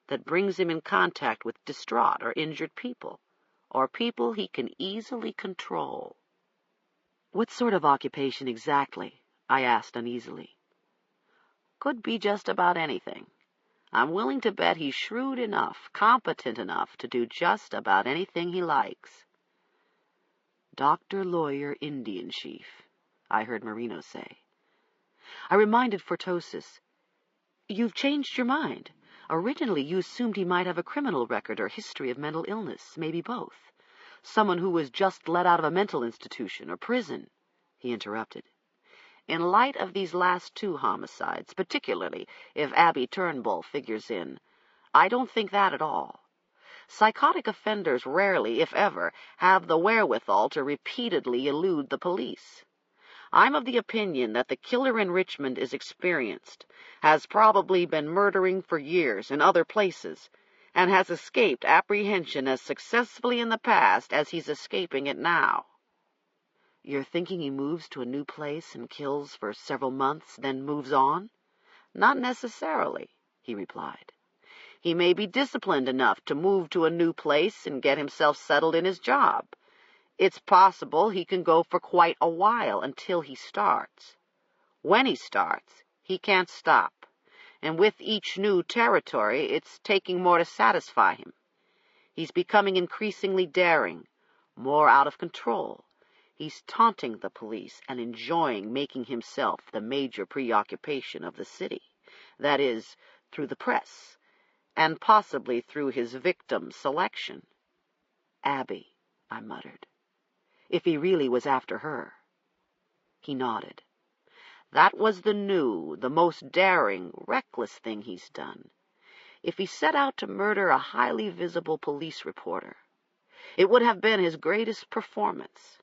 that brings him in contact with distraught or injured people, or people he can easily control." "What sort of occupation exactly?" I asked uneasily. "Could be just about anything. I'm willing to bet he's shrewd enough, competent enough to do just about anything he likes." "Doctor, lawyer, Indian chief," I heard Marino say. I reminded Fortosis, "You've changed your mind. Originally you assumed he might have a criminal record or history of mental illness, maybe both. Someone who was just let out of a mental institution or prison." He interrupted. "In light of these last 2 homicides, particularly if Abby Turnbull figures in, I don't think that at all. Psychotic offenders rarely, if ever, have the wherewithal to repeatedly elude the police. I'm of the opinion that the killer in Richmond is experienced, has probably been murdering for years in other places, and has escaped apprehension as successfully in the past as he's escaping it now." "You're thinking he moves to a new place and kills for several months, then moves on?" "Not necessarily," he replied. "He may be disciplined enough to move to a new place and get himself settled in his job. It's possible he can go for quite a while until he starts. When he starts, he can't stop, and with each new territory, it's taking more to satisfy him. He's becoming increasingly daring, more out of control. He's taunting the police and enjoying making himself the major preoccupation of the city. That is, through the press, and possibly through his victim selection. Abby, I muttered. If he really was after her. He nodded. That was the new, the most daring, reckless thing he's done. If he set out to murder a highly visible police reporter, it would have been his greatest performance.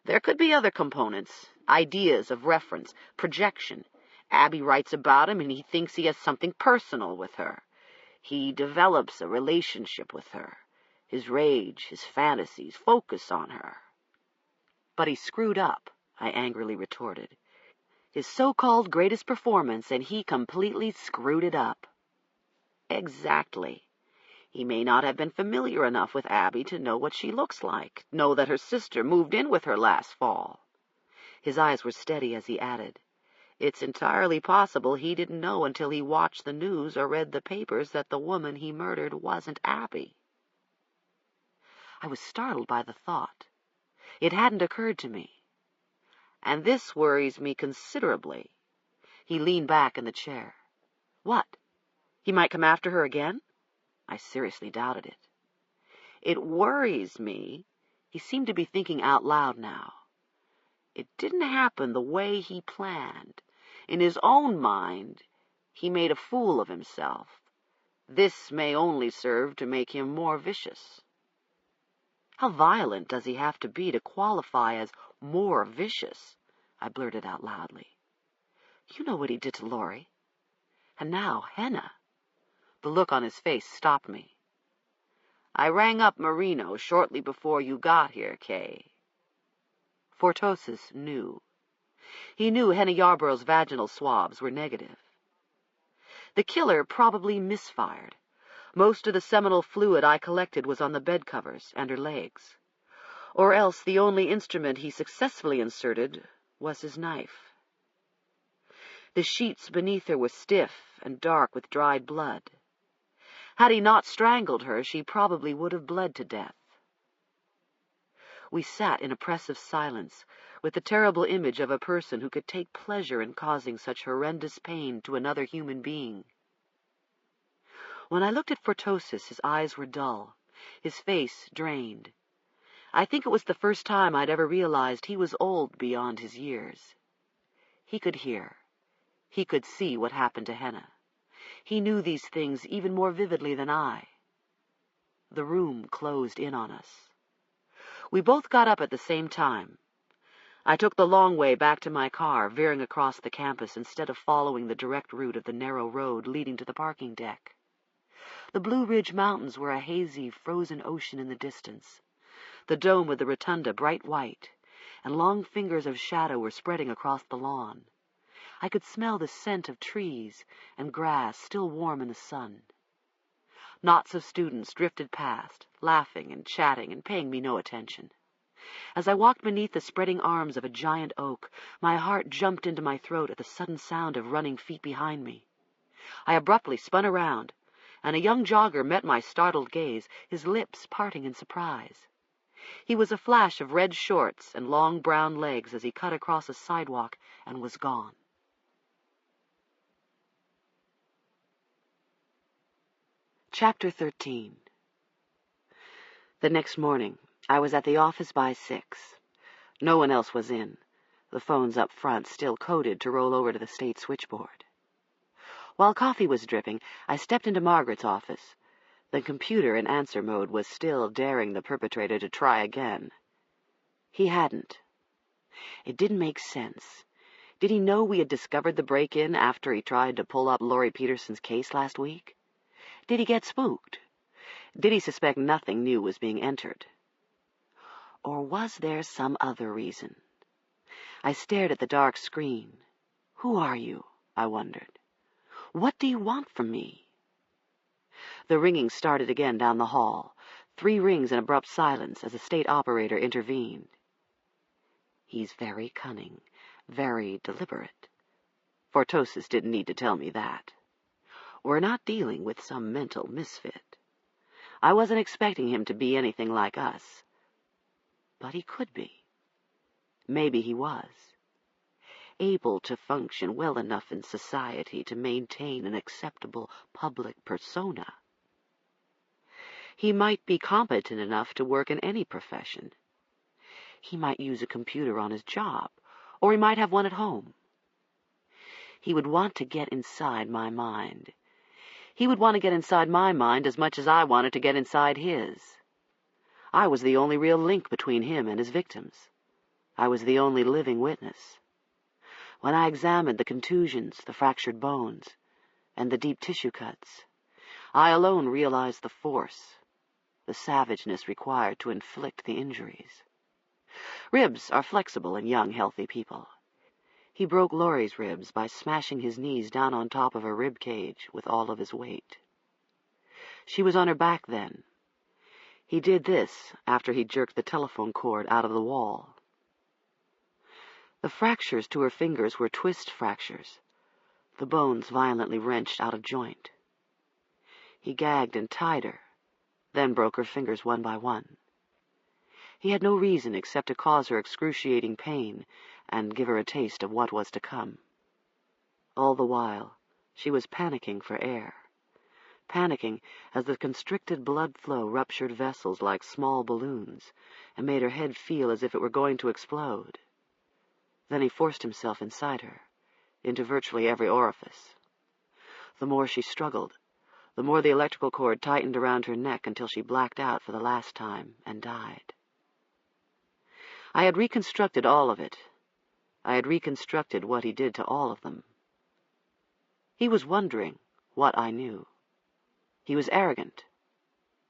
There could be other components, ideas of reference, projection. Abby writes about him and he thinks he has something personal with her. He develops a relationship with her. His rage, his fantasies focus on her. But he screwed up, I angrily retorted. His so-called greatest performance, and he completely screwed it up. Exactly. He may not have been familiar enough with Abby to know what she looks like, know that her sister moved in with her last fall. His eyes were steady as he added, It's entirely possible he didn't know until he watched the news or read the papers that the woman he murdered wasn't Abby. I was startled by the thought. It hadn't occurred to me. And this worries me considerably. He leaned back in the chair. What? He might come after her again? I seriously doubted it. It worries me. He seemed to be thinking out loud now. It didn't happen the way he planned. In his own mind, he made a fool of himself. This may only serve to make him more vicious. How violent does he have to be to qualify as more vicious? I blurted out loudly. You know what he did to Laurie. And now, Henna. The look on his face stopped me. I rang up Marino shortly before you got here, Kay. Fortosis knew. He knew Henna Yarborough's vaginal swabs were negative. The killer probably misfired. Most of the seminal fluid I collected was on the bed covers and her legs. Or else the only instrument he successfully inserted was his knife. The sheets beneath her were stiff and dark with dried blood. Had he not strangled her, she probably would have bled to death. We sat in oppressive silence, with the terrible image of a person who could take pleasure in causing such horrendous pain to another human being. When I looked at Fortosis, his eyes were dull, his face drained. I think it was the first time I'd ever realized he was old beyond his years. He could hear. He could see what happened to Henna. He knew these things even more vividly than I. The room closed in on us. We both got up at the same time. I took the long way back to my car, veering across the campus instead of following the direct route of the narrow road leading to the parking deck. The Blue Ridge Mountains were a hazy, frozen ocean in the distance. The dome of the rotunda bright white, and long fingers of shadow were spreading across the lawn. I could smell the scent of trees and grass still warm in the sun. Knots of students drifted past, laughing and chatting and paying me no attention. As I walked beneath the spreading arms of a giant oak, my heart jumped into my throat at the sudden sound of running feet behind me. I abruptly spun around, and a young jogger met my startled gaze, his lips parting in surprise. He was a flash of red shorts and long brown legs as he cut across a sidewalk and was gone. Chapter 13. The next morning, I was at the office by 6. No one else was in. The phones up front still coded to roll over to the state switchboard. While coffee was dripping, I stepped into Margaret's office. The computer in answer mode was still daring the perpetrator to try again. He hadn't. It didn't make sense. Did he know we had discovered the break-in after he tried to pull up Laurie Peterson's case last week? Did he get spooked? Did he suspect nothing new was being entered? Or was there some other reason? I stared at the dark screen. Who are you? I wondered. What do you want from me? The ringing started again down the hall, 3 rings in abrupt silence as a state operator intervened. He's very cunning, very deliberate. Fortosis didn't need to tell me that. We're not dealing with some mental misfit. I wasn't expecting him to be anything like us. But he could be. Maybe he was. Able to function well enough in society to maintain an acceptable public persona. He might be competent enough to work in any profession. He might use a computer on his job, or he might have one at home. He would want to get inside my mind. He would want to get inside my mind as much as I wanted to get inside his. I was the only real link between him and his victims. I was the only living witness. When I examined the contusions, the fractured bones, and the deep tissue cuts, I alone realized the force, the savageness required to inflict the injuries. Ribs are flexible in young, healthy people. He broke Laurie's ribs by smashing his knees down on top of her rib cage with all of his weight. She was on her back then. He did this after he jerked the telephone cord out of the wall. The fractures to her fingers were twist fractures, the bones violently wrenched out of joint. He gagged and tied her, then broke her fingers one by one. He had no reason except to cause her excruciating pain and give her a taste of what was to come. All the while, she was panicking for air, panicking as the constricted blood flow ruptured vessels like small balloons and made her head feel as if it were going to explode. Then he forced himself inside her, into virtually every orifice. The more she struggled, the more the electrical cord tightened around her neck until she blacked out for the last time and died. I had reconstructed all of it. I had reconstructed what he did to all of them. He was wondering what I knew. He was arrogant.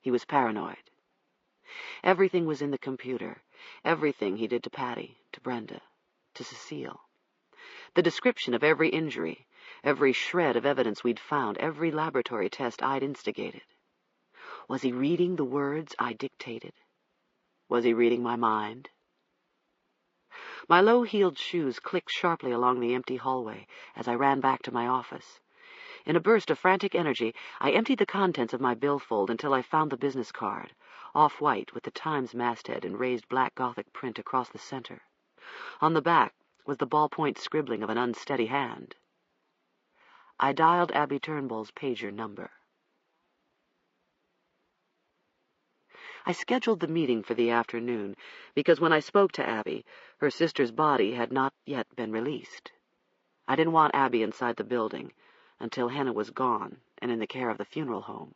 He was paranoid. Everything was in the computer. Everything he did to Patty, to Brenda, to Cecile. The description of every injury, every shred of evidence we'd found, every laboratory test I'd instigated. Was he reading the words I dictated? Was he reading my mind? My low-heeled shoes clicked sharply along the empty hallway as I ran back to my office. In a burst of frantic energy, I emptied the contents of my billfold until I found the business card, off-white with the Times masthead in raised black Gothic print across the center. On the back was the ballpoint scribbling of an unsteady hand. I dialed Abby Turnbull's pager number. I scheduled the meeting for the afternoon because when I spoke to Abby, her sister's body had not yet been released. I didn't want Abby inside the building until Henna was gone and in the care of the funeral home.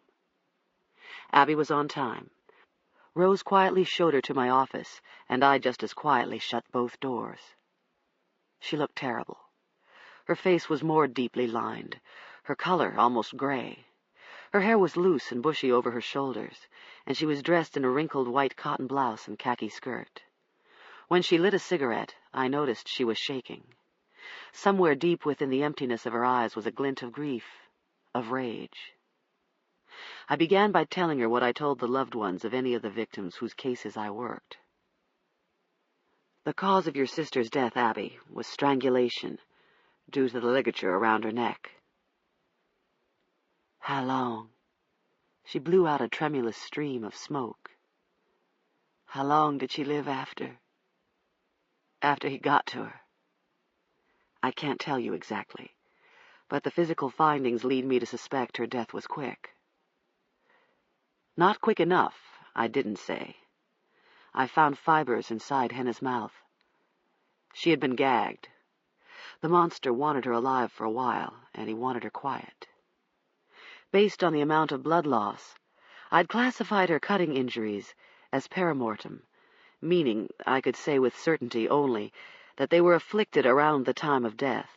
Abby was on time. Rose quietly showed her to my office, and I just as quietly shut both doors. She looked terrible. Her face was more deeply lined, her color almost gray. Her hair was loose and bushy over her shoulders, and she was dressed in a wrinkled white cotton blouse and khaki skirt. When she lit a cigarette, I noticed she was shaking. Somewhere deep within the emptiness of her eyes was a glint of grief, of rage. I began by telling her what I told the loved ones of any of the victims whose cases I worked. The cause of your sister's death, Abby, was strangulation, due to the ligature around her neck. How long? She blew out a tremulous stream of smoke. How long did she live after he got to her? I can't tell you exactly, but the physical findings lead me to suspect her death was quick. Not quick enough, I didn't say. I found fibers inside Henna's mouth. She had been gagged. The monster wanted her alive for a while, and he wanted her quiet. Based on the amount of blood loss, I'd classified her cutting injuries as perimortem, meaning I could say with certainty only that they were afflicted around the time of death.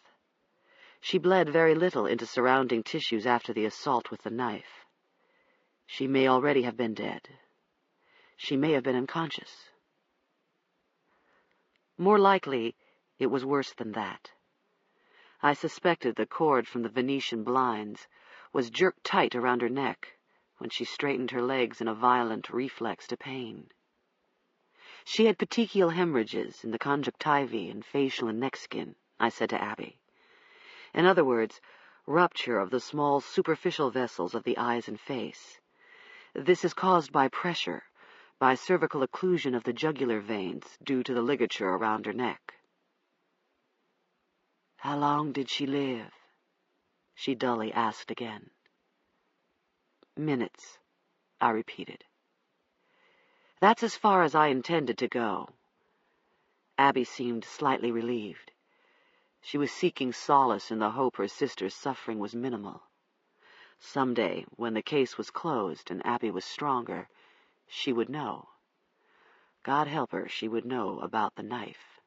She bled very little into surrounding tissues after the assault with the knife. She may already have been dead. She may have been unconscious. More likely, it was worse than that. I suspected the cord from the Venetian blinds was jerked tight around her neck when she straightened her legs in a violent reflex to pain. She had petechial hemorrhages in the conjunctiva and facial and neck skin, I said to Abby. In other words, rupture of the small superficial vessels of the eyes and face. This is caused by pressure, by cervical occlusion of the jugular veins due to the ligature around her neck. How long did she live? She dully asked again. Minutes, I repeated. That's as far as I intended to go. Abby seemed slightly relieved. She was seeking solace in the hope her sister's suffering was minimal. Someday, when the case was closed and Abby was stronger, she would know. God help her, she would know about the knife.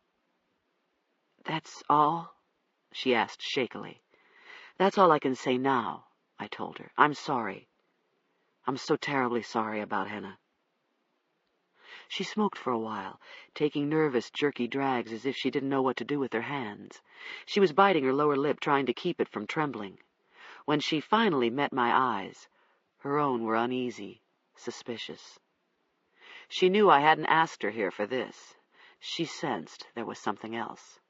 That's all? She asked shakily. That's all I can say now, I told her. I'm sorry. I'm so terribly sorry about Henna. She smoked for a while, taking nervous, jerky drags as if she didn't know what to do with her hands. She was biting her lower lip, trying to keep it from trembling. When she finally met my eyes, her own were uneasy, suspicious. She knew I hadn't asked her here for this. She sensed there was something else.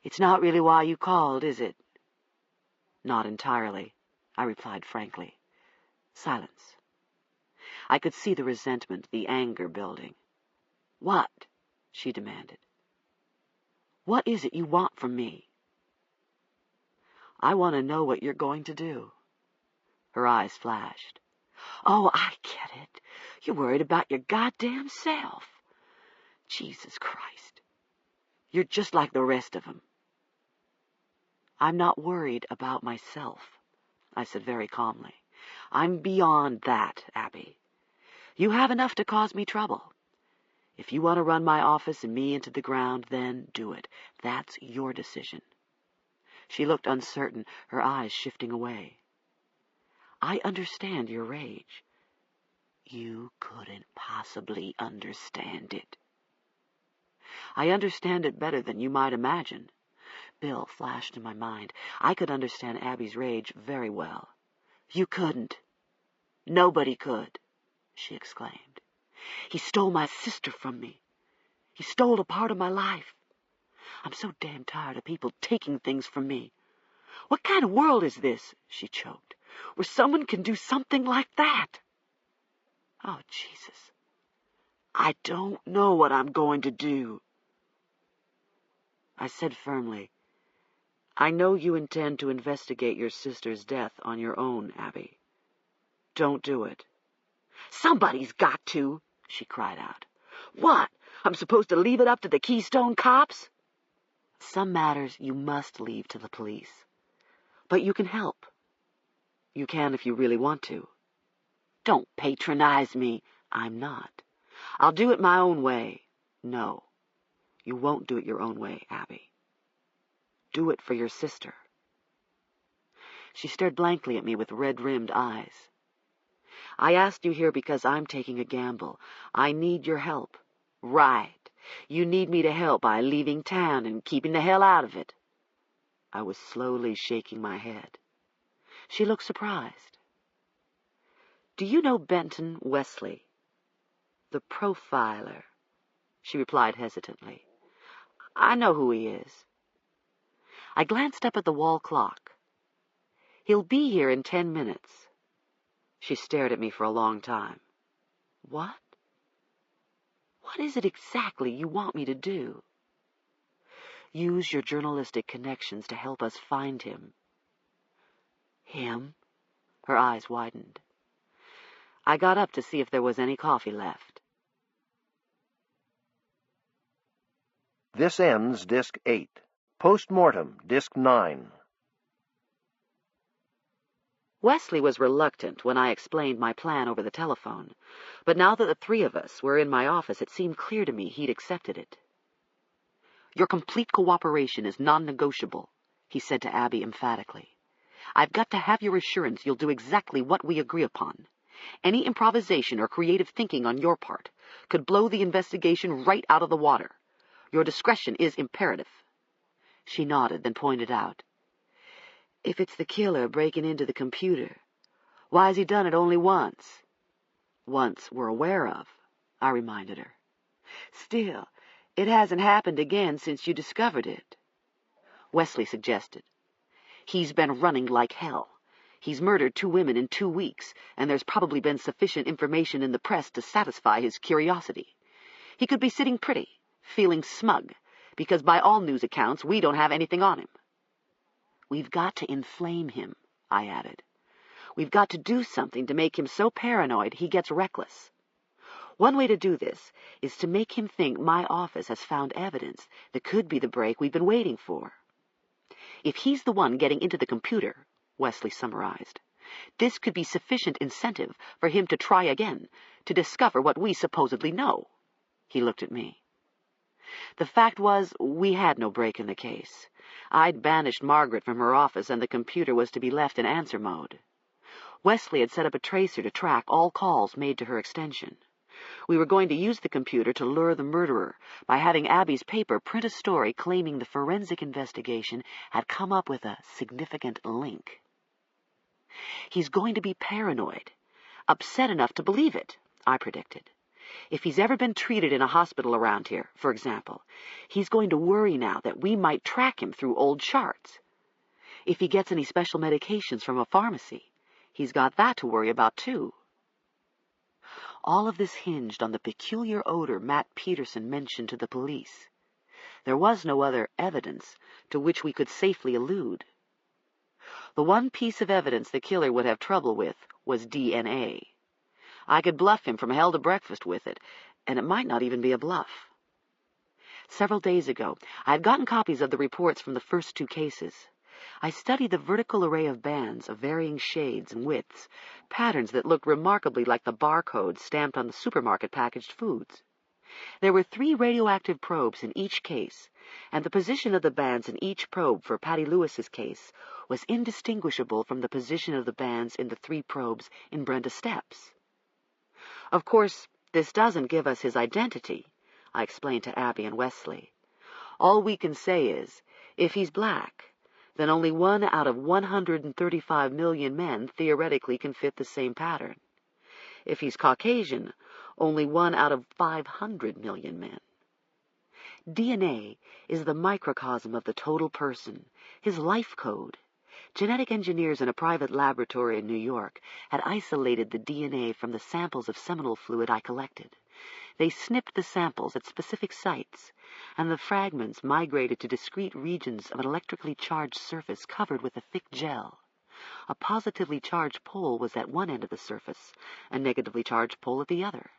It's not really why you called, is it? Not entirely, I replied frankly. Silence. I could see the resentment, the anger building. What? She demanded. What is it you want from me? I want to know what you're going to do. Her eyes flashed. Oh, I get it. You're worried about your goddamn self. Jesus Christ. You're just like the rest of them. I'm not worried about myself, I said very calmly. I'm beyond that, Abby. You have enough to cause me trouble. If you want to run my office and me into the ground, then do it. That's your decision. She looked uncertain, her eyes shifting away. I understand your rage. You couldn't possibly understand it. I understand it better than you might imagine. Bill flashed in my mind. I could understand Abby's rage very well. You couldn't. Nobody could, she exclaimed. He stole my sister from me. He stole a part of my life. I'm so damn tired of people taking things from me. What kind of world is this, she choked, where someone can do something like that? Oh, Jesus. I don't know what I'm going to do. I said firmly, I know you intend to investigate your sister's death on your own, Abby. Don't do it. Somebody's got to, she cried out. What? I'm supposed to leave it up to the Keystone cops? Some matters you must leave to the police. But you can help. You can if you really want to. Don't patronize me. I'm not. I'll do it my own way. No, you won't do it your own way, Abby. Do it for your sister. She stared blankly at me with red-rimmed eyes. I asked you here because I'm taking a gamble. I need your help. Right. You need me to help by leaving town and keeping the hell out of it. I was slowly shaking my head. She looked surprised. Do you know Benton Wesley? The profiler, she replied hesitantly. I know who he is. I glanced up at the wall clock. He'll be here in 10 minutes. She stared at me for a long time. What? What is it exactly you want me to do? Use your journalistic connections to help us find him. Him? Her eyes widened. I got up to see if there was any coffee left. This ends Disc 8. Post-Mortem, Disc 9. Wesley was reluctant when I explained my plan over the telephone, but now that the three of us were in my office, it seemed clear to me he'd accepted it. Your complete cooperation is non-negotiable, he said to Abby emphatically. I've got to have your assurance you'll do exactly what we agree upon. Any improvisation or creative thinking on your part could blow the investigation right out of the water. Your discretion is imperative. She nodded, then pointed out. If it's the killer breaking into the computer, why has he done it only once? Once we're aware of, I reminded her. Still, it hasn't happened again since you discovered it. Wesley suggested. He's been running like hell. He's murdered 2 women in 2 weeks, and there's probably been sufficient information in the press to satisfy his curiosity. He could be sitting pretty, feeling smug, because by all news accounts, we don't have anything on him. We've got to inflame him, I added. We've got to do something to make him so paranoid he gets reckless. One way to do this is to make him think my office has found evidence that could be the break we've been waiting for. If he's the one getting into the computer, Wesley summarized, this could be sufficient incentive for him to try again, to discover what we supposedly know. He looked at me. The fact was, we had no break in the case. I'd banished Margaret from her office, and the computer was to be left in answer mode. Wesley had set up a tracer to track all calls made to her extension. We were going to use the computer to lure the murderer by having Abby's paper print a story claiming the forensic investigation had come up with a significant link. He's going to be paranoid, upset enough to believe it, I predicted. If he's ever been treated in a hospital around here, for example, he's going to worry now that we might track him through old charts. If he gets any special medications from a pharmacy, he's got that to worry about, too. All of this hinged on the peculiar odor Matt Peterson mentioned to the police. There was no other evidence to which we could safely allude. The one piece of evidence the killer would have trouble with was DNA. I could bluff him from hell to breakfast with it, and it might not even be a bluff. Several days ago, I had gotten copies of the reports from the first 2 cases. I studied the vertical array of bands of varying shades and widths, patterns that looked remarkably like the barcodes stamped on the supermarket packaged foods. There were 3 radioactive probes in each case, and the position of the bands in each probe for Patty Lewis's case was indistinguishable from the position of the bands in the 3 probes in Brenda Stepp's. Of course, this doesn't give us his identity, I explained to Abby and Wesley. All we can say is, if he's black, then only 1 out of 135 million men theoretically can fit the same pattern. If he's Caucasian, only 1 out of 500 million men. DNA is the microcosm of the total person, his life code. Genetic engineers in a private laboratory in New York had isolated the DNA from the samples of seminal fluid I collected. They snipped the samples at specific sites, and the fragments migrated to discrete regions of an electrically charged surface covered with a thick gel. A positively charged pole was at one end of the surface, a negatively charged pole at the other.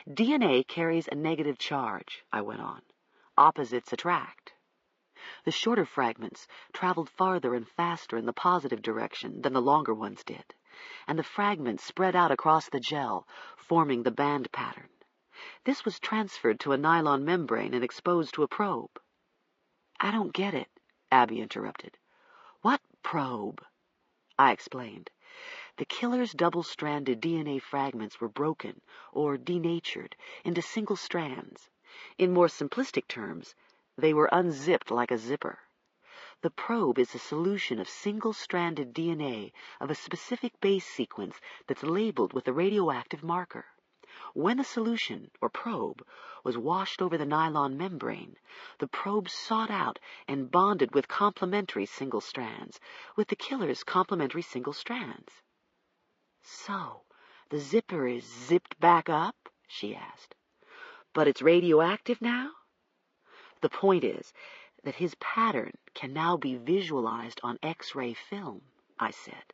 DNA carries a negative charge, I went on. Opposites attract. The shorter fragments traveled farther and faster in the positive direction than the longer ones did, and the fragments spread out across the gel, forming the band pattern. This was transferred to a nylon membrane and exposed to a probe. I don't get it, Abby interrupted. What probe? I explained. The killer's double-stranded DNA fragments were broken, or denatured, into single strands. In more simplistic terms, they were unzipped like a zipper. The probe is a solution of single-stranded DNA of a specific base sequence that's labeled with a radioactive marker. When the solution, or probe, was washed over the nylon membrane, the probe sought out and bonded with complementary single strands, with the killer's complementary single strands. So, the zipper is zipped back up? She asked. But it's radioactive now? The point is that his pattern can now be visualized on X-ray film, I said.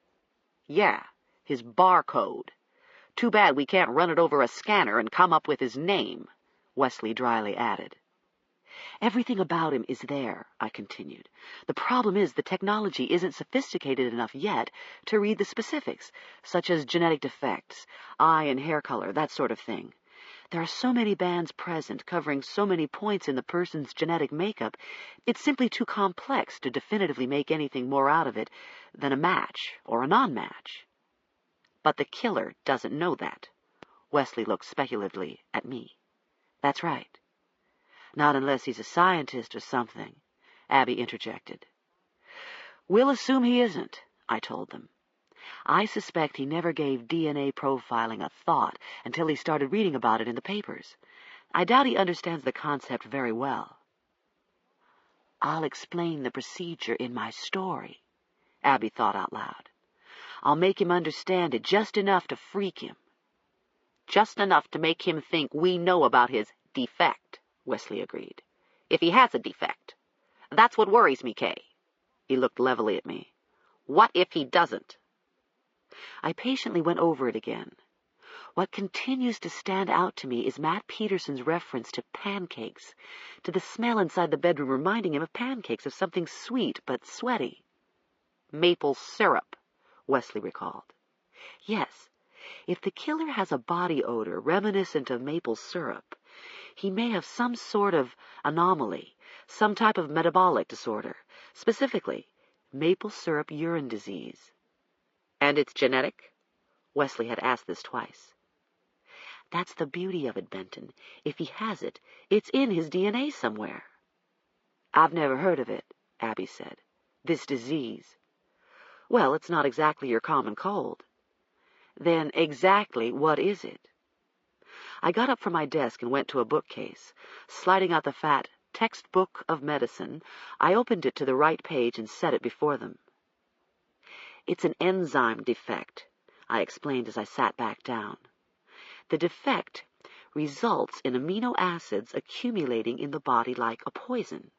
Yeah, his barcode. Too bad we can't run it over a scanner and come up with his name, Wesley dryly added. Everything about him is there, I continued. The problem is the technology isn't sophisticated enough yet to read the specifics, such as genetic defects, eye and hair color, that sort of thing. There are so many bands present, covering so many points in the person's genetic makeup, it's simply too complex to definitively make anything more out of it than a match or a non-match. But the killer doesn't know that. Wesley looked speculatively at me. That's right. Not unless he's a scientist or something, Abby interjected. We'll assume he isn't, I told them. I suspect he never gave DNA profiling a thought until he started reading about it in the papers. I doubt he understands the concept very well. I'll explain the procedure in my story, Abby thought out loud. I'll make him understand it just enough to freak him. Just enough to make him think we know about his defect, Wesley agreed. If he has a defect. That's what worries me, Kay. He looked levelly at me. What if he doesn't? I patiently went over it again. What continues to stand out to me is Matt Peterson's reference to pancakes, to the smell inside the bedroom reminding him of pancakes, of something sweet but sweaty. Maple syrup, Wesley recalled. Yes, if the killer has a body odor reminiscent of maple syrup, he may have some sort of anomaly, some type of metabolic disorder, specifically maple syrup urine disease. And it's genetic? Wesley had asked this twice. That's the beauty of it, Benton. If he has it, it's in his DNA somewhere. I've never heard of it, Abby said. This disease. Well, it's not exactly your common cold. Then exactly what is it? I got up from my desk and went to a bookcase. Sliding out the fat textbook of medicine, I opened it to the right page and set it before them. It's an enzyme defect, I explained as I sat back down. The defect results in amino acids accumulating in the body like a poison.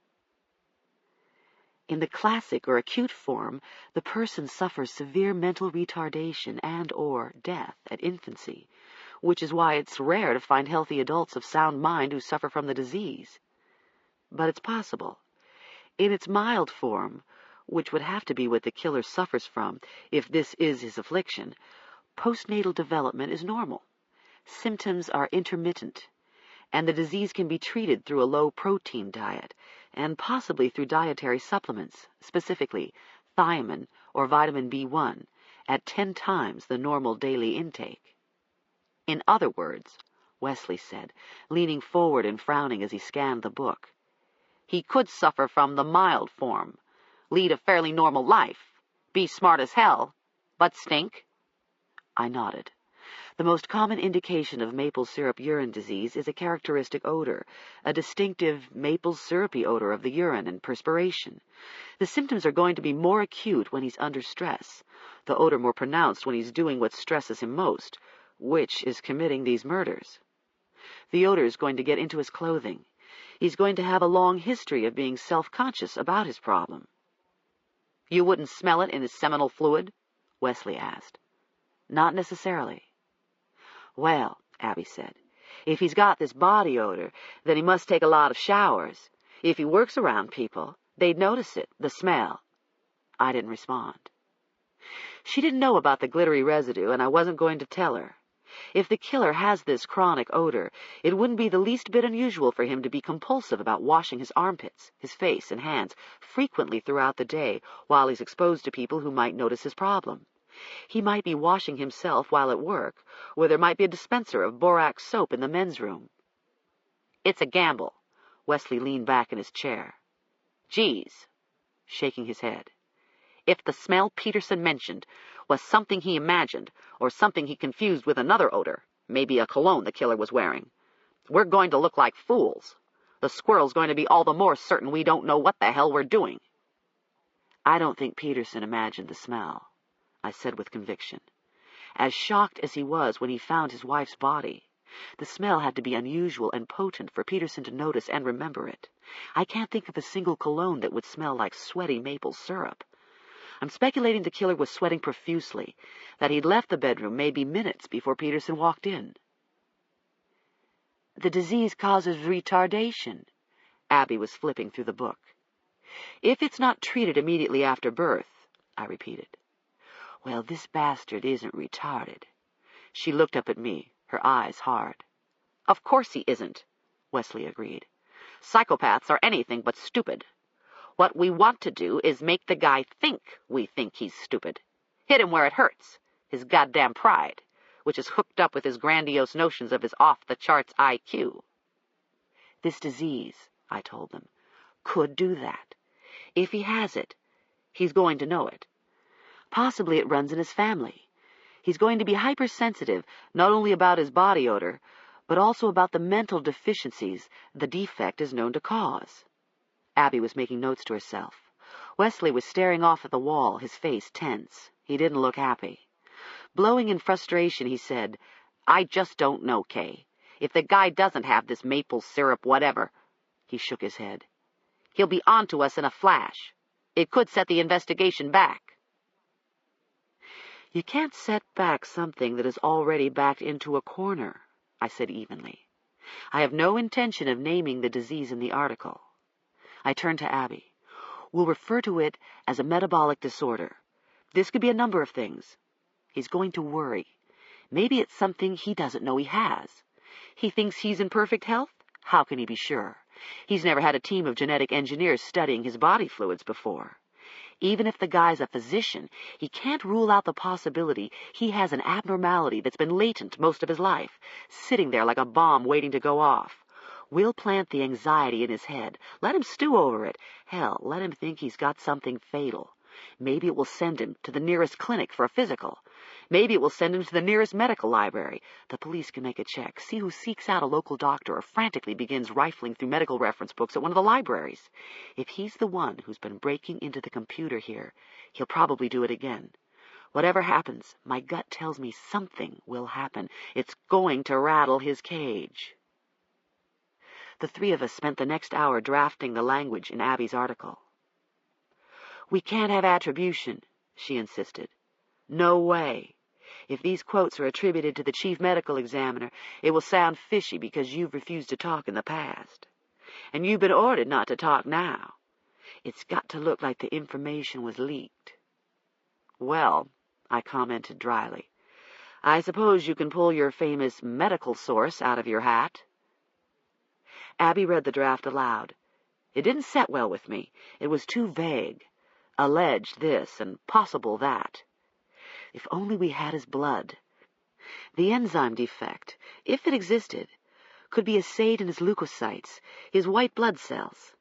In the classic or acute form, the person suffers severe mental retardation and/or death at infancy, which is why it's rare to find healthy adults of sound mind who suffer from the disease. But it's possible. In its mild form, which would have to be what the killer suffers from if this is his affliction, postnatal development is normal. Symptoms are intermittent, and the disease can be treated through a low-protein diet and possibly through dietary supplements, specifically thiamine or vitamin B1, at 10 times the normal daily intake. In other words, Wesley said, leaning forward and frowning as he scanned the book, he could suffer from the mild form, lead a fairly normal life, be smart as hell, but stink? I nodded. The most common indication of maple syrup urine disease is a characteristic odor, a distinctive maple syrupy odor of the urine and perspiration. The symptoms are going to be more acute when he's under stress, the odor more pronounced when he's doing what stresses him most, which is committing these murders. The odor is going to get into his clothing. He's going to have a long history of being self-conscious about his problem. You wouldn't smell it in his seminal fluid? Wesley asked. Not necessarily. Well, Abby said, if he's got this body odor, then he must take a lot of showers. If he works around people, they'd notice it, the smell. I didn't respond. She didn't know about the glittery residue, and I wasn't going to tell her. If the killer has this chronic odor, it wouldn't be the least bit unusual for him to be compulsive about washing his armpits, his face, and hands frequently throughout the day while he's exposed to people who might notice his problem. He might be washing himself while at work, where there might be a dispenser of borax soap in the men's room. It's a gamble. Wesley leaned back in his chair. Geez, shaking his head. If the smell Peterson mentioned was something he imagined, or something he confused with another odor, maybe a cologne the killer was wearing, we're going to look like fools. The squirrel's going to be all the more certain we don't know what the hell we're doing. I don't think Peterson imagined the smell, I said with conviction. As shocked as he was when he found his wife's body, the smell had to be unusual and potent for Peterson to notice and remember it. I can't think of a single cologne that would smell like sweaty maple syrup. I'm speculating the killer was sweating profusely, that he'd left the bedroom maybe minutes before Peterson walked in. The disease causes retardation. Abby was flipping through the book. If it's not treated immediately after birth, I repeated. Well, this bastard isn't retarded. She looked up at me, her eyes hard. Of course he isn't, Wesley agreed. Psychopaths are anything but stupid. What we want to do is make the guy think we think he's stupid. Hit him where it hurts, his goddamn pride, which is hooked up with his grandiose notions of his off-the-charts IQ. This disease, I told them, could do that. If he has it, he's going to know it. Possibly it runs in his family. He's going to be hypersensitive, not only about his body odor, but also about the mental deficiencies the defect is known to cause. Abby was making notes to herself. Wesley was staring off at the wall, his face tense. He didn't look happy. Blowing in frustration, he said, "I just don't know, Kay. If the guy doesn't have this maple syrup whatever—" He shook his head. "He'll be on to us in a flash. It could set the investigation back." "You can't set back something that is already backed into a corner," I said evenly. "I have no intention of naming the disease in the article." I turned to Abby. "We'll refer to it as a metabolic disorder. This could be a number of things. He's going to worry. Maybe it's something he doesn't know he has. He thinks he's in perfect health? How can he be sure? He's never had a team of genetic engineers studying his body fluids before. Even if the guy's a physician, he can't rule out the possibility he has an abnormality that's been latent most of his life, sitting there like a bomb waiting to go off. We'll plant the anxiety in his head. Let him stew over it. Hell, let him think he's got something fatal. Maybe it will send him to the nearest clinic for a physical. Maybe it will send him to the nearest medical library. The police can make a check, see who seeks out a local doctor or frantically begins rifling through medical reference books at one of the libraries. If he's the one who's been breaking into the computer here, he'll probably do it again. Whatever happens, my gut tells me something will happen. It's going to rattle his cage." The three of us spent the next hour drafting the language in Abby's article. "We can't have attribution," she insisted. "No way. If these quotes are attributed to the chief medical examiner, it will sound fishy because you've refused to talk in the past. And you've been ordered not to talk now. It's got to look like the information was leaked." "Well," I commented dryly, "I suppose you can pull your famous medical source out of your hat." Abby read the draft aloud. It didn't set well with me. It was too vague. Alleged this and possible that. If only we had his blood. The enzyme defect, if it existed, could be assayed in his leukocytes, his white blood cells.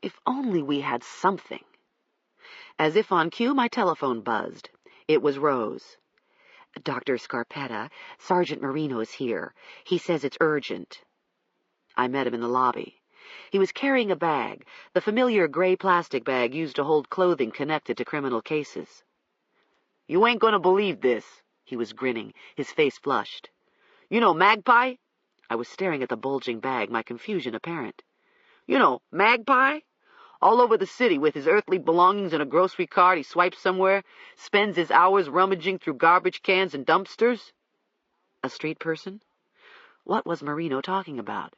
If only we had something. As if on cue, my telephone buzzed. It was Rose. "Dr. Scarpetta, Sergeant Marino is here. He says it's urgent." I met him in the lobby. He was carrying a bag, the familiar gray plastic bag used to hold clothing connected to criminal cases. "You ain't gonna believe this." He was grinning, his face flushed. "You know Magpie?" I was staring at the bulging bag, my confusion apparent. "You know Magpie? All over the city with his earthly belongings in a grocery cart he swipes somewhere, spends his hours rummaging through garbage cans and dumpsters." A street person? What was Marino talking about?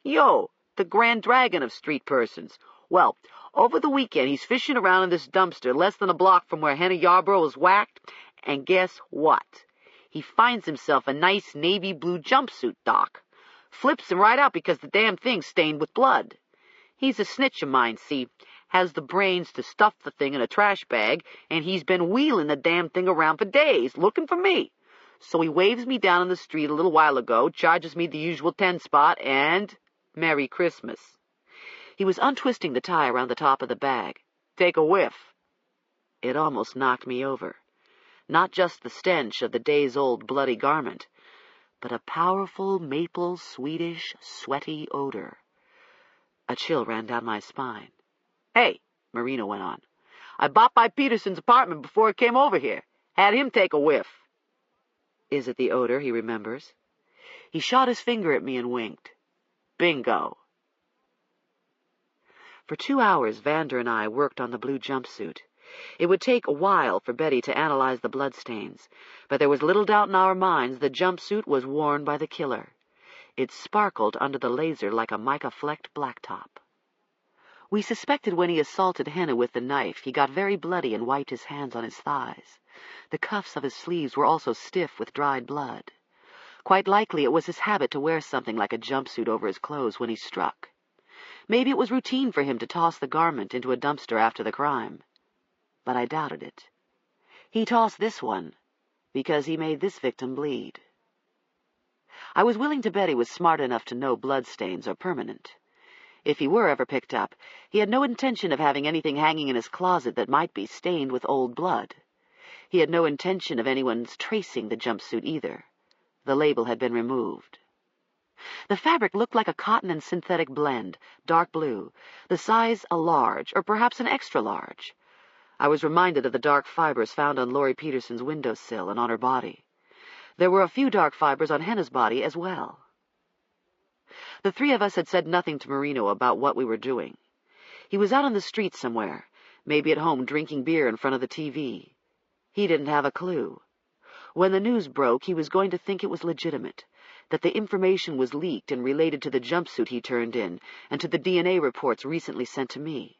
"Yo, the Grand Dragon of street persons. Well, over the weekend he's fishing around in this dumpster less than a block from where Hannah Yarborough was whacked, and guess what? He finds himself a nice navy blue jumpsuit, Doc. Flips him right out because the damn thing's stained with blood. He's a snitch of mine, see, has the brains to stuff the thing in a trash bag, and he's been wheeling the damn thing around for days, looking for me. So he waves me down on the street a little while ago, charges me the usual 10 spot, and Merry Christmas." He was untwisting the tie around the top of the bag. "Take a whiff." It almost knocked me over. Not just the stench of the days-old bloody garment, but a powerful maple, Swedish, sweaty odor. A chill ran down my spine. "Hey," Marino went on, "I bought by Peterson's apartment before it came over here. Had him take a whiff." Is it the odor he remembers? He shot his finger at me and winked. Bingo. For 2 hours, Vander and I worked on the blue jumpsuit. It would take a while for Betty to analyze the bloodstains, but there was little doubt in our minds the jumpsuit was worn by the killer. It sparkled under the laser like a mica-flecked blacktop. We suspected when he assaulted Hannah with the knife, he got very bloody and wiped his hands on his thighs. The cuffs of his sleeves were also stiff with dried blood. Quite likely it was his habit to wear something like a jumpsuit over his clothes when he struck. Maybe it was routine for him to toss the garment into a dumpster after the crime. But I doubted it. He tossed this one because he made this victim bleed. I was willing to bet he was smart enough to know bloodstains are permanent. If he were ever picked up, he had no intention of having anything hanging in his closet that might be stained with old blood. He had no intention of anyone's tracing the jumpsuit either. The label had been removed. The fabric looked like a cotton and synthetic blend, dark blue, the size a large, or perhaps an extra large. I was reminded of the dark fibers found on Laurie Peterson's windowsill and on her body. There were a few dark fibers on Henna's body as well. The three of us had said nothing to Marino about what we were doing. He was out on the street somewhere, maybe at home drinking beer in front of the TV. He didn't have a clue. When the news broke, he was going to think it was legitimate, that the information was leaked and related to the jumpsuit he turned in and to the DNA reports recently sent to me.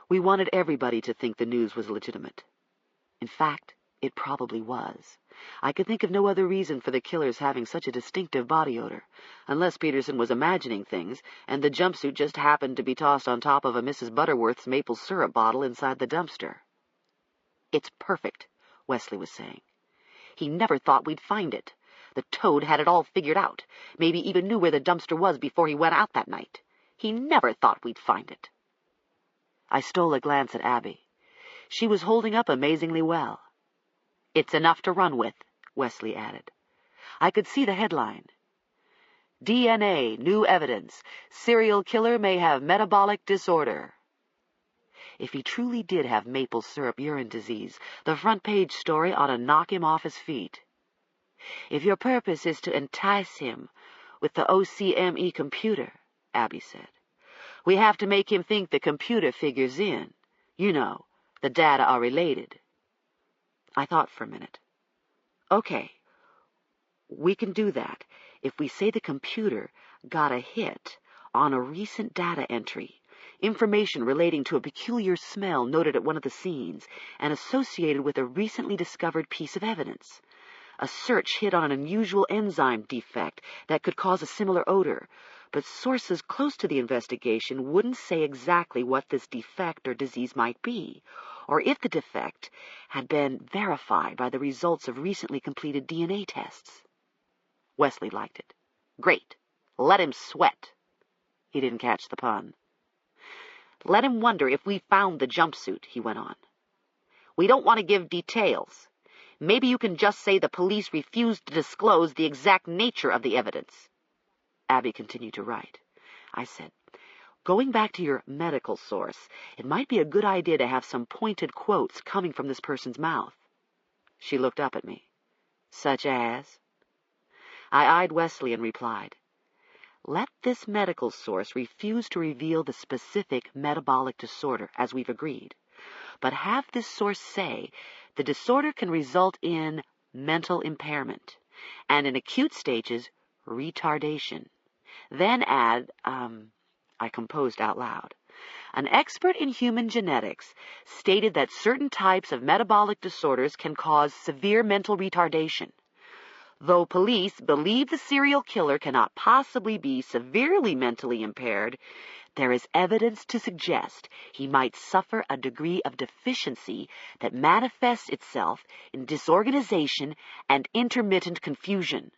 We wanted everybody to think the news was legitimate. In fact, it probably was. I could think of no other reason for the killers having such a distinctive body odor, unless Peterson was imagining things, and the jumpsuit just happened to be tossed on top of a Mrs. Butterworth's maple syrup bottle inside the dumpster. "It's perfect," Wesley was saying. "He never thought we'd find it. The toad had it all figured out, maybe even knew where the dumpster was before he went out that night. He never thought we'd find it." I stole a glance at Abby. She was holding up amazingly well. "It's enough to run with," Wesley added. I could see the headline. DNA, new evidence. Serial killer may have metabolic disorder. If he truly did have maple syrup urine disease, the front page story ought to knock him off his feet. "If your purpose is to entice him with the OCME computer," Abby said, "we have to make him think the computer figures in. You know, the data are related." I thought for a minute. Okay, we can do that if we say the computer got a hit on a recent data entry, information relating to a peculiar smell noted at one of the scenes and associated with a recently discovered piece of evidence. A search hit on an unusual enzyme defect that could cause a similar odor, but sources close to the investigation wouldn't say exactly what this defect or disease might be, or if the defect had been verified by the results of recently completed DNA tests. Wesley liked it. "Great. Let him sweat." He didn't catch the pun. "Let him wonder if we found the jumpsuit," he went on. "We don't want to give details. Maybe you can just say the police refused to disclose the exact nature of the evidence." Abby continued to write. I said, "Going back to your medical source, it might be a good idea to have some pointed quotes coming from this person's mouth." She looked up at me. "Such as?" I eyed Wesley and replied, "Let this medical source refuse to reveal the specific metabolic disorder, as we've agreed, but have this source say the disorder can result in mental impairment, and in acute stages, retardation. Then add, I composed out loud, an expert in human genetics stated that certain types of metabolic disorders can cause severe mental retardation. Though police believe the serial killer cannot possibly be severely mentally impaired, there is evidence to suggest he might suffer a degree of deficiency that manifests itself in disorganization and intermittent confusion."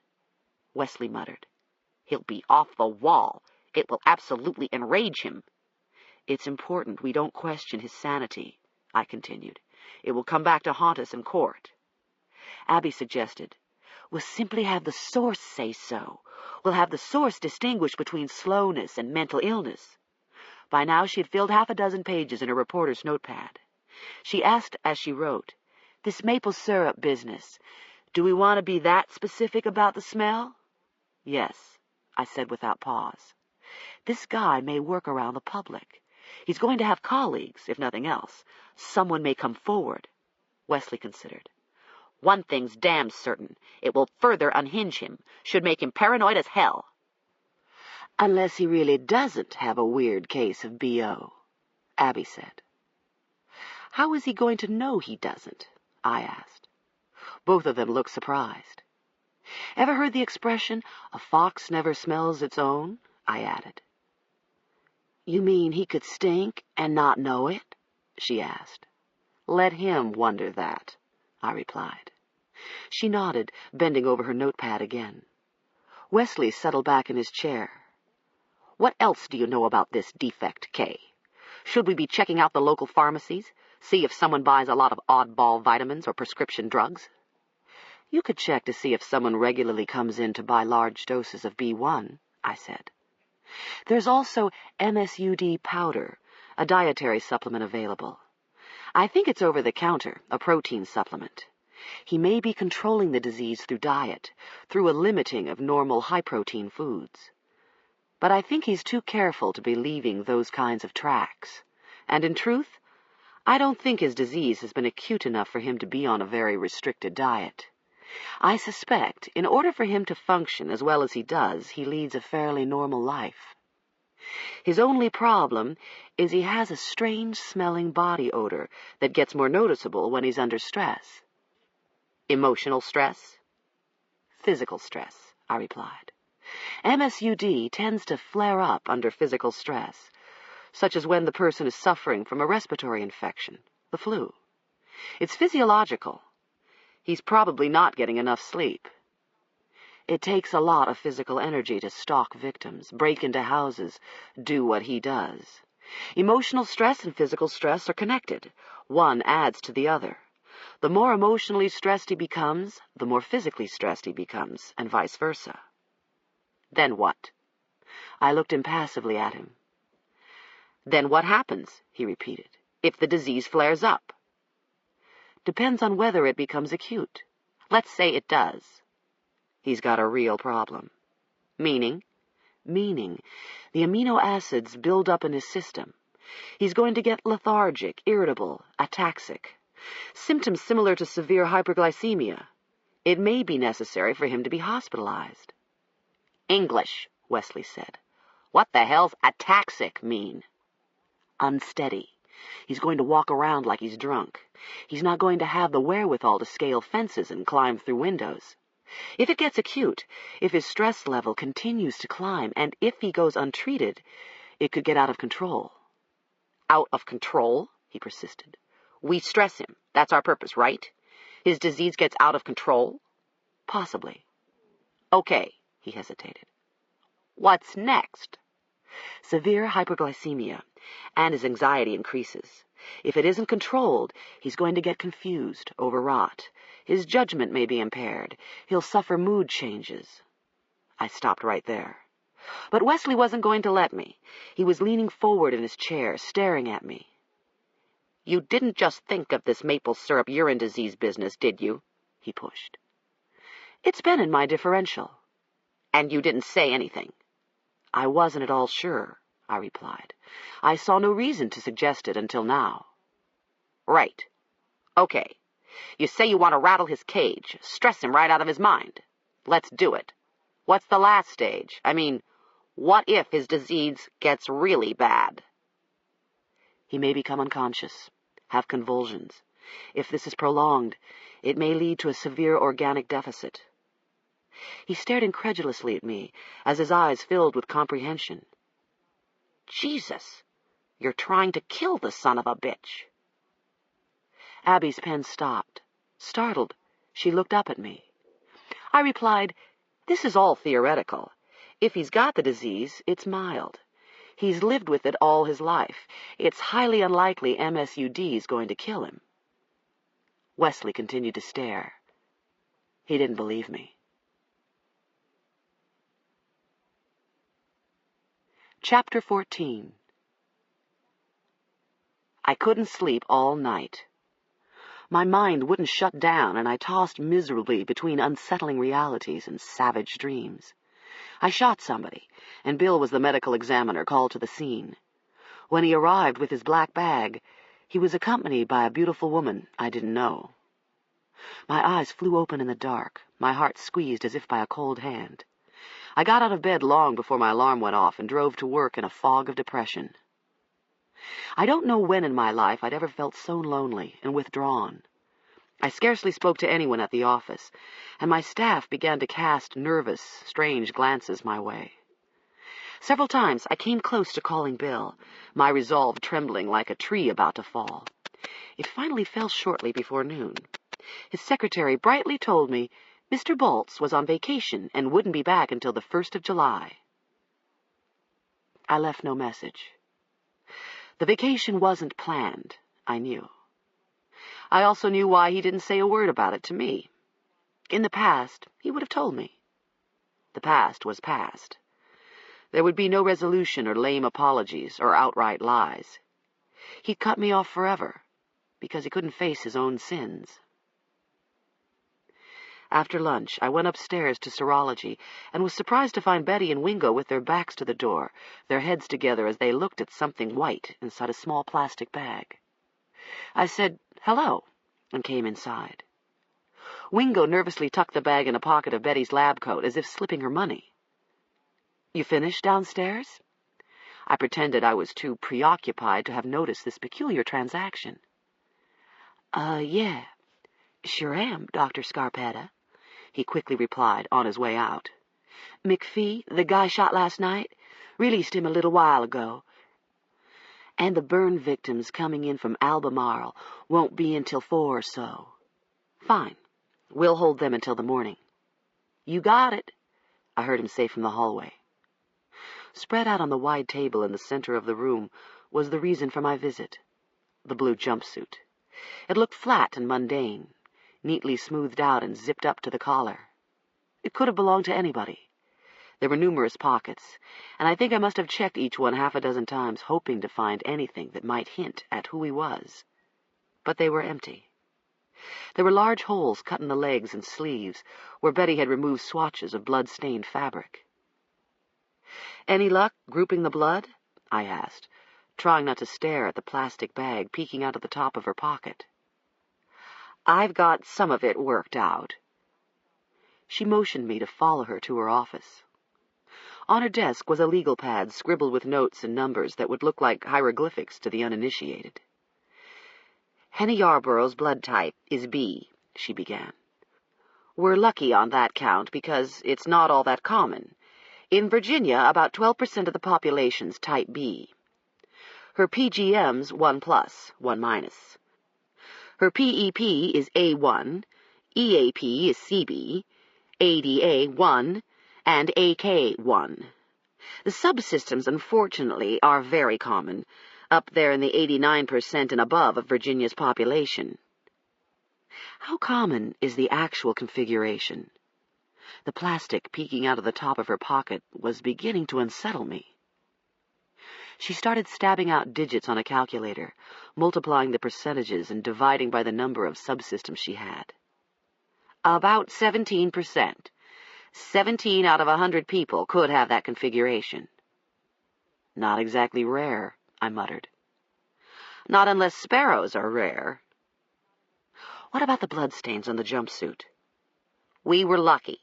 Wesley muttered, "He'll be off the wall. It will absolutely enrage him." "It's important we don't question his sanity," I continued. "It will come back to haunt us in court." Abby suggested, "We'll simply have the source say so. We'll have the source distinguish between slowness and mental illness." By now she had filled half a dozen pages in her reporter's notepad. She asked as she wrote, "This maple syrup business, do we want to be that specific about the smell?" "Yes," I said without pause. "This guy may work around the public. He's going to have colleagues, if nothing else. Someone may come forward." Wesley considered. "One thing's damn certain. It will further unhinge him. Should make him paranoid as hell." "Unless he really doesn't have a weird case of B.O., Abby said. "How is he going to know he doesn't?" I asked. Both of them looked surprised. "Ever heard the expression, a fox never smells its own?" I added. "You mean he could stink and not know it?" she asked. "Let him wonder that," I replied. She nodded, bending over her notepad again. Wesley settled back in his chair. "What else do you know about this defect, Kay? Should we be checking out the local pharmacies? See if someone buys a lot of oddball vitamins or prescription drugs?" "You could check to see if someone regularly comes in to buy large doses of B1, I said. "There's also MSUD powder, a dietary supplement available. I think it's over the counter, a protein supplement. He may be controlling the disease through diet, through a limiting of normal high-protein foods. But I think he's too careful to be leaving those kinds of tracks. And in truth, I don't think his disease has been acute enough for him to be on a very restricted diet. I suspect, in order for him to function as well as he does, he leads a fairly normal life. His only problem is he has a strange-smelling body odor that gets more noticeable when he's under stress. Emotional stress? Physical stress, I replied. MSUD tends to flare up under physical stress, such as when the person is suffering from a respiratory infection, the flu. It's physiological. He's probably not getting enough sleep. It takes a lot of physical energy to stalk victims, break into houses, do what he does. Emotional stress and physical stress are connected. One adds to the other. The more emotionally stressed he becomes, the more physically stressed he becomes, and vice versa. Then what? I looked impassively at him. Then what happens, he repeated, if the disease flares up? Depends on whether it becomes acute. Let's say it does. He's got a real problem. Meaning? Meaning, the amino acids build up in his system. He's going to get lethargic, irritable, ataxic. Symptoms similar to severe hyperglycemia. It may be necessary for him to be hospitalized. English, Wesley said. What the hell's ataxic mean? Unsteady. He's going to walk around like he's drunk. He's not going to have the wherewithal to scale fences and climb through windows. If it gets acute, if his stress level continues to climb, and if he goes untreated, it could get out of control. Out of control? He persisted. We stress him. That's our purpose, right? His disease gets out of control? Possibly. Okay, he hesitated. What's next? Severe hyperglycemia, and his anxiety increases. If it isn't controlled, he's going to get confused, overwrought. His judgment may be impaired. He'll suffer mood changes. I stopped right there. But Wesley wasn't going to let me. He was leaning forward in his chair, staring at me. You didn't just think of this maple syrup urine disease business, did you? He pushed. It's been in my differential. And you didn't say anything. I wasn't at all sure, I replied. I saw no reason to suggest it until now. Right. Okay. You say you want to rattle his cage, stress him right out of his mind. Let's do it. What's the last stage? I mean, what if his disease gets really bad? He may become unconscious, have convulsions. If this is prolonged, it may lead to a severe organic deficit. He stared incredulously at me, as his eyes filled with comprehension. Jesus, you're trying to kill the son of a bitch. Abby's pen stopped. Startled, she looked up at me. I replied, this is all theoretical. If he's got the disease, it's mild. He's lived with it all his life. It's highly unlikely MSUD is going to kill him. Wesley continued to stare. He didn't believe me. Chapter 14. I couldn't sleep all night. My mind wouldn't shut down, and I tossed miserably between unsettling realities and savage dreams. I shot somebody, and Bill was the medical examiner called to the scene. When he arrived with his black bag, he was accompanied by a beautiful woman I didn't know. My eyes flew open in the dark, my heart squeezed as if by a cold hand. I got out of bed long before my alarm went off and drove to work in a fog of depression. I don't know when in my life I'd ever felt so lonely and withdrawn. I scarcely spoke to anyone at the office, and my staff began to cast nervous, strange glances my way. Several times I came close to calling Bill, my resolve trembling like a tree about to fall. It finally fell shortly before noon. His secretary brightly told me Mr. Boltz was on vacation and wouldn't be back until the 1st of July. I left no message. The vacation wasn't planned, I knew. I also knew why he didn't say a word about it to me. In the past, he would have told me. The past was past. There would be no resolution or lame apologies or outright lies. He'd cut me off forever. because he couldn't face his own sins. After lunch, I went upstairs to serology and was surprised to find Betty and Wingo with their backs to the door, their heads together as they looked at something white inside a small plastic bag. I said, "Hello," and came inside. Wingo nervously tucked the bag in a pocket of Betty's lab coat, as if slipping her money. "You finished downstairs?" I pretended I was too preoccupied to have noticed this peculiar transaction. Yeah, sure am, Dr. Scarpetta," he quickly replied on his way out. "McPhee, the guy shot last night, released him a little while ago. And the burn victims coming in from Albemarle won't be until 4 or so. Fine. We'll hold them until the morning." "You got it," I heard him say from the hallway. Spread out on the wide table in the center of the room was the reason for my visit, the blue jumpsuit. It looked flat and mundane, neatly smoothed out and zipped up to the collar. It could have belonged to anybody. There were numerous pockets, and I think I must have checked each one half a dozen times, hoping to find anything that might hint at who he was. But they were empty. There were large holes cut in the legs and sleeves, where Betty had removed swatches of blood-stained fabric. "Any luck grouping the blood?" I asked, trying not to stare at the plastic bag peeking out of the top of her pocket. "I've got some of it worked out." She motioned me to follow her to her office. On her desk was a legal pad scribbled with notes and numbers that would look like hieroglyphics to the uninitiated. "Henny Yarborough's blood type is B," she began. "We're lucky on that count because it's not all that common. In Virginia, about 12% of the population's type B. Her PGM's 1+, 1-. Her PEP is A1, EAP is CB, ADA 1, and AK 1. The subsystems, unfortunately, are very common, up there in the 89% and above of Virginia's population." How common is the actual configuration? The plastic peeking out of the top of her pocket was beginning to unsettle me. She started stabbing out digits on a calculator, multiplying the percentages and dividing by the number of subsystems she had. "About 17%. 17 out of 100 people could have that configuration." "Not exactly rare," I muttered. "Not unless sparrows are rare." "What about the bloodstains on the jumpsuit?" "We were lucky.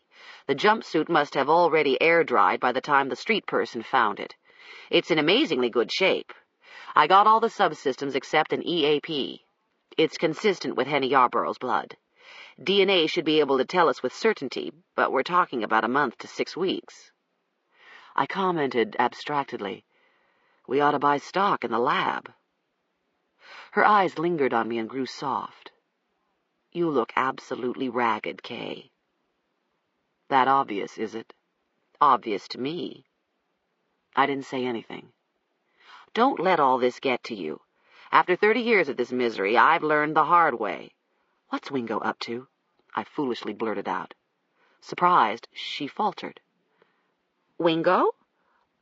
The jumpsuit must have already air-dried by the time the street person found it. It's in amazingly good shape. I got all the subsystems except an EAP. It's consistent with Henny Yarborough's blood. DNA should be able to tell us with certainty, but we're talking about a month to 6 weeks. I commented abstractedly, "We ought to buy stock in the lab." Her eyes lingered on me and grew soft. "You look absolutely ragged, Kay." "That obvious, is it?" "Obvious to me." I didn't say anything. "Don't let all this get to you. After 30 years of this misery, I've learned the hard way." "What's Wingo up to?" I foolishly blurted out. Surprised, she faltered. "Wingo?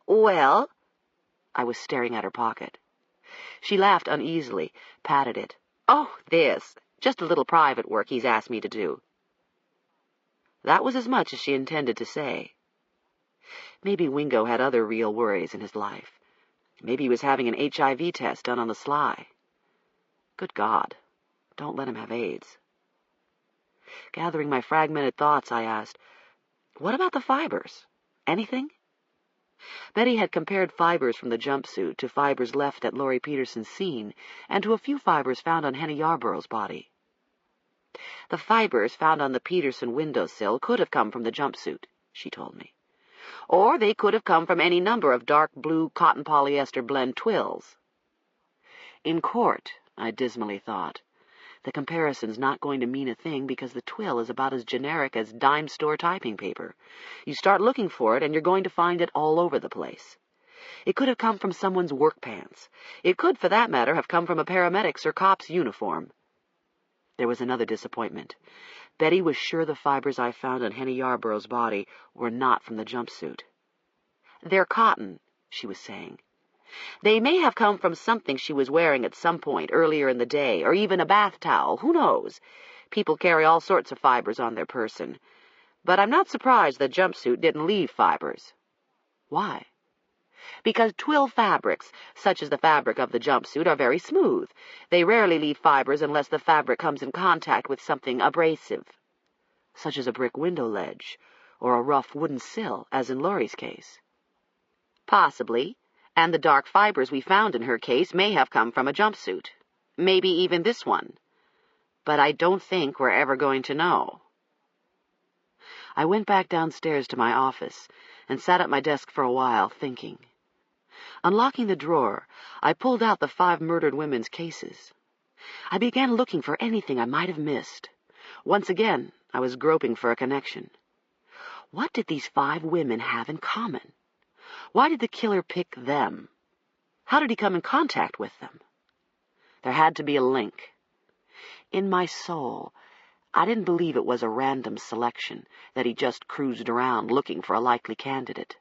Well—" I was staring at her pocket. She laughed uneasily, patted it. "Oh, this. Just a little private work he's asked me to do." That was as much as she intended to say. Maybe Wingo had other real worries in his life. Maybe he was having an HIV test done on the sly. Good God, don't let him have AIDS. Gathering my fragmented thoughts, I asked, "What about the fibers? Anything?" Betty had compared fibers from the jumpsuit to fibers left at Laurie Peterson's scene and to a few fibers found on Henny Yarborough's body. "The fibers found on the Peterson windowsill could have come from the jumpsuit," she told me. "Or they could have come from any number of dark blue cotton polyester blend twills." In court, I dismally thought, the comparison's not going to mean a thing because the twill is about as generic as dime store typing paper. You start looking for it and you're going to find it all over the place. It could have come from someone's work pants. It could, for that matter, have come from a paramedic's or cop's uniform. There was another disappointment. Betty was sure the fibers I found on Henny Yarborough's body were not from the jumpsuit. "They're cotton," she was saying. They may have come from something she was wearing at some point earlier in the day, or even a bath towel. Who knows? People carry all sorts of fibers on their person. But I'm not surprised the jumpsuit didn't leave fibers. Why? Because twill fabrics, such as the fabric of the jumpsuit, are very smooth. They rarely leave fibers unless the fabric comes in contact with something abrasive, such as a brick window ledge or a rough wooden sill, as in Laurie's case. Possibly, and the dark fibers we found in her case may have come from a jumpsuit. Maybe even this one. But I don't think we're ever going to know. I went back downstairs to my office and sat at my desk for a while, thinking. Unlocking the drawer, I pulled out the 5 murdered women's cases. I began looking for anything I might have missed. Once again, I was groping for a connection. What did these 5 women have in common? Why did the killer pick them? How did he come in contact with them? There had to be a link. In my soul, I didn't believe it was a random selection, that he just cruised around looking for a likely candidate.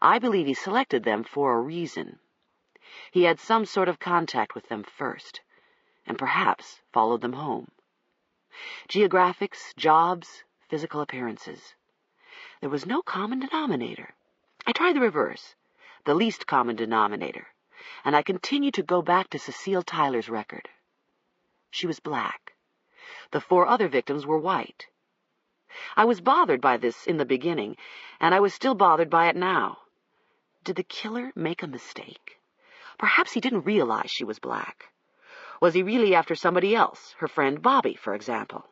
I believe he selected them for a reason. He had some sort of contact with them first, and perhaps followed them home. Geographics, jobs, physical appearances. There was no common denominator. I tried the reverse, the least common denominator, and I continued to go back to Cecile Tyler's record. She was black. The 4 other victims were white. I was bothered by this in the beginning, and I was still bothered by it now. Did the killer make a mistake? Perhaps he didn't realize she was black. Was he really after somebody else, her friend Bobby, for example?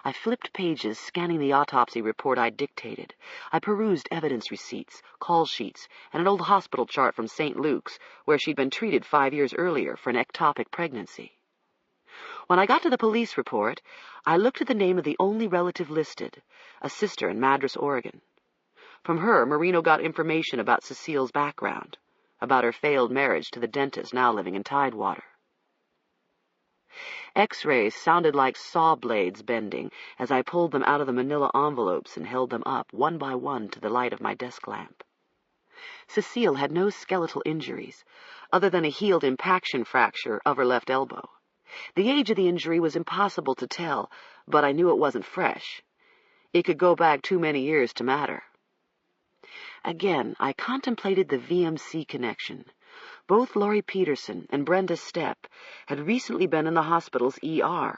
I flipped pages, scanning the autopsy report I dictated. I perused evidence receipts, call sheets, and an old hospital chart from St. Luke's, where she'd been treated 5 years earlier for an ectopic pregnancy. When I got to the police report, I looked at the name of the only relative listed, a sister in Madras, Oregon. From her, Marino got information about Cecile's background, about her failed marriage to the dentist now living in Tidewater. X-rays sounded like saw blades bending as I pulled them out of the manila envelopes and held them up one by one to the light of my desk lamp. Cecile had no skeletal injuries, other than a healed impaction fracture of her left elbow. The age of the injury was impossible to tell, but I knew it wasn't fresh. It could go back too many years to matter. Again, I contemplated the VMC connection. Both Laurie Peterson and Brenda Stepp had recently been in the hospital's ER.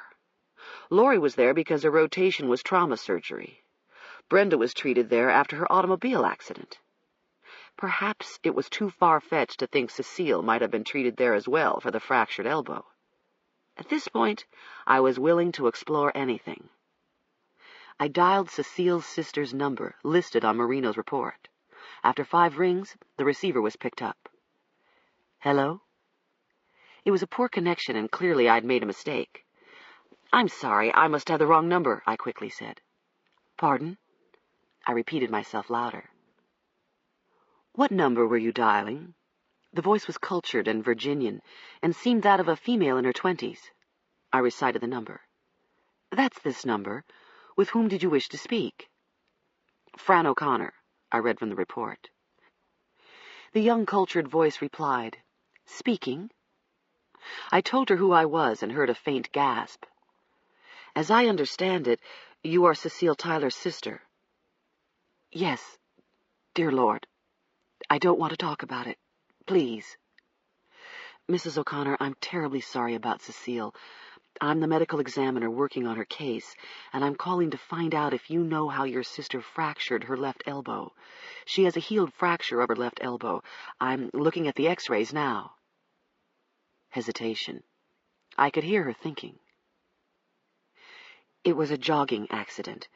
Laurie was there because her rotation was trauma surgery. Brenda was treated there after her automobile accident. Perhaps it was too far-fetched to think Cecile might have been treated there as well for the fractured elbow. At this point, I was willing to explore anything. I dialed Cecile's sister's number, listed on Marino's report. After 5 rings, the receiver was picked up. Hello? It was a poor connection, and clearly I'd made a mistake. I'm sorry, I must have the wrong number, I quickly said. Pardon? I repeated myself louder. What number were you dialing? The voice was cultured and Virginian, and seemed that of a female in her 20s. I recited the number. That's this number. With whom did you wish to speak? Fran O'Connor, I read from the report. The young cultured voice replied, Speaking. I told her who I was and heard a faint gasp. As I understand it, you are Cecile Tyler's sister. Yes, dear Lord. I don't want to talk about it. Please. Mrs. O'Connor, I'm terribly sorry about Cecile. I'm the medical examiner working on her case, and I'm calling to find out if you know how your sister fractured her left elbow. She has a healed fracture of her left elbow. I'm looking at the x-rays now. Hesitation. I could hear her thinking. It was a jogging accident.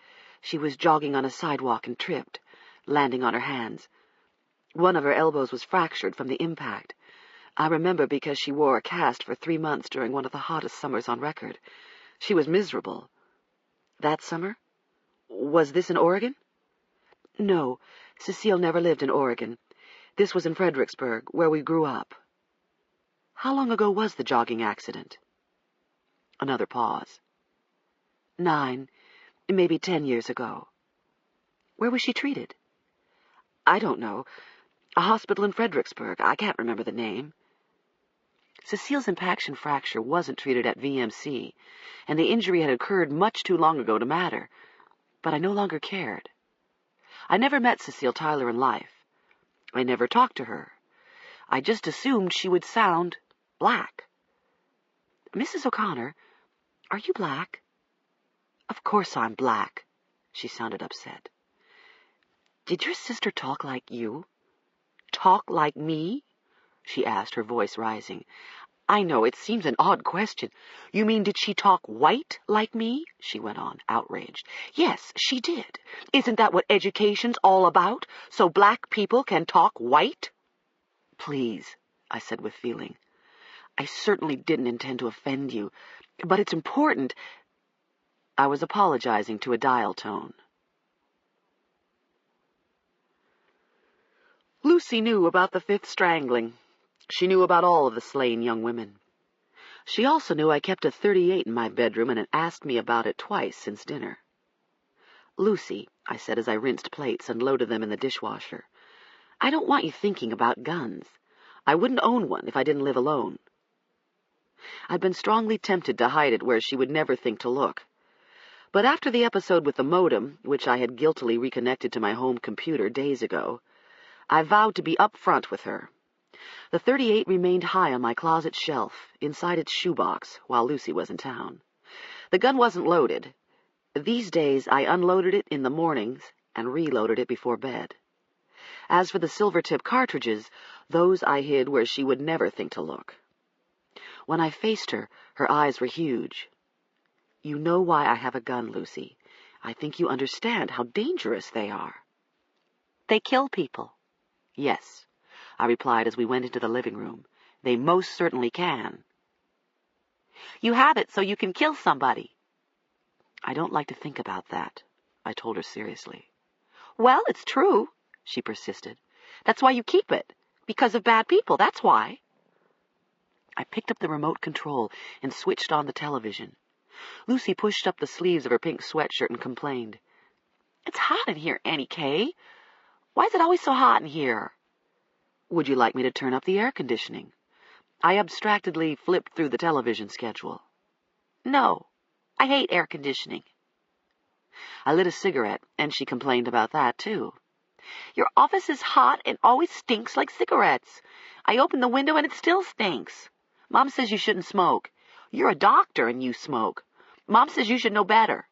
She was jogging on a sidewalk and tripped, landing on her hands. One of her elbows was fractured from the impact. I remember because she wore a cast for 3 months during one of the hottest summers on record. She was miserable. That summer? Was this in Oregon? No, Cecile never lived in Oregon. This was in Fredericksburg, where we grew up. How long ago was the jogging accident? Another pause. 9, maybe 10 years ago. Where was she treated? I don't know. A hospital in Fredericksburg. I can't remember the name. Cecile's impaction fracture wasn't treated at VMC, and the injury had occurred much too long ago to matter, but I no longer cared. I never met Cecile Tyler in life. I never talked to her. I just assumed she would sound black. Mrs. O'Connor, are you black? Of course I'm black. She sounded upset. Did your sister talk like you? Talk like me? She asked, her voice rising. I know, it seems an odd question. You mean, did she talk white like me? She went on, outraged. Yes, she did. Isn't that what education's all about? So black people can talk white? Please, I said with feeling. I certainly didn't intend to offend you, but it's important. I was apologizing to a dial tone. Lucy knew about the 5th strangling. She knew about all of the slain young women. She also knew I kept a .38 in my bedroom and had asked me about it twice since dinner. Lucy, I said as I rinsed plates and loaded them in the dishwasher, I don't want you thinking about guns. I wouldn't own one if I didn't live alone. I'd been strongly tempted to hide it where she would never think to look. But after the episode with the modem, which I had guiltily reconnected to my home computer days ago, I vowed to be upfront with her. The .38 remained high on my closet shelf, inside its shoebox, while Lucy was in town. The gun wasn't loaded. These days I unloaded it in the mornings and reloaded it before bed. As for the silver-tip cartridges, those I hid where she would never think to look. When I faced her, her eyes were huge. You know why I have a gun, Lucy. I think you understand how dangerous they are. They kill people. Yes, I replied as we went into the living room. They most certainly can. You have it so you can kill somebody. I don't like to think about that, I told her seriously. Well, it's true, she persisted. That's why you keep it. Because of bad people, that's why. I picked up the remote control and switched on the television. Lucy pushed up the sleeves of her pink sweatshirt and complained. It's hot in here, Annie Kay. Why is it always so hot in here? Would you like me to turn up the air conditioning? I abstractedly flipped through the television schedule. No, I hate air conditioning. I lit a cigarette, and she complained about that, too. Your office is hot and always stinks like cigarettes. I open the window and it still stinks. Mom says you shouldn't smoke. You're a doctor and you smoke. Mom says you should know better.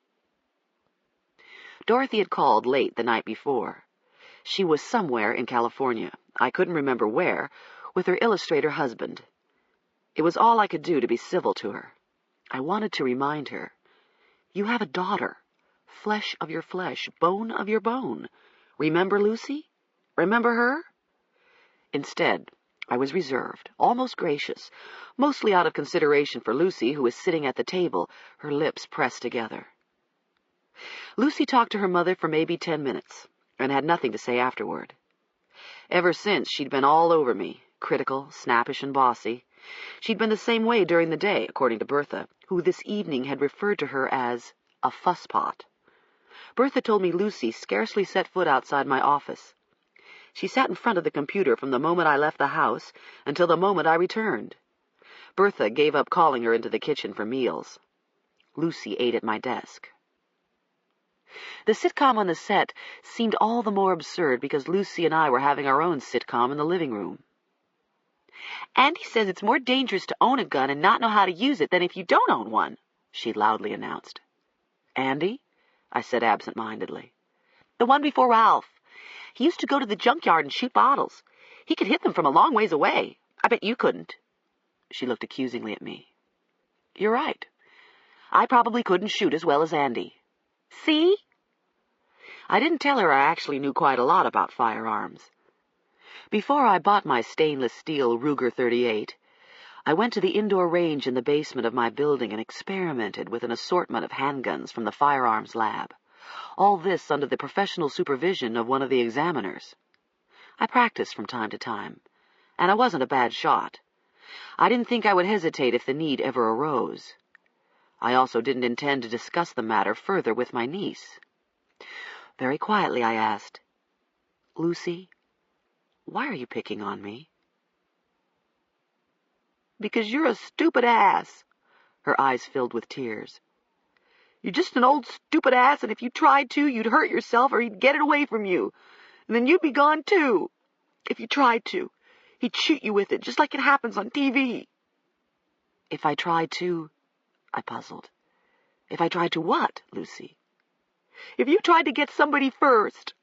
Dorothy had called late the night before. She was somewhere in California, I couldn't remember where, with her illustrator husband. It was all I could do to be civil to her. I wanted to remind her, you have a daughter, flesh of your flesh, bone of your bone. Remember Lucy? Remember her? Instead, I was reserved, almost gracious, mostly out of consideration for Lucy, who was sitting at the table, her lips pressed together. Lucy talked to her mother for maybe 10 minutes, and had nothing to say afterward. Ever since, she'd been all over me, critical, snappish, and bossy. She'd been the same way during the day, according to Bertha, who this evening had referred to her as a fusspot. Bertha told me Lucy scarcely set foot outside my office. She sat in front of the computer from the moment I left the house until the moment I returned. Bertha gave up calling her into the kitchen for meals. Lucy ate at my desk. The sitcom on the set seemed all the more absurd because Lucy and I were having our own sitcom in the living room. Andy says it's more dangerous to own a gun and not know how to use it than if you don't own one, she loudly announced. Andy? I said absent-mindedly. The one before Ralph. He used to go to the junkyard and shoot bottles. He could hit them from a long ways away. I bet you couldn't. She looked accusingly at me. You're right. I probably couldn't shoot as well as Andy. See? I didn't tell her I actually knew quite a lot about firearms. Before I bought my stainless steel Ruger .38, I went to the indoor range in the basement of my building and experimented with an assortment of handguns from the firearms lab. All this under the professional supervision of one of the examiners. I practiced from time to time, and I wasn't a bad shot. I didn't think I would hesitate if the need ever arose. I also didn't intend to discuss the matter further with my niece. Very quietly I asked, Lucy, Why are you picking on me? Because you're a stupid ass. Her eyes filled with tears. You're just an old stupid ass, and if you tried to, you'd hurt yourself or he'd get it away from you. And then you'd be gone too. If you tried to, he'd shoot you with it, just like it happens on TV. If I tried to, I puzzled. If I tried to what, Lucy? If you tried to get somebody first.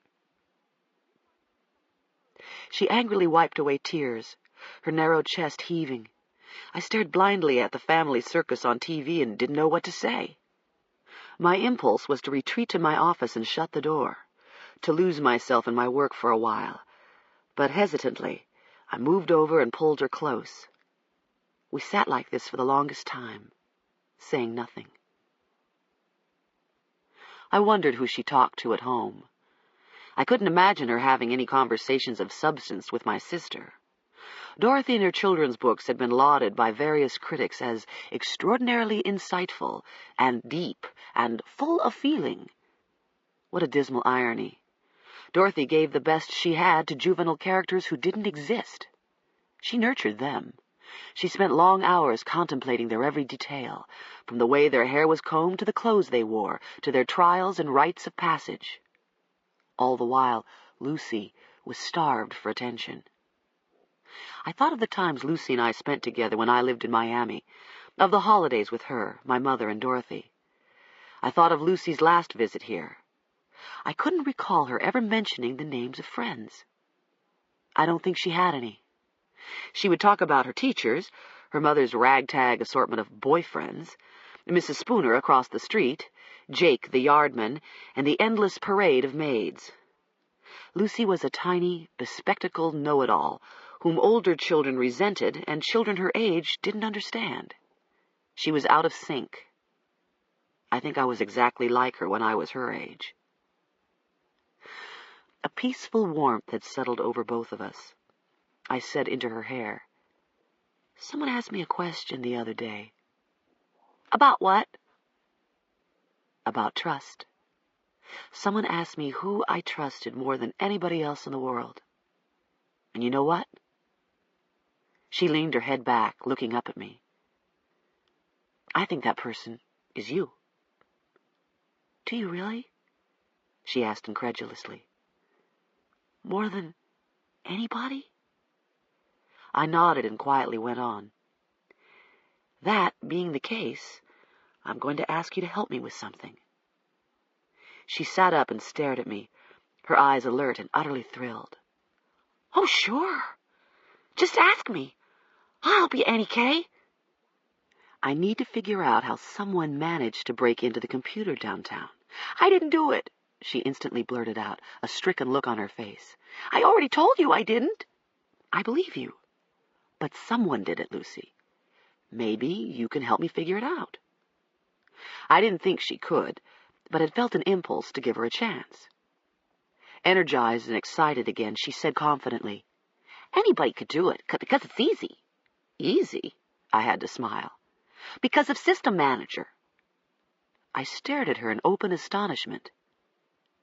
She angrily wiped away tears, her narrow chest heaving. I stared blindly at the family circus on TV and didn't know what to say. My impulse was to retreat to my office and shut the door, to lose myself in my work for a while. But hesitantly, I moved over and pulled her close. We sat like this for the longest time, saying nothing. I wondered who she talked to at home. I couldn't imagine her having any conversations of substance with my sister. Dorothy and her children's books had been lauded by various critics as extraordinarily insightful and deep and full of feeling. What a dismal irony. Dorothy gave the best she had to juvenile characters who didn't exist. She nurtured them. She spent long hours contemplating their every detail, from the way their hair was combed to the clothes they wore, to their trials and rites of passage. All the while, Lucy was starved for attention. I thought of the times Lucy and I spent together when I lived in Miami, of the holidays with her, my mother, and Dorothy. I thought of Lucy's last visit here. I couldn't recall her ever mentioning the names of friends. I don't think she had any. She would talk about her teachers, her mother's ragtag assortment of boyfriends, Mrs. Spooner across the street, Jake the yardman, and the endless parade of maids. Lucy was a tiny, bespectacled know-it-all, whom older children resented and children her age didn't understand. She was out of sync. I think I was exactly like her when I was her age. A peaceful warmth had settled over both of us. I said into her hair, "Someone asked me a question the other day." About what? About trust. Someone asked me who I trusted more than anybody else in the world. And you know what? She leaned her head back, looking up at me. I think that person is you. Do you really? She asked incredulously. More than anybody? I nodded and quietly went on. That being the case, I'm going to ask you to help me with something. She sat up and stared at me, her eyes alert and utterly thrilled. Oh, sure. Just ask me. I'll help you, Annie Kay. I need to figure out how someone managed to break into the computer downtown. I didn't do it, she instantly blurted out, a stricken look on her face. I already told you I didn't. I believe you. But someone did it, Lucy. Maybe you can help me figure it out. I didn't think she could, but had felt an impulse to give her a chance. Energized and excited again, she said confidently, Anybody could do it, because it's easy. Easy? I had to smile. Because of System Manager. I stared at her in open astonishment.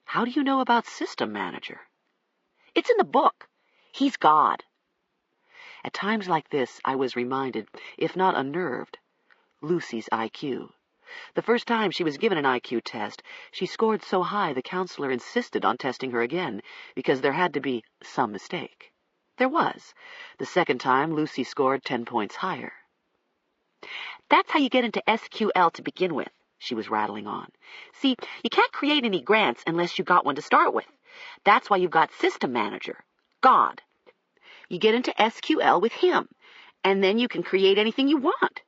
How do you know about System Manager? It's in the book. He's God. At times like this, I was reminded, if not unnerved, Lucy's IQ. The first time she was given an IQ test, she scored so high the counselor insisted on testing her again, because there had to be some mistake. There was. The second time, Lucy scored 10 points higher. That's how you get into SQL to begin with, she was rattling on. See, you can't create any grants unless you got one to start with. That's why you've got System Manager, God. You get into SQL with him, and then you can create anything you want.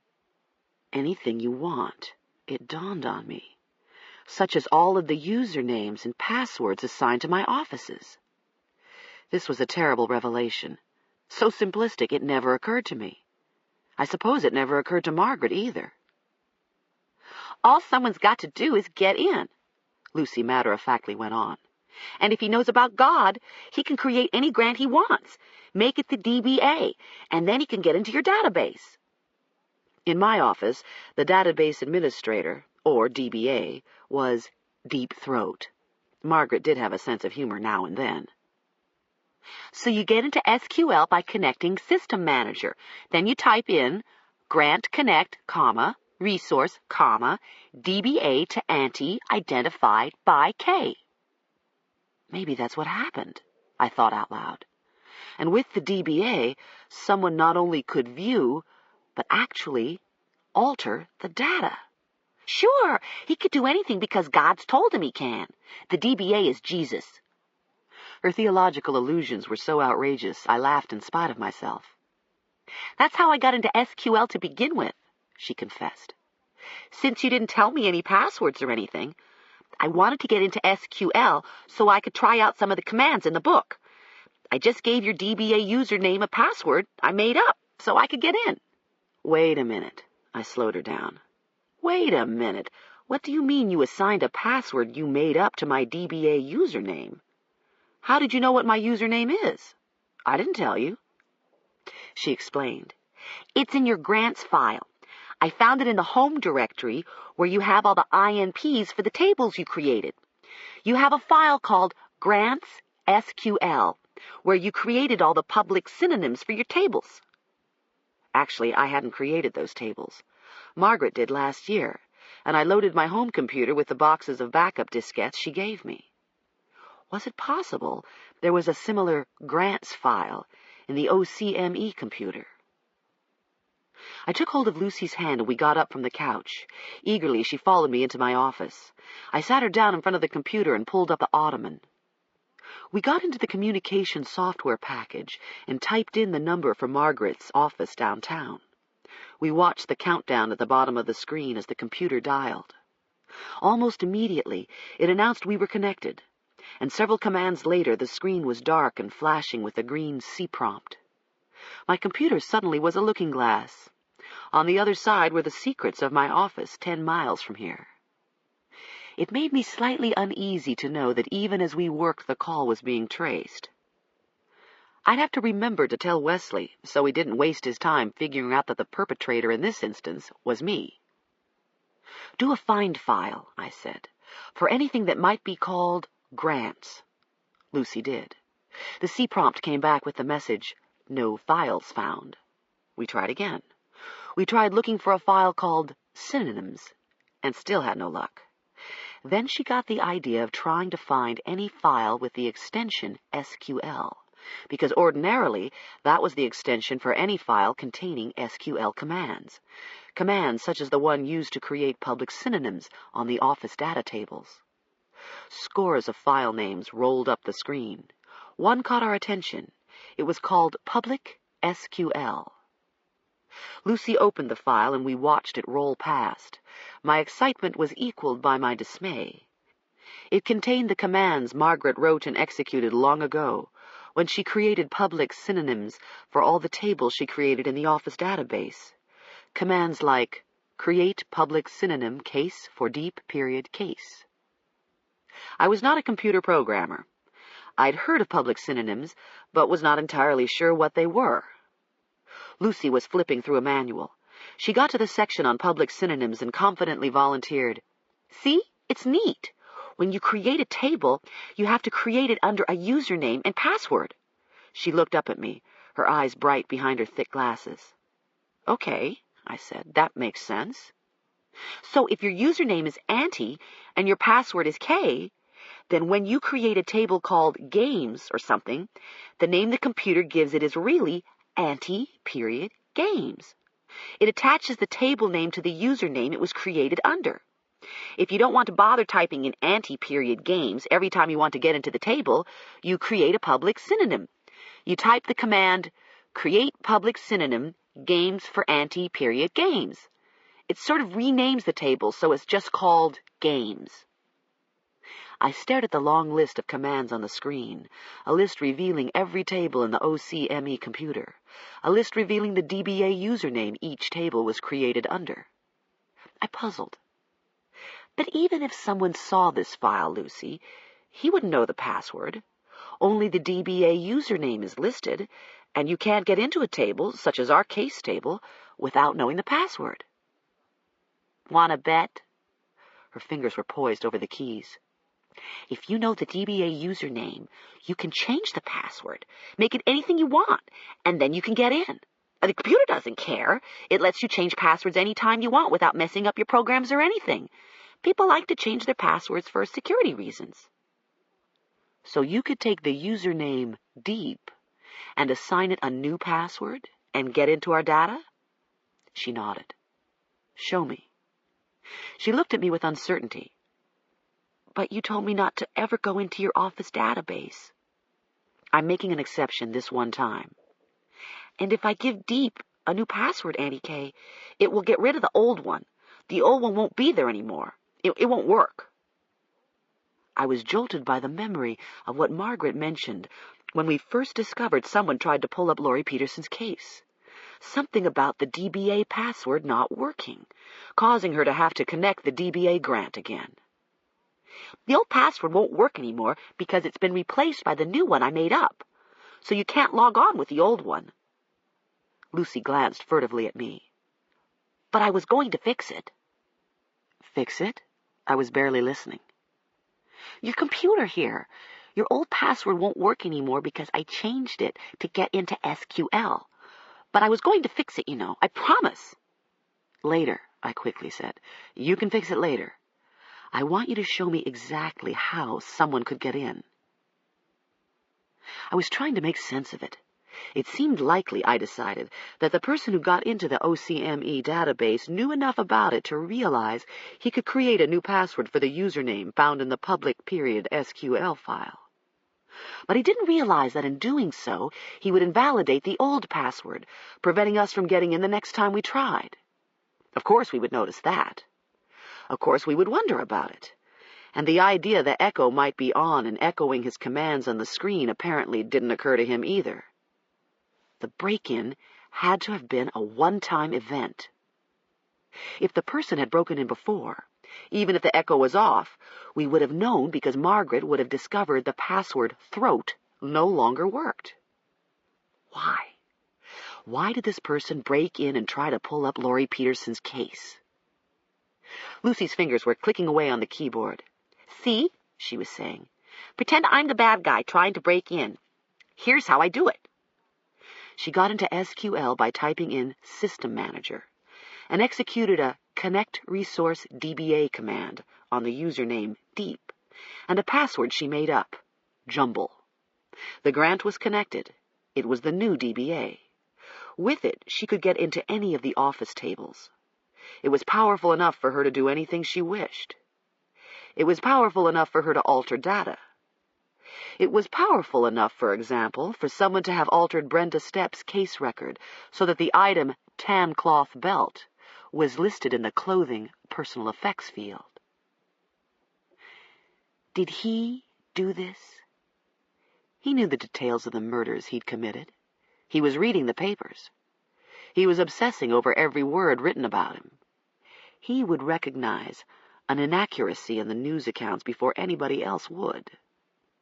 Anything you want, it dawned on me, such as all of the usernames and passwords assigned to my offices. This was a terrible revelation, so simplistic it never occurred to me. I suppose it never occurred to Margaret either. All someone's got to do is get in, Lucy matter-of-factly went on. And if he knows about God, he can create any grant he wants, make it the DBA, and then he can get into your database. In my office, the database administrator, or DBA, was Deep Throat. Margaret did have a sense of humor now and then. So you get into SQL by connecting System Manager. Then you type in grant connect, comma, resource, comma, DBA to ante identified by K. Maybe that's what happened, I thought out loud. And with the DBA, someone not only could view, but actually alter the data. Sure, he could do anything because God's told him he can. The DBA is Jesus. Her theological allusions were so outrageous, I laughed in spite of myself. That's how I got into SQL to begin with, she confessed. Since you didn't tell me any passwords or anything, I wanted to get into SQL so I could try out some of the commands in the book. I just gave your DBA username a password I made up so I could get in. Wait a minute, I slowed her down. Wait a minute, what do you mean you assigned a password you made up to my DBA username? How did you know what my username is? I didn't tell you. She explained. It's in your grants file. I found it in the home directory where you have all the INPs for the tables you created. You have a file called Grants SQL, where you created all the public synonyms for your tables. Actually, I hadn't created those tables. Margaret did last year, and I loaded my home computer with the boxes of backup diskettes she gave me. Was it possible there was a similar grants file in the OCME computer? I took hold of Lucy's hand and we got up from the couch. Eagerly, she followed me into my office. I sat her down in front of the computer and pulled up the ottoman. We got into the communication software package and typed in the number for Margaret's office downtown. We watched the countdown at the bottom of the screen as the computer dialed. Almost immediately, it announced we were connected, and several commands later the screen was dark and flashing with a green C prompt. My computer suddenly was a looking glass. On the other side were the secrets of my office 10 miles from here. It made me slightly uneasy to know that even as we worked, the call was being traced. I'd have to remember to tell Wesley so he didn't waste his time figuring out that the perpetrator in this instance was me. Do a find file, I said, for anything that might be called grants. Lucy did. The C prompt came back with the message, no files found. We tried again. We tried looking for a file called synonyms, and still had no luck. Then she got the idea of trying to find any file with the extension SQL, because ordinarily that was the extension for any file containing SQL commands. Commands such as the one used to create public synonyms on the office data tables. Scores of file names rolled up the screen. One caught our attention. It was called Public SQL. Lucy opened the file and we watched it roll past. My excitement was equaled by my dismay. It contained the commands Margaret wrote and executed long ago, when she created public synonyms for all the tables she created in the office database. Commands like, create public synonym case for deep period case. I was not a computer programmer. I'd heard of public synonyms, but was not entirely sure what they were. Lucy was flipping through a manual. She got to the section on public synonyms and confidently volunteered. See, it's neat. When you create a table, you have to create it under a username and password. She looked up at me, her eyes bright behind her thick glasses. Okay, I said, that makes sense. So if your username is Auntie and your password is K, then when you create a table called Games or something, the name the computer gives it is really Auntie.Games. It attaches the table name to the username it was created under. If you don't want to bother typing in Auntie.Games every time you want to get into the table, you create a public synonym. You type the command, create public synonym, games for Auntie.Games. It sort of renames the table so it's just called Games. I stared at the long list of commands on the screen, a list revealing every table in the OCME computer, a list revealing the DBA username each table was created under. I puzzled. But even if someone saw this file, Lucy, he wouldn't know the password. Only the DBA username is listed, and you can't get into a table, such as our case table, without knowing the password. Want to bet? Her fingers were poised over the keys. If you know the DBA username, you can change the password, make it anything you want, and then you can get in. The computer doesn't care. It lets you change passwords anytime you want without messing up your programs or anything. People like to change their passwords for security reasons. So you could take the username Deep and assign it a new password and get into our data? She nodded. Show me. She looked at me with uncertainty. But you told me not to ever go into your office database. I'm making an exception this one time. And if I give Deep a new password, Auntie Kay, it will get rid of the old one. The old one won't be there anymore. It won't work. I was jolted by the memory of what Margaret mentioned when we first discovered someone tried to pull up Laurie Peterson's case. Something about the DBA password not working, causing her to have to connect the DBA grant again. The old password won't work anymore because it's been replaced by the new one I made up, so you can't log on with the old one. Lucy glanced furtively at me. But I was going to fix it. Fix it? I was barely listening. Your computer here. Your old password won't work anymore because I changed it to get into SQL. But I was going to fix it, I promise. Later, I quickly said. You can fix it later. I want you to show me exactly how someone could get in. I was trying to make sense of it. It seemed likely, I decided, that the person who got into the OCME database knew enough about it to realize he could create a new password for the username found in the public period SQL file. But he didn't realize that in doing so, he would invalidate the old password, preventing us from getting in the next time we tried. Of course we would notice that. Of course we would wonder about it. And the idea that Echo might be on and echoing his commands on the screen apparently didn't occur to him either. The break-in had to have been a one-time event. If the person had broken in before, even if the echo was off, we would have known because Margaret would have discovered the password throat no longer worked. Why? Why did this person break in and try to pull up Laurie Peterson's case? Lucy's fingers were clicking away on the keyboard. See, she was saying, pretend I'm the bad guy trying to break in. Here's how I do it. She got into SQL by typing in System Manager and executed a Connect Resource DBA command on the username Deep and a password she made up, Jumble. The grant was connected. It was the new DBA. With it, she could get into any of the office tables. It was powerful enough for her to do anything she wished. It was powerful enough for her to alter data. It was powerful enough, for example, for someone to have altered Brenda Stepp's case record so that the item tan cloth belt was listed in the clothing personal effects field. Did he do this? He knew the details of the murders he'd committed. He was reading the papers. He was obsessing over every word written about him. He would recognize an inaccuracy in the news accounts before anybody else would.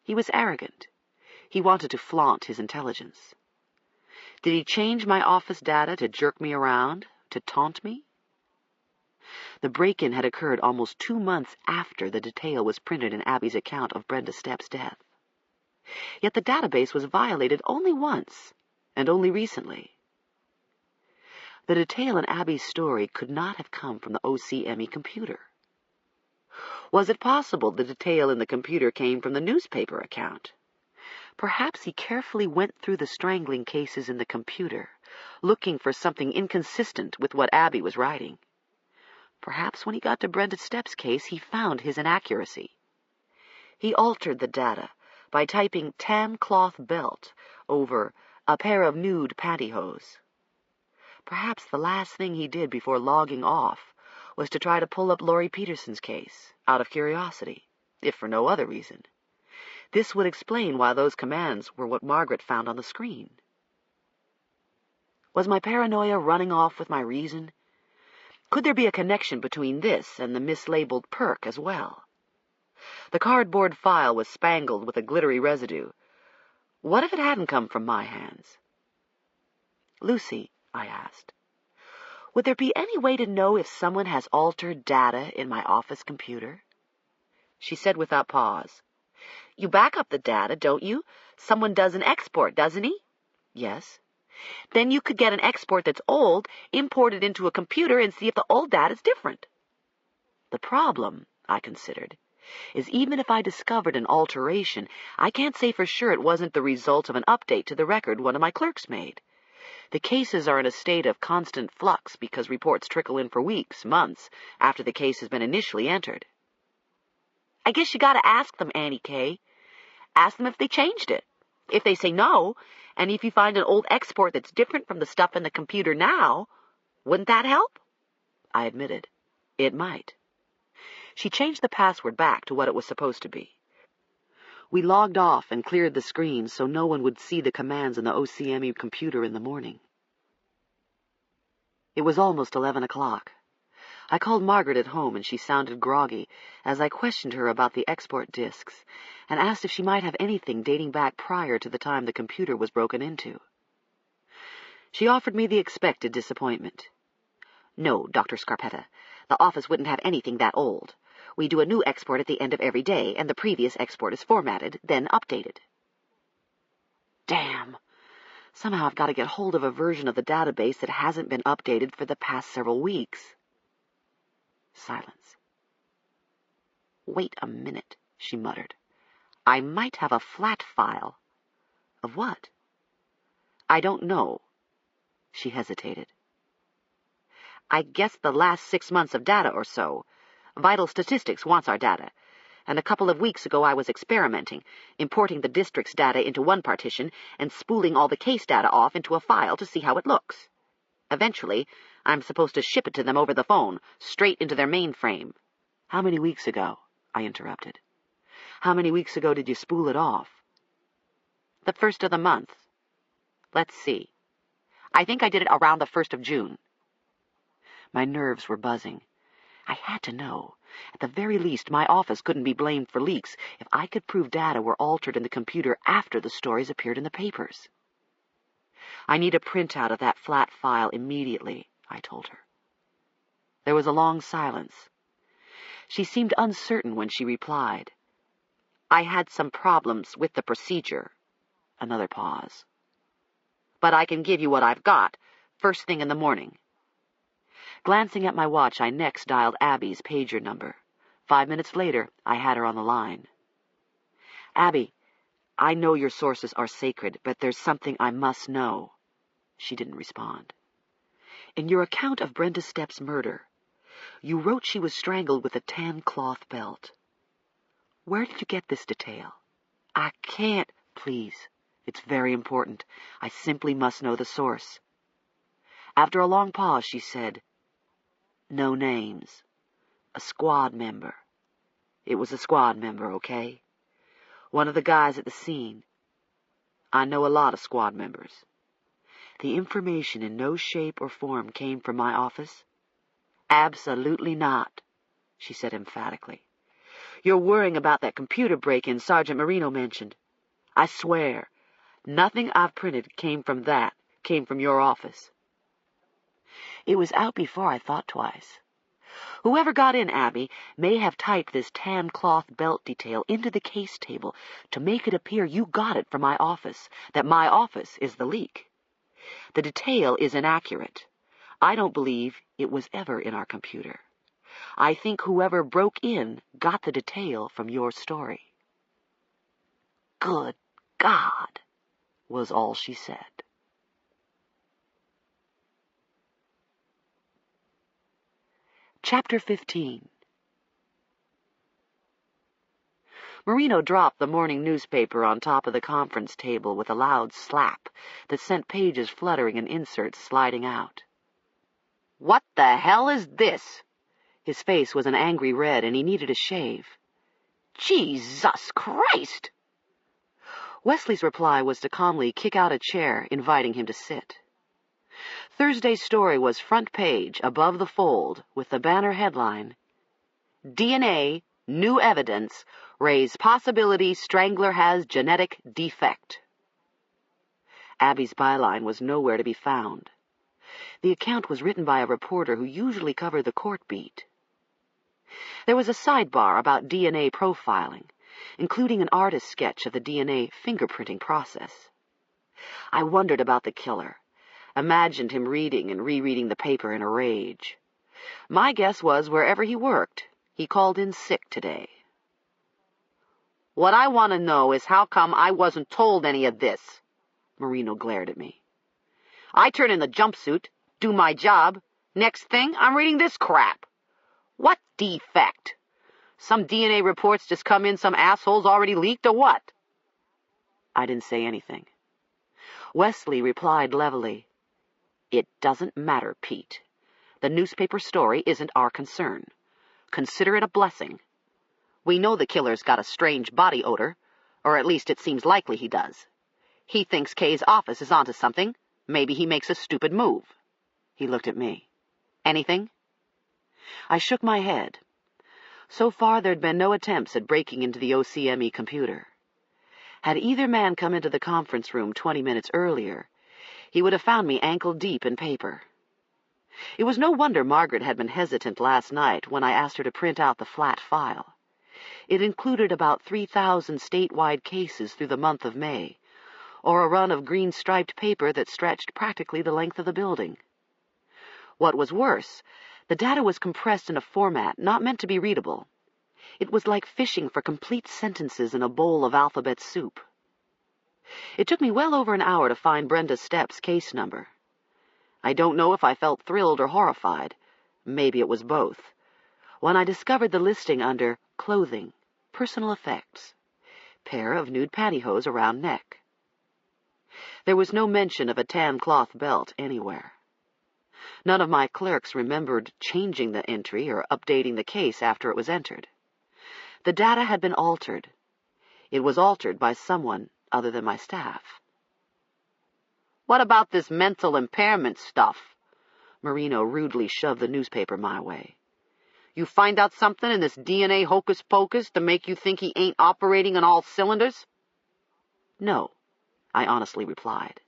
He was arrogant. He wanted to flaunt his intelligence. Did he change my office data to jerk me around, to taunt me? The break-in had occurred almost 2 months after the detail was printed in Abby's account of Brenda Stepp's death. Yet the database was violated only once, and only recently. The detail in Abby's story could not have come from the OCME computer. Was it possible the detail in the computer came from the newspaper account? Perhaps he carefully went through the strangling cases in the computer, looking for something inconsistent with what Abby was writing. Perhaps when he got to Brenda Stepp's case, he found his inaccuracy. He altered the data by typing tan cloth belt over a pair of nude pantyhose. Perhaps the last thing he did before logging off was to try to pull up Laurie Peterson's case, out of curiosity, if for no other reason. This would explain why those commands were what Margaret found on the screen. Was my paranoia running off with my reason? Could there be a connection between this and the mislabeled perk as well? The cardboard file was spangled with a glittery residue. What if it hadn't come from my hands? Lucy, I asked, would there be any way to know if someone has altered data in my office computer? She said without pause. You back up the data, don't you? Someone does an export, doesn't he? Yes. Then you could get an export that's old, import it into a computer, and see if the old data's different. The problem, I considered, is even if I discovered an alteration, I can't say for sure it wasn't the result of an update to the record one of my clerks made. The cases are in a state of constant flux because reports trickle in for weeks, months, after the case has been initially entered. I guess you gotta ask them, Annie K. Ask them if they changed it. If they say no, and if you find an old export that's different from the stuff in the computer now, wouldn't that help? I admitted. It might. She changed the password back to what it was supposed to be. We logged off and cleared the screen so no one would see the commands in the OCME computer in the morning. It was almost 11 o'clock. I called Margaret at home, and she sounded groggy as I questioned her about the export disks and asked if she might have anything dating back prior to the time the computer was broken into. She offered me the expected disappointment. No, Dr. Scarpetta, the office wouldn't have anything that old. We do a new export at the end of every day, and the previous export is formatted, then updated. Damn! Somehow I've got to get hold of a version of the database that hasn't been updated for the past several weeks. Silence. Wait a minute, she muttered. I might have a flat file. Of what? I don't know. She hesitated. I guess the last 6 months of data or so. Vital Statistics wants our data. And a couple of weeks ago I was experimenting, importing the district's data into one partition and spooling all the case data off into a file to see how it looks. Eventually, I'm supposed to ship it to them over the phone, straight into their mainframe. How many weeks ago? I interrupted. How many weeks ago did you spool it off? The 1st of the month. Let's see. I think I did it around the 1st of June. My nerves were buzzing. I had to know. At the very least, my office couldn't be blamed for leaks if I could prove data were altered in the computer after the stories appeared in the papers. I need a printout of that flat file immediately, I told her. There was a long silence. She seemed uncertain when she replied. I had some problems with the procedure. Another pause. But I can give you what I've got, first thing in the morning. Glancing at my watch, I next dialed Abby's pager number. 5 minutes later, I had her on the line. Abby, I know your sources are sacred, but there's something I must know. She didn't respond. In your account of Brenda Stepp's murder, you wrote she was strangled with a tan cloth belt. Where did you get this detail? I can't, please. It's very important. I simply must know the source. After a long pause, she said, No names. A squad member. It was a squad member, okay? One of the guys at the scene. I know a lot of squad members. The information in no shape or form came from my office? Absolutely not, she said emphatically. You're worrying about that computer break-in Sergeant Marino mentioned. I swear, nothing I've printed came from your office. It was out before I thought twice. Whoever got in, Abby, may have typed this tan cloth belt detail into the case table to make it appear you got it from my office, that my office is the leak. The detail is inaccurate. I don't believe it was ever in our computer. I think whoever broke in got the detail from your story. Good God, was all she said. Chapter 15. Marino dropped the morning newspaper on top of the conference table with a loud slap that sent pages fluttering and inserts sliding out. What the hell is this? His face was an angry red, and he needed a shave. Jesus Christ! Wesley's reply was to calmly kick out a chair, inviting him to sit. Thursday's story was front page, above the fold, with the banner headline, DNA, New Evidence, Raise Possibility Strangler Has Genetic Defect. Abby's byline was nowhere to be found. The account was written by a reporter who usually covered the court beat. There was a sidebar about DNA profiling, including an artist's sketch of the DNA fingerprinting process. I wondered about the killer, imagined him reading and rereading the paper in a rage. My guess was wherever he worked, he called in sick today. "What I want to know is how come I wasn't told any of this?" Marino glared at me. "I turn in the jumpsuit, do my job. Next thing, I'm reading this crap. What defect? Some DNA reports just come in some assholes already leaked or what?" I didn't say anything. Wesley replied levelly, "It doesn't matter, Pete. The newspaper story isn't our concern. Consider it a blessing. We know the killer's got a strange body odor, or at least it seems likely he does. He thinks Kay's office is onto something. Maybe he makes a stupid move." He looked at me. "Anything?" I shook my head. So far there'd been no attempts at breaking into the OCME computer. Had either man come into the conference room 20 minutes earlier, he would have found me ankle-deep in paper. It was no wonder Margaret had been hesitant last night when I asked her to print out the flat file. It included about 3,000 statewide cases through the month of May, or a run of green-striped paper that stretched practically the length of the building. What was worse, the data was compressed in a format not meant to be readable. It was like fishing for complete sentences in a bowl of alphabet soup. It took me well over an hour to find Brenda Stepp's case number. I don't know if I felt thrilled or horrified. Maybe it was both. When I discovered the listing under Clothing, Personal Effects, pair of nude pantyhose around neck. There was no mention of a tan cloth belt anywhere. None of my clerks remembered changing the entry or updating the case after it was entered. The data had been altered. It was altered by someone other than my staff. "What about this mental impairment stuff?" Marino rudely shoved the newspaper my way. "You find out something in this DNA hocus-pocus to make you think he ain't operating on all cylinders?" "No," I honestly replied.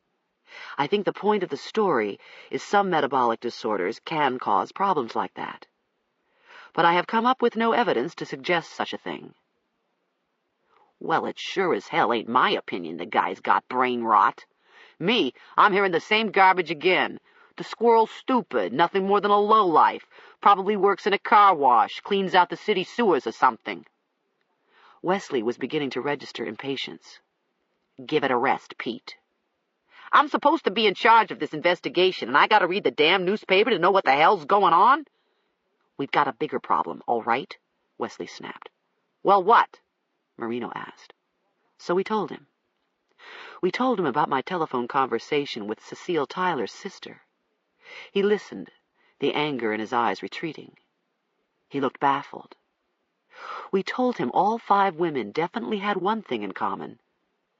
"I think the point of the story is some metabolic disorders can cause problems like that. But I have come up with no evidence to suggest such a thing." "Well, it sure as hell ain't my opinion the guy's got brain rot. Me, I'm hearing the same garbage again. The squirrel's stupid, nothing more than a lowlife, probably works in a car wash, cleans out the city sewers or something." Wesley was beginning to register impatience. "Give it a rest, Pete." "I'm supposed to be in charge of this investigation, and I gotta read the damn newspaper to know what the hell's going on?" "We've got a bigger problem, all right?" Wesley snapped. "Well, what?" Marino asked. So we told him. We told him about my telephone conversation with Cecile Tyler's sister. He listened, the anger in his eyes retreating. He looked baffled. We told him all 5 women definitely had one thing in common: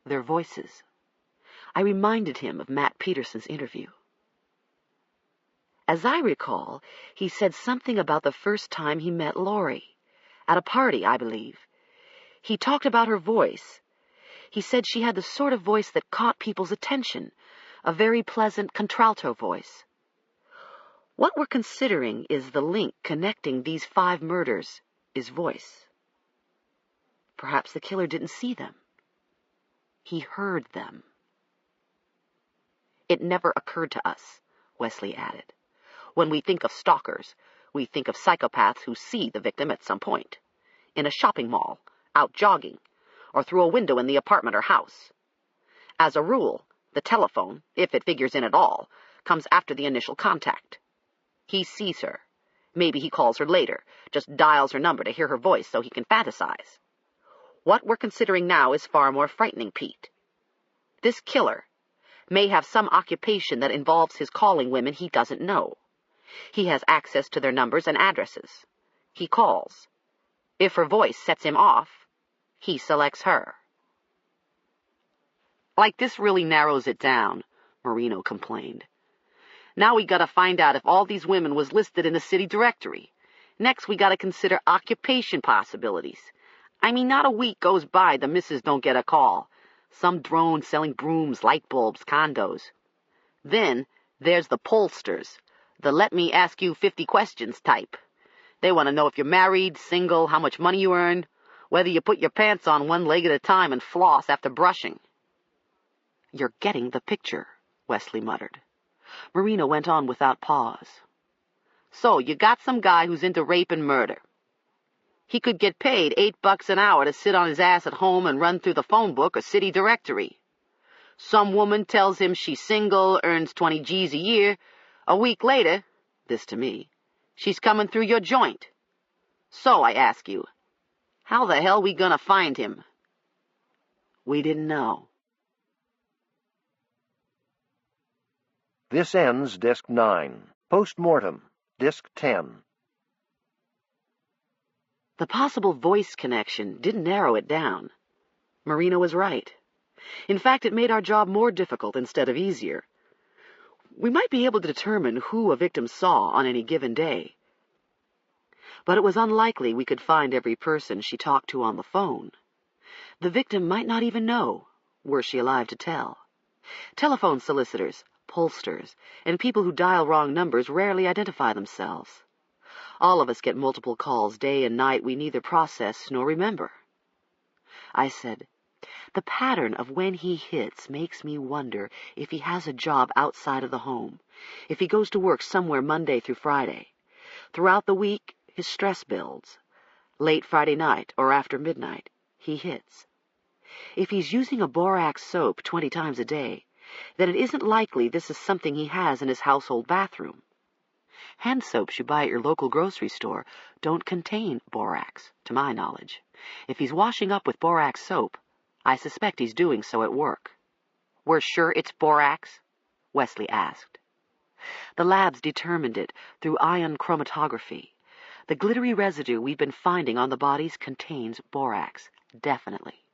their voices. I reminded him of Matt Peterson's interview. As I recall, he said something about the first time he met Laurie. At a party, I believe. He talked about her voice. He said she had the sort of voice that caught people's attention, a very pleasant contralto voice. What we're considering is the link connecting these 5 murders is voice. Perhaps the killer didn't see them. He heard them. "It never occurred to us," Wesley added. "When we think of stalkers, we think of psychopaths who see the victim at some point. In a shopping mall, out jogging, or through a window in the apartment or house. As a rule, the telephone, if it figures in at all, comes after the initial contact. He sees her. Maybe he calls her later, just dials her number to hear her voice so he can fantasize. What we're considering now is far more frightening, Pete. This killer may have some occupation that involves his calling women he doesn't know. He has access to their numbers and addresses. He calls. If her voice sets him off, he selects her." "Like, this really narrows it down," Marino complained. "Now we gotta find out if all these women was listed in the city directory. Next we gotta consider occupation possibilities. I mean, not a week goes by the missus don't get a call. Some drone selling brooms, light bulbs, condos. Then there's the pollsters, the let me ask you 50 questions type. They want to know if you're married, single, how much money you earn, whether you put your pants on one leg at a time and floss after brushing." "You're getting the picture," Wesley muttered. Marina went on without pause. "So you got some guy who's into rape and murder. He could get paid $8 an hour to sit on his ass at home and run through the phone book or city directory. Some woman tells him she's single, earns 20 G's a year. A week later, this to me, she's coming through your joint. So I ask you, how the hell we gonna find him?" We didn't know. This ends Disc 9. Post-mortem, Disc 10. The possible voice connection didn't narrow it down. Marina was right. In fact, it made our job more difficult instead of easier. We might be able to determine who a victim saw on any given day, but it was unlikely we could find every person she talked to on the phone. The victim might not even know, were she alive to tell. Telephone solicitors, pollsters, and people who dial wrong numbers rarely identify themselves. All of us get multiple calls day and night we neither process nor remember. I said, "The pattern of when he hits makes me wonder if he has a job outside of the home, if he goes to work somewhere Monday through Friday. Throughout the week, his stress builds. Late Friday night or after midnight, he hits. If he's using a borax soap 20 times a day, then it isn't likely this is something he has in his household bathroom. Hand soaps you buy at your local grocery store don't contain borax, to my knowledge. If he's washing up with borax soap, I suspect he's doing so at work." "We're sure it's borax?" Wesley asked. "The labs determined it through ion chromatography. The glittery residue we've been finding on the bodies contains borax, definitely."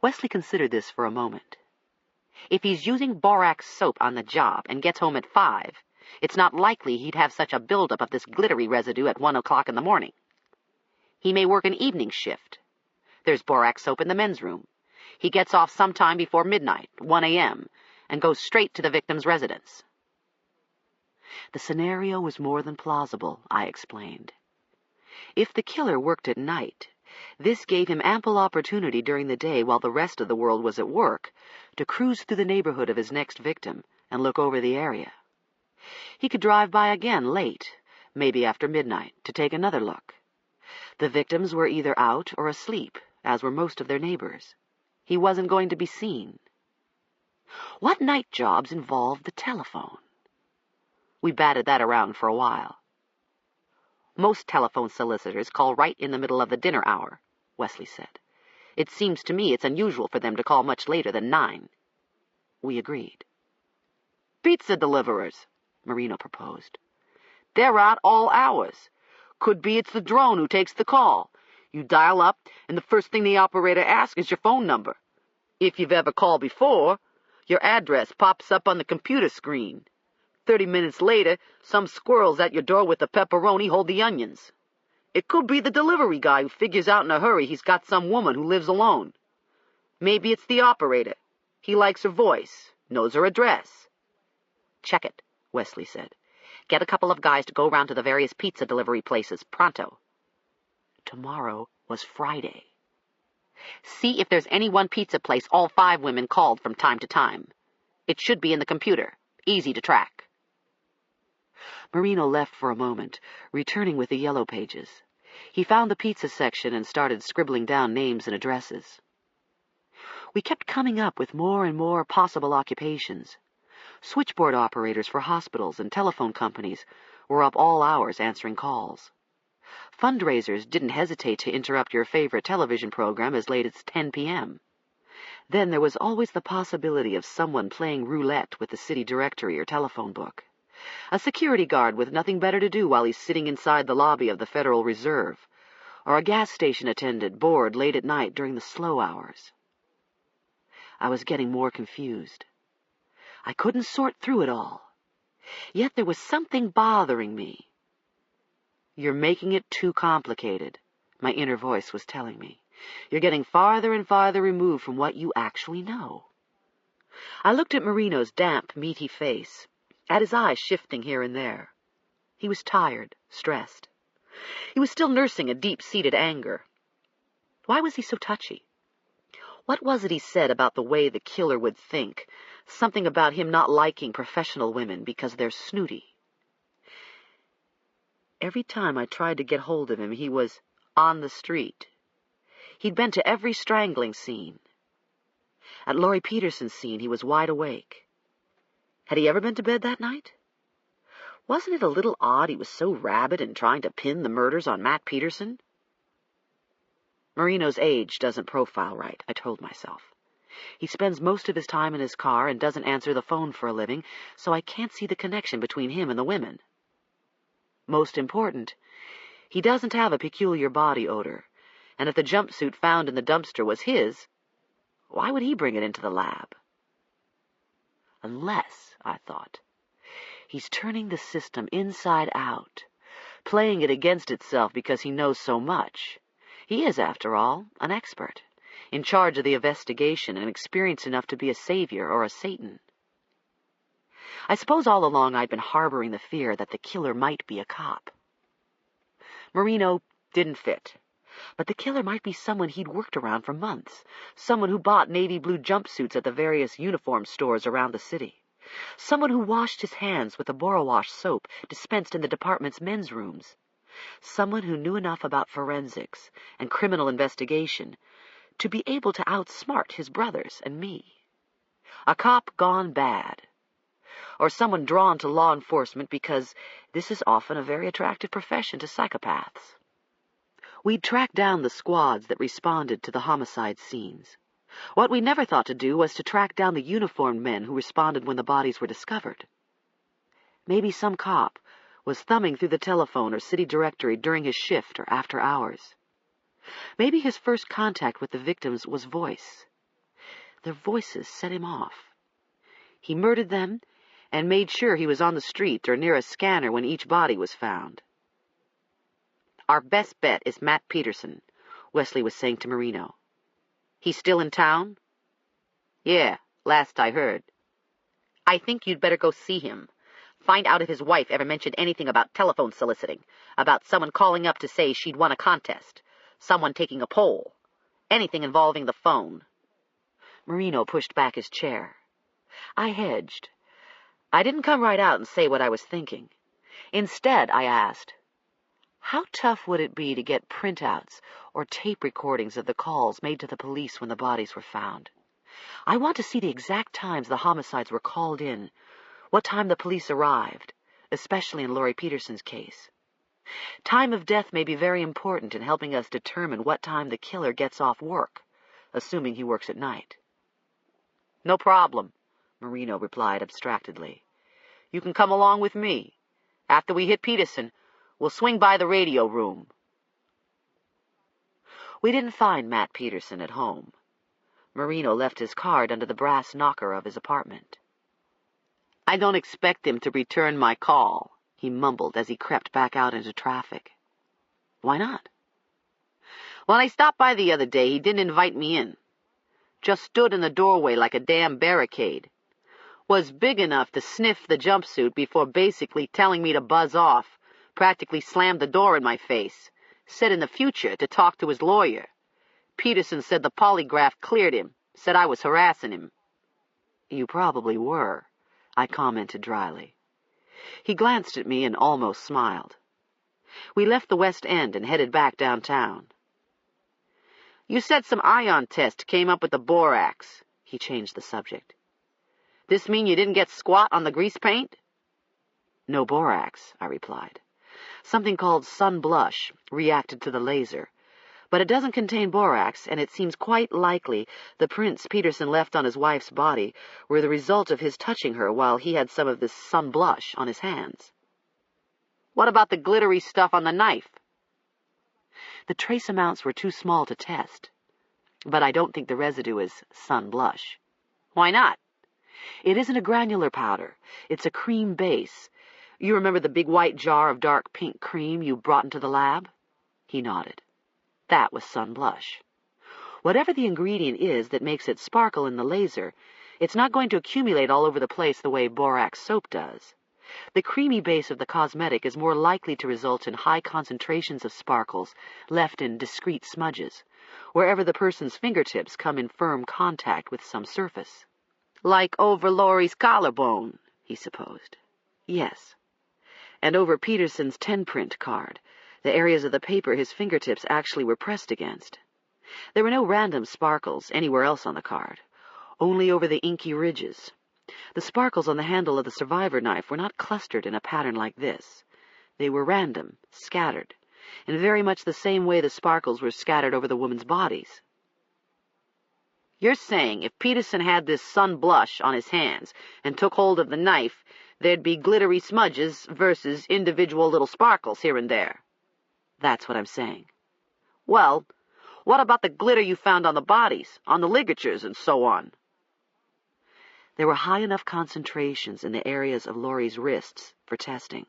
Wesley considered this for a moment. "If he's using borax soap on the job and gets home at 5, it's not likely he'd have such a buildup of this glittery residue at 1 o'clock in the morning. He may work an evening shift. There's borax soap in the men's room. He gets off sometime before midnight, 1 a.m., and goes straight to the victim's residence." The scenario was more than plausible, I explained. If the killer worked at night, this gave him ample opportunity during the day while the rest of the world was at work to cruise through the neighborhood of his next victim and look over the area. He could drive by again late, maybe after midnight, to take another look. The victims were either out or asleep, as were most of their neighbors. He wasn't going to be seen. What night jobs involved the telephone? We batted that around for a while. "Most telephone solicitors call right in the middle of the dinner hour," Wesley said. "It seems to me it's unusual for them to call much later than 9. We agreed. "Pizza deliverers," Marino proposed. "They're out all hours. Could be it's the drone who takes the call. You dial up, and the first thing the operator asks is your phone number. If you've ever called before, your address pops up on the computer screen. 30 minutes later, some squirrels at your door with the pepperoni hold the onions. It could be the delivery guy who figures out in a hurry he's got some woman who lives alone. Maybe it's the operator. He likes her voice, knows her address." "Check it," Wesley said. "Get a couple of guys to go round to the various pizza delivery places, pronto." Tomorrow was Friday. "See if there's any one pizza place all 5 women called from time to time. It should be in the computer. Easy to track." Marino left for a moment, returning with the yellow pages. He found the pizza section and started scribbling down names and addresses. We kept coming up with more and more possible occupations. Switchboard operators for hospitals and telephone companies were up all hours answering calls. Fundraisers didn't hesitate to interrupt your favorite television program as late as 10 p.m. Then there was always the possibility of someone playing roulette with the city directory or telephone book. A security guard with nothing better to do while he's sitting inside the lobby of the Federal Reserve, or a gas station attendant bored late at night during the slow hours. I was getting more confused. I couldn't sort through it all. Yet there was something bothering me. "You're making it too complicated," my inner voice was telling me. "You're getting farther and farther removed from what you actually know." I looked at Marino's damp, meaty face, at his eyes shifting here and there. He was tired, stressed. He was still nursing a deep-seated anger. Why was he so touchy? What was it he said about the way the killer would think? Something about him not liking professional women because they're snooty. Every time I tried to get hold of him, he was on the street. He'd been to every strangling scene. At Laurie Peterson's scene, he was wide awake. Had he ever been to bed that night? Wasn't it a little odd he was so rabid in trying to pin the murders on Matt Peterson? Marino's age doesn't profile right, I told myself. He spends most of his time in his car and doesn't answer the phone for a living, so I can't see the connection between him and the women. Most important, he doesn't have a peculiar body odor, and if the jumpsuit found in the dumpster was his, why would he bring it into the lab? Unless, I thought, he's turning the system inside out, playing it against itself because he knows so much. He is, after all, an expert, in charge of the investigation and experienced enough to be a savior or a Satan. I suppose all along I'd been harboring the fear that the killer might be a cop. Marino didn't fit, but the killer might be someone he'd worked around for months, someone who bought navy blue jumpsuits at the various uniform stores around the city, someone who washed his hands with the Borowash soap dispensed in the department's men's rooms, someone who knew enough about forensics and criminal investigation to be able to outsmart his brothers and me. A cop gone bad, or someone drawn to law enforcement because this is often a very attractive profession to psychopaths. We'd tracked down the squads that responded to the homicide scenes. What we never thought to do was to track down the uniformed men who responded when the bodies were discovered. Maybe some cop was thumbing through the telephone or city directory during his shift or after hours. Maybe his first contact with the victims was voice. Their voices set him off. He murdered them and made sure he was on the street or near a scanner when each body was found. "Our best bet is Matt Peterson," Wesley was saying to Marino. "He's still in town?" "Yeah, last I heard." "I think you'd better go see him. Find out if his wife ever mentioned anything about telephone soliciting, about someone calling up to say she'd won a contest, someone taking a poll, anything involving the phone." Marino pushed back his chair. I hedged. I didn't come right out and say what I was thinking. Instead, I asked, how tough would it be to get printouts or tape recordings of the calls made to the police when the bodies were found? I want to see the exact times the homicides were called in, what time the police arrived, especially in Laurie Peterson's case. Time of death may be very important in helping us determine what time the killer gets off work, assuming he works at night. "No problem," Marino replied abstractedly. "You can come along with me. After we hit Peterson, we'll swing by the radio room." We didn't find Matt Peterson at home. Marino left his card under the brass knocker of his apartment. "I don't expect him to return my call," he mumbled as he crept back out into traffic. "Why not?" "When I stopped by the other day, he didn't invite me in. Just stood in the doorway like a damn barricade. Was big enough to sniff the jumpsuit before basically telling me to buzz off. Practically slammed the door in my face. Said in the future to talk to his lawyer. Peterson said the polygraph cleared him. Said I was harassing him." "You probably were," I commented dryly. He glanced at me and almost smiled. We left the West End and headed back downtown. "You said some ion test came up with the borax." He changed the subject. "This mean you didn't get squat on the grease paint?" "No borax," I replied. "Something called sun blush reacted to the laser, but it doesn't contain borax, and it seems quite likely the prints Peterson left on his wife's body were the result of his touching her while he had some of this sun blush on his hands." "What about the glittery stuff on the knife?" "The trace amounts were too small to test, but I don't think the residue is sun blush." "Why not?" "It isn't a granular powder. It's a cream base. You remember the big white jar of dark pink cream you brought into the lab?" He nodded. "That was sun blush. Whatever the ingredient is that makes it sparkle in the laser, it's not going to accumulate all over the place the way borax soap does. The creamy base of the cosmetic is more likely to result in high concentrations of sparkles left in discrete smudges, wherever the person's fingertips come in firm contact with some surface. Like over Laurie's collarbone, he supposed. Yes. And over Peterson's 10-print card, the areas of the paper his fingertips actually were pressed against. There were no random sparkles anywhere else on the card, only over the inky ridges. The sparkles on the handle of the survivor knife were not clustered in a pattern like this. They were random, scattered, in very much the same way the sparkles were scattered over the woman's bodies. You're saying if Peterson had this sun blush on his hands and took hold of the knife, there'd be glittery smudges versus individual little sparkles here and there? That's what I'm saying. Well, what about the glitter you found on the bodies, on the ligatures, and so on? There were high enough concentrations in the areas of Laurie's wrists for testing.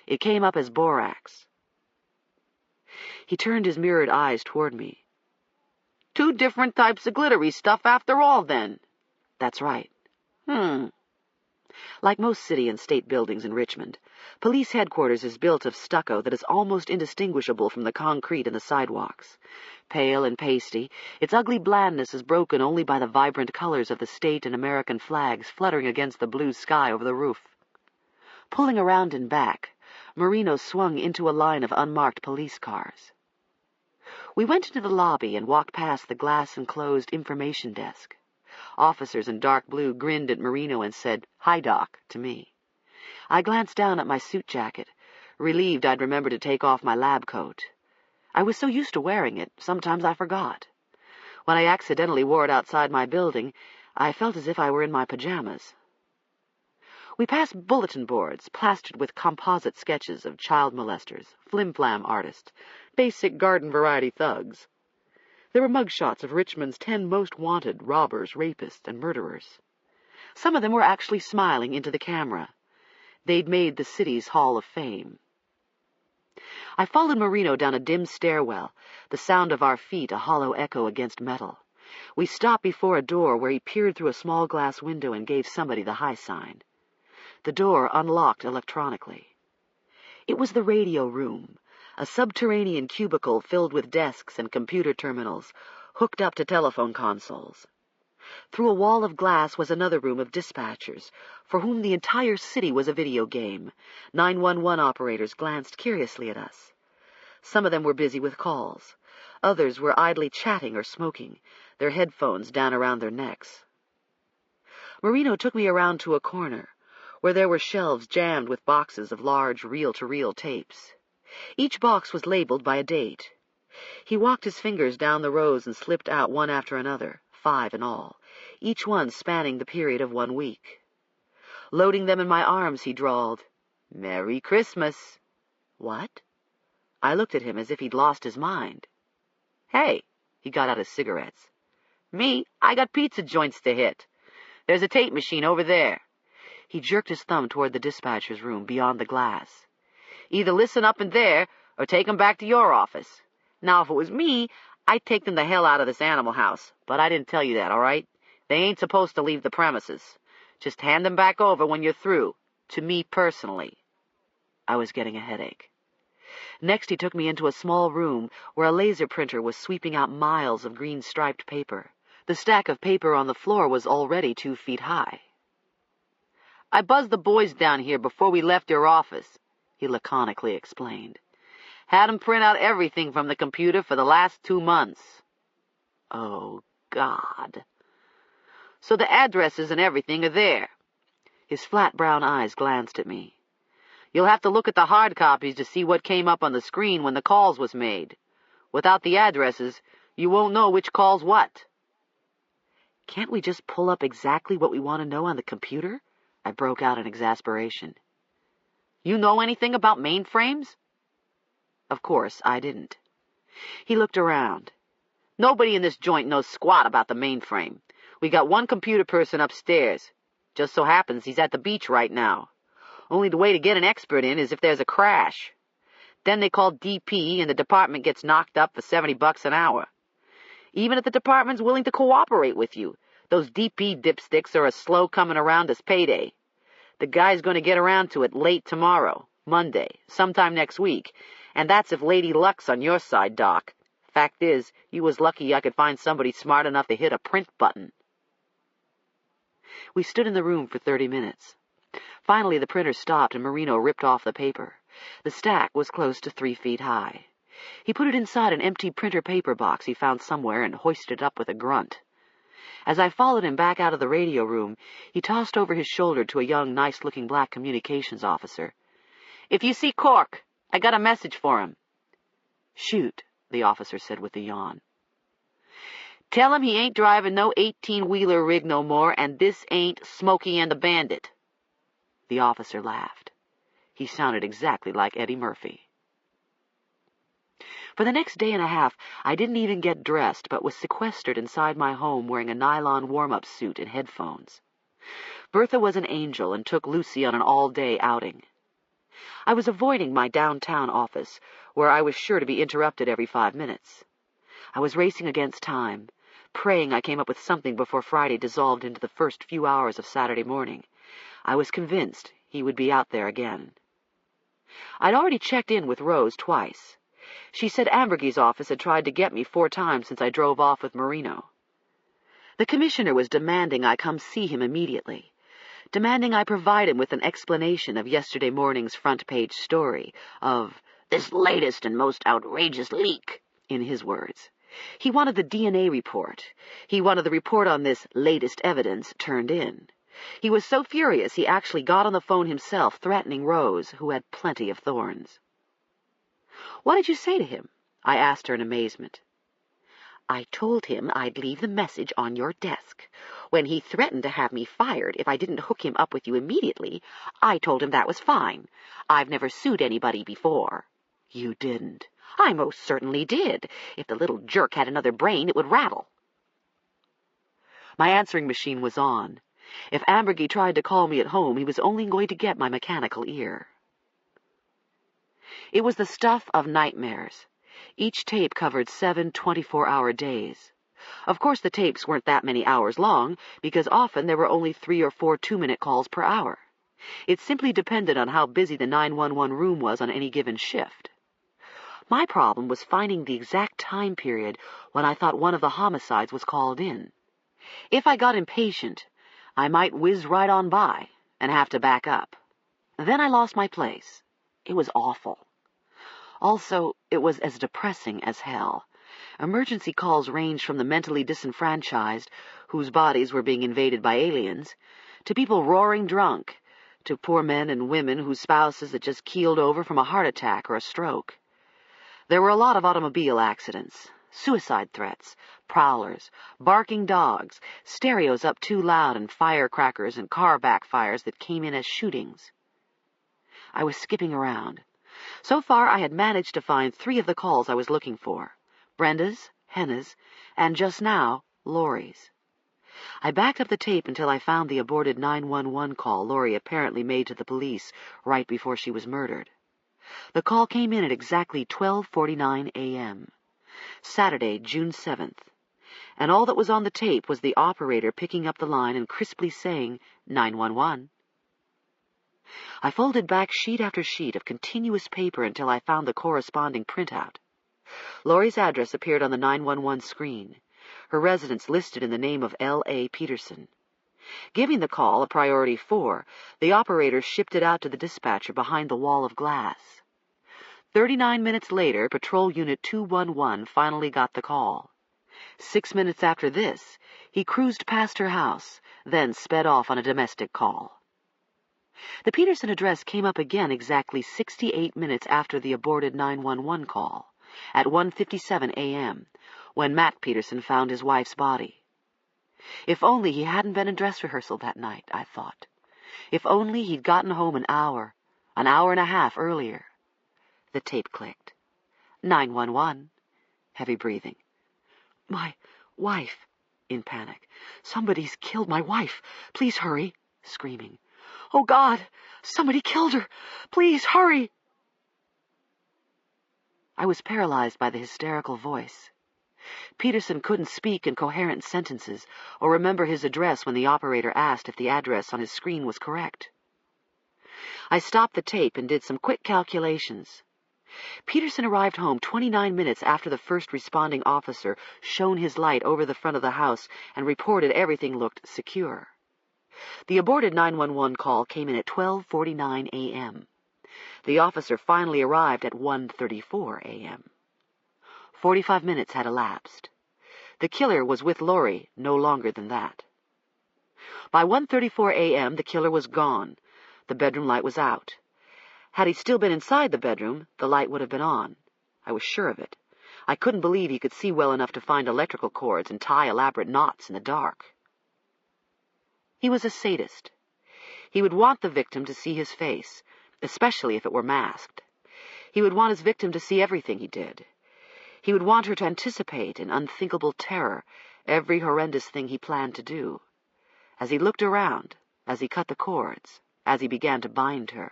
It came up as borax. He turned his mirrored eyes toward me. 2 different types of glittery stuff after all, then. That's right. Like most city and state buildings in Richmond, police headquarters is built of stucco that is almost indistinguishable from the concrete in the sidewalks. Pale and pasty, its ugly blandness is broken only by the vibrant colors of the state and American flags fluttering against the blue sky over the roof. Pulling around and back, Marino swung into a line of unmarked police cars. We went into the lobby and walked past the glass-enclosed information desk. Officers in dark blue grinned at Marino and said, "Hi, Doc," to me. I glanced down at my suit jacket, relieved I'd remembered to take off my lab coat. I was so used to wearing it, sometimes I forgot. When I accidentally wore it outside my building, I felt as if I were in my pajamas. We passed bulletin boards plastered with composite sketches of child molesters, flim-flam artists, basic garden-variety thugs. There were mugshots of Richmond's 10 most wanted robbers, rapists, and murderers. Some of them were actually smiling into the camera. They'd made the city's Hall of Fame. I followed Marino down a dim stairwell, the sound of our feet a hollow echo against metal. We stopped before a door where he peered through a small glass window and gave somebody the high sign. The door unlocked electronically. It was the radio room, a subterranean cubicle filled with desks and computer terminals, hooked up to telephone consoles. Through a wall of glass was another room of dispatchers, for whom the entire city was a video game. 911 operators glanced curiously at us. Some of them were busy with calls. Others were idly chatting or smoking, their headphones down around their necks. Marino took me around to a corner, where there were shelves jammed with boxes of large reel-to-reel tapes. Each box was labeled by a date. He walked his fingers down the rows and slipped out one after another, 5 in all, each one spanning the period of 1 week. Loading them in my arms, he drawled, "Merry Christmas." What? I looked at him as if he'd lost his mind. "Hey," he got out his cigarettes. "Me, I got pizza joints to hit. There's a tape machine over there." He jerked his thumb toward the dispatcher's room beyond the glass. "Either listen up in there, or take 'em back to your office. Now, if it was me, I'd take them the hell out of this animal house, but I didn't tell you that, all right? They ain't supposed to leave the premises. Just hand them back over when you're through, to me personally." I was getting a headache. Next, he took me into a small room where a laser printer was sweeping out miles of green-striped paper. The stack of paper on the floor was already 2 feet high. "I buzzed the boys down here before we left your office," he laconically explained. "Had 'em print out everything from the computer for the last 2 months. Oh, God. So the addresses and everything are there." His flat brown eyes glanced at me. "You'll have to look at the hard copies to see what came up on the screen when the calls was made. Without the addresses, you won't know which call's what." "Can't we just pull up exactly what we want to know on the computer?" I broke out in exasperation. "You know anything about mainframes?" Of course, I didn't. He looked around. "Nobody in this joint knows squat about the mainframe. We got 1 computer person upstairs. Just so happens he's at the beach right now. Only the way to get an expert in is if there's a crash. Then they call DP and the department gets knocked up for $70 an hour. Even if the department's willing to cooperate with you, those DP dipsticks are as slow coming around as payday. The guy's going to get around to it late tomorrow, Monday, sometime next week, and that's if Lady Luck's on your side, Doc. Fact is, you was lucky I could find somebody smart enough to hit a print button." We stood in the room for 30 minutes. Finally, the printer stopped and Marino ripped off the paper. The stack was close to 3 feet high. He put it inside an empty printer paper box he found somewhere and hoisted it up with a grunt. As I followed him back out of the radio room, he tossed over his shoulder to a young, nice-looking black communications officer. "If you see Cork, I got a message for him." "Shoot," the officer said with a yawn. "Tell him he ain't driving no 18-wheeler rig no more, and this ain't Smokey and the Bandit." The officer laughed. He sounded exactly like Eddie Murphy. For the next day and a half, I didn't even get dressed, but was sequestered inside my home wearing a nylon warm-up suit and headphones. Bertha was an angel and took Lucy on an all-day outing. I was avoiding my downtown office, where I was sure to be interrupted every 5 minutes. I was racing against time, praying I came up with something before Friday dissolved into the first few hours of Saturday morning. I was convinced he would be out there again. I'd already checked in with Rose twice. She said Ambergy's office had tried to get me 4 times since I drove off with Marino. The commissioner was demanding I come see him immediately, demanding I provide him with an explanation of yesterday morning's front-page story of "this latest and most outrageous leak," in his words. He wanted the DNA report. He wanted the report on this latest evidence turned in. He was so furious he actually got on the phone himself, threatening Rose, who had plenty of thorns. "What did you say to him?" I asked her in amazement. "I told him I'd leave the message on your desk. When he threatened to have me fired if I didn't hook him up with you immediately, I told him that was fine. I've never sued anybody before." "You didn't." "I most certainly did. If the little jerk had another brain, it would rattle." My answering machine was on. If Ambergy tried to call me at home, he was only going to get my mechanical ear. It was the stuff of nightmares. Each tape covered 7 24-hour days. Of course, the tapes weren't that many hours long, because often there were only 3 or 4 2-minute calls per hour. It simply depended on how busy the 911 room was on any given shift. My problem was finding the exact time period when I thought one of the homicides was called in. If I got impatient, I might whiz right on by and have to back up. Then I lost my place. It was awful. Also, it was as depressing as hell. Emergency calls ranged from the mentally disenfranchised, whose bodies were being invaded by aliens, to people roaring drunk, to poor men and women whose spouses had just keeled over from a heart attack or a stroke. There were a lot of automobile accidents, suicide threats, prowlers, barking dogs, stereos up too loud, and firecrackers and car backfires that came in as shootings. I was skipping around. So far, I had managed to find 3 of the calls I was looking for: Brenda's, Henna's, and just now, Laurie's. I backed up the tape until I found the aborted 911 call Laurie apparently made to the police right before she was murdered. The call came in at exactly 12:49 a.m., Saturday, June 7th, and all that was on the tape was the operator picking up the line and crisply saying, "911." I folded back sheet after sheet of continuous paper until I found the corresponding printout. Laurie's address appeared on the 911 screen, her residence listed in the name of L.A. Peterson. Giving the call a priority 4, the operator shipped it out to the dispatcher behind the wall of glass. 39 minutes later, Patrol Unit 211 finally got the call. 6 minutes after this, he cruised past her house, then sped off on a domestic call. The Peterson address came up again exactly 68 minutes after the aborted 911 call, at 1:57 a.m., when Matt Peterson found his wife's body. If only he hadn't been in dress rehearsal that night, I thought. If only he'd gotten home an hour and a half earlier. The tape clicked. 911. Heavy breathing. "My wife," in panic. "Somebody's killed my wife. Please hurry." Screaming. "Oh, God! Somebody killed her! Please hurry!" I was paralyzed by the hysterical voice. Peterson couldn't speak in coherent sentences or remember his address when the operator asked if the address on his screen was correct. I stopped the tape and did some quick calculations. Peterson arrived home 29 minutes after the first responding officer shone his light over the front of the house and reported everything looked secure. The aborted 911 call came in at 12:49 a.m. The officer finally arrived at 1:34 a.m. 45 minutes had elapsed. The killer was with Laurie no longer than that. By 1:34 a.m., the killer was gone. The bedroom light was out. Had he still been inside the bedroom, the light would have been on. I was sure of it. I couldn't believe he could see well enough to find electrical cords and tie elaborate knots in the dark. He was a sadist. He would want the victim to see his face, especially if it were masked. He would want his victim to see everything he did. He would want her to anticipate in unthinkable terror every horrendous thing he planned to do. As he looked around, as he cut the cords, as he began to bind her.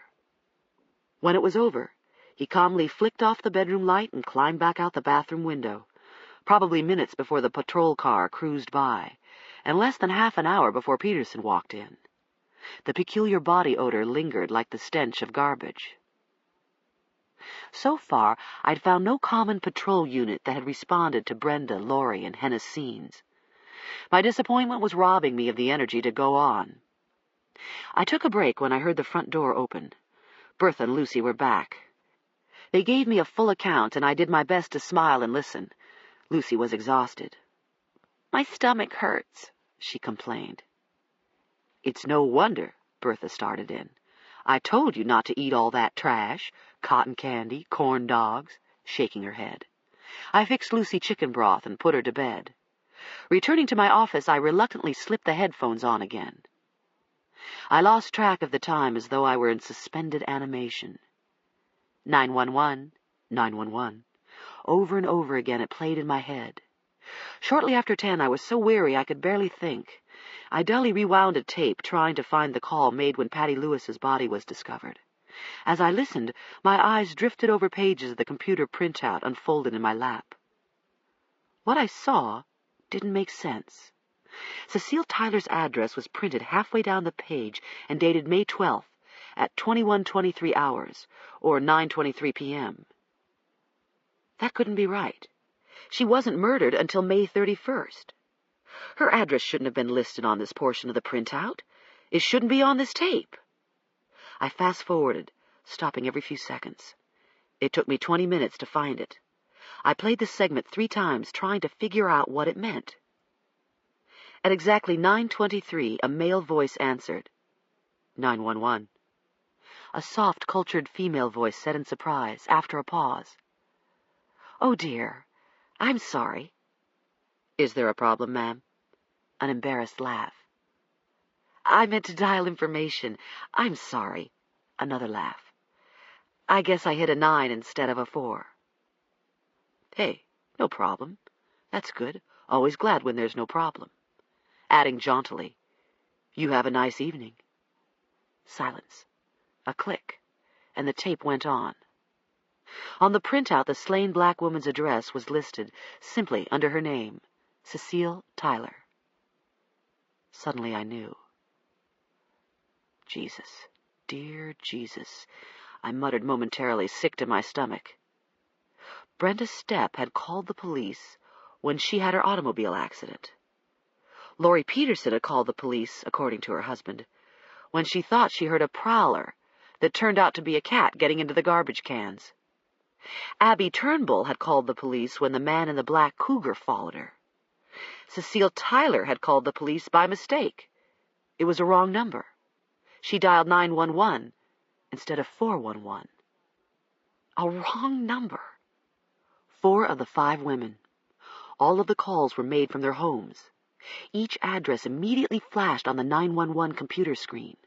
When it was over, he calmly flicked off the bedroom light and climbed back out the bathroom window, probably minutes before the patrol car cruised by, and less than half an hour before Peterson walked in. The peculiar body odor lingered like the stench of garbage. So far, I'd found no common patrol unit that had responded to Brenda, Laurie, and Henna's scenes. My disappointment was robbing me of the energy to go on. I took a break when I heard the front door open. Bertha and Lucy were back. They gave me a full account, and I did my best to smile and listen. Lucy was exhausted. "My stomach hurts," she complained. "It's no wonder," Bertha started in. "I told you not to eat all that trash, cotton candy, corn dogs," shaking her head. I fixed Lucy chicken broth and put her to bed. Returning to my office, I reluctantly slipped the headphones on again. I lost track of the time as though I were in suspended animation. 911, 911. Over and over again it played in my head. Shortly after 10, I was so weary I could barely think. I dully rewound a tape, trying to find the call made when Patty Lewis's body was discovered. As I listened, my eyes drifted over pages of the computer printout unfolded in my lap. What I saw didn't make sense. Cecile Tyler's address was printed halfway down the page and dated May 12th at 21:23 hours, or 9:23 p.m. That couldn't be right. She wasn't murdered until May 31st. Her address shouldn't have been listed on this portion of the printout. It shouldn't be on this tape. I fast-forwarded, stopping every few seconds. It took me 20 minutes to find it. I played the segment 3 times, trying to figure out what it meant. At exactly 9:23, a male voice answered. 911. A soft, cultured female voice said in surprise, after a pause. "Oh, dear. I'm sorry." "Is there a problem, ma'am?" An embarrassed laugh. "I meant to dial information. I'm sorry." Another laugh. "I guess I hit a 9 instead of a 4. "Hey, no problem. That's good. Always glad when there's no problem." Adding jauntily, "You have a nice evening." Silence. A click, and the tape went on. On the printout, the slain black woman's address was listed simply under her name, Cecile Tyler. Suddenly I knew. Jesus, dear Jesus, I muttered momentarily, sick to my stomach. Brenda Stepp had called the police when she had her automobile accident. Laurie Peterson had called the police, according to her husband, when she thought she heard a prowler that turned out to be a cat getting into the garbage cans. Abby Turnbull had called the police when the man in the black cougar followed her. Cecile Tyler had called the police by mistake. It was a wrong number. She dialed 911 instead of 411. A wrong number. 4 of the 5 women. All of the calls were made from their homes. Each address immediately flashed on the 911 computer screen.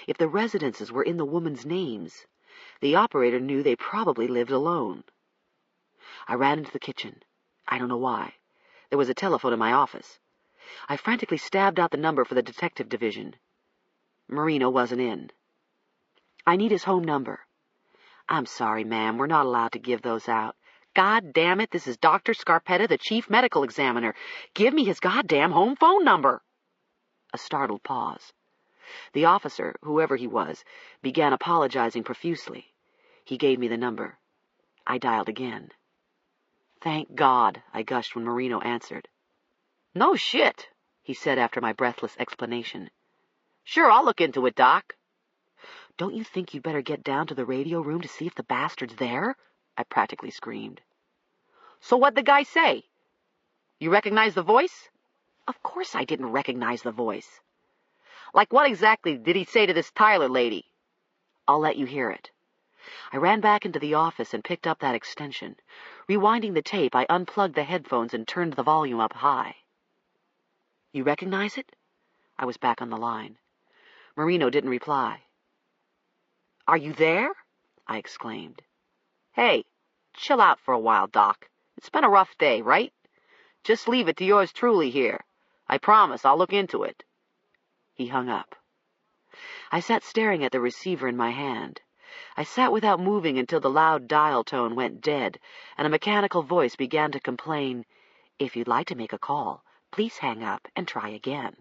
If the residences were in the woman's names, the operator knew they probably lived alone. I ran into the kitchen. I don't know why. There was a telephone in my office. I frantically stabbed out the number for the detective division. Marino wasn't in. "I need his home number." "I'm sorry, ma'am. We're not allowed to give those out." "God damn it, this is Dr. Scarpetta, the chief medical examiner. Give me his goddamn home phone number." A startled pause. The officer, whoever he was, began apologizing profusely. He gave me the number. I dialed again. "Thank God," I gushed when Marino answered. "No shit," he said after my breathless explanation. "Sure, I'll look into it, Doc." "Don't you think you'd better get down to the radio room to see if the bastard's there?" I practically screamed. "So what'd the guy say? You recognize the voice?" Of course I didn't recognize the voice. "Like what exactly did he say to this Tyler lady?" "I'll let you hear it." I ran back into the office and picked up that extension. Rewinding the tape, I unplugged the headphones and turned the volume up high. "You recognize it?" I was back on the line. Marino didn't reply. "Are you there?" I exclaimed. "Hey, chill out for a while, Doc. It's been a rough day, right? Just leave it to yours truly here. I promise I'll look into it." He hung up. I sat staring at the receiver in my hand. I sat without moving until the loud dial tone went dead, and a mechanical voice began to complain, "If you'd like to make a call, please hang up and try again."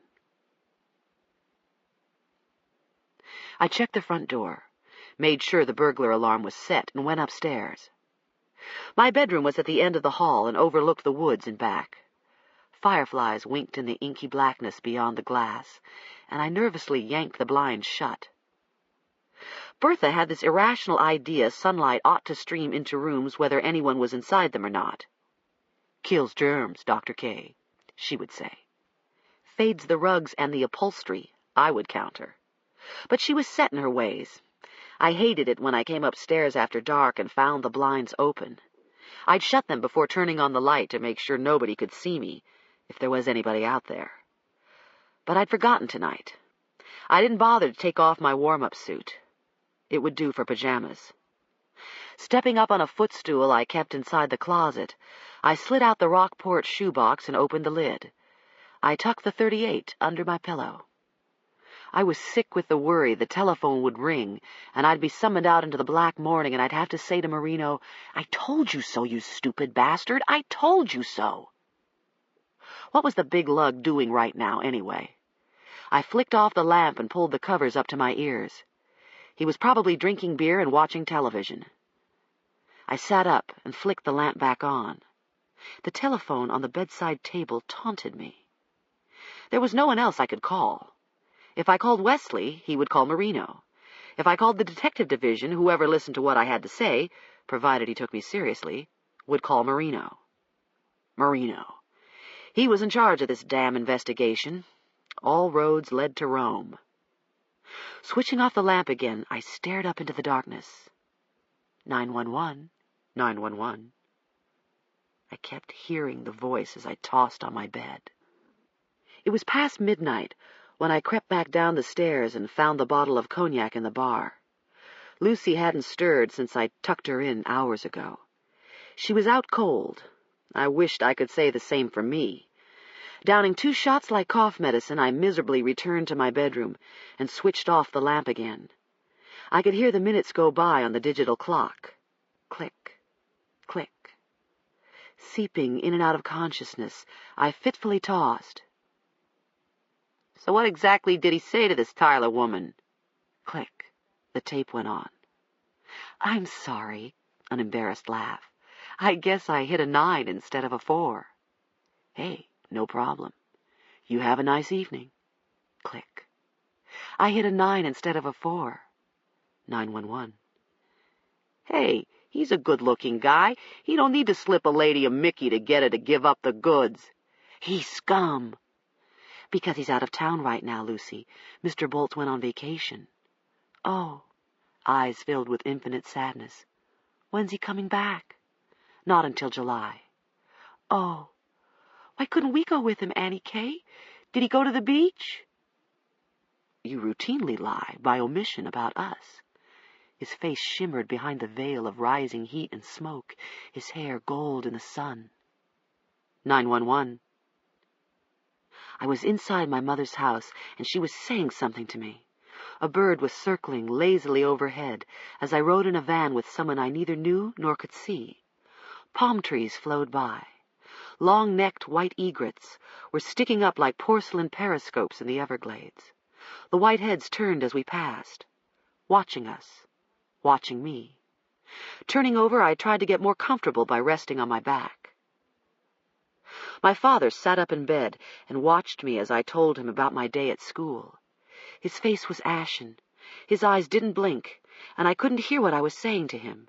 I checked the front door, made sure the burglar alarm was set, and went upstairs. My bedroom was at the end of the hall and overlooked the woods and back. Fireflies winked in the inky blackness beyond the glass, and I nervously yanked the blinds shut. Bertha had this irrational idea sunlight ought to stream into rooms whether anyone was inside them or not. "Kills germs, Dr. K," she would say. "Fades the rugs and the upholstery," I would counter. But she was set in her ways. I hated it when I came upstairs after dark and found the blinds open. I'd shut them before turning on the light to make sure nobody could see me, if there was anybody out there. But I'd forgotten tonight. I didn't bother to take off my warm-up suit. It would do for pajamas. Stepping up on a footstool I kept inside the closet, I slid out the Rockport shoebox and opened the lid. I tucked the .38 under my pillow. I was sick with the worry the telephone would ring, and I'd be summoned out into the black morning, and I'd have to say to Marino, "I told you so, you stupid bastard! I told you so!" What was the big lug doing right now, anyway? I flicked off the lamp and pulled the covers up to my ears. He was probably drinking beer and watching television. I sat up and flicked the lamp back on. The telephone on the bedside table taunted me. There was no one else I could call. If I called Wesley, he would call Marino. If I called the detective division, whoever listened to what I had to say, provided he took me seriously, would call Marino. Marino. He was in charge of this damn investigation. All roads led to Rome. Switching off the lamp again, I stared up into the darkness. 911, 911. I kept hearing the voice as I tossed on my bed. It was past midnight when I crept back down the stairs and found the bottle of cognac in the bar. Lucy hadn't stirred since I tucked her in hours ago. She was out cold. I wished I could say the same for me. Downing 2 shots like cough medicine, I miserably returned to my bedroom and switched off the lamp again. I could hear the minutes go by on the digital clock. Click, click. Seeping in and out of consciousness, I fitfully tossed. "So what exactly did he say to this Tyler woman?" Click. The tape went on. "I'm sorry," an embarrassed laugh. "I guess I hit a 9 instead of a 4. Hey, no problem. You have a nice evening." Click. "I hit a 9 instead of a 4. 911. "Hey, he's a good-looking guy. He don't need to slip a lady a Mickey to get her to give up the goods." "He's scum." "Because he's out of town right now, Lucy. Mr. Bolts went on vacation." "Oh." Eyes filled with infinite sadness. "When's he coming back?" "Not until July." "Oh. Why couldn't we go with him, Annie Kay? Did he go to the beach?" "You routinely lie, by omission, about us." His face shimmered behind the veil of rising heat and smoke, his hair gold in the sun. 911. I was inside my mother's house, and she was saying something to me. A bird was circling lazily overhead as I rode in a van with someone I neither knew nor could see. Palm trees flowed by. Long-necked white egrets were sticking up like porcelain periscopes in the Everglades. The white heads turned as we passed, watching us, watching me. Turning over, I tried to get more comfortable by resting on my back. My father sat up in bed and watched me as I told him about my day at school. His face was ashen. His eyes didn't blink, and I couldn't hear what I was saying to him.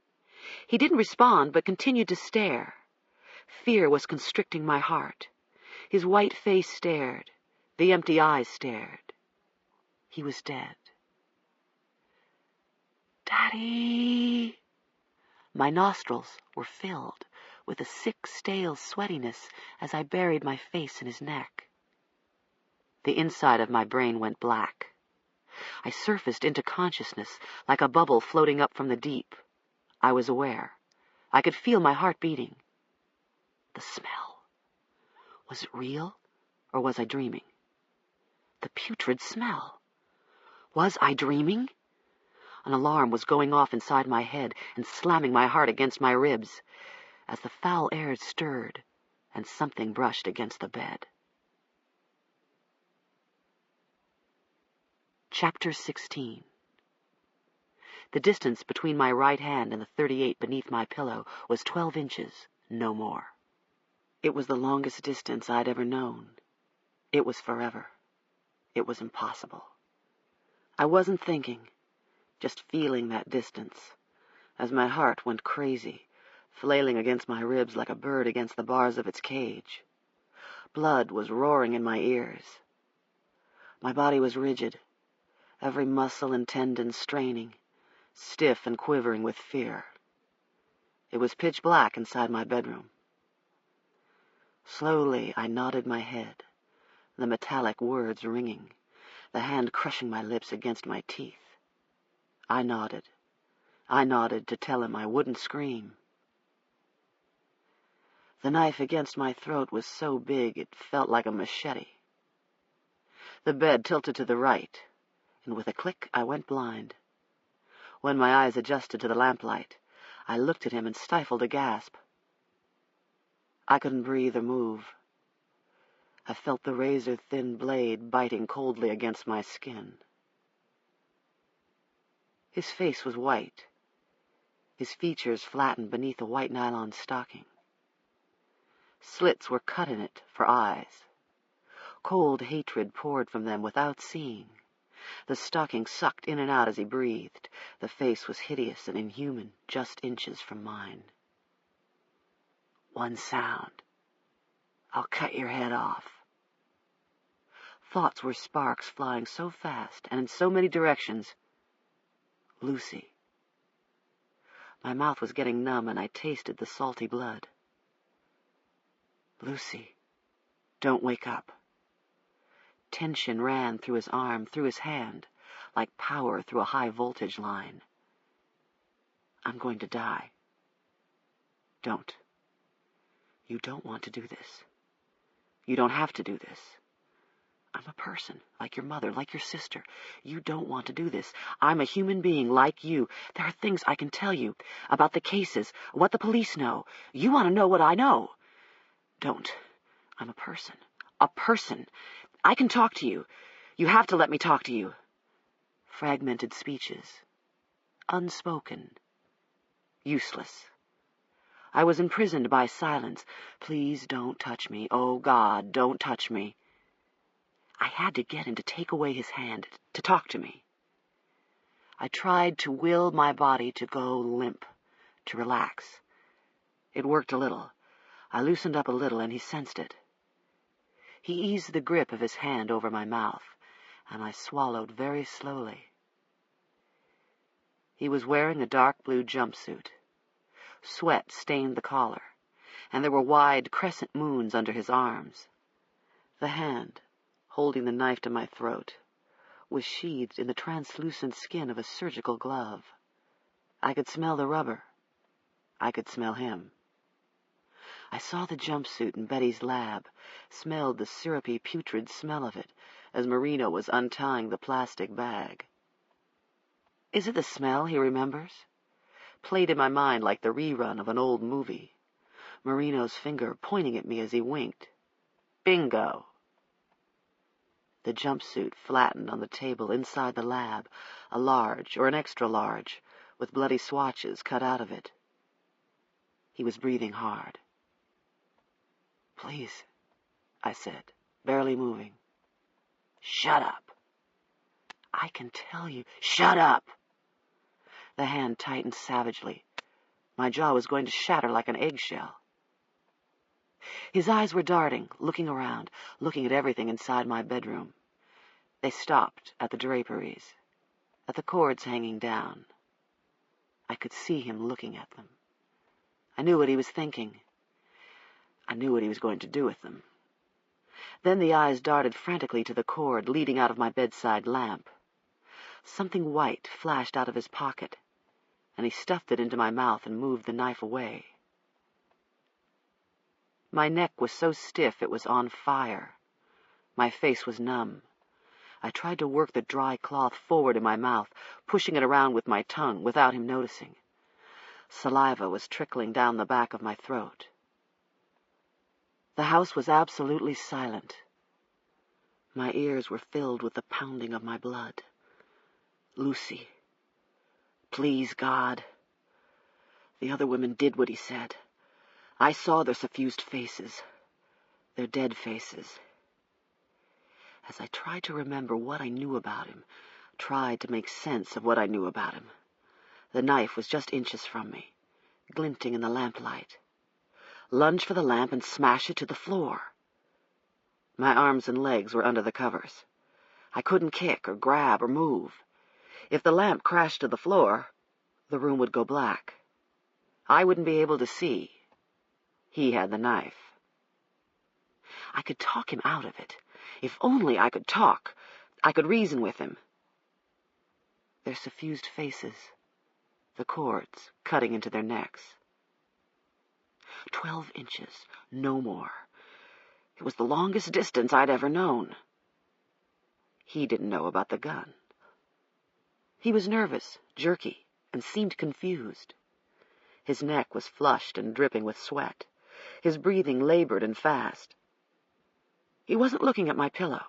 He didn't respond, but continued to stare. Fear was constricting my heart. His white face stared. The empty eyes stared. He was dead. Daddy! My nostrils were filled with a sick, stale sweatiness as I buried my face in his neck. The inside of my brain went black. I surfaced into consciousness like a bubble floating up from the deep. I was aware. I could feel my heart beating. The smell. Was it real, or was I dreaming? The putrid smell. Was I dreaming? An alarm was going off inside my head and slamming my heart against my ribs as the foul air stirred and something brushed against the bed. Chapter 16. The distance between my right hand and the .38 beneath my pillow was 12 inches, no more. It was the longest distance I'd ever known. It was forever. It was impossible. I wasn't thinking, just feeling that distance, as my heart went crazy, flailing against my ribs like a bird against the bars of its cage. Blood was roaring in my ears. My body was rigid, every muscle and tendon straining, stiff and quivering with fear. It was pitch black inside my bedroom. Slowly I nodded my head, the metallic words ringing, the hand crushing my lips against my teeth. I nodded to tell him I wouldn't scream. The knife against my throat was so big it felt like a machete. The bed tilted to the right, and with a click I went blind. When my eyes adjusted to the lamplight, I looked at him and stifled a gasp. I couldn't breathe or move. I felt the razor-thin blade biting coldly against my skin. His face was white, his features flattened beneath a white nylon stocking. Slits were cut in it for eyes. Cold hatred poured from them without seeing. The stocking sucked in and out as he breathed. The face was hideous and inhuman, just inches from mine. One sound. I'll cut your head off. Thoughts were sparks flying so fast and in so many directions. Lucy. My mouth was getting numb and I tasted the salty blood. Lucy, don't wake up. Tension ran through his arm, through his hand, like power through a high-voltage line. I'm going to die. Don't. You don't want to do this. You don't have to do this. I'm a person, like your mother, like your sister. You don't want to do this. I'm a human being like you. There are things I can tell you about the cases, what the police know. You want to know what I know. Don't. I'm a person. A person. I can talk to you. You have to let me talk to you. Fragmented speeches. Unspoken. Useless. I was imprisoned by silence. Please don't touch me. Oh, God, don't touch me. I had to get him to take away his hand, to talk to me. I tried to will my body to go limp, to relax. It worked a little. I loosened up a little, and he sensed it. He eased the grip of his hand over my mouth, and I swallowed very slowly. He was wearing a dark blue jumpsuit. Sweat stained the collar, and there were wide crescent moons under his arms. The hand, holding the knife to my throat, was sheathed in the translucent skin of a surgical glove. I could smell the rubber. I could smell him. I saw the jumpsuit in Betty's lab, smelled the syrupy, putrid smell of it as Marino was untying the plastic bag. Is it the smell he remembers? Played in my mind like the rerun of an old movie. Marino's finger pointing at me as he winked. Bingo! The jumpsuit flattened on the table inside the lab, a large or an extra large, with bloody swatches cut out of it. He was breathing hard. "Please," I said, barely moving. "Shut up." "I can tell you—" "Shut up!" The hand tightened savagely. My jaw was going to shatter like an eggshell. His eyes were darting, looking around, looking at everything inside my bedroom. They stopped at the draperies, at the cords hanging down. I could see him looking at them. I knew what he was thinking. I knew what he was going to do with them. Then the eyes darted frantically to the cord leading out of my bedside lamp. Something white flashed out of his pocket, and he stuffed it into my mouth and moved the knife away. My neck was so stiff it was on fire. My face was numb. I tried to work the dry cloth forward in my mouth, pushing it around with my tongue without him noticing. Saliva was trickling down the back of my throat. The house was absolutely silent. My ears were filled with the pounding of my blood. Lucy. Please, God. The other women did what he said. I saw their suffused faces, their dead faces. As I tried to remember what I knew about him, tried to make sense of what I knew about him, the knife was just inches from me, glinting in the lamplight. Lunge for the lamp and smash it to the floor. My arms and legs were under the covers. I couldn't kick or grab or move. If the lamp crashed to the floor, the room would go black. I wouldn't be able to see. He had the knife. I could talk him out of it. If only I could talk. I could reason with him. Their suffused faces, the cords cutting into their necks. 12 inches, no more. It was the longest distance I'd ever known. He didn't know about the gun. He was nervous, jerky, and seemed confused. His neck was flushed and dripping with sweat. His breathing labored and fast. He wasn't looking at my pillow.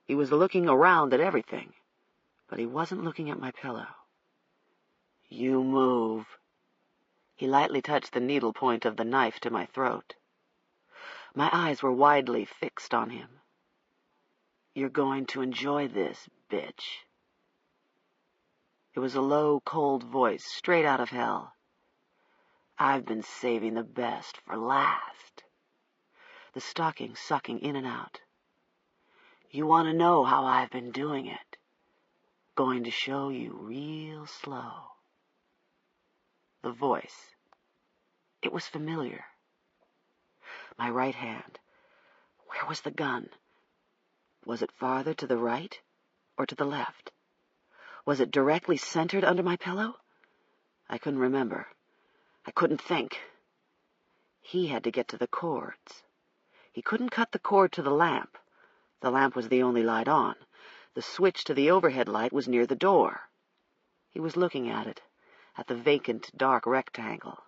He was looking around at everything, but he wasn't looking at my pillow. "You move." He lightly touched the needle point of the knife to my throat. My eyes were widely fixed on him. "You're going to enjoy this, bitch." It was a low, cold voice straight out of hell. I've been saving the best for last. The stocking sucking in and out. "You want to know how I've been doing it? Going to show you real slow." The voice. It was familiar. My right hand. Where was the gun? Was it farther to the right or to the left? Was it directly centered under my pillow? I couldn't remember. I couldn't think. He had to get to the cords. He couldn't cut the cord to the lamp. The lamp was the only light on. The switch to the overhead light was near the door. He was looking at it, at the vacant, dark rectangle.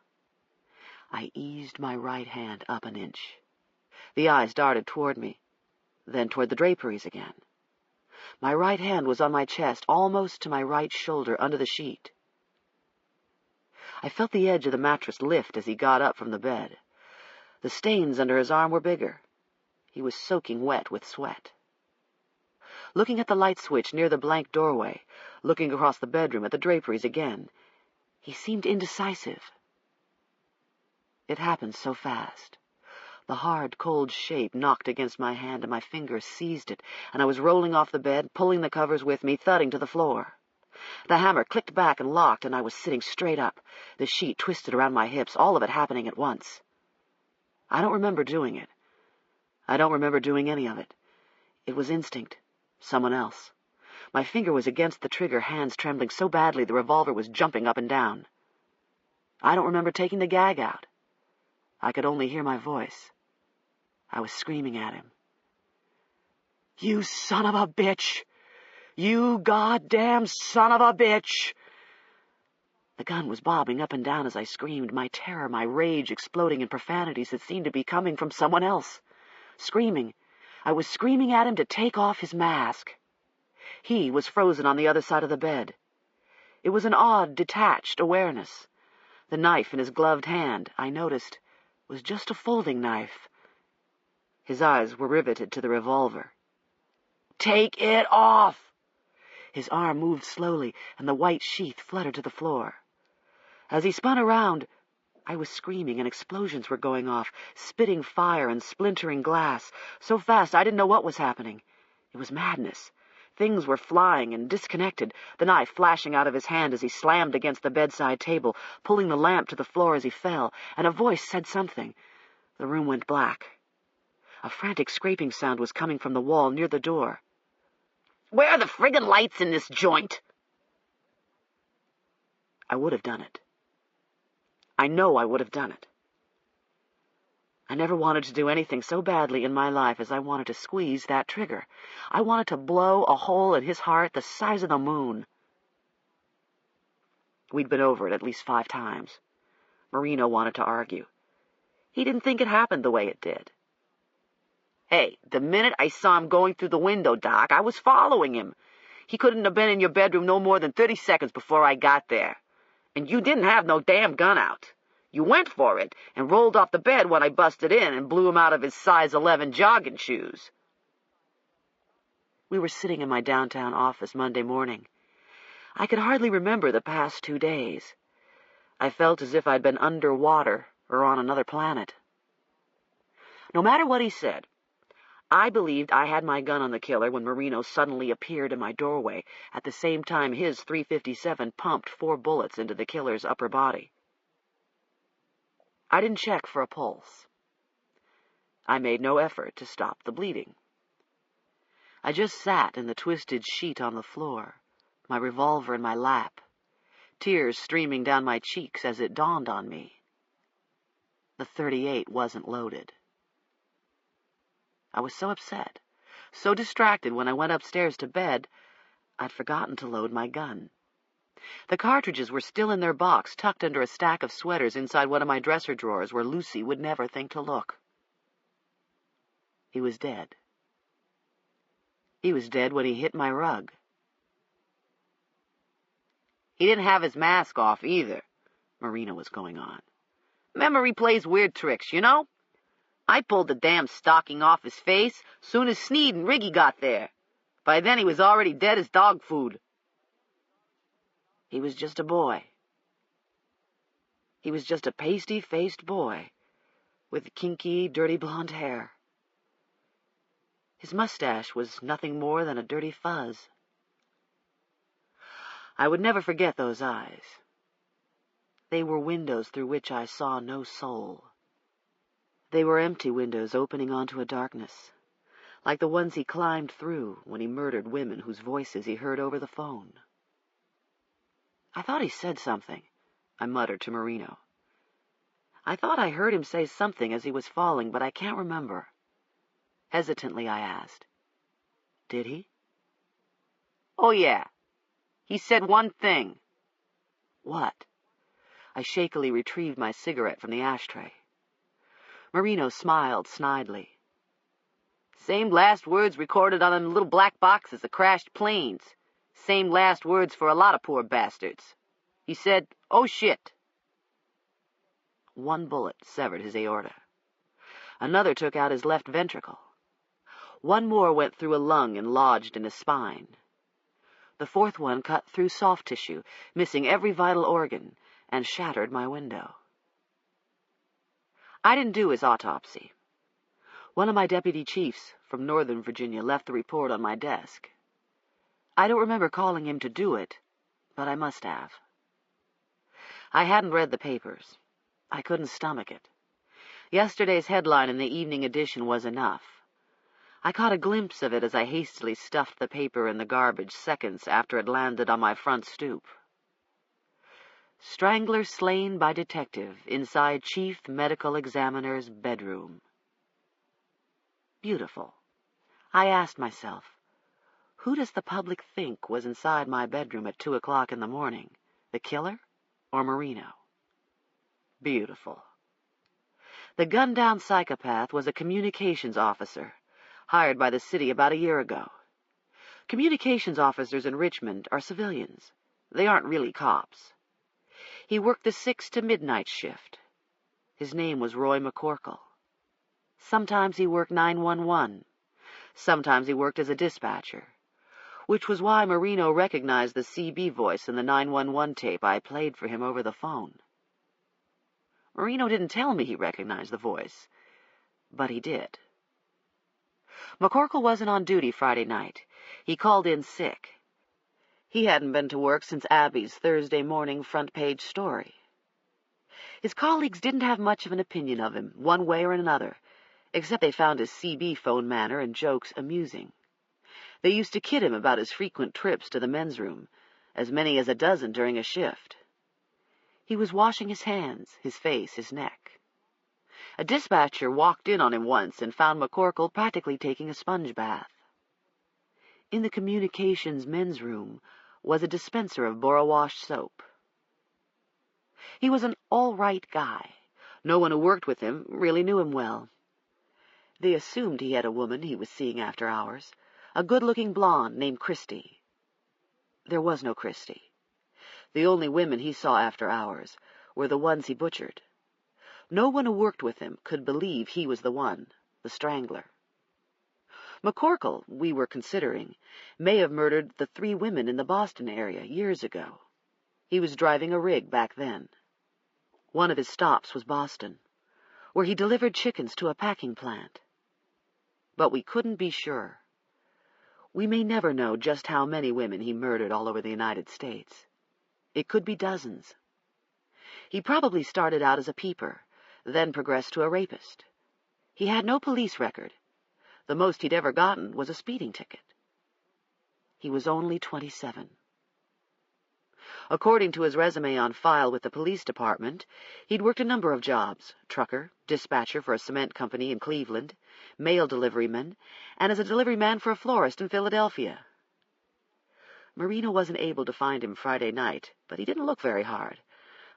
I eased my right hand up an inch. The eyes darted toward me, then toward the draperies again. My right hand was on my chest, almost to my right shoulder under the sheet. I felt the edge of the mattress lift as he got up from the bed. The stains under his arm were bigger. He was soaking wet with sweat. Looking at the light switch near the blank doorway, looking across the bedroom at the draperies again, he seemed indecisive. It happened so fast. The hard, cold shape knocked against my hand, and my fingers seized it, and I was rolling off the bed, pulling the covers with me, thudding to the floor. The hammer clicked back and locked, and I was sitting straight up, the sheet twisted around my hips, all of it happening at once. I don't remember doing it. I don't remember doing any of it. It was instinct. Someone else. My finger was against the trigger, hands trembling so badly the revolver was jumping up and down. I don't remember taking the gag out. I could only hear my voice. I was screaming at him. "You son of a bitch! You goddamn son of a bitch!" The gun was bobbing up and down as I screamed, my terror, my rage exploding in profanities that seemed to be coming from someone else. Screaming, I was screaming at him to take off his mask. He was frozen on the other side of the bed. It was an odd, detached awareness. The knife in his gloved hand, I noticed, was just a folding knife. His eyes were riveted to the revolver. "Take it off!" His arm moved slowly, and the white sheath fluttered to the floor. As he spun around, I was screaming, and explosions were going off, spitting fire and splintering glass, so fast I didn't know what was happening. It was madness. Things were flying and disconnected, the knife flashing out of his hand as he slammed against the bedside table, pulling the lamp to the floor as he fell, and a voice said something. The room went black. A frantic scraping sound was coming from the wall near the door. "Where are the friggin' lights in this joint?" I would have done it. I know I would have done it. I never wanted to do anything so badly in my life as I wanted to squeeze that trigger. I wanted to blow a hole in his heart the size of the moon. We'd been over it at least 5 times. Marino wanted to argue. He didn't think it happened the way it did. "Hey, the minute I saw him going through the window, Doc, I was following him. He couldn't have been in your bedroom no more than 30 seconds before I got there. And you didn't have no damn gun out. You went for it and rolled off the bed when I busted in and blew him out of his size 11 jogging shoes." We were sitting in my downtown office Monday morning. I could hardly remember the past 2 days. I felt as if I'd been underwater or on another planet. No matter what he said, I believed I had my gun on the killer when Marino suddenly appeared in my doorway, at the same time his .357 pumped 4 bullets into the killer's upper body. I didn't check for a pulse. I made no effort to stop the bleeding. I just sat in the twisted sheet on the floor, my revolver in my lap, tears streaming down my cheeks as it dawned on me. The .38 wasn't loaded. I was so upset, so distracted when I went upstairs to bed, I'd forgotten to load my gun. The cartridges were still in their box, tucked under a stack of sweaters inside one of my dresser drawers where Lucy would never think to look. He was dead. He was dead when he hit my rug. "He didn't have his mask off, either," Marino was going on. "Memory plays weird tricks, you know? I pulled the damn stocking off his face soon as Sneed and Riggy got there. By then he was already dead as dog food." He was just a boy. He was just a pasty-faced boy with kinky, dirty blonde hair. His mustache was nothing more than a dirty fuzz. I would never forget those eyes. They were windows through which I saw no soul. They were empty windows opening onto a darkness, like the ones he climbed through when he murdered women whose voices he heard over the phone. "I thought he said something," I muttered to Marino. "I thought I heard him say something as he was falling, but I can't remember." Hesitantly I asked, "Did he?" "Oh, yeah. He said one thing." "What?" I shakily retrieved my cigarette from the ashtray. Marino smiled snidely. "Same last words recorded on them little black boxes of crashed planes. Same last words for a lot of poor bastards. He said, 'Oh, shit.'" One bullet severed his aorta. Another took out his left ventricle. One more went through a lung and lodged in his spine. The 4th one cut through soft tissue, missing every vital organ, and shattered my window. I didn't do his autopsy. One of my deputy chiefs from Northern Virginia left the report on my desk. I don't remember calling him to do it, but I must have. I hadn't read the papers. I couldn't stomach it. Yesterday's headline in the evening edition was enough. I caught a glimpse of it as I hastily stuffed the paper in the garbage seconds after it landed on my front stoop. "Strangler slain by detective inside chief medical examiner's bedroom." Beautiful. I asked myself, who does the public think was inside my bedroom at 2 o'clock in the morning, the killer or Marino? Beautiful. The gunned-down psychopath was a communications officer, hired by the city about a year ago. Communications officers in Richmond are civilians. They aren't really cops. He worked the 6 to midnight shift. His name was Roy McCorkle. Sometimes he worked 911. Sometimes he worked as a dispatcher, which was why Marino recognized the CB voice in the 911 tape I played for him over the phone. Marino didn't tell me he recognized the voice, but he did. McCorkle wasn't on duty Friday night. He called in sick. He hadn't been to work since Abby's Thursday morning front-page story. His colleagues didn't have much of an opinion of him, one way or another, except they found his CB phone manner and jokes amusing. They used to kid him about his frequent trips to the men's room, as many as a dozen during a shift. He was washing his hands, his face, his neck. A dispatcher walked in on him once and found McCorkle practically taking a sponge bath. In the communications men's room was a dispenser of borowash soap. He was an all-right guy. No one who worked with him really knew him well. They assumed he had a woman he was seeing after hours, a good-looking blonde named Christie. There was no Christie. The only women he saw after hours were the ones he butchered. No one who worked with him could believe he was the one, the strangler. McCorkle, we were considering, may have murdered the 3 women in the Boston area years ago. He was driving a rig back then. One of his stops was Boston, where he delivered chickens to a packing plant. But we couldn't be sure. We may never know just how many women he murdered all over the United States. It could be dozens. He probably started out as a peeper, then progressed to a rapist. He had no police record. The most he'd ever gotten was a speeding ticket. He was only 27. According to his resume on file with the police department, he'd worked a number of jobs: trucker, dispatcher for a cement company in Cleveland, mail deliveryman, and as a deliveryman for a florist in Philadelphia. Marino wasn't able to find him Friday night, but he didn't look very hard.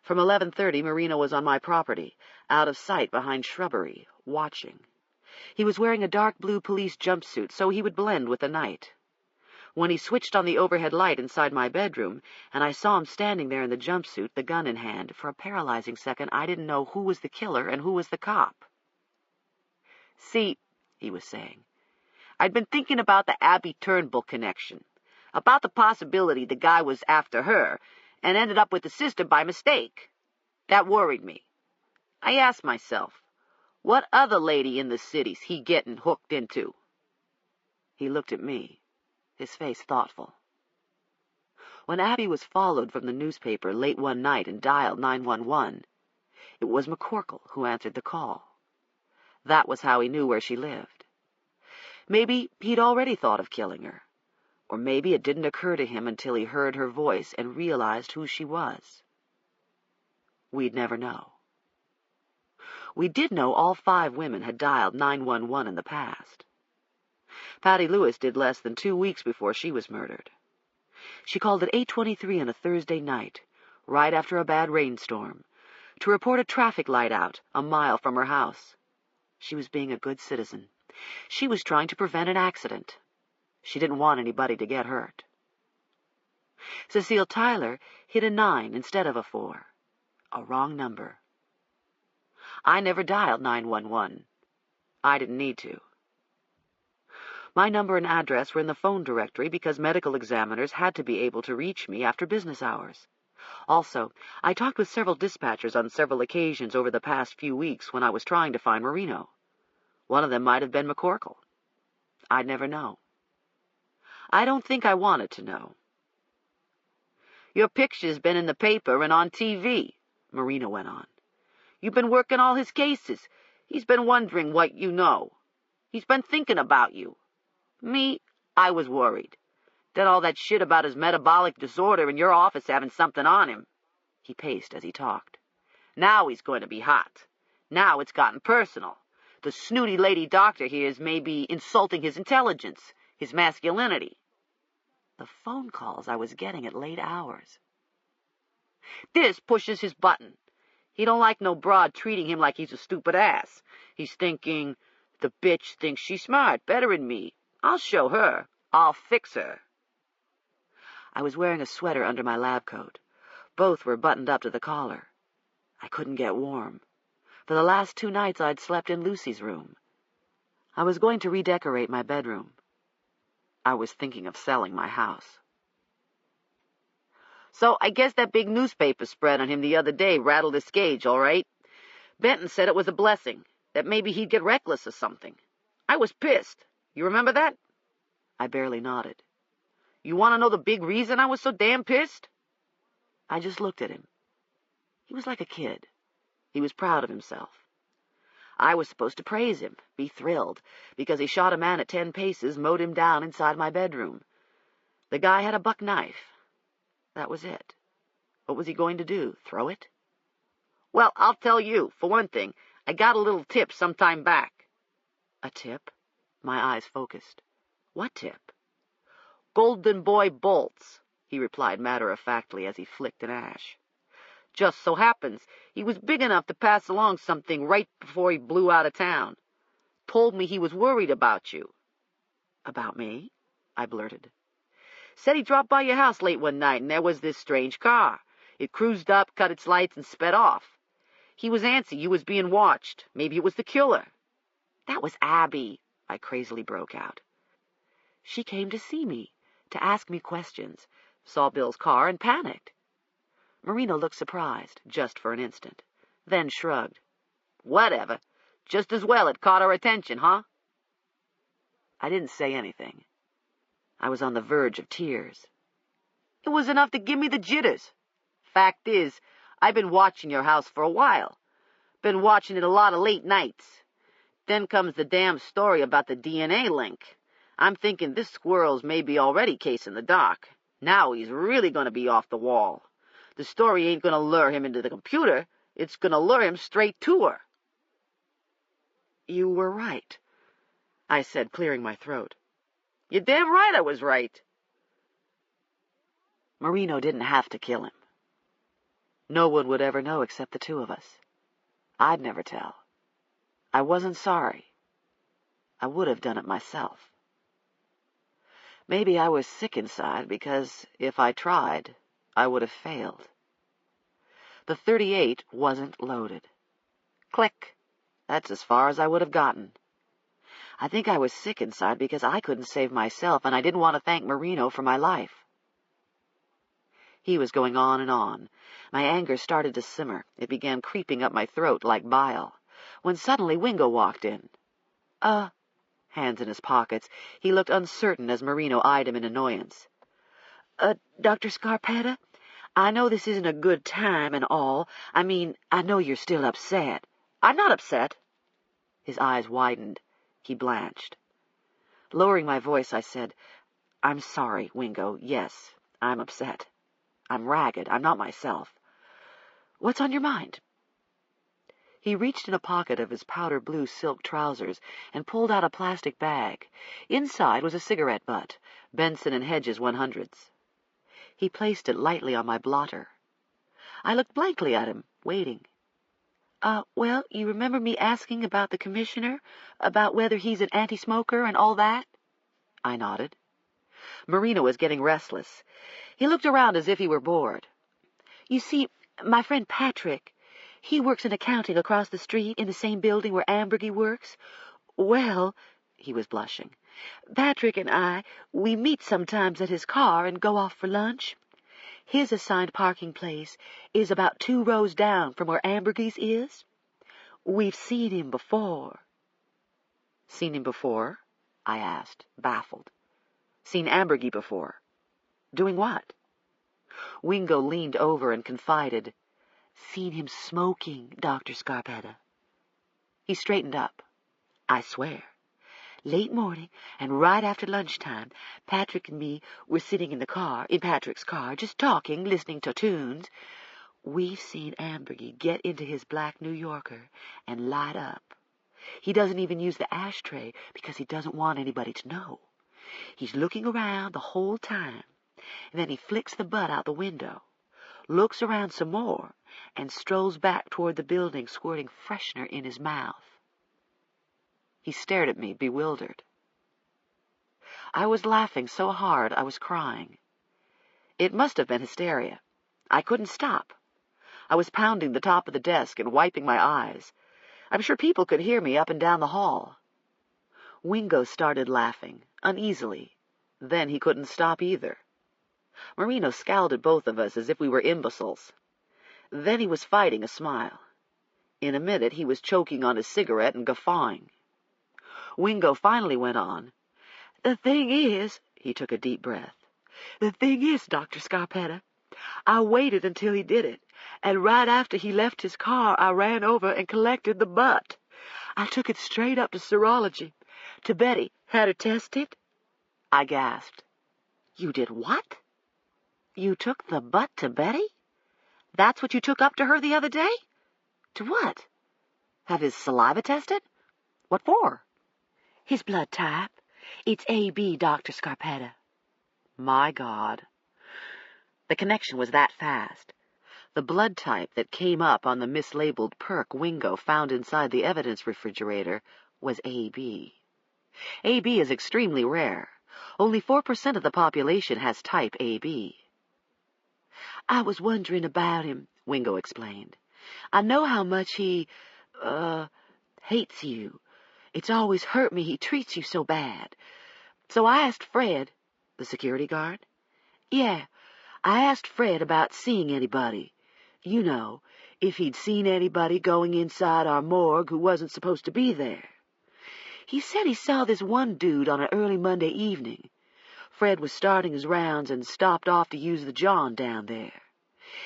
From 11:30, Marino was on my property, out of sight behind shrubbery, watching. He was wearing a dark blue police jumpsuit, so he would blend with the night. When he switched on the overhead light inside my bedroom, and I saw him standing there in the jumpsuit, the gun in hand, for a paralyzing second I didn't know who was the killer and who was the cop. "See," he was saying, "I'd been thinking about the Abby Turnbull connection, about the possibility the guy was after her and ended up with the sister by mistake. That worried me. I asked myself, what other lady in the city's he getting hooked into?" He looked at me, his face thoughtful. When Abby was followed from the newspaper late one night and dialed 911, it was McCorkle who answered the call. That was how he knew where she lived. Maybe he'd already thought of killing her, or maybe it didn't occur to him until he heard her voice and realized who she was. We'd never know. We did know all 5 women had dialed 911 in the past. Patty Lewis did less than 2 weeks before she was murdered. She called at 8:23 on a Thursday night, right after a bad rainstorm, to report a traffic light out a mile from her house. She was being a good citizen. She was trying to prevent an accident. She didn't want anybody to get hurt. Cecile Tyler hit a 9 instead of a 4. A wrong number. I never dialed 911. I didn't need to. My number and address were in the phone directory because medical examiners had to be able to reach me after business hours. Also, I talked with several dispatchers on several occasions over the past few weeks when I was trying to find Marino. One of them might have been McCorkle. I'd never know. I don't think I wanted to know. "Your picture's been in the paper and on TV," Marino went on. "You've been working all his cases. He's been wondering what you know. He's been thinking about you. Me, I was worried. Then all that shit about his metabolic disorder in your office having something on him." He paced as he talked. "Now he's going to be hot. Now it's gotten personal. The snooty lady doctor here is maybe insulting his intelligence, his masculinity." The phone calls I was getting at late hours. "This pushes his button. He don't like no broad treating him like he's a stupid ass. He's thinking, The bitch thinks she's smart, better than me. I'll show her. I'll fix her. I was wearing a sweater under my lab coat. Both were buttoned up to the collar. I couldn't get warm. For the last 2 nights I'd slept in Lucy's room. I was going to redecorate my bedroom. I was thinking of selling my house. So I guess that big newspaper spread on him the other day rattled his cage, all right? Benton said it was a blessing, that maybe he'd get reckless or something. I was pissed. You remember that? I barely nodded. You want to know the big reason I was so damn pissed? I just looked at him. He was like a kid. He was proud of himself. I was supposed to praise him, be thrilled, because he shot a man at 10 paces, mowed him down inside my bedroom. The guy had a buck knife. That was it. What was he going to do, throw it? Well, I'll tell you. For one thing, I got a little tip some time back. A tip? My eyes focused. What tip? Golden Boy bolts, he replied matter-of-factly as he flicked an ash. Just so happens he was big enough to pass along something right before he blew out of town. Told me he was worried about you. About me? I blurted. Said he dropped by your house late one night, and there was this strange car. It cruised up, cut its lights, and sped off. He was antsy you was being watched. Maybe it was the killer. That was Abby, I crazily broke out. She came to see me, to ask me questions, saw Bill's car, and panicked. Marino looked surprised, just for an instant, then shrugged. Whatever. Just as well it caught our attention, huh? I didn't say anything. I was on the verge of tears. It was enough to give me the jitters. Fact is, I've been watching your house for a while. Been watching it a lot of late nights. Then comes the damn story about the DNA link. I'm thinking this squirrel's maybe already casing the dock. Now he's really going to be off the wall. The story ain't going to lure him into the computer. It's going to lure him straight to her. You were right, I said, clearing my throat. You're damn right I was right. Marino didn't have to kill him. No one would ever know except the 2 of us. I'd never tell. I wasn't sorry. I would have done it myself. Maybe I was sick inside because if I tried, I would have failed. The .38 wasn't loaded. Click. That's as far as I would have gotten. I think I was sick inside because I couldn't save myself, and I didn't want to thank Marino for my life. He was going on and on. My anger started to simmer. It began creeping up my throat like bile, when suddenly Wingo walked in. Hands in his pockets, he looked uncertain as Marino eyed him in annoyance. Dr. Scarpetta, I know this isn't a good time and all. I mean, I know you're still upset. I'm not upset. His eyes widened. He blanched. Lowering my voice, I said, I'm sorry, Wingo. Yes, I'm upset. I'm ragged. I'm not myself. What's on your mind? He reached in a pocket of his powder blue silk trousers and pulled out a plastic bag. Inside was a cigarette butt, Benson & Hedges 100s. He placed it lightly on my blotter. I looked blankly at him, waiting. Well, you remember me asking about the commissioner, about whether he's an anti-smoker and all that? I nodded. Marino was getting restless. He looked around as if he were bored. You see, my friend Patrick, he works in accounting across the street in the same building where Ambergy works. Well, he was blushing, Patrick and I, we meet sometimes at his car and go off for lunch. His assigned parking place is about 2 rows down from where Ambergy's is. We've seen him before. Seen him before? I asked, baffled. Seen Ambergy before. Doing what? Wingo leaned over and confided, Seen him smoking, Dr. Scarpetta. He straightened up. I swear. Late morning, and right after lunchtime, Patrick and me were sitting in Patrick's car, just talking, listening to tunes. We've seen Ambergy get into his black New Yorker and light up. He doesn't even use the ashtray because he doesn't want anybody to know. He's looking around the whole time, and then he flicks the butt out the window, looks around some more, and strolls back toward the building, squirting freshener in his mouth. He stared at me, bewildered. I was laughing so hard I was crying. It must have been hysteria. I couldn't stop. I was pounding the top of the desk and wiping my eyes. I'm sure people could hear me up and down the hall. Wingo started laughing, uneasily. Then he couldn't stop either. Marino scowled at both of us as if we were imbeciles. Then he was fighting a smile. In a minute he was choking on his cigarette and guffawing. Wingo finally went on. "The thing is," he took a deep breath, "the thing is, Dr. Scarpetta, I waited until he did it, and right after he left his car I ran over and collected the butt. I took it straight up to serology, to Betty, had her tested." I gasped. "You did what? You took the butt to Betty? That's what you took up to her the other day? To what? Have his saliva tested? What for?" "His blood type. It's AB, Dr. Scarpetta." My God. The connection was that fast. The blood type that came up on the mislabeled perk Wingo found inside the evidence refrigerator was AB. AB is extremely rare. Only 4% of the population has type AB. "I was wondering about him," Wingo explained. "I know how much he, hates you. It's always hurt me he treats you so bad. So I asked Fred." "The security guard?" "Yeah, I asked Fred about seeing anybody. You know, if he'd seen anybody going inside our morgue who wasn't supposed to be there. He said he saw this one dude on an early Monday evening. Fred was starting his rounds and stopped off to use the John down there.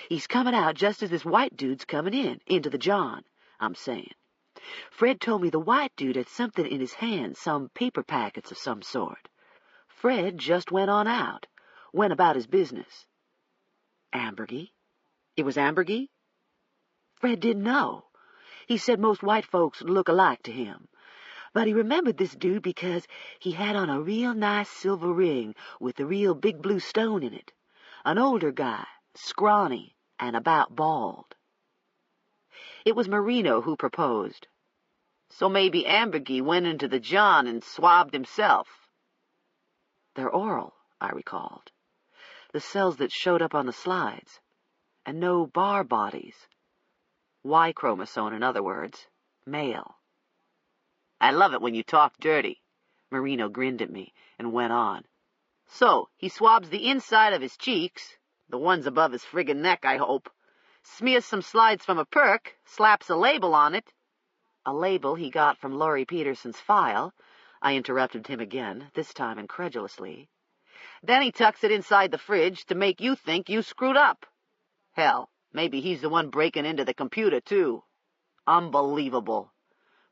He's coming out just as this white dude's coming into the John, I'm saying. Fred told me the white dude had something in his hand, some paper packets of some sort. Fred just went on out, went about his business." "Ambergy? It was Ambergy?" "Fred didn't know. He said most white folks look alike to him. But he remembered this dude because he had on a real nice silver ring with a real big blue stone in it. An older guy, scrawny, and about bald." It was Marino who proposed. "So maybe Ambergy went into the John and swabbed himself." "They're oral," I recalled. "The cells that showed up on the slides. And no bar bodies. Y chromosome, in other words. Male." "I love it when you talk dirty." Marino grinned at me and went on. "So he swabs the inside of his cheeks, the ones above his friggin' neck, I hope, smears some slides from a perk, slaps a label on it." "A label he got from Laurie Peterson's file," I interrupted him again, this time incredulously. "Then he tucks it inside the fridge to make you think you screwed up. Hell, maybe he's the one breaking into the computer, too. Unbelievable."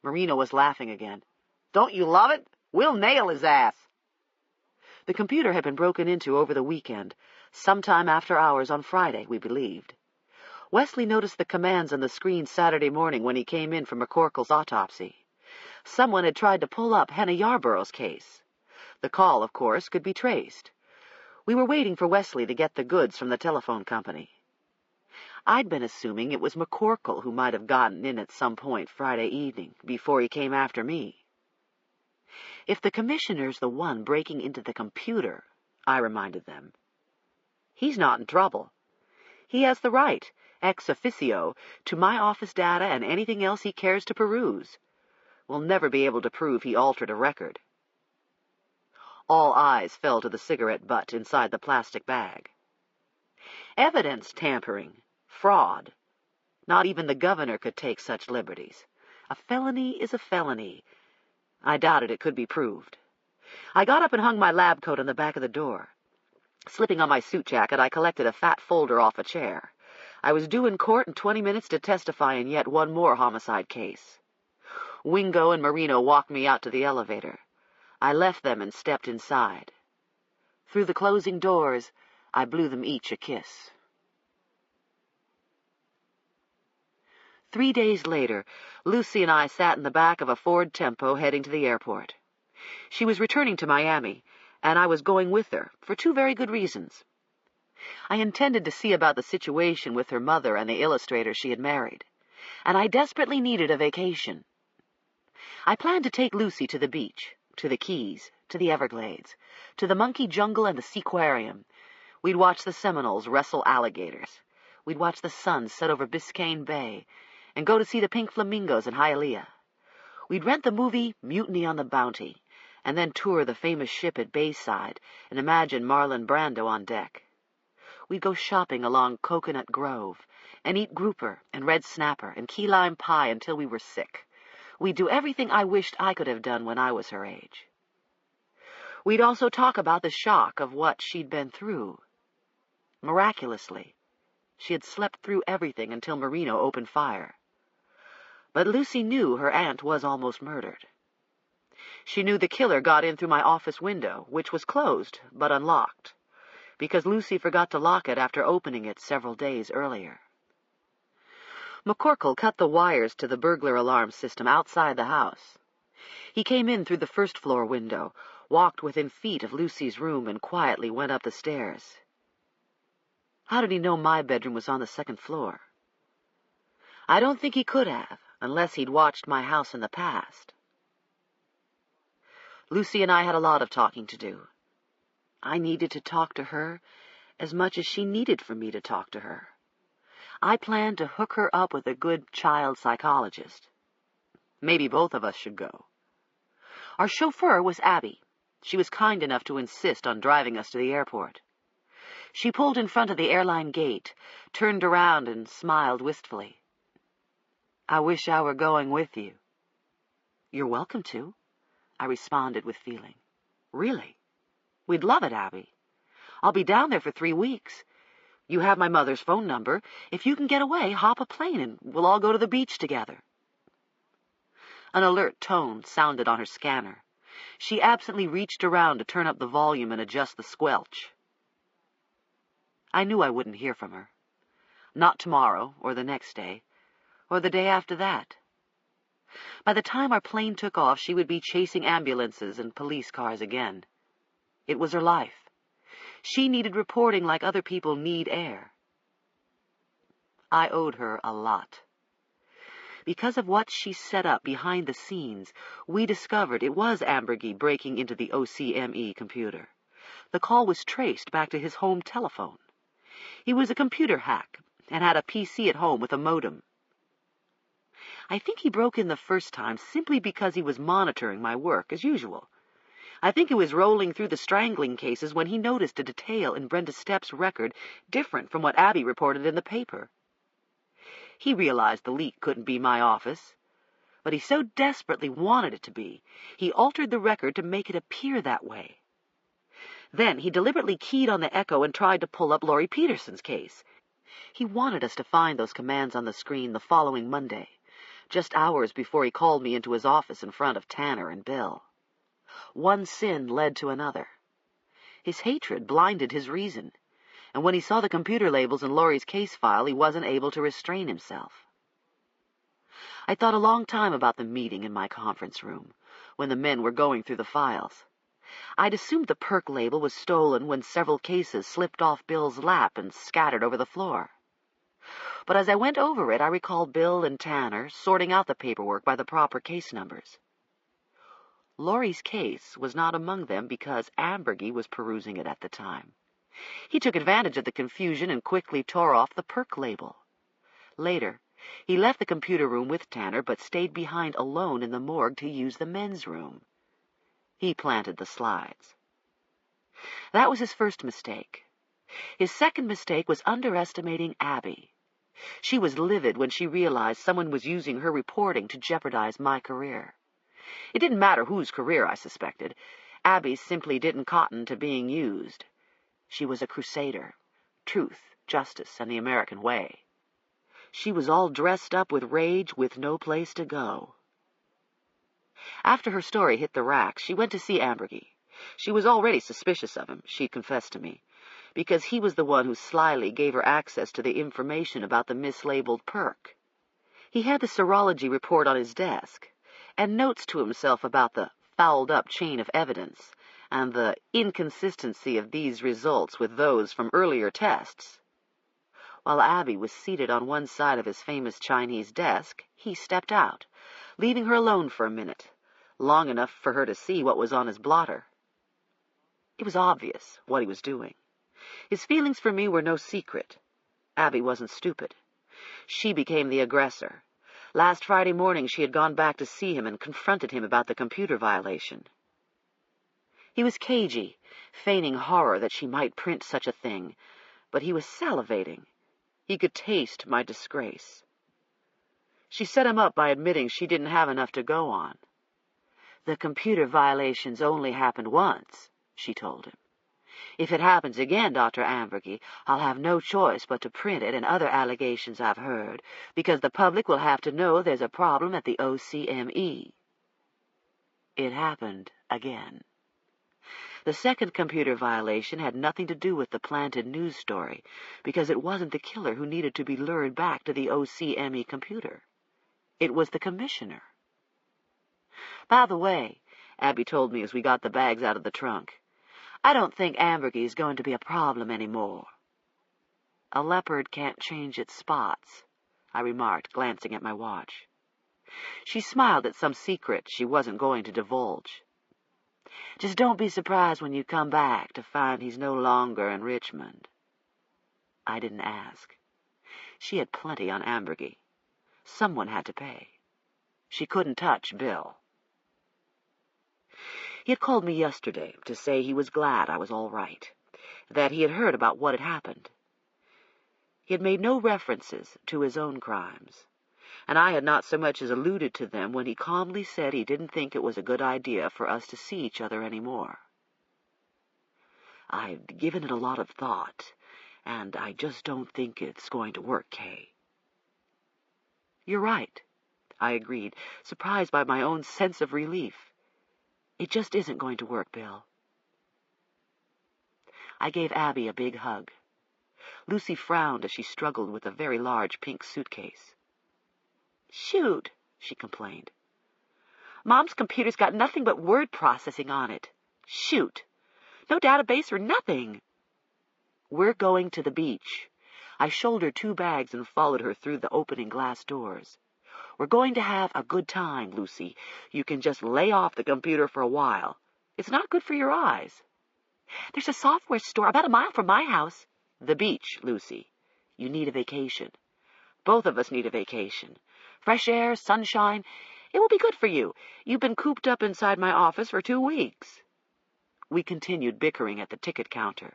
Marino was laughing again. "Don't you love it? We'll nail his ass." The computer had been broken into over the weekend, sometime after hours on Friday, we believed. Wesley noticed the commands on the screen Saturday morning when he came in from McCorkle's autopsy. Someone had tried to pull up Hannah Yarborough's case. The call, of course, could be traced. We were waiting for Wesley to get the goods from the telephone company. I'd been assuming it was McCorkle who might have gotten in at some point Friday evening, before he came after me. "If the commissioner's the one breaking into the computer," I reminded them, "he's not in trouble. He has the right, ex officio, to my office data and anything else he cares to peruse. We'll never be able to prove he altered a record." All eyes fell to the cigarette butt inside the plastic bag. Evidence tampering. Fraud. Not even the governor could take such liberties. A felony is a felony. I doubted it could be proved. I got up and hung my lab coat on the back of the door. Slipping on my suit jacket, I collected a fat folder off a chair. I was due in court in 20 minutes to testify in yet one more homicide case. Wingo and Marino walked me out to the elevator. I left them and stepped inside. Through the closing doors, I blew them each a kiss. 3 days later, Lucy and I sat in the back of a Ford Tempo heading to the airport. She was returning to Miami, and I was going with her for 2 very good reasons. I intended to see about the situation with her mother and the illustrator she had married, and I desperately needed a vacation. I planned to take Lucy to the beach, to the Keys, to the Everglades, to the monkey jungle and the seaquarium. We'd watch the Seminoles wrestle alligators. We'd watch the sun set over Biscayne Bay and go to see the pink flamingos in Hialeah. We'd rent the movie Mutiny on the Bounty and then tour the famous ship at Bayside and imagine Marlon Brando on deck. We'd go shopping along Coconut Grove and eat grouper and red snapper and key lime pie until we were sick. We'd do everything I wished I could have done when I was her age. We'd also talk about the shock of what she'd been through. Miraculously, she had slept through everything until Marino opened fire. But Lucy knew her aunt was almost murdered. She knew the killer got in through my office window, which was closed but unlocked, because Lucy forgot to lock it after opening it several days earlier. McCorkle cut the wires to the burglar alarm system outside the house. He came in through the first-floor window, walked within feet of Lucy's room, and quietly went up the stairs. How did he know my bedroom was on the second floor? I don't think he could have, unless he'd watched my house in the past. Lucy and I had a lot of talking to do. I needed to talk to her as much as she needed for me to talk to her. I planned to hook her up with a good child psychologist. Maybe both of us should go. Our chauffeur was Abby. She was kind enough to insist on driving us to the airport. She pulled in front of the airline gate, turned around, and smiled wistfully. "I wish I were going with you." "You're welcome to," I responded with feeling. "Really? We'd love it, Abby. I'll be down there for 3 weeks. You have my mother's phone number. If you can get away, hop a plane and we'll all go to the beach together." An alert tone sounded on her scanner. She absently reached around to turn up the volume and adjust the squelch. I knew I wouldn't hear from her. Not tomorrow, or the next day, or the day after that. By the time our plane took off, she would be chasing ambulances and police cars again. It was her life. She needed reporting like other people need air. I owed her a lot. Because of what she set up behind the scenes, we discovered it was Ambergy breaking into the OCME computer. The call was traced back to his home telephone. He was a computer hack and had a PC at home with a modem. I think he broke in the first time simply because he was monitoring my work, as usual. I think he was rolling through the strangling cases when he noticed a detail in Brenda Stepp's record different from what Abby reported in the paper. He realized the leak couldn't be my office, but he so desperately wanted it to be, he altered the record to make it appear that way. Then he deliberately keyed on the echo and tried to pull up Laurie Peterson's case. He wanted us to find those commands on the screen the following Monday, just hours before he called me into his office in front of Tanner and Bill. One sin led to another. His hatred blinded his reason, and when he saw the computer labels in Laurie's case file, he wasn't able to restrain himself. I thought a long time about the meeting in my conference room, when the men were going through the files. I'd assumed the perk label was stolen when several cases slipped off Bill's lap and scattered over the floor. But as I went over it, I recalled Bill and Tanner sorting out the paperwork by the proper case numbers. Laurie's case was not among them because Ambergy was perusing it at the time. He took advantage of the confusion and quickly tore off the perk label. Later, he left the computer room with Tanner but stayed behind alone in the morgue to use the men's room. He planted the slides. That was his first mistake. His second mistake was underestimating Abby. She was livid when she realized someone was using her reporting to jeopardize my career. It didn't matter whose career I suspected. Abby simply didn't cotton to being used. She was a crusader. Truth, justice, and the American way. She was all dressed up with rage with no place to go. After her story hit the rack, she went to see Ambergy. She was already suspicious of him, she confessed to me, because he was the one who slyly gave her access to the information about the mislabeled perk. He had the serology report on his desk, and notes to himself about the fouled-up chain of evidence, and the inconsistency of these results with those from earlier tests. While Abby was seated on one side of his famous Chinese desk, he stepped out, leaving her alone for a minute, long enough for her to see what was on his blotter. It was obvious what he was doing. His feelings for me were no secret. Abby wasn't stupid. She became the aggressor. Last Friday morning she had gone back to see him and confronted him about the computer violation. He was cagey, feigning horror that she might print such a thing, but he was salivating. He could taste my disgrace. She set him up by admitting she didn't have enough to go on. The computer violations only happened once, she told him. If it happens again, Dr. Ambergy, I'll have no choice but to print it and other allegations I've heard, because the public will have to know there's a problem at the OCME. It happened again. The second computer violation had nothing to do with the planted news story, because it wasn't the killer who needed to be lured back to the OCME computer. It was the commissioner. By the way, Abby told me as we got the bags out of the trunk, I don't think Ambergy is going to be a problem anymore. A leopard can't change its spots, I remarked, glancing at my watch. She smiled at some secret she wasn't going to divulge. Just don't be surprised when you come back to find he's no longer in Richmond. I didn't ask. She had plenty on Ambergy. Someone had to pay. She couldn't touch Bill. He had called me yesterday to say he was glad I was all right, that he had heard about what had happened. He had made no references to his own crimes, and I had not so much as alluded to them when he calmly said he didn't think it was a good idea for us to see each other any more. I've given it a lot of thought, and I just don't think it's going to work, Kay. You're right, I agreed, surprised by my own sense of relief. It just isn't going to work, Bill. I gave Abby a big hug. Lucy frowned as she struggled with a very large pink suitcase. Shoot, she complained. Mom's computer's got nothing but word processing on it. Shoot. No database or nothing. We're going to the beach. I shouldered 2 bags and followed her through the opening glass doors. We're going to have a good time, Lucy. You can just lay off the computer for a while. It's not good for your eyes. There's a software store about a mile from my house. The beach, Lucy. You need a vacation. Both of us need a vacation. Fresh air, sunshine. It will be good for you. You've been cooped up inside my office for 2 weeks. We continued bickering at the ticket counter.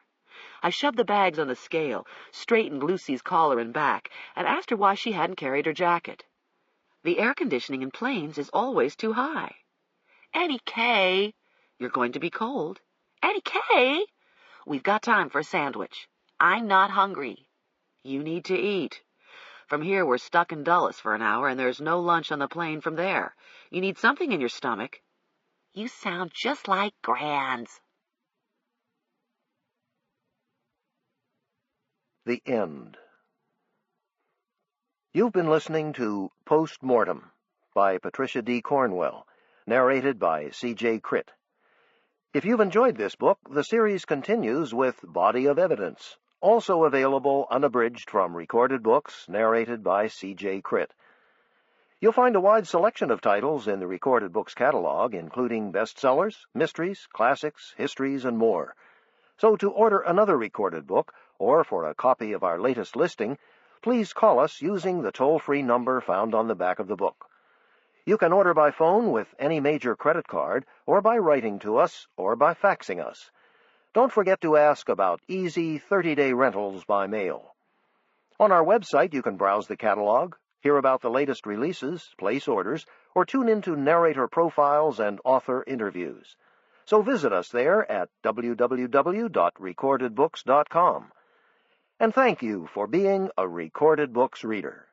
I shoved the bags on the scale, straightened Lucy's collar and back, and asked her why she hadn't carried her jacket. The air conditioning in planes is always too high. Annie Kay, you're going to be cold. Annie Kay, we've got time for a sandwich. I'm not hungry. You need to eat. From here we're stuck in Dulles for an hour, and there's no lunch on the plane from there. You need something in your stomach. You sound just like Grands. The End. You've been listening to Post Mortem by Patricia D. Cornwell, narrated by C.J. Critt. If you've enjoyed this book, the series continues with Body of Evidence, also available unabridged from Recorded Books, narrated by C.J. Critt. You'll find a wide selection of titles in the Recorded Books catalog, including bestsellers, mysteries, classics, histories, and more. So to order another recorded book, or for a copy of our latest listing, please call us using the toll-free number found on the back of the book. You can order by phone with any major credit card, or by writing to us, or by faxing us. Don't forget to ask about easy 30-day rentals by mail. On our website, you can browse the catalog, hear about the latest releases, place orders, or tune into narrator profiles and author interviews. So visit us there at www.recordedbooks.com. And thank you for being a Recorded Books reader.